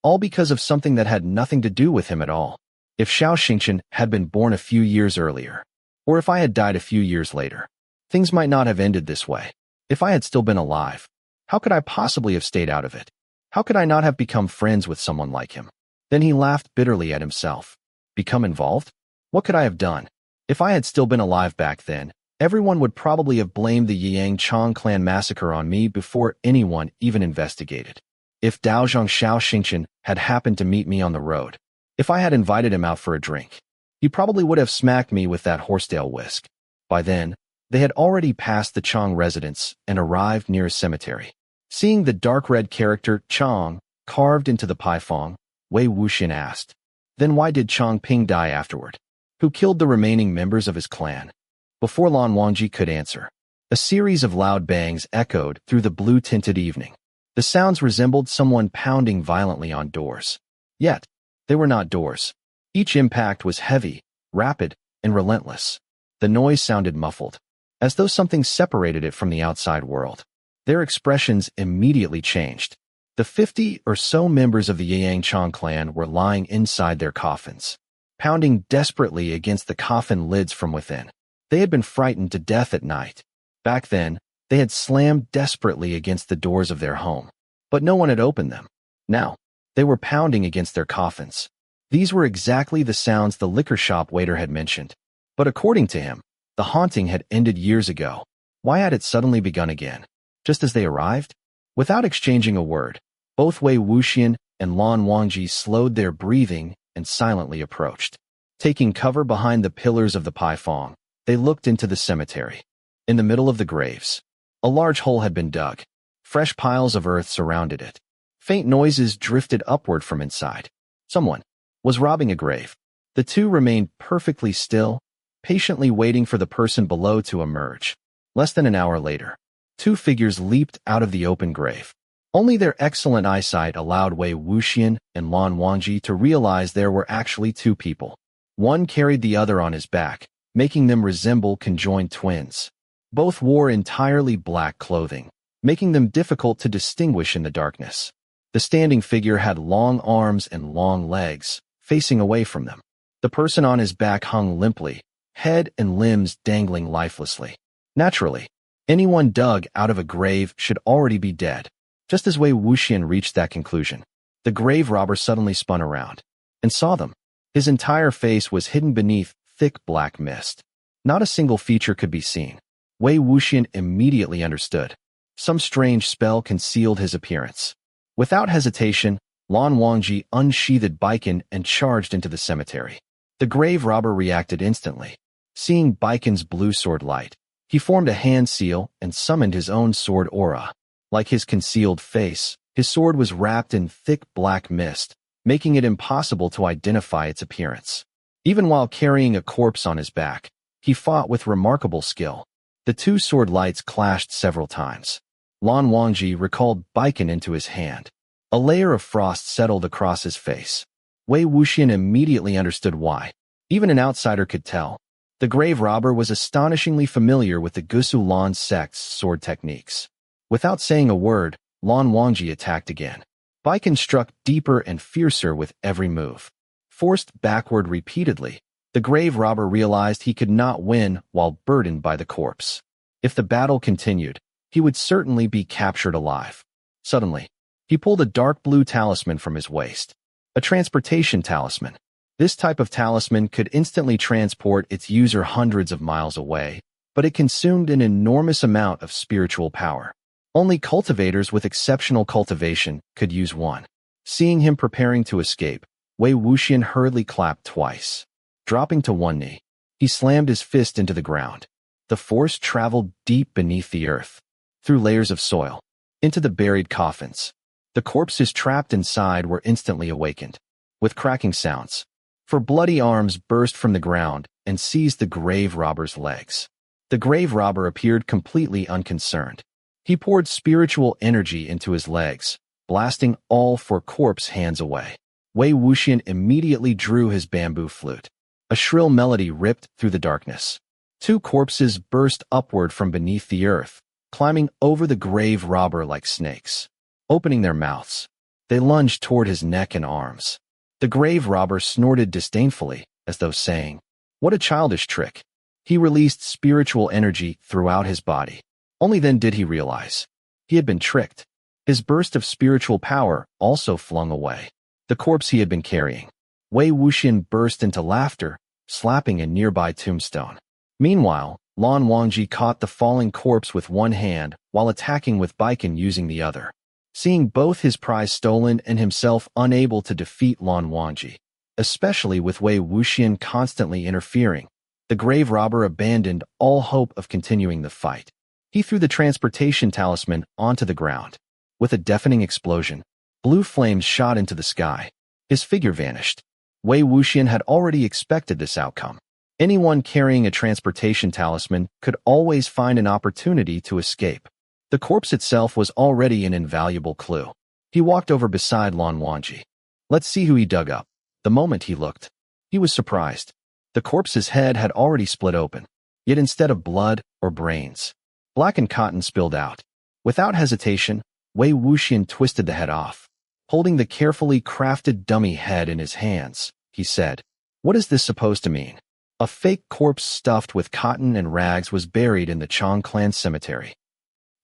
All because of something that had nothing to do with him at all. If Xiaoxingchen had been born a few years earlier, or if I had died a few years later, things might not have ended this way. If I had still been alive, how could I possibly have stayed out of it? How could I not have become friends with someone like him? Then he laughed bitterly at himself. Become involved? What could I have done? If I had still been alive back then, everyone would probably have blamed the Yangchang clan massacre on me before anyone even investigated. If Daozhang Xiaoxingchen had happened to meet me on the road, if I had invited him out for a drink, he probably would have smacked me with that horsetail whisk. By then, they had already passed the Chang residence and arrived near a cemetery. Seeing the dark red character Chang carved into the paifeng, Wei Wuxian asked, then why did Chang Ping die afterward? Who killed the remaining members of his clan? Before Lan Wangji could answer, a series of loud bangs echoed through the blue-tinted evening. The sounds resembled someone pounding violently on doors. Yet, they were not doors. Each impact was heavy, rapid, and relentless. The noise sounded muffled, as though something separated it from the outside world. Their expressions immediately changed. The 50 or so members of the Yangchang clan were lying inside their coffins, pounding desperately against the coffin lids from within. They had been frightened to death at night. Back then, they had slammed desperately against the doors of their home, but no one had opened them. Now, they were pounding against their coffins. These were exactly the sounds the liquor shop waiter had mentioned. But according to him, the haunting had ended years ago. Why had it suddenly begun again? Just as they arrived? Without exchanging a word, both Wei Wuxian and Lan Wangji slowed their breathing and silently approached. Taking cover behind the pillars of the Paifeng, they looked into the cemetery. In the middle of the graves, a large hole had been dug. Fresh piles of earth surrounded it. Faint noises drifted upward from inside. Someone was robbing a grave. The two remained perfectly still, patiently waiting for the person below to emerge. Less than an hour later, two figures leaped out of the open grave. Only their excellent eyesight allowed Wei Wuxian and Lan Wangji to realize there were actually two people. One carried the other on his back, making them resemble conjoined twins. Both wore entirely black clothing, making them difficult to distinguish in the darkness. The standing figure had long arms and long legs, facing away from them. The person on his back hung limply, head and limbs dangling lifelessly. Naturally, anyone dug out of a grave should already be dead. Just as Wei Wuxian reached that conclusion, the grave robber suddenly spun around and saw them. His entire face was hidden beneath thick black mist. Not a single feature could be seen. Wei Wuxian immediately understood. Some strange spell concealed his appearance. Without hesitation, Lan Wangji unsheathed Baiken and charged into the cemetery. The grave robber reacted instantly. Seeing Baiken's blue sword light, he formed a hand seal and summoned his own sword aura. Like his concealed face, his sword was wrapped in thick black mist, making it impossible to identify its appearance. Even while carrying a corpse on his back, he fought with remarkable skill. The two sword lights clashed several times. Lan Wangji recalled Baiken into his hand. A layer of frost settled across his face. Wei Wuxian immediately understood why. Even an outsider could tell. The grave robber was astonishingly familiar with the Gusu Lan sect's sword techniques. Without saying a word, Lan Wangji attacked again. Baiken struck deeper and fiercer with every move. Forced backward repeatedly, the grave robber realized he could not win while burdened by the corpse. If the battle continued, he would certainly be captured alive. Suddenly, he pulled a dark blue talisman from his waist. A transportation talisman. This type of talisman could instantly transport its user hundreds of miles away, but it consumed an enormous amount of spiritual power. Only cultivators with exceptional cultivation could use one. Seeing him preparing to escape, Wei Wuxian hurriedly clapped twice. Dropping to one knee, he slammed his fist into the ground. The force traveled deep beneath the earth, through layers of soil, into the buried coffins. The corpses trapped inside were instantly awakened, with cracking sounds. For bloody arms burst from the ground and seized the grave robber's legs. The grave robber appeared completely unconcerned. He poured spiritual energy into his legs, blasting all four corpse hands away. Wei Wuxian immediately drew his bamboo flute. A shrill melody ripped through the darkness. Two corpses burst upward from beneath the earth, climbing over the grave robber like snakes. Opening their mouths, they lunged toward his neck and arms. The grave robber snorted disdainfully, as though saying, "What a childish trick." He released spiritual energy throughout his body. Only then did he realize he had been tricked. His burst of spiritual power also flung away the corpse he had been carrying. Wei Wuxian burst into laughter, slapping a nearby tombstone. Meanwhile, Lan Wangji caught the falling corpse with one hand while attacking with Baiken using the other. Seeing both his prize stolen and himself unable to defeat Lan Wangji, especially with Wei Wuxian constantly interfering, the grave robber abandoned all hope of continuing the fight. He threw the transportation talisman onto the ground. With a deafening explosion, blue flames shot into the sky. His figure vanished. Wei Wuxian had already expected this outcome. Anyone carrying a transportation talisman could always find an opportunity to escape. The corpse itself was already an invaluable clue. He walked over beside Lan Wangji. Let's see who he dug up. The moment he looked, he was surprised. The corpse's head had already split open, yet instead of blood or brains, blackened cotton spilled out. Without hesitation, Wei Wuxian twisted the head off. Holding the carefully crafted dummy head in his hands, he said, "What is this supposed to mean?" A fake corpse stuffed with cotton and rags was buried in the Chong clan cemetery.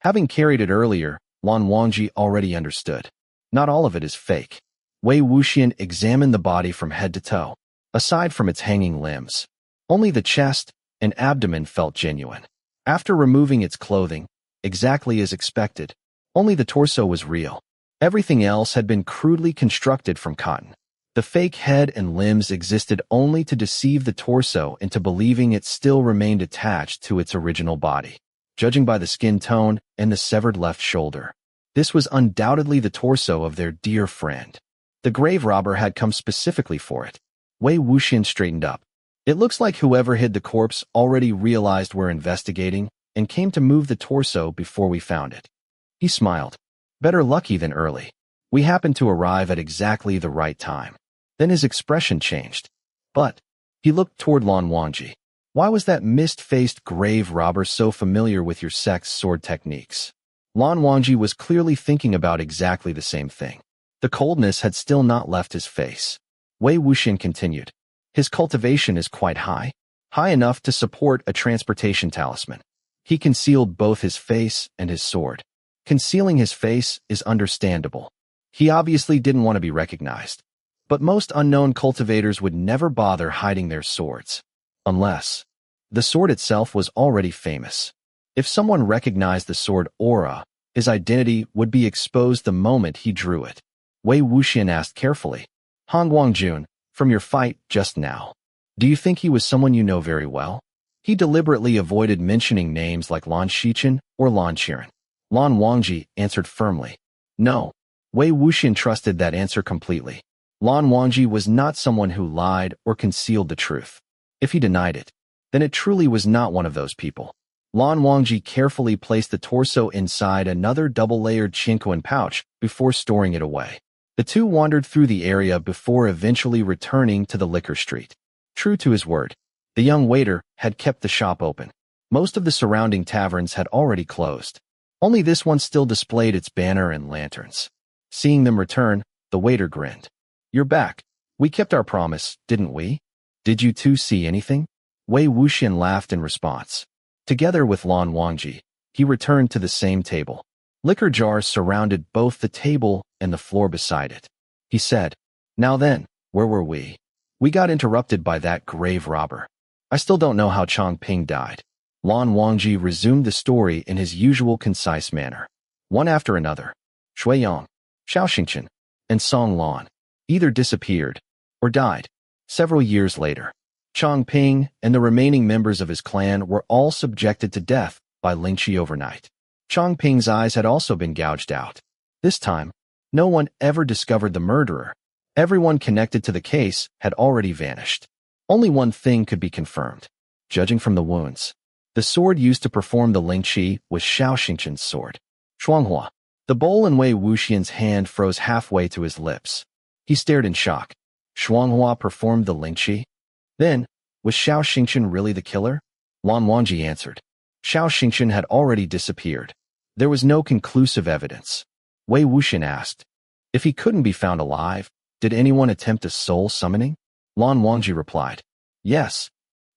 Having carried it earlier, Lan Wangji already understood. Not all of it is fake. Wei Wuxian examined the body from head to toe. Aside from its hanging limbs, only the chest and abdomen felt genuine. After removing its clothing, exactly as expected, only the torso was real. Everything else had been crudely constructed from cotton. The fake head and limbs existed only to deceive the torso into believing it still remained attached to its original body. Judging by the skin tone and the severed left shoulder, this was undoubtedly the torso of their dear friend. The grave robber had come specifically for it. Wei Wuxian straightened up. It looks like whoever hid the corpse already realized we're investigating and came to move the torso before we found it. He smiled. Better lucky than early. We happened to arrive at exactly the right time. Then his expression changed. But he looked toward Lan Wangji. Why was that mist-faced grave robber so familiar with your sect's sword techniques? Lan Wangji was clearly thinking about exactly the same thing. The coldness had still not left his face. Wei Wuxian continued. His cultivation is quite high enough to support a transportation talisman. He concealed both his face and his sword. Concealing his face is understandable. He obviously didn't want to be recognized. But most unknown cultivators would never bother hiding their swords. Unless the sword itself was already famous. If someone recognized the sword aura, his identity would be exposed the moment he drew it. Wei Wuxian asked carefully. Hanguang-Jun, from your fight just now, do you think he was someone you know very well? He deliberately avoided mentioning names like Lan Shichen or Lan Qiren. Lan Wangji answered firmly. No. Wei Wuxian trusted that answer completely. Lan Wangji was not someone who lied or concealed the truth. If he denied it, then it truly was not one of those people. Lan Wangji carefully placed the torso inside another double-layered Qinquan pouch before storing it away. The two wandered through the area before eventually returning to the liquor street. True to his word, the young waiter had kept the shop open. Most of the surrounding taverns had already closed. Only this one still displayed its banner and lanterns. Seeing them return, the waiter grinned. You're back. We kept our promise, didn't we? Did you two see anything? Wei Wuxian laughed in response. Together with Lan Wangji, he returned to the same table. Liquor jars surrounded both the table and the floor beside it. He said, Now then, where were we? We got interrupted by that grave robber. I still don't know how Changping died. Lan Wangji resumed the story in his usual concise manner. One after another, Shuiyang, Xiaoxingchen, and Song Lan either disappeared or died. Several years later, Changping and the remaining members of his clan were all subjected to death by Lingqi overnight. Changping's eyes had also been gouged out. This time, no one ever discovered the murderer. Everyone connected to the case had already vanished. Only one thing could be confirmed. Judging from the wounds, the sword used to perform the Lingqi was Xiaoxingchen's sword. Shuanghua. The bowl in Wei Wuxian's hand froze halfway to his lips. He stared in shock. Shuanghua performed the Lingqi? Then, was Xiaoxingchen really the killer? Lan Wangji answered. Xiaoxingchen had already disappeared. There was no conclusive evidence. Wei Wuxian asked. If he couldn't be found alive, did anyone attempt a soul summoning? Lan Wangji replied. Yes.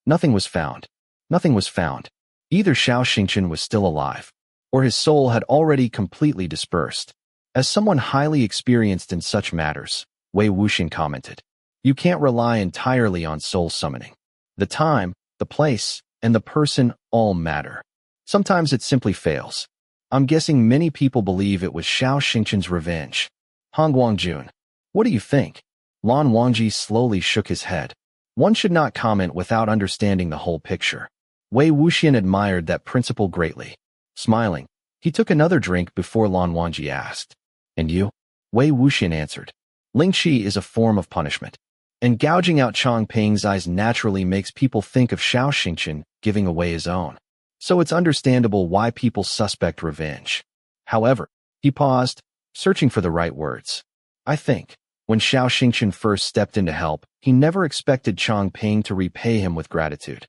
Nothing was found. Nothing was found. Either Xiaoxingchen was still alive, or his soul had already completely dispersed. As someone highly experienced in such matters, Wei Wuxian commented, you can't rely entirely on soul summoning. The time, the place, and the person all matter. Sometimes it simply fails. I'm guessing many people believe it was Xiaoxingchen's revenge. Hanguang-Jun, what do you think? Lan Wangji slowly shook his head. One should not comment without understanding the whole picture. Wei Wuxian admired that principle greatly. Smiling, he took another drink before Lan Wangji asked. And you? Wei Wuxian answered. Lingqi is a form of punishment. And gouging out Changping's eyes naturally makes people think of Xiaoxingchen giving away his own. So it's understandable why people suspect revenge. However, he paused, searching for the right words. I think, when Xiaoxingchen first stepped in to help, he never expected Changping to repay him with gratitude.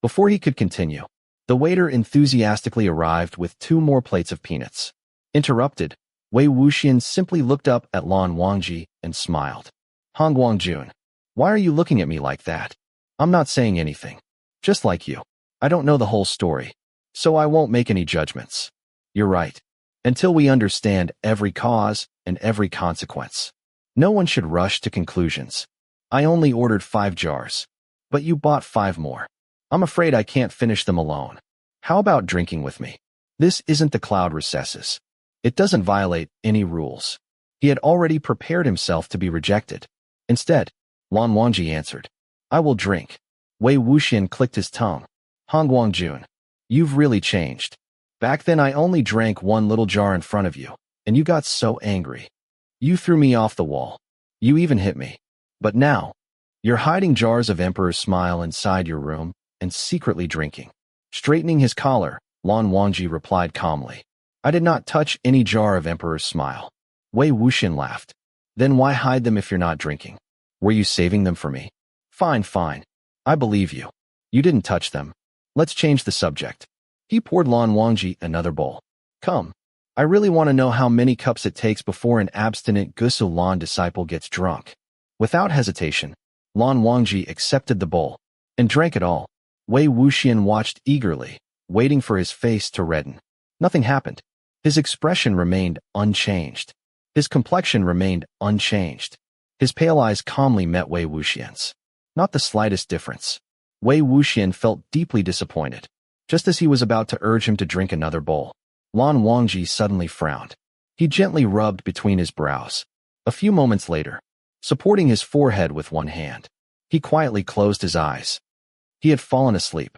Before he could continue, the waiter enthusiastically arrived with 2 more plates of peanuts. Interrupted, Wei Wuxian simply looked up at Lan Wangji and smiled. Hanguang-Jun, why are you looking at me like that? I'm not saying anything. Just like you, I don't know the whole story, so I won't make any judgments. You're right. Until we understand every cause and every consequence, no one should rush to conclusions. I only ordered 5 jars, but you bought 5 more. I'm afraid I can't finish them alone. How about drinking with me? This isn't the cloud recesses. It doesn't violate any rules. He had already prepared himself to be rejected. Instead, Lan Wangji answered, I will drink. Wei Wuxian clicked his tongue. Hanguang-Jun, you've really changed. Back then I only drank one little jar in front of you, and you got so angry. You threw me off the wall. You even hit me. But now, you're hiding jars of Emperor's Smile inside your room and secretly drinking. Straightening his collar, Lan Wangji replied calmly. I did not touch any jar of Emperor's Smile. Wei Wuxian laughed. Then why hide them if you're not drinking? Were you saving them for me? Fine, fine. I believe you. You didn't touch them. Let's change the subject. He poured Lan Wangji another bowl. Come. I really want to know how many cups it takes before an abstinent Gusu Lan disciple gets drunk. Without hesitation, Lan Wangji accepted the bowl and drank it all. Wei Wuxian watched eagerly, waiting for his face to redden. Nothing happened. His expression remained unchanged. His complexion remained unchanged. His pale eyes calmly met Wei Wuxian's. Not the slightest difference. Wei Wuxian felt deeply disappointed. Just as he was about to urge him to drink another bowl, Lan Wangji suddenly frowned. He gently rubbed between his brows. A few moments later, supporting his forehead with one hand, he quietly closed his eyes. He had fallen asleep.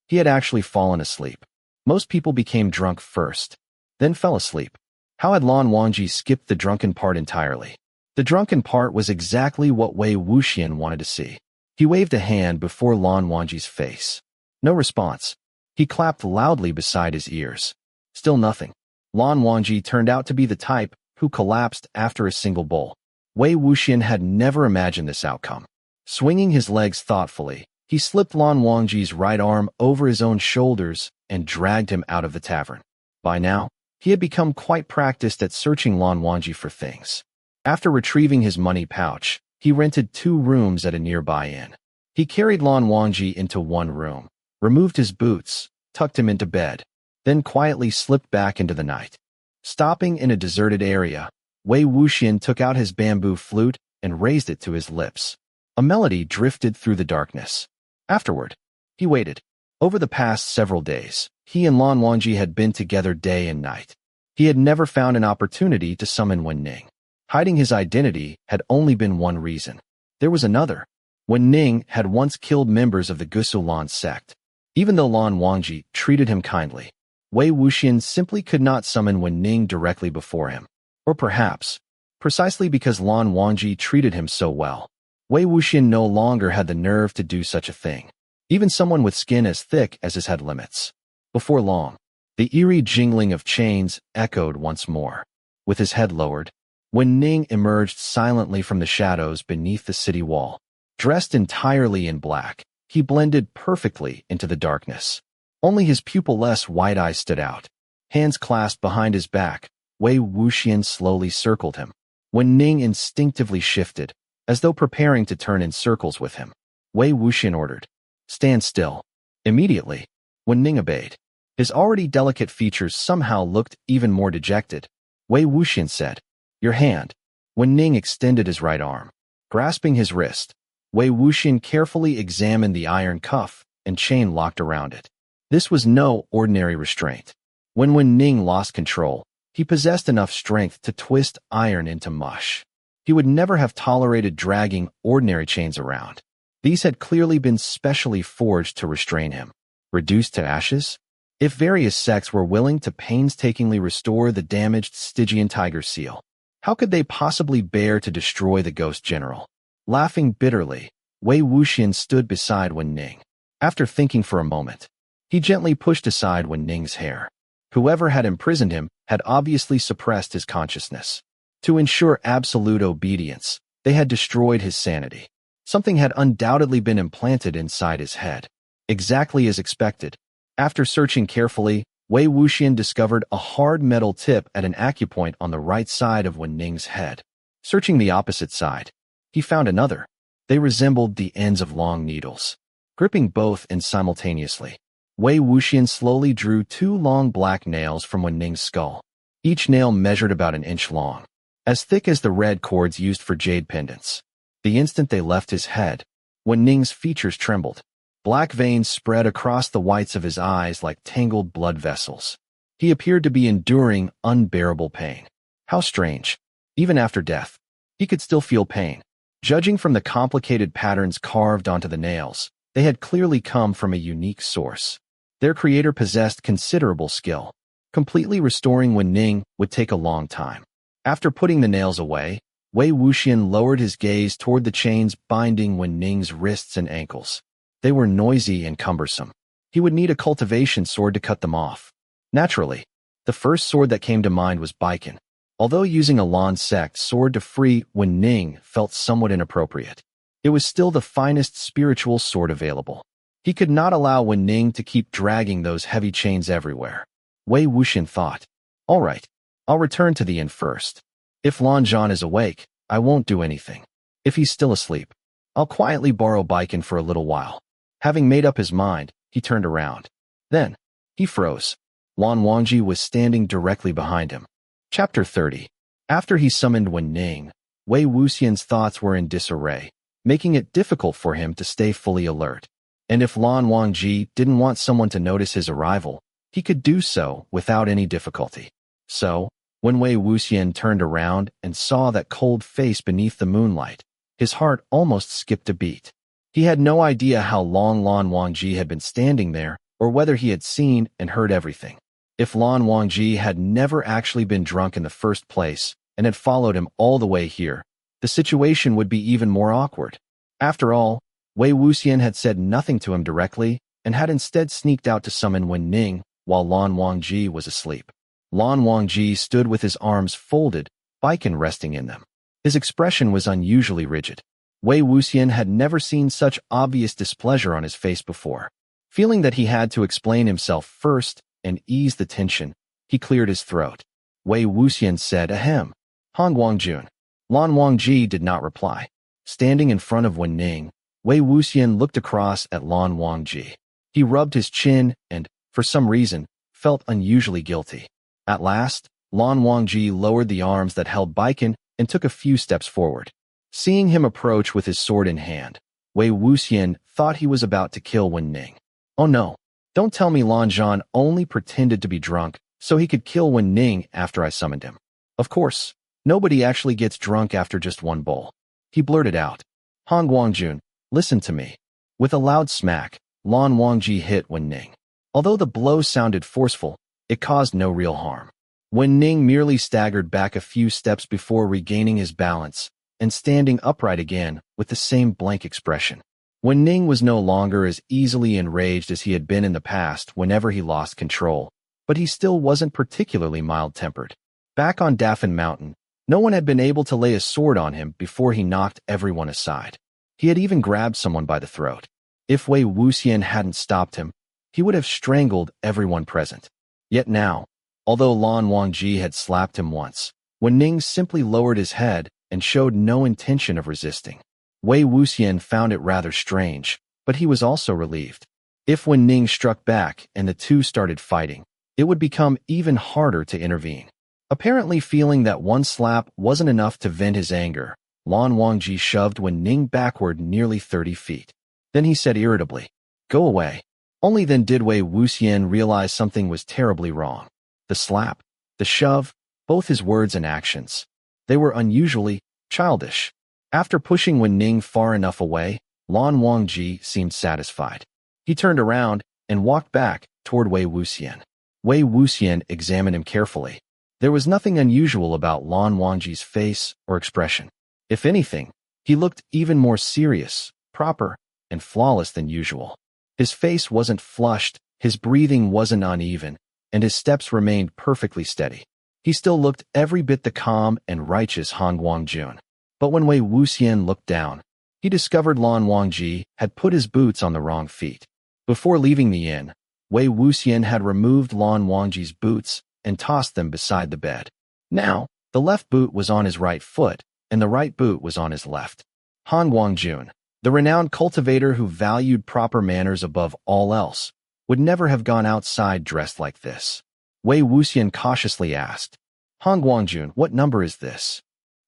He had actually fallen asleep. Most people became drunk first, then fell asleep. How had Lan Wangji skipped the drunken part entirely? The drunken part was exactly what Wei Wuxian wanted to see. He waved a hand before Lan Wangji's face. No response. He clapped loudly beside his ears. Still nothing. Lan Wangji turned out to be the type who collapsed after a single bowl. Wei Wuxian had never imagined this outcome. Swinging his legs thoughtfully, he slipped Lan Wangji's right arm over his own shoulders and dragged him out of the tavern. By now, he had become quite practiced at searching Lan Wangji for things. After retrieving his money pouch, he rented 2 rooms at a nearby inn. He carried Lan Wangji into one room, removed his boots, tucked him into bed, then quietly slipped back into the night. Stopping in a deserted area, Wei Wuxian took out his bamboo flute and raised it to his lips. A melody drifted through the darkness. Afterward, he waited. Over the past several days, he and Lan Wangji had been together day and night. He had never found an opportunity to summon Wen Ning. Hiding his identity had only been one reason. There was another. Wen Ning had once killed members of the Gusu Lan sect. Even though Lan Wangji treated him kindly, Wei Wuxian simply could not summon Wen Ning directly before him. Or perhaps, precisely because Lan Wangji treated him so well, Wei Wuxian no longer had the nerve to do such a thing. Even someone with skin as thick as his had limits. Before long, the eerie jingling of chains echoed once more. With his head lowered, Wen Ning emerged silently from the shadows beneath the city wall. Dressed entirely in black, he blended perfectly into the darkness. Only his pupil-less white eyes stood out. Hands clasped behind his back, Wei Wuxian slowly circled him. Wen Ning instinctively shifted, as though preparing to turn in circles with him. Wei Wuxian ordered, "Stand still." Immediately, Wen Ning obeyed. His already delicate features somehow looked even more dejected. Wei Wuxian said, "Your hand." Wen Ning extended his right arm. Grasping his wrist, Wei Wuxian carefully examined the iron cuff and chain locked around it. This was no ordinary restraint. When Wen Ning lost control, he possessed enough strength to twist iron into mush. He would never have tolerated dragging ordinary chains around. These had clearly been specially forged to restrain him. Reduced to ashes? If various sects were willing to painstakingly restore the damaged Stygian tiger seal, how could they possibly bear to destroy the ghost general? Laughing bitterly, Wei Wuxian stood beside Wen Ning. After thinking for a moment, he gently pushed aside Wen Ning's hair. Whoever had imprisoned him had obviously suppressed his consciousness. To ensure absolute obedience, they had destroyed his sanity. Something had undoubtedly been implanted inside his head. Exactly as expected, after searching carefully, Wei Wuxian discovered a hard metal tip at an acupoint on the right side of Wen Ning's head. Searching the opposite side, he found another. They resembled the ends of long needles. Gripping both and simultaneously, Wei Wuxian slowly drew 2 long black nails from Wen Ning's skull. Each nail measured about an inch long, as thick as the red cords used for jade pendants. The instant they left his head, Wen Ning's features trembled. Black veins spread across the whites of his eyes like tangled blood vessels. He appeared to be enduring unbearable pain. How strange. Even after death, he could still feel pain. Judging from the complicated patterns carved onto the nails, they had clearly come from a unique source. Their creator possessed considerable skill. Completely restoring Wen Ning would take a long time. After putting the nails away, Wei Wuxian lowered his gaze toward the chains binding Wen Ning's wrists and ankles. They were noisy and cumbersome. He would need a cultivation sword to cut them off. Naturally, the first sword that came to mind was Baiken. Although using a Lan sect sword to free Wen Ning felt somewhat inappropriate, it was still the finest spiritual sword available. He could not allow Wen Ning to keep dragging those heavy chains everywhere. Wei Wuxian thought, "All right, I'll return to the inn first. If Lan Zhan is awake, I won't do anything. If he's still asleep, I'll quietly borrow Baiken for a little while." Having made up his mind, he turned around. Then, he froze. Lan Wangji was standing directly behind him. Chapter 30. After he summoned Wen Ning, Wei Wuxian's thoughts were in disarray, making it difficult for him to stay fully alert. And if Lan Wangji didn't want someone to notice his arrival, he could do so without any difficulty. So, when Wei Wuxian turned around and saw that cold face beneath the moonlight, his heart almost skipped a beat. He had no idea how long Lan Wangji had been standing there, or whether he had seen and heard everything. If Lan Wangji had never actually been drunk in the first place and had followed him all the way here, the situation would be even more awkward. After all, Wei Wuxian had said nothing to him directly and had instead sneaked out to summon Wen Ning while Lan Wangji was asleep. Lan Wangji stood with his arms folded, Baiken resting in them. His expression was unusually rigid. Wei Wuxian had never seen such obvious displeasure on his face before. Feeling that he had to explain himself first and ease the tension, he cleared his throat. Wei Wuxian said, "Ahem. Hanguang-Jun." Lan Wangji did not reply. Standing in front of Wen Ning, Wei Wuxian looked across at Lan Wangji. He rubbed his chin and, for some reason, felt unusually guilty. At last, Lan Wangji lowered the arms that held Baiken and took a few steps forward. Seeing him approach with his sword in hand, Wei Wuxian thought he was about to kill Wen Ning. Oh no, don't tell me Lan Zhan only pretended to be drunk so he could kill Wen Ning after I summoned him. Of course, nobody actually gets drunk after just one bowl. He blurted out, "Hanguang-Jun, listen to me." With a loud smack, Lan Wangji hit Wen Ning. Although the blow sounded forceful, it caused no real harm. Wen Ning merely staggered back a few steps before regaining his balance and standing upright again with the same blank expression. Wen Ning was no longer as easily enraged as he had been in the past whenever he lost control, but he still wasn't particularly mild-tempered. Back on Daffin Mountain, no one had been able to lay a sword on him before he knocked everyone aside. He had even grabbed someone by the throat. If Wei Wuxian hadn't stopped him, he would have strangled everyone present. Yet now, although Lan Wangji had slapped him once, Wen Ning simply lowered his head and showed no intention of resisting. Wei Wuxian found it rather strange, but he was also relieved. If Wen Ning struck back and the two started fighting, it would become even harder to intervene. Apparently feeling that one slap wasn't enough to vent his anger, Lan Wangji shoved Wen Ning backward nearly 30 feet. Then he said irritably, "Go away." Only then did Wei Wuxian realize something was terribly wrong. The slap, the shove, both his words and actions. They were unusually childish. After pushing Wen Ning far enough away, Lan Wangji seemed satisfied. He turned around and walked back toward Wei Wuxian. Wei Wuxian examined him carefully. There was nothing unusual about Lan Wangji's face or expression. If anything, he looked even more serious, proper, and flawless than usual. His face wasn't flushed, his breathing wasn't uneven, and his steps remained perfectly steady. He still looked every bit the calm and righteous Hanguang-Jun. But when Wei Wuxian looked down, he discovered Lan Wangji had put his boots on the wrong feet. Before leaving the inn, Wei Wuxian had removed Lan Wangji's boots and tossed them beside the bed. Now, the left boot was on his right foot, and the right boot was on his left. Hanguang-Jun, the renowned cultivator who valued proper manners above all else, would never have gone outside dressed like this. Wei Wuxian cautiously asked, "Hanguang-Jun, what number is this?"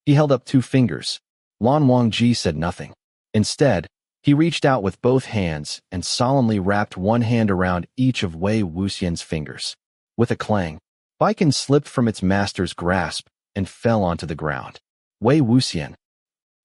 He held up 2 fingers. Lan Wangji said nothing. Instead, he reached out with both hands and solemnly wrapped one hand around each of Wei Wuxian's fingers. With a clang, Baiken slipped from its master's grasp and fell onto the ground. Wei Wuxian.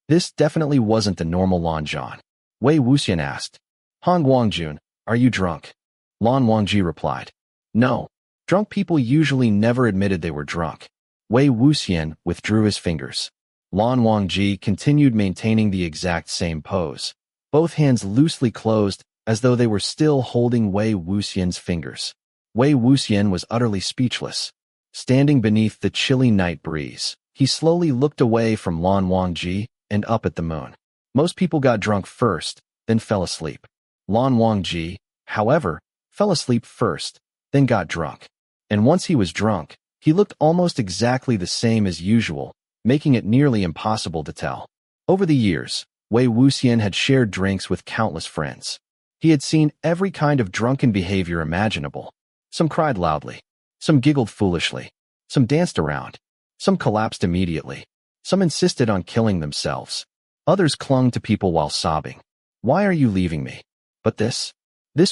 This definitely wasn't the normal Lan Zhan. Wei Wuxian asked. Hanguang-Jun, are you drunk? Lan Wangji replied. No. Drunk people usually never admitted they were drunk. Wei Wuxian withdrew his fingers. Lan Wangji continued maintaining the exact same pose, both hands loosely closed as though they were still holding Wei Wuxian's fingers. Wei Wuxian was utterly speechless. Standing beneath the chilly night breeze, he slowly looked away from Lan Wangji and up at the moon. Most people got drunk first, then fell asleep. Lan Wangji, however, fell asleep first, then got drunk. And once he was drunk, he looked almost exactly the same as usual, making it nearly impossible to tell. Over the years, Wei Wuxian had shared drinks with countless friends. He had seen every kind of drunken behavior imaginable. Some cried loudly. Some giggled foolishly. Some danced around. Some collapsed immediately. Some insisted on killing themselves. Others clung to people while sobbing. Why are you leaving me? But this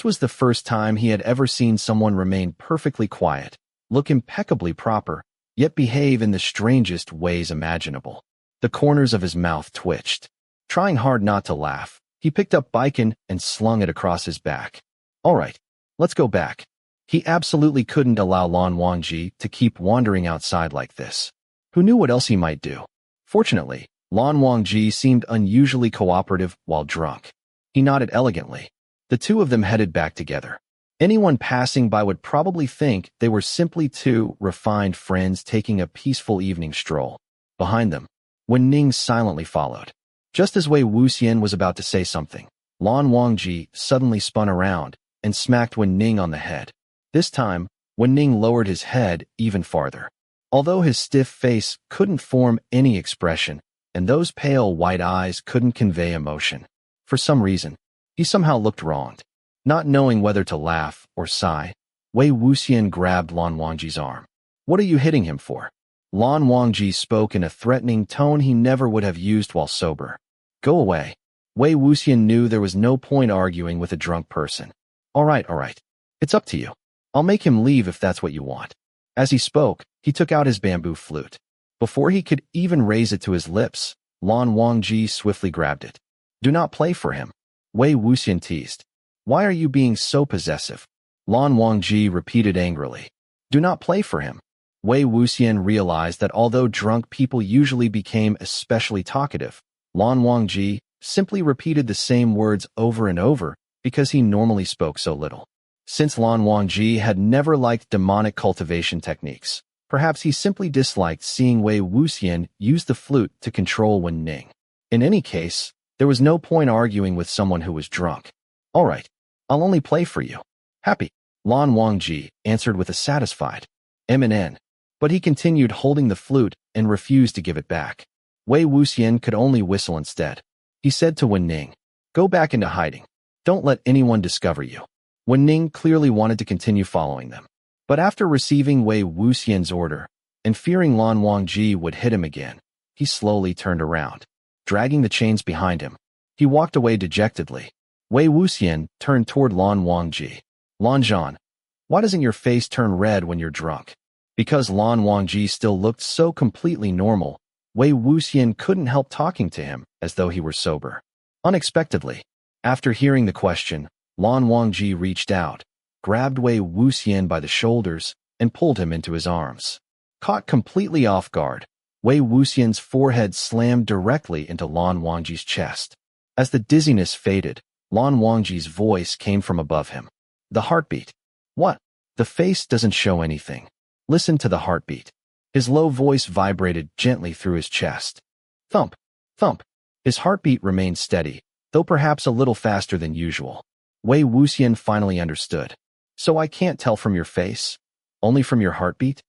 was the first time he had ever seen someone remain perfectly quiet, look impeccably proper, yet behave in the strangest ways imaginable. The corners of his mouth twitched. Trying hard not to laugh, he picked up Baiken and slung it across his back. All right, let's go back. He absolutely couldn't allow Lan Wangji to keep wandering outside like this. Who knew what else he might do? Fortunately, Lan Wangji seemed unusually cooperative while drunk. He nodded elegantly. The two of them headed back together. Anyone passing by would probably think they were simply two refined friends taking a peaceful evening stroll. Behind them, Wen Ning silently followed. Just as Wei Wuxian was about to say something, Lan Wangji suddenly spun around and smacked Wen Ning on the head. This time, Wen Ning lowered his head even farther. Although his stiff face couldn't form any expression, and those pale white eyes couldn't convey emotion, for some reason, he somehow looked wronged. Not knowing whether to laugh or sigh, Wei Wuxian grabbed Lan Wangji's arm. What are you hitting him for? Lan Wangji spoke in a threatening tone he never would have used while sober. Go away. Wei Wuxian knew there was no point arguing with a drunk person. All right. It's up to you. I'll make him leave if that's what you want. As he spoke, he took out his bamboo flute. Before he could even raise it to his lips, Lan Wangji swiftly grabbed it. Do not play for him. Wei Wuxian teased. Why are you being so possessive? Lan Wangji repeated angrily. Do not play for him. Wei Wuxian realized that although drunk people usually became especially talkative, Lan Wangji simply repeated the same words over and over because he normally spoke so little. Since Lan Wangji had never liked demonic cultivation techniques, perhaps he simply disliked seeing Wei Wuxian use the flute to control Wen Ning. In any case, there was no point arguing with someone who was drunk. All right, I'll only play for you. Happy. Lan Wangji answered with a satisfied MN. But he continued holding the flute and refused to give it back. Wei Wuxian could only whistle instead. He said to Wen Ning, go back into hiding. Don't let anyone discover you. Wen Ning clearly wanted to continue following them. But after receiving Wei Wuxian's order, and fearing Lan Wangji would hit him again, he slowly turned around. Dragging the chains behind him, he walked away dejectedly. Wei Wuxian turned toward Lan Wangji. Lan Zhan, why doesn't your face turn red when you're drunk? Because Lan Wangji still looked so completely normal, Wei Wuxian couldn't help talking to him as though he were sober. Unexpectedly, after hearing the question, Lan Wangji reached out, grabbed Wei Wuxian by the shoulders, and pulled him into his arms. Caught completely off guard, Wei Wuxian's forehead slammed directly into Lan Wangji's chest. As the dizziness faded, Lan Wangji's voice came from above him. The heartbeat. What? The face doesn't show anything. Listen to the heartbeat. His low voice vibrated gently through his chest. Thump, thump. His heartbeat remained steady, though perhaps a little faster than usual. Wei Wuxian finally understood. So I can't tell from your face? Only from your heartbeat?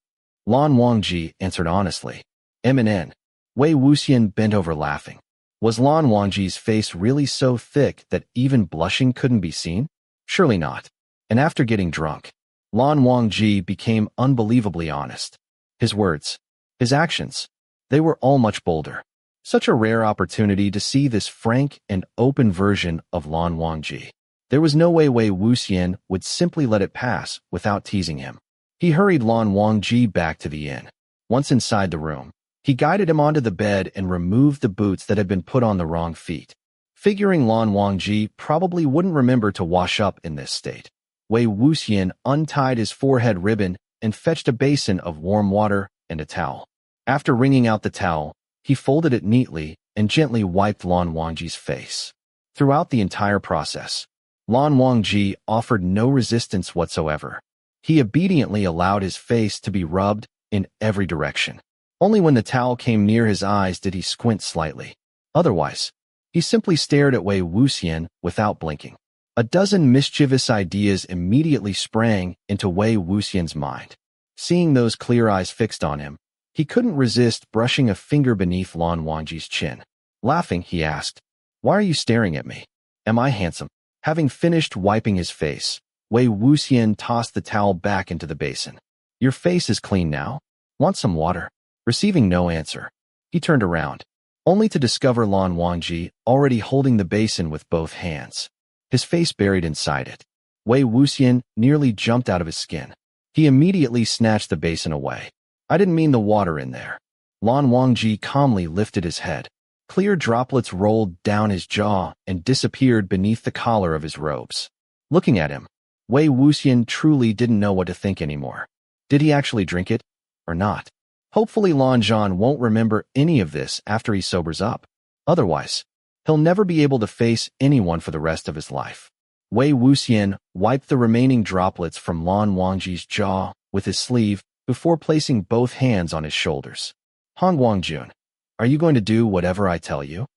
Lan Wangji answered honestly. MN. Wei Wuxian bent over laughing. Was Lan Wangji's face really so thick that even blushing couldn't be seen? Surely not. And after getting drunk, Lan Wangji became unbelievably honest. His words, his actions, they were all much bolder. Such a rare opportunity to see this frank and open version of Lan Wangji. There was no way Wei Wuxian would simply let it pass without teasing him. He hurried Lan Wangji back to the inn. Once inside the room, he guided him onto the bed and removed the boots that had been put on the wrong feet. Figuring Lan Wangji probably wouldn't remember to wash up in this state, Wei Wuxian untied his forehead ribbon and fetched a basin of warm water and a towel. After wringing out the towel, he folded it neatly and gently wiped Lan Wangji's face. Throughout the entire process, Lan Wangji offered no resistance whatsoever. He obediently allowed his face to be rubbed in every direction. Only when the towel came near his eyes did he squint slightly. Otherwise, he simply stared at Wei Wuxian without blinking. A dozen mischievous ideas immediately sprang into Wei Wuxian's mind. Seeing those clear eyes fixed on him, he couldn't resist brushing a finger beneath Lan Wangji's chin. Laughing, he asked, "Why are you staring at me? Am I handsome?" Having finished wiping his face, Wei Wuxian tossed the towel back into the basin. "Your face is clean now. Want some water?" Receiving no answer, he turned around, only to discover Lan Wangji already holding the basin with both hands, his face buried inside it. Wei Wuxian nearly jumped out of his skin. He immediately snatched the basin away. "I didn't mean the water in there." Lan Wangji calmly lifted his head. Clear droplets rolled down his jaw and disappeared beneath the collar of his robes. Looking at him, Wei Wuxian truly didn't know what to think anymore. Did he actually drink it, or not? Hopefully Lan Zhan won't remember any of this after he sobers up. Otherwise, he'll never be able to face anyone for the rest of his life. Wei Wuxian wiped the remaining droplets from Lan Wangji's jaw with his sleeve before placing both hands on his shoulders. "Hanguang-Jun, are you going to do whatever I tell you?"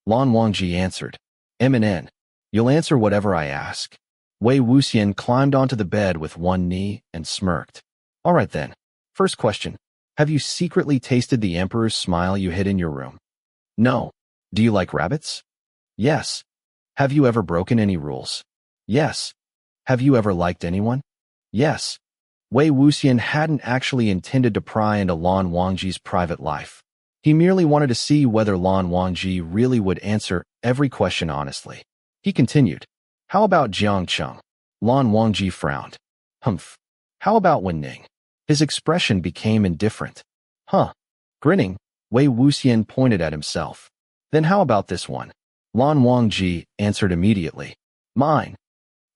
Lan Wangji answered. "MNN, you'll answer whatever I ask." Wei Wuxian climbed onto the bed with one knee and smirked. "All right then. First question. Have you secretly tasted the Emperor's smile you hid in your room?" "No." "Do you like rabbits?" "Yes." "Have you ever broken any rules?" "Yes." "Have you ever liked anyone?" "Yes." Wei Wuxian hadn't actually intended to pry into Lan Wangji's private life. He merely wanted to see whether Lan Wangji really would answer every question honestly. He continued, "How about Xianxia?" Lan Wangji frowned. "Humph. How about Wen Ning?" His expression became indifferent. "Huh." Grinning, Wei Wuxian pointed at himself. "Then how about this one?" Lan Wangji answered immediately. "Mine."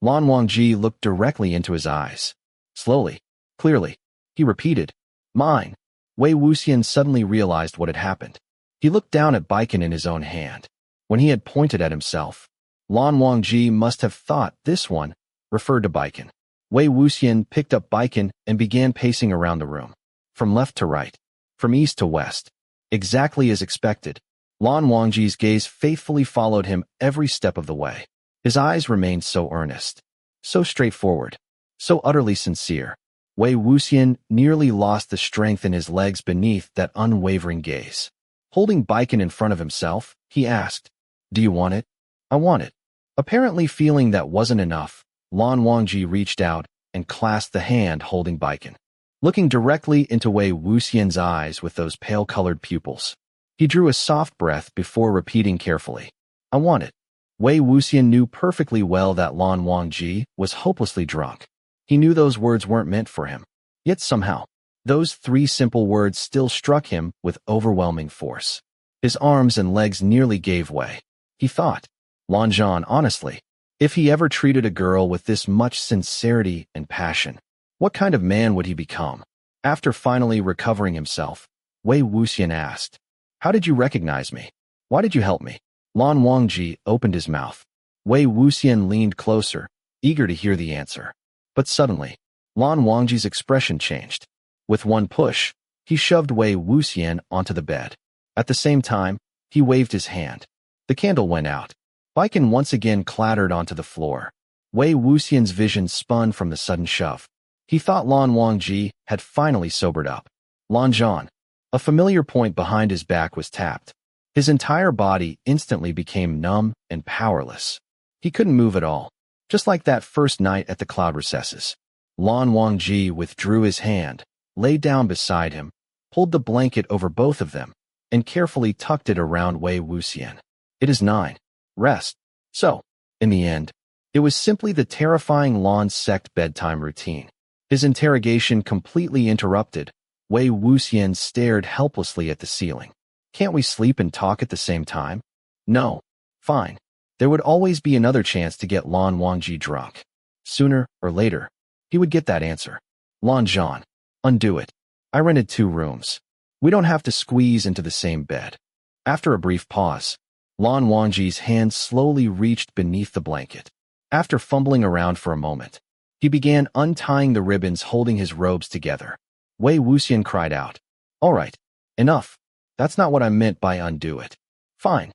Lan Wangji looked directly into his eyes. Slowly, clearly, he repeated, "Mine." Wei Wuxian suddenly realized what had happened. He looked down at Baiken in his own hand. When he had pointed at himself, Lan Wangji must have thought this one referred to Baiken. Wei Wuxian picked up Baiken and began pacing around the room, from left to right, from east to west. Exactly as expected, Lan Wangji's gaze faithfully followed him every step of the way. His eyes remained so earnest, so straightforward, so utterly sincere. Wei Wuxian nearly lost the strength in his legs beneath that unwavering gaze. Holding Baiken in front of himself, he asked, "Do you want it?" "I want it." Apparently feeling that wasn't enough, Lan Wangji reached out and clasped the hand holding Baiken. Looking directly into Wei Wuxian's eyes with those pale-colored pupils, he drew a soft breath before repeating carefully, "I want it." Wei Wuxian knew perfectly well that Lan Wangji was hopelessly drunk. He knew those words weren't meant for him. Yet somehow, those three simple words still struck him with overwhelming force. His arms and legs nearly gave way. He thought, Lan Zhan, honestly, if he ever treated a girl with this much sincerity and passion, what kind of man would he become? After finally recovering himself, Wei Wuxian asked, "How did you recognize me? Why did you help me?" Lan Wangji opened his mouth. Wei Wuxian leaned closer, eager to hear the answer. But suddenly, Lan Wangji's expression changed. With one push, he shoved Wei Wuxian onto the bed. At the same time, he waved his hand. The candle went out. Baiken once again clattered onto the floor. Wei Wuxian's vision spun from the sudden shove. He thought Lan Wangji had finally sobered up. Lan Zhan. A familiar point behind his back was tapped. His entire body instantly became numb and powerless. He couldn't move at all. Just like that first night at the cloud recesses. Lan Wangji withdrew his hand, lay down beside him, pulled the blanket over both of them, and carefully tucked it around Wei Wuxian. "It is 9. Rest." So, in the end, it was simply the terrifying Lan sect bedtime routine. His interrogation completely interrupted. Wei Wuxian stared helplessly at the ceiling. Can't we sleep and talk at the same time? No. Fine. There would always be another chance to get Lan Wangji drunk. Sooner or later, he would get that answer. Lan Zhan, undo it. I rented 2 rooms. We don't have to squeeze into the same bed. After a brief pause, Lan Wangji's hand slowly reached beneath the blanket. After fumbling around for a moment, he began untying the ribbons holding his robes together. Wei Wuxian cried out, "All right, enough. That's not what I meant by undo it." Fine.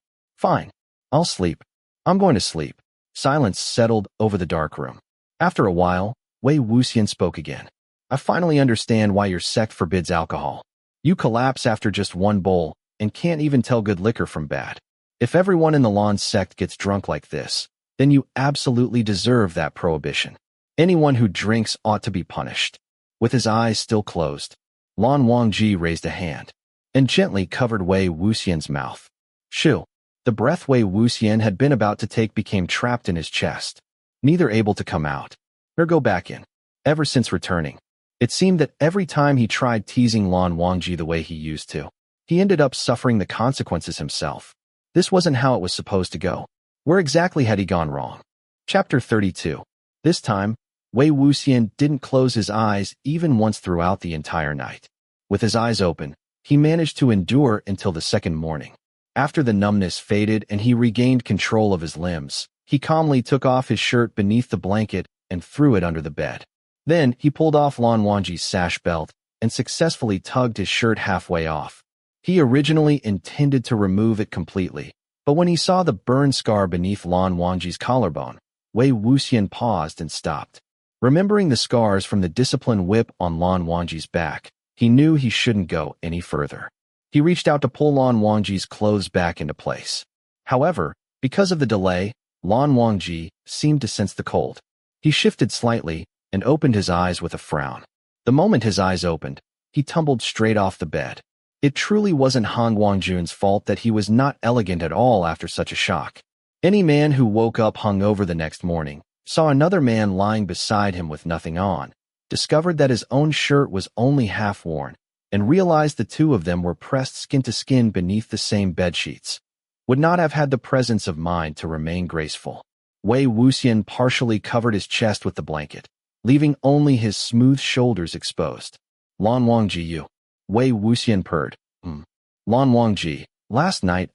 I'll sleep. I'm going to sleep." Silence settled over the dark room. After a while, Wei Wuxian spoke again. "I finally understand why your sect forbids alcohol. You collapse after just 1 bowl and can't even tell good liquor from bad. If everyone in the Lan sect gets drunk like this, then you absolutely deserve that prohibition. Anyone who drinks ought to be punished." With his eyes still closed, Lan Wangji raised a hand and gently covered Wei Wuxian's mouth. Shoo! The breath Wei Wuxian had been about to take became trapped in his chest, neither able to come out nor go back in. Ever since returning, it seemed that every time he tried teasing Lan Wangji the way he used to, he ended up suffering the consequences himself. This wasn't how it was supposed to go. Where exactly had he gone wrong? Chapter 32. This time, Wei Wuxian didn't close his eyes even once throughout the entire night. With his eyes open, he managed to endure until the second morning. After the numbness faded and he regained control of his limbs, he calmly took off his shirt beneath the blanket and threw it under the bed. Then he pulled off Lan Wangji's sash belt and successfully tugged his shirt halfway off. He originally intended to remove it completely, but when he saw the burn scar beneath Lan Wangji's collarbone, Wei Wuxian paused and stopped. Remembering the scars from the discipline whip on Lan Wangji's back, he knew he shouldn't go any further. He reached out to pull Lan Wangji's clothes back into place. However, because of the delay, Lan Wangji seemed to sense the cold. He shifted slightly and opened his eyes with a frown. The moment his eyes opened, he tumbled straight off the bed. It truly wasn't Hanguang-Jun's fault that he was not elegant at all after such a shock. Any man who woke up hungover the next morning, saw another man lying beside him with nothing on, discovered that his own shirt was only half worn, and realized the 2 of them were pressed skin to skin beneath the same bedsheets, would not have had the presence of mind to remain graceful. Wei Wuxian partially covered his chest with the blanket, leaving only his smooth shoulders exposed. "Lan Wangji, you." Wei Wuxian purred. Lan Wangji, last night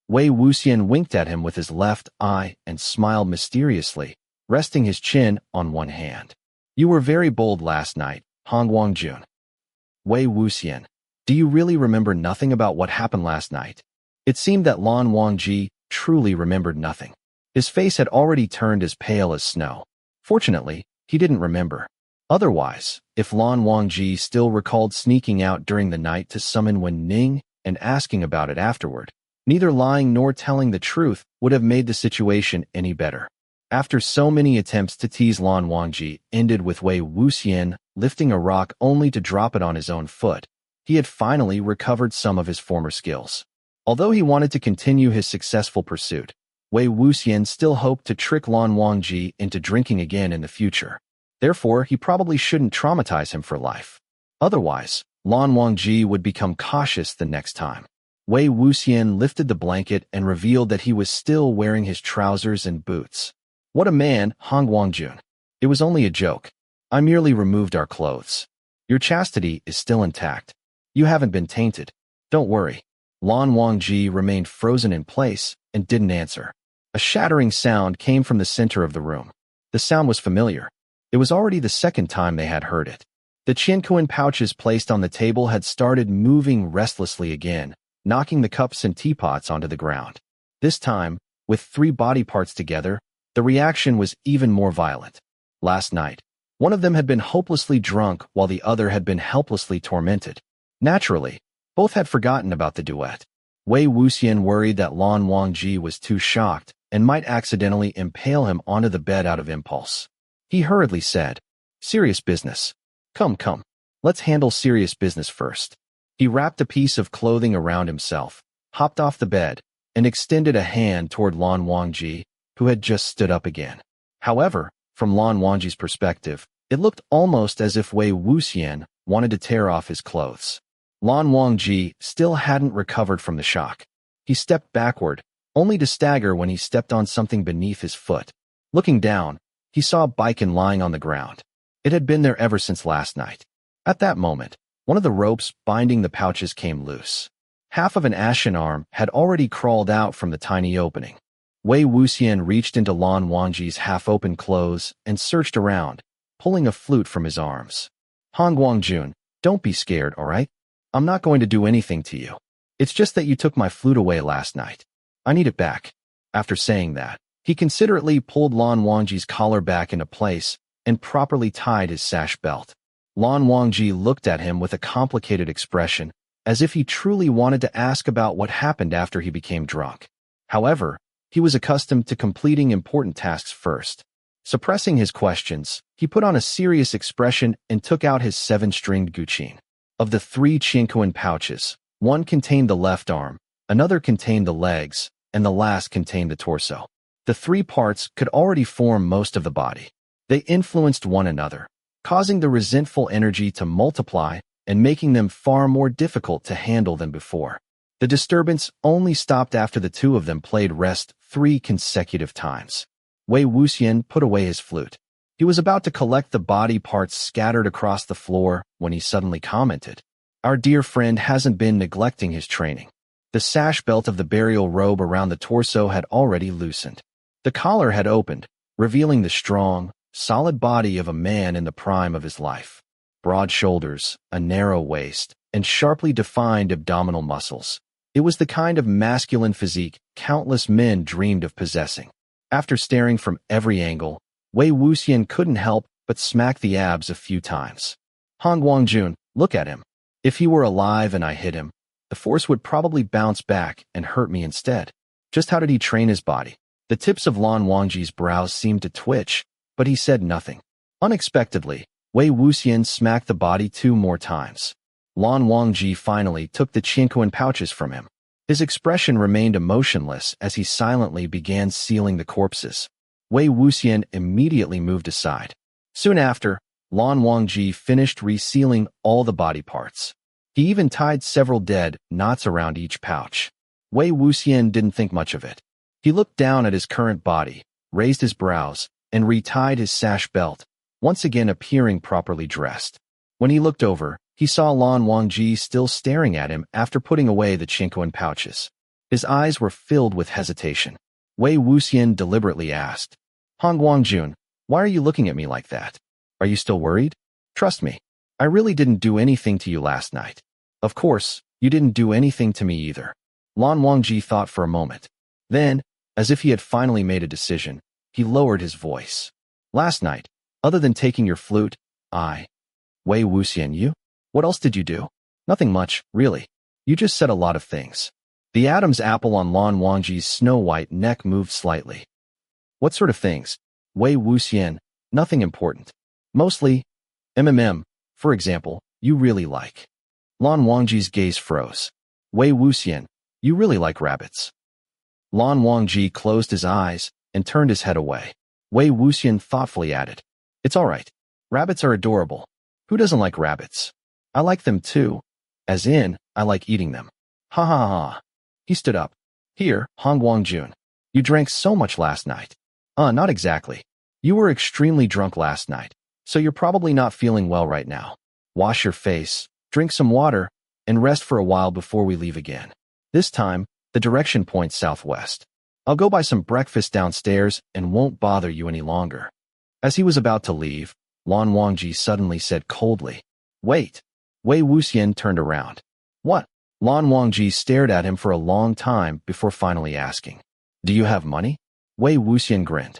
Wei Wuxian winked at him with his left eye and smiled mysteriously, resting his chin on one hand. "You were very bold last night, Hanguang-Jun." Wei Wuxian, do you really remember nothing about what happened last night? It seemed that Lan Wangji truly remembered nothing. His face had already turned as pale as snow. Fortunately, he didn't remember. Otherwise, if Lan Wangji still recalled sneaking out during the night to summon Wen Ning and asking about it afterward, neither lying nor telling the truth would have made the situation any better. After so many attempts to tease Lan Wangji ended with Wei Wuxian lifting a rock only to drop it on his own foot, he had finally recovered some of his former skills. Although he wanted to continue his successful pursuit, Wei Wuxian still hoped to trick Lan Wangji into drinking again in the future. Therefore, he probably shouldn't traumatize him for life. Otherwise, Lan Wangji would become cautious the next time. Wei Wuxian lifted the blanket and revealed that he was still wearing his trousers and boots. "What a man, Hanguang-Jun. It was only a joke. I merely removed our clothes. Your chastity is still intact. You haven't been tainted. Don't worry." Lan Wangji remained frozen in place and didn't answer. A shattering sound came from the center of the room. The sound was familiar. It was already the second time they had heard it. The Qianquan pouches placed on the table had started moving restlessly again, knocking the cups and teapots onto the ground. This time, with 3 body parts together, the reaction was even more violent. Last night, one of them had been hopelessly drunk while the other had been helplessly tormented. Naturally, both had forgotten about the duet. Wei Wuxian worried that Lan Wangji was too shocked and might accidentally impale him onto the bed out of impulse. He hurriedly said, "Serious business. Come, let's handle serious business first." He wrapped a piece of clothing around himself, hopped off the bed, and extended a hand toward Lan Wangji, who had just stood up again. However, from Lan Wangji's perspective, It looked almost as if Wei Wuxian wanted to tear off his clothes. Lan Wangji still hadn't recovered from the shock. He stepped backward, only to stagger when he stepped on something beneath his foot. Looking down, he saw Baiken lying on the ground. It had been there ever since last night. At that moment, one of the ropes binding the pouches came loose. Half of an ashen arm had already crawled out from the tiny opening. Wei Wuxian reached into Lan Wangji's half-open clothes and searched around, pulling a flute from his arms. Hanguang-Jun, don't be scared, all right? I'm not going to do anything to you. It's just that you took my flute away last night. I need it back. After saying that, he considerately pulled Lan Wangji's collar back into place and properly tied his sash belt. Lan Wangji looked at him with a complicated expression, as if he truly wanted to ask about what happened after he became drunk. However, he was accustomed to completing important tasks first. Suppressing his questions, he put on a serious expression and took out his 7-stringed guqin. Of the 3 Qianquan pouches, one contained the left arm, another contained the legs, and the last contained the torso. The 3 parts could already form most of the body. They influenced one another, causing the resentful energy to multiply and making them far more difficult to handle than before. The disturbance only stopped after the 2 of them played rest 3 consecutive times. Wei Wuxian put away his flute. He was about to collect the body parts scattered across the floor when he suddenly commented, "Our dear friend hasn't been neglecting his training." The sash belt of the burial robe around the torso had already loosened. The collar had opened, revealing the strong, solid body of a man in the prime of his life. Broad shoulders, a narrow waist, and sharply defined abdominal muscles. It was the kind of masculine physique countless men dreamed of possessing. After staring from every angle, Wei Wuxian couldn't help but smack the abs a few times. Hanguang-Jun, look at him. If he were alive and I hit him, the force would probably bounce back and hurt me instead. Just how did he train his body? The tips of Lan Wangji's brows seemed to twitch, but he said nothing. Unexpectedly, Wei Wuxian smacked the body 2 more times. Lan Wangji finally took the Qianquan pouches from him. His expression remained emotionless as he silently began sealing the corpses. Wei Wuxian immediately moved aside. Soon after, Lan Wangji finished resealing all the body parts. He even tied several dead knots around each pouch. Wei Wuxian didn't think much of it. He looked down at his current body, raised his brows, and retied his sash belt, once again appearing properly dressed. When he looked over, he saw Lan Wangji still staring at him after putting away the Qianquan pouches. His eyes were filled with hesitation. Wei Wuxian deliberately asked, "Hanguang-Jun, why are you looking at me like that? Are you still worried? Trust me, I really didn't do anything to you last night. Of course, you didn't do anything to me either." Lan Wangji thought for a moment. Then, as if he had finally made a decision, he lowered his voice. "Last night, other than taking your flute, Wei Wuxian, you? What else did you do?" "Nothing much, really. You just said a lot of things." The Adam's apple on Lan Wangji's snow-white neck moved slightly. "What sort of things?" "Wei Wuxian, nothing important. Mostly, for example, you really like." Lan Wangji's gaze froze. "Wei Wuxian, you really like rabbits." Lan Wangji closed his eyes and turned his head away. Wei Wuxian thoughtfully added, "It's all right. Rabbits are adorable. Who doesn't like rabbits? I like them too. As in, I like eating them." "Ha ha ha." He stood up. "Here, Hanguang-Jun. You drank so much last night." Not exactly. You were extremely drunk last night, so you're probably not feeling well right now. Wash your face, drink some water, and rest for a while before we leave again. This time, the direction points southwest. I'll go buy some breakfast downstairs and won't bother you any longer." As he was about to leave, Lan Wangji suddenly said coldly, "Wait." Wei Wuxian turned around. "What?" Lan Wangji stared at him for a long time before finally asking, "Do you have money?" Wei Wuxian grinned.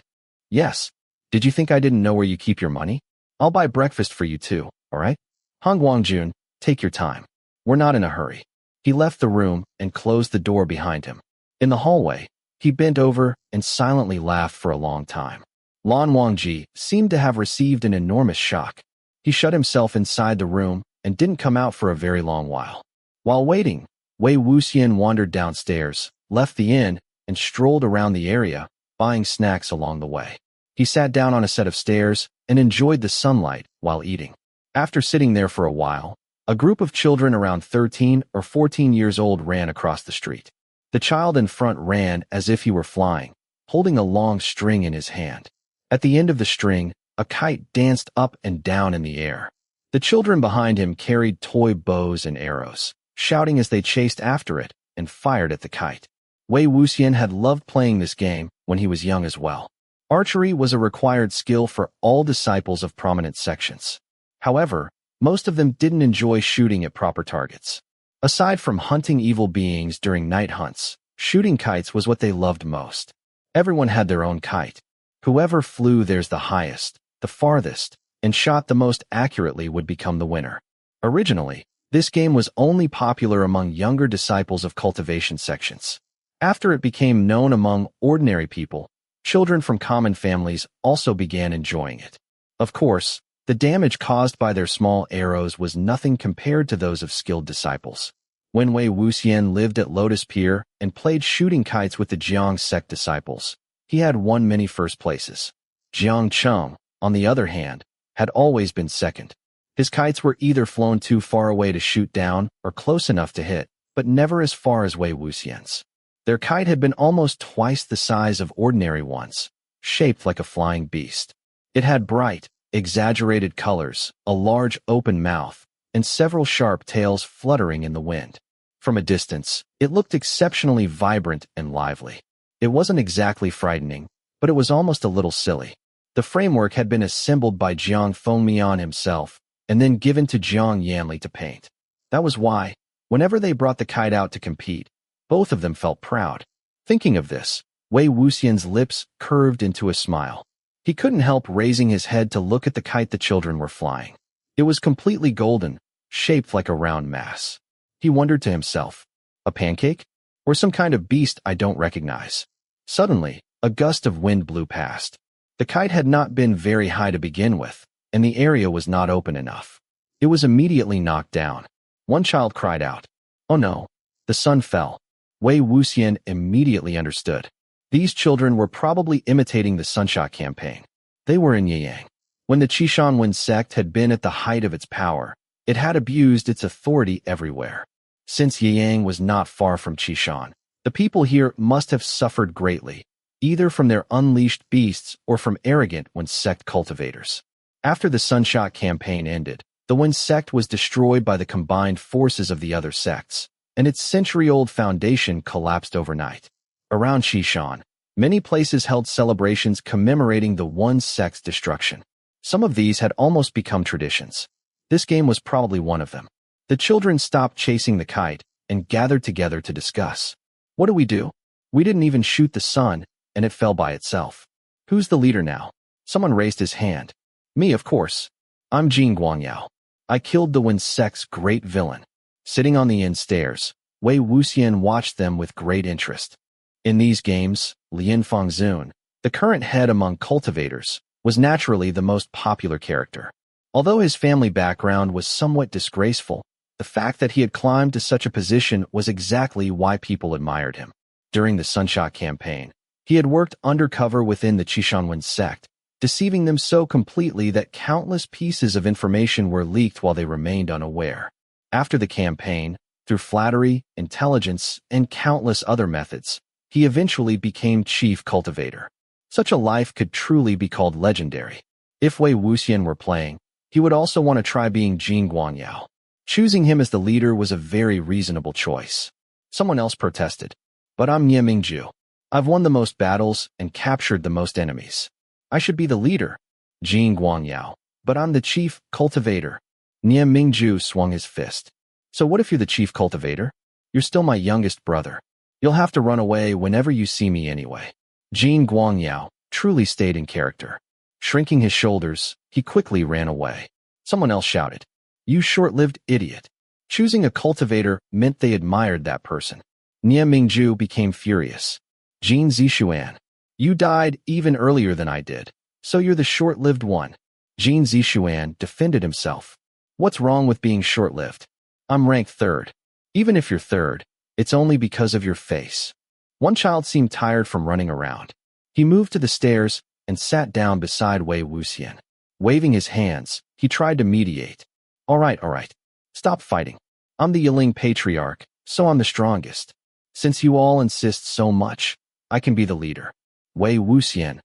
"Yes. Did you think I didn't know where you keep your money? I'll buy breakfast for you too, all right? Hanguang-Jun, take your time. We're not in a hurry." He left the room and closed the door behind him. In the hallway, he bent over and silently laughed for a long time. Lan Wangji seemed to have received an enormous shock. He shut himself inside the room and didn't come out for a very long while. While waiting, Wei Wuxian wandered downstairs, left the inn, and strolled around the area, buying snacks along the way. He sat down on a set of stairs and enjoyed the sunlight while eating. After sitting there for a while, a group of children around 13 or 14 years old ran across the street. The child in front ran as if he were flying, holding a long string in his hand. At the end of the string, a kite danced up and down in the air. The children behind him carried toy bows and arrows, shouting as they chased after it and fired at the kite. Wei Wuxian had loved playing this game when he was young as well. Archery was a required skill for all disciples of prominent sections. However, most of them didn't enjoy shooting at proper targets. Aside from hunting evil beings during night hunts, shooting kites was what they loved most. Everyone had their own kite. Whoever flew theirs the highest, the farthest, and shot the most accurately would become the winner. Originally, this game was only popular among younger disciples of cultivation sections. After it became known among ordinary people, children from common families also began enjoying it. Of course, the damage caused by their small arrows was nothing compared to those of skilled disciples. When Wei Wuxian lived at Lotus Pier and played shooting kites with the Xiang sect disciples, he had won many first places. Jiang Cheng, on the other hand, had always been second. His kites were either flown too far away to shoot down or close enough to hit, but never as far as Wei Wuxian's. Their kite had been almost twice the size of ordinary ones, shaped like a flying beast. It had bright, exaggerated colors, a large open mouth, and several sharp tails fluttering in the wind. From a distance, it looked exceptionally vibrant and lively. It wasn't exactly frightening, but it was almost a little silly. The framework had been assembled by Jiang Fengmian himself, and then given to Jiang Yanli to paint. That was why, whenever they brought the kite out to compete, both of them felt proud. Thinking of this, Wei Wuxian's lips curved into a smile. He couldn't help raising his head to look at the kite the children were flying. It was completely golden, shaped like a round mass. He wondered to himself, a pancake? Or some kind of beast I don't recognize? Suddenly, a gust of wind blew past. The kite had not been very high to begin with, and the area was not open enough. It was immediately knocked down. One child cried out, "Oh no, the sun fell." Wei Wuxian immediately understood. These children were probably imitating the Sunshot campaign. They were in Yiling. When the Qishan sect had been at the height of its power, it had abused its authority everywhere. Since Yiling was not far from Qishan, the people here must have suffered greatly, either from their unleashed beasts or from arrogant sect cultivators. After the Sunshot campaign ended, the Wen sect was destroyed by the combined forces of the other sects, and its century-old foundation collapsed overnight. Around Qishan, many places held celebrations commemorating the Wen sect's destruction. Some of these had almost become traditions. This game was probably one of them. The children stopped chasing the kite and gathered together to discuss. What do we do? We didn't even shoot the sun, and it fell by itself. Who's the leader now? Someone raised his hand. Me, of course. I'm Jin Guangyao. I killed the Wen sect's great villain. Sitting on the inn stairs, Wei Wuxian watched them with great interest. In these games, Lian Fengzun, the current head among cultivators, was naturally the most popular character. Although his family background was somewhat disgraceful, the fact that he had climbed to such a position was exactly why people admired him. During the Sunshot campaign, he had worked undercover within the Qishan sect, deceiving them so completely that countless pieces of information were leaked while they remained unaware. After the campaign, through flattery, intelligence, and countless other methods, he eventually became chief cultivator. Such a life could truly be called legendary. If Wei Wuxian were playing, he would also want to try being Jin Guangyao. Choosing him as the leader was a very reasonable choice. Someone else protested, "But I'm Nie Mingju. I've won the most battles and captured the most enemies. I should be the leader." Jin Guangyao, "But I'm the chief cultivator." Nie Mingju swung his fist. "So what if you're the chief cultivator? You're still my youngest brother. You'll have to run away whenever you see me anyway." Jin Guangyao truly stayed in character. Shrinking his shoulders, he quickly ran away. Someone else shouted, "You short-lived idiot." Choosing a cultivator meant they admired that person. Nie Mingju became furious. "Jin Zishuan, you died even earlier than I did, so you're the short-lived one." Jin Zishuan defended himself. "What's wrong with being short-lived? I'm ranked third. Even if you're third, it's only because of your face." One child seemed tired from running around. He moved to the stairs and sat down beside Wei Wuxian. Waving his hands, he tried to mediate. All right. Stop fighting. I'm the Yiling Patriarch, so I'm the strongest. Since you all insist so much, I can be the leader. Wei Wuxian.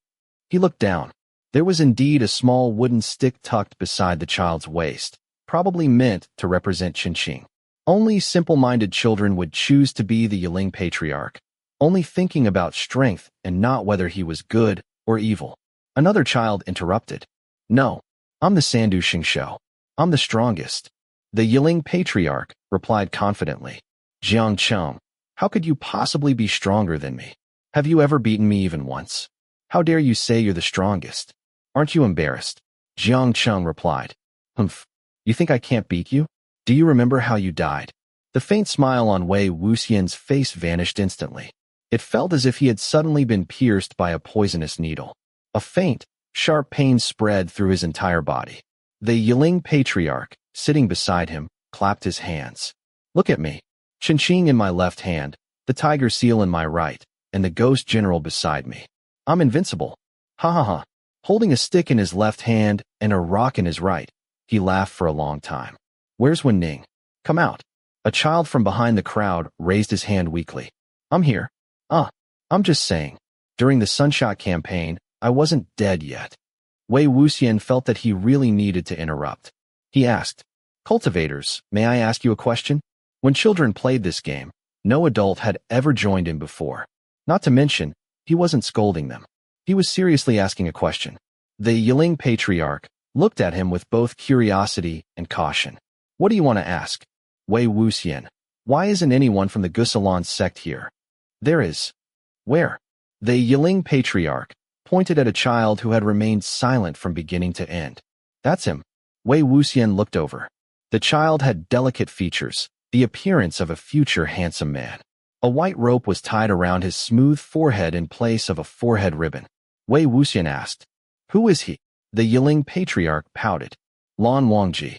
He looked down. There was indeed a small wooden stick tucked beside the child's waist, probably meant to represent Xianxia. Only simple-minded children would choose to be the Yiling Patriarch, only thinking about strength and not whether he was good or evil. Another child interrupted. No, I'm the Sandu Xingshu. I'm the strongest. The Yiling Patriarch replied confidently. Xiang, how could you possibly be stronger than me? Have you ever beaten me even once? How dare you say you're the strongest? Aren't you embarrassed? Xiang replied. Humph, you think I can't beat you? Do you remember how you died? The faint smile on Wei Wuxian's face vanished instantly. It felt as if he had suddenly been pierced by a poisonous needle. A faint, sharp pain spread through his entire body. The Yiling Patriarch, sitting beside him, clapped his hands. Look at me. Xianxia in my left hand, the tiger seal in my right, and the ghost general beside me. I'm invincible. Ha ha ha. Holding a stick in his left hand and a rock in his right, he laughed for a long time. Where's Wen Ning? Come out. A child from behind the crowd raised his hand weakly. I'm here. I'm just saying. During the Sunshot campaign, I wasn't dead yet. Wei Wuxian felt that he really needed to interrupt. He asked, Cultivators, may I ask you a question? When children played this game, no adult had ever joined in before. Not to mention, he wasn't scolding them. He was seriously asking a question. The Yiling Patriarch looked at him with both curiosity and caution. What do you want to ask? Wei Wuxian. Why isn't anyone from the Gusalan sect here? There is. Where? The Yiling Patriarch pointed at a child who had remained silent from beginning to end. That's him. Wei Wuxian looked over. The child had delicate features, the appearance of a future handsome man. A white rope was tied around his smooth forehead in place of a forehead ribbon. Wei Wuxian asked, Who is he? The Yiling Patriarch pouted. Lan Wangji.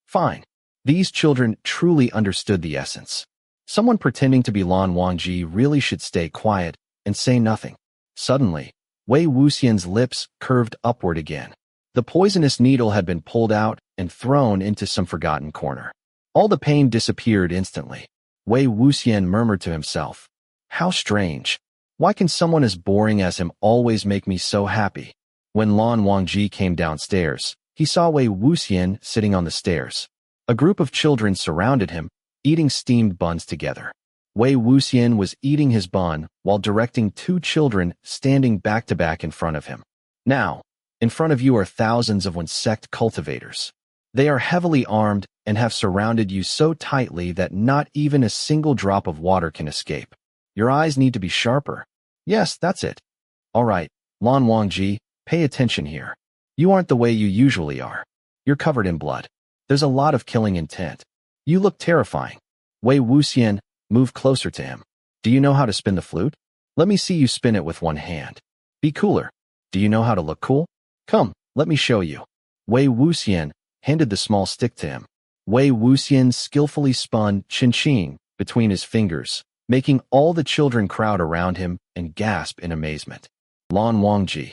Fine. These children truly understood the essence. Someone pretending to be Lan Wangji really should stay quiet and say nothing. Suddenly, Wei Wuxian's lips curved upward again. The poisonous needle had been pulled out and thrown into some forgotten corner. All the pain disappeared instantly. Wei Wuxian murmured to himself, How strange. Why can someone as boring as him always make me so happy? When Lan Wangji came downstairs, he saw Wei Wuxian sitting on the stairs. A group of children surrounded him, eating steamed buns together. Wei Wuxian was eating his bun while directing two children standing back-to-back in front of him. Now, in front of you are thousands of sect cultivators. They are heavily armed and have surrounded you so tightly that not even a single drop of water can escape. Your eyes need to be sharper. Yes, that's it. All right, Lan Wangji, pay attention here. You aren't the way you usually are. You're covered in blood. There's a lot of killing intent. You look terrifying. Wei Wuxian, move closer to him. Do you know how to spin the flute? Let me see you spin it with one hand. Be cooler. Do you know how to look cool? Come, let me show you. Wei Wuxian handed the small stick to him. Wei Wuxian skillfully spun Xianxia between his fingers, making all the children crowd around him and gasp in amazement. Lan Wangji.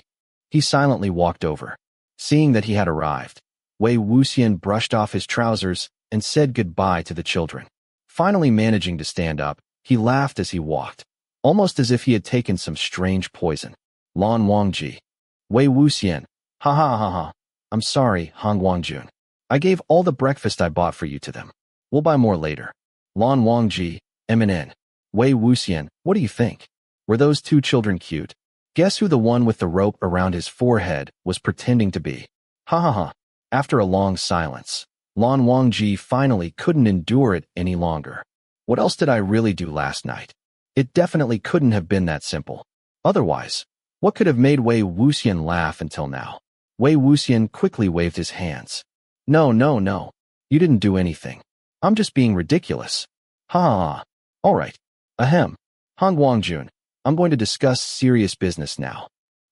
He silently walked over. Seeing that he had arrived, Wei Wuxian brushed off his trousers and said goodbye to the children. Finally managing to stand up, he laughed as he walked, almost as if he had taken some strange poison. Lan Wangji. Wei Wuxian. Ha ha ha ha. I'm sorry, Hanguang-Jun. I gave all the breakfast I bought for you to them. We'll buy more later. Lan Wangji, MNN. Wei Wuxian, what do you think? Were those two children cute? Guess who the one with the rope around his forehead was pretending to be? Ha ha ha. After a long silence, Lan Wangji finally couldn't endure it any longer. What else did I really do last night? It definitely couldn't have been that simple. Otherwise, what could have made Wei Wuxian laugh until now? Wei Wuxian quickly waved his hands. No. You didn't do anything. I'm just being ridiculous. Ha ha. All right. Ahem. Hanguang-Jun, I'm going to discuss serious business now.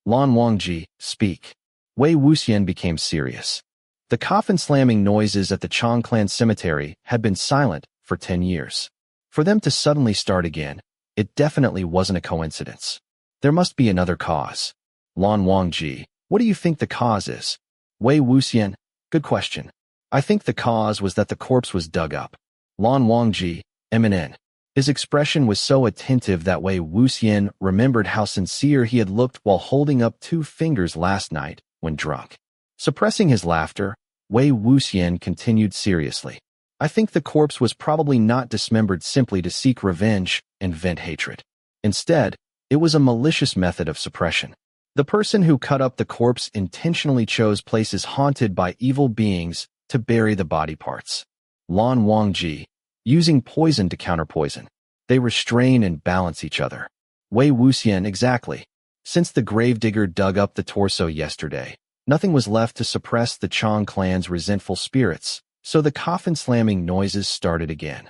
Lan Wangji, speak. Wei Wuxian became serious. The coffin-slamming noises at the Chong clan cemetery had been silent for 10 years. For them to suddenly start again, it definitely wasn't a coincidence. There must be another cause. Lan Wangji, what do you think the cause is? Wei Wuxian, good question. I think the cause was that the corpse was dug up. Lan Wangji, MNN. His expression was so attentive that Wei Wuxian remembered how sincere he had looked while holding up 2 fingers last night when drunk. Suppressing his laughter, Wei Wuxian continued seriously. I think the corpse was probably not dismembered simply to seek revenge and vent hatred. Instead, it was a malicious method of suppression. The person who cut up the corpse intentionally chose places haunted by evil beings to bury the body parts. Lan Wangji, using poison to counter poison. They restrain and balance each other. Wei Wuxian, exactly. Since the gravedigger dug up the torso yesterday, nothing was left to suppress the Chong clan's resentful spirits, so the coffin-slamming noises started again.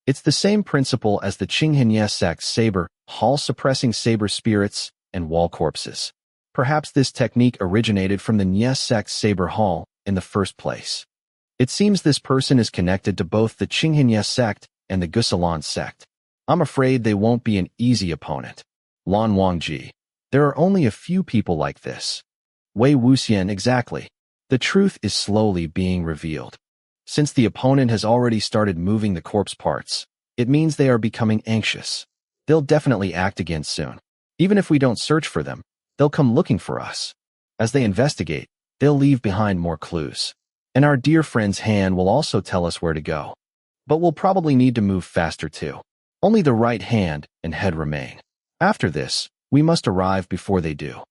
It's the same principle as the Xianxia sect's saber hall suppressing saber spirits and wall corpses. Perhaps this technique originated from the Nye sect's saber hall in the first place. It seems this person is connected to both the Xianxia sect and the Gusalan sect. I'm afraid they won't be an easy opponent. Lan Wangji. There are only a few people like this. Wei Wuxian, exactly. The truth is slowly being revealed. Since the opponent has already started moving the corpse parts, it means they are becoming anxious. They'll definitely act again soon. Even if we don't search for them, they'll come looking for us. As they investigate, they'll leave behind more clues. And our dear friend's hand will also tell us where to go. But we'll probably need to move faster too. Only the right hand and head remain. After this, we must arrive before they do.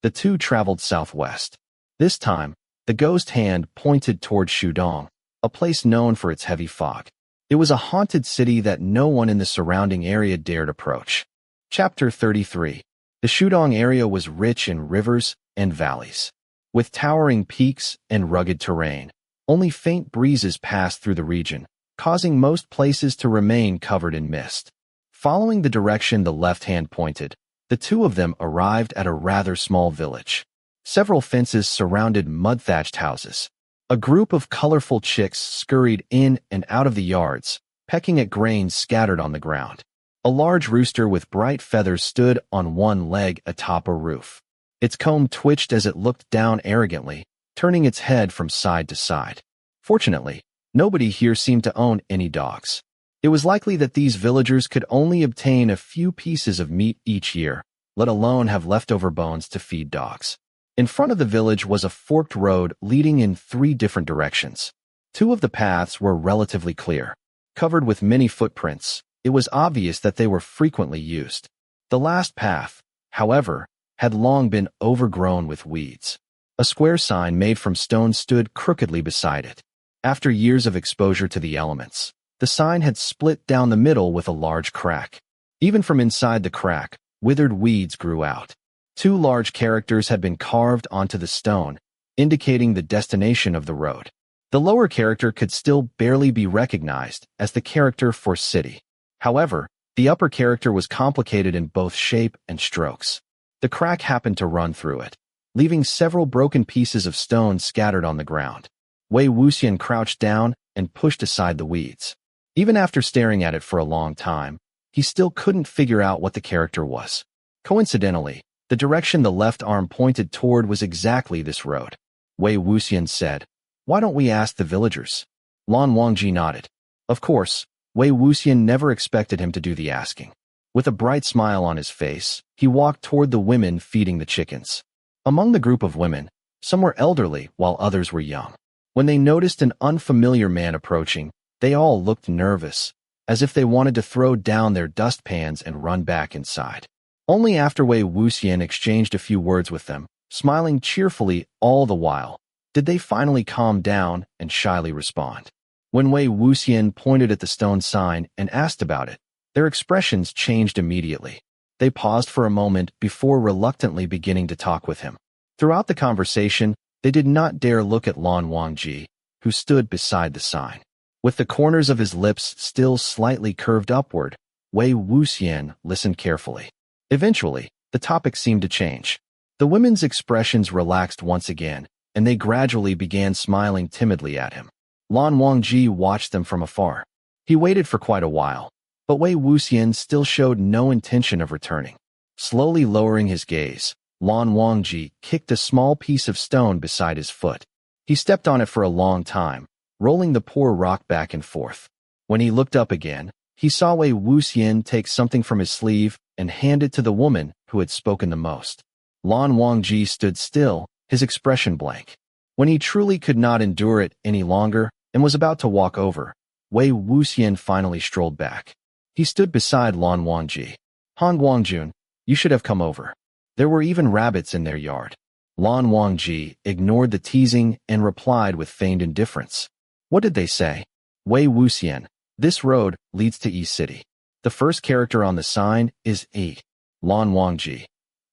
The 2 traveled southwest. This time, the ghost hand pointed toward Shudong, a place known for its heavy fog. It was a haunted city that no one in the surrounding area dared approach. Chapter 33. The Shudong area was rich in rivers and valleys. With towering peaks and rugged terrain, only faint breezes passed through the region, causing most places to remain covered in mist. Following the direction the left hand pointed, the 2 of them arrived at a rather small village. Several fences surrounded mud-thatched houses. A group of colorful chicks scurried in and out of the yards, pecking at grains scattered on the ground. A large rooster with bright feathers stood on one leg atop a roof. Its comb twitched as it looked down arrogantly, turning its head from side to side. Fortunately, nobody here seemed to own any dogs. It was likely that these villagers could only obtain a few pieces of meat each year, let alone have leftover bones to feed dogs. In front of the village was a forked road leading in 3 different directions. 2 of the paths were relatively clear. Covered with many footprints, it was obvious that they were frequently used. The last path, however, had long been overgrown with weeds. A square sign made from stone stood crookedly beside it. After years of exposure to the elements, the sign had split down the middle with a large crack. Even from inside the crack, withered weeds grew out. 2 large characters had been carved onto the stone, indicating the destination of the road. The lower character could still barely be recognized as the character for city. However, the upper character was complicated in both shape and strokes. The crack happened to run through it, leaving several broken pieces of stone scattered on the ground. Wei Wuxian crouched down and pushed aside the weeds. Even after staring at it for a long time, he still couldn't figure out what the character was. Coincidentally, the direction the left arm pointed toward was exactly this road. Wei Wuxian said, "Why don't we ask the villagers?" Lan Wangji nodded. Of course, Wei Wuxian never expected him to do the asking. With a bright smile on his face, he walked toward the women feeding the chickens. Among the group of women, some were elderly while others were young. When they noticed an unfamiliar man approaching, they all looked nervous, as if they wanted to throw down their dustpans and run back inside. Only after Wei Wuxian exchanged a few words with them, smiling cheerfully all the while, did they finally calm down and shyly respond. When Wei Wuxian pointed at the stone sign and asked about it, their expressions changed immediately. They paused for a moment before reluctantly beginning to talk with him. Throughout the conversation, they did not dare look at Lan Wangji, who stood beside the sign. With the corners of his lips still slightly curved upward, Wei Wuxian listened carefully. Eventually, the topic seemed to change. The women's expressions relaxed once again, and they gradually began smiling timidly at him. Lan Wangji watched them from afar. He waited for quite a while, but Wei Wuxian still showed no intention of returning. Slowly lowering his gaze, Lan Wangji kicked a small piece of stone beside his foot. He stepped on it for a long time, rolling the poor rock back and forth. When he looked up again, he saw Wei Wuxian take something from his sleeve and hand it to the woman who had spoken the most. Lan Wangji stood still, his expression blank. When he truly could not endure it any longer and was about to walk over, Wei Wuxian finally strolled back. He stood beside Lan Wangji. "Hanguang-Jun, you should have come over. There were even rabbits in their yard." Lan Wangji ignored the teasing and replied with feigned indifference. "What did they say?" "Wei Wuxian, this road leads to E City. The first character on the sign is E." Lan Wangji.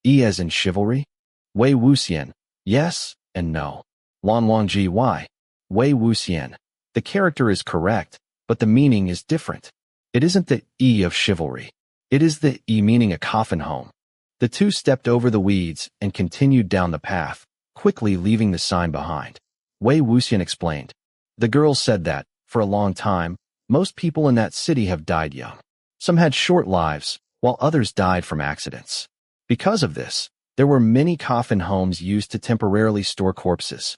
"E as in chivalry?" Wei Wuxian. "Yes and no." Lan Wangji. "Why?" Wei Wuxian. "The character is correct, but the meaning is different. It isn't the E of chivalry. It is the E meaning a coffin home." The two stepped over the weeds and continued down the path, quickly leaving the sign behind. Wei Wuxian explained. "The girl said that, for a long time, most people in that city have died young. Some had short lives, while others died from accidents. Because of this, there were many coffin homes used to temporarily store corpses.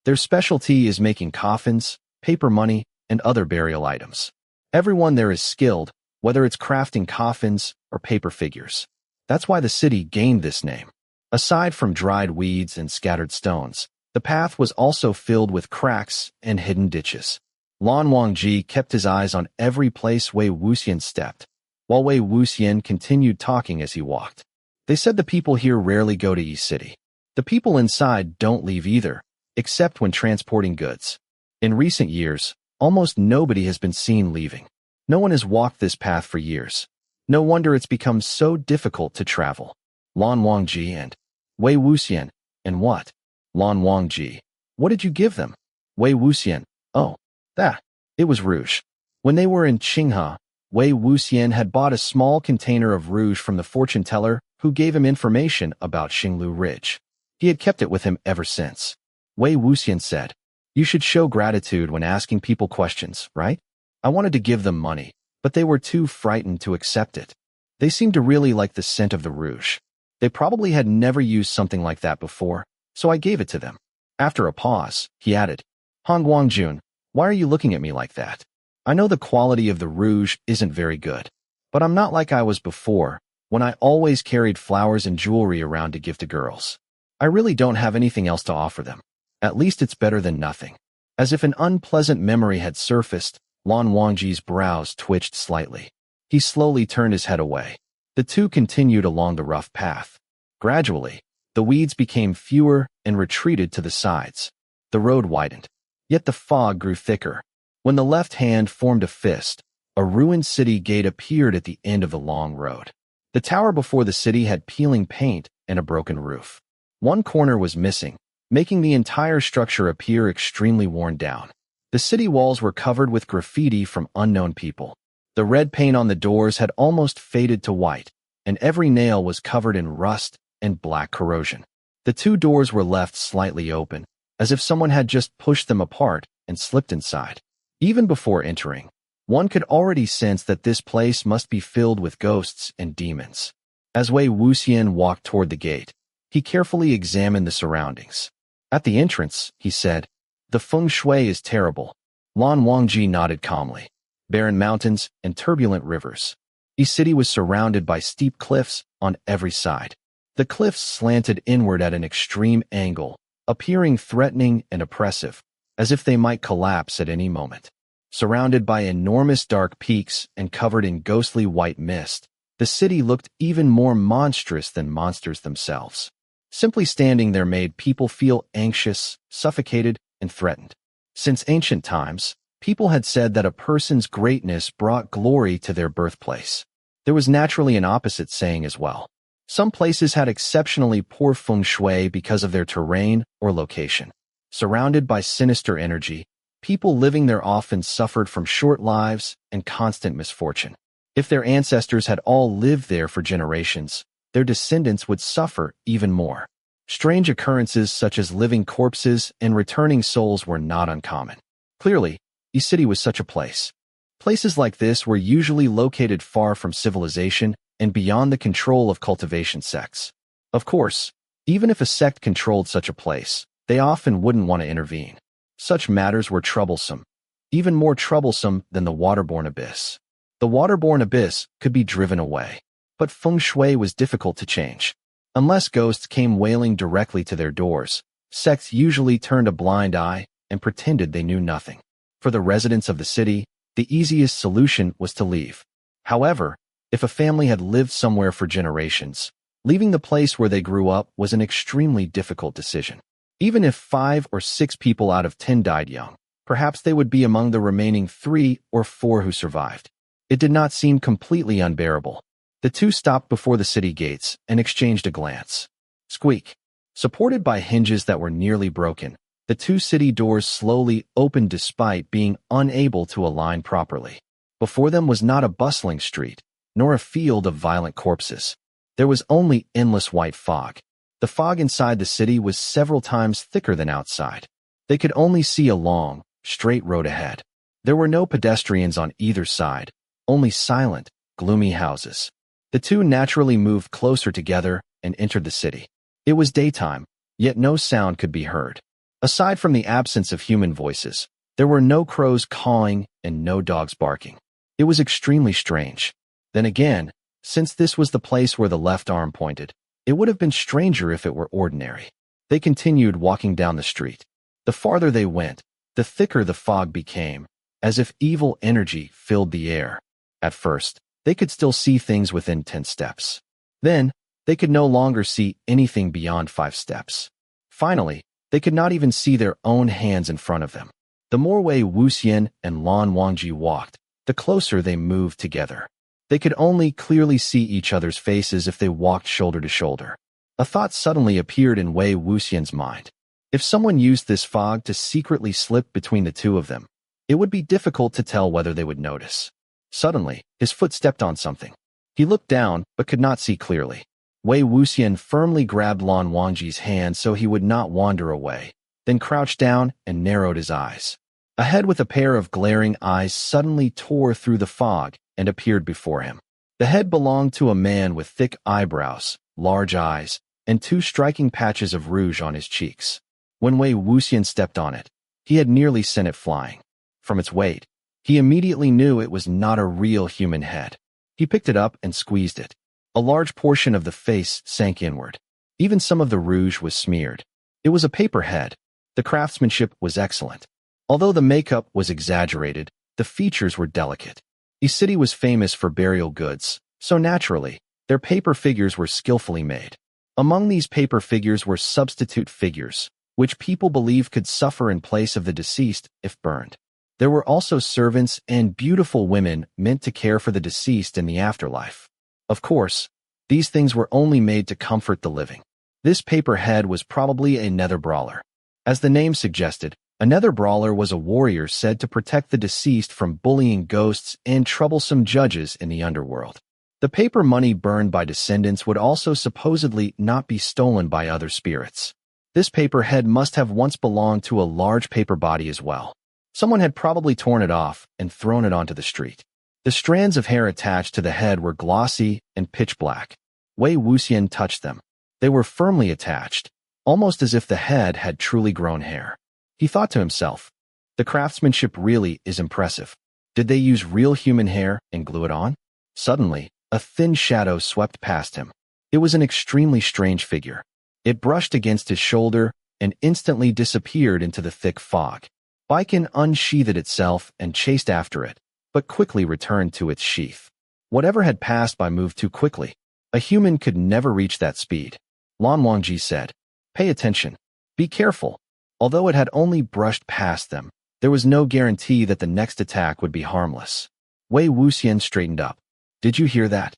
Their specialty is making coffins, paper money, and other burial items. Everyone there is skilled, whether it's crafting coffins or paper figures. That's why the city gained this name." Aside from dried weeds and scattered stones, the path was also filled with cracks and hidden ditches. Lan Wangji kept his eyes on every place Wei Wuxian stepped, while Wei Wuxian continued talking as he walked. "They said the people here rarely go to E City. The people inside don't leave either, except when transporting goods. In recent years, almost nobody has been seen leaving. No one has walked this path for years. No wonder it's become so difficult to travel." Lan Wangji and Wei Wuxian. "And what?" Lan Wangji. "What did you give them?" Wei Wuxian. "Oh, that. It was rouge. When they were in Qinghe, Wei Wuxian had bought a small container of rouge from the fortune teller who gave him information about Xinglu Ridge. He had kept it with him ever since." Wei Wuxian said. "You should show gratitude when asking people questions, right? I wanted to give them money, but they were too frightened to accept it. They seemed to really like the scent of the rouge. They probably had never used something like that before, so I gave it to them." After a pause, he added, "Hanguang-Jun, why are you looking at me like that? I know the quality of the rouge isn't very good, but I'm not like I was before, when I always carried flowers and jewelry around to give to girls. I really don't have anything else to offer them. At least it's better than nothing." As if an unpleasant memory had surfaced, Lan Wangji's brows twitched slightly. He slowly turned his head away. The two continued along the rough path. Gradually, the weeds became fewer and retreated to the sides. The road widened, yet the fog grew thicker. When the left hand formed a fist, a ruined city gate appeared at the end of the long road. The tower before the city had peeling paint and a broken roof. One corner was missing, making the entire structure appear extremely worn down. The city walls were covered with graffiti from unknown people. The red paint on the doors had almost faded to white, and every nail was covered in rust and black corrosion. The two doors were left slightly open, as if someone had just pushed them apart and slipped inside. Even before entering, one could already sense that this place must be filled with ghosts and demons. As Wei Wuxian walked toward the gate, he carefully examined the surroundings. At the entrance, he said, "The feng shui is terrible." Lan Wangji nodded calmly. Barren mountains and turbulent rivers. E City was surrounded by steep cliffs on every side. The cliffs slanted inward at an extreme angle, appearing threatening and oppressive, as if they might collapse at any moment. Surrounded by enormous dark peaks and covered in ghostly white mist, the city looked even more monstrous than monsters themselves. Simply standing there made people feel anxious, suffocated, and threatened. Since ancient times, people had said that a person's greatness brought glory to their birthplace. There was naturally an opposite saying as well. Some places had exceptionally poor feng shui because of their terrain or location. Surrounded by sinister energy, people living there often suffered from short lives and constant misfortune. If their ancestors had all lived there for generations, their descendants would suffer even more. Strange occurrences such as living corpses and returning souls were not uncommon. Clearly, E City was such a place. Places like this were usually located far from civilization and beyond the control of cultivation sects. Of course, Even if a sect controlled such a place, they often wouldn't want to intervene. Such matters were troublesome, even more troublesome than the waterborne abyss. The waterborne abyss could be driven away, but feng shui was difficult to change. Unless ghosts came wailing directly to their doors, sects usually turned a blind eye and pretended they knew nothing. For the residents of the city, the easiest solution was to leave. However, if a family had lived somewhere for generations, leaving the place where they grew up was an extremely difficult decision. Even if 5 or 6 people out of 10 died young, perhaps they would be among the remaining 3 or 4 who survived. It did not seem completely unbearable. The two stopped before the city gates and exchanged a glance. Squeak. Supported by hinges that were nearly broken, the 2 city doors slowly opened despite being unable to align properly. Before them was not a bustling street, nor a field of violent corpses. There was only endless white fog. The fog inside the city was several times thicker than outside. They could only see a long, straight road ahead. There were no pedestrians on either side, only silent, gloomy houses. The two naturally moved closer together and entered the city. It was daytime, yet no sound could be heard. Aside from the absence of human voices, there were no crows cawing and no dogs barking. It was extremely strange. Then again, since this was the place where the left arm pointed, it would have been stranger if it were ordinary. They continued walking down the street. The farther they went, the thicker the fog became, as if evil energy filled the air. At first, they could still see things within 10 steps. Then, they could no longer see anything beyond 5 steps. Finally, they could not even see their own hands in front of them. The more Wei Wuxian and Lan Wangji walked, the closer they moved together. They could only clearly see each other's faces if they walked shoulder to shoulder. A thought suddenly appeared in Wei Wuxian's mind. If someone used this fog to secretly slip between the two of them, it would be difficult to tell whether they would notice. Suddenly, his foot stepped on something. He looked down, but could not see clearly. Wei Wuxian firmly grabbed Lan Wangji's hand so he would not wander away, then crouched down and narrowed his eyes. A head with a pair of glaring eyes suddenly tore through the fog and appeared before him. The head belonged to a man with thick eyebrows, large eyes, and 2 striking patches of rouge on his cheeks. When Wei Wuxian stepped on it, he had nearly sent it flying. From its weight, he immediately knew it was not a real human head. He picked it up and squeezed it. A large portion of the face sank inward. Even some of the rouge was smeared. It was a paper head. The craftsmanship was excellent. Although the makeup was exaggerated, the features were delicate. The city was famous for burial goods, so naturally, their paper figures were skillfully made. Among these paper figures were substitute figures, which people believed could suffer in place of the deceased if burned. There were also servants and beautiful women meant to care for the deceased in the afterlife. Of course, these things were only made to comfort the living. This paper head was probably a nether brawler. As the name suggested, a nether brawler was a warrior said to protect the deceased from bullying ghosts and troublesome judges in the underworld. The paper money burned by descendants would also supposedly not be stolen by other spirits. This paper head must have once belonged to a large paper body as well. Someone had probably torn it off and thrown it onto the street. The strands of hair attached to the head were glossy and pitch black. Wei Wuxian touched them. They were firmly attached, almost as if the head had truly grown hair. He thought to himself, the craftsmanship really is impressive. Did they use real human hair and glue it on? Suddenly, a thin shadow swept past him. It was an extremely strange figure. It brushed against his shoulder and instantly disappeared into the thick fog. Baiken unsheathed itself and chased after it, but quickly returned to its sheath. Whatever had passed by moved too quickly. A human could never reach that speed. Lan Wangji said, "Pay attention. Be careful." Although it had only brushed past them, there was no guarantee that the next attack would be harmless. Wei Wuxian straightened up. "Did you hear that?"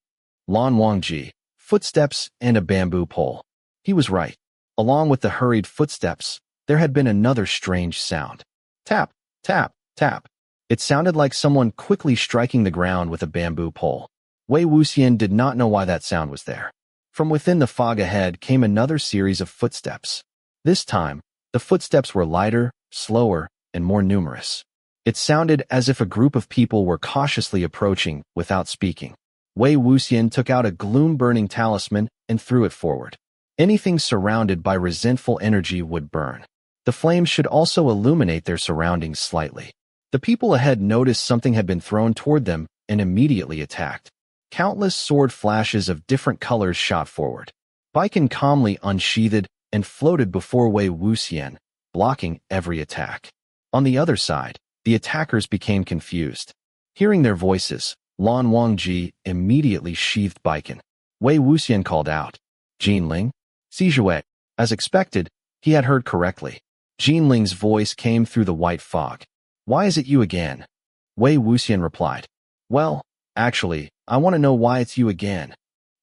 Lan Wangji, footsteps and a bamboo pole. He was right. Along with the hurried footsteps, there had been another strange sound. Tap, tap, tap. It sounded like someone quickly striking the ground with a bamboo pole. Wei Wuxian did not know why that sound was there. From within the fog ahead came another series of footsteps. This time, the footsteps were lighter, slower, and more numerous. It sounded as if a group of people were cautiously approaching without speaking. Wei Wuxian took out a gloom-burning talisman and threw it forward. Anything surrounded by resentful energy would burn. The flames should also illuminate their surroundings slightly. The people ahead noticed something had been thrown toward them and immediately attacked. Countless sword flashes of different colors shot forward. Baiken calmly unsheathed and floated before Wei Wuxian, blocking every attack. On the other side, the attackers became confused. Hearing their voices, Lan Wangji immediately sheathed Baiken. Wei Wuxian called out, "Yiling? Sijue." As expected, he had heard correctly. Yiling's voice came through the white fog. "Why is it you again?" Wei Wuxian replied, "Well, actually, I want to know why it's you again."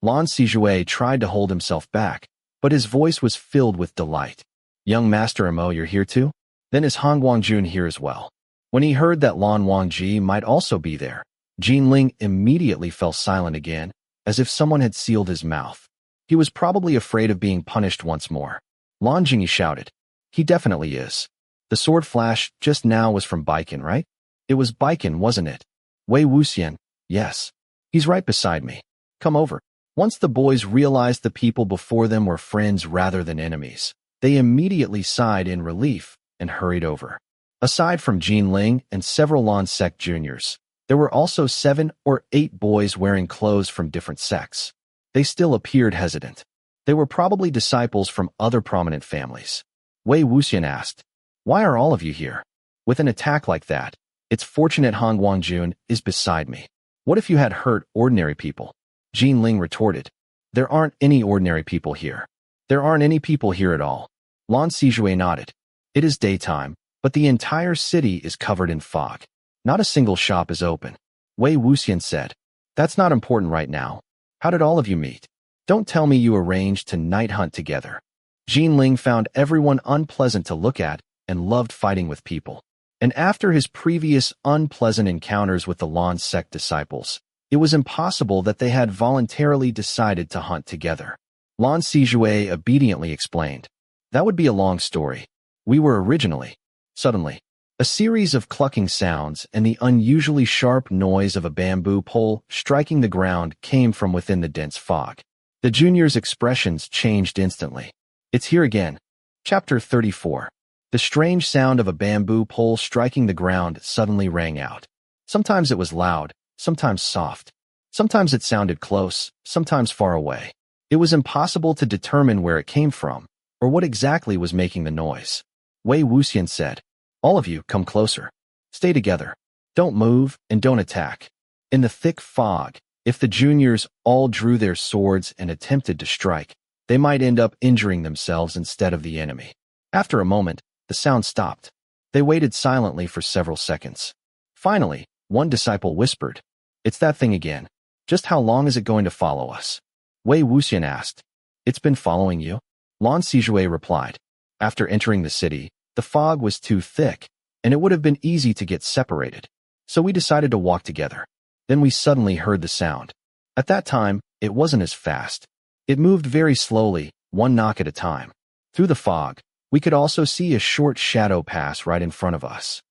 Lan Sijue tried to hold himself back, but his voice was filled with delight. "Young Master Mo, you're here too? Then is Hanguang-Jun here as well?" When he heard that Lan Wangji might also be there, Yiling immediately fell silent again, as if someone had sealed his mouth. He was probably afraid of being punished once more. Lan Jingyi shouted, "He definitely is. The sword flash just now was from Baiken, right? It was Baiken, wasn't it?" Wei Wuxian, "Yes. He's right beside me. Come over." Once the boys realized the people before them were friends rather than enemies, they immediately sighed in relief and hurried over. Aside from Yiling and several Lan sect juniors, there were also 7 or 8 boys wearing clothes from different sects. They still appeared hesitant. They were probably disciples from other prominent families. Wei Wuxian asked, "Why are all of you here? With an attack like that, it's fortunate Hanguang-Jun is beside me. What if you had hurt ordinary people?" Yiling retorted, "There aren't any ordinary people here. There aren't any people here at all." Lan Sijue nodded. "It is daytime, but the entire city is covered in fog. Not a single shop is open." Wei Wuxian said, "That's not important right now. How did all of you meet? Don't tell me you arranged to night hunt together." Yiling found everyone unpleasant to look at and loved fighting with people. And after his previous unpleasant encounters with the Lan sect disciples, it was impossible that they had voluntarily decided to hunt together. Lan Sijue obediently explained, "That would be a long story. We were originally..." Suddenly, a series of clucking sounds and the unusually sharp noise of a bamboo pole striking the ground came from within the dense fog. The juniors' expressions changed instantly. "It's here again." Chapter 34. The strange sound of a bamboo pole striking the ground suddenly rang out. Sometimes it was loud, sometimes soft. Sometimes it sounded close, sometimes far away. It was impossible to determine where it came from, or what exactly was making the noise. Wei Wuxian said, "All of you, come closer. Stay together. Don't move and don't attack." In the thick fog, if the juniors all drew their swords and attempted to strike, they might end up injuring themselves instead of the enemy. After a moment, the sound stopped. They waited silently for several seconds. Finally, one disciple whispered, "It's that thing again. Just how long is it going to follow us?" Wei Wuxian asked, "It's been following you?" Lan Sijue replied, "After entering the city, the fog was too thick, and it would have been easy to get separated. So we decided to walk together. Then we suddenly heard the sound. At that time, it wasn't as fast. It moved very slowly, one knock at a time. Through the fog, we could also see a short shadow pass right in front of us.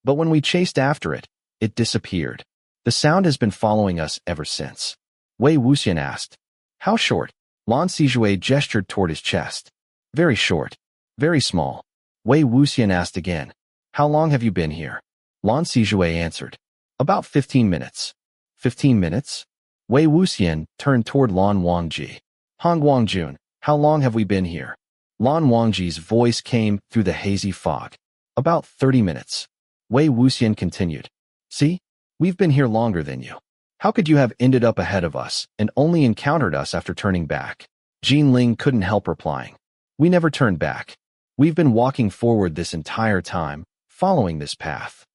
But when we chased after it, it disappeared. The sound has been following us ever since." Wei Wuxian asked, "How short?" Lan Sijue gestured toward his chest. "Very short. Very small." Wei Wuxian asked again, "How long have you been here?" Lan Sijue answered, "About 15 minutes. 15 minutes? Wei Wuxian turned toward Lan Wangji. "Hanguang-Jun, how long have we been here?" Lan Wangji's voice came through the hazy fog. "About 30 minutes. Wei Wuxian continued, "See? We've been here longer than you. How could you have ended up ahead of us and only encountered us after turning back?" Yiling couldn't help replying, "We never turned back. We've been walking forward this entire time, following this path."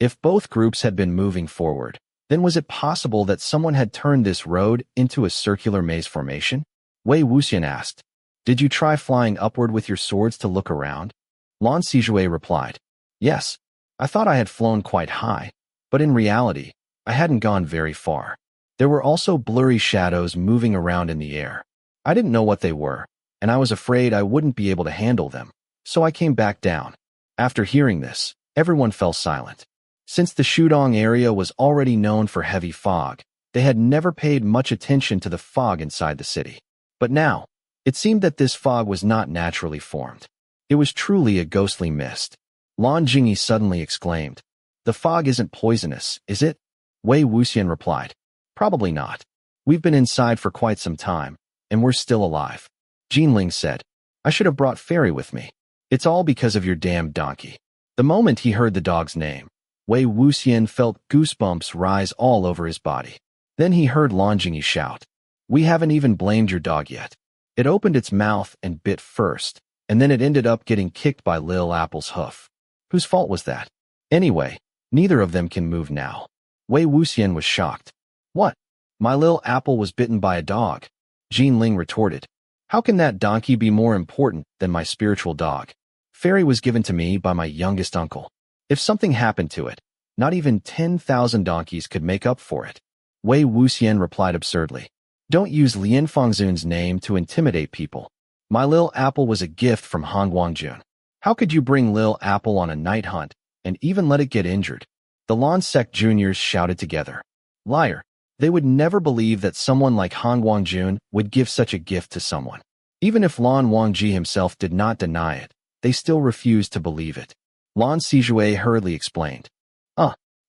If both groups had been moving forward, then was it possible that someone had turned this road into a circular maze formation? Wei Wuxian asked, "Did you try flying upward with your swords to look around?" Lan Sijue replied, "Yes, I thought I had flown quite high, but in reality, I hadn't gone very far. There were also blurry shadows moving around in the air. I didn't know what they were, and I was afraid I wouldn't be able to handle them, so I came back down." After hearing this, everyone fell silent. Since the Shudong area was already known for heavy fog, they had never paid much attention to the fog inside the city. But now, It seemed that this fog was not naturally formed. It was truly a ghostly mist. Lan Wangji suddenly exclaimed, "The fog isn't poisonous, is it?" Wei Wuxian replied, "Probably not. We've been inside for quite some time, and we're still alive." Yiling said, "I should have brought Fairy with me. It's all because of your damned donkey." The moment he heard the dog's name, Wei Wuxian felt goosebumps rise all over his body. Then he heard Lan Wangji shout, "We haven't even blamed your dog yet. It opened its mouth and bit first, and then it ended up getting kicked by Lil Apple's hoof. Whose fault was that? Anyway, neither of them can move now." Wei Wuxian was shocked. "What? My Lil Apple was bitten by a dog?" Yiling retorted, "How can that donkey be more important than my spiritual dog? Fairy was given to me by my youngest uncle. If something happened to it, not even 10,000 donkeys could make up for it." Wei Wuxian replied absurdly, "Don't use Lian Fangzun's name to intimidate people. My Lil Apple was a gift from Hanguang-Jun. How could you bring Lil Apple on a night hunt and even let it get injured?" The Lan Sect juniors shouted together, "Liar! They would never believe that someone like Hanguang-Jun would give such a gift to someone." Even if Lan Wangji himself did not deny it, they still refused to believe it. Lan Sijue hurriedly explained,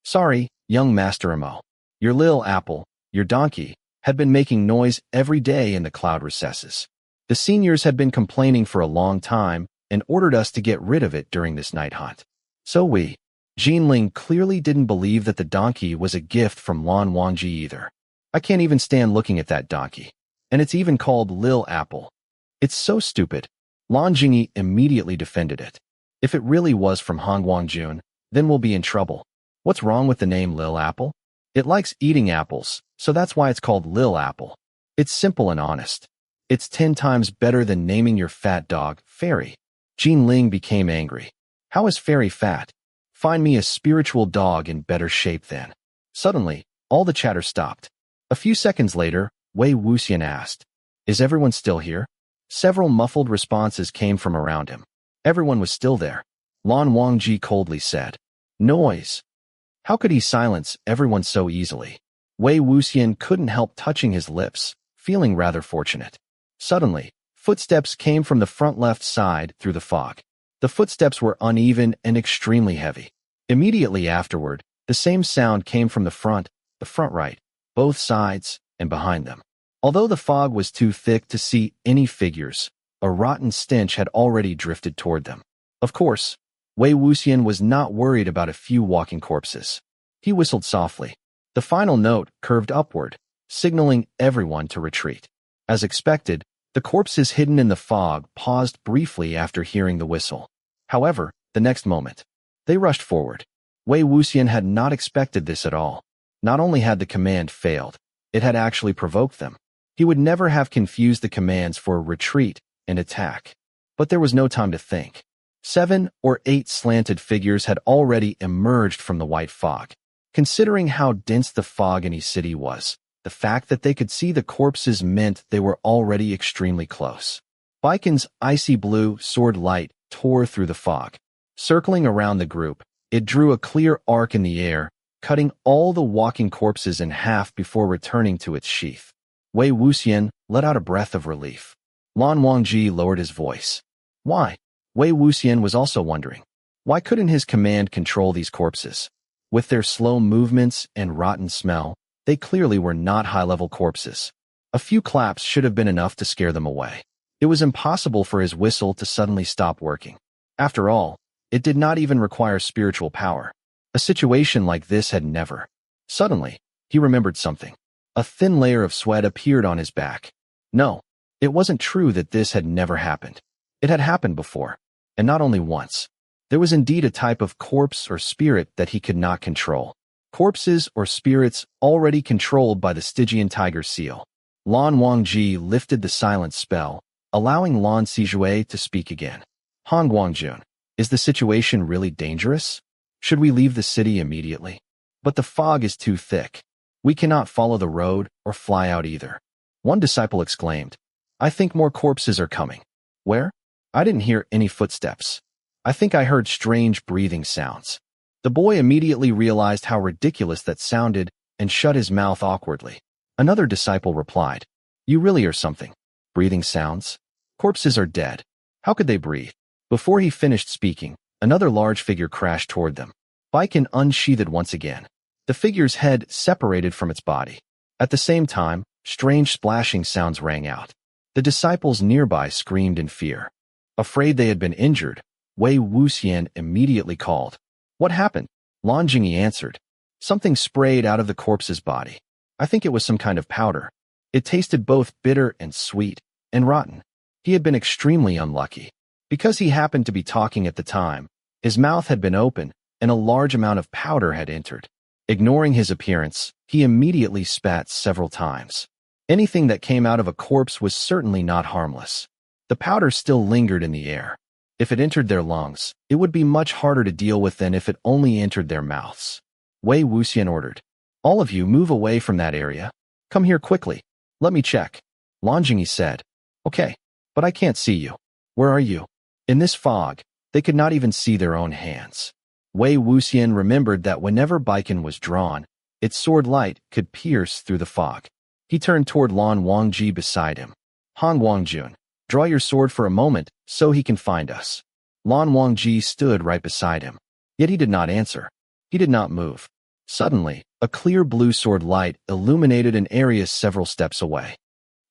Sorry, young Master Mo. Your Lil Apple, your donkey, had been making noise every day in the cloud recesses. The seniors had been complaining for a long time and ordered us to get rid of it during this night hunt. So we..." Yiling clearly didn't believe that the donkey was a gift from Lan Wangji either. "I can't even stand looking at that donkey. And it's even called Lil Apple. It's so stupid." Lan Wangji immediately defended it. "If it really was from Hanguang-Jun, then we'll be in trouble. What's wrong with the name Lil Apple? It likes eating apples, so that's why it's called Lil Apple. It's simple and honest. It's 10 times better than naming your fat dog Fairy." Yiling became angry. "How is Fairy fat? Find me a spiritual dog in better shape then." Suddenly, all the chatter stopped. A few seconds later, Wei Wuxian asked, "Is everyone still here?" Several muffled responses came from around him. Everyone was still there. Lan Wangji coldly said, "Noise." How could he silence everyone so easily? Wei Wuxian couldn't help touching his lips, feeling rather fortunate. Suddenly, footsteps came from the front left side through the fog. The footsteps were uneven and extremely heavy. Immediately afterward, the same sound came from the front right, both sides, and behind them. Although the fog was too thick to see any figures, a rotten stench had already drifted toward them. Of course, Wei Wuxian was not worried about a few walking corpses. He whistled softly. The final note curved upward, signaling everyone to retreat. As expected, the corpses hidden in the fog paused briefly after hearing the whistle. However, the next moment, they rushed forward. Wei Wuxian had not expected this at all. Not only had the command failed, it had actually provoked them. He would never have confused the commands for retreat and attack. But there was no time to think. 7 or 8 slanted figures had already emerged from the white fog. Considering how dense the fog in his city was, the fact that they could see the corpses meant they were already extremely close. Baikon's icy blue sword light tore through the fog. Circling around the group, it drew a clear arc in the air, cutting all the walking corpses in half before returning to its sheath. Wei Wuxian let out a breath of relief. Lan Wangji lowered his voice. Why? Wei Wuxian was also wondering. Why couldn't his command control these corpses? With their slow movements and rotten smell, they clearly were not high-level corpses. A few claps should have been enough to scare them away. It was impossible for his whistle to suddenly stop working. After all, it did not even require spiritual power. A situation like this had never. Suddenly, he remembered something. A thin layer of sweat appeared on his back. No, it wasn't true that this had never happened. It had happened before, and not only once. There was indeed a type of corpse or spirit that he could not control. Corpses or spirits already controlled by the Stygian tiger seal. Lan Wangji lifted the silence spell, allowing Lan Sijue to speak again. Hanguang-Jun, is the situation really dangerous? Should we leave the city immediately? But the fog is too thick. We cannot follow the road or fly out either. One disciple exclaimed, I think more corpses are coming. Where? I didn't hear any footsteps. I think I heard strange breathing sounds. The boy immediately realized how ridiculous that sounded and shut his mouth awkwardly. Another disciple replied, You really are something. Breathing sounds? Corpses are dead. How could they breathe? Before he finished speaking, another large figure crashed toward them. Baiken unsheathed once again. The figure's head separated from its body. At the same time, strange splashing sounds rang out. The disciples nearby screamed in fear. Afraid they had been injured, Wei Wuxian immediately called. What happened? Lan Wangji answered. Something sprayed out of the corpse's body. I think it was some kind of powder. It tasted both bitter and sweet, and rotten. He had been extremely unlucky. Because he happened to be talking at the time, his mouth had been open, and a large amount of powder had entered. Ignoring his appearance, he immediately spat several times. Anything that came out of a corpse was certainly not harmless. The powder still lingered in the air. If it entered their lungs, it would be much harder to deal with than if it only entered their mouths. Wei Wuxian ordered. All of you move away from that area. Come here quickly. Let me check. Lan Wangji said. Okay, but I can't see you. Where are you? In this fog, they could not even see their own hands. Wei Wuxian remembered that whenever Baiken was drawn, its sword light could pierce through the fog. He turned toward Lan Wangji beside him. Hanguang-Jun, draw your sword for a moment so he can find us. Lan Wangji stood right beside him. Yet he did not answer. He did not move. Suddenly, a clear blue sword light illuminated an area several steps away.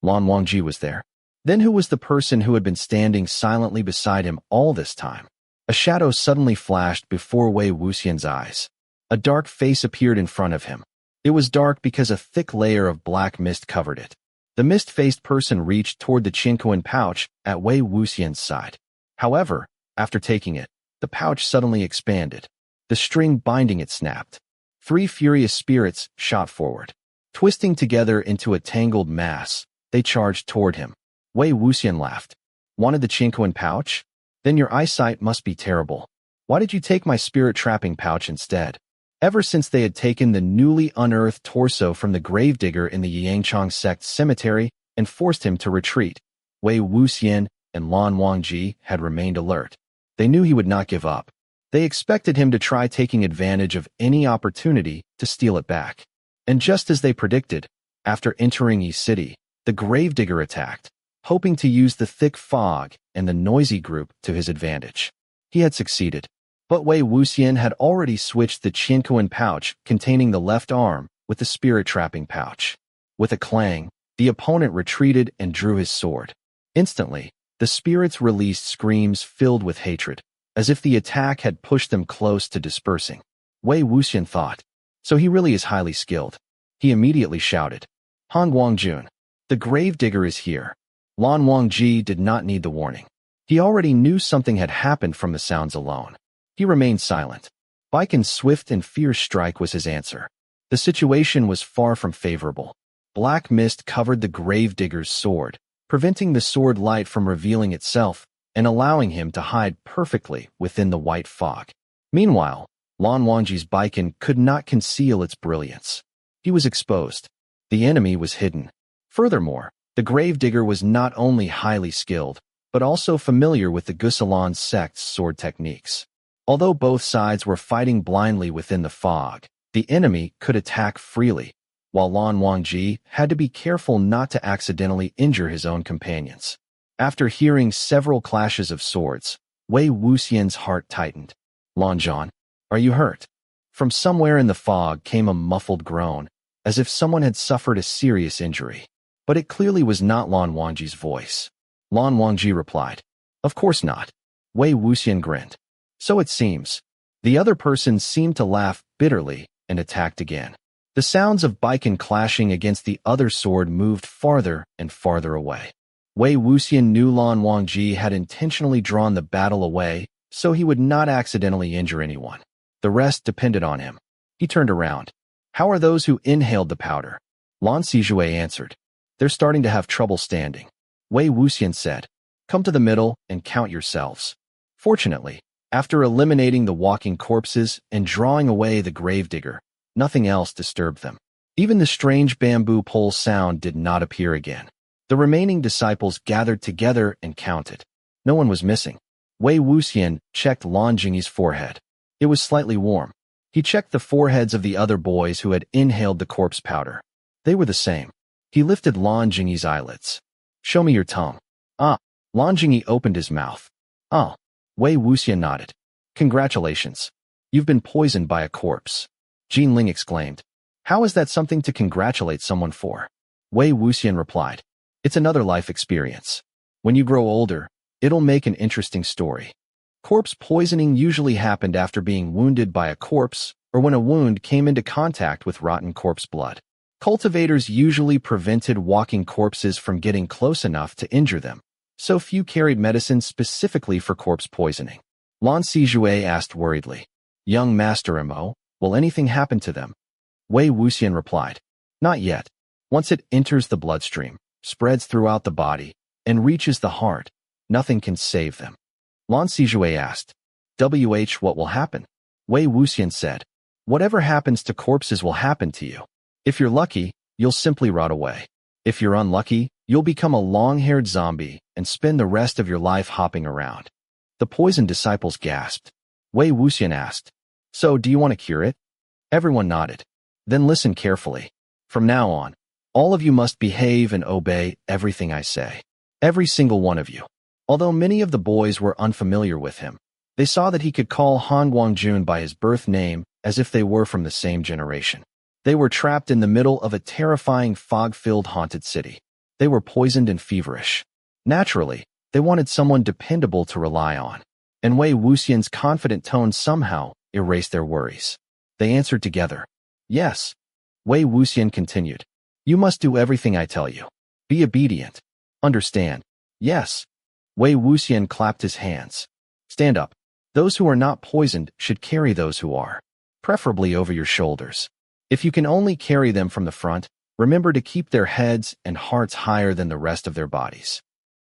Lan Wangji was there. Then who was the person who had been standing silently beside him all this time? A shadow suddenly flashed before Wei Wuxian's eyes. A dark face appeared in front of him. It was dark because a thick layer of black mist covered it. The mist-faced person reached toward the Qianquan pouch at Wei Wuxian's side. However, after taking it, the pouch suddenly expanded. The string binding it snapped. 3 furious spirits shot forward. Twisting together into a tangled mass, they charged toward him. Wei Wuxian laughed. Wanted the Qianquan pouch? Then your eyesight must be terrible. Why did you take my spirit-trapping pouch instead? Ever since they had taken the newly unearthed torso from the gravedigger in the Yangchang sect cemetery and forced him to retreat, Wei Wuxian and Lan Wangji had remained alert. They knew he would not give up. They expected him to try taking advantage of any opportunity to steal it back. And just as they predicted, after entering Yi City, the gravedigger attacked, hoping to use the thick fog and the noisy group to his advantage. He had succeeded. But Wei Wuxian had already switched the Qianquan pouch containing the left arm with the spirit-trapping pouch. With a clang, the opponent retreated and drew his sword. Instantly, the spirits released screams filled with hatred, as if the attack had pushed them close to dispersing. Wei Wuxian thought, so he really is highly skilled. He immediately shouted, Hanguang-Jun, the gravedigger is here. Lan Wangji did not need the warning. He already knew something had happened from the sounds alone. He remained silent. Baiken's swift and fierce strike was his answer. The situation was far from favorable. Black mist covered the gravedigger's sword, preventing the sword light from revealing itself and allowing him to hide perfectly within the white fog. Meanwhile, Lan Wangji's Baiken could not conceal its brilliance. He was exposed. The enemy was hidden. Furthermore, the gravedigger was not only highly skilled, but also familiar with the Gusilan sect's sword techniques. Although both sides were fighting blindly within the fog, the enemy could attack freely, while Lan Wangji had to be careful not to accidentally injure his own companions. After hearing several clashes of swords, Wei Wuxian's heart tightened. Lan Zhan, are you hurt? From somewhere in the fog came a muffled groan, as if someone had suffered a serious injury. But it clearly was not Lan Wangji's voice. Lan Wangji replied, Of course not. Wei Wuxian grinned. So it seems. The other person seemed to laugh bitterly and attacked again. The sounds of Baiken clashing against the other sword moved farther and farther away. Wei Wuxian knew Lan Wangji had intentionally drawn the battle away so he would not accidentally injure anyone. The rest depended on him. He turned around. How are those who inhaled the powder? Lan Sijue answered. They're starting to have trouble standing. Wei Wuxian said, Come to the middle and count yourselves. Fortunately, after eliminating the walking corpses and drawing away the gravedigger, nothing else disturbed them. Even the strange bamboo pole sound did not appear again. The remaining disciples gathered together and counted. No one was missing. Wei Wuxian checked Lan Jingyi's forehead. It was slightly warm. He checked the foreheads of the other boys who had inhaled the corpse powder. They were the same. He lifted Lan Jingyi's eyelids. Show me your tongue. Ah, Lan Wangji opened his mouth. Oh. Wei Wuxian nodded. Congratulations. You've been poisoned by a corpse. Yiling exclaimed. How is that something to congratulate someone for? Wei Wuxian replied. It's another life experience. When you grow older, it'll make an interesting story. Corpse poisoning usually happened after being wounded by a corpse or when a wound came into contact with rotten corpse blood. Cultivators usually prevented walking corpses from getting close enough to injure them, so few carried medicine specifically for corpse poisoning. Lan Wangji asked worriedly, Young Master Mo, will anything happen to them? Wei Wuxian replied, Not yet. Once it enters the bloodstream, spreads throughout the body, and reaches the heart, nothing can save them. Lan Wangji asked, what will happen? Wei Wuxian said, Whatever happens to corpses will happen to you. If you're lucky, you'll simply rot away. If you're unlucky, you'll become a long-haired zombie and spend the rest of your life hopping around. The poisoned disciples gasped. Wei Wuxian asked, So do you want to cure it? Everyone nodded. Then listen carefully. From now on, all of you must behave and obey everything I say. Every single one of you. Although many of the boys were unfamiliar with him, they saw that he could call Hanguang-Jun by his birth name as if they were from the same generation. They were trapped in the middle of a terrifying fog-filled haunted city. They were poisoned and feverish. Naturally, they wanted someone dependable to rely on, and Wei Wuxian's confident tone somehow erased their worries. They answered together, Yes. Wei Wuxian continued, You must do everything I tell you. Be obedient. Understand? Yes. Wei Wuxian clapped his hands. Stand up. Those who are not poisoned should carry those who are, preferably over your shoulders. If you can only carry them from the front, remember to keep their heads and hearts higher than the rest of their bodies.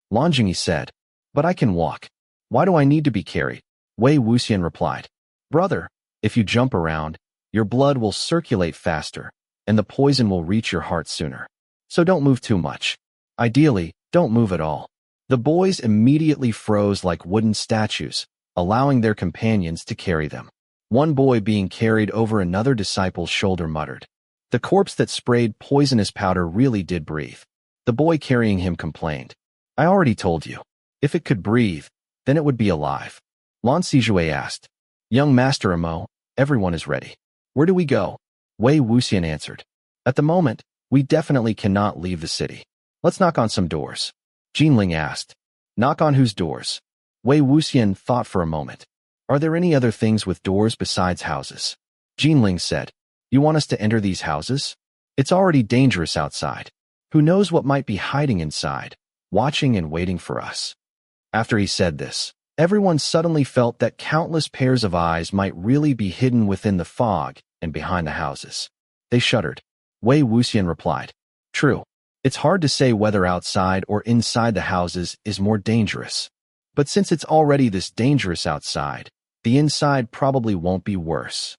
Lan Wangji said, But I can walk. Why do I need to be carried? Wei Wuxian replied, Brother, if you jump around, your blood will circulate faster, and the poison will reach your heart sooner. So don't move too much. Ideally, don't move at all. The boys immediately froze like wooden statues, allowing their companions to carry them. One boy being carried over another disciple's shoulder muttered, The corpse that sprayed poisonous powder really did breathe. The boy carrying him complained, I already told you. If it could breathe, then it would be alive. Lan Wangji asked, Young Master Mo, everyone is ready. Where do we go? Wei Wuxian answered, At the moment, we definitely cannot leave the city. Let's knock on some doors. Yiling asked, Knock on whose doors? Wei Wuxian thought for a moment. Are there any other things with doors besides houses? Yiling said, You want us to enter these houses? It's already dangerous outside. Who knows what might be hiding inside, watching and waiting for us? After he said this, everyone suddenly felt that countless pairs of eyes might really be hidden within the fog and behind the houses. They shuddered. Wei Wuxian replied, True. It's hard to say whether outside or inside the houses is more dangerous. But since it's already this dangerous outside, the inside probably won't be worse.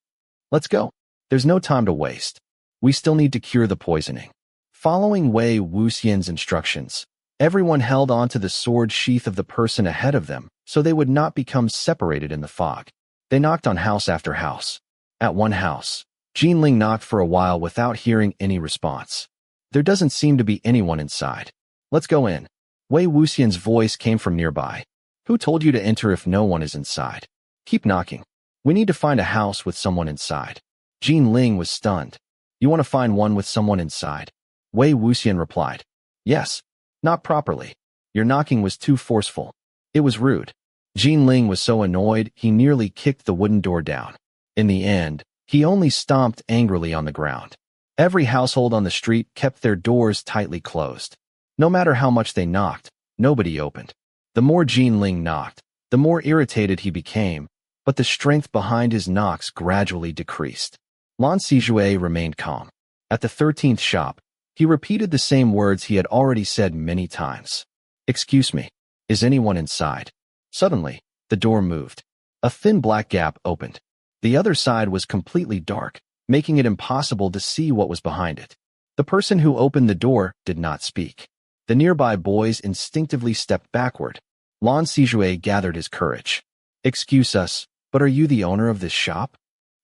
Let's go. There's no time to waste. We still need to cure the poisoning. Following Wei Wuxian's instructions, everyone held onto the sword sheath of the person ahead of them so they would not become separated in the fog. They knocked on house after house. At one house, Yiling knocked for a while without hearing any response. There doesn't seem to be anyone inside. Let's go in. Wei Wuxian's voice came from nearby. Who told you to enter if no one is inside? Keep knocking. We need to find a house with someone inside. Yiling was stunned. You want to find one with someone inside? Wei Wuxian replied, Yes. Not properly. Your knocking was too forceful. It was rude. Yiling was so annoyed he nearly kicked the wooden door down. In the end, he only stomped angrily on the ground. Every household on the street kept their doors tightly closed. No matter how much they knocked, nobody opened. The more Yiling knocked, the more irritated he became, but the strength behind his knocks gradually decreased. Lan Wangji remained calm. At the 13th shop, he repeated the same words he had already said many times. Excuse me, is anyone inside? Suddenly, the door moved. A thin black gap opened. The other side was completely dark, making it impossible to see what was behind it. The person who opened the door did not speak. The nearby boys instinctively stepped backward. Lan Wangji gathered his courage. Excuse us, but are you the owner of this shop?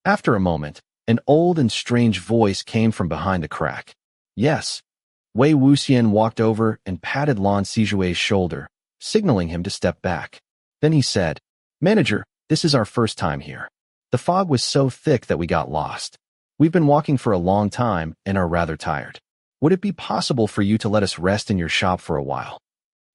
After a moment, an old and strange voice came from behind the crack. Yes. Wei Wuxian walked over and patted Lan Wangji's shoulder, signaling him to step back. Then he said, "Manager, this is our first time here. The fog was so thick that we got lost. We've been walking for a long time and are rather tired. Would it be possible for you to let us rest in your shop for a while?"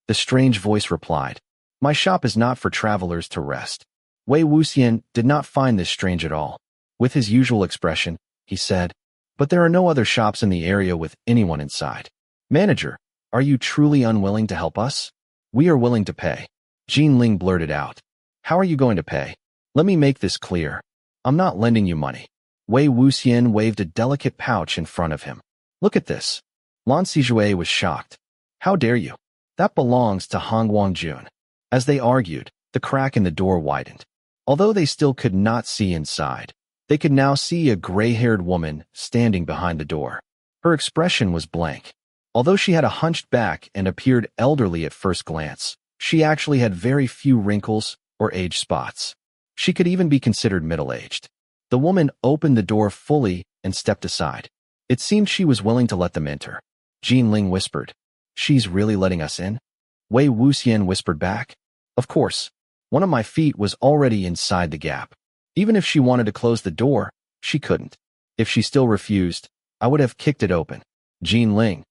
The strange voice replied, "My shop is not for travelers to rest." Wei Wuxian did not find this strange at all. With his usual expression, he said, "But there are no other shops in the area with anyone inside. Manager, are you truly unwilling to help us? We are willing to pay." Yiling blurted out, "How are you going to pay? Let me make this clear. I'm not lending you money." Wei Wuxian waved a delicate pouch in front of him. "Look at this." Lan Wangji was shocked. "How dare you? That belongs to Hanguang-Jun." As they argued, the crack in the door widened. Although they still could not see inside, they could now see a gray-haired woman standing behind the door. Her expression was blank. Although she had a hunched back and appeared elderly at first glance, she actually had very few wrinkles or age spots. She could even be considered middle-aged. The woman opened the door fully and stepped aside. It seemed she was willing to let them enter. Yiling whispered, "She's really letting us in?" Wei Wuxian whispered back, "Of course. One of my feet was already inside the gap. Even if she wanted to close the door, she couldn't. If she still refused, I would have kicked it open." Yiling.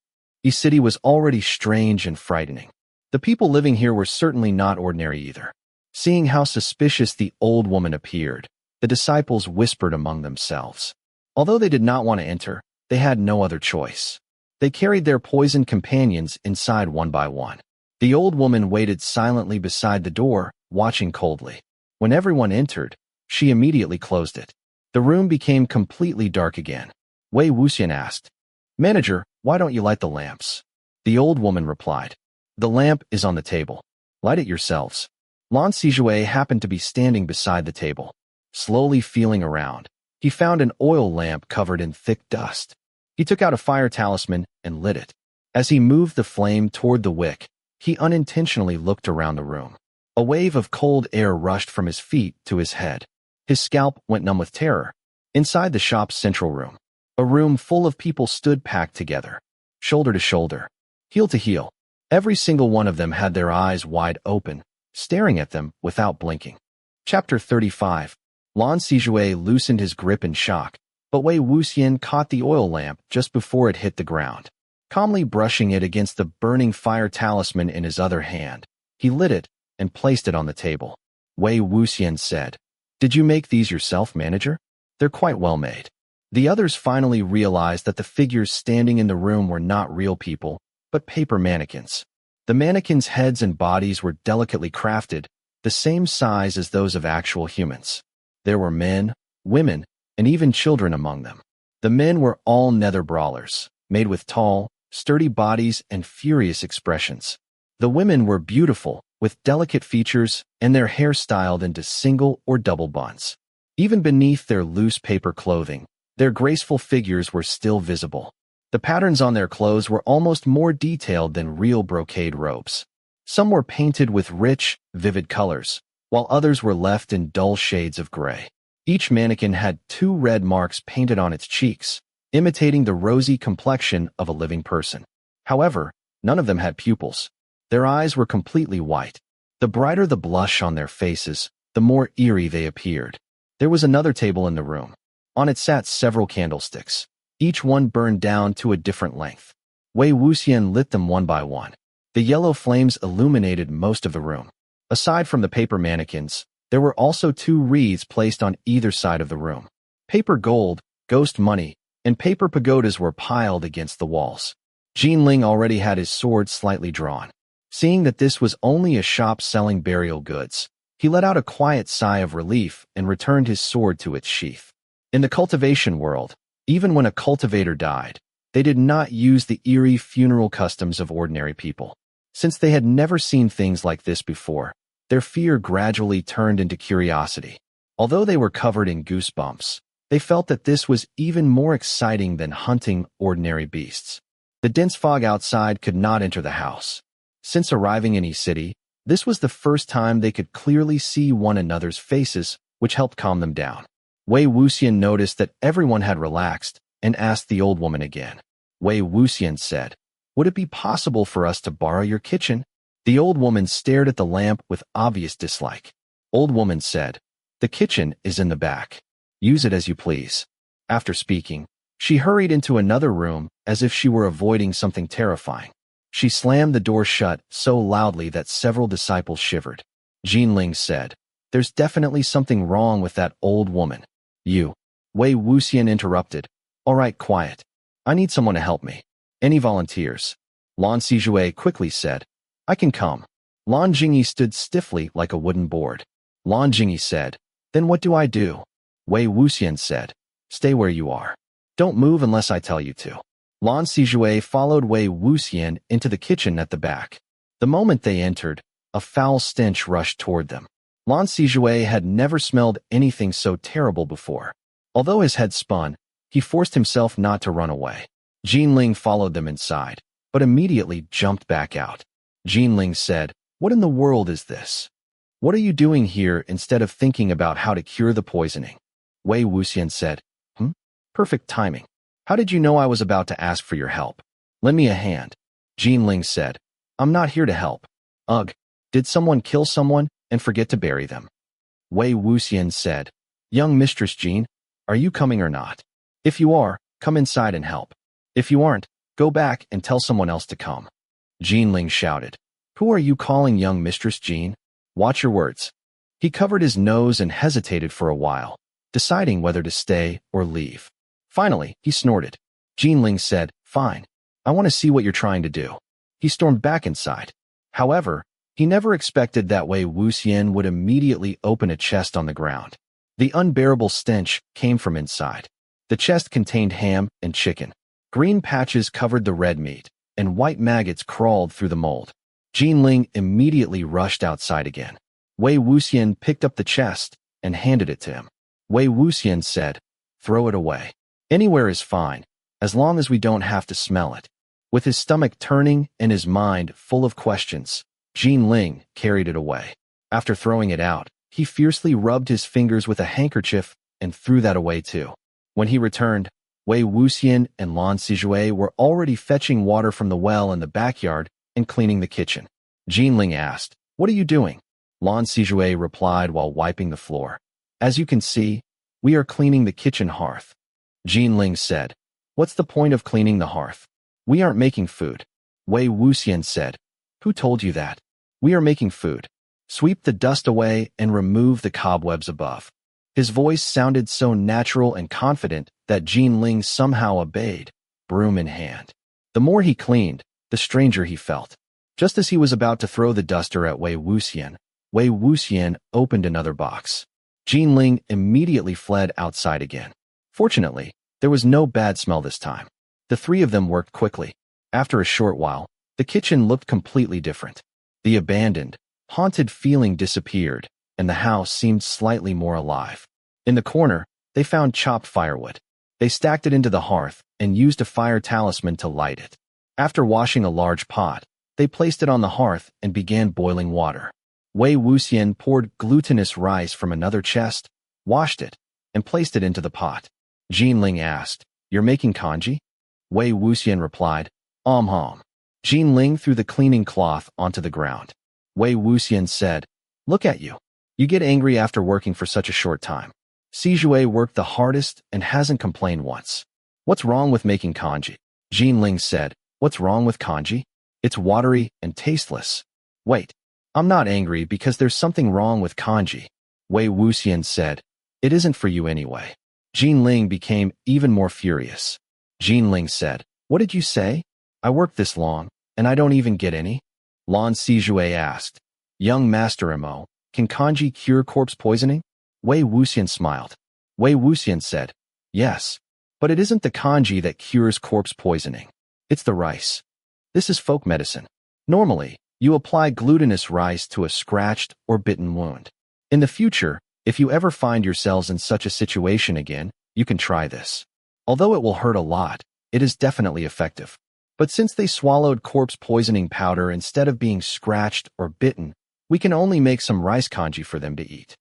This city was already strange and frightening. The people living here were certainly not ordinary either. Seeing how suspicious the old woman appeared, the disciples whispered among themselves. Although they did not want to enter, they had no other choice. They carried their poisoned companions inside one by one. The old woman waited silently beside the door, watching coldly. When everyone entered, she immediately closed it. The room became completely dark again. Wei Wuxian asked, "Manager, why don't you light the lamps?" The old woman replied, "The lamp is on the table. Light it yourselves." Lan Wangji happened to be standing beside the table. Slowly feeling around, he found an oil lamp covered in thick dust. He took out a fire talisman and lit it. As he moved the flame toward the wick, he unintentionally looked around the room. A wave of cold air rushed from his feet to his head. His scalp went numb with terror. Inside the shop's central room, a room full of people stood packed together, shoulder to shoulder, heel to heel. Every single one of them had their eyes wide open, staring at them without blinking. Chapter 35. Lan Wangji loosened his grip in shock, but Wei Wuxian caught the oil lamp just before it hit the ground. Calmly brushing it against the burning fire talisman in his other hand, he lit it and placed it on the table. Wei Wuxian said, "Did you make these yourself, manager? They're quite well made." The others finally realized that the figures standing in the room were not real people, but paper mannequins. The mannequins' heads and bodies were delicately crafted, the same size as those of actual humans. There were men, women, and even children among them. The men were all nether brawlers, made with tall, sturdy bodies and furious expressions. The women were beautiful, with delicate features and their hair styled into single or double buns. Even beneath their loose paper clothing, their graceful figures were still visible. The patterns on their clothes were almost more detailed than real brocade robes. Some were painted with rich, vivid colors, while others were left in dull shades of gray. Each mannequin had 2 red marks painted on its cheeks, imitating the rosy complexion of a living person. However, none of them had pupils. Their eyes were completely white. The brighter the blush on their faces, the more eerie they appeared. There was another table in the room. On it sat several candlesticks. Each one burned down to a different length. Wei Wuxian lit them one by one. The yellow flames illuminated most of the room. Aside from the paper mannequins, there were also 2 wreaths placed on either side of the room. Paper gold, ghost money, and paper pagodas were piled against the walls. Yiling already had his sword slightly drawn. Seeing that this was only a shop selling burial goods, he let out a quiet sigh of relief and returned his sword to its sheath. In the cultivation world, even when a cultivator died, they did not use the eerie funeral customs of ordinary people. Since they had never seen things like this before, their fear gradually turned into curiosity. Although they were covered in goosebumps, they felt that this was even more exciting than hunting ordinary beasts. The dense fog outside could not enter the house. Since arriving in E-City, this was the first time they could clearly see one another's faces, which helped calm them down. Wei Wuxian noticed that everyone had relaxed and asked the old woman again. Wei Wuxian said, "Would it be possible for us to borrow your kitchen?" The old woman stared at the lamp with obvious dislike. Old woman said, "The kitchen is in the back. Use it as you please." After speaking, she hurried into another room as if she were avoiding something terrifying. She slammed the door shut so loudly that several disciples shivered. Yiling said, "There's definitely something wrong with that old woman." Wei Wuxian interrupted. "All right, quiet. I need someone to help me. Any volunteers?" Lan Wangji quickly said, "I can come." Lan Wangji stood stiffly like a wooden board. Lan Wangji said, "Then what do I do?" Wei Wuxian said, "Stay where you are. Don't move unless I tell you to." Lan Wangji followed Wei Wuxian into the kitchen at the back. The moment they entered, a foul stench rushed toward them. Lan Wangji had never smelled anything so terrible before. Although his head spun, he forced himself not to run away. Yiling followed them inside, but immediately jumped back out. Yiling said, "What in the world is this? What are you doing here instead of thinking about how to cure the poisoning?" Wei Wuxian said, Perfect timing. How did you know I was about to ask for your help? Lend me a hand." Yiling said, "I'm not here to help." "Ugh, did someone kill someone and forget to bury them?" Wei Wuxian said, "Young Mistress Jean, are you coming or not? If you are, come inside and help. If you aren't, go back and tell someone else to come." Yiling shouted, "Who are you calling young Mistress Jean? Watch your words." He covered his nose and hesitated for a while, deciding whether to stay or leave. Finally, he snorted. Yiling said, "Fine. I want to see what you're trying to do." He stormed back inside. However, he never expected that Wei Wuxian would immediately open a chest on the ground. The unbearable stench came from inside. The chest contained ham and chicken. Green patches covered the red meat, and white maggots crawled through the mold. Yiling immediately rushed outside again. Wei Wuxian picked up the chest and handed it to him. Wei Wuxian said, "Throw it away. Anywhere is fine, as long as we don't have to smell it." With his stomach turning and his mind full of questions, Yiling carried it away. After throwing it out, he fiercely rubbed his fingers with a handkerchief and threw that away too. When he returned, Wei Wuxian and Lan Wangji were already fetching water from the well in the backyard and cleaning the kitchen. Yiling asked, "What are you doing?" Lan Wangji replied while wiping the floor, "As you can see, we are cleaning the kitchen hearth." Yiling said, "What's the point of cleaning the hearth? We aren't making food." Wei Wuxian said, "Who told you that? We are making food. Sweep the dust away and remove the cobwebs above." His voice sounded so natural and confident that Yiling somehow obeyed, broom in hand. The more he cleaned, the stranger he felt. Just as he was about to throw the duster at Wei Wuxian opened another box. Yiling immediately fled outside again. Fortunately, there was no bad smell this time. The three of them worked quickly. After a short while, the kitchen looked completely different. The abandoned, haunted feeling disappeared, and the house seemed slightly more alive. In the corner, they found chopped firewood. They stacked it into the hearth and used a fire talisman to light it. After washing a large pot, they placed it on the hearth and began boiling water. Wei Wuxian poured glutinous rice from another chest, washed it, and placed it into the pot. Yiling asked, "You're making congee?" Wei Wuxian replied, "Hom." Yiling threw the cleaning cloth onto the ground. Wei Wuxian said, "Look at you. You get angry after working for such a short time. Sijue worked the hardest and hasn't complained once. What's wrong with making congee?" Yiling said, "What's wrong with congee? It's watery and tasteless." "Wait, I'm not angry because there's something wrong with congee." Wei Wuxian said, "It isn't for you anyway." Yiling became even more furious. Yiling said, "What did you say? I worked this long, and I don't even get any?" Lan Wangji asked, "Young Master Mo, can congee cure corpse poisoning?" Wei Wuxian smiled. Wei Wuxian said, "Yes, but it isn't the congee that cures corpse poisoning. It's the rice. This is folk medicine. Normally, you apply glutinous rice to a scratched or bitten wound. In the future, if you ever find yourselves in such a situation again, you can try this. Although it will hurt a lot, it is definitely effective." But since they swallowed corpse poisoning powder instead of being scratched or bitten, we can only make some rice congee for them to eat.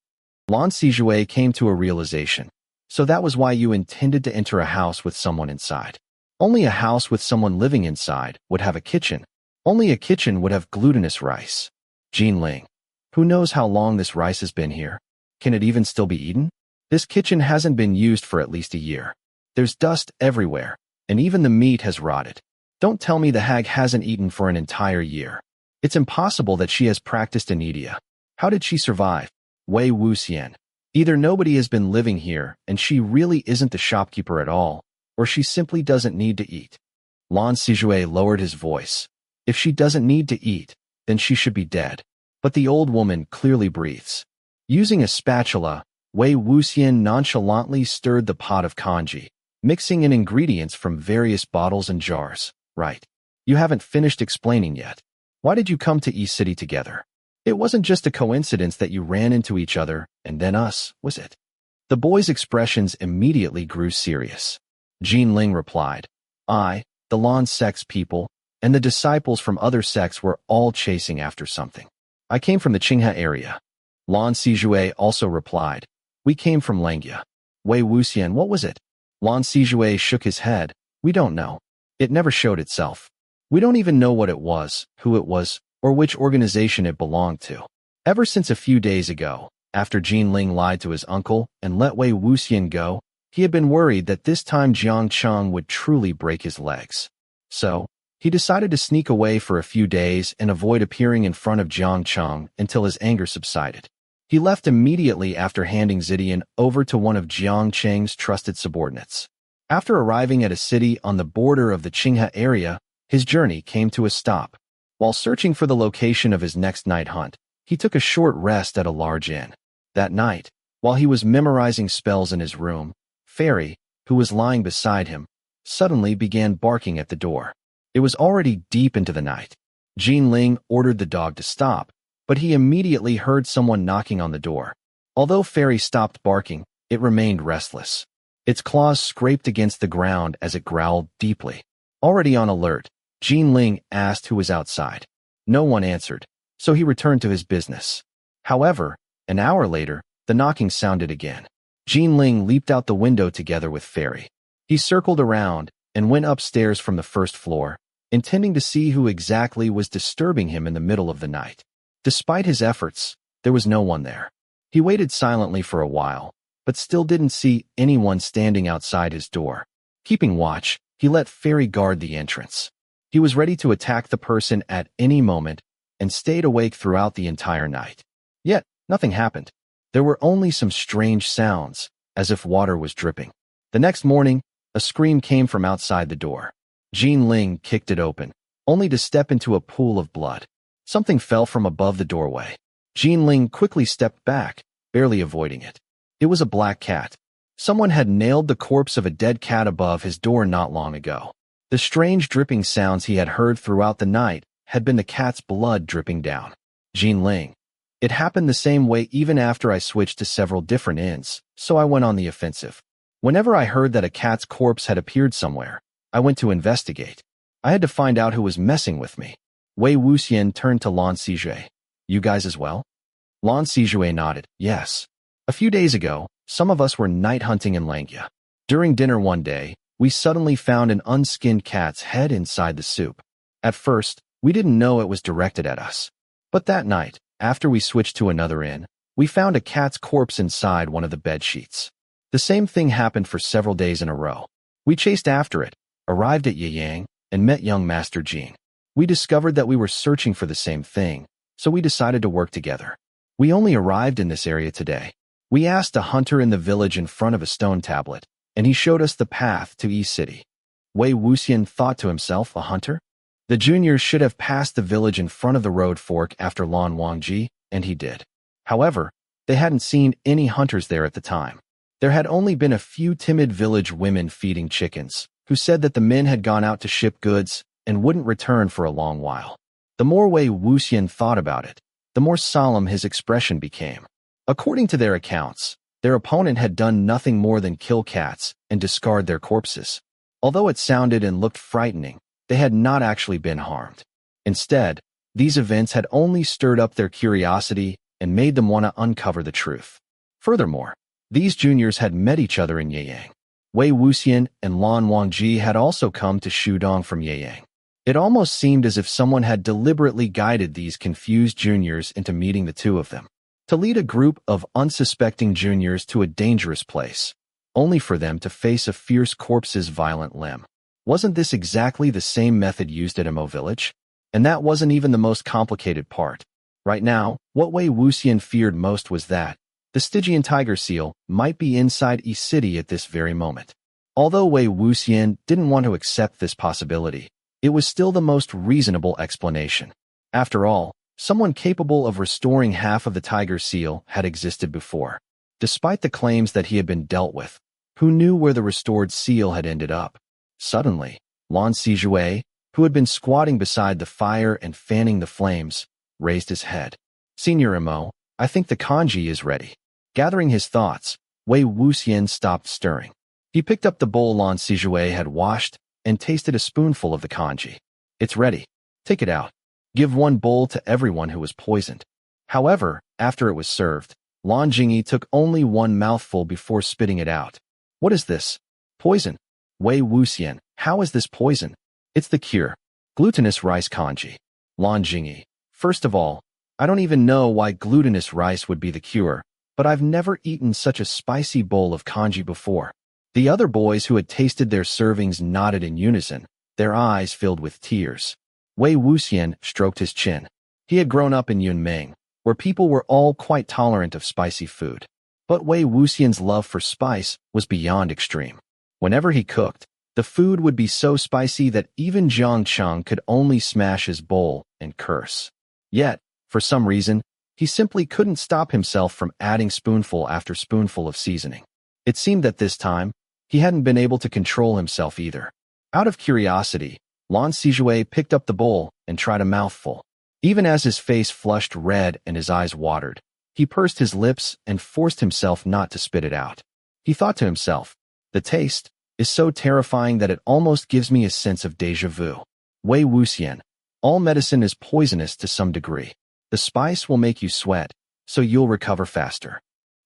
Lan Wangji came to a realization. So that was why you intended to enter a house with someone inside. Only a house with someone living inside would have a kitchen. Only a kitchen would have glutinous rice. Yiling. Who knows how long this rice has been here? Can it even still be eaten? This kitchen hasn't been used for at least a year. There's dust everywhere, and even the meat has rotted. Don't tell me the hag hasn't eaten for an entire year. It's impossible that she has practiced anedia. How did she survive? Wei Wuxian. Either nobody has been living here and she really isn't the shopkeeper at all, or she simply doesn't need to eat. Lan Wangji lowered his voice. If she doesn't need to eat, then she should be dead. But the old woman clearly breathes. Using a spatula, Wei Wuxian nonchalantly stirred the pot of congee, mixing in ingredients from various bottles and jars. Right. You haven't finished explaining yet. Why did you come to East City together? It wasn't just a coincidence that you ran into each other and then us, was it? The boy's expressions immediately grew serious. Yiling replied, I, the Lan sect's people, and the disciples from other sects were all chasing after something. I came from the Qinghai area. Lan Wangji also replied, we came from Langia. Wei Wuxian, what was it? Lan Wangji shook his head, we don't know. It never showed itself. We don't even know what it was, who it was, or which organization it belonged to. Ever since a few days ago, after Yiling lied to his uncle and let Wei Wuxian go, he had been worried that this time Xianxia would truly break his legs. So, he decided to sneak away for a few days and avoid appearing in front of Xianxia until his anger subsided. He left immediately after handing Zidian over to one of Xiangqiang's trusted subordinates. After arriving at a city on the border of the Qinghai area, his journey came to a stop. While searching for the location of his next night hunt, he took a short rest at a large inn. That night, while he was memorizing spells in his room, Fairy, who was lying beside him, suddenly began barking at the door. It was already deep into the night. Yiling ordered the dog to stop, but he immediately heard someone knocking on the door. Although Fairy stopped barking, it remained restless. Its claws scraped against the ground as it growled deeply. Already on alert, Yiling asked who was outside. No one answered, so he returned to his business. However, an hour later, the knocking sounded again. Yiling leaped out the window together with Fairy. He circled around and went upstairs from the first floor, intending to see who exactly was disturbing him in the middle of the night. Despite his efforts, there was no one there. He waited silently for a while, but still didn't see anyone standing outside his door. Keeping watch, he let Fairy guard the entrance. He was ready to attack the person at any moment and stayed awake throughout the entire night. Yet, nothing happened. There were only some strange sounds, as if water was dripping. The next morning, a scream came from outside the door. Yiling kicked it open, only to step into a pool of blood. Something fell from above the doorway. Yiling quickly stepped back, barely avoiding it. It was a black cat. Someone had nailed the corpse of a dead cat above his door not long ago. The strange dripping sounds he had heard throughout the night had been the cat's blood dripping down. Yiling. It happened the same way even after I switched to several different inns, so I went on the offensive. Whenever I heard that a cat's corpse had appeared somewhere, I went to investigate. I had to find out who was messing with me. Wei Wuxian turned to Lan Wangji. You guys as well? Lan Wangji nodded. Yes. A few days ago, some of us were night hunting in Langia. During dinner one day, we suddenly found an unskinned cat's head inside the soup. At first, we didn't know it was directed at us. But that night, after we switched to another inn, we found a cat's corpse inside one of the bed sheets. The same thing happened for several days in a row. We chased after it, arrived at Xiang, and met young Master Jing. We discovered that we were searching for the same thing, so we decided to work together. We only arrived in this area today. We asked a hunter in the village in front of a stone tablet, and he showed us the path to East City. Wei Wuxian thought to himself, a hunter? The juniors should have passed the village in front of the road fork after Lan Wangji, and he did. However, they hadn't seen any hunters there at the time. There had only been a few timid village women feeding chickens, who said that the men had gone out to ship goods and wouldn't return for a long while. The more Wei Wuxian thought about it, the more solemn his expression became. According to their accounts, their opponent had done nothing more than kill cats and discard their corpses. Although it sounded and looked frightening, they had not actually been harmed. Instead, these events had only stirred up their curiosity and made them want to uncover the truth. Furthermore, these juniors had met each other in Xiang. Wei Wuxian and Lan Wangji had also come to Shudong from Xiang. It almost seemed as if someone had deliberately guided these confused juniors into meeting the two of them, to lead a group of unsuspecting juniors to a dangerous place, only for them to face a fierce corpse's violent limb. Wasn't this exactly the same method used at Mo Village? And that wasn't even the most complicated part. Right now, what Wei Wuxian feared most was that the Stygian tiger seal might be inside Yi City at this very moment. Although Wei Wuxian didn't want to accept this possibility, it was still the most reasonable explanation. After all, someone capable of restoring half of the tiger seal had existed before. Despite the claims that he had been dealt with, who knew where the restored seal had ended up? Suddenly, Lan Wangji, who had been squatting beside the fire and fanning the flames, raised his head. "Senior Mo, I think the kanji is ready." Gathering his thoughts, Wei Wuxian stopped stirring. He picked up the bowl Lan Wangji had washed and tasted a spoonful of the kanji. "It's ready. Take it out. Give one bowl to everyone who was poisoned." However, after it was served, Lan Wangji took only one mouthful before spitting it out. "What is this? Poison? Wei Wuxian, how is this poison?" "It's the cure. Glutinous rice kanji." Lan Wangji, "First of all, I don't even know why glutinous rice would be the cure, but I've never eaten such a spicy bowl of kanji before." The other boys who had tasted their servings nodded in unison, their eyes filled with tears. Wei Wuxian stroked his chin. He had grown up in Yunming, where people were all quite tolerant of spicy food. But Wei Wuxian's love for spice was beyond extreme. Whenever he cooked, the food would be so spicy that even Jiang Cheng could only smash his bowl and curse. Yet, for some reason, he simply couldn't stop himself from adding spoonful after spoonful of seasoning. It seemed that this time, he hadn't been able to control himself either. Out of curiosity, Lan Wangji picked up the bowl and tried a mouthful. Even as his face flushed red and his eyes watered, he pursed his lips and forced himself not to spit it out. He thought to himself, "The taste is so terrifying that it almost gives me a sense of déjà vu." Wei Wuxian, all medicine is poisonous to some degree. The spice will make you sweat, so you'll recover faster.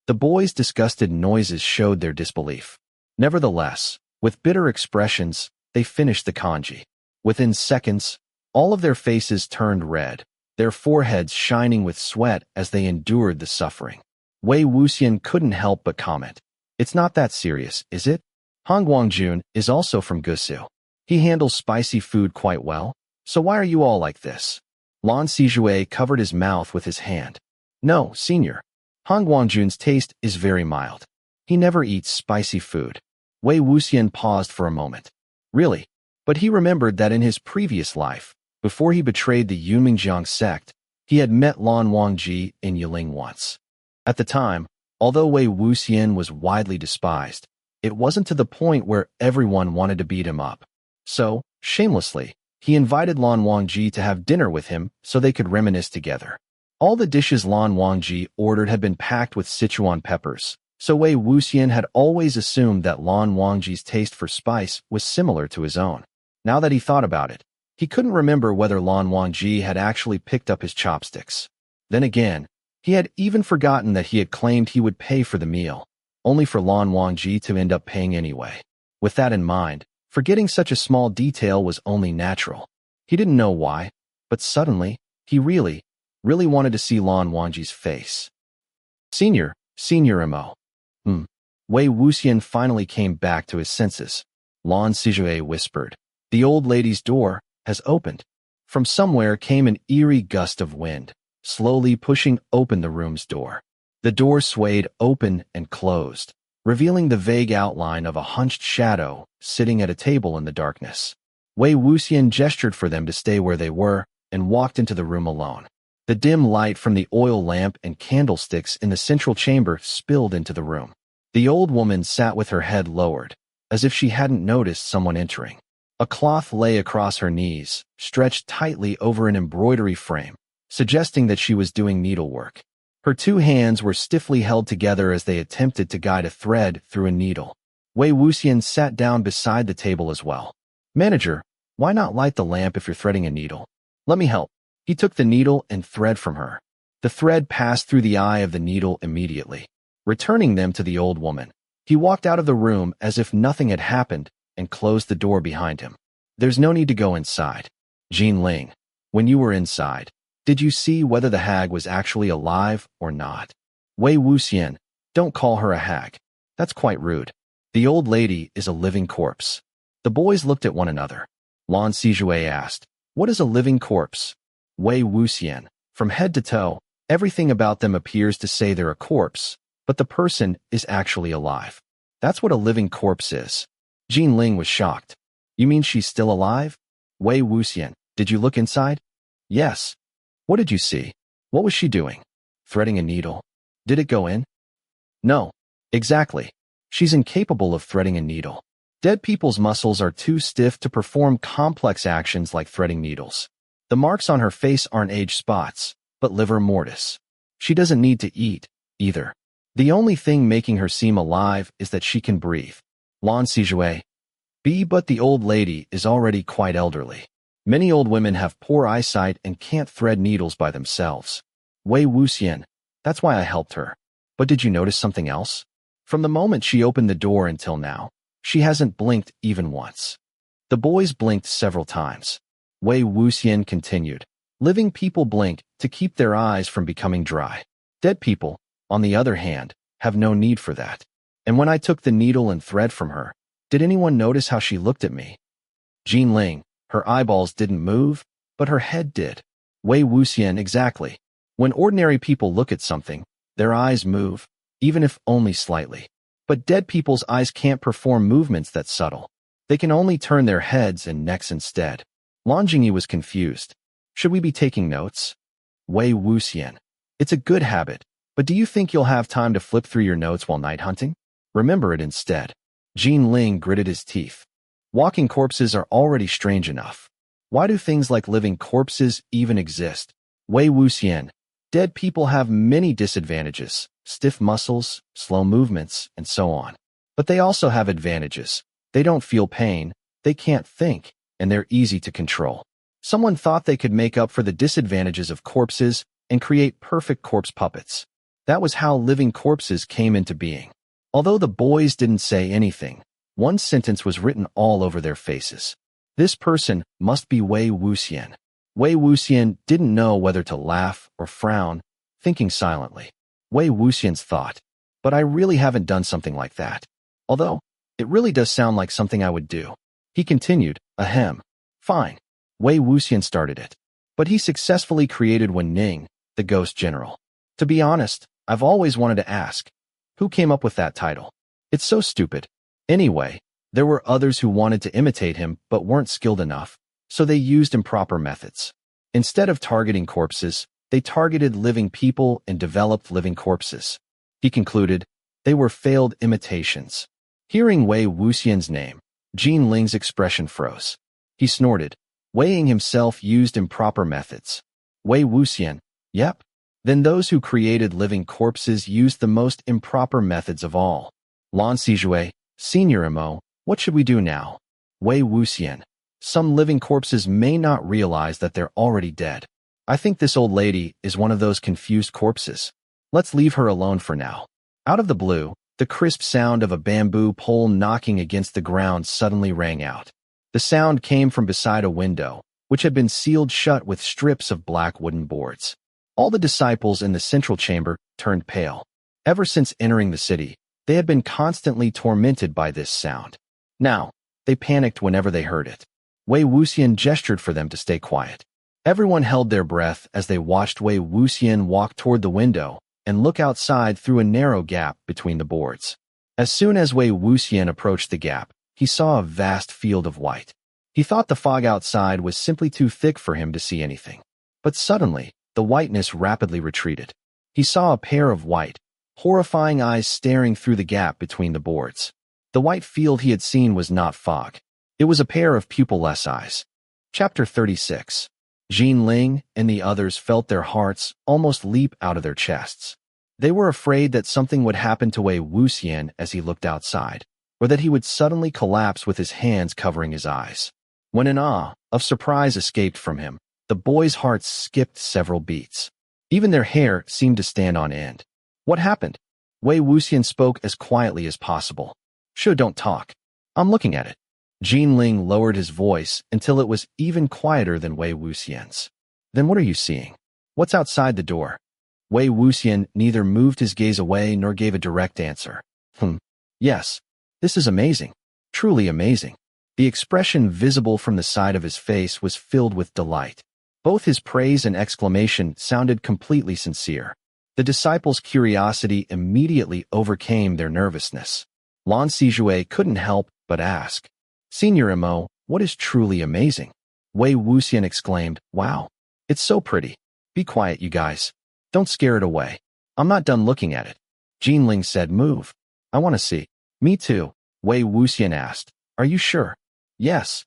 The boys' disgusted noises showed their disbelief. Nevertheless, with bitter expressions, they finished the kanji. Within seconds, all of their faces turned red, their foreheads shining with sweat as they endured the suffering. Wei Wuxian couldn't help but comment, "It's not that serious, is it? Hanguang-Jun is also from Gusu. He handles spicy food quite well, so why are you all like this?" Lan Wangji covered his mouth with his hand. "No, senior. Hanguang-Jun's taste is very mild. He never eats spicy food." Wei Wuxian paused for a moment. Really? But he remembered that in his previous life, before he betrayed the Yunmingjiang sect, he had met Lan Wangji in Yiling once. At the time, although Wei Wuxian was widely despised, it wasn't to the point where everyone wanted to beat him up. So, shamelessly, he invited Lan Wangji to have dinner with him so they could reminisce together. All the dishes Lan Wangji ordered had been packed with Sichuan peppers, so Wei Wuxian had always assumed that Lan Wangji's taste for spice was similar to his own. Now that he thought about it, he couldn't remember whether Lan Wangji had actually picked up his chopsticks. Then again, he had even forgotten that he had claimed he would pay for the meal, only for Lan Wangji to end up paying anyway. With that in mind, forgetting such a small detail was only natural. He didn't know why, but suddenly, he really wanted to see Lan Wangji's face. Senior Mo. Wei Wuxian finally came back to his senses. Lan Wangji whispered, "The old lady's door has opened." From somewhere came an eerie gust of wind, slowly pushing open the room's door. The door swayed open and closed, revealing the vague outline of a hunched shadow sitting at a table in the darkness. Wei Wuxian gestured for them to stay where they were and walked into the room alone. The dim light from the oil lamp and candlesticks in the central chamber spilled into the room. The old woman sat with her head lowered, as if she hadn't noticed someone entering. A cloth lay across her knees, stretched tightly over an embroidery frame, suggesting that she was doing needlework. Her two hands were stiffly held together as they attempted to guide a thread through a needle. Wei Wuxian sat down beside the table as well. "Manager, why not light the lamp if you're threading a needle? Let me help." He took the needle and thread from her. The thread passed through the eye of the needle immediately, returning them to the old woman. He walked out of the room as if nothing had happened and closed the door behind him. "There's no need to go inside. Yiling, when you were inside, did you see whether the hag was actually alive or not? Wei Wuxian, don't call her a hag. That's quite rude. The old lady is a living corpse. The boys looked at one another. Lan Wangji asked, what is a living corpse? Wei Wuxian, from head to toe, everything about them appears to say they're a corpse, but the person is actually alive. That's what a living corpse is. Yiling was shocked. You mean she's still alive? Wei Wuxian, did you look inside? Yes. What did you see? What was she doing? Threading a needle. Did it go in? No. Exactly. She's incapable of threading a needle. Dead people's muscles are too stiff to perform complex actions like threading needles. The marks on her face aren't age spots, but livor mortis. She doesn't need to eat, either. The only thing making her seem alive is that she can breathe. Lan Wangji. But the old lady is already quite elderly. Many old women have poor eyesight and can't thread needles by themselves. Wei Wuxian, that's why I helped her. But did you notice something else? From the moment she opened the door until now, she hasn't blinked even once. The boys blinked several times. Wei Wuxian continued. Living people blink to keep their eyes from becoming dry. Dead people, on the other hand, have no need for that. And when I took the needle and thread from her, did anyone notice how she looked at me? Yiling, her eyeballs didn't move, but her head did. Wei Wuxian, exactly. When ordinary people look at something, their eyes move, even if only slightly. But dead people's eyes can't perform movements that subtle. They can only turn their heads and necks instead. Lan Wangji was confused. Should we be taking notes? Wei Wuxian. It's a good habit, but do you think you'll have time to flip through your notes while night hunting? Remember it instead. Yiling gritted his teeth. Walking corpses are already strange enough. Why do things like living corpses even exist? Wei Wuxian. Dead people have many disadvantages, stiff muscles, slow movements, and so on. But they also have advantages. They don't feel pain, they can't think, and they're easy to control. Someone thought they could make up for the disadvantages of corpses and create perfect corpse puppets. That was how living corpses came into being. Although the boys didn't say anything, one sentence was written all over their faces. This person must be Wei Wuxian. Wei Wuxian didn't know whether to laugh or frown, thinking silently. Wei Wuxian's thought, but I really haven't done something like that. Although, it really does sound like something I would do. He continued, ahem. Fine. Wei Wuxian started it. But he successfully created Wen Ning, the ghost general. To be honest, I've always wanted to ask, who came up with that title? It's so stupid. Anyway, there were others who wanted to imitate him but weren't skilled enough, so they used improper methods. Instead of targeting corpses, they targeted living people and developed living corpses. He concluded, they were failed imitations. Hearing Wei Wuxian's name, Yiling's expression froze. He snorted. Weighing himself used improper methods. Wei Wuxian, yep. Then those who created living corpses used the most improper methods of all. Lan Wangji, Senior Mo, what should we do now? Wei Wuxian, some living corpses may not realize that they're already dead. I think this old lady is one of those confused corpses. Let's leave her alone for now. Out of the blue, the crisp sound of a bamboo pole knocking against the ground suddenly rang out. The sound came from beside a window, which had been sealed shut with strips of black wooden boards. All the disciples in the central chamber turned pale. Ever since entering the city, they had been constantly tormented by this sound. Now, they panicked whenever they heard it. Wei Wuxian gestured for them to stay quiet. Everyone held their breath as they watched Wei Wuxian walk toward the window and look outside through a narrow gap between the boards. As soon as Wei Wuxian approached the gap, he saw a vast field of white. He thought the fog outside was simply too thick for him to see anything. But suddenly, the whiteness rapidly retreated. He saw a pair of white, horrifying eyes staring through the gap between the boards. The white field he had seen was not fog. It was a pair of pupilless eyes. Chapter 36. Yiling and the others felt their hearts almost leap out of their chests. They were afraid that something would happen to Wei Wuxian as he looked outside, or that he would suddenly collapse with his hands covering his eyes. When an awe of surprise escaped from him, the boys' hearts skipped several beats. Even their hair seemed to stand on end. What happened? Wei Wuxian spoke as quietly as possible. Don't talk. I'm looking at it. Yiling lowered his voice until it was even quieter than Wei Wuxian's. Then what are you seeing? What's outside the door? Wei Wuxian neither moved his gaze away nor gave a direct answer. Yes. This is amazing. Truly amazing. The expression visible from the side of his face was filled with delight. Both his praise and exclamation sounded completely sincere. The disciples' curiosity immediately overcame their nervousness. Lan Wangji couldn't help but ask, "Senior Mo, what is truly amazing?" Wei Wuxian exclaimed, "Wow. It's so pretty. Be quiet, you guys. Don't scare it away. I'm not done looking at it." Yiling said, "Move. I want to see." "Me too," Wei Wuxian asked. "Are you sure?" "Yes."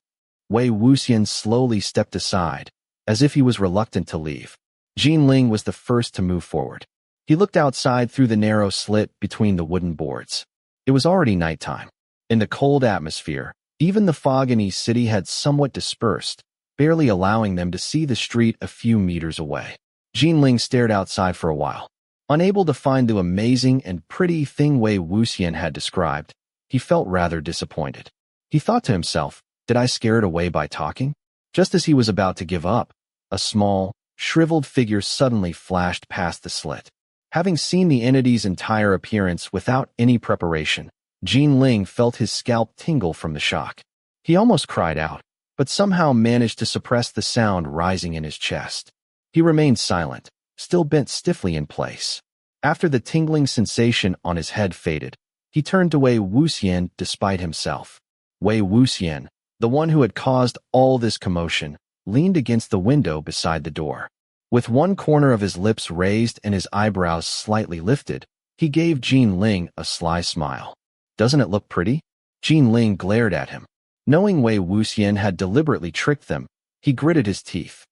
Wei Wuxian slowly stepped aside, as if he was reluctant to leave. Yiling was the first to move forward. He looked outside through the narrow slit between the wooden boards. It was already nighttime. In the cold atmosphere, even the fog in East City had somewhat dispersed, barely allowing them to see the street a few meters away. Yiling stared outside for a while. Unable to find the amazing and pretty thing Wei Wuxian had described, he felt rather disappointed. He thought to himself, did I scare it away by talking? Just as he was about to give up, a small, shriveled figure suddenly flashed past the slit. Having seen the entity's entire appearance without any preparation, Yiling felt his scalp tingle from the shock. He almost cried out, but somehow managed to suppress the sound rising in his chest. He remained silent, still bent stiffly in place. After the tingling sensation on his head faded, he turned to Wei Wuxian despite himself. Wei Wuxian, the one who had caused all this commotion, leaned against the window beside the door. With one corner of his lips raised and his eyebrows slightly lifted, he gave Yiling a sly smile. "Doesn't it look pretty?" Yiling glared at him. Knowing Wei Wuxian had deliberately tricked them, he gritted his teeth.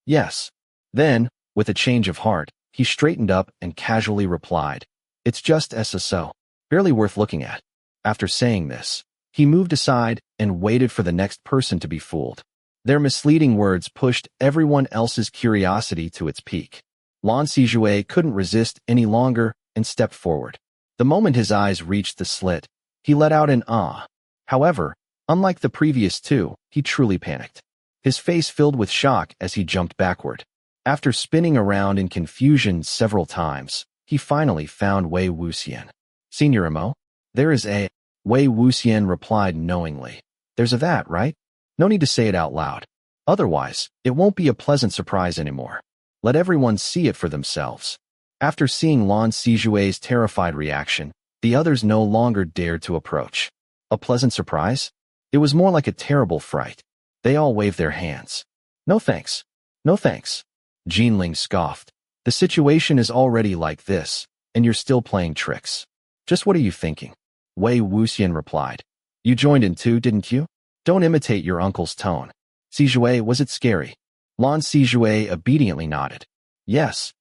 "Yes." Then, with a change of heart, he straightened up and casually replied, "It's just so. Barely worth looking at." After saying this, he moved aside and waited for the next person to be fooled. Their misleading words pushed everyone else's curiosity to its peak. Lan Wangji couldn't resist any longer and stepped forward. The moment his eyes reached the slit, he let out an ah. However, unlike the previous two, he truly panicked. His face filled with shock as he jumped backward. After spinning around in confusion several times, he finally found Wei Wuxian. "Senior Mo, there is a..." Wei Wuxian replied knowingly. "There's a that, right? No need to say it out loud. Otherwise, it won't be a pleasant surprise anymore. Let everyone see it for themselves." After seeing Lan Wangji's terrified reaction, the others no longer dared to approach. A pleasant surprise? It was more like a terrible fright. They all waved their hands. "No thanks. No thanks." Yiling scoffed. "The situation is already like this, and you're still playing tricks. Just what are you thinking?" Wei Wuxian replied. "You joined in too, didn't you? Don't imitate your uncle's tone." "Wei, was it scary?" Lan Wangji obediently nodded. "Yes."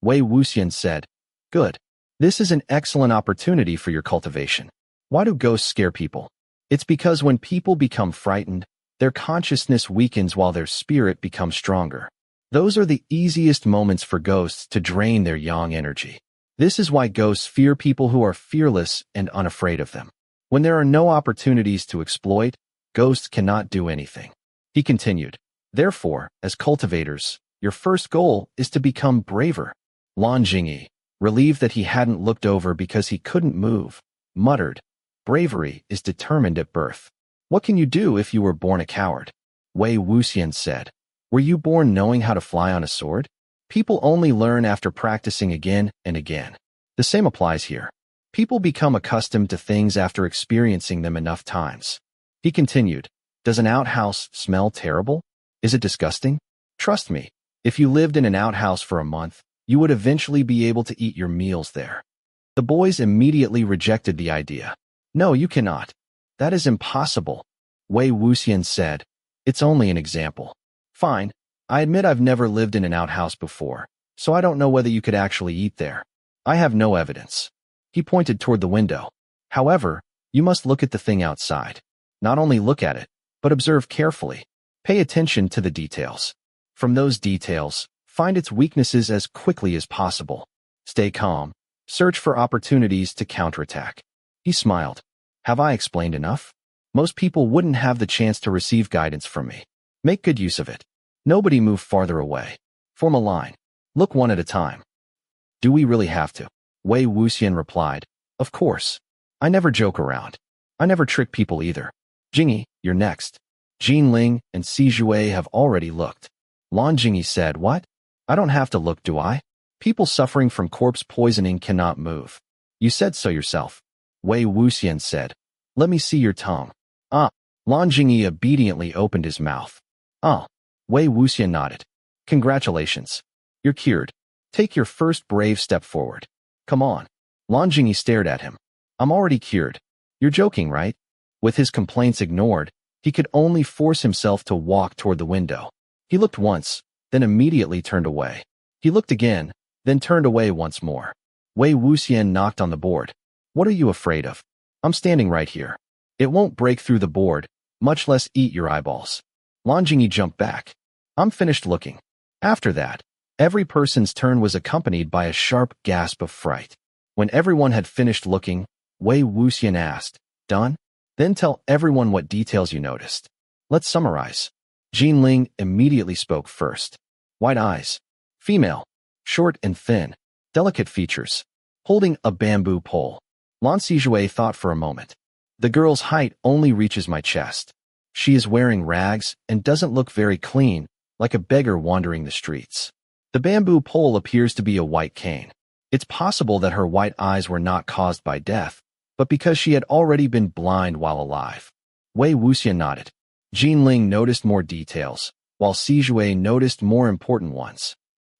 Wei Wuxian said, "Good. This is an excellent opportunity for your cultivation. Why do ghosts scare people? It's because when people become frightened, their consciousness weakens while their spirit becomes stronger. Those are the easiest moments for ghosts to drain their yang energy. This is why ghosts fear people who are fearless and unafraid of them. When there are no opportunities to exploit, ghosts cannot do anything." He continued, "Therefore, as cultivators, your first goal is to become braver." Lan Wangji, relieved that he hadn't looked over because he couldn't move, muttered, "Bravery is determined at birth. What can you do if you were born a coward?" Wei Wuxian said, "Were you born knowing how to fly on a sword? People only learn after practicing again and again. The same applies here. People become accustomed to things after experiencing them enough times." He continued, "Does an outhouse smell terrible? Is it disgusting? Trust me, if you lived in an outhouse for a month, you would eventually be able to eat your meals there." The boys immediately rejected the idea. "No, you cannot. That is impossible." Wei Wuxian said, "It's only an example. Fine, I admit I've never lived in an outhouse before, so I don't know whether you could actually eat there. I have no evidence." He pointed toward the window. "However, you must look at the thing outside. Not only look at it, but observe carefully. Pay attention to the details. From those details, find its weaknesses as quickly as possible. Stay calm. Search for opportunities to counterattack." He smiled. "Have I explained enough?" Most people wouldn't have the chance to receive guidance from me. Make good use of it. Nobody move farther away. Form a line. Look one at a time. Do we really have to? Wei Wuxian replied. Of course. I never joke around. I never trick people either. Jingyi, you're next. Yiling and Sijue have already looked. Lan Wangji said, what? I don't have to look, do I? People suffering from corpse poisoning cannot move. You said so yourself. Wei Wuxian said. Let me see your tongue. Ah. Lan Wangji obediently opened his mouth. Ah. Wei Wuxian nodded. Congratulations. You're cured. Take your first brave step forward. Come on. Lan Wangji stared at him. I'm already cured. You're joking, right? With his complaints ignored, he could only force himself to walk toward the window. He looked once, then immediately turned away. He looked again, then turned away once more. Wei Wuxian knocked on the board. What are you afraid of? I'm standing right here. It won't break through the board, much less eat your eyeballs. Lan Wangji jumped back. I'm finished looking. After that, every person's turn was accompanied by a sharp gasp of fright. When everyone had finished looking, Wei Wuxian asked, Done? Then tell everyone what details you noticed. Let's summarize. Yiling immediately spoke first. White eyes. Female. Short and thin. Delicate features. Holding a bamboo pole. Lan Sijue thought for a moment. The girl's height only reaches my chest. She is wearing rags and doesn't look very clean, like a beggar wandering the streets. The bamboo pole appears to be a white cane. It's possible that her white eyes were not caused by death, but because she had already been blind while alive. Wei Wuxian nodded. Yiling noticed more details, while Sijue noticed more important ones.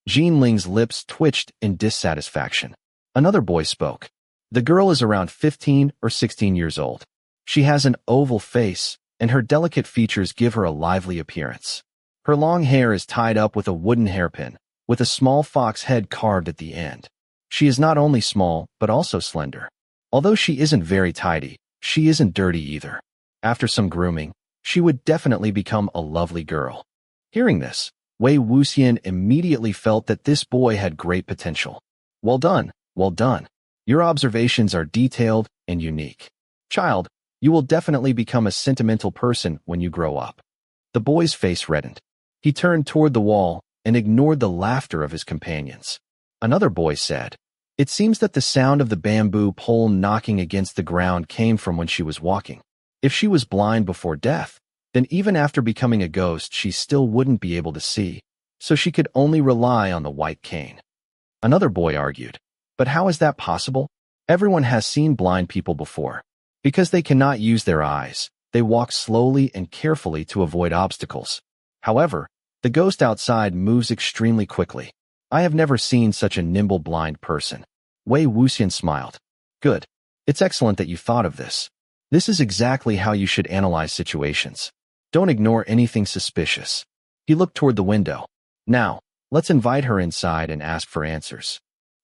Yiling's lips twitched in dissatisfaction. Another boy spoke. The girl is around 15 or 16 years old. She has an oval face, and her delicate features give her a lively appearance. Her long hair is tied up with a wooden hairpin, with a small fox head carved at the end. She is not only small, but also slender. Although she isn't very tidy, she isn't dirty either. After some grooming, she would definitely become a lovely girl. Hearing this, Wei Wuxian immediately felt that this boy had great potential. Well done, well done. Your observations are detailed and unique. Child, you will definitely become a sentimental person when you grow up. The boy's face reddened. He turned toward the wall and ignored the laughter of his companions. Another boy said, It seems that the sound of the bamboo pole knocking against the ground came from when she was walking. If she was blind before death, then even after becoming a ghost she still wouldn't be able to see, so she could only rely on the white cane. Another boy argued, But how is that possible? Everyone has seen blind people before. Because they cannot use their eyes, they walk slowly and carefully to avoid obstacles. However, the ghost outside moves extremely quickly. I have never seen such a nimble blind person. Wei Wuxian smiled. Good. It's excellent that you thought of this. This is exactly how you should analyze situations. Don't ignore anything suspicious. He looked toward the window. Now, let's invite her inside and ask for answers.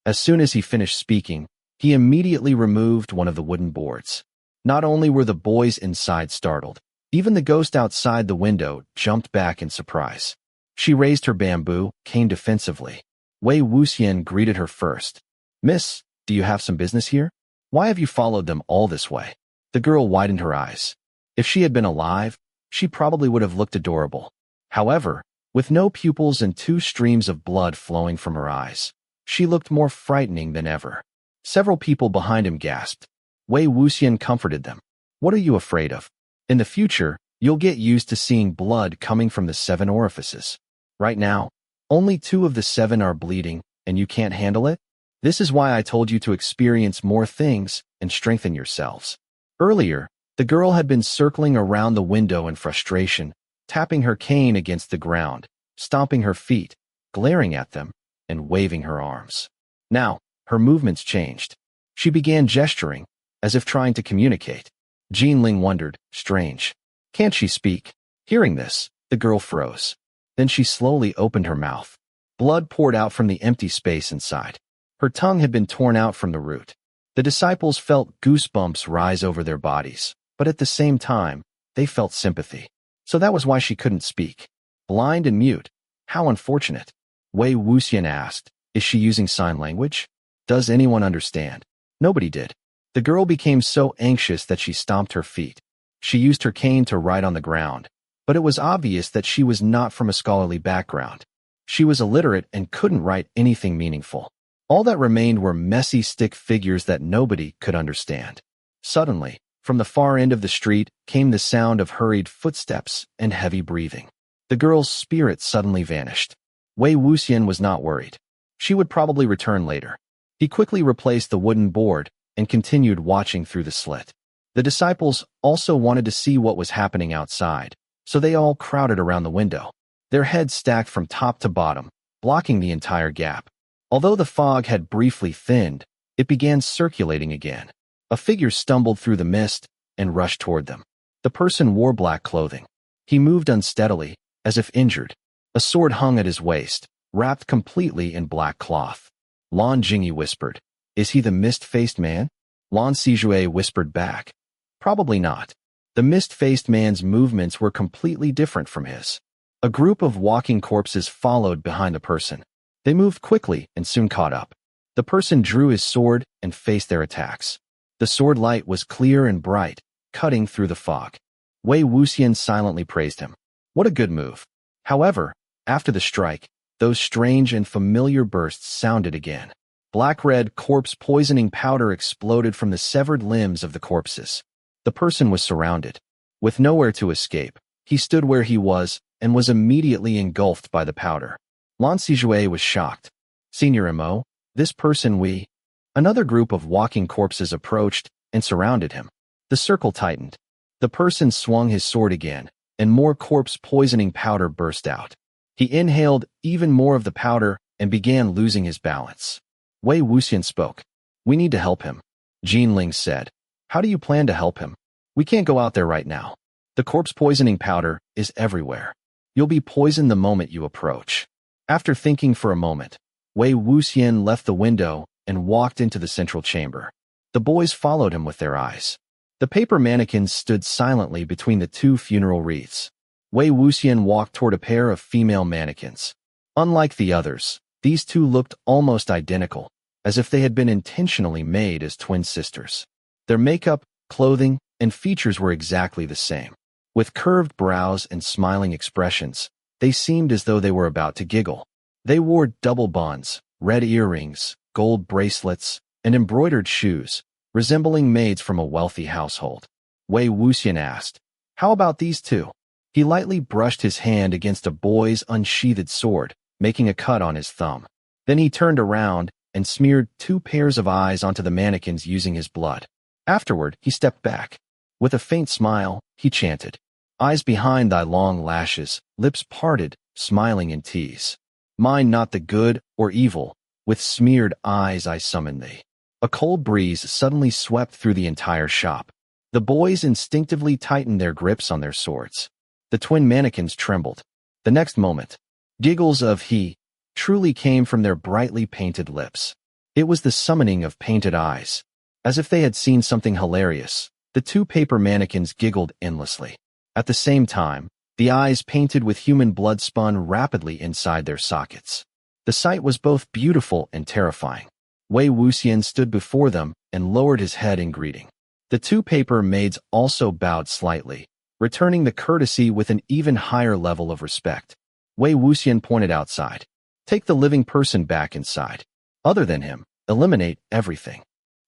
As soon as he finished speaking, he immediately removed one of the wooden boards. Not only were the boys inside startled, even the ghost outside the window jumped back in surprise. She raised her bamboo cane defensively. Wei Wuxian greeted her first. Miss, do you have some business here? Why have you followed them all this way? The girl widened her eyes. If she had been alive, she probably would have looked adorable. However, with no pupils and 2 streams of blood flowing from her eyes, she looked more frightening than ever. Several people behind him gasped. Wei Wuxian comforted them. What are you afraid of? In the future, you'll get used to seeing blood coming from the 7 orifices. Right now, only 2 of the 7 are bleeding, and you can't handle it? This is why I told you to experience more things and strengthen yourselves. Earlier, the girl had been circling around the window in frustration, tapping her cane against the ground, stomping her feet, glaring at them, and waving her arms. Now, her movements changed. She began gesturing, as if trying to communicate. Yiling wondered, strange. Can't she speak? Hearing this, the girl froze. Then she slowly opened her mouth. Blood poured out from the empty space inside. Her tongue had been torn out from the root. The disciples felt goosebumps rise over their bodies, but at the same time, they felt sympathy. So that was why she couldn't speak. Blind and mute. How unfortunate. Wei Wuxian asked, Is she using sign language? Does anyone understand? Nobody did. The girl became so anxious that she stomped her feet. She used her cane to write on the ground, but it was obvious that she was not from a scholarly background. She was illiterate and couldn't write anything meaningful. All that remained were messy stick figures that nobody could understand. Suddenly, from the far end of the street came the sound of hurried footsteps and heavy breathing. The girl's spirit suddenly vanished. Wei Wuxian was not worried. She would probably return later. He quickly replaced the wooden board and continued watching through the slit. The disciples also wanted to see what was happening outside, so they all crowded around the window, their heads stacked from top to bottom, blocking the entire gap. Although the fog had briefly thinned, it began circulating again. A figure stumbled through the mist and rushed toward them. The person wore black clothing. He moved unsteadily, as if injured. A sword hung at his waist, wrapped completely in black cloth. Lan Jingyi whispered, "Is he the mist-faced man?" Lan Sijue whispered back, "Probably not." The mist-faced man's movements were completely different from his. A group of walking corpses followed behind the person. They moved quickly and soon caught up. The person drew his sword and faced their attacks. The sword light was clear and bright, cutting through the fog. Wei Wuxian silently praised him. What a good move. However, after the strike, those strange and familiar bursts sounded again. Black-red corpse poisoning powder exploded from the severed limbs of the corpses. The person was surrounded. With nowhere to escape, he stood where he was and was immediately engulfed by the powder. Lan Sijue was shocked. "Senior Mo, this person we..." Another group of walking corpses approached and surrounded him. The circle tightened. The person swung his sword again, and more corpse poisoning powder burst out. He inhaled even more of the powder and began losing his balance. Wei Wuxian spoke. "We need to help him." Yiling said. "How do you plan to help him?" "We can't go out there right now. The corpse poisoning powder is everywhere. You'll be poisoned the moment you approach." After thinking for a moment, Wei Wuxian left the window and walked into the central chamber. The boys followed him with their eyes. The paper mannequins stood silently between the two funeral wreaths. Wei Wuxian walked toward a pair of female mannequins. Unlike the others, these two looked almost identical, as if they had been intentionally made as twin sisters. Their makeup, clothing, and features were exactly the same. With curved brows and smiling expressions, they seemed as though they were about to giggle. They wore double buns, red earrings, gold bracelets, and embroidered shoes, resembling maids from a wealthy household. Wei Wuxian asked, "How about these two?" He lightly brushed his hand against a boy's unsheathed sword, making a cut on his thumb. Then he turned around and smeared 2 pairs of eyes onto the mannequins using his blood. Afterward, he stepped back. With a faint smile, he chanted, "Eyes behind thy long lashes, lips parted, smiling in tease. Mind not the good or evil, with smeared eyes I summon thee." A cold breeze suddenly swept through the entire shop. The boys instinctively tightened their grips on their swords. The twin mannequins trembled. The next moment, giggles of he truly came from their brightly painted lips. It was the summoning of painted eyes. As if they had seen something hilarious, the 2 paper mannequins giggled endlessly. At the same time, the eyes painted with human blood spun rapidly inside their sockets. The sight was both beautiful and terrifying. Wei Wuxian stood before them and lowered his head in greeting. The 2 paper maids also bowed slightly, returning the courtesy with an even higher level of respect. Wei Wuxian pointed outside. "Take the living person back inside. Other than him, eliminate everything."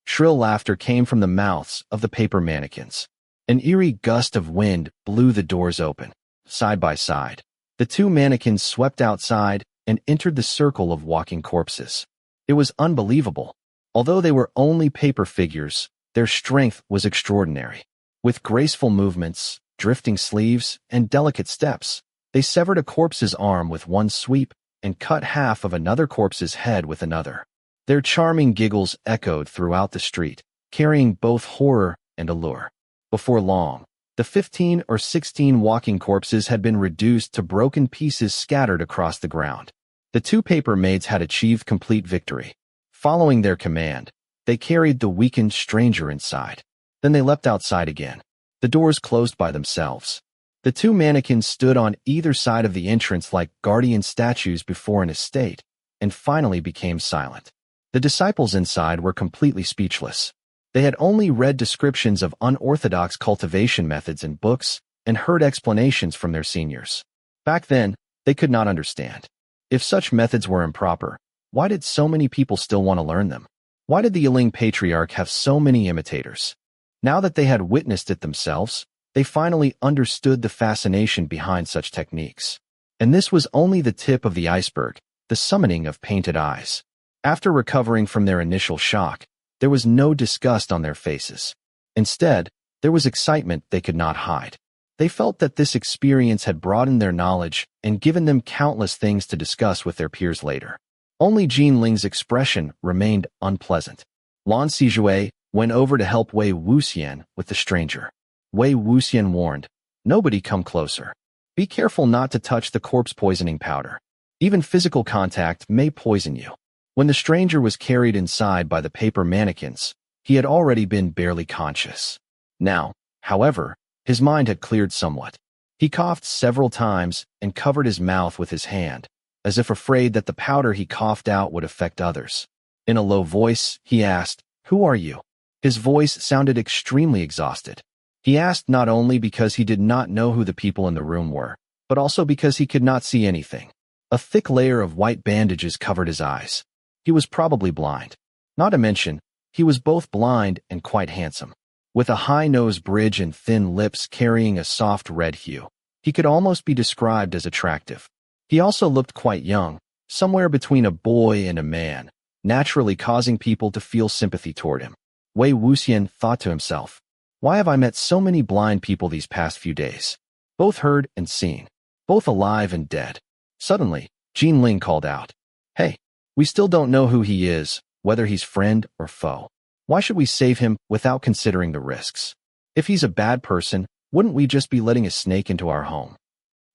Shrill laughter came from the mouths of the paper mannequins. An eerie gust of wind blew the doors open. Side by side, the 2 mannequins swept outside and entered the circle of walking corpses. It was unbelievable. Although they were only paper figures, their strength was extraordinary. With graceful movements, drifting sleeves, and delicate steps, they severed a corpse's arm with one sweep and cut half of another corpse's head with another. Their charming giggles echoed throughout the street, carrying both horror and allure. Before long, the 15 or 16 walking corpses had been reduced to broken pieces scattered across the ground. The 2 paper maids had achieved complete victory. Following their command, they carried the weakened stranger inside. Then they leapt outside again. The doors closed by themselves. The 2 mannequins stood on either side of the entrance like guardian statues before an estate, and finally became silent. The disciples inside were completely speechless. They had only read descriptions of unorthodox cultivation methods in books and heard explanations from their seniors. Back then, they could not understand. If such methods were improper, why did so many people still want to learn them? Why did the Yiling Patriarch have so many imitators? Now that they had witnessed it themselves, they finally understood the fascination behind such techniques. And this was only the tip of the iceberg, the summoning of painted eyes. After recovering from their initial shock, there was no disgust on their faces. Instead, there was excitement they could not hide. They felt that this experience had broadened their knowledge and given them countless things to discuss with their peers later. Only Yiling's expression remained unpleasant. Lan Wangji went over to help Wei Wuxian with the stranger. Wei Wuxian warned, "Nobody come closer. Be careful not to touch the corpse poisoning powder. Even physical contact may poison you." When the stranger was carried inside by the paper mannequins, he had already been barely conscious. Now, however, his mind had cleared somewhat. He coughed several times and covered his mouth with his hand, as if afraid that the powder he coughed out would affect others. In a low voice, he asked, "Who are you?" His voice sounded extremely exhausted. He asked not only because he did not know who the people in the room were, but also because he could not see anything. A thick layer of white bandages covered his eyes. He was probably blind. Not to mention, he was both blind and quite handsome. With a high nose bridge and thin lips carrying a soft red hue, he could almost be described as attractive. He also looked quite young, somewhere between a boy and a man, naturally causing people to feel sympathy toward him. Wei Wuxian thought to himself, "Why have I met so many blind people these past few days? Both heard and seen, both alive and dead." Suddenly, Yiling called out, "Hey, we still don't know who he is, whether he's friend or foe. Why should we save him without considering the risks? If he's a bad person, wouldn't we just be letting a snake into our home?"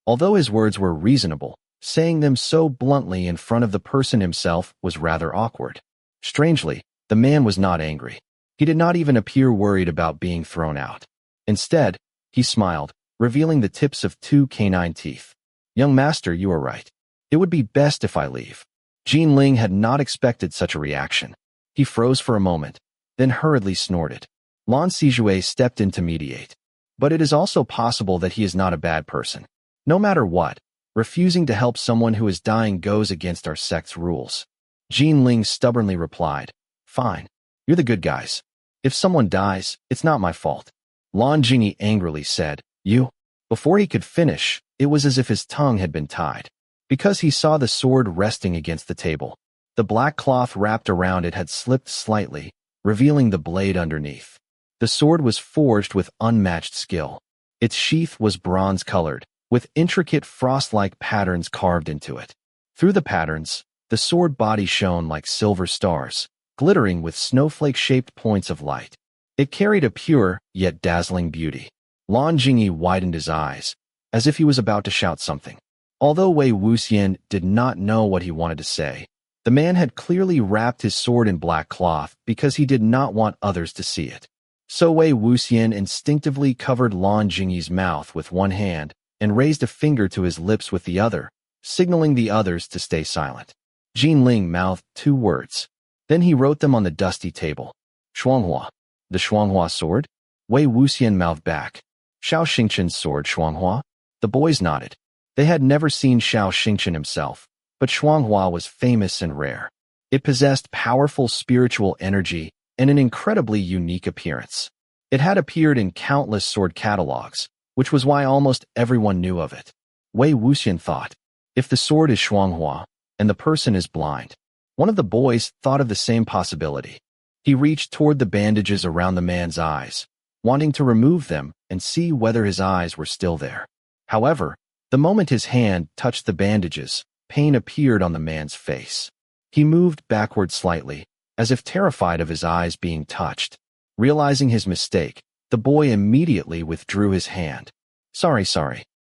Although his words were reasonable, saying them so bluntly in front of the person himself was rather awkward. Strangely, the man was not angry. He did not even appear worried about being thrown out. Instead, he smiled, revealing the tips of 2 canine teeth. "Young master, you are right. It would be best if I leave." Yiling had not expected such a reaction. He froze for a moment, then hurriedly snorted. Lan Wangji stepped in to mediate. But it is also possible that he is not a bad person. No matter what, refusing to help someone who is dying goes against our sect's rules. Yiling stubbornly replied, "Fine, you're the good guys. If someone dies, it's not my fault." Lan Wangji angrily said, "You?" Before he could finish, it was as if his tongue had been tied. Because he saw the sword resting against the table. The black cloth wrapped around it had slipped slightly, revealing the blade underneath. The sword was forged with unmatched skill. Its sheath was bronze-colored, with intricate frost-like patterns carved into it. Through the patterns, the sword body shone like silver stars, glittering with snowflake-shaped points of light. It carried a pure, yet dazzling beauty. Lan Wangji widened his eyes, as if he was about to shout something. Although Wei Wuxian did not know what he wanted to say, the man had clearly wrapped his sword in black cloth because he did not want others to see it. So Wei Wuxian instinctively covered Lan Wangji's mouth with one hand and raised a finger to his lips with the other, signaling the others to stay silent. Yiling mouthed 2 words. Then he wrote them on the dusty table. "Shuanghua." "The Shuanghua sword?" Wei Wuxian mouthed back. "Xiao Xingqian's sword, Shuanghua?" The boys nodded. They had never seen Xiao Xingqian himself, but Shuanghua was famous and rare. It possessed powerful spiritual energy and an incredibly unique appearance. It had appeared in countless sword catalogs, which was why almost everyone knew of it. Wei Wuxian thought, if the sword is Shuanghua and the person is blind. One of the boys thought of the same possibility. He reached toward the bandages around the man's eyes, wanting to remove them and see whether his eyes were still there. However, the moment his hand touched the bandages, pain appeared on the man's face. He moved backward slightly, as if terrified of his eyes being touched. Realizing his mistake, the boy immediately withdrew his hand. Sorry.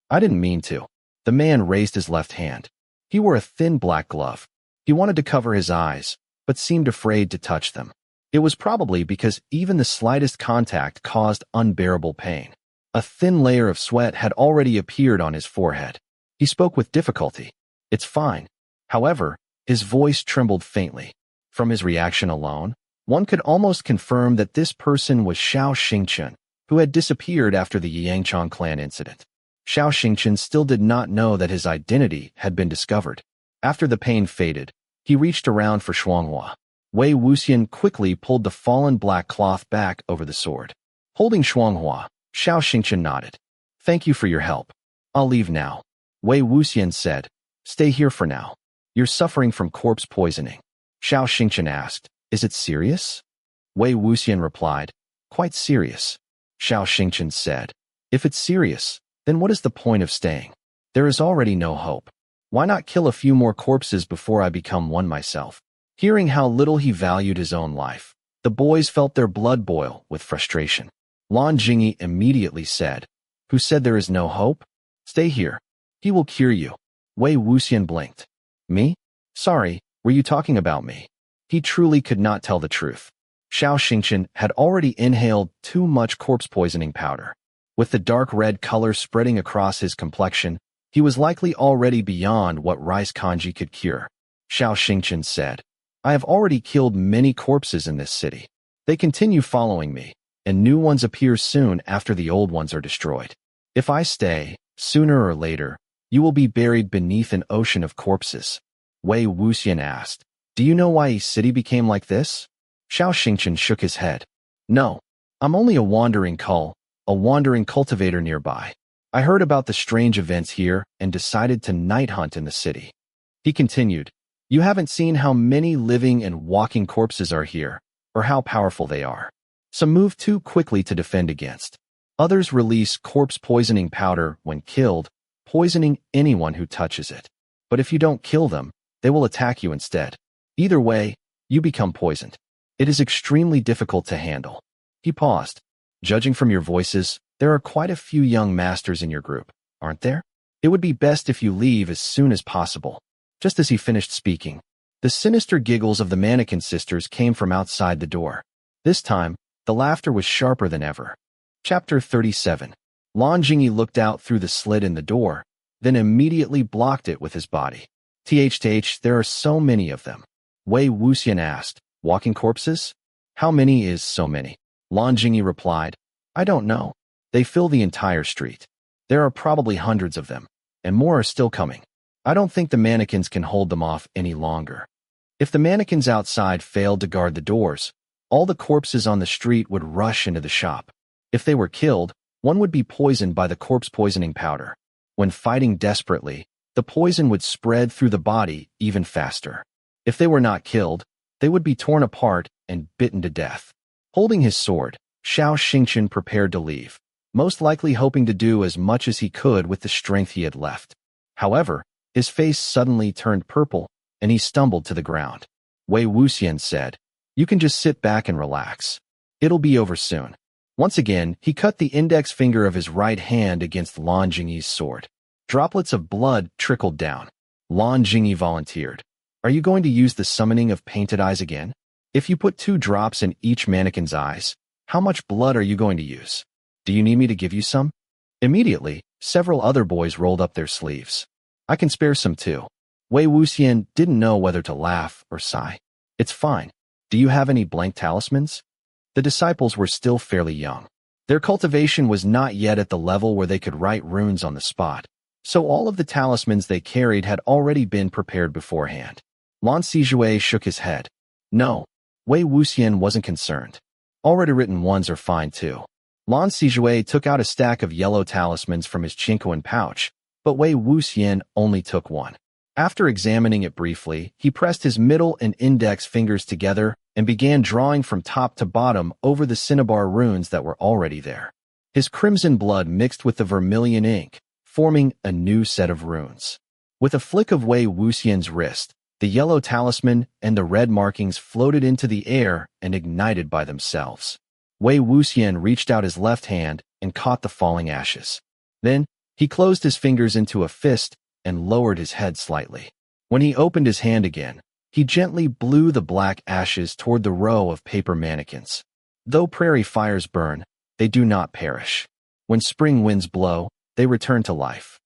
I didn't mean to." The man raised his left hand. He wore a thin black glove. He wanted to cover his eyes, but seemed afraid to touch them. It was probably because even the slightest contact caused unbearable pain. A thin layer of sweat had already appeared on his forehead. He spoke with difficulty. "It's fine." However, his voice trembled faintly. From his reaction alone, One could almost confirm that this person was Xianxia, who had disappeared after the Yangchang clan incident. Xianxia still did not know that his identity had been discovered. After the pain faded, he reached around for Shuanghua. Wei Wuxian quickly pulled the fallen black cloth back over the sword. Holding Shuanghua, Xianxia nodded. Thank you for your help. I'll leave now. Wei Wuxian said. Stay here for now. You're suffering from corpse poisoning. Xianxia asked. Is it serious? Wei Wuxian replied. Quite serious. Xianxia said. If it's serious, then what is the point of staying? There is already no hope. Why not kill a few more corpses before I become one myself? Hearing how little he valued his own life, the boys felt their blood boil with frustration. Lan Wangji immediately said. Who said there is no hope? Stay here. He will cure you. Wei Wuxian blinked. Me? Sorry, were you talking about me? He truly could not tell the truth. Xianxia had already inhaled too much corpse poisoning powder. With the dark red color spreading across his complexion, he was likely already beyond what rice kanji could cure. Xianxia said, I have already killed many corpses in this city. They continue following me, and new ones appear soon after the old ones are destroyed. If I stay, sooner or later, you will be buried beneath an ocean of corpses. Wei Wuxian asked, Do you know why East City became like this? Xianxia shook his head. No, I'm only a wandering cultivator nearby. I heard about the strange events here and decided to night hunt in the city. He continued, You haven't seen how many living and walking corpses are here, or how powerful they are. Some move too quickly to defend against. Others release corpse poisoning powder when killed, poisoning anyone who touches it. But if you don't kill them, they will attack you instead. Either way, you become poisoned. It is extremely difficult to handle. He paused. Judging from your voices, there are quite a few young masters in your group, aren't there? It would be best if you leave as soon as possible. Just as he finished speaking, the sinister giggles of the mannequin sisters came from outside the door. This time, the laughter was sharper than ever. Chapter 37. Lan Wangji looked out through the slit in the door, then immediately blocked it with his body. There are so many of them. Wei Wuxian asked, Walking corpses? How many is so many? Lan Wangji replied, I don't know. They fill the entire street. There are probably hundreds of them, and more are still coming. I don't think the mannequins can hold them off any longer. If the mannequins outside failed to guard the doors, all the corpses on the street would rush into the shop. If they were killed, one would be poisoned by the corpse poisoning powder. When fighting desperately, the poison would spread through the body even faster. If they were not killed, they would be torn apart and bitten to death. Holding his sword, Xianxia prepared to leave, most likely hoping to do as much as he could with the strength he had left. However, his face suddenly turned purple, and he stumbled to the ground. Wei Wuxian said, You can just sit back and relax. It'll be over soon. Once again, he cut the index finger of his right hand against Lan Wangji's sword. Droplets of blood trickled down. Lan Wangji volunteered. Are you going to use the summoning of painted eyes again? If you put 2 drops in each mannequin's eyes, how much blood are you going to use? Do you need me to give you some? Immediately, several other boys rolled up their sleeves. I can spare some too. Wei Wuxian didn't know whether to laugh or sigh. It's fine. Do you have any blank talismans? The disciples were still fairly young. Their cultivation was not yet at the level where they could write runes on the spot, so all of the talismans they carried had already been prepared beforehand. Lan Wangji shook his head. No. Wei Wuxian wasn't concerned. Already written ones are fine too. Lan Wangji took out a stack of yellow talismans from his chinquan pouch, but Wei Wuxian only took one. After examining it briefly, he pressed his middle and index fingers together and began drawing from top to bottom over the cinnabar runes that were already there. His crimson blood mixed with the vermilion ink, forming a new set of runes. With a flick of Wei Wuxian's wrist, the yellow talisman and the red markings floated into the air and ignited by themselves. Wei Wuxian reached out his left hand and caught the falling ashes. Then, he closed his fingers into a fist and lowered his head slightly. When he opened his hand again, he gently blew the black ashes toward the row of paper mannequins. Though prairie fires burn, they do not perish. When spring winds blow, they return to life.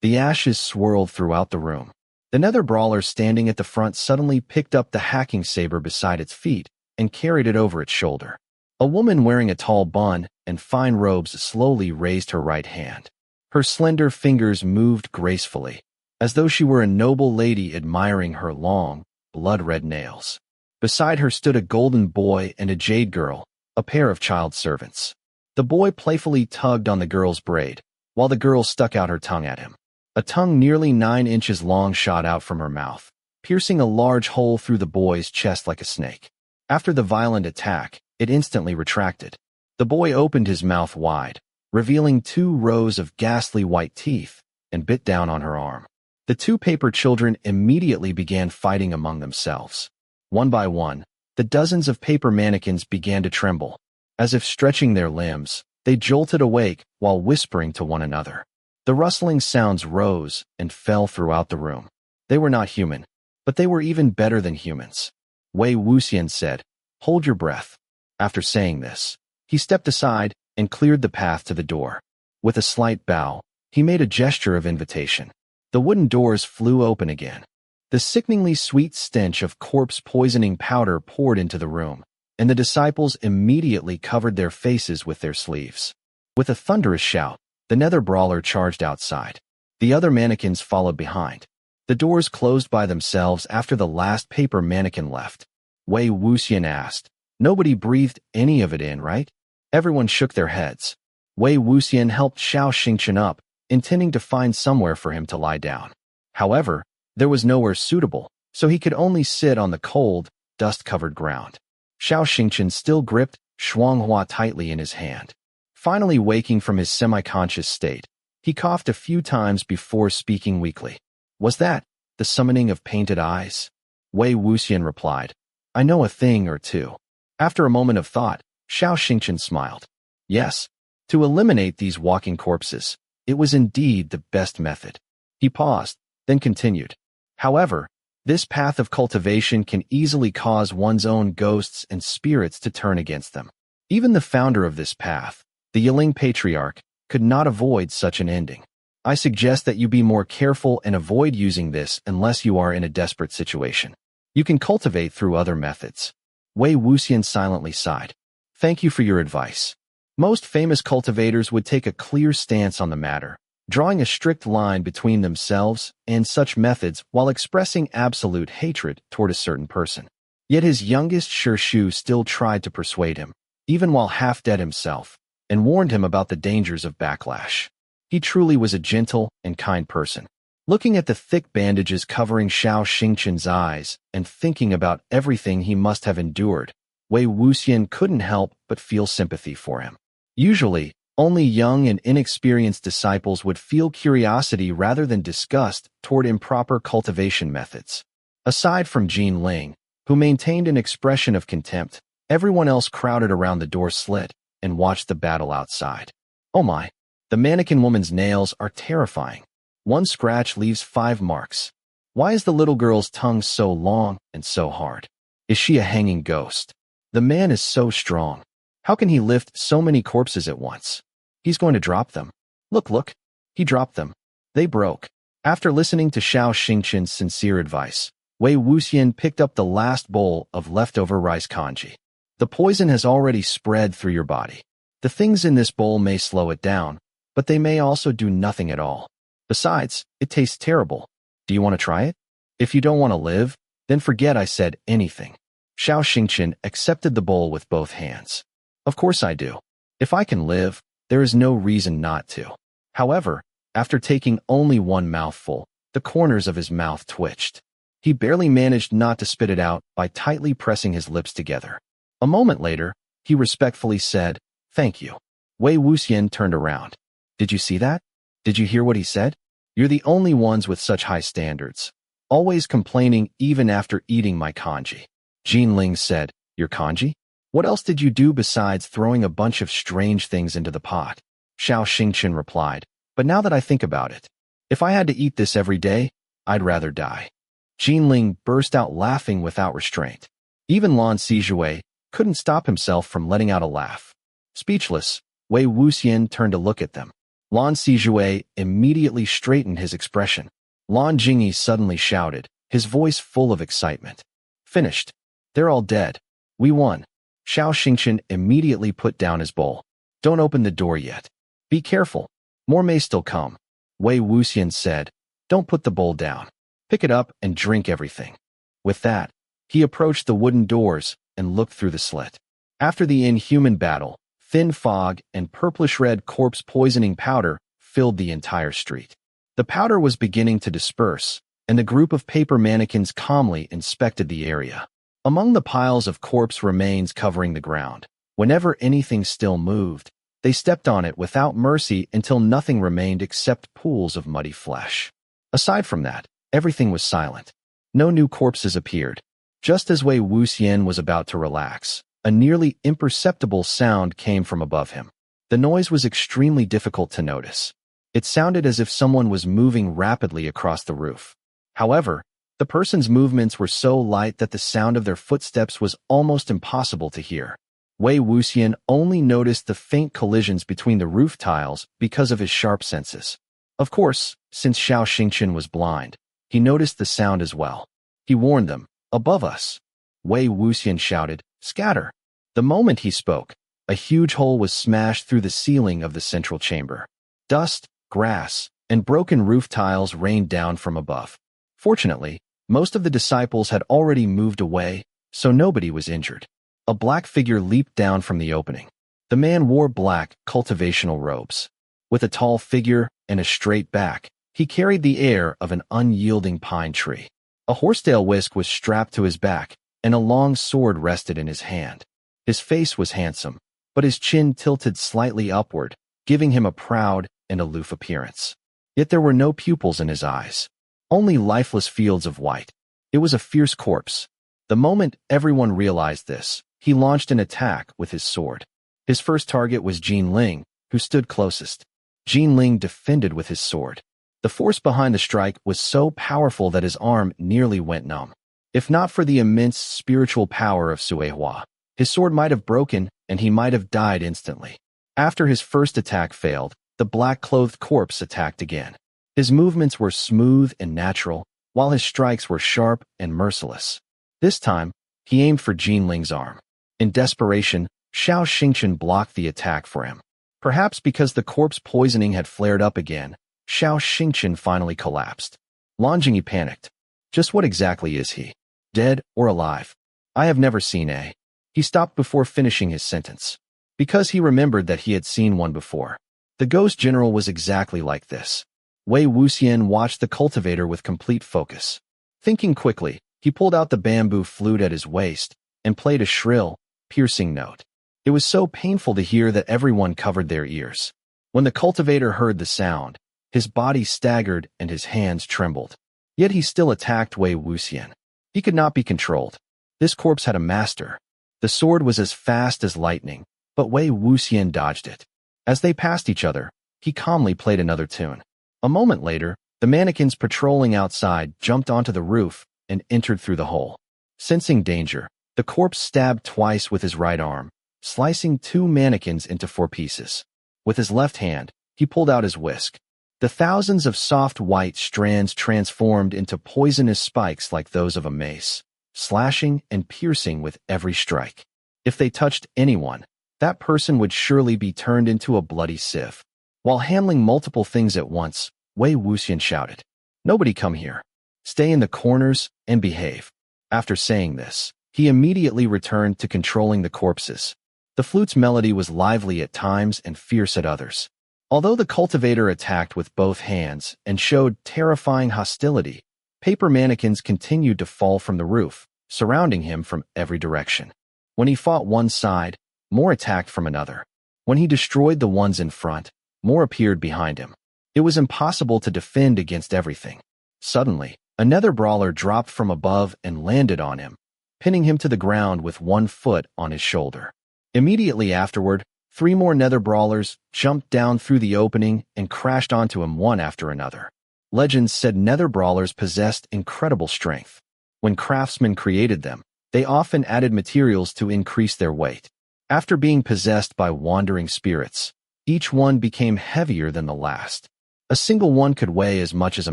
The ashes swirled throughout the room. The nether brawler standing at the front suddenly picked up the hacking saber beside its feet and carried it over its shoulder. A woman wearing a tall bun and fine robes slowly raised her right hand. Her slender fingers moved gracefully, as though she were a noble lady admiring her long, blood-red nails. Beside her stood a golden boy and a jade girl, a pair of child servants. The boy playfully tugged on the girl's braid, while the girl stuck out her tongue at him. A tongue nearly 9 inches long shot out from her mouth, piercing a large hole through the boy's chest like a snake. After the violent attack, it instantly retracted. The boy opened his mouth wide, revealing 2 rows of ghastly white teeth, and bit down on her arm. The 2 paper children immediately began fighting among themselves. One by one, the dozens of paper mannequins began to tremble. As if stretching their limbs, they jolted awake while whispering to one another. The rustling sounds rose and fell throughout the room. They were not human, but they were even better than humans. Wei Wuxian said, "Hold your breath." After saying this, he stepped aside and cleared the path to the door. With a slight bow, he made a gesture of invitation. The wooden doors flew open again. The sickeningly sweet stench of corpse-poisoning powder poured into the room, and the disciples immediately covered their faces with their sleeves. With a thunderous shout, the nether brawler charged outside. The other mannequins followed behind. The doors closed by themselves after the last paper mannequin left. Wei Wuxian asked, "Nobody breathed any of it in, right?" Everyone shook their heads. Wei Wuxian helped Xianxia up, intending to find somewhere for him to lie down. However, there was nowhere suitable, so he could only sit on the cold, dust-covered ground. Xianxia still gripped Shuanghua tightly in his hand. Finally waking from his semi-conscious state, he coughed a few times before speaking weakly. "Was that the summoning of painted eyes?" Wei Wuxian replied, "I know a thing or two." After a moment of thought, Xianxia smiled. "Yes, to eliminate these walking corpses, it was indeed the best method." He paused, then continued. "However, this path of cultivation can easily cause one's own ghosts and spirits to turn against them. Even the founder of this path, the Yiling Patriarch, could not avoid such an ending. I suggest that you be more careful and avoid using this unless you are in a desperate situation. You can cultivate through other methods." Wei Wuxian silently sighed. "Thank you for your advice." Most famous cultivators would take a clear stance on the matter, drawing a strict line between themselves and such methods while expressing absolute hatred toward a certain person. Yet his youngest Shu still tried to persuade him, even while half dead himself, and warned him about the dangers of backlash. He truly was a gentle and kind person. Looking at the thick bandages covering Xianxia's eyes and thinking about everything he must have endured, Wei Wuxian couldn't help but feel sympathy for him. Usually, only young and inexperienced disciples would feel curiosity rather than disgust toward improper cultivation methods. Aside from Yiling, who maintained an expression of contempt, everyone else crowded around the door slit and watched the battle outside. Oh my, the mannequin woman's nails are terrifying. One scratch leaves 5 marks. Why is the little girl's tongue so long and so hard? Is she a hanging ghost? The man is so strong. How can he lift so many corpses at once? He's going to drop them. Look, he dropped them. They broke. After listening to Xianxia's sincere advice, Wei Wuxian picked up the last bowl of leftover rice congee. The poison has already spread through your body. The things in this bowl may slow it down, but they may also do nothing at all. Besides, it tastes terrible. Do you want to try it? If you don't want to live, then forget I said anything. Xianxia accepted the bowl with both hands. Of course I do. If I can live, there is no reason not to. However, after taking only one mouthful, the corners of his mouth twitched. He barely managed not to spit it out by tightly pressing his lips together. A moment later, he respectfully said, "Thank you." Wei Wuxian turned around. "Did you see that? Did you hear what he said? You're the only ones with such high standards. Always complaining even after eating my congee." Yiling said, "Your congee? What else did you do besides throwing a bunch of strange things into the pot?" Xianxia replied, "But now that I think about it, if I had to eat this every day, I'd rather die." Yiling burst out laughing without restraint. Even Lan Wangji couldn't stop himself from letting out a laugh. Speechless, Wei Wuxian turned to look at them. Lan Wangji immediately straightened his expression. Lan Jingyi suddenly shouted, his voice full of excitement. "Finished. They're all dead. We won. Xianxia immediately put down his bowl. Don't open the door yet. Be careful. More may still come. Wei Wuxian said. Don't put the bowl down. Pick it up and drink everything. With that, he approached the wooden doors and looked through the slit. After the inhuman battle, thin fog and purplish-red corpse poisoning powder filled the entire street. The powder was beginning to disperse, and the group of paper mannequins calmly inspected the area. Among the piles of corpse remains covering the ground, whenever anything still moved, they stepped on it without mercy until nothing remained except pools of muddy flesh. Aside from that, everything was silent. No new corpses appeared. Just as Wei Wuxian was about to relax, a nearly imperceptible sound came from above him. The noise was extremely difficult to notice. It sounded as if someone was moving rapidly across the roof. However, the person's movements were so light that the sound of their footsteps was almost impossible to hear. Wei Wuxian only noticed the faint collisions between the roof tiles because of his sharp senses. Of course, since Xianxia was blind, he noticed the sound as well. He warned them, "Above us." Wei Wuxian shouted, "Scatter." The moment he spoke, a huge hole was smashed through the ceiling of the central chamber. Dust, grass, and broken roof tiles rained down from above. Fortunately, most of the disciples had already moved away, so nobody was injured. A black figure leaped down from the opening. The man wore black, cultivational robes. With a tall figure and a straight back, he carried the air of an unyielding pine tree. A horsetail whisk was strapped to his back, and a long sword rested in his hand. His face was handsome, but his chin tilted slightly upward, giving him a proud and aloof appearance. Yet there were no pupils in his eyes, only lifeless fields of white. It was a fierce corpse. The moment everyone realized this, he launched an attack with his sword. His first target was Yiling, who stood closest. Yiling defended with his sword. The force behind the strike was so powerful that his arm nearly went numb. If not for the immense spiritual power of Suihua, his sword might have broken and he might have died instantly. After his first attack failed, the black-clothed corpse attacked again. His movements were smooth and natural, while his strikes were sharp and merciless. This time, he aimed for Yiling's arm. In desperation, Xianxia blocked the attack for him. Perhaps because the corpse poisoning had flared up again, Xianxia finally collapsed. Lan Wangji panicked. Just what exactly is he? Dead or alive? I have never seen a. He stopped before finishing his sentence. Because he remembered that he had seen one before. The ghost general was exactly like this. Wei Wuxian watched the cultivator with complete focus. Thinking quickly, he pulled out the bamboo flute at his waist and played a shrill, piercing note. It was so painful to hear that everyone covered their ears. When the cultivator heard the sound, his body staggered and his hands trembled. Yet he still attacked Wei Wuxian. He could not be controlled. This corpse had a master. The sword was as fast as lightning, but Wei Wuxian dodged it. As they passed each other, he calmly played another tune. A moment later, the mannequins patrolling outside jumped onto the roof and entered through the hole. Sensing danger, the corpse stabbed twice with his right arm, slicing 2 mannequins into 4 pieces. With his left hand, he pulled out his whisk. The thousands of soft white strands transformed into poisonous spikes like those of a mace, slashing and piercing with every strike. If they touched anyone, that person would surely be turned into a bloody sieve. While handling multiple things at once, Wei Wuxian shouted, "Nobody come here. Stay in the corners and behave." After saying this, he immediately returned to controlling the corpses. The flute's melody was lively at times and fierce at others. Although the cultivator attacked with both hands and showed terrifying hostility, paper mannequins continued to fall from the roof, surrounding him from every direction. When he fought one side, more attacked from another. When he destroyed the ones in front, more appeared behind him. It was impossible to defend against everything. Suddenly, another brawler dropped from above and landed on him, pinning him to the ground with 1 foot on his shoulder. Immediately afterward, 3 more nether brawlers jumped down through the opening and crashed onto him one after another. Legends said nether brawlers possessed incredible strength. When craftsmen created them, they often added materials to increase their weight. After being possessed by wandering spirits, each one became heavier than the last. A single one could weigh as much as a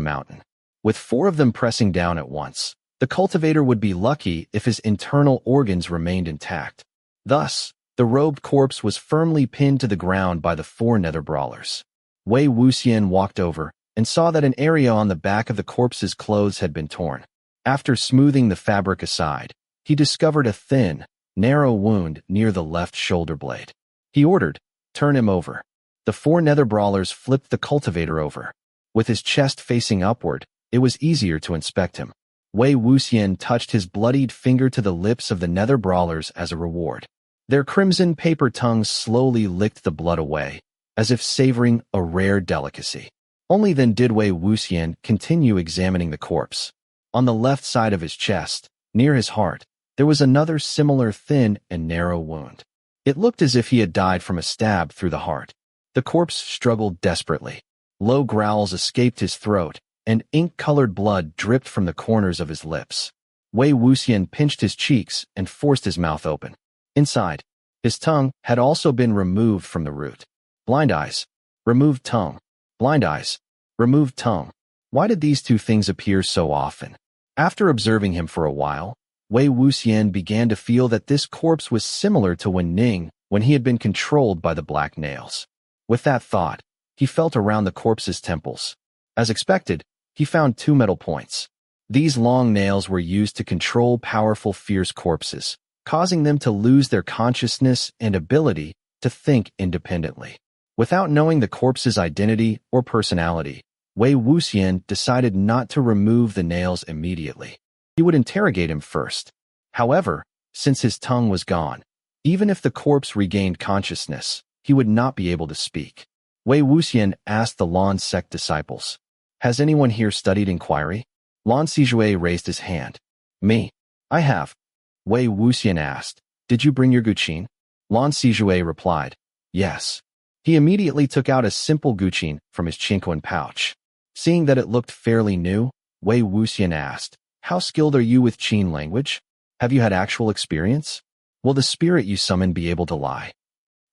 mountain. With 4 of them pressing down at once, The cultivator would be lucky if his internal organs remained intact. Thus, the robed corpse was firmly pinned to the ground by the 4 nether brawlers. Wei Wuxian walked over and saw that an area on the back of the corpse's clothes had been torn. After smoothing the fabric aside, he discovered a thin, narrow wound near the left shoulder blade. He ordered, "Turn him over." The 4 nether brawlers flipped the cultivator over. With his chest facing upward, it was easier to inspect him. Wei Wuxian touched his bloodied finger to the lips of the nether brawlers as a reward. Their crimson paper tongues slowly licked the blood away, as if savoring a rare delicacy. Only then did Wei Wuxian continue examining the corpse. On the left side of his chest, near his heart, there was another similar thin and narrow wound. It looked as if he had died from a stab through the heart. The corpse struggled desperately. Low growls escaped his throat, and ink-colored blood dripped from the corners of his lips. Wei Wuxian pinched his cheeks and forced his mouth open. Inside, his tongue had also been removed from the root. Blind eyes. Removed tongue. Blind eyes. Removed tongue. Why did these 2 things appear so often? After observing him for a while, Wei Wuxian began to feel that this corpse was similar to Wen Ning when he had been controlled by the black nails. With that thought, he felt around the corpse's temples. As expected, he found 2 metal points. These long nails were used to control powerful, fierce corpses, causing them to lose their consciousness and ability to think independently. Without knowing the corpse's identity or personality, Wei Wuxian decided not to remove the nails immediately. He would interrogate him first. However, since his tongue was gone, even if the corpse regained consciousness, he would not be able to speak. Wei Wuxian asked the Lan sect disciples, "Has anyone here studied inquiry?" Lan Sijue raised his hand. "Me. I have." Wei Wuxian asked, "Did you bring your guqin?" Lan Sijue replied, "Yes." He immediately took out a simple guqin from his chinquan pouch. Seeing that it looked fairly new, Wei Wuxian asked, "How skilled are you with Qin language? Have you had actual experience? Will the spirit you summon be able to lie?"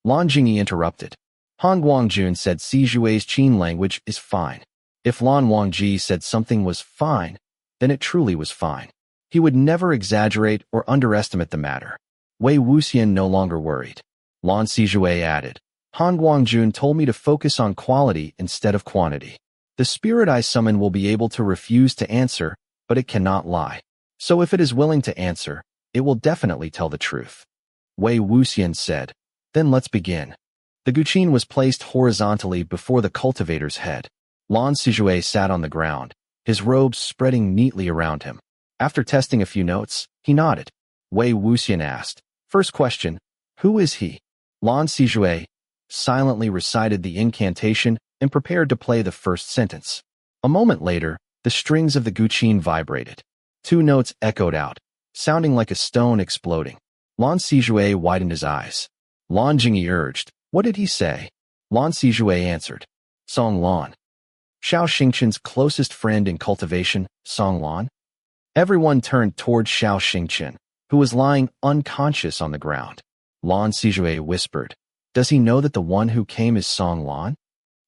Lan Jingyi interrupted. Hanguang-Jun said Sijue's Qin language is fine. If Lan Wangji said something was fine, then it truly was fine. He would never exaggerate or underestimate the matter. Wei Wuxian no longer worried. Lan Sijue added, "Hanguang-Jun told me to focus on quality instead of quantity. The spirit I summon will be able to refuse to answer, but it cannot lie. So if it is willing to answer, it will definitely tell the truth." Wei Wuxian said, "Then let's begin." The guqin was placed horizontally before the cultivator's head. Lan Sijue sat on the ground, his robes spreading neatly around him. After testing a few notes, he nodded. Wei Wuxian asked, "First question, who is he?" Lan Sijue silently recited the incantation and prepared to play the first sentence. A moment later, the strings of the guqin vibrated. 2 notes echoed out, sounding like a stone exploding. Lan Sijue widened his eyes. Lan Jingyi urged, "What did he say?" Lan Sijue answered, "Song Lan." Xiao Xingqian's closest friend in cultivation, Song Lan. Everyone turned toward Xiao Xingqian, who was lying unconscious on the ground. Lan Sijue whispered, "Does he know that the one who came is Song Lan?"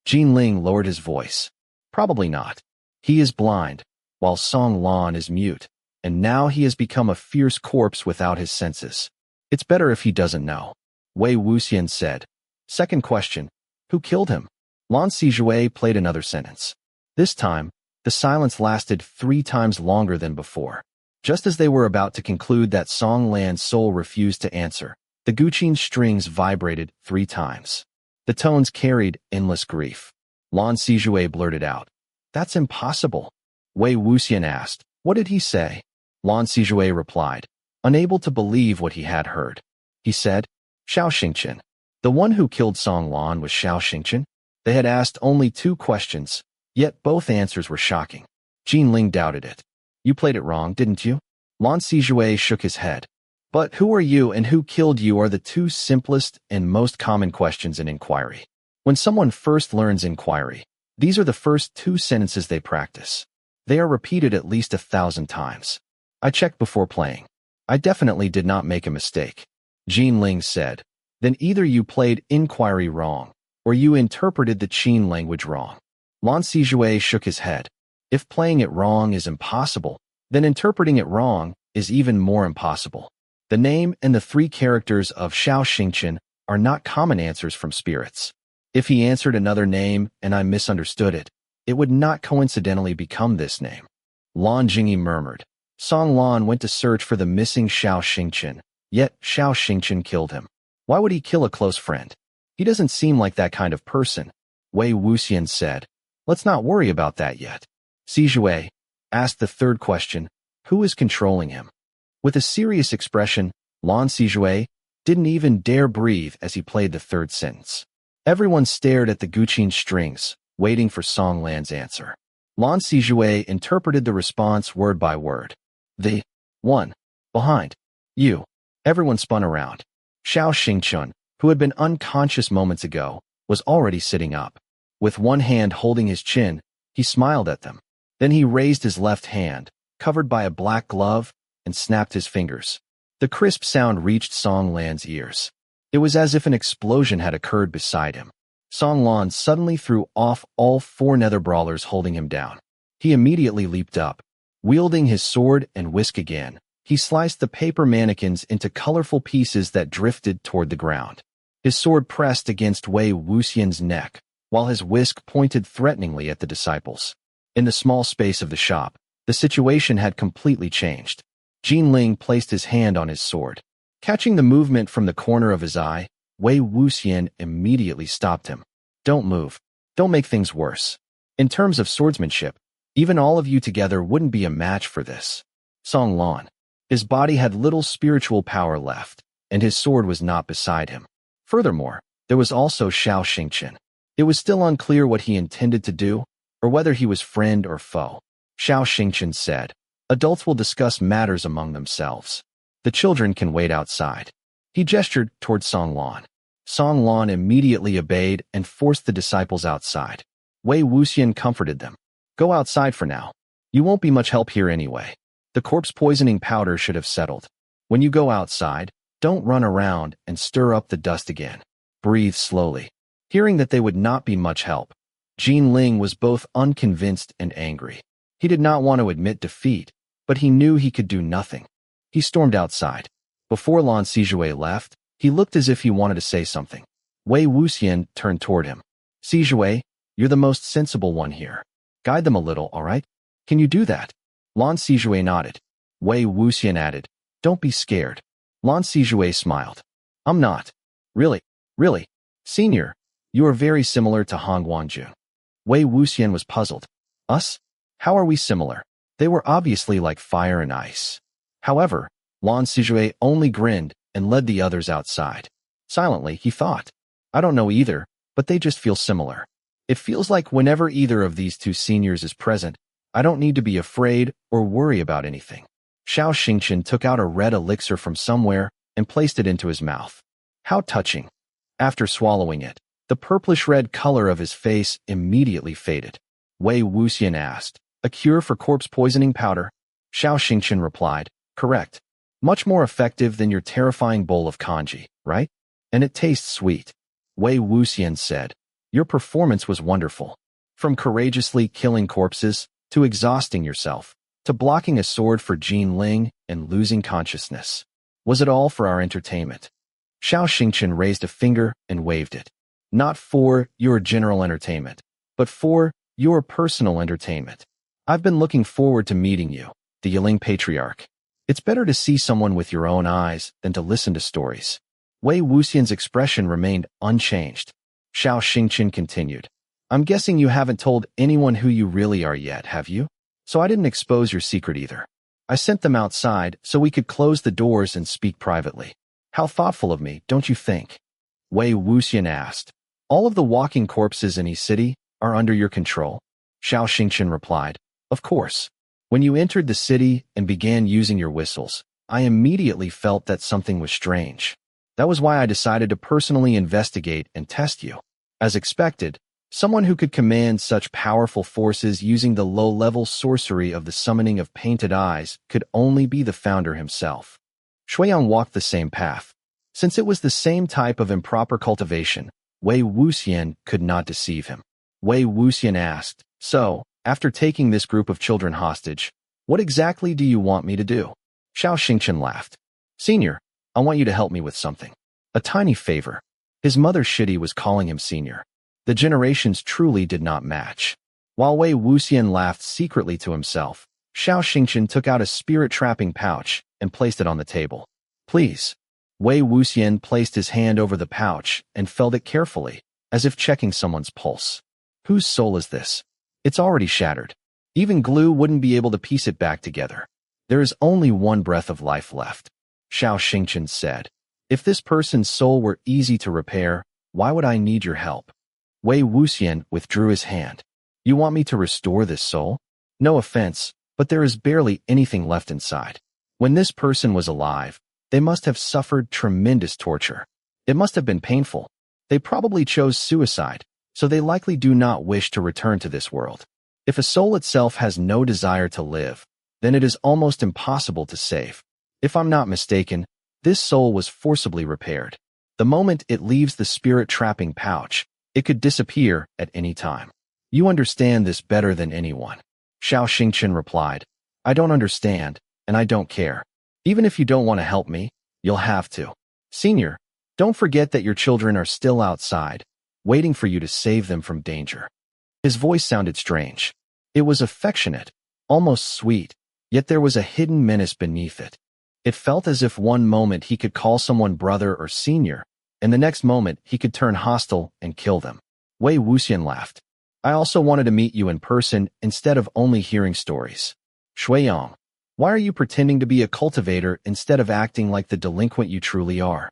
Jinling lowered his voice. "Probably not. He is blind, while Song Lan is mute, and now he has become a fierce corpse without his senses. It's better if he doesn't know." Wei Wuxian said, "Second question, who killed him?" Lan Sijue played another sentence. This time, the silence lasted 3 times longer than before. Just as they were about to conclude that Song Lan's soul refused to answer, the guqin strings vibrated 3 times. The tones carried endless grief. Lan Sijue blurted out, "That's impossible." Wei Wuxian asked, "What did he say?" Lan Sijue replied, unable to believe what he had heard. He said, "Xiao Xingqian. The one who killed Song Lan was Xiao Xingqian." They had asked only 2 questions, yet both answers were shocking. Jinling doubted it. "You played it wrong, didn't you?" Lan Sijue shook his head. "But who are you and who killed you are the 2 simplest and most common questions in inquiry. When someone first learns inquiry, these are the first 2 sentences they practice. They are repeated at least 1,000 times. I checked before playing. I definitely did not make a mistake." Jinling said, "Then either you played inquiry wrong, or you interpreted the Qin language wrong." Lan Sijue shook his head. "If playing it wrong is impossible, then interpreting it wrong is even more impossible. The name and the 3 characters of Xianxia are not common answers from spirits. If he answered another name and I misunderstood it, it would not coincidentally become this name. Lan Wangji murmured. Song Lan went to search for the missing Xianxia, yet Xianxia killed him. Why would he kill a close friend? He doesn't seem like that kind of person. Wei Wuxian said. Let's not worry about that yet. Sijue asked the 3rd question. Who is controlling him? With a serious expression, Lan Sijue didn't even dare breathe as he played the 3rd sentence. Everyone stared at the guqin strings, waiting for Song Lan's answer. Lan Sijue interpreted the response word by word. The one behind you. Everyone spun around. Xianxia, who had been unconscious moments ago, was already sitting up. With one hand holding his chin, he smiled at them. Then he raised his left hand, covered by a black glove, and snapped his fingers. The crisp sound reached Song Lan's ears. It was as if an explosion had occurred beside him. Song Lan suddenly threw off all 4 nether brawlers holding him down. He immediately leaped up. Wielding his sword and whisk again, he sliced the paper mannequins into colorful pieces that drifted toward the ground. His sword pressed against Wei Wuxian's neck, while his whisk pointed threateningly at the disciples. In the small space of the shop, the situation had completely changed. Yiling placed his hand on his sword. Catching the movement from the corner of his eye, Wei Wuxian immediately stopped him. Don't move. Don't make things worse. In terms of swordsmanship, even all of you together wouldn't be a match for this. Song Lan. His body had little spiritual power left, and his sword was not beside him. Furthermore, there was also Xianxia. It was still unclear what he intended to do, or whether he was friend or foe. Xianxia said, adults will discuss matters among themselves. The children can wait outside. He gestured toward Song Lan. Song Lan immediately obeyed and forced the disciples outside. Wei Wuxian comforted them. Go outside for now. You won't be much help here anyway. The corpse poisoning powder should have settled. When you go outside, don't run around and stir up the dust again. Breathe slowly. Hearing that they would not be much help, Yiling was both unconvinced and angry. He did not want to admit defeat, but he knew he could do nothing. He stormed outside. Before Lan Sijue left, he looked as if he wanted to say something. Wei Wuxian turned toward him. Sijue, you're the most sensible one here. Guide them a little, all right? Can you do that? Lan Sijue nodded. Wei Wuxian added, don't be scared. Lan Sijue smiled. I'm not. Really? Senior, you are very similar to Hanguang-Jun. Wei Wuxian was puzzled. Us? How are we similar? They were obviously like fire and ice. However, Lan Sijue only grinned and led the others outside. Silently, he thought, I don't know either, but they just feel similar. It feels like whenever either of these 2 seniors is present, I don't need to be afraid or worry about anything. Xianxia took out a red elixir from somewhere and placed it into his mouth. How touching. After swallowing it, the purplish-red color of his face immediately faded. Wei Wuxian asked, a cure for corpse poisoning powder? Xianxia replied, correct. Much more effective than your terrifying bowl of kanji, right? And it tastes sweet. Wei Wuxian said, your performance was wonderful. From courageously killing corpses, to exhausting yourself, to blocking a sword for Yiling and losing consciousness. Was it all for our entertainment? Xianxia raised a finger and waved it. Not for your general entertainment, but for your personal entertainment. I've been looking forward to meeting you, the Yiling Patriarch. It's better to see someone with your own eyes than to listen to stories. Wei Wuxian's expression remained unchanged. Xianxia continued. I'm guessing you haven't told anyone who you really are yet, have you? So I didn't expose your secret either. I sent them outside so we could close the doors and speak privately. How thoughtful of me, don't you think? Wei Wuxian asked. All of the walking corpses in East City are under your control? Xianxia replied. Of course. When you entered the city and began using your whistles, I immediately felt that something was strange. That was why I decided to personally investigate and test you. As expected, someone who could command such powerful forces using the low-level sorcery of the summoning of painted eyes could only be the founder himself. Xiang walked the same path. Since it was the same type of improper cultivation, Wei Wuxian could not deceive him. Wei Wuxian asked, so, after taking this group of children hostage, What exactly do you want me to do? Xianxia laughed. Senior, I want you to help me with something. A tiny favor. His mother Shitty was calling him senior. The generations truly did not match. While Wei Wuxian laughed secretly to himself, Xianxia took out a spirit-trapping pouch and placed it on the table. Please. Wei Wuxian placed his hand over the pouch and felt it carefully, as if checking someone's pulse. Whose soul is this? It's already shattered. Even glue wouldn't be able to piece it back together. There is only one breath of life left. Xianxia said. If this person's soul were easy to repair, why would I need your help? Wei Wuxian withdrew his hand. You want me to restore this soul? No offense, but there is barely anything left inside. When this person was alive, they must have suffered tremendous torture. It must have been painful. They probably chose suicide, so they likely do not wish to return to this world. If a soul itself has no desire to live, then it is almost impossible to save. If I'm not mistaken, this soul was forcibly repaired. The moment it leaves the spirit-trapping pouch, it could disappear at any time. You understand this better than anyone. Xianxia replied. I don't understand, and I don't care. Even if you don't want to help me, you'll have to. Senior, don't forget that your children are still outside, waiting for you to save them from danger. His voice sounded strange. It was affectionate, almost sweet, yet there was a hidden menace beneath it. It felt as if one moment he could call someone brother or senior, and the next moment he could turn hostile and kill them. Wei Wuxian laughed. I also wanted to meet you in person instead of only hearing stories. Xiang, why are you pretending to be a cultivator instead of acting like the delinquent you truly are?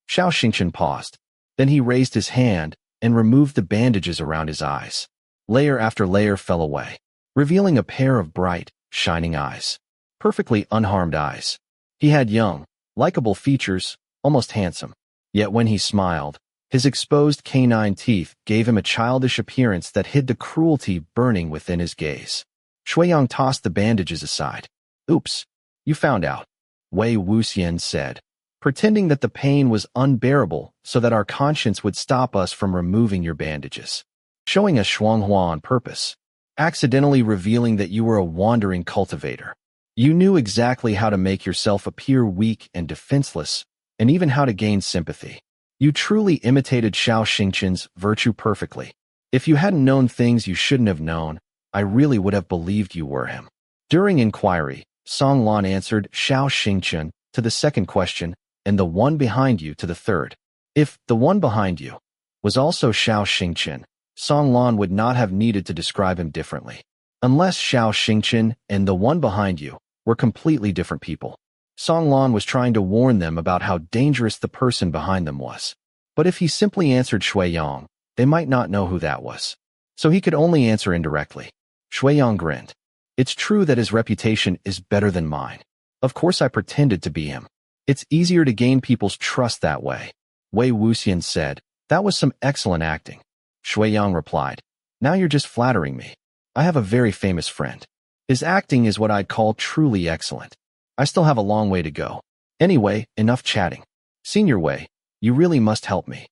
Xianxia paused. Then he raised his hand and removed the bandages around his eyes. Layer after layer fell away, revealing a pair of bright, shining eyes. Perfectly unharmed eyes. He had young, likable features, almost handsome. Yet when he smiled, his exposed canine teeth gave him a childish appearance that hid the cruelty burning within his gaze. Xiang tossed the bandages aside. Oops, you found out, Wei Wuxian said, pretending that the pain was unbearable so that our conscience would stop us from removing your bandages. Showing us Xianghua on purpose, accidentally revealing that you were a wandering cultivator. You knew exactly how to make yourself appear weak and defenseless, and even how to gain sympathy. You truly imitated Xianxia's virtue perfectly. If you hadn't known things you shouldn't have known, I really would have believed you were him. During inquiry, Song Lan answered Xianxia to the second question, and the one behind you to the third. If the one behind you was also Xianxia, Song Lan would not have needed to describe him differently. Unless Xianxia and the one behind you were completely different people. Song Lan was trying to warn them about how dangerous the person behind them was. But if he simply answered Xiang, they might not know who that was. So he could only answer indirectly. Xiang grinned. It's true that his reputation is better than mine. Of course I pretended to be him. It's easier to gain people's trust that way. Wei Wuxian said, that was some excellent acting. Xiang replied, now you're just flattering me. I have a very famous friend. His acting is what I'd call truly excellent. I still have a long way to go. Anyway, enough chatting. Senior Wei, you really must help me.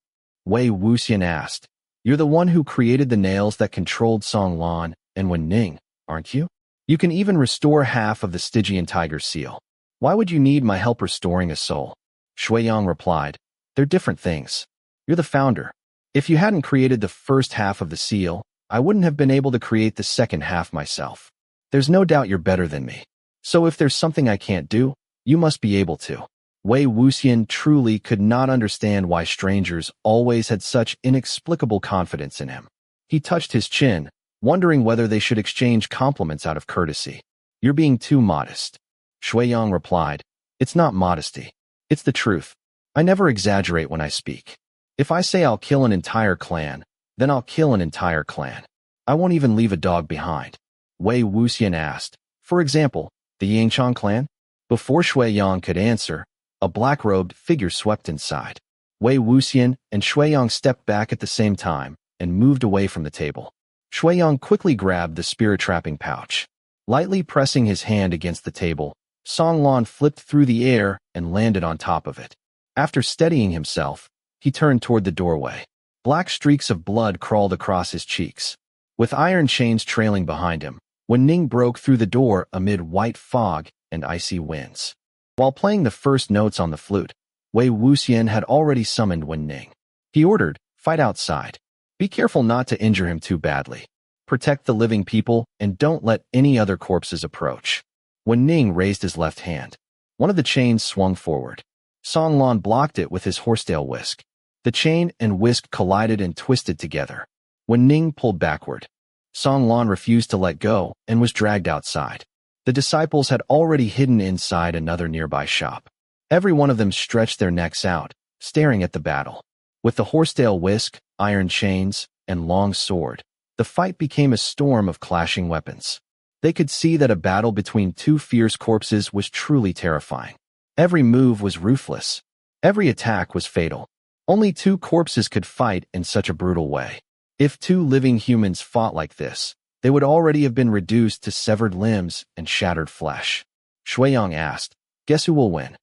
Wei Wuxian asked. You're the one who created the nails that controlled Song Lan and Wen Ning, aren't you? You can even restore half of the Stygian tiger seal. Why would you need my help restoring a soul? Xiang replied, they're different things. You're the founder. If you hadn't created the first half of the seal, I wouldn't have been able to create the second half myself. There's no doubt you're better than me. So if there's something I can't do, you must be able to. Wei Wuxian truly could not understand why strangers always had such inexplicable confidence in him. He touched his chin, wondering whether they should exchange compliments out of courtesy. You're being too modest. Xiang replied, it's not modesty. It's the truth. I never exaggerate when I speak. If I say I'll kill an entire clan, then I'll kill an entire clan. I won't even leave a dog behind. Wei Wuxian asked, for example, the Yangchang clan? Before Xiang could answer, a black-robed figure swept inside. Wei Wuxian and Xiang stepped back at the same time and moved away from the table. Xiang quickly grabbed the spirit-trapping pouch. Lightly pressing his hand against the table, Song Lan flipped through the air and landed on top of it. After steadying himself, he turned toward the doorway. Black streaks of blood crawled across his cheeks. With iron chains trailing behind him, Wen Ning broke through the door amid white fog and icy winds. While playing the first notes on the flute, Wei Wuxian had already summoned Wen Ning. He ordered, "Fight outside. Be careful not to injure him too badly. Protect the living people and don't let any other corpses approach." Wen Ning raised his left hand. One of the chains swung forward. Song Lan blocked it with his horsetail whisk. The chain and whisk collided and twisted together. Wen Ning pulled backward. Song Lan refused to let go and was dragged outside. The disciples had already hidden inside another nearby shop. Every one of them stretched their necks out, staring at the battle. With the horsetail whisk, iron chains, and long sword, the fight became a storm of clashing weapons. They could see that a battle between two fierce corpses was truly terrifying. Every move was ruthless. Every attack was fatal. Only two corpses could fight in such a brutal way. If two living humans fought like this, they would already have been reduced to severed limbs and shattered flesh. Xiang asked, "Guess who will win?"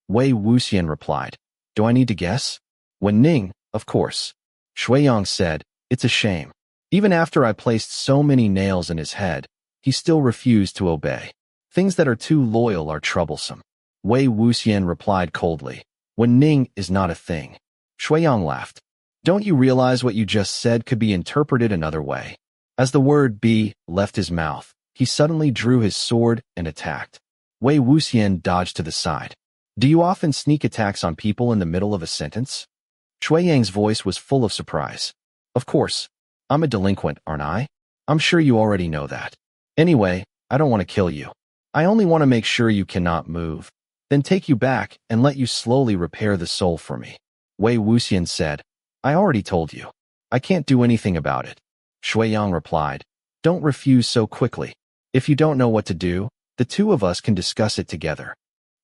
Wei Wuxian replied, "Do I need to guess?" Wen Ning, of course. Xiang said, "It's a shame. Even after I placed so many nails in his head, he still refused to obey. Things that are too loyal are troublesome." Wei Wuxian replied coldly, "Wen Ning is not a thing." Xiang laughed. "Don't you realize what you just said could be interpreted another way?" As the word "be" left his mouth, he suddenly drew his sword and attacked. Wei Wuxian dodged to the side. "Do you often sneak attacks on people in the middle of a sentence?" Xiang's voice was full of surprise. "Of course. I'm a delinquent, aren't I? I'm sure you already know that. Anyway, I don't want to kill you. I only want to make sure you cannot move, then take you back and let you slowly repair the soul for me." Wei Wuxian said, "I already told you. I can't do anything about it." Xiang replied, "Don't refuse so quickly. If you don't know what to do, the two of us can discuss it together."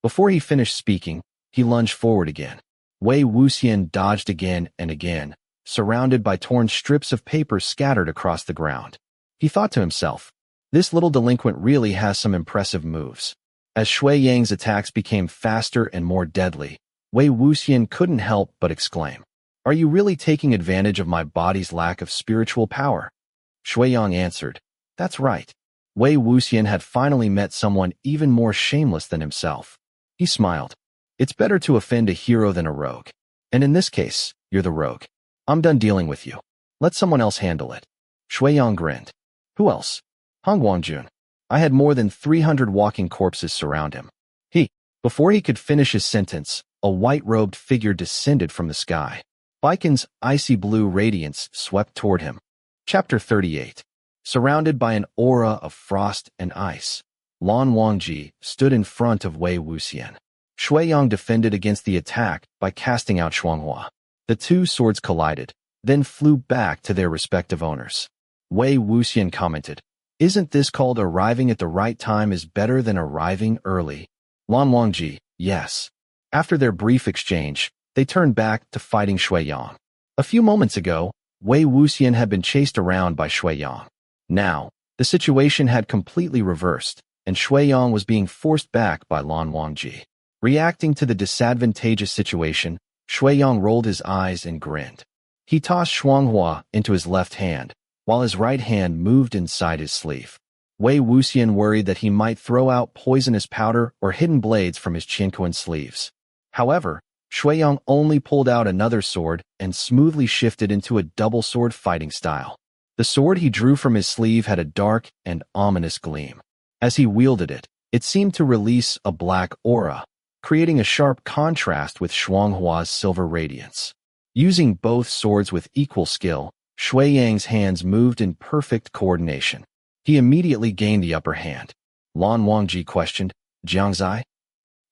Before he finished speaking, he lunged forward again. Wei Wuxian dodged again and again, surrounded by torn strips of paper scattered across the ground. He thought to himself, "This little delinquent really has some impressive moves." As Xiang's attacks became faster and more deadly, Wei Wuxian couldn't help but exclaim, "Are you really taking advantage of my body's lack of spiritual power?" Xiang answered, "That's right." Wei Wuxian had finally met someone even more shameless than himself. He smiled. "It's better to offend a hero than a rogue. And in this case, you're the rogue. I'm done dealing with you. Let someone else handle it." Xiang grinned. "Who else?" "Hanguang-Jun. I had more than 300 walking corpses surround him." Before he could finish his sentence, a white-robed figure descended from the sky. Baikon's icy blue radiance swept toward him. Chapter 38. Surrounded by an aura of frost and ice, Lan Wangji stood in front of Wei Wuxian. Xiang defended against the attack by casting out Xianxia. The two swords collided, then flew back to their respective owners. Wei Wuxian commented, "Isn't this called arriving at the right time is better than arriving early?" Lan Wangji, yes. After their brief exchange, they turned back to fighting Xiang. A few moments ago, Wei Wuxian had been chased around by Xiang. Now, the situation had completely reversed, and Xiang was being forced back by Lan Wangji. Reacting to the disadvantageous situation, Xiang rolled his eyes and grinned. He tossed Xianxia into his left hand, while his right hand moved inside his sleeve. Wei Wuxian worried that he might throw out poisonous powder or hidden blades from his Qinquan sleeves. However, Xiang only pulled out another sword and smoothly shifted into a double sword fighting style. The sword he drew from his sleeve had a dark and ominous gleam. As he wielded it, it seemed to release a black aura, creating a sharp contrast with Xianghua's silver radiance. Using both swords with equal skill, Xiang's hands moved in perfect coordination. He immediately gained the upper hand. Lan Wangji questioned, "Jiangzai?"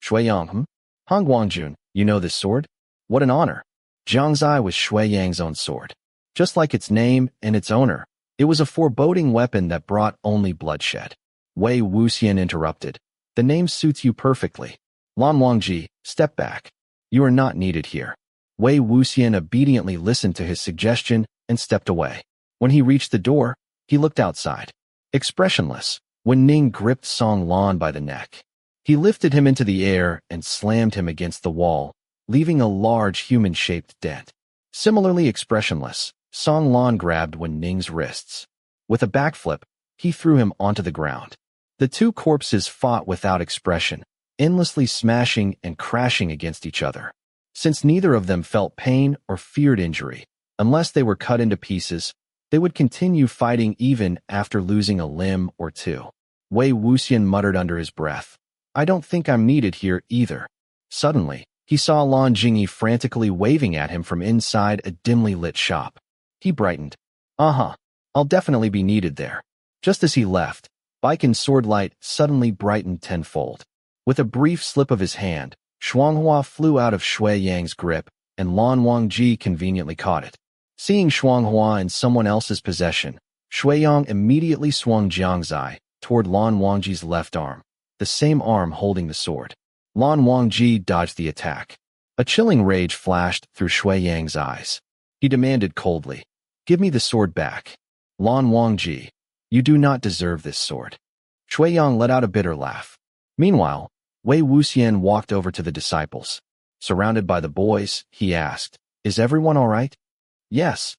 "Xiang, Hanguang-Jun, you know this sword? What an honor." Jiangzai was Xiang's own sword. Just like its name and its owner, it was a foreboding weapon that brought only bloodshed. Wei Wuxian interrupted, "The name suits you perfectly. Lan Wangji, step back. You are not needed here." Wei Wuxian obediently listened to his suggestion and stepped away. When he reached the door, he looked outside. Expressionless, Wen Ning gripped Song Lan by the neck. He lifted him into the air and slammed him against the wall, leaving a large human-shaped dent. Similarly expressionless, Song Lan grabbed Wen Ning's wrists. With a backflip, he threw him onto the ground. The two corpses fought without expression, endlessly smashing and crashing against each other. Since neither of them felt pain or feared injury, unless they were cut into pieces, they would continue fighting even after losing a limb or two. Wei Wuxian muttered under his breath, "I don't think I'm needed here either." Suddenly, he saw Lan Wangji frantically waving at him from inside a dimly lit shop. He brightened. I'll definitely be needed there. Just as he left, Baikon's sword light suddenly brightened tenfold. With a brief slip of his hand, Shuanghua flew out of Shui Yang's grip, and Lan Wangji conveniently caught it. Seeing Shuanghua in someone else's possession, Shui Yang immediately swung Jiangzai toward Lan Wangji's left arm, the same arm holding the sword. Lan Wangji dodged the attack. A chilling rage flashed through Shui Yang's eyes. He demanded coldly, "Give me the sword back. Lan Wangji, you do not deserve this sword." Shui Yang let out a bitter laugh. Meanwhile, Wei Wuxian walked over to the disciples. Surrounded by the boys, he asked, "Is everyone all right?" "Yes.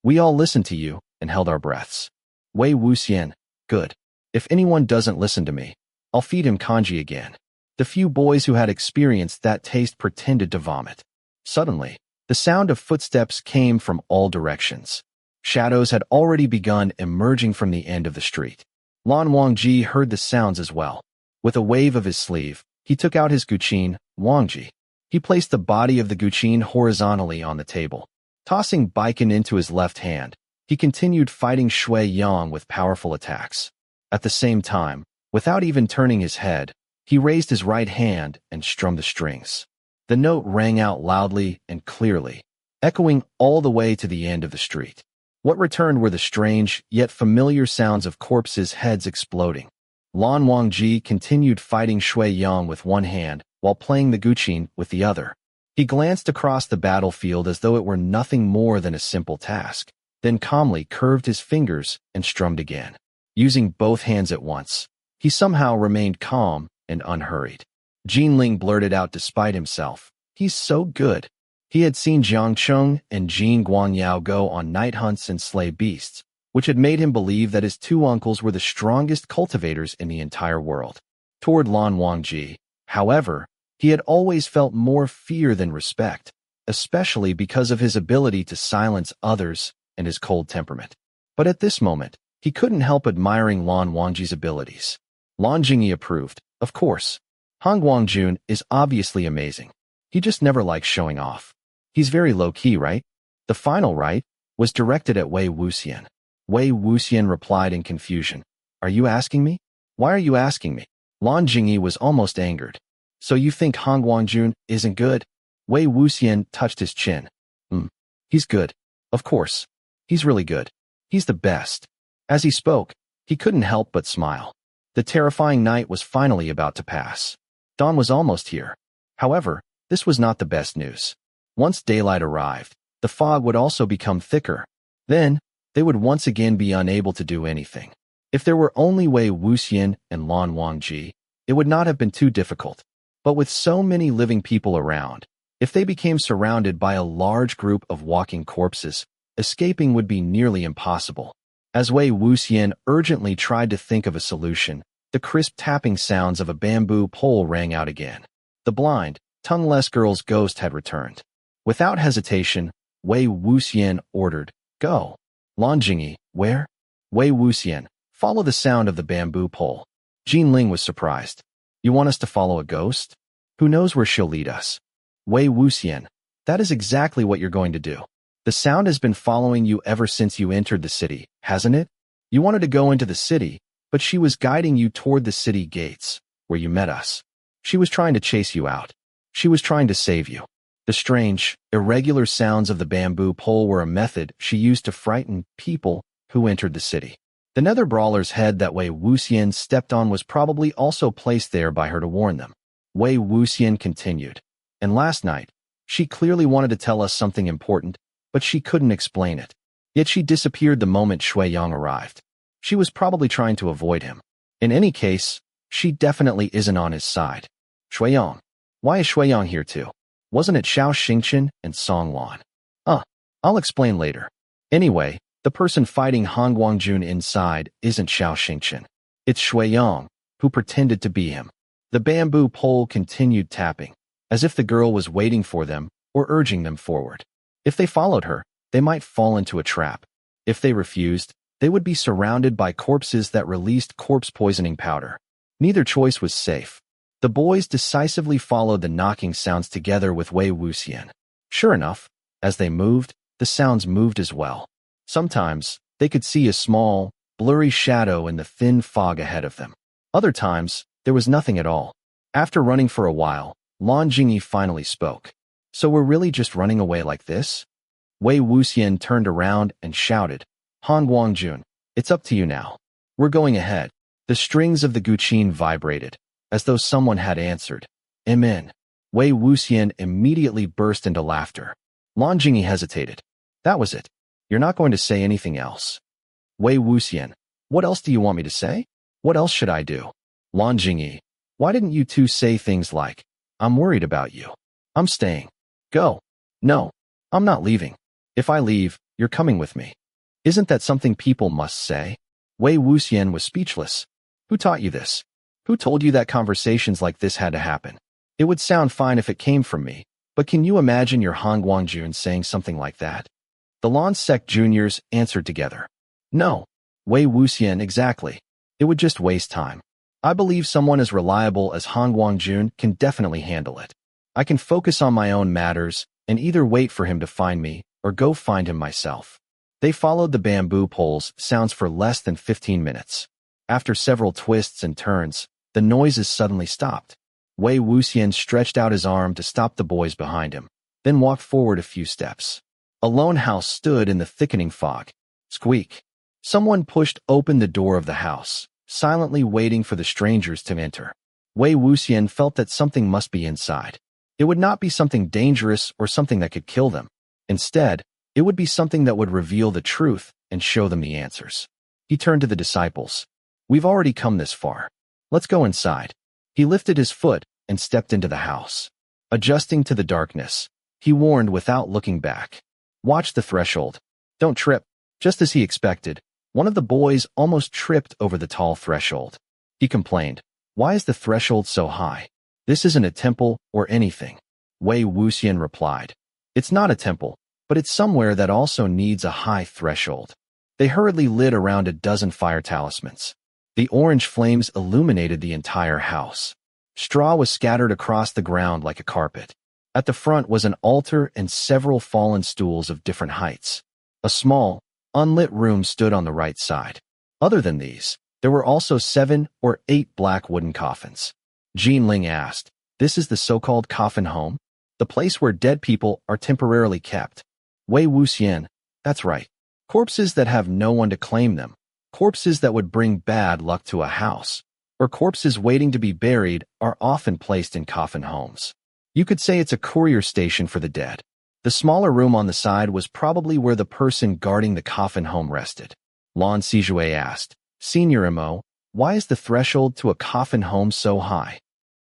We all listened to you and held our breaths." Wei Wuxian, "Good. If anyone doesn't listen to me, I'll feed him kanji again." The few boys who had experienced that taste pretended to vomit. Suddenly, the sound of footsteps came from all directions. Shadows had already begun emerging from the end of the street. Lan Wangji heard the sounds as well. With a wave of his sleeve, he took out his guqin, Wangji. He placed the body of the guqin horizontally on the table. Tossing Baiken into his left hand, he continued fighting Shui Yang with powerful attacks. At the same time, without even turning his head, he raised his right hand and strummed the strings. The note rang out loudly and clearly, echoing all the way to the end of the street. What returned were the strange, yet familiar sounds of corpses' heads exploding. Lan Wangji continued fighting Shui Yang with one hand while playing the guqin with the other. He glanced across the battlefield as though it were nothing more than a simple task, then calmly curved his fingers and strummed again. Using both hands at once, he somehow remained calm and unhurried. Yiling blurted out despite himself, "He's so good." He had seen Jiang Cheng and Jin Guangyao go on night hunts and slay beasts, which had made him believe that his two uncles were the strongest cultivators in the entire world. Toward Lan Wangji, however, he had always felt more fear than respect, especially because of his ability to silence others and his cold temperament. But at this moment, he couldn't help admiring Lan Wangji's abilities. Lan Jingyi approved, "Of course. Hanguang-Jun is obviously amazing. He just never likes showing off. He's very low-key, right?" The final right was directed at Wei Wuxian. Wei Wuxian replied in confusion, "Are you asking me? Why are you asking me?" Lan Jingyi was almost angered. "So you think Hanguang-Jun isn't good?" Wei Wuxian touched his chin. He's good. Of course. He's really good. He's the best." As he spoke, he couldn't help but smile. The terrifying night was finally about to pass. Dawn was almost here. However, this was not the best news. Once daylight arrived, the fog would also become thicker. Then, they would once again be unable to do anything. If there were only Wei Wuxian and Lan Wangji, it would not have been too difficult. But with so many living people around, if they became surrounded by a large group of walking corpses, escaping would be nearly impossible. As Wei Wuxian urgently tried to think of a solution, the crisp tapping sounds of a bamboo pole rang out again. The blind, tongueless girl's ghost had returned. Without hesitation, Wei Wuxian ordered, "Go." Lan Jingyi, "Where?" Wei Wuxian, "Follow the sound of the bamboo pole." Jinling was surprised. "You want us to follow a ghost? Who knows where she'll lead us?" Wei Wuxian, "That is exactly what you're going to do. The sound has been following you ever since you entered the city, hasn't it? You wanted to go into the city, but she was guiding you toward the city gates, where you met us. She was trying to chase you out. She was trying to save you." The strange, irregular sounds of the bamboo pole were a method she used to frighten people who entered the city. The nether brawler's head that Wei Wuxian stepped on was probably also placed there by her to warn them. Wei Wuxian continued, "And last night, she clearly wanted to tell us something important, but she couldn't explain it. Yet she disappeared the moment Shui Yang arrived. She was probably trying to avoid him. In any case, she definitely isn't on his side." "Shui Yang? Why is Shui Yang here too? Wasn't it Xiao Xingchen and Song Lan?" I'll explain later. Anyway, The person fighting Hanguang-Jun inside isn't Xianxia. It's Xiang, who pretended to be him. The bamboo pole continued tapping, as if the girl was waiting for them or urging them forward. If they followed her, they might fall into a trap. If they refused, they would be surrounded by corpses that released corpse-poisoning powder. Neither choice was safe. The boys decisively followed the knocking sounds together with Wei Wuxian. Sure enough, as they moved, the sounds moved as well. Sometimes, they could see a small, blurry shadow in the thin fog ahead of them. Other times, there was nothing at all. After running for a while, Lan Wangji finally spoke. So we're really just running away like this? Wei Wuxian turned around and shouted, Hanguang-Jun, it's up to you now. We're going ahead. The strings of the guqin vibrated, as though someone had answered. Amen. Wei Wuxian immediately burst into laughter. Lan Wangji hesitated. That was it. You're not going to say anything else. Wei Wuxian, what else do you want me to say? What else should I do? Lan Wangji, why didn't you two say things like, I'm worried about you. I'm staying. Go. No, I'm not leaving. If I leave, you're coming with me. Isn't that something people must say? Wei Wuxian was speechless. Who taught you this? Who told you that conversations like this had to happen? It would sound fine if it came from me, but can you imagine your Hanguang-Jun saying something like that? The Lan Sect juniors answered together. No. Wei Wuxian, exactly. It would just waste time. I believe someone as reliable as Hanguang-Jun can definitely handle it. I can focus on my own matters and either wait for him to find me or go find him myself. They followed the bamboo poles sounds for less than 15 minutes. After several twists and turns, the noises suddenly stopped. Wei Wuxian stretched out his arm to stop the boys behind him, then walked forward a few steps. A lone house stood in the thickening fog. Squeak. Someone pushed open the door of the house, silently waiting for the strangers to enter. Wei Wuxian felt that something must be inside. It would not be something dangerous or something that could kill them. Instead, it would be something that would reveal the truth and show them the answers. He turned to the disciples. We've already come this far. Let's go inside. He lifted his foot and stepped into the house. Adjusting to the darkness, he warned without looking back. Watch the threshold. Don't trip. Just as he expected, one of the boys almost tripped over the tall threshold. He complained, why is the threshold so high? This isn't a temple or anything. Wei Wuxian replied, it's not a temple, but it's somewhere that also needs a high threshold. They hurriedly lit around a dozen fire talismans. The orange flames illuminated the entire house. Straw was scattered across the ground like a carpet. At the front was an altar and several fallen stools of different heights. A small, unlit room stood on the right side. Other than these, there were also 7 or 8 black wooden coffins. Yiling asked, this is the so-called coffin home? The place where dead people are temporarily kept. Wei Wuxian, that's right. Corpses that have no one to claim them. Corpses that would bring bad luck to a house, or corpses waiting to be buried are often placed in coffin homes. You could say it's a courier station for the dead. The smaller room on the side was probably where the person guarding the coffin home rested. Lan Wangji asked, Senior Mo, why is the threshold to a coffin home so high?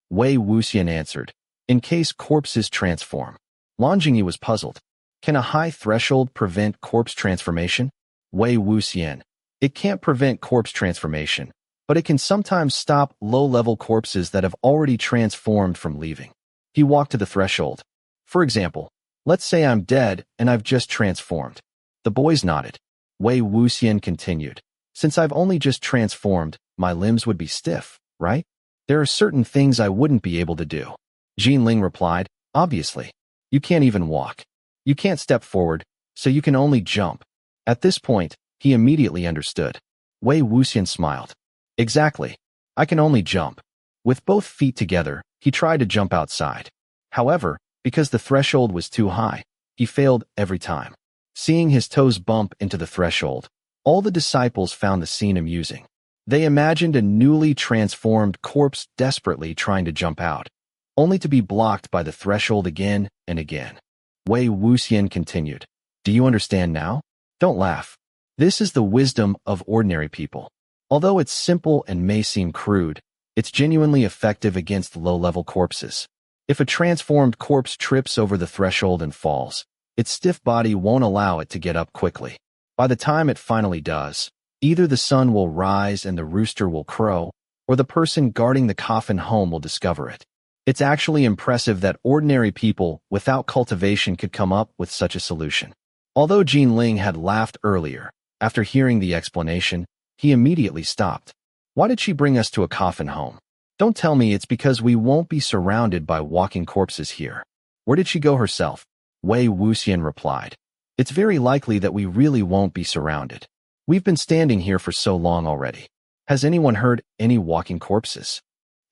Wei Wuxian answered, in case corpses transform. Lan Wangji was puzzled. Can a high threshold prevent corpse transformation? Wei Wuxian, it can't prevent corpse transformation, but it can sometimes stop low-level corpses that have already transformed from leaving. He walked to the threshold. For example, let's say I'm dead and I've just transformed. The boys nodded. Wei Wuxian continued. Since I've only just transformed, my limbs would be stiff, right? There are certain things I wouldn't be able to do. Yiling replied, obviously. You can't even walk. You can't step forward, so you can only jump. At this point, he immediately understood. Wei Wuxian smiled. Exactly. I can only jump. With both feet together, he tried to jump outside. However, because the threshold was too high, he failed every time. Seeing his toes bump into the threshold, all the disciples found the scene amusing. They imagined a newly transformed corpse desperately trying to jump out, only to be blocked by the threshold again and again. Wei Wuxian continued. Do you understand now? Don't laugh. This is the wisdom of ordinary people. Although it's simple and may seem crude, it's genuinely effective against low-level corpses. If a transformed corpse trips over the threshold and falls, its stiff body won't allow it to get up quickly. By the time it finally does, either the sun will rise and the rooster will crow, or the person guarding the coffin home will discover it. It's actually impressive that ordinary people without cultivation could come up with such a solution. Although Yiling had laughed earlier, after hearing the explanation, he immediately stopped. Why did she bring us to a coffin home? Don't tell me it's because we won't be surrounded by walking corpses here. Where did she go herself? Wei Wuxian replied. It's very likely that we really won't be surrounded. We've been standing here for so long already. Has anyone heard any walking corpses?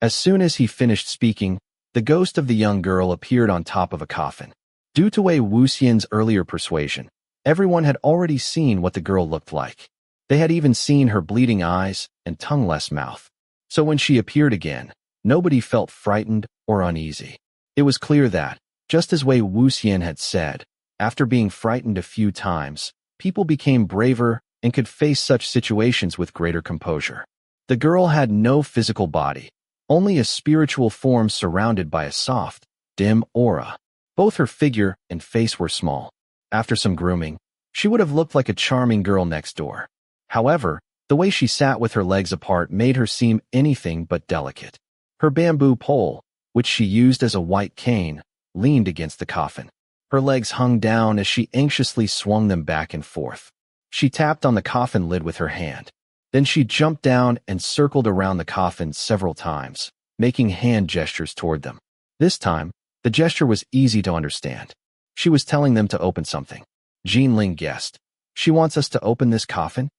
As soon as he finished speaking, the ghost of the young girl appeared on top of a coffin. Due to Wei Wuxian's earlier persuasion, everyone had already seen what the girl looked like. They had even seen her bleeding eyes and tongueless mouth. So when she appeared again, nobody felt frightened or uneasy. It was clear that, just as Wei Wuxian had said, after being frightened a few times, people became braver and could face such situations with greater composure. The girl had no physical body, only a spiritual form surrounded by a soft, dim aura. Both her figure and face were small. After some grooming, she would have looked like a charming girl next door. However, the way she sat with her legs apart made her seem anything but delicate. Her bamboo pole, which she used as a white cane, leaned against the coffin. Her legs hung down as she anxiously swung them back and forth. She tapped on the coffin lid with her hand. Then she jumped down and circled around the coffin several times, making hand gestures toward them. This time, the gesture was easy to understand. She was telling them to open something. Yiling guessed. She wants us to open this coffin?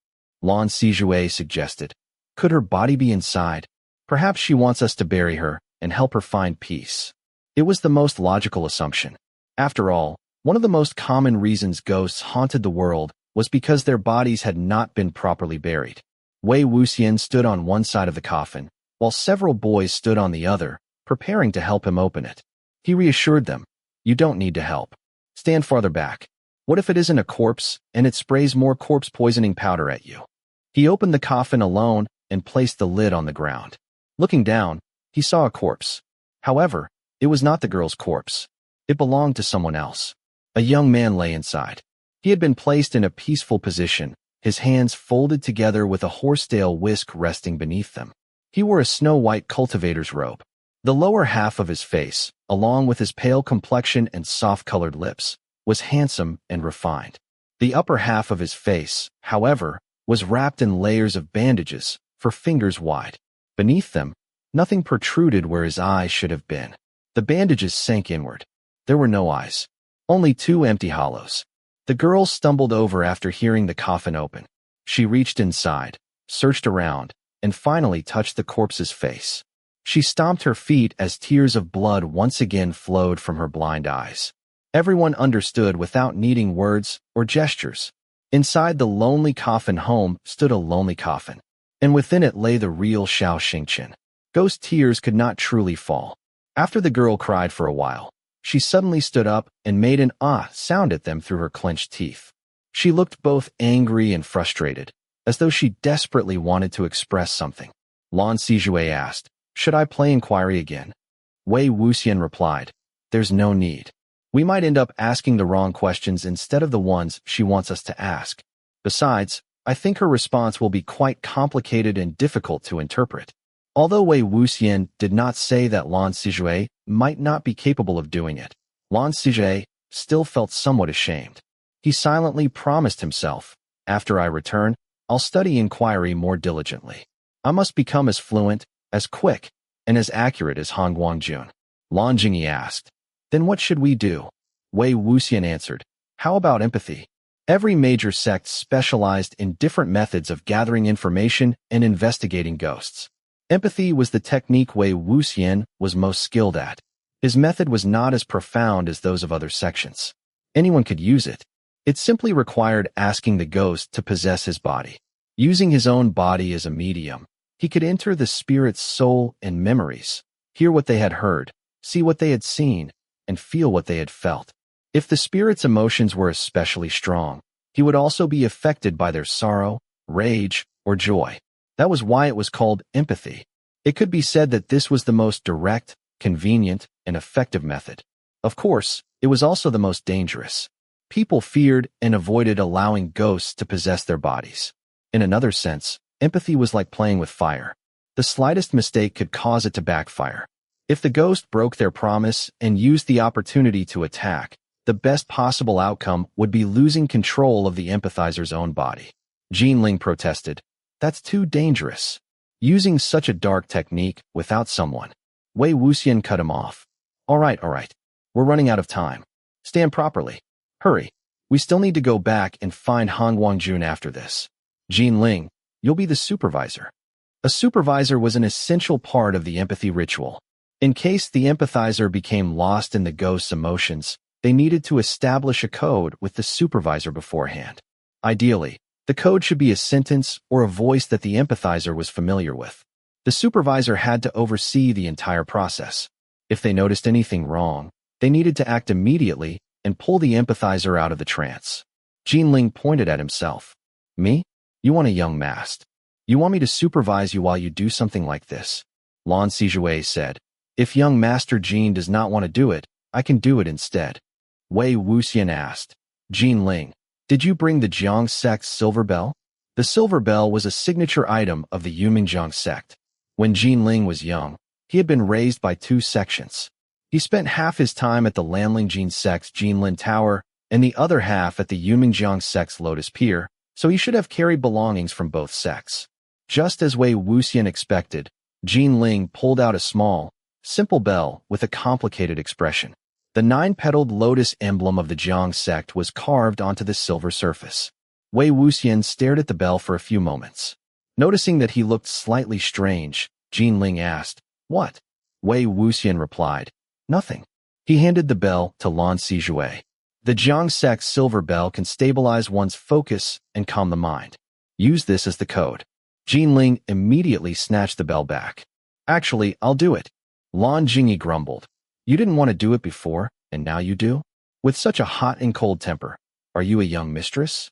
Lan Wangji suggested. Could her body be inside? Perhaps she wants us to bury her and help her find peace. It was the most logical assumption. After all, one of the most common reasons ghosts haunted the world was because their bodies had not been properly buried. Wei Wuxian stood on one side of the coffin, while several boys stood on the other, preparing to help him open it. He reassured them, "You don't need to help. Stand farther back. What if it isn't a corpse and it sprays more corpse poisoning powder at you?" He opened the coffin alone and placed the lid on the ground. Looking down, he saw a corpse. However, it was not the girl's corpse. It belonged to someone else. A young man lay inside. He had been placed in a peaceful position, his hands folded together with a horsetail whisk resting beneath them. He wore a snow-white cultivator's robe. The lower half of his face, along with his pale complexion and soft-colored lips, was handsome and refined. The upper half of his face, however, was wrapped in layers of bandages, for fingers wide. Beneath them, nothing protruded where his eyes should have been. The bandages sank inward. There were no eyes, only two empty hollows. The girl stumbled over after hearing the coffin open. She reached inside, searched around, and finally touched the corpse's face. She stomped her feet as tears of blood once again flowed from her blind eyes. Everyone understood without needing words or gestures. Inside the lonely coffin home stood a lonely coffin, and within it lay the real Xianxia. Ghost tears could not truly fall. After the girl cried for a while, she suddenly stood up and made an ah sound at them through her clenched teeth. She looked both angry and frustrated, as though she desperately wanted to express something. Lan Wangji asked, "Should I play inquiry again?" Wei Wuxian replied, "There's no need. We might end up asking the wrong questions instead of the ones she wants us to ask. Besides, I think her response will be quite complicated and difficult to interpret." Although Wei Wuxian did not say that Lan Wangji might not be capable of doing it, Lan Wangji still felt somewhat ashamed. He silently promised himself, "After I return, I'll study inquiry more diligently. I must become as fluent, as quick, and as accurate as Hanguang-Jun." Lan Wangji asked, "Then what should we do?" Wei Wuxian answered, "How about empathy?" Every major sect specialized in different methods of gathering information and investigating ghosts. Empathy was the technique Wei Wuxian was most skilled at. His method was not as profound as those of other sections. Anyone could use it. It simply required asking the ghost to possess his body. Using his own body as a medium, he could enter the spirit's soul and memories, hear what they had heard, see what they had seen, and feel what they had felt. If the spirit's emotions were especially strong, he would also be affected by their sorrow, rage, or joy. That was why it was called empathy. It could be said that this was the most direct, convenient, and effective method. Of course, it was also the most dangerous. People feared and avoided allowing ghosts to possess their bodies. In another sense, empathy was like playing with fire. The slightest mistake could cause it to backfire. If the ghost broke their promise and used the opportunity to attack, the best possible outcome would be losing control of the empathizer's own body. Yiling protested. That's too dangerous. Using such a dark technique without someone. Wei Wuxian cut him off. All right. We're running out of time. Stand properly. Hurry. We still need to go back and find Hanguang-Jun after this. Yiling, you'll be the supervisor. A supervisor was an essential part of the empathy ritual. In case the empathizer became lost in the ghost's emotions, they needed to establish a code with the supervisor beforehand. Ideally, the code should be a sentence or a voice that the empathizer was familiar with. The supervisor had to oversee the entire process. If they noticed anything wrong, they needed to act immediately and pull the empathizer out of the trance. Yiling pointed at himself. Me? You want a young master? You want me to supervise you while you do something like this? Lan Wangji said. If young Master Jin does not want to do it, I can do it instead. Wei Wuxian asked. Yiling, did you bring the Jiang sect's silver bell? The silver bell was a signature item of the Jiang sect. When Yiling was young, he had been raised by two sections. He spent half his time at the Lan Wangji sect's Jinlin Tower and the other half at the Jiang sect's Lotus Pier, so he should have carried belongings from both sects. Just as Wei Wuxian expected, Yiling pulled out a small, simple bell with a complicated expression. The 9-petaled lotus emblem of the Jiang sect was carved onto the silver surface. Wei Wuxian stared at the bell for a few moments. Noticing that he looked slightly strange, Yiling asked, What? Wei Wuxian replied, Nothing. He handed the bell to Lan Wangji. The Jiang sect's silver bell can stabilize one's focus and calm the mind. Use this as the code. Yiling immediately snatched the bell back. Actually, I'll do it. Lan Wangji grumbled. You didn't want to do it before, and now you do? With such a hot and cold temper, are you a young mistress?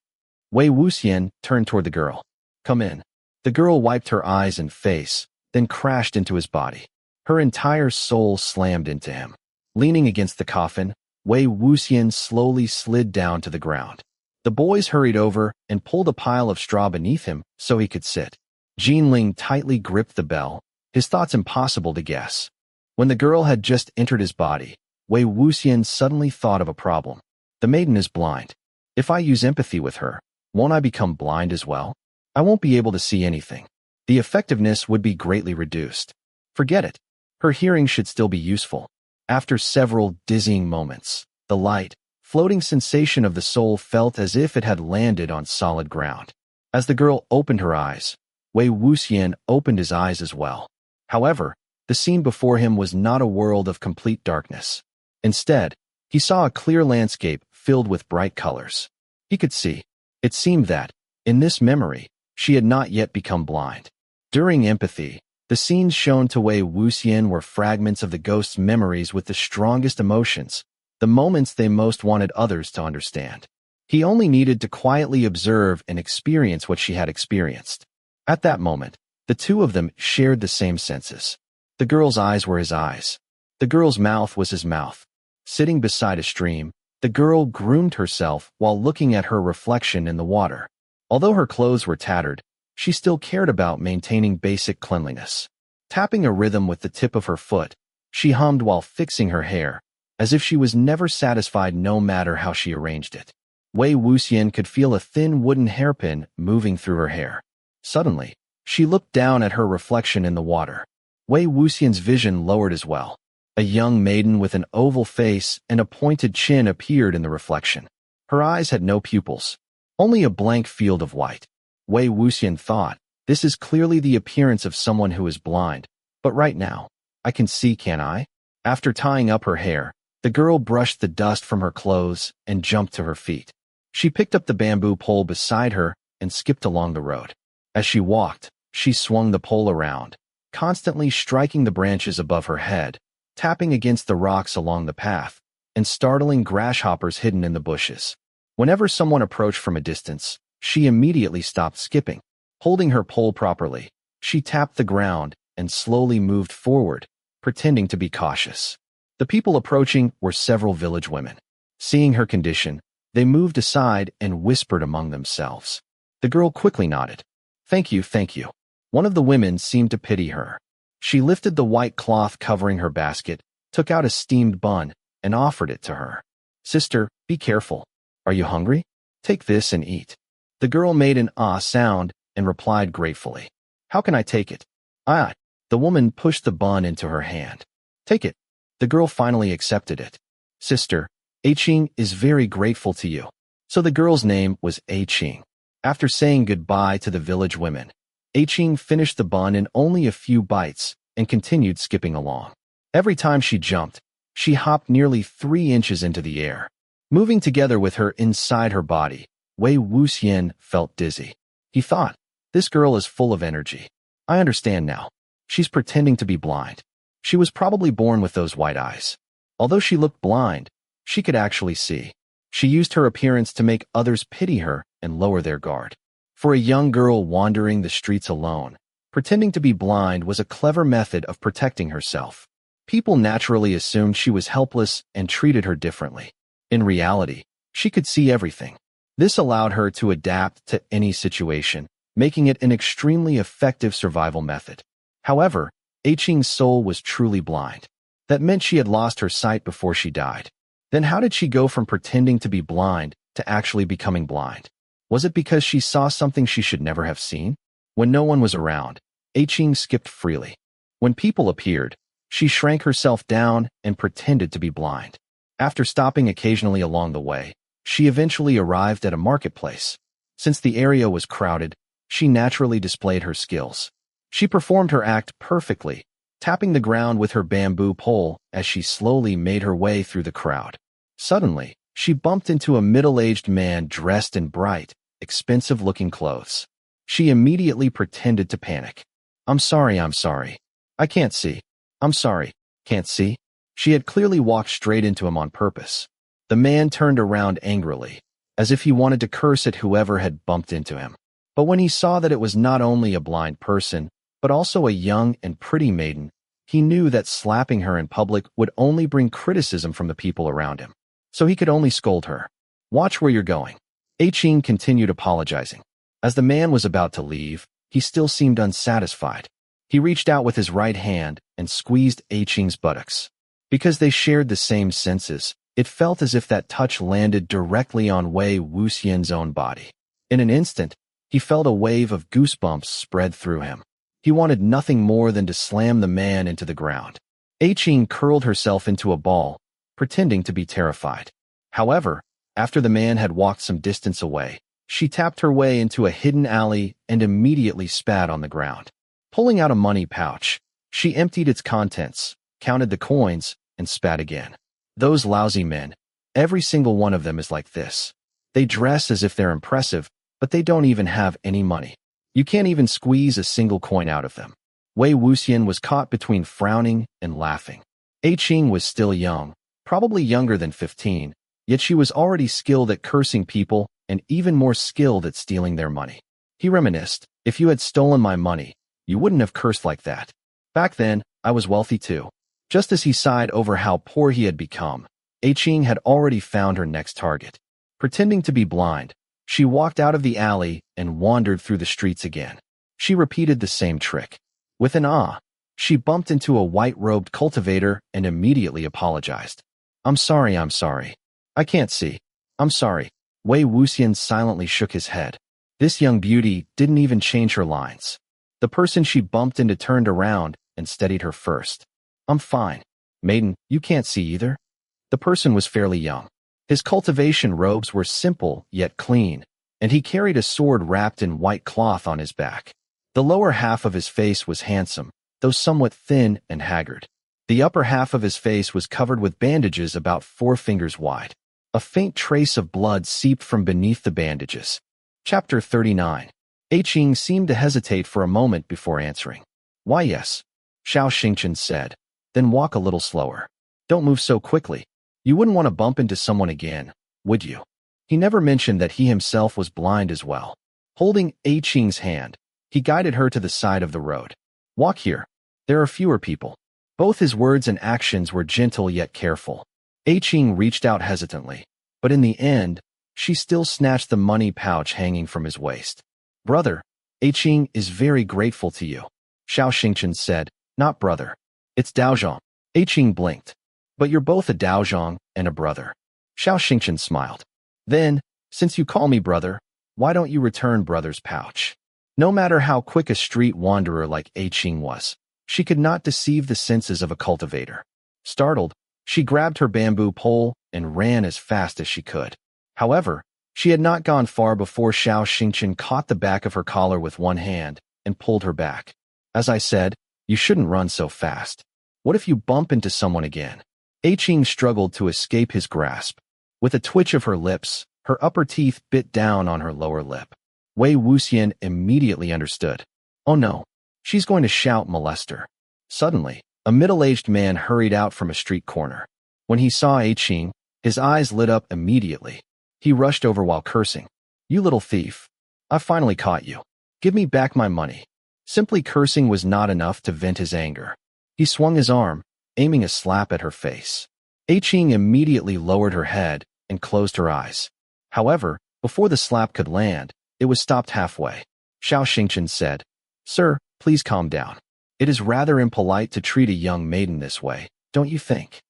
Wei Wuxian turned toward the girl. Come in. The girl wiped her eyes and face, then crashed into his body. Her entire soul slammed into him. Leaning against the coffin, Wei Wuxian slowly slid down to the ground. The boys hurried over and pulled a pile of straw beneath him so he could sit. Yiling tightly gripped the bell, his thoughts impossible to guess. When the girl had just entered his body, Wei Wuxian suddenly thought of a problem. The maiden is blind. If I use empathy with her, won't I become blind as well? I won't be able to see anything. The effectiveness would be greatly reduced. Forget it. Her hearing should still be useful. After several dizzying moments, the light, floating sensation of the soul felt as if it had landed on solid ground. As the girl opened her eyes, Wei Wuxian opened his eyes as well. However, the scene before him was not a world of complete darkness. Instead, he saw a clear landscape filled with bright colors. He could see. It seemed that, in this memory, she had not yet become blind. During empathy, the scenes shown to Wei Wuxian were fragments of the ghost's memories with the strongest emotions, the moments they most wanted others to understand. He only needed to quietly observe and experience what she had experienced. At that moment, the two of them shared the same senses. The girl's eyes were his eyes. The girl's mouth was his mouth. Sitting beside a stream, the girl groomed herself while looking at her reflection in the water. Although her clothes were tattered, she still cared about maintaining basic cleanliness. Tapping a rhythm with the tip of her foot, she hummed while fixing her hair, as if she was never satisfied no matter how she arranged it. Wei Wuxian could feel a thin wooden hairpin moving through her hair. Suddenly, she looked down at her reflection in the water. Wei Wuxian's vision lowered as well. A young maiden with an oval face and a pointed chin appeared in the reflection. Her eyes had no pupils, only a blank field of white. Wei Wuxian thought, this is clearly the appearance of someone who is blind, but right now, I can see, can't I? After tying up her hair, the girl brushed the dust from her clothes and jumped to her feet. She picked up the bamboo pole beside her and skipped along the road. As she walked, she swung the pole around, constantly striking the branches above her head, tapping against the rocks along the path, and startling grasshoppers hidden in the bushes. Whenever someone approached from a distance, she immediately stopped skipping. Holding her pole properly, she tapped the ground and slowly moved forward, pretending to be cautious. The people approaching were several village women. Seeing her condition, They moved aside and whispered among themselves. The girl quickly nodded. Thank you, thank you. One of the women seemed to pity her. She lifted the white cloth covering her basket, took out a steamed bun, and offered it to her. Sister, be careful. Are you hungry? Take this and eat. The girl made an ah sound and replied gratefully. How can I take it? Ah. The woman pushed the bun into her hand. Take it. The girl finally accepted it. Sister, Xiang is very grateful to you. So the girl's name was Xiang. After saying goodbye to the village women, Xiang finished the bun in only a few bites and continued skipping along. Every time she jumped, she hopped nearly 3 inches into the air. Moving together with her inside her body, Wei Wuxian felt dizzy. He thought, this girl is full of energy. I understand now. She's pretending to be blind. She was probably born with those white eyes. Although she looked blind, she could actually see. She used her appearance to make others pity her and lower their guard. For a young girl wandering the streets alone, pretending to be blind was a clever method of protecting herself. People naturally assumed she was helpless and treated her differently. In reality, she could see everything. This allowed her to adapt to any situation, making it an extremely effective survival method. However, Xiang's soul was truly blind. That meant she had lost her sight before she died. Then how did she go from pretending to be blind to actually becoming blind? Was it because she saw something she should never have seen? When no one was around, Xiang skipped freely. When people appeared, she shrank herself down and pretended to be blind. After stopping occasionally along the way, she eventually arrived at a marketplace. Since the area was crowded, she naturally displayed her skills. She performed her act perfectly, tapping the ground with her bamboo pole as she slowly made her way through the crowd. Suddenly, she bumped into a middle-aged man dressed in bright, expensive-looking clothes. She immediately pretended to panic. I'm sorry. I can't see. I'm sorry, can't see. She had clearly walked straight into him on purpose. The man turned around angrily, as if he wanted to curse at whoever had bumped into him. But when he saw that it was not only a blind person, but also a young and pretty maiden, he knew that slapping her in public would only bring criticism from the people around him. So he could only scold her. Watch where you're going. Xiang continued apologizing. As the man was about to leave, he still seemed unsatisfied. He reached out with his right hand and squeezed Xiang's buttocks. Because they shared the same senses, it felt as if that touch landed directly on Wei Wuxian's own body. In an instant, he felt a wave of goosebumps spread through him. He wanted nothing more than to slam the man into the ground. Xiang curled herself into a ball, pretending to be terrified. However, after the man had walked some distance away, she tapped her way into a hidden alley and immediately spat on the ground. Pulling out a money pouch, she emptied its contents, counted the coins, and spat again. Those lousy men, every single one of them is like this. They dress as if they're impressive, but they don't even have any money. You can't even squeeze a single coin out of them. Wei Wuxian was caught between frowning and laughing. Xiang was still young, probably younger than 15, yet she was already skilled at cursing people and even more skilled at stealing their money. He reminisced, if you had stolen my money, you wouldn't have cursed like that. Back then, I was wealthy too. Just as he sighed over how poor he had become, Xiang had already found her next target. Pretending to be blind, she walked out of the alley and wandered through the streets again. She repeated the same trick. With an ah, she bumped into a white-robed cultivator and immediately apologized. I'm sorry. I can't see. I'm sorry. Wei Wuxian silently shook his head. This young beauty didn't even change her lines. The person she bumped into turned around and steadied her first. I'm fine. Maiden, you can't see either? The person was fairly young. His cultivation robes were simple yet clean, and he carried a sword wrapped in white cloth on his back. The lower half of his face was handsome, though somewhat thin and haggard. The upper half of his face was covered with bandages about 4 fingers wide. A faint trace of blood seeped from beneath the bandages. Chapter 39. Xiang seemed to hesitate for a moment before answering. Why yes, Xianxia said. Then walk a little slower. Don't move so quickly. You wouldn't want to bump into someone again, would you? He never mentioned that he himself was blind as well. Holding Xiang's hand, he guided her to the side of the road. Walk here. There are fewer people. Both his words and actions were gentle yet careful. Xiang reached out hesitantly, but in the end, she still snatched the money pouch hanging from his waist. Brother, Xiang is very grateful to you, Xianxia said. Not brother. It's Daozhong. Xiang blinked. But you're both a Daozhong and a brother. Xianxia smiled. Then, since you call me brother, why don't you return brother's pouch? No matter how quick a street wanderer like Xiang was, she could not deceive the senses of a cultivator. Startled, she grabbed her bamboo pole and ran as fast as she could. However, she had not gone far before Xianxia caught the back of her collar with one hand and pulled her back. As I said, you shouldn't run so fast. What if you bump into someone again? Xiang struggled to escape his grasp. With a twitch of her lips, her upper teeth bit down on her lower lip. Wei Wuxian immediately understood. Oh no, she's going to shout molester. Suddenly, a middle-aged man hurried out from a street corner. When he saw Xiang, his eyes lit up immediately. He rushed over while cursing. You little thief. I finally caught you. Give me back my money. Simply cursing was not enough to vent his anger. He swung his arm, aiming a slap at her face. Xiang immediately lowered her head and closed her eyes. However, before the slap could land, it was stopped halfway. Xianxia said, Sir, please calm down. It is rather impolite to treat a young maiden this way, don't you think?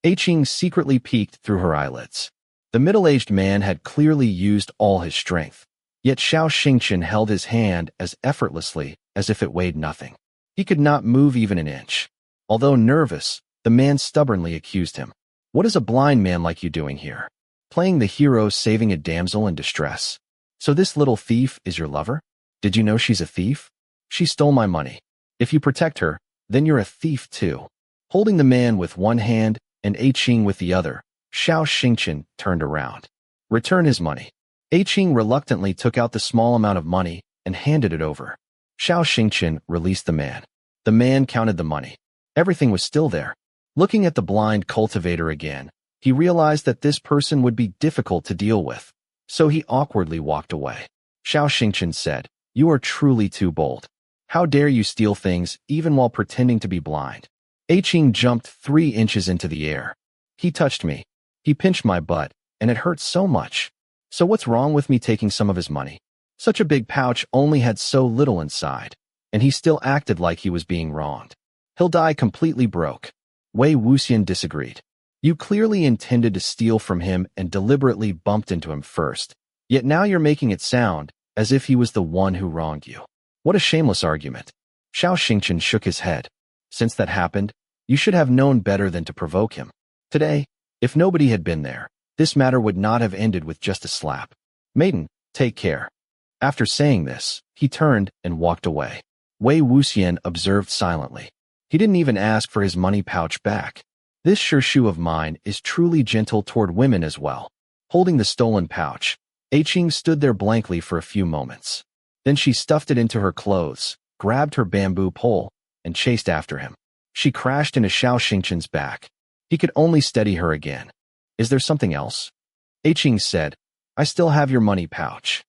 Xiang secretly peeked through her eyelids. The middle-aged man had clearly used all his strength, yet Xianxia held his hand as effortlessly as if it weighed nothing. He could not move even an inch. Although nervous, the man stubbornly accused him. What is a blind man like you doing here? Playing the hero saving a damsel in distress. So this little thief is your lover? Did you know she's a thief? She stole my money. If you protect her, then you're a thief too. Holding the man with one hand and Xiang with the other, Xianxia turned around. Return his money. Xiang reluctantly took out the small amount of money and handed it over. Xianxia released the man. The man counted the money. Everything was still there. Looking at the blind cultivator again, he realized that this person would be difficult to deal with. So he awkwardly walked away. Xianxia said, You are truly too bold. How dare you steal things even while pretending to be blind? Xiang jumped 3 inches into the air. He touched me. He pinched my butt, and it hurt so much. So what's wrong with me taking some of his money? Such a big pouch only had so little inside, and he still acted like he was being wronged. He'll die completely broke. Wei Wuxian disagreed. You clearly intended to steal from him and deliberately bumped into him first, yet now you're making it sound as if he was the one who wronged you. What a shameless argument. Xianxia shook his head. Since that happened, you should have known better than to provoke him. Today, if nobody had been there, this matter would not have ended with just a slap. Maiden, take care. After saying this, he turned and walked away. Wei Wuxian observed silently. He didn't even ask for his money pouch back. This Shirshu of mine is truly gentle toward women as well. Holding the stolen pouch, Xiang stood there blankly for a few moments. Then she stuffed it into her clothes, grabbed her bamboo pole, and chased after him. She crashed into Xianxia's back. He could only steady her again. Is there something else? Xiang said, I still have your money pouch.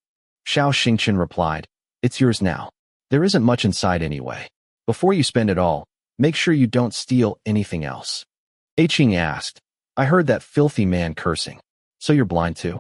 Xianxia replied, It's yours now. There isn't much inside anyway. Before you spend it all, make sure you don't steal anything else. Xiang asked, I heard that filthy man cursing. So you're blind too?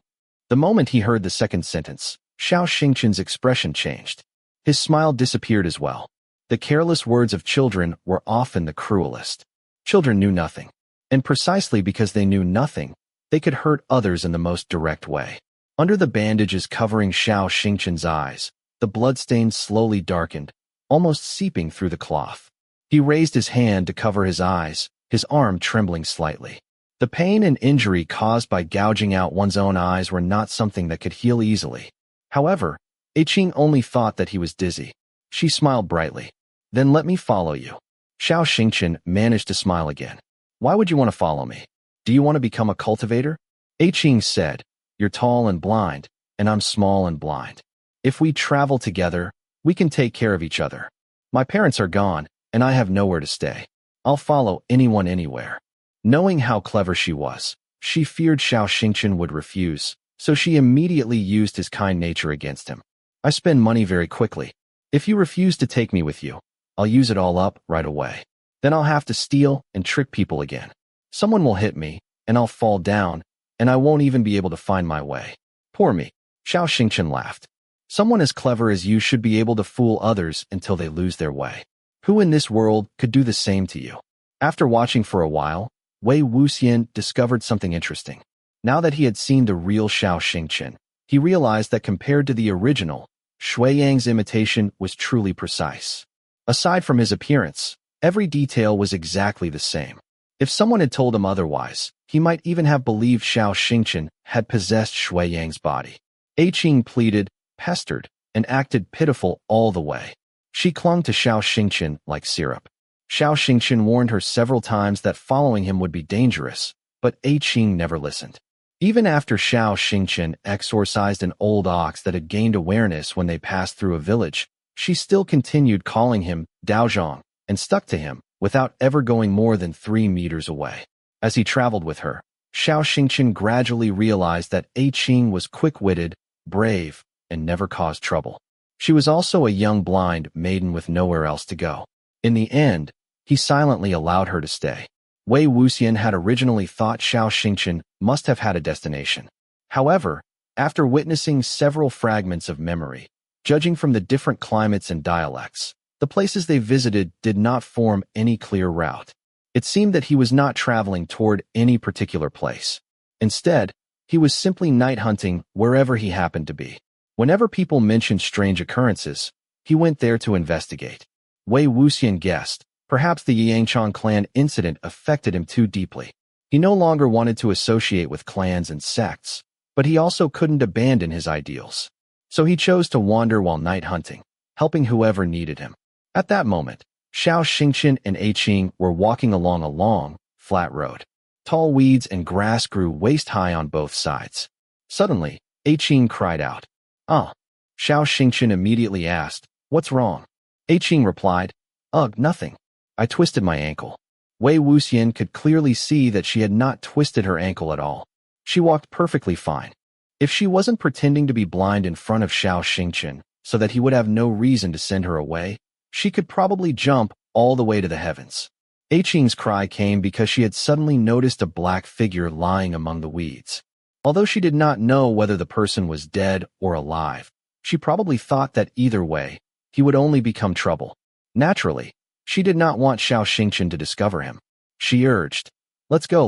The moment he heard the second sentence, Xianxia's expression changed. His smile disappeared as well. The careless words of children were often the cruelest. Children knew nothing. And precisely because they knew nothing, they could hurt others in the most direct way. Under the bandages covering Xianxia's eyes, the bloodstains slowly darkened, almost seeping through the cloth. He raised his hand to cover his eyes, his arm trembling slightly. The pain and injury caused by gouging out one's own eyes were not something that could heal easily. However, Xiang only thought that he was dizzy. She smiled brightly. Then let me follow you. Xianxia managed to smile again. Why would you want to follow me? Do you want to become a cultivator? Xiang said, You're tall and blind, and I'm small and blind. If we travel together, we can take care of each other. My parents are gone, and I have nowhere to stay. I'll follow anyone anywhere. Knowing how clever she was, she feared Xianxia would refuse, so she immediately used his kind nature against him. I spend money very quickly. If you refuse to take me with you, I'll use it all up right away. Then I'll have to steal and trick people again. Someone will hit me, and I'll fall down, and I won't even be able to find my way. Poor me. Xiao Xingchen laughed. Someone as clever as you should be able to fool others until they lose their way. Who in this world could do the same to you? After watching for a while, Wei Wuxian discovered something interesting. Now that he had seen the real Xiao Xingchen, he realized that compared to the original, Shui Yang's imitation was truly precise. Aside from his appearance, every detail was exactly the same. If someone had told him otherwise, he might even have believed Xiao Xingchen had possessed Shui Yang's body. Qing pleaded, pestered, and acted pitiful all the way. She clung to Xiao Xingchen like syrup. Xiao Xingchen warned her several times that following him would be dangerous, but Qing never listened. Even after Xiao Xingchen exorcised an old ox that had gained awareness when they passed through a village, she still continued calling him Daozhong and stuck to him without ever going more than 3 meters away. As he traveled with her, Xiao Xingchen gradually realized that Qing was quick-witted, brave, and never caused trouble. She was also a young blind maiden with nowhere else to go. In the end, he silently allowed her to stay. Wei Wuxian had originally thought Xiao Xingchen must have had a destination. However, after witnessing several fragments of memory, judging from the different climates and dialects, the places they visited did not form any clear route. It seemed that he was not traveling toward any particular place. Instead, he was simply night hunting wherever he happened to be. Whenever people mentioned strange occurrences, he went there to investigate. Wei Wuxian guessed, perhaps the Yangchang clan incident affected him too deeply. He no longer wanted to associate with clans and sects, but he also couldn't abandon his ideals. So he chose to wander while night hunting, helping whoever needed him. At that moment, Xiao Xingchen and Qing were walking along a long, flat road. Tall weeds and grass grew waist-high on both sides. Suddenly, Qing cried out, "Ah!" Xiao Xingchen immediately asked, "What's wrong?" Qing replied, "Ugh, nothing. I twisted my ankle." Wei Wuxian could clearly see that she had not twisted her ankle at all. She walked perfectly fine. If she wasn't pretending to be blind in front of Xiao Xingchen so that he would have no reason to send her away, she could probably jump all the way to the heavens. Qing's cry came because she had suddenly noticed a black figure lying among the weeds. Although she did not know whether the person was dead or alive, she probably thought that either way, he would only become trouble. Naturally, she did not want Xiao Xingchen to discover him. She urged, let's go.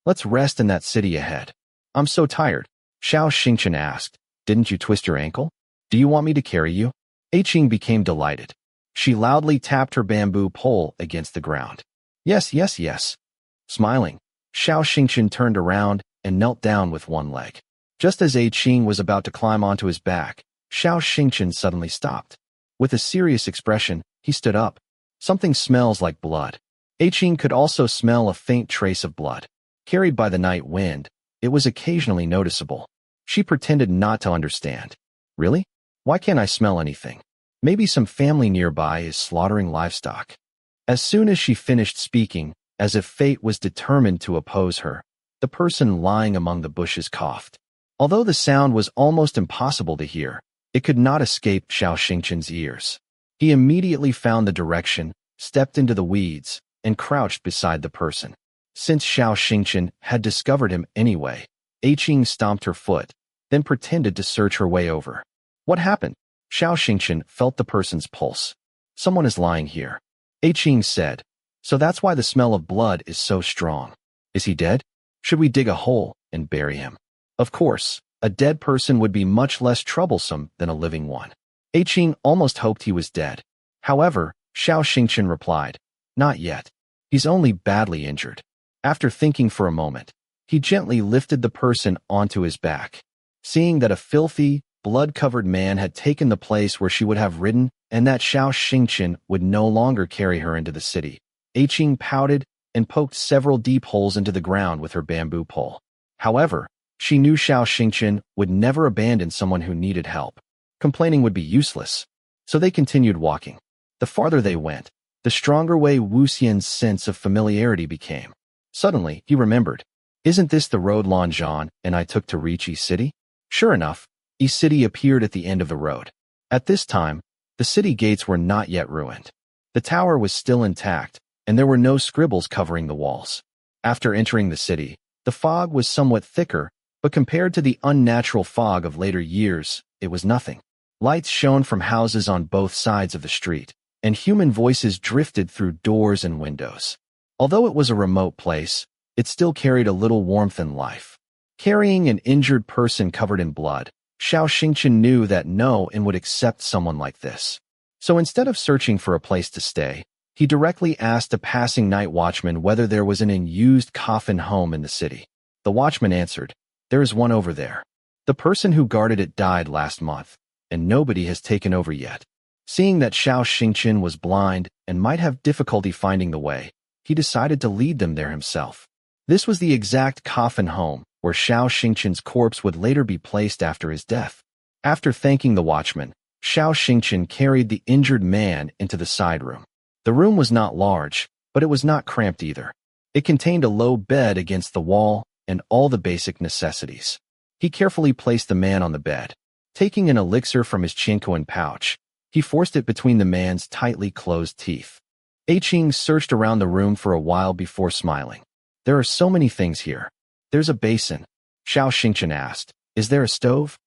Let's rest in that city ahead. I'm so tired." Xiao Xingchen asked, "Didn't you twist your ankle? Do you want me to carry you?" Qing became delighted. She loudly tapped her bamboo pole against the ground. Yes. Smiling, Xiao Xingchen turned around and knelt down with one leg. Just as Qing was about to climb onto his back, Xiao Xingchen suddenly stopped. With a serious expression, he stood up. "Something smells like blood." Qing could also smell a faint trace of blood. Carried by the night wind, it was occasionally noticeable. She pretended not to understand. "Really? Why can't I smell anything? Maybe some family nearby is slaughtering livestock." As soon as she finished speaking, as if fate was determined to oppose her, the person lying among the bushes coughed. Although the sound was almost impossible to hear, it could not escape Xiao Xingchen's ears. He immediately found the direction, stepped into the weeds, and crouched beside the person. Since Xiao Xingchen had discovered him anyway, Qing stomped her foot, then pretended to search her way over. "What happened?" Xiao Xingchen felt the person's pulse. "Someone is lying here," Qing said. "So that's why the smell of blood is so strong. Is he dead? Should we dig a hole and bury him?" Of course, a dead person would be much less troublesome than a living one. Qing almost hoped he was dead. However, Xiao Xingchen replied, "Not yet. He's only badly injured." After thinking for a moment, he gently lifted the person onto his back. Seeing that a filthy, blood-covered man had taken the place where she would have ridden and that Xiao Xingchen would no longer carry her into the city, Qing pouted and poked several deep holes into the ground with her bamboo pole. However, she knew Xiao Xingchen would never abandon someone who needed help. Complaining would be useless, so they continued walking. The farther they went, the stronger Wei Wuxian's sense of familiarity became. Suddenly, he remembered, "Isn't this the road Lan Zhan and I took to reach Yi City?" Sure enough, Yi City appeared at the end of the road. At this time, the city gates were not yet ruined. The tower was still intact, and there were no scribbles covering the walls. After entering the city, the fog was somewhat thicker, But compared to the unnatural fog of later years, it was nothing. Lights shone from houses on both sides of the street, and human voices drifted through doors and windows. Although it was a remote place, it still carried a little warmth and life. Carrying an injured person covered in blood, Xianxia knew that no one would accept someone like this. So instead of searching for a place to stay, he directly asked a passing night watchman whether there was an unused coffin home in the city. The watchman answered, "There is one over there. The person who guarded it died last month, and nobody has taken over yet." Seeing that Xianxia was blind and might have difficulty finding the way, he decided to lead them there himself. This was the exact coffin home where Xianxia's corpse would later be placed after his death. After thanking the watchman, Xianxia carried the injured man into the side room. The room was not large, but it was not cramped either. It contained a low bed against the wall and all the basic necessities. He carefully placed the man on the bed. Taking an elixir from his chinkoan pouch, he forced it between the man's tightly closed teeth. Xiang searched around the room for a while before smiling. "There are so many things here. There's a basin." Xianxia asked, "Is there a stove?"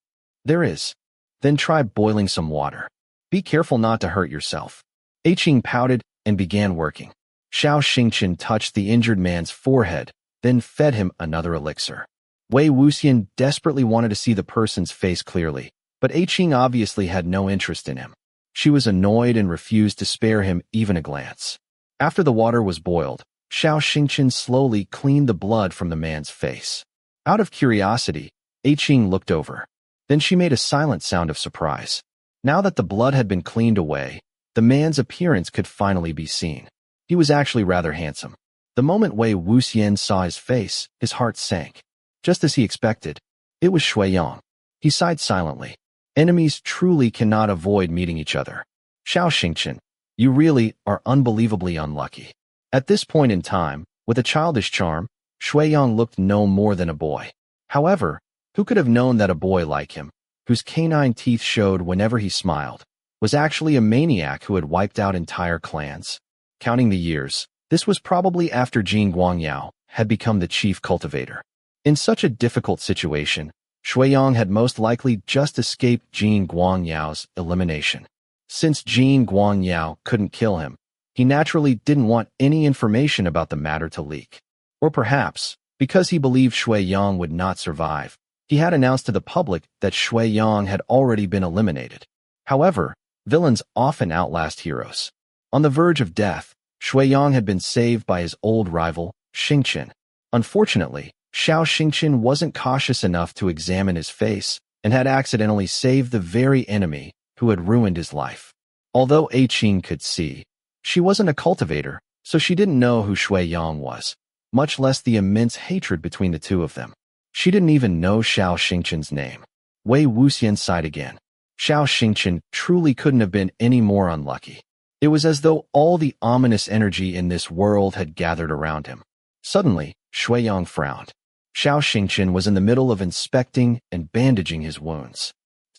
"There is." "Then try boiling some water. Be careful not to hurt yourself." Xiang pouted and began working. Xianxia touched the injured man's forehead, then fed him another elixir. Wei Wuxian desperately wanted to see the person's face clearly, but Xiang obviously had no interest in him. She was annoyed and refused to spare him even a glance. After the water was boiled, Xianxia slowly cleaned the blood from the man's face. Out of curiosity, Xiang looked over. Then she made a silent sound of surprise. Now that the blood had been cleaned away, the man's appearance could finally be seen. He was actually rather handsome. The moment Wei Wuxian saw his face, his heart sank. Just as he expected, it was Xiang. He sighed silently. Enemies truly cannot avoid meeting each other. Xianxia, you really are unbelievably unlucky. At this point in time, with a childish charm, Xiang looked no more than a boy. However, who could have known that a boy like him, whose canine teeth showed whenever he smiled, was actually a maniac who had wiped out entire clans? Counting the years, this was probably after Jin Guangyao had become the chief cultivator. In such a difficult situation, Xiang had most likely just escaped Jin Guangyao's elimination. Since Jin Guangyao couldn't kill him, he naturally didn't want any information about the matter to leak. Or perhaps, because he believed Xiang would not survive, he had announced to the public that Xiang had already been eliminated. However, villains often outlast heroes. On the verge of death, Xiang had been saved by his old rival, Xingqian. Unfortunately, Xianxia wasn't cautious enough to examine his face and had accidentally saved the very enemy who had ruined his life. Although Xiang could see, she wasn't a cultivator, so she didn't know who Xiang was, much less the immense hatred between the two of them. She didn't even know Xianxia's name. Wei Wuxian sighed again. Xianxia truly couldn't have been any more unlucky. It was as though all the ominous energy in this world had gathered around him. Suddenly, Xiang frowned. Xianxia was in the middle of inspecting and bandaging his wounds.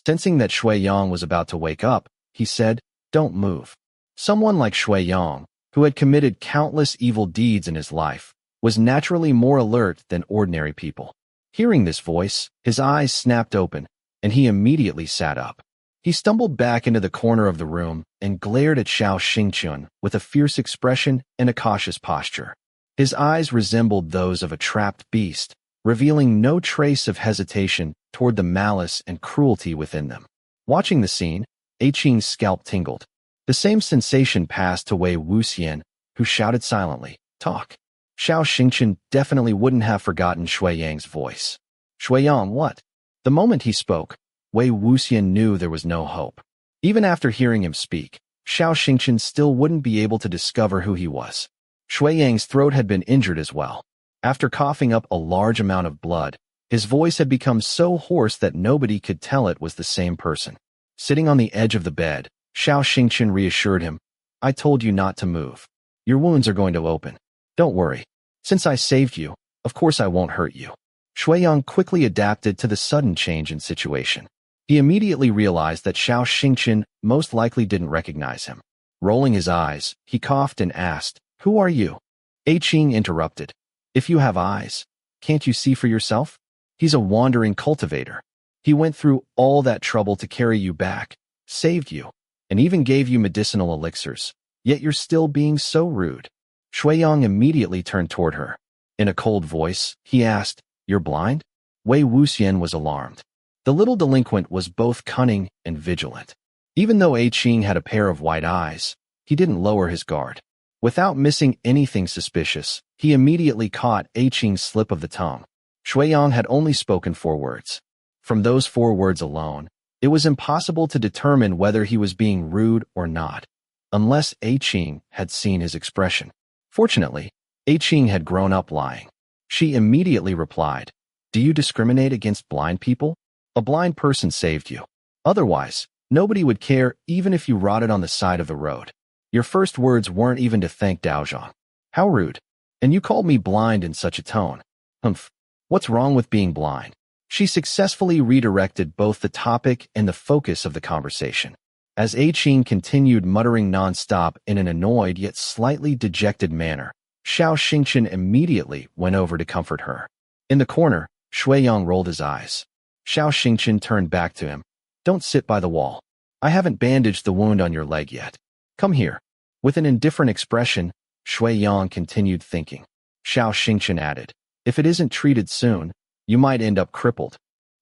Sensing that Xiang was about to wake up, he said, "Don't move." Someone like Xiang, who had committed countless evil deeds in his life, was naturally more alert than ordinary people. Hearing this voice, his eyes snapped open, and he immediately sat up. He stumbled back into the corner of the room and glared at Xianxia with a fierce expression and a cautious posture. His eyes resembled those of a trapped beast, revealing no trace of hesitation toward the malice and cruelty within them. Watching the scene, Xiang's scalp tingled. The same sensation passed to Wei Wuxian, who shouted silently, "Talk." Xianxia definitely wouldn't have forgotten Xiang's voice. "Xiang, what?" The moment he spoke, Wei Wuxian knew there was no hope. Even after hearing him speak, Xianxia still wouldn't be able to discover who he was. Xiang's throat had been injured as well. After coughing up a large amount of blood, his voice had become so hoarse that nobody could tell it was the same person. Sitting on the edge of the bed, Xianxia reassured him, "I told you not to move. Your wounds are going to open. Don't worry. Since I saved you, of course I won't hurt you." Xiang quickly adapted to the sudden change in situation. He immediately realized that Xianxia most likely didn't recognize him. Rolling his eyes, he coughed and asked, "Who are you?" Xiang interrupted, "If you have eyes, can't you see for yourself?" He's a wandering cultivator. He went through all that trouble to carry you back, saved you, and even gave you medicinal elixirs. Yet you're still being so rude. Xiang immediately turned toward her. In a cold voice, he asked, "You're blind?" Wei Wuxian was alarmed. The little delinquent was both cunning and vigilant. Even though Xiang had a pair of white eyes, he didn't lower his guard. Without missing anything suspicious, he immediately caught Xiang's slip of the tongue. Xiang had only spoken 4 words. From those 4 words alone, it was impossible to determine whether he was being rude or not, unless Xiang had seen his expression. Fortunately, Xiang had grown up lying. She immediately replied, "Do you discriminate against blind people? A blind person saved you. Otherwise, nobody would care even if you rotted on the side of the road. Your first words weren't even to thank Daozhong. How rude. And you called me blind in such a tone. Humph. What's wrong with being blind?" She successfully redirected both the topic and the focus of the conversation. As Xiang continued muttering nonstop in an annoyed yet slightly dejected manner, Xianxia immediately went over to comfort her. In the corner, Xiang rolled his eyes. Xianxia turned back to him. "Don't sit by the wall. I haven't bandaged the wound on your leg yet. Come here." With an indifferent expression, Xiang continued thinking. Xianxia added, "If it isn't treated soon, you might end up crippled."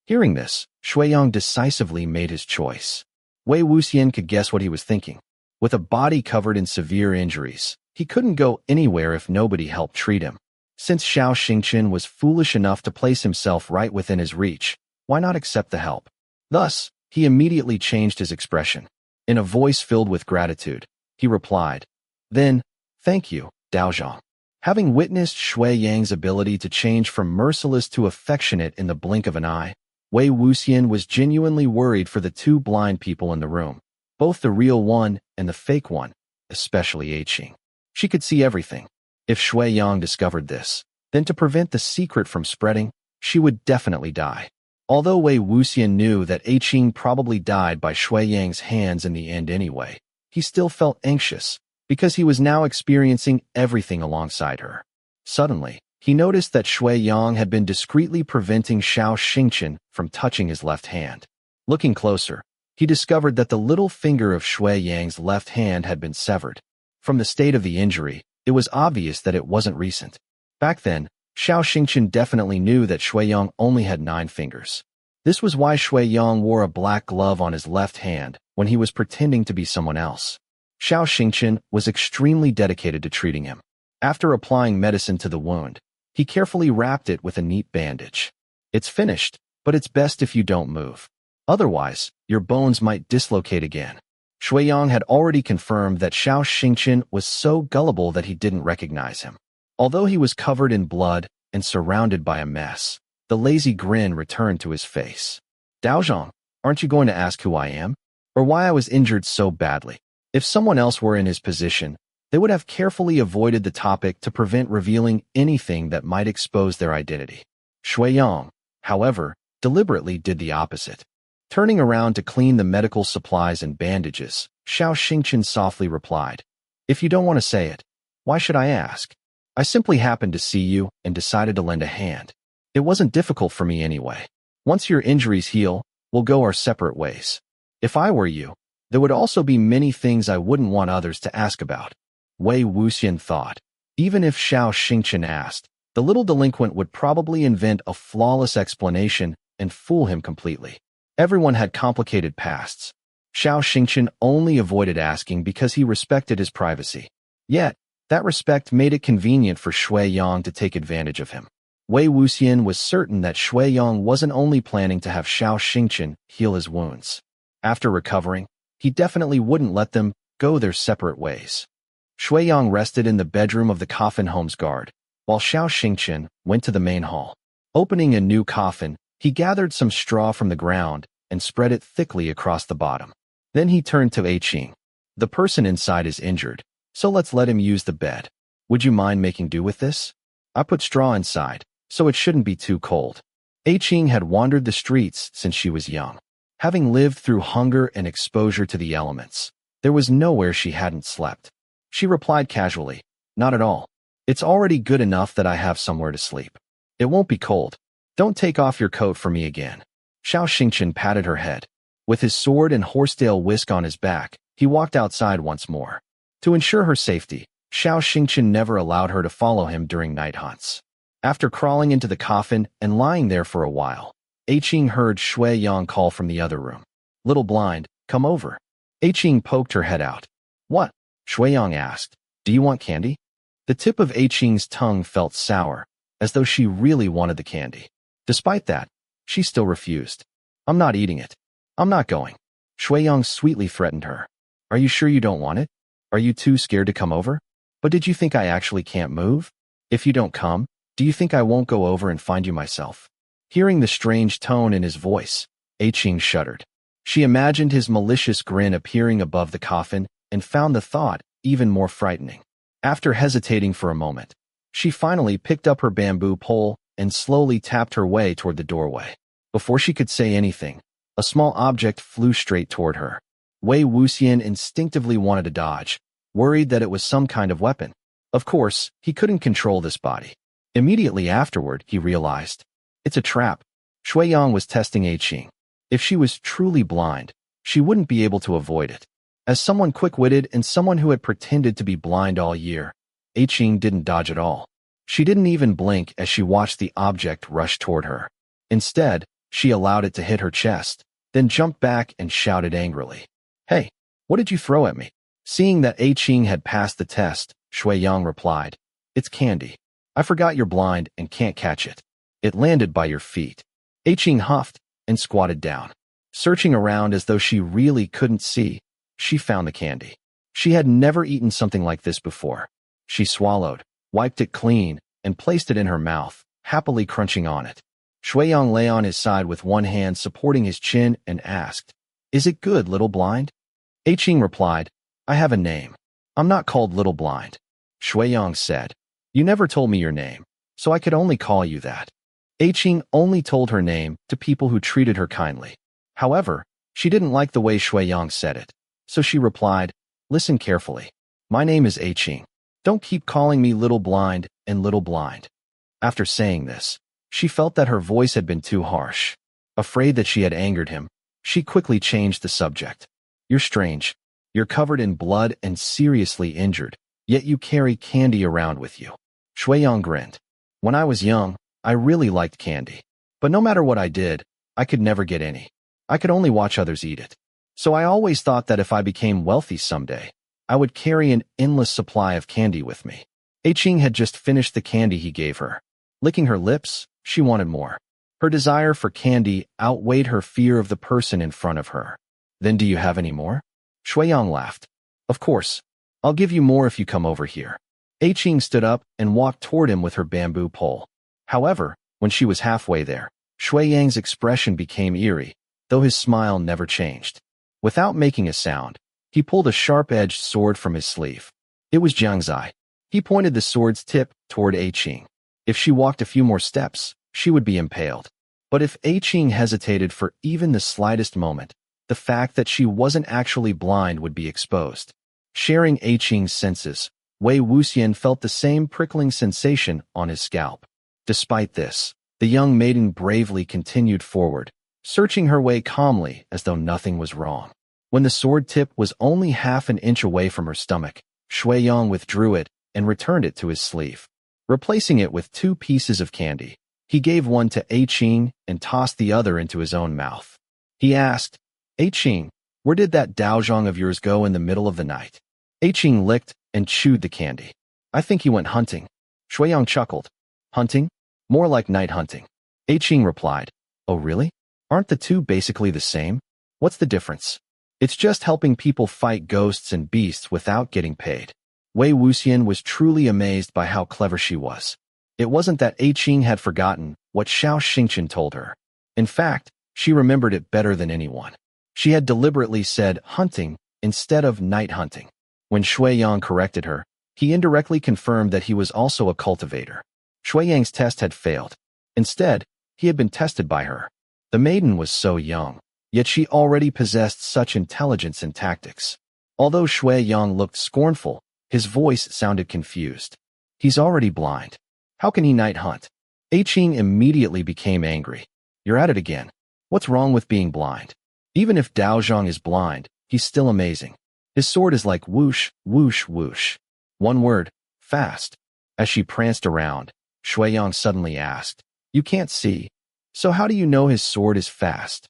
Hearing this, Xiang decisively made his choice. Wei Wuxian could guess what he was thinking. With a body covered in severe injuries, he couldn't go anywhere if nobody helped treat him. Since Xianxia was foolish enough to place himself right within his reach, why not accept the help? Thus, he immediately changed his expression. In a voice filled with gratitude, he replied, "Then, thank you, Daozhong." Having witnessed Shui Yang's ability to change from merciless to affectionate in the blink of an eye, Wei Wuxian was genuinely worried for the 2 blind people in the room, both the real one and the fake one, especially Xiang. She could see everything. If Shui Yang discovered this, then to prevent the secret from spreading, she would definitely die. Although Wei Wuxian knew that Xiang probably died by Shui Yang's hands in the end anyway, he still felt anxious, because he was now experiencing everything alongside her. Suddenly, he noticed that Shui Yang had been discreetly preventing Xianxia from touching his left hand. Looking closer, he discovered that the little finger of Shui Yang's left hand had been severed. From the state of the injury, it was obvious that it wasn't recent. Back then, Xianxia definitely knew that Shui Yang only had 9 fingers. This was why Shui Yang wore a black glove on his left hand when he was pretending to be someone else. Xianxia was extremely dedicated to treating him. After applying medicine to the wound, he carefully wrapped it with a neat bandage. "It's finished, but it's best if you don't move. Otherwise, your bones might dislocate again." Xiang had already confirmed that Xianxia was so gullible that he didn't recognize him. Although he was covered in blood and surrounded by a mess, the lazy grin returned to his face. "Daozhong, aren't you going to ask who I am? Or why I was injured so badly?" If someone else were in his position, they would have carefully avoided the topic to prevent revealing anything that might expose their identity. Xiang, however, deliberately did the opposite. Turning around to clean the medical supplies and bandages, Xianxia softly replied, "If you don't want to say it, why should I ask? I simply happened to see you and decided to lend a hand. It wasn't difficult for me anyway. Once your injuries heal, we'll go our separate ways. If I were you, there would also be many things I wouldn't want others to ask about." Wei Wuxian thought. Even if Xianxia asked, the little delinquent would probably invent a flawless explanation and fool him completely. Everyone had complicated pasts. Xianxia only avoided asking because he respected his privacy. Yet, that respect made it convenient for Shui Yang to take advantage of him. Wei Wuxian was certain that Shui Yang wasn't only planning to have Xianxia heal his wounds. After recovering, he definitely wouldn't let them go their separate ways. Shui Yang rested in the bedroom of the coffin home's guard, while Xianxia went to the main hall. Opening a new coffin, he gathered some straw from the ground and spread it thickly across the bottom. Then he turned to Xiang. "The person inside is injured, so let's let him use the bed. Would you mind making do with this? I put straw inside, so it shouldn't be too cold." Xiang had wandered the streets since she was young. Having lived through hunger and exposure to the elements, there was nowhere she hadn't slept. She replied casually, "Not at all. It's already good enough that I have somewhere to sleep. It won't be cold." Don't take off your coat for me again. Xianxia patted her head. With his sword and horsetail whisk on his back, he walked outside once more. To ensure her safety, Xianxia never allowed her to follow him during night hunts. After crawling into the coffin and lying there for a while, Yiling heard Shui Yang call from the other room. Little blind, come over. Yiling poked her head out. What? Shui Yang asked. Do you want candy? The tip of Yiling's tongue felt sour, as though she really wanted the candy. Despite that, she still refused. I'm not eating it. I'm not going. Shui Yang sweetly threatened her. Are you sure you don't want it? Are you too scared to come over? But did you think I actually can't move? If you don't come, do you think I won't go over and find you myself? Hearing the strange tone in his voice, Yiling shuddered. She imagined his malicious grin appearing above the coffin and found the thought even more frightening. After hesitating for a moment, she finally picked up her bamboo pole and slowly tapped her way toward the doorway. Before she could say anything, a small object flew straight toward her. Wei Wuxian instinctively wanted to dodge, worried that it was some kind of weapon. Of course, he couldn't control this body. Immediately afterward, he realized. It's a trap. Shui Yang was testing Yiling. If she was truly blind, she wouldn't be able to avoid it. As someone quick-witted and someone who had pretended to be blind all year, Yiling didn't dodge at all. She didn't even blink as she watched the object rush toward her. Instead, she allowed it to hit her chest, then jumped back and shouted angrily. Hey, what did you throw at me? Seeing that Yiling had passed the test, Shui Yang replied, It's candy. I forgot you're blind and can't catch it. It landed by your feet. Yiling huffed and squatted down. Searching around as though she really couldn't see, she found the candy. She had never eaten something like this before. She swallowed, wiped it clean, and placed it in her mouth, happily crunching on it. Shui Yang lay on his side with one hand supporting his chin and asked, Is it good, little blind? Yiling replied, I have a name. I'm not called Little Blind. Shui Yang said, You never told me your name, so I could only call you that. Yiling only told her name to people who treated her kindly. However, she didn't like the way Shui Yang said it, so she replied, Listen carefully. My name is Yiling. Don't keep calling me Little Blind and Little Blind. After saying this, she felt that her voice had been too harsh. Afraid that she had angered him, she quickly changed the subject. You're strange. You're covered in blood and seriously injured, yet you carry candy around with you. Shui Yang grinned. When I was young, I really liked candy. But no matter what I did, I could never get any. I could only watch others eat it. So I always thought that if I became wealthy someday, I would carry an endless supply of candy with me. Yiling had just finished the candy he gave her. Licking her lips, she wanted more. Her desire for candy outweighed her fear of the person in front of her. Then do you have any more? Shui Yang laughed. Of course. I'll give you more if you come over here. Yiling stood up and walked toward him with her bamboo pole. However, when she was halfway there, Shui Yang's expression became eerie, though his smile never changed. Without making a sound, he pulled a sharp-edged sword from his sleeve. It was Xianxia. He pointed the sword's tip toward Yiling. If she walked a few more steps, she would be impaled. But if Yiling hesitated for even the slightest moment, the fact that she wasn't actually blind would be exposed. Sharing Yiling's senses, Wei Wuxian felt the same prickling sensation on his scalp. Despite this, the young maiden bravely continued forward, searching her way calmly as though nothing was wrong. When the sword tip was only half an inch away from her stomach, Shui Yang withdrew it and returned it to his sleeve. Replacing it with 2 pieces of candy, he gave one to Yiling and tossed the other into his own mouth. He asked, Yiling, where did that Daozhong of yours go in the middle of the night? Yiling licked and chewed the candy. I think he went hunting. Shui Yang chuckled. Hunting? More like night hunting. Yiling replied, Oh really? Aren't the two basically the same? What's the difference? It's just helping people fight ghosts and beasts without getting paid. Wei Wuxian was truly amazed by how clever she was. It wasn't that Yiling had forgotten what Xianxia told her. In fact, she remembered it better than anyone. She had deliberately said hunting instead of night hunting. When Shui Yang corrected her, he indirectly confirmed that he was also a cultivator. Shui Yang's test had failed. Instead, he had been tested by her. The maiden was so young, yet she already possessed such intelligence and tactics. Although Shui Yang looked scornful, his voice sounded confused. He's already blind. How can he night hunt? Qing immediately became angry. You're at it again. What's wrong with being blind? Even if Dao Zhang is blind, he's still amazing. His sword is like whoosh, whoosh, whoosh. One word, fast. As she pranced around, Shuiyang suddenly asked, You can't see. So how do you know his sword is fast?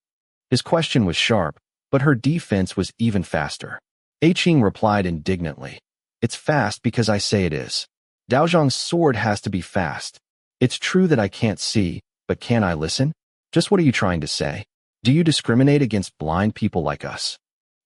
His question was sharp, but her defense was even faster. Qing replied indignantly, It's fast because I say it is. Dao Zhang's sword has to be fast. It's true that I can't see, but can I listen? Just what are you trying to say? Do you discriminate against blind people like us?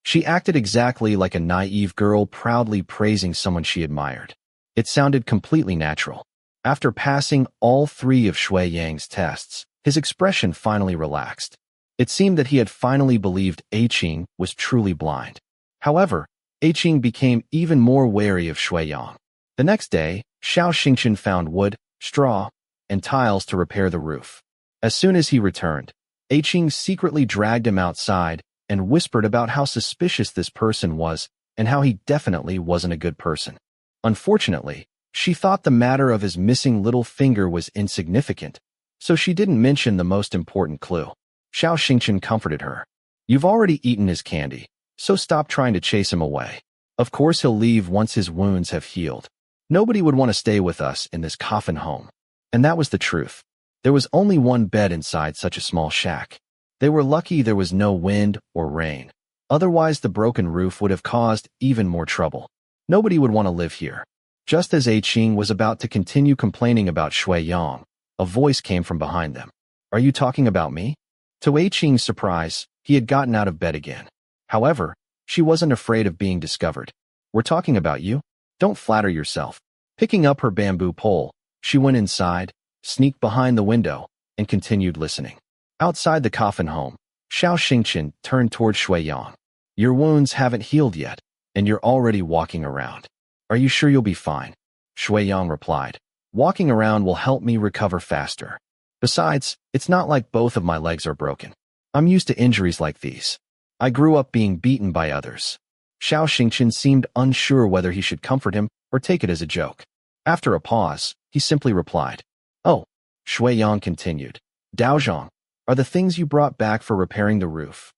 She acted exactly like a naive girl proudly praising someone she admired. It sounded completely natural. After passing all 3 of Shuiyang's tests, his expression finally relaxed. It seemed that he had finally believed Qing was truly blind. However, Qing became even more wary of Shuiyang. The next day, Xianxia found wood, straw, and tiles to repair the roof. As soon as he returned, Qing secretly dragged him outside and whispered about how suspicious this person was and how he definitely wasn't a good person. Unfortunately, she thought the matter of his missing little finger was insignificant, so she didn't mention the most important clue. Xianxia comforted her. You've already eaten his candy, so stop trying to chase him away. Of course he'll leave once his wounds have healed. Nobody would want to stay with us in this coffin home. And that was the truth. There was only one bed inside such a small shack. They were lucky there was no wind or rain. Otherwise, the broken roof would have caused even more trouble. Nobody would want to live here. Just as Qing was about to continue complaining about Shuiyang, a voice came from behind them. Are you talking about me? To Qing's surprise, he had gotten out of bed again. However, she wasn't afraid of being discovered. We're talking about you? Don't flatter yourself. Picking up her bamboo pole, she went inside, sneaked behind the window, and continued listening. Outside the coffin home, Xianxia turned toward Shuiyang. Your wounds haven't healed yet, and you're already walking around. Are you sure you'll be fine? Shuiyang replied. Walking around will help me recover faster. Besides, it's not like both of my legs are broken. I'm used to injuries like these. I grew up being beaten by others. Xianxia seemed unsure whether he should comfort him or take it as a joke. After a pause, he simply replied, Oh, Shuiyang continued. Dao Zhang, are the things you brought back for repairing the roof?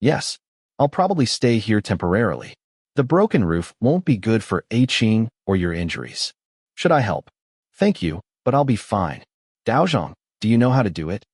Yes, I'll probably stay here temporarily. The broken roof won't be good for Qing or your injuries. Should I help? Thank you, but I'll be fine. Dao Zhang, do you know how to do it?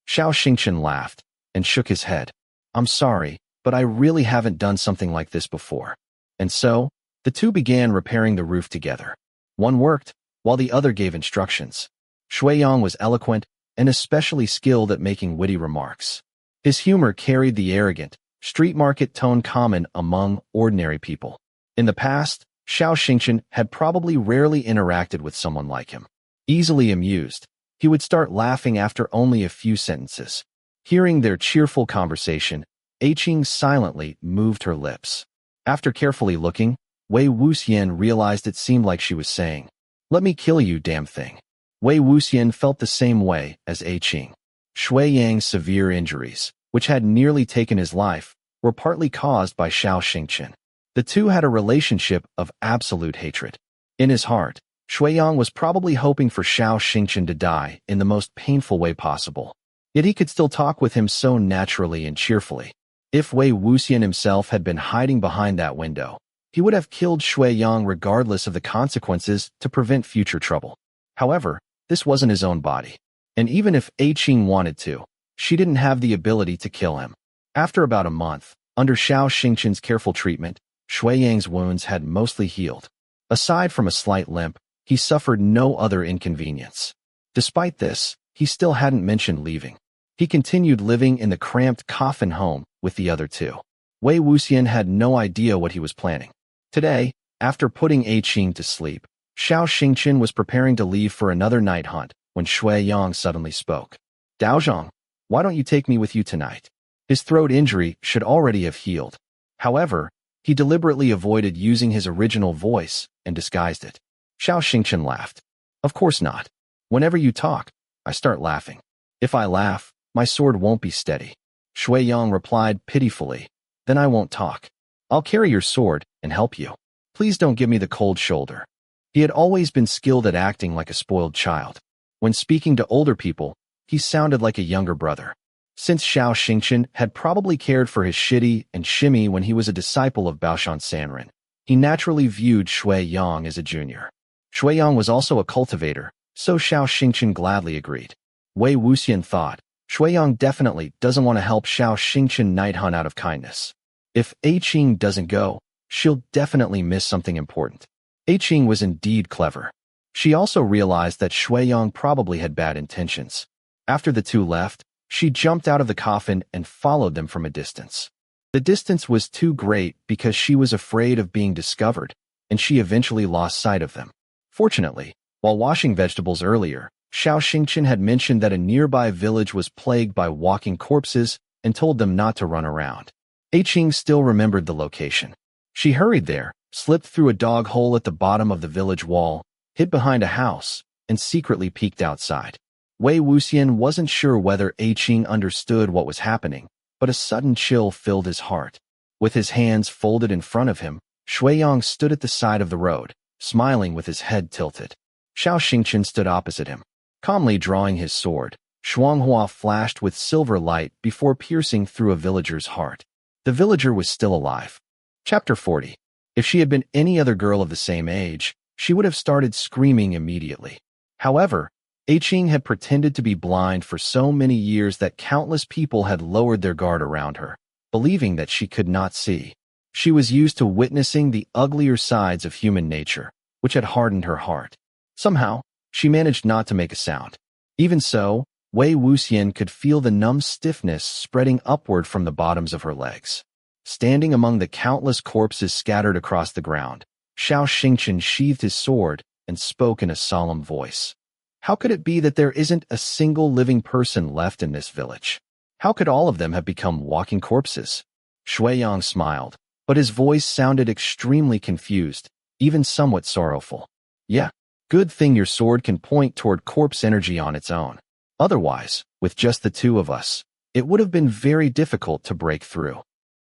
Xianxia laughed and shook his head. I'm sorry, but I really haven't done something like this before. And so, the two began repairing the roof together. One worked, while the other gave instructions. Shuiyang was eloquent and especially skilled at making witty remarks. His humor carried the arrogant, street market tone common among ordinary people. In the past, Xianxia had probably rarely interacted with someone like him. Easily amused, he would start laughing after only a few sentences. Hearing their cheerful conversation, Qing silently moved her lips. After carefully looking, Wei Wuxian realized it seemed like she was saying, Let me kill you, damn thing. Wei Wuxian felt the same way as Qing. Shuiyang's severe injuries, which had nearly taken his life, were partly caused by Xianxia. The two had a relationship of absolute hatred. In his heart, Shuiyang was probably hoping for Xianxia to die in the most painful way possible. Yet he could still talk with him so naturally and cheerfully. If Wei Wuxian himself had been hiding behind that window, he would have killed Shuiyang regardless of the consequences to prevent future trouble. However, this wasn't his own body. And even if Qing wanted to, she didn't have the ability to kill him. After about a month, under Xianxia's careful treatment, Shuiyang's wounds had mostly healed. Aside from a slight limp, he suffered no other inconvenience. Despite this, he still hadn't mentioned leaving. He continued living in the cramped coffin home with the other two. Wei Wuxian had no idea what he was planning. Today, after putting Qing to sleep, Xianxia was preparing to leave for another night hunt when Shuiyang suddenly spoke. Dao Zhang, why don't you take me with you tonight? His throat injury should already have healed. However, he deliberately avoided using his original voice and disguised it. Xianxia laughed. Of course not. Whenever you talk, I start laughing. If I laugh, my sword won't be steady. Shuiyang replied pitifully. Then I won't talk. I'll carry your sword and help you. Please don't give me the cold shoulder. He had always been skilled at acting like a spoiled child. When speaking to older people, he sounded like a younger brother. Since Xianxia had probably cared for his shitty and shimmy when he was a disciple of Baoshan Sanren, he naturally viewed Shui Yang as a junior. Shui Yang was also a cultivator, so Xianxia gladly agreed. Wei Wuxian thought, Shui Yang definitely doesn't want to help Xianxia night hunt out of kindness. If Qing doesn't go, she'll definitely miss something important. Qing was indeed clever. She also realized that Shui Yang probably had bad intentions. After the two left, she jumped out of the coffin and followed them from a distance. The distance was too great because she was afraid of being discovered, and she eventually lost sight of them. Fortunately, while washing vegetables earlier, Xianxia had mentioned that a nearby village was plagued by walking corpses and told them not to run around. Qing still remembered the location. She hurried there, slipped through a dog hole at the bottom of the village wall, hid behind a house, and secretly peeked outside. Wei Wuxian wasn't sure whether Qing understood what was happening, but a sudden chill filled his heart. With his hands folded in front of him, Shui Yang stood at the side of the road, smiling with his head tilted. Xianxia stood opposite him. Calmly drawing his sword, Shuanghua flashed with silver light before piercing through a villager's heart. The villager was still alive. Chapter 40. If she had been any other girl of the same age, she would have started screaming immediately. However, Qing had pretended to be blind for so many years that countless people had lowered their guard around her, believing that she could not see. She was used to witnessing the uglier sides of human nature, which had hardened her heart. Somehow, she managed not to make a sound. Even so, Wei Wuxian could feel the numb stiffness spreading upward from the bottoms of her legs. Standing among the countless corpses scattered across the ground, Xianxia sheathed his sword and spoke in a solemn voice. How could it be that there isn't a single living person left in this village? How could all of them have become walking corpses? Shui Yang smiled, but his voice sounded extremely confused, even somewhat sorrowful. Yeah, good thing your sword can point toward corpse energy on its own. Otherwise, with just the two of us, it would have been very difficult to break through.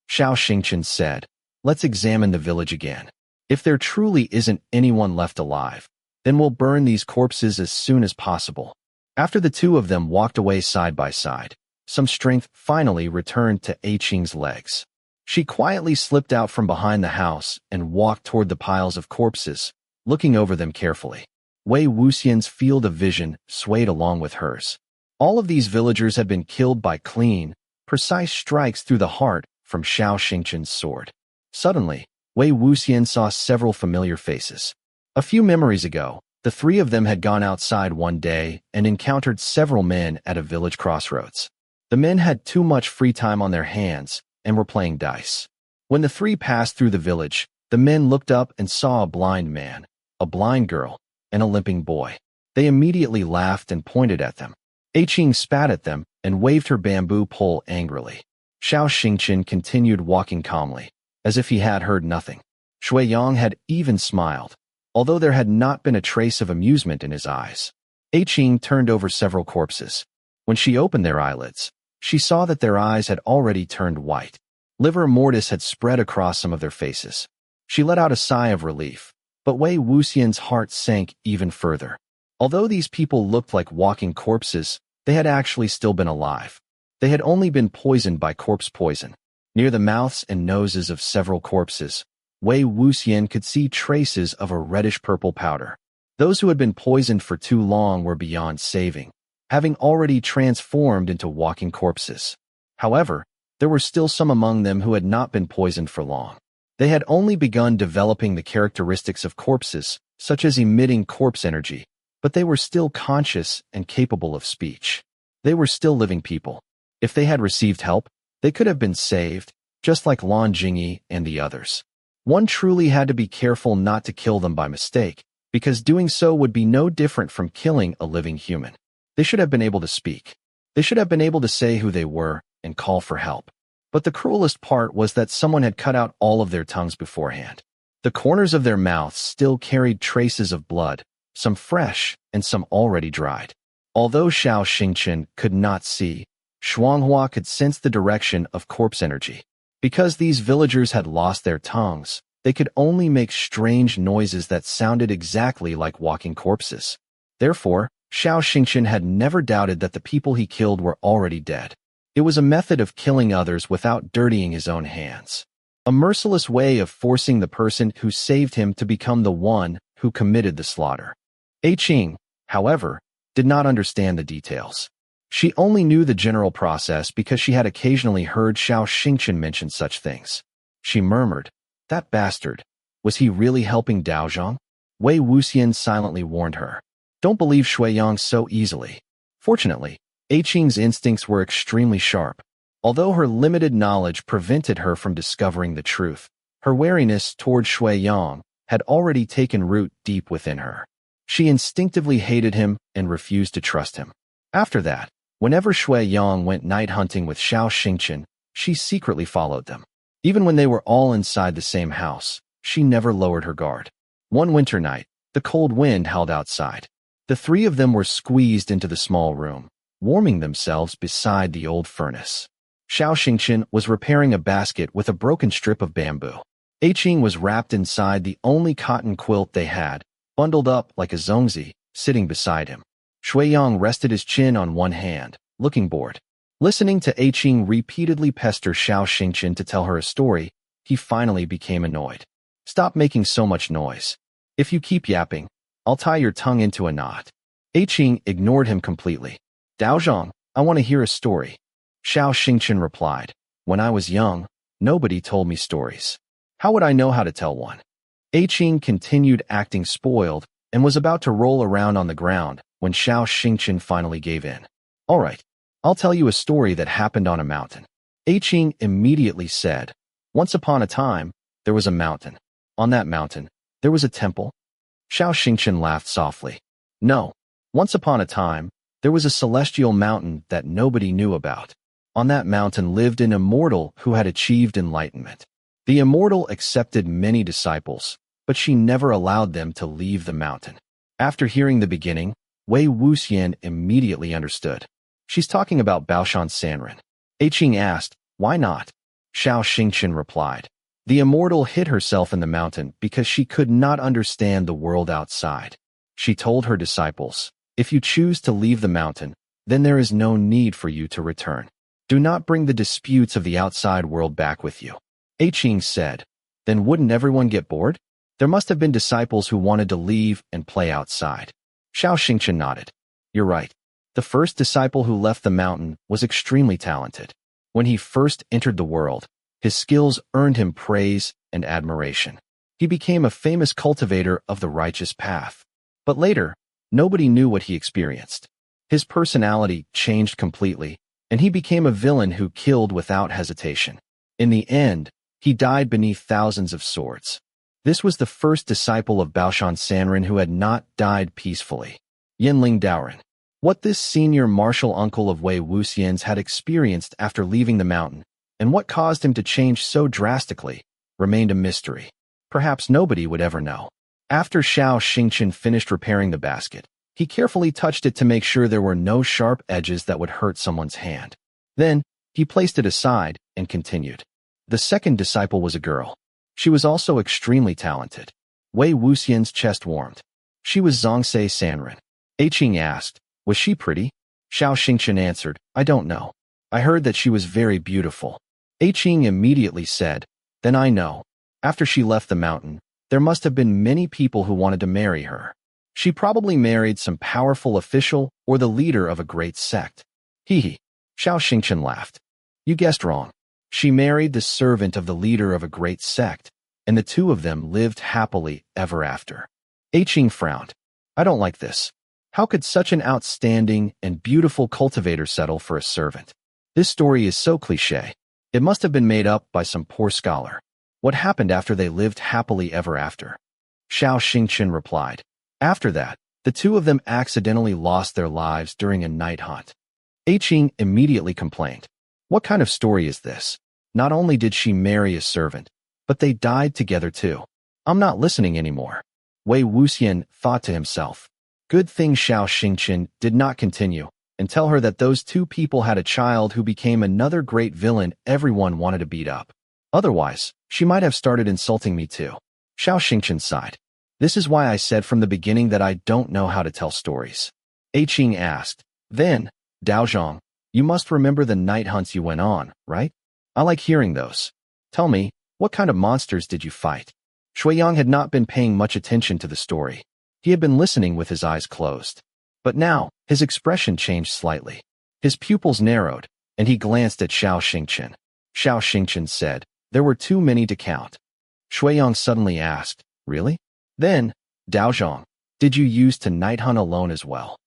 Xianxia said, let's examine the village again. If there truly isn't anyone left alive, then we'll burn these corpses as soon as possible. After the two of them walked away side by side, some strength finally returned to Qing's legs. She quietly slipped out from behind the house and walked toward the piles of corpses, looking over them carefully. Wei Wuxian's field of vision swayed along with hers. All of these villagers had been killed by clean, precise strikes through the heart from Xianxia's sword. Suddenly, Wei Wuxian saw several familiar faces. A few memories ago, the three of them had gone outside one day and encountered several men at a village crossroads. The men had too much free time on their hands and were playing dice. When the three passed through the village, the men looked up and saw a blind man, a blind girl, and a limping boy. They immediately laughed and pointed at them. Qing spat at them and waved her bamboo pole angrily. Xianxia continued walking calmly, as if he had heard nothing. Shui Yang had even smiled, although there had not been a trace of amusement in his eyes. Qing turned over several corpses. When she opened their eyelids, she saw that their eyes had already turned white. Livor mortis had spread across some of their faces. She let out a sigh of relief, but Wei Wuxian's heart sank even further. Although these people looked like walking corpses, they had actually still been alive. They had only been poisoned by corpse poison. Near the mouths and noses of several corpses, Wei Wuxian could see traces of a reddish-purple powder. Those who had been poisoned for too long were beyond saving, having already transformed into walking corpses. However, there were still some among them who had not been poisoned for long. They had only begun developing the characteristics of corpses, such as emitting corpse energy, but they were still conscious and capable of speech. They were still living people. If they had received help, they could have been saved, just like Lan Wangji and the others. One truly had to be careful not to kill them by mistake, because doing so would be no different from killing a living human. They should have been able to speak. They should have been able to say who they were and call for help. But the cruelest part was that someone had cut out all of their tongues beforehand. The corners of their mouths still carried traces of blood, some fresh and some already dried. Although Xianxia could not see, Shuanghua could sense the direction of corpse energy. Because these villagers had lost their tongues, they could only make strange noises that sounded exactly like walking corpses. Therefore, Xianxia had never doubted that the people he killed were already dead. It was a method of killing others without dirtying his own hands. A merciless way of forcing the person who saved him to become the one who committed the slaughter. Qing, however, did not understand the details. She only knew the general process because she had occasionally heard Xianxia mention such things. She murmured, "That bastard. Was he really helping Daozhong?" Wei Wuxian silently warned her, "Don't believe Shuiyang so easily." Fortunately, Qing's instincts were extremely sharp. Although her limited knowledge prevented her from discovering the truth, her wariness toward Shuiyang had already taken root deep within her. She instinctively hated him and refused to trust him. After that, whenever Shuiyang went night hunting with Xianxia, she secretly followed them. Even when they were all inside the same house, she never lowered her guard. One winter night, the cold wind howled outside. The three of them were squeezed into the small room, warming themselves beside the old furnace. Xianxia was repairing a basket with a broken strip of bamboo. Qing was wrapped inside the only cotton quilt they had, bundled up like a zongzi, sitting beside him. Shuiyang rested his chin on one hand, looking bored. Listening to Qing repeatedly pester Xianxia to tell her a story, he finally became annoyed. "Stop making so much noise. If you keep yapping, I'll tie your tongue into a knot." Qing ignored him completely. "Daozhong, I want to hear a story." Xianxia replied, "When I was young, nobody told me stories. How would I know how to tell one?" Qing continued acting spoiled and was about to roll around on the ground when Xianxia finally gave in. "All right, I'll tell you a story that happened on a mountain." Qing immediately said, "Once upon a time, there was a mountain. On that mountain, there was a temple." Xianxia laughed softly. "No, once upon a time, there was a celestial mountain that nobody knew about. On that mountain lived an immortal who had achieved enlightenment. The immortal accepted many disciples, but she never allowed them to leave the mountain." After hearing the beginning, Wei Wuxian immediately understood. "She's talking about Baoshan Sanren." Qing asked, "Why not?" Xianxia replied, "The immortal hid herself in the mountain because she could not understand the world outside. She told her disciples, 'If you choose to leave the mountain, then there is no need for you to return. Do not bring the disputes of the outside world back with you.'" Qing said, "Then wouldn't everyone get bored? There must have been disciples who wanted to leave and play outside." Xianxia nodded. "You're right. The first disciple who left the mountain was extremely talented. When he first entered the world, his skills earned him praise and admiration. He became a famous cultivator of the righteous path. But later, nobody knew what he experienced. His personality changed completely, and he became a villain who killed without hesitation. In the end, he died beneath thousands of swords. This was the first disciple of Baoshan Sanren who had not died peacefully. Yiling Patriarch. What this senior martial uncle of Wei Wuxian's had experienced after leaving the mountain, and what caused him to change so drastically, remained a mystery. Perhaps nobody would ever know. After Xianxia finished repairing the basket, he carefully touched it to make sure there were no sharp edges that would hurt someone's hand. Then, he placed it aside and continued. The second disciple was a girl. She was also extremely talented. Wei Wuxian's chest warmed. She was Zongse Sanren. Qing asked, "Was she pretty?" Xianxia answered, "I don't know. I heard that she was very beautiful." Qing immediately said, "Then I know. After she left the mountain, there must have been many people who wanted to marry her. She probably married some powerful official or the leader of a great sect." Hee. Xianxia laughed. "You guessed wrong. She married the servant of the leader of a great sect, and the two of them lived happily ever after." Qing frowned. "I don't like this. How could such an outstanding and beautiful cultivator settle for a servant? This story is so cliché. It must have been made up by some poor scholar. What happened after they lived happily ever after?" Xianxia replied. "After that, the two of them accidentally lost their lives during a night hunt." Qing immediately complained. "What kind of story is this? Not only did she marry a servant, but they died together too. I'm not listening anymore." Wei Wuxian thought to himself. Good thing Xianxia did not continue and tell her that those two people had a child who became another great villain everyone wanted to beat up. Otherwise, she might have started insulting me too. Xianxia sighed. "This is why I said from the beginning that I don't know how to tell stories." Qing asked. Then, Daozhong, you must remember the night hunts you went on, right? I like hearing those. Tell me, what kind of monsters did you fight? Shuiyang had not been paying much attention to the story. He had been listening with his eyes closed. But now, his expression changed slightly. His pupils narrowed, and he glanced at Xiao Xingqian. Xiao Xingqian said, there were too many to count. Shuiyang suddenly asked, really? Then, Daozhong, did you use to night hunt alone as well?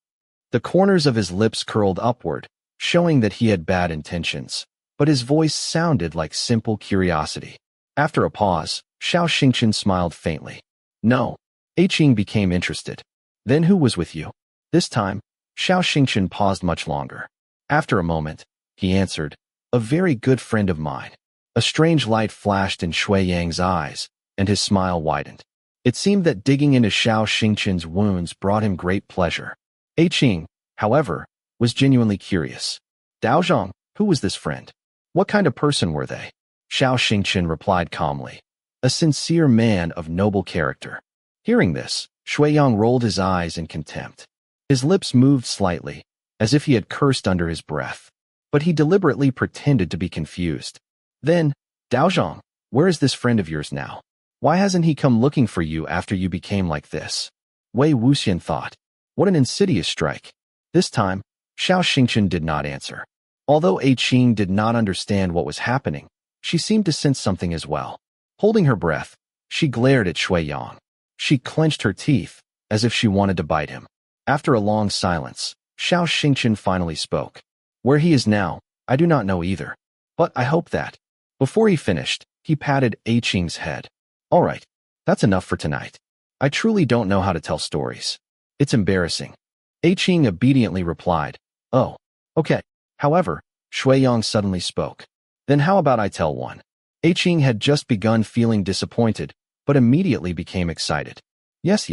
The corners of his lips curled upward, showing that he had bad intentions, but his voice sounded like simple curiosity. After a pause, Xiao Xingqian smiled faintly. No. Qing became interested. Then who was with you? This time, Xiao Xingqian paused much longer. After a moment, he answered, a very good friend of mine. A strange light flashed in Shui Yang's eyes, and his smile widened. It seemed that digging into Xiao Xingqian's wounds brought him great pleasure. Qing, however, was genuinely curious. Daozhong, who was this friend? What kind of person were they? Xiao Xingqian replied calmly. A sincere man of noble character. Hearing this, Shuiyang rolled his eyes in contempt. His lips moved slightly, as if he had cursed under his breath. But he deliberately pretended to be confused. Then, Daozhong, where is this friend of yours now? Why hasn't he come looking for you after you became like this? Wei Wuxian thought. What an insidious strike. This time, Xiao Xingqian did not answer. Although Qing did not understand what was happening, she seemed to sense something as well. Holding her breath, she glared at Shuiyang. She clenched her teeth, as if she wanted to bite him. After a long silence, Xiao Xingqian finally spoke. Where he is now, I do not know either. But I hope that. Before he finished, he patted Qing's head. All right, that's enough for tonight. I truly don't know how to tell stories. It's embarrassing. Qing obediently replied, oh, okay. However, Shuiyang suddenly spoke. Then how about I tell one? Qing had just begun feeling disappointed, but immediately became excited. Yes,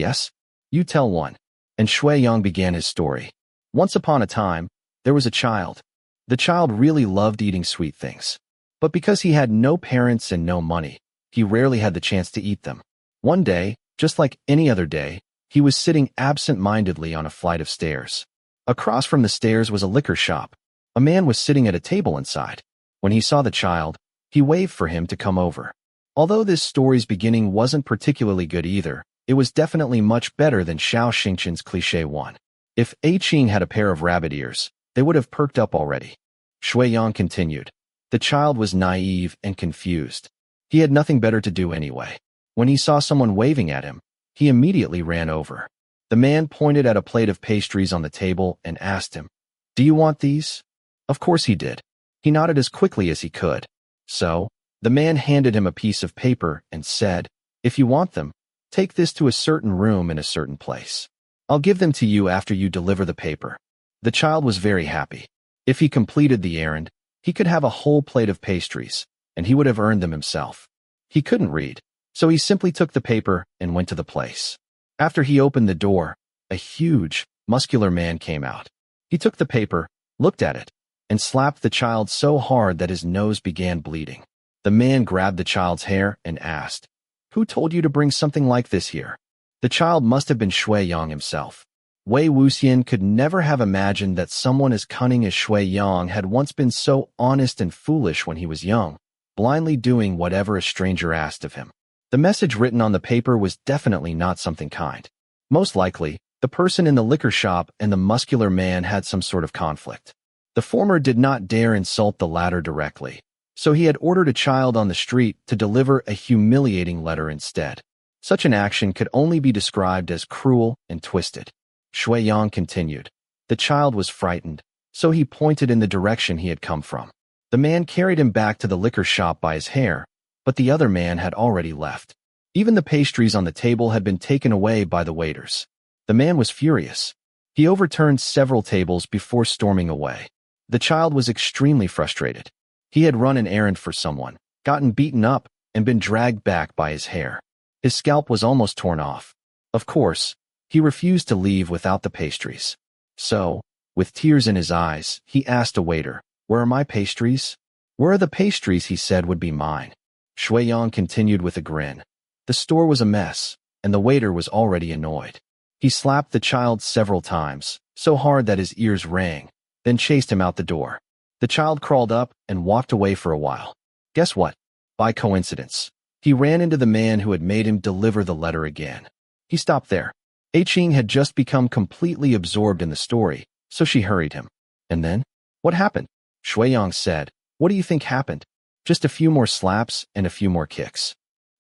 you tell one. And Shuiyang began his story. Once upon a time, there was a child. The child really loved eating sweet things. But because he had no parents and no money, he rarely had the chance to eat them. One day, just like any other day, he was sitting absent-mindedly on a flight of stairs. Across from the stairs was a liquor shop. A man was sitting at a table inside. When he saw the child, he waved for him to come over. Although this story's beginning wasn't particularly good either, it was definitely much better than Xiao Xingqian's cliché one. If Qing had a pair of rabbit ears, they would have perked up already. Shuiyang continued. The child was naive and confused. He had nothing better to do anyway. When he saw someone waving at him, he immediately ran over. The man pointed at a plate of pastries on the table and asked him, do you want these? Of course he did. He nodded as quickly as he could. So, the man handed him a piece of paper and said, if you want them, take this to a certain room in a certain place. I'll give them to you after you deliver the paper. The child was very happy. If he completed the errand, he could have a whole plate of pastries, and he would have earned them himself. He couldn't read, so he simply took the paper and went to the place. After he opened the door, a huge, muscular man came out. He took the paper, looked at it, and slapped the child so hard that his nose began bleeding. The man grabbed the child's hair and asked, who told you to bring something like this here? The child must have been Shuiyang himself. Wei Wuxian could never have imagined that someone as cunning as Shuiyang had once been so honest and foolish when he was young, blindly doing whatever a stranger asked of him. The message written on the paper was definitely not something kind. Most likely, the person in the liquor shop and the muscular man had some sort of conflict. The former did not dare insult the latter directly, so he had ordered a child on the street to deliver a humiliating letter instead. Such an action could only be described as cruel and twisted. Shuiyang continued. The child was frightened, so he pointed in the direction he had come from. The man carried him back to the liquor shop by his hair, but the other man had already left. Even the pastries on the table had been taken away by the waiters. The man was furious. He overturned several tables before storming away. The child was extremely frustrated. He had run an errand for someone, gotten beaten up, and been dragged back by his hair. His scalp was almost torn off. Of course, he refused to leave without the pastries. So, with tears in his eyes, he asked a waiter, where are my pastries? Where are the pastries he said would be mine? Shuiyang continued with a grin. The store was a mess, and the waiter was already annoyed. He slapped the child several times, so hard that his ears rang, then chased him out the door. The child crawled up and walked away for a while. Guess what? By coincidence, he ran into the man who had made him deliver the letter again. He stopped there. Xiang had just become completely absorbed in the story, so she hurried him. And then? What happened? Xiang said. What do you think happened? Just a few more slaps and a few more kicks.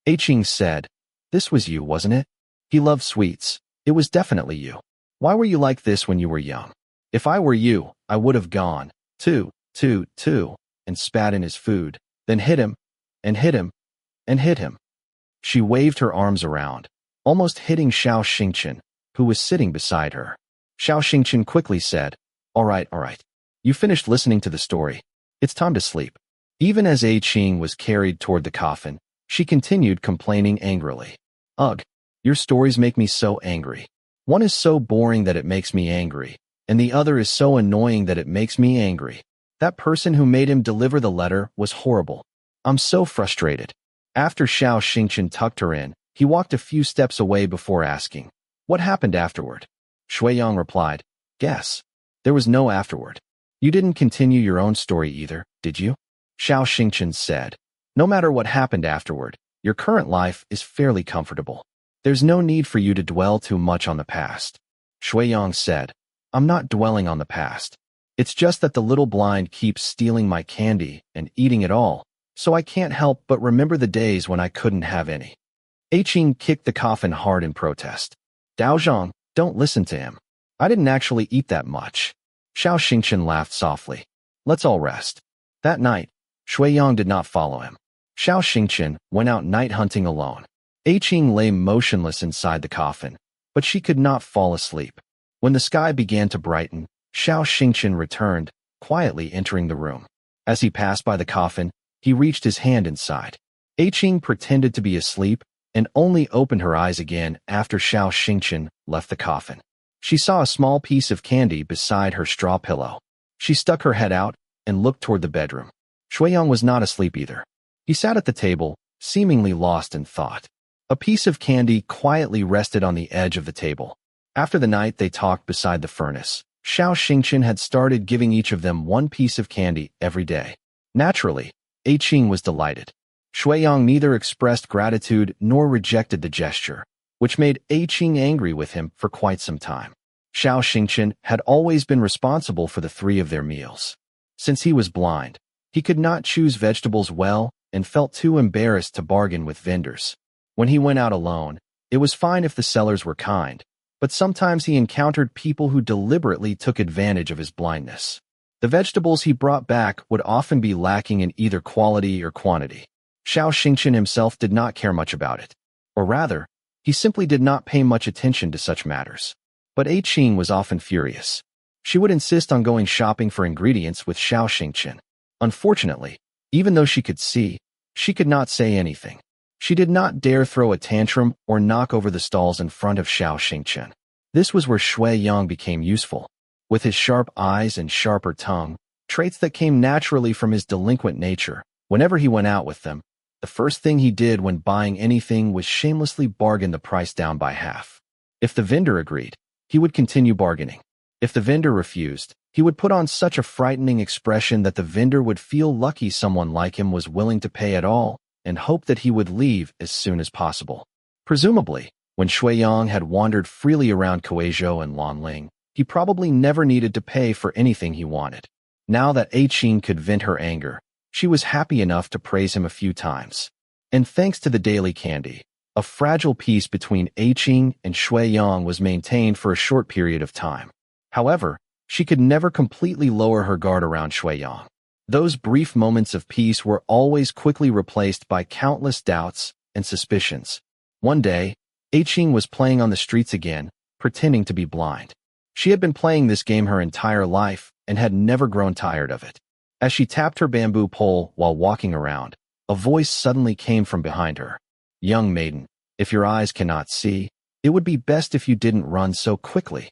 Xiang said. This was you, wasn't it? He loved sweets. It was definitely you. Why were you like this when you were young? If I were you, I would have gone, too, and spat in his food, then hit him, and hit him, and hit him. She waved her arms around, almost hitting Xianxia, who was sitting beside her. Xianxia quickly said, All right. You finished listening to the story. It's time to sleep. Even as Xiang was carried toward the coffin, she continued complaining angrily. Ugh, your stories make me so angry. One is so boring that it makes me angry, and the other is so annoying that it makes me angry. That person who made him deliver the letter was horrible. I'm so frustrated. After Xianxia tucked her in, he walked a few steps away before asking, What happened afterward? Xiang replied, Guess. There was no afterward. You didn't continue your own story either, did you? Xianxia said, No matter what happened afterward, your current life is fairly comfortable. There's no need for you to dwell too much on the past. Xiang said, I'm not dwelling on the past. It's just that the little blind keeps stealing my candy and eating it all, so I can't help but remember the days when I couldn't have any. Xiang kicked the coffin hard in protest. Daozhang, don't listen to him. I didn't actually eat that much. Xianxia laughed softly. Let's all rest. That night, Xiang did not follow him. Xianxia went out night hunting alone. Xiang lay motionless inside the coffin, but she could not fall asleep. When the sky began to brighten, Xianxia returned, quietly entering the room. As he passed by the coffin, he reached his hand inside. Xiang pretended to be asleep and only opened her eyes again after Xianxia left the coffin. She saw a small piece of candy beside her straw pillow. She stuck her head out and looked toward the bedroom. Xiang was not asleep either. He sat at the table, seemingly lost in thought. A piece of candy quietly rested on the edge of the table. After the night they talked beside the furnace, Xianxia had started giving each of them one piece of candy every day. Naturally, Xiang was delighted. Xiang neither expressed gratitude nor rejected the gesture, which made Xiang angry with him for quite some time. Xianxia had always been responsible for the three of their meals. Since he was blind, he could not choose vegetables well and felt too embarrassed to bargain with vendors. When he went out alone, it was fine if the sellers were kind, but sometimes he encountered people who deliberately took advantage of his blindness. The vegetables he brought back would often be lacking in either quality or quantity. Xianxia himself did not care much about it. Or rather, he simply did not pay much attention to such matters. But Xiang was often furious. She would insist on going shopping for ingredients with Xianxia. Unfortunately, even though she could see, she could not say anything. She did not dare throw a tantrum or knock over the stalls in front of Xianxia. This was where Xiang became useful. With his sharp eyes and sharper tongue, traits that came naturally from his delinquent nature, whenever he went out with them, the first thing he did when buying anything was shamelessly bargain the price down by half. If the vendor agreed, he would continue bargaining. If the vendor refused, he would put on such a frightening expression that the vendor would feel lucky someone like him was willing to pay at all, and hope that he would leave as soon as possible. Presumably, when Xiang had wandered freely around Kuizhou and Lanling, he probably never needed to pay for anything he wanted. Now that Xiang could vent her anger, she was happy enough to praise him a few times. And thanks to the daily candy, a fragile peace between Xiang and Xiang was maintained for a short period of time. However, she could never completely lower her guard around Xiang. Those brief moments of peace were always quickly replaced by countless doubts and suspicions. One day, Xiang was playing on the streets again, pretending to be blind. She had been playing this game her entire life and had never grown tired of it. As she tapped her bamboo pole while walking around, a voice suddenly came from behind her. Young maiden, if your eyes cannot see, it would be best if you didn't run so quickly.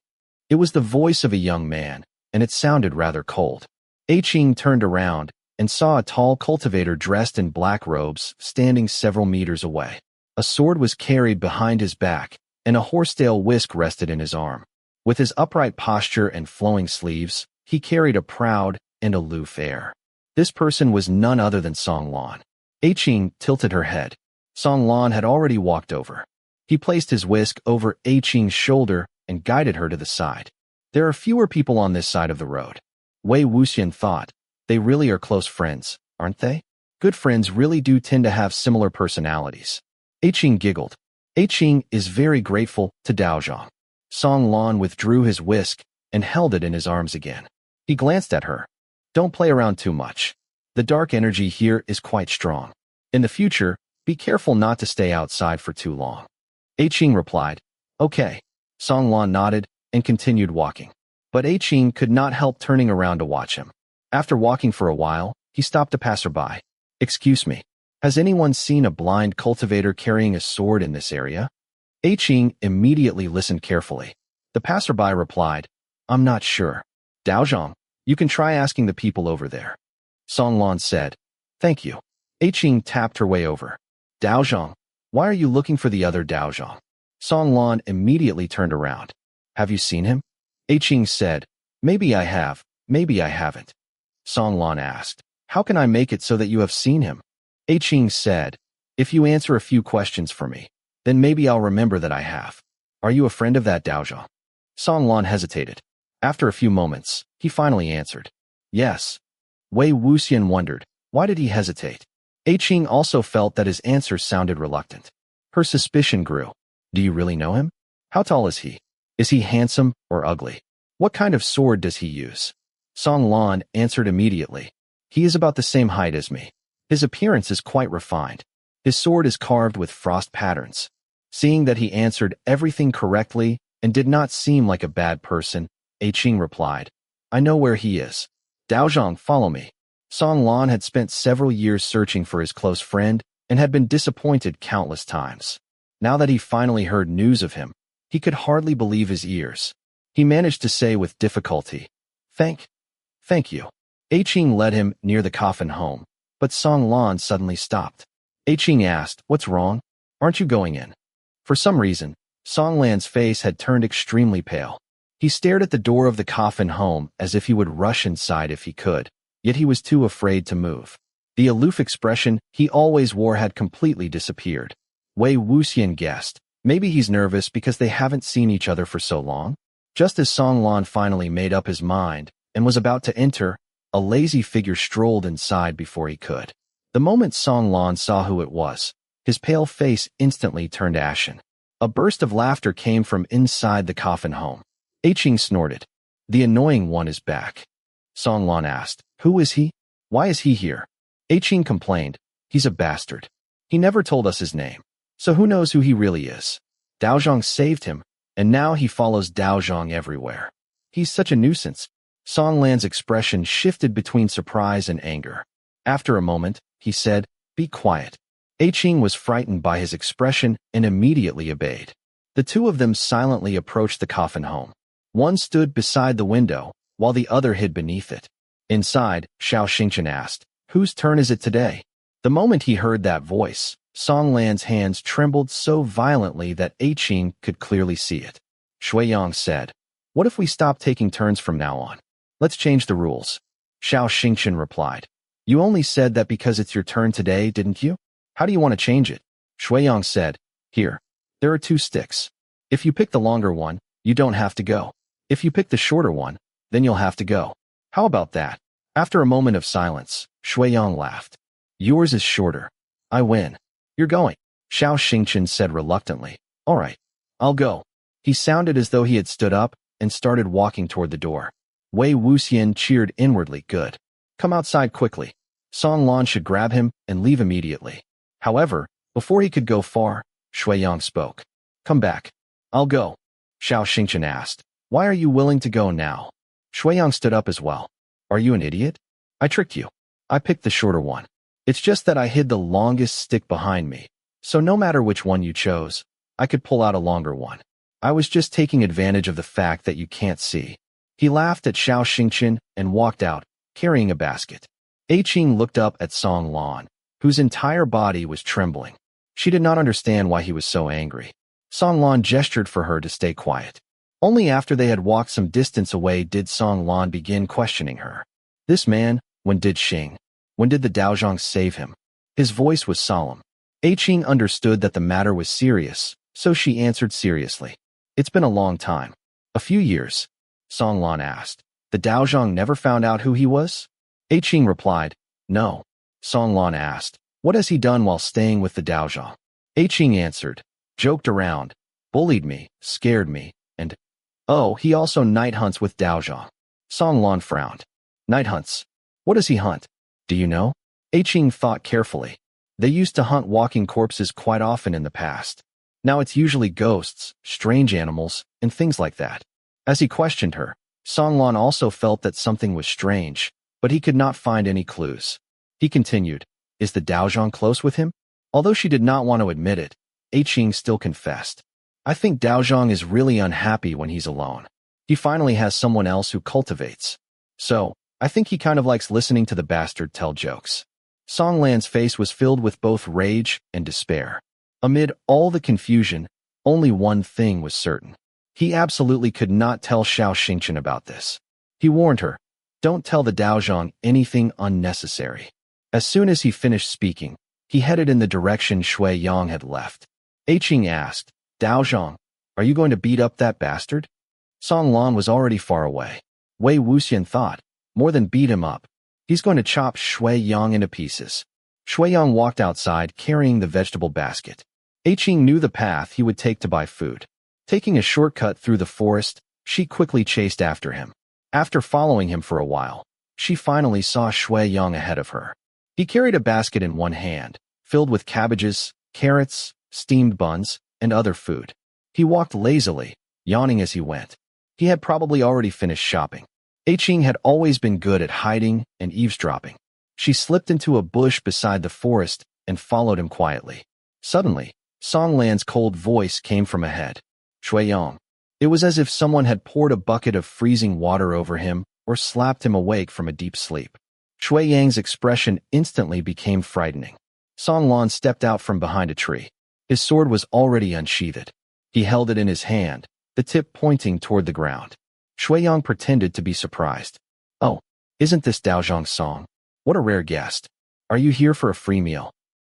It was the voice of a young man, and it sounded rather cold. Xiang turned around and saw a tall cultivator dressed in black robes standing several meters away. A sword was carried behind his back, and a horsetail whisk rested in his arm. With his upright posture and flowing sleeves, he carried a proud and aloof air. This person was none other than Song Lan. Qing tilted her head. Song Lan had already walked over. He placed his whisk over Qing's shoulder and guided her to the side. There are fewer people on this side of the road. Wei Wuxian thought, they really are close friends, aren't they? Good friends really do tend to have similar personalities. Qing giggled. Qing is very grateful to Daozhong. Song Lan withdrew his whisk and held it in his arms again. He glanced at her. Don't play around too much. The dark energy here is quite strong. In the future, be careful not to stay outside for too long. Qing replied, okay. Song Lan nodded and continued walking. But Qing could not help turning around to watch him. After walking for a while, he stopped a passerby. Excuse me, has anyone seen a blind cultivator carrying a sword in this area? Qing immediately listened carefully. The passerby replied, I'm not sure. Daozhong, you can try asking the people over there. Song Lan said, thank you. Qing tapped her way over. Daozhong, why are you looking for the other Daozhong? Song Lan immediately turned around. Have you seen him? Qing said, maybe I have, maybe I haven't. Song Lan asked, how can I make it so that you have seen him? Qing said, if you answer a few questions for me, then maybe I'll remember that I have. Are you a friend of that Daozhong? Song Lan hesitated. After a few moments, he finally answered, yes. Wei Wuxian wondered, why did he hesitate? Qing also felt that his answer sounded reluctant. Her suspicion grew. Do you really know him? How tall is he? Is he handsome or ugly? What kind of sword does he use? Song Lan answered immediately. He is about the same height as me. His appearance is quite refined. His sword is carved with frost patterns. Seeing that he answered everything correctly and did not seem like a bad person, Qing replied, I know where he is. Daozhong, follow me. Song Lan had spent several years searching for his close friend and had been disappointed countless times. Now that he finally heard news of him, he could hardly believe his ears. He managed to say with difficulty, Thank you. Qing led him near the coffin home, but Song Lan suddenly stopped. Qing asked, what's wrong? Aren't you going in? For some reason, Song Lan's face had turned extremely pale. He stared at the door of the coffin home as if he would rush inside if he could, yet he was too afraid to move. The aloof expression he always wore had completely disappeared. Wei Wuxian guessed, maybe he's nervous because they haven't seen each other for so long. Just as Song Lan finally made up his mind and was about to enter, a lazy figure strolled inside before he could. The moment Song Lan saw who it was, his pale face instantly turned ashen. A burst of laughter came from inside the coffin home. Qing snorted. The annoying one is back. Song Lan asked, who is he? Why is he here? Qing complained, he's a bastard. He never told us his name, so who knows who he really is. Daozhong saved him, and now he follows Daozhong everywhere. He's such a nuisance. Song Lan's expression shifted between surprise and anger. After a moment, he said, be quiet. Qing was frightened by his expression and immediately obeyed. The two of them silently approached the coffin home. One stood beside the window, while the other hid beneath it. Inside, Xianxia asked, whose turn is it today? The moment he heard that voice, Song Lan's hands trembled so violently that Qing could clearly see it. Xiang said, what if we stop taking turns from now on? Let's change the rules. Xianxia replied, you only said that because it's your turn today, didn't you? How do you want to change it? Xiang said, here. There are 2 sticks. If you pick the longer one, you don't have to go. If you pick the shorter one, then you'll have to go. How about that? After a moment of silence, Xiang laughed. Yours is shorter. I win. You're going. Xianxia said reluctantly. All right. I'll go. He sounded as though he had stood up and started walking toward the door. Wei Wuxian cheered inwardly. Good. Come outside quickly. Song Lan should grab him and leave immediately. However, before he could go far, Xiang spoke. Come back. I'll go. Xianxia asked. Why are you willing to go now? Xiang stood up as well. Are you an idiot? I tricked you. I picked the shorter one. It's just that I hid the longest stick behind me, so no matter which one you chose, I could pull out a longer one. I was just taking advantage of the fact that you can't see. He laughed at Xianxia and walked out, carrying a basket. Qing looked up at Song Lan, whose entire body was trembling. She did not understand why he was so angry. Song Lan gestured for her to stay quiet. Only after they had walked some distance away did Song Lan begin questioning her. This man, when did the Daozhong save him? His voice was solemn. Qing understood that the matter was serious, so she answered seriously. It's been a long time. A few years. Song Lan asked. The Daozhong never found out who he was? Qing replied, no. Song Lan asked, what has he done while staying with the Daozhong? Qing answered, joked around, bullied me, scared me, and, oh, he also night hunts with Daozhong. Song Lan frowned. Night hunts? What does he hunt? Do you know? Qing thought carefully. They used to hunt walking corpses quite often in the past. Now it's usually ghosts, strange animals, and things like that. As he questioned her, Song Lan also felt that something was strange, but he could not find any clues. He continued, is the Daozhong close with him? Although she did not want to admit it, Qing still confessed. I think Daozhong is really unhappy when he's alone. He finally has someone else who cultivates. So, I think he kind of likes listening to the bastard tell jokes. Song Lan's face was filled with both rage and despair. Amid all the confusion, only one thing was certain. He absolutely could not tell Xianxia about this. He warned her, don't tell the Daozhong anything unnecessary. As soon as he finished speaking, he headed in the direction Shui Yang had left. Qing asked, Daozhong, are you going to beat up that bastard? Song Lan was already far away. Wei Wuxian thought, more than beat him up. He's going to chop Shui Yang into pieces. Shui Yang walked outside carrying the vegetable basket. Qing knew the path he would take to buy food. Taking a shortcut through the forest, she quickly chased after him. After following him for a while, she finally saw Shui Yang ahead of her. He carried a basket in one hand, filled with cabbages, carrots, steamed buns, and other food. He walked lazily, yawning as he went. He had probably already finished shopping. Qing had always been good at hiding and eavesdropping. She slipped into a bush beside the forest and followed him quietly. Suddenly, Song Lan's cold voice came from ahead. Shui Yang. It was as if someone had poured a bucket of freezing water over him or slapped him awake from a deep sleep. Shui Yang's expression instantly became frightening. Song Lan stepped out from behind a tree. His sword was already unsheathed. He held it in his hand, the tip pointing toward the ground. Shui Yang pretended to be surprised. Oh, isn't this Daozhong Song? What a rare guest. Are you here for a free meal?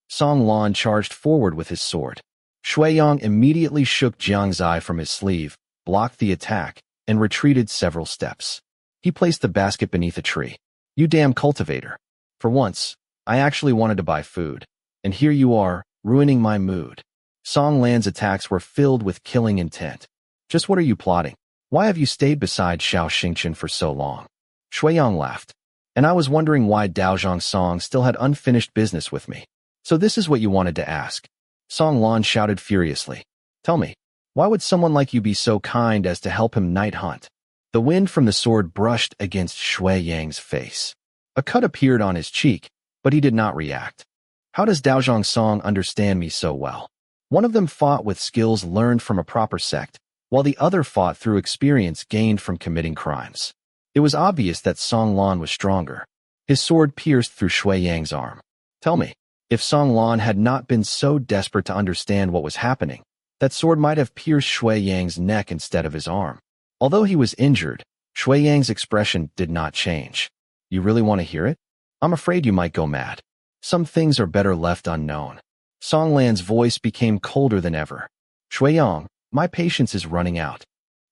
Song Lan charged forward with his sword. Shui Yang immediately shook Jiang's eye from his sleeve, blocked the attack, and retreated several steps. He placed the basket beneath a tree. You damn cultivator. For once, I actually wanted to buy food. And here you are, ruining my mood. Song Lan's attacks were filled with killing intent. Just what are you plotting? Why have you stayed beside Xianxia for so long? Shui Yang laughed. And I was wondering why Daozhong Song still had unfinished business with me. So this is what you wanted to ask. Song Lan shouted furiously. Tell me, why would someone like you be so kind as to help him night hunt? The wind from the sword brushed against Shui Yang's face. A cut appeared on his cheek, but he did not react. How does Daozhong Song understand me so well? One of them fought with skills learned from a proper sect, while the other fought through experience gained from committing crimes. It was obvious that Song Lan was stronger. His sword pierced through Shui Yang's arm. Tell me, if Song Lan had not been so desperate to understand what was happening, that sword might have pierced Shui Yang's neck instead of his arm. Although he was injured, Shui Yang's expression did not change. You really want to hear it? I'm afraid you might go mad. Some things are better left unknown. Song Lan's voice became colder than ever. Shui Yang, my patience is running out.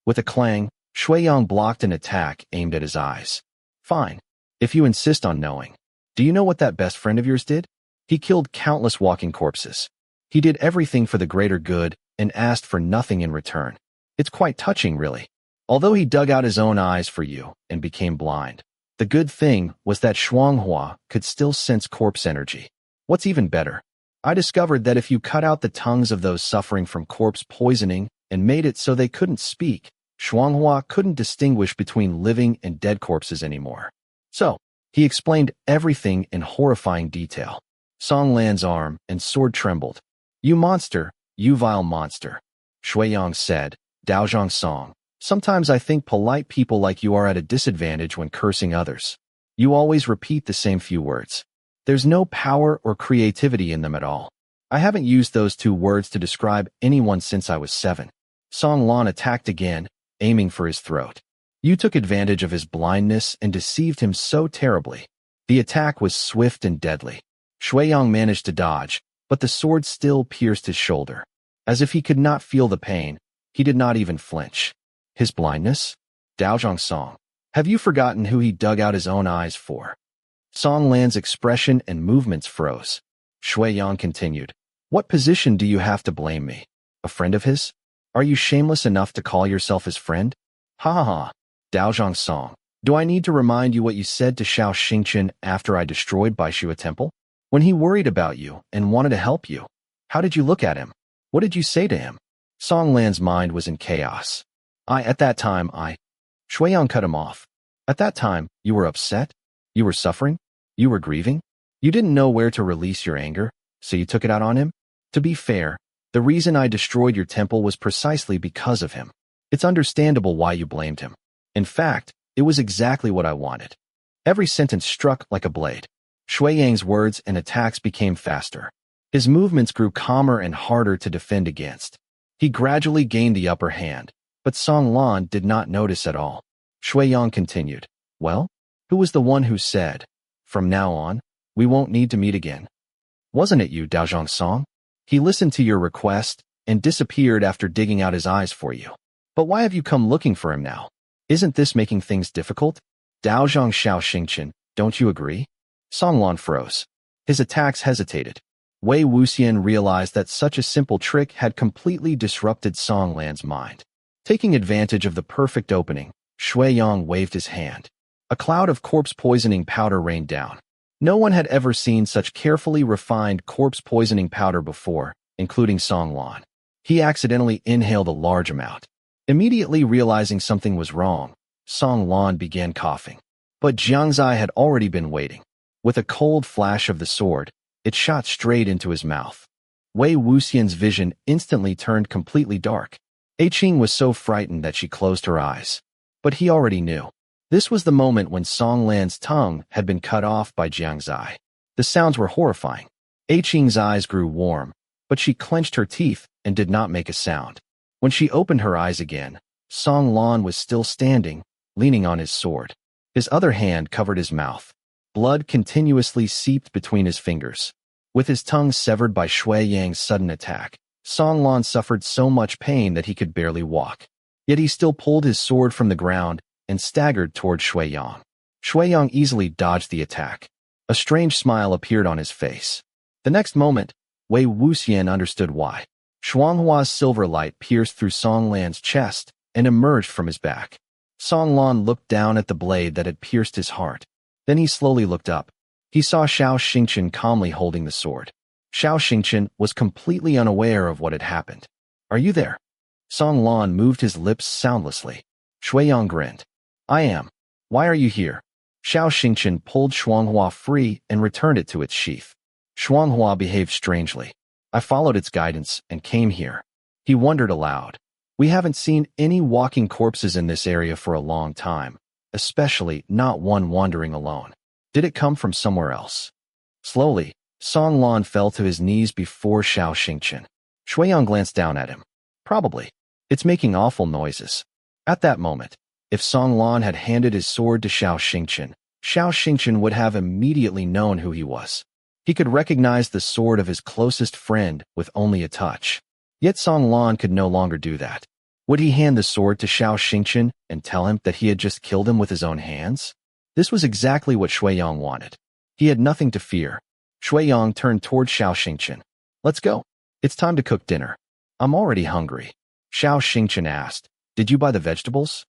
With a clang, Shui Yang blocked an attack aimed at his eyes. Fine. If you insist on knowing. Do you know what that best friend of yours did? He killed countless walking corpses. He did everything for the greater good and asked for nothing in return. It's quite touching, really. Although he dug out his own eyes for you and became blind, the good thing was that Shuanghua could still sense corpse energy. What's even better? I discovered that if you cut out the tongues of those suffering from corpse poisoning and made it so they couldn't speak, Shuanghua couldn't distinguish between living and dead corpses anymore. So, he explained everything in horrifying detail. Song Lan's arm and sword trembled. You monster, you vile monster. Shui Yang said, Daozhong Song, sometimes I think polite people like you are at a disadvantage when cursing others. You always repeat the same few words. There's no power or creativity in them at all. I haven't used those two words to describe anyone since I was 7. Song Lan attacked again, aiming for his throat. You took advantage of his blindness and deceived him so terribly. The attack was swift and deadly. Xiang managed to dodge, but the sword still pierced his shoulder. As if he could not feel the pain, he did not even flinch. His blindness? Daozhong Song. Have you forgotten who he dug out his own eyes for? Song Lan's expression and movements froze. Xiang continued. What position do you have to blame me? A friend of his? Are you shameless enough to call yourself his friend? Ha ha ha. Daozhong Song. Do I need to remind you what you said to Xianxia after I destroyed Baishua Temple? When he worried about you and wanted to help you, how did you look at him? What did you say to him? Song Lan's mind was in chaos. Xiang cut him off. At that time, you were upset? You were suffering? You were grieving? You didn't know where to release your anger, so you took it out on him? To be fair, the reason I destroyed your temple was precisely because of him. It's understandable why you blamed him. In fact, it was exactly what I wanted. Every sentence struck like a blade. Xiang's words and attacks became faster. His movements grew calmer and harder to defend against. He gradually gained the upper hand, but Song Lan did not notice at all. Xiang continued. Well, who was the one who said, from now on, we won't need to meet again? Wasn't it you, Daozhong Song? He listened to your request and disappeared after digging out his eyes for you. But why have you come looking for him now? Isn't this making things difficult? Daozhong Xianxia, don't you agree? Song Lan froze. His attacks hesitated. Wei Wuxian realized that such a simple trick had completely disrupted Song Lan's mind. Taking advantage of the perfect opening, Xiang waved his hand. A cloud of corpse-poisoning powder rained down. No one had ever seen such carefully refined corpse-poisoning powder before, including Song Lan. He accidentally inhaled a large amount. Immediately realizing something was wrong, Song Lan began coughing. But Xianxia had already been waiting. With a cold flash of the sword, it shot straight into his mouth. Wei Wuxian's vision instantly turned completely dark. Yiling was so frightened that she closed her eyes. But he already knew. This was the moment when Song Lan's tongue had been cut off by Xianxia. The sounds were horrifying. Yiling's eyes grew warm, but she clenched her teeth and did not make a sound. When she opened her eyes again, Song Lan was still standing, leaning on his sword. His other hand covered his mouth. Blood continuously seeped between his fingers. With his tongue severed by Xiang's sudden attack, Song Lan suffered so much pain that he could barely walk. Yet he still pulled his sword from the ground and staggered toward Xiang. Xiang easily dodged the attack. A strange smile appeared on his face. The next moment, Wei Wuxian understood why. Xuanghua's silver light pierced through Song Lan's chest and emerged from his back. Song Lan looked down at the blade that had pierced his heart. Then he slowly looked up. He saw Xianxia calmly holding the sword. Xianxia was completely unaware of what had happened. Are you there? Song Lan moved his lips soundlessly. Xiang grinned. I am. Why are you here? Xianxia pulled Xuanghua free and returned it to its sheath. Xuanghua behaved strangely. I followed its guidance and came here. He wondered aloud. We haven't seen any walking corpses in this area for a long time, especially not one wandering alone. Did it come from somewhere else? Slowly, Song Lan fell to his knees before Xianxia. Xiang glanced down at him. Probably. It's making awful noises. At that moment, if Song Lan had handed his sword to Xianxia would have immediately known who he was. He could recognize the sword of his closest friend with only a touch. Yet Song Lan could no longer do that. Would he hand the sword to Xianxia and tell him that he had just killed him with his own hands? This was exactly what Xiang wanted. He had nothing to fear. Xiang turned toward Xianxia. Let's go. It's time to cook dinner. I'm already hungry. Xianxia asked, did you buy the vegetables?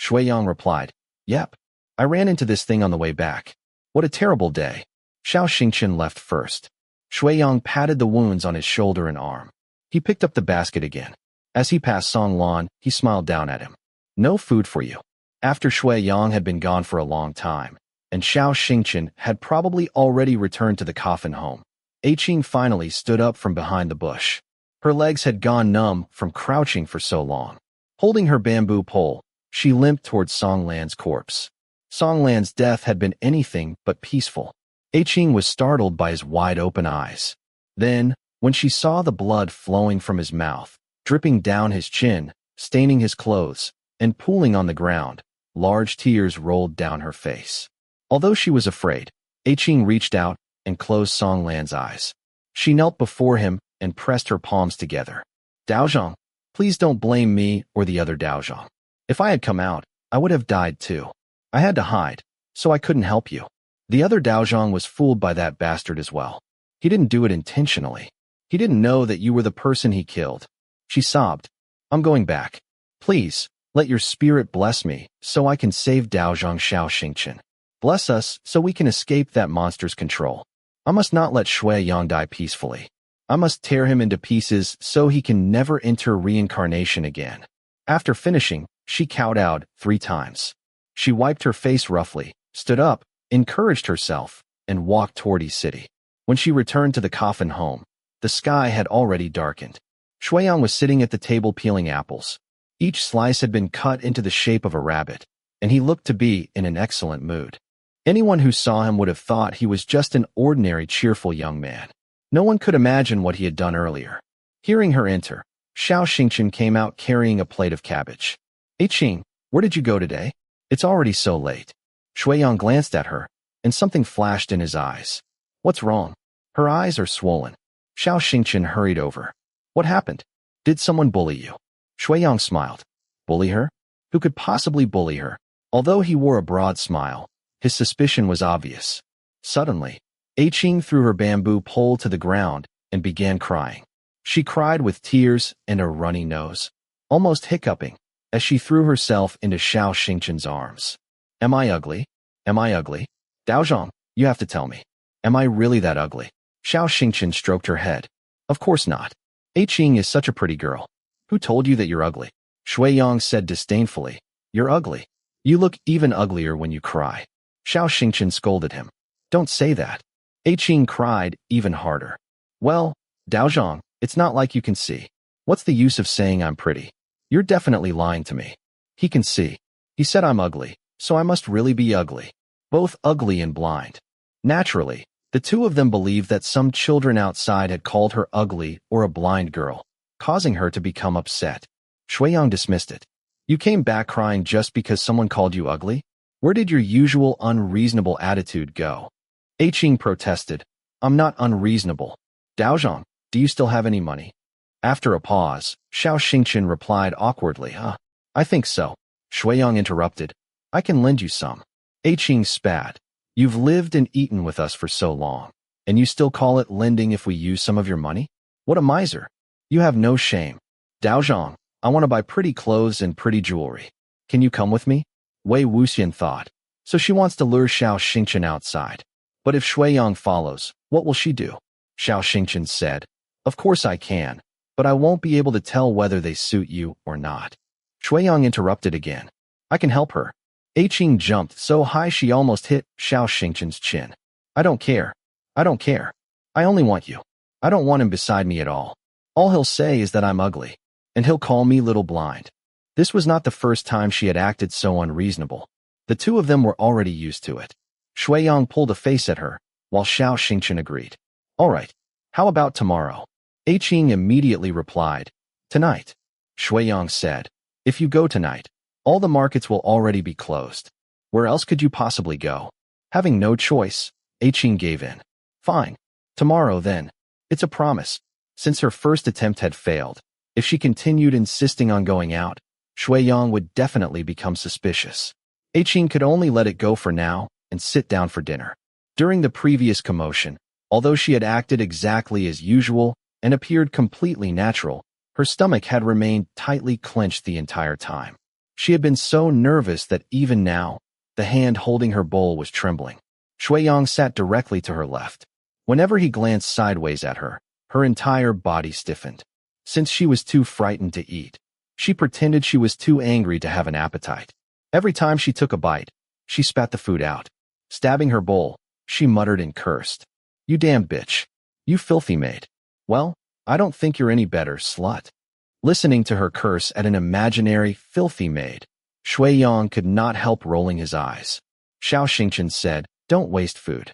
Xiang replied, yep. I ran into this thing on the way back. What a terrible day. Xianxia left first. Xiang patted the wounds on his shoulder and arm. He picked up the basket again. As he passed Song Lan, he smiled down at him. No food for you. After Xiang had been gone for a long time, and Xianxia had probably already returned to the coffin home, Yiling finally stood up from behind the bush. Her legs had gone numb from crouching for so long. Holding her bamboo pole, she limped towards Song Lan's corpse. Song Lan's death had been anything but peaceful. Yiling was startled by his wide-open eyes. Then, when she saw the blood flowing from his mouth, dripping down his chin, staining his clothes, and pooling on the ground, large tears rolled down her face. Although she was afraid, Yiling reached out and closed Song Lan's eyes. She knelt before him and pressed her palms together. Daozhong, please don't blame me or the other Daozhong. If I had come out, I would have died too. I had to hide, so I couldn't help you. The other Daozhong was fooled by that bastard as well. He didn't do it intentionally. He didn't know that you were the person he killed. She sobbed. I'm going back. Please, let your spirit bless me, so I can save Daozhong Xianxia. Bless us, so we can escape that monster's control. I must not let Xiang die peacefully. I must tear him into pieces so he can never enter reincarnation again. After finishing, she kowtowed 3 times. She wiped her face roughly, stood up, encouraged herself, and walked toward Yi City. When she returned to the coffin home, the sky had already darkened. Xiang was sitting at the table peeling apples. Each slice had been cut into the shape of a rabbit, and he looked to be in an excellent mood. Anyone who saw him would have thought he was just an ordinary cheerful young man. No one could imagine what he had done earlier. Hearing her enter, Xianxia came out carrying a plate of cabbage. Yiling, where did you go today? It's already so late. Xiang glanced at her, and something flashed in his eyes. What's wrong? Her eyes are swollen. Xianxia hurried over. What happened? Did someone bully you? Xiang smiled. Bully her? Who could possibly bully her? Although he wore a broad smile, his suspicion was obvious. Suddenly, Yiling threw her bamboo pole to the ground and began crying. She cried with tears and a runny nose, almost hiccuping, as she threw herself into Xianxia's arms. Am I ugly? Am I ugly? Daozhong, you have to tell me. Am I really that ugly? Xianxia stroked her head. Of course not. Yiling is such a pretty girl. Who told you that you're ugly? Xiang said disdainfully. You're ugly. You look even uglier when you cry. Xianxia scolded him. Don't say that. Yiling cried even harder. Well, Daozhong, it's not like you can see. What's the use of saying I'm pretty? You're definitely lying to me. He can see. He said I'm ugly, so I must really be ugly. Both ugly and blind. Naturally, the two of them believed that some children outside had called her ugly or a blind girl, causing her to become upset. Xiang dismissed it. You came back crying just because someone called you ugly? Where did your usual unreasonable attitude go? Yiling protested. I'm not unreasonable. Daozhong, do you still have any money? After a pause, Xianxia replied awkwardly, I think so. Xiang interrupted. I can lend you some. Yiling spat. You've lived and eaten with us for so long, and you still call it lending if we use some of your money? What a miser. You have no shame. Daozhong, I want to buy pretty clothes and pretty jewelry. Can you come with me? Wei Wuxian thought. So she wants to lure Xianxia outside. But if Xiang follows, what will she do? Xianxia said. Of course I can, but I won't be able to tell whether they suit you or not. Xiang interrupted again. I can help her. Yiling jumped so high she almost hit Xianxia's chin. I don't care. I don't care. I only want you. I don't want him beside me at all. All he'll say is that I'm ugly, and he'll call me little blind. This was not the first time she had acted so unreasonable. The two of them were already used to it. Xiang pulled a face at her, while Xianxia agreed. All right. How about tomorrow? Yiling immediately replied. Tonight. Xiang said. If you go tonight, all the markets will already be closed. Where else could you possibly go? Having no choice, Yiling gave in. Fine. Tomorrow then. It's a promise. Since her first attempt had failed, if she continued insisting on going out, Xiang would definitely become suspicious. Yiling could only let it go for now and sit down for dinner. During the previous commotion, although she had acted exactly as usual and appeared completely natural, her stomach had remained tightly clenched the entire time. She had been so nervous that even now, the hand holding her bowl was trembling. Xiang sat directly to her left. Whenever he glanced sideways at her, her entire body stiffened. Since she was too frightened to eat, she pretended she was too angry to have an appetite. Every time she took a bite, she spat the food out. Stabbing her bowl, she muttered and cursed. You damn bitch. You filthy maid. Well, I don't think you're any better, slut. Listening to her curse at an imaginary, filthy maid, Xiang could not help rolling his eyes. Xianxia said, don't waste food.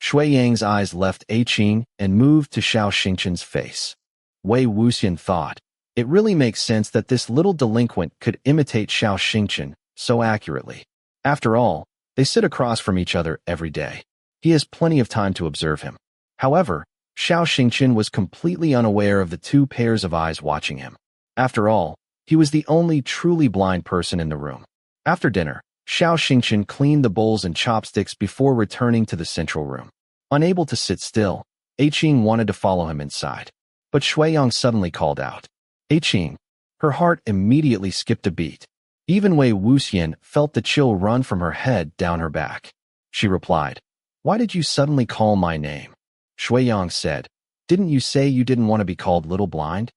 Xiang's eyes left Yiling and moved to Xianxia's face. Wei Wuxian thought, It really makes sense that this little delinquent could imitate Xianxia so accurately. After all, they sit across from each other every day. He has plenty of time to observe him. However, Xianxia was completely unaware of the two pairs of eyes watching him. After all, he was the only truly blind person in the room. After dinner, Xianxia cleaned the bowls and chopsticks before returning to the central room. Unable to sit still, Yiling wanted to follow him inside. But Xiang suddenly called out, "Yiling!" Her heart immediately skipped a beat. Even Wei Wuxian felt the chill run from her head down her back. She replied, "Why did you suddenly call my name?" Xiang said, "Didn't you say you didn't want to be called Little Blind?"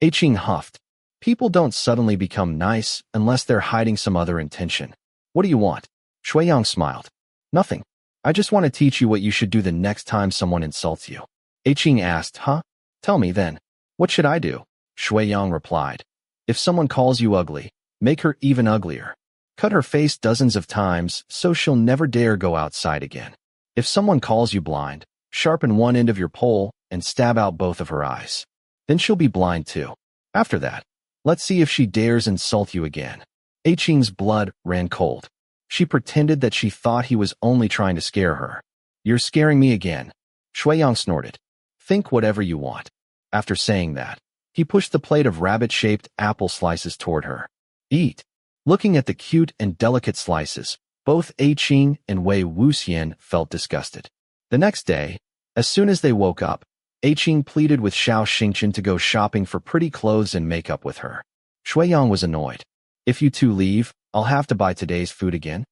Yiling huffed, "People don't suddenly become nice unless they're hiding some other intention. What do you want?" Xiang smiled. "Nothing. I just want to teach you what you should do the next time someone insults you." Yiling asked, "Huh? Tell me then. What should I do?" Xiang replied, "If someone calls you ugly, make her even uglier. Cut her face dozens of times so she'll never dare go outside again. If someone calls you blind, sharpen one end of your pole and stab out both of her eyes. Then she'll be blind too. After that, let's see if she dares insult you again." Yiling's blood ran cold. She pretended that she thought he was only trying to scare her. "You're scaring me again." Xiang snorted. "Think whatever you want." After saying that, he pushed the plate of rabbit-shaped apple slices toward her. "Eat." Looking at the cute and delicate slices, both Yiling and Wei Wuxian felt disgusted. The next day, as soon as they woke up, Yiling pleaded with Xianxia to go shopping for pretty clothes and makeup with her. Xiang was annoyed. "If you two leave, I'll have to buy today's food again."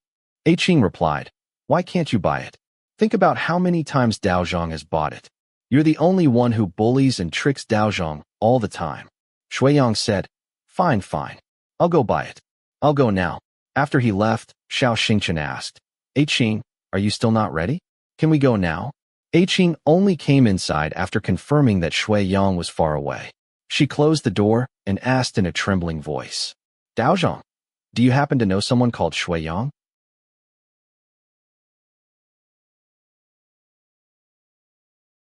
Yiling replied, "Why can't you buy it? Think about how many times Daozhong has bought it. You're the only one who bullies and tricks Daozhong all the time." Xiang said, Fine. I'll go buy it. I'll go now." After he left, Xianxia asked, "Yiling, are you still not ready? Can we go now?" Yiling only came inside after confirming that Xiang was far away. She closed the door and asked in a trembling voice, "Daozhong, do you happen to know someone called Xiang?"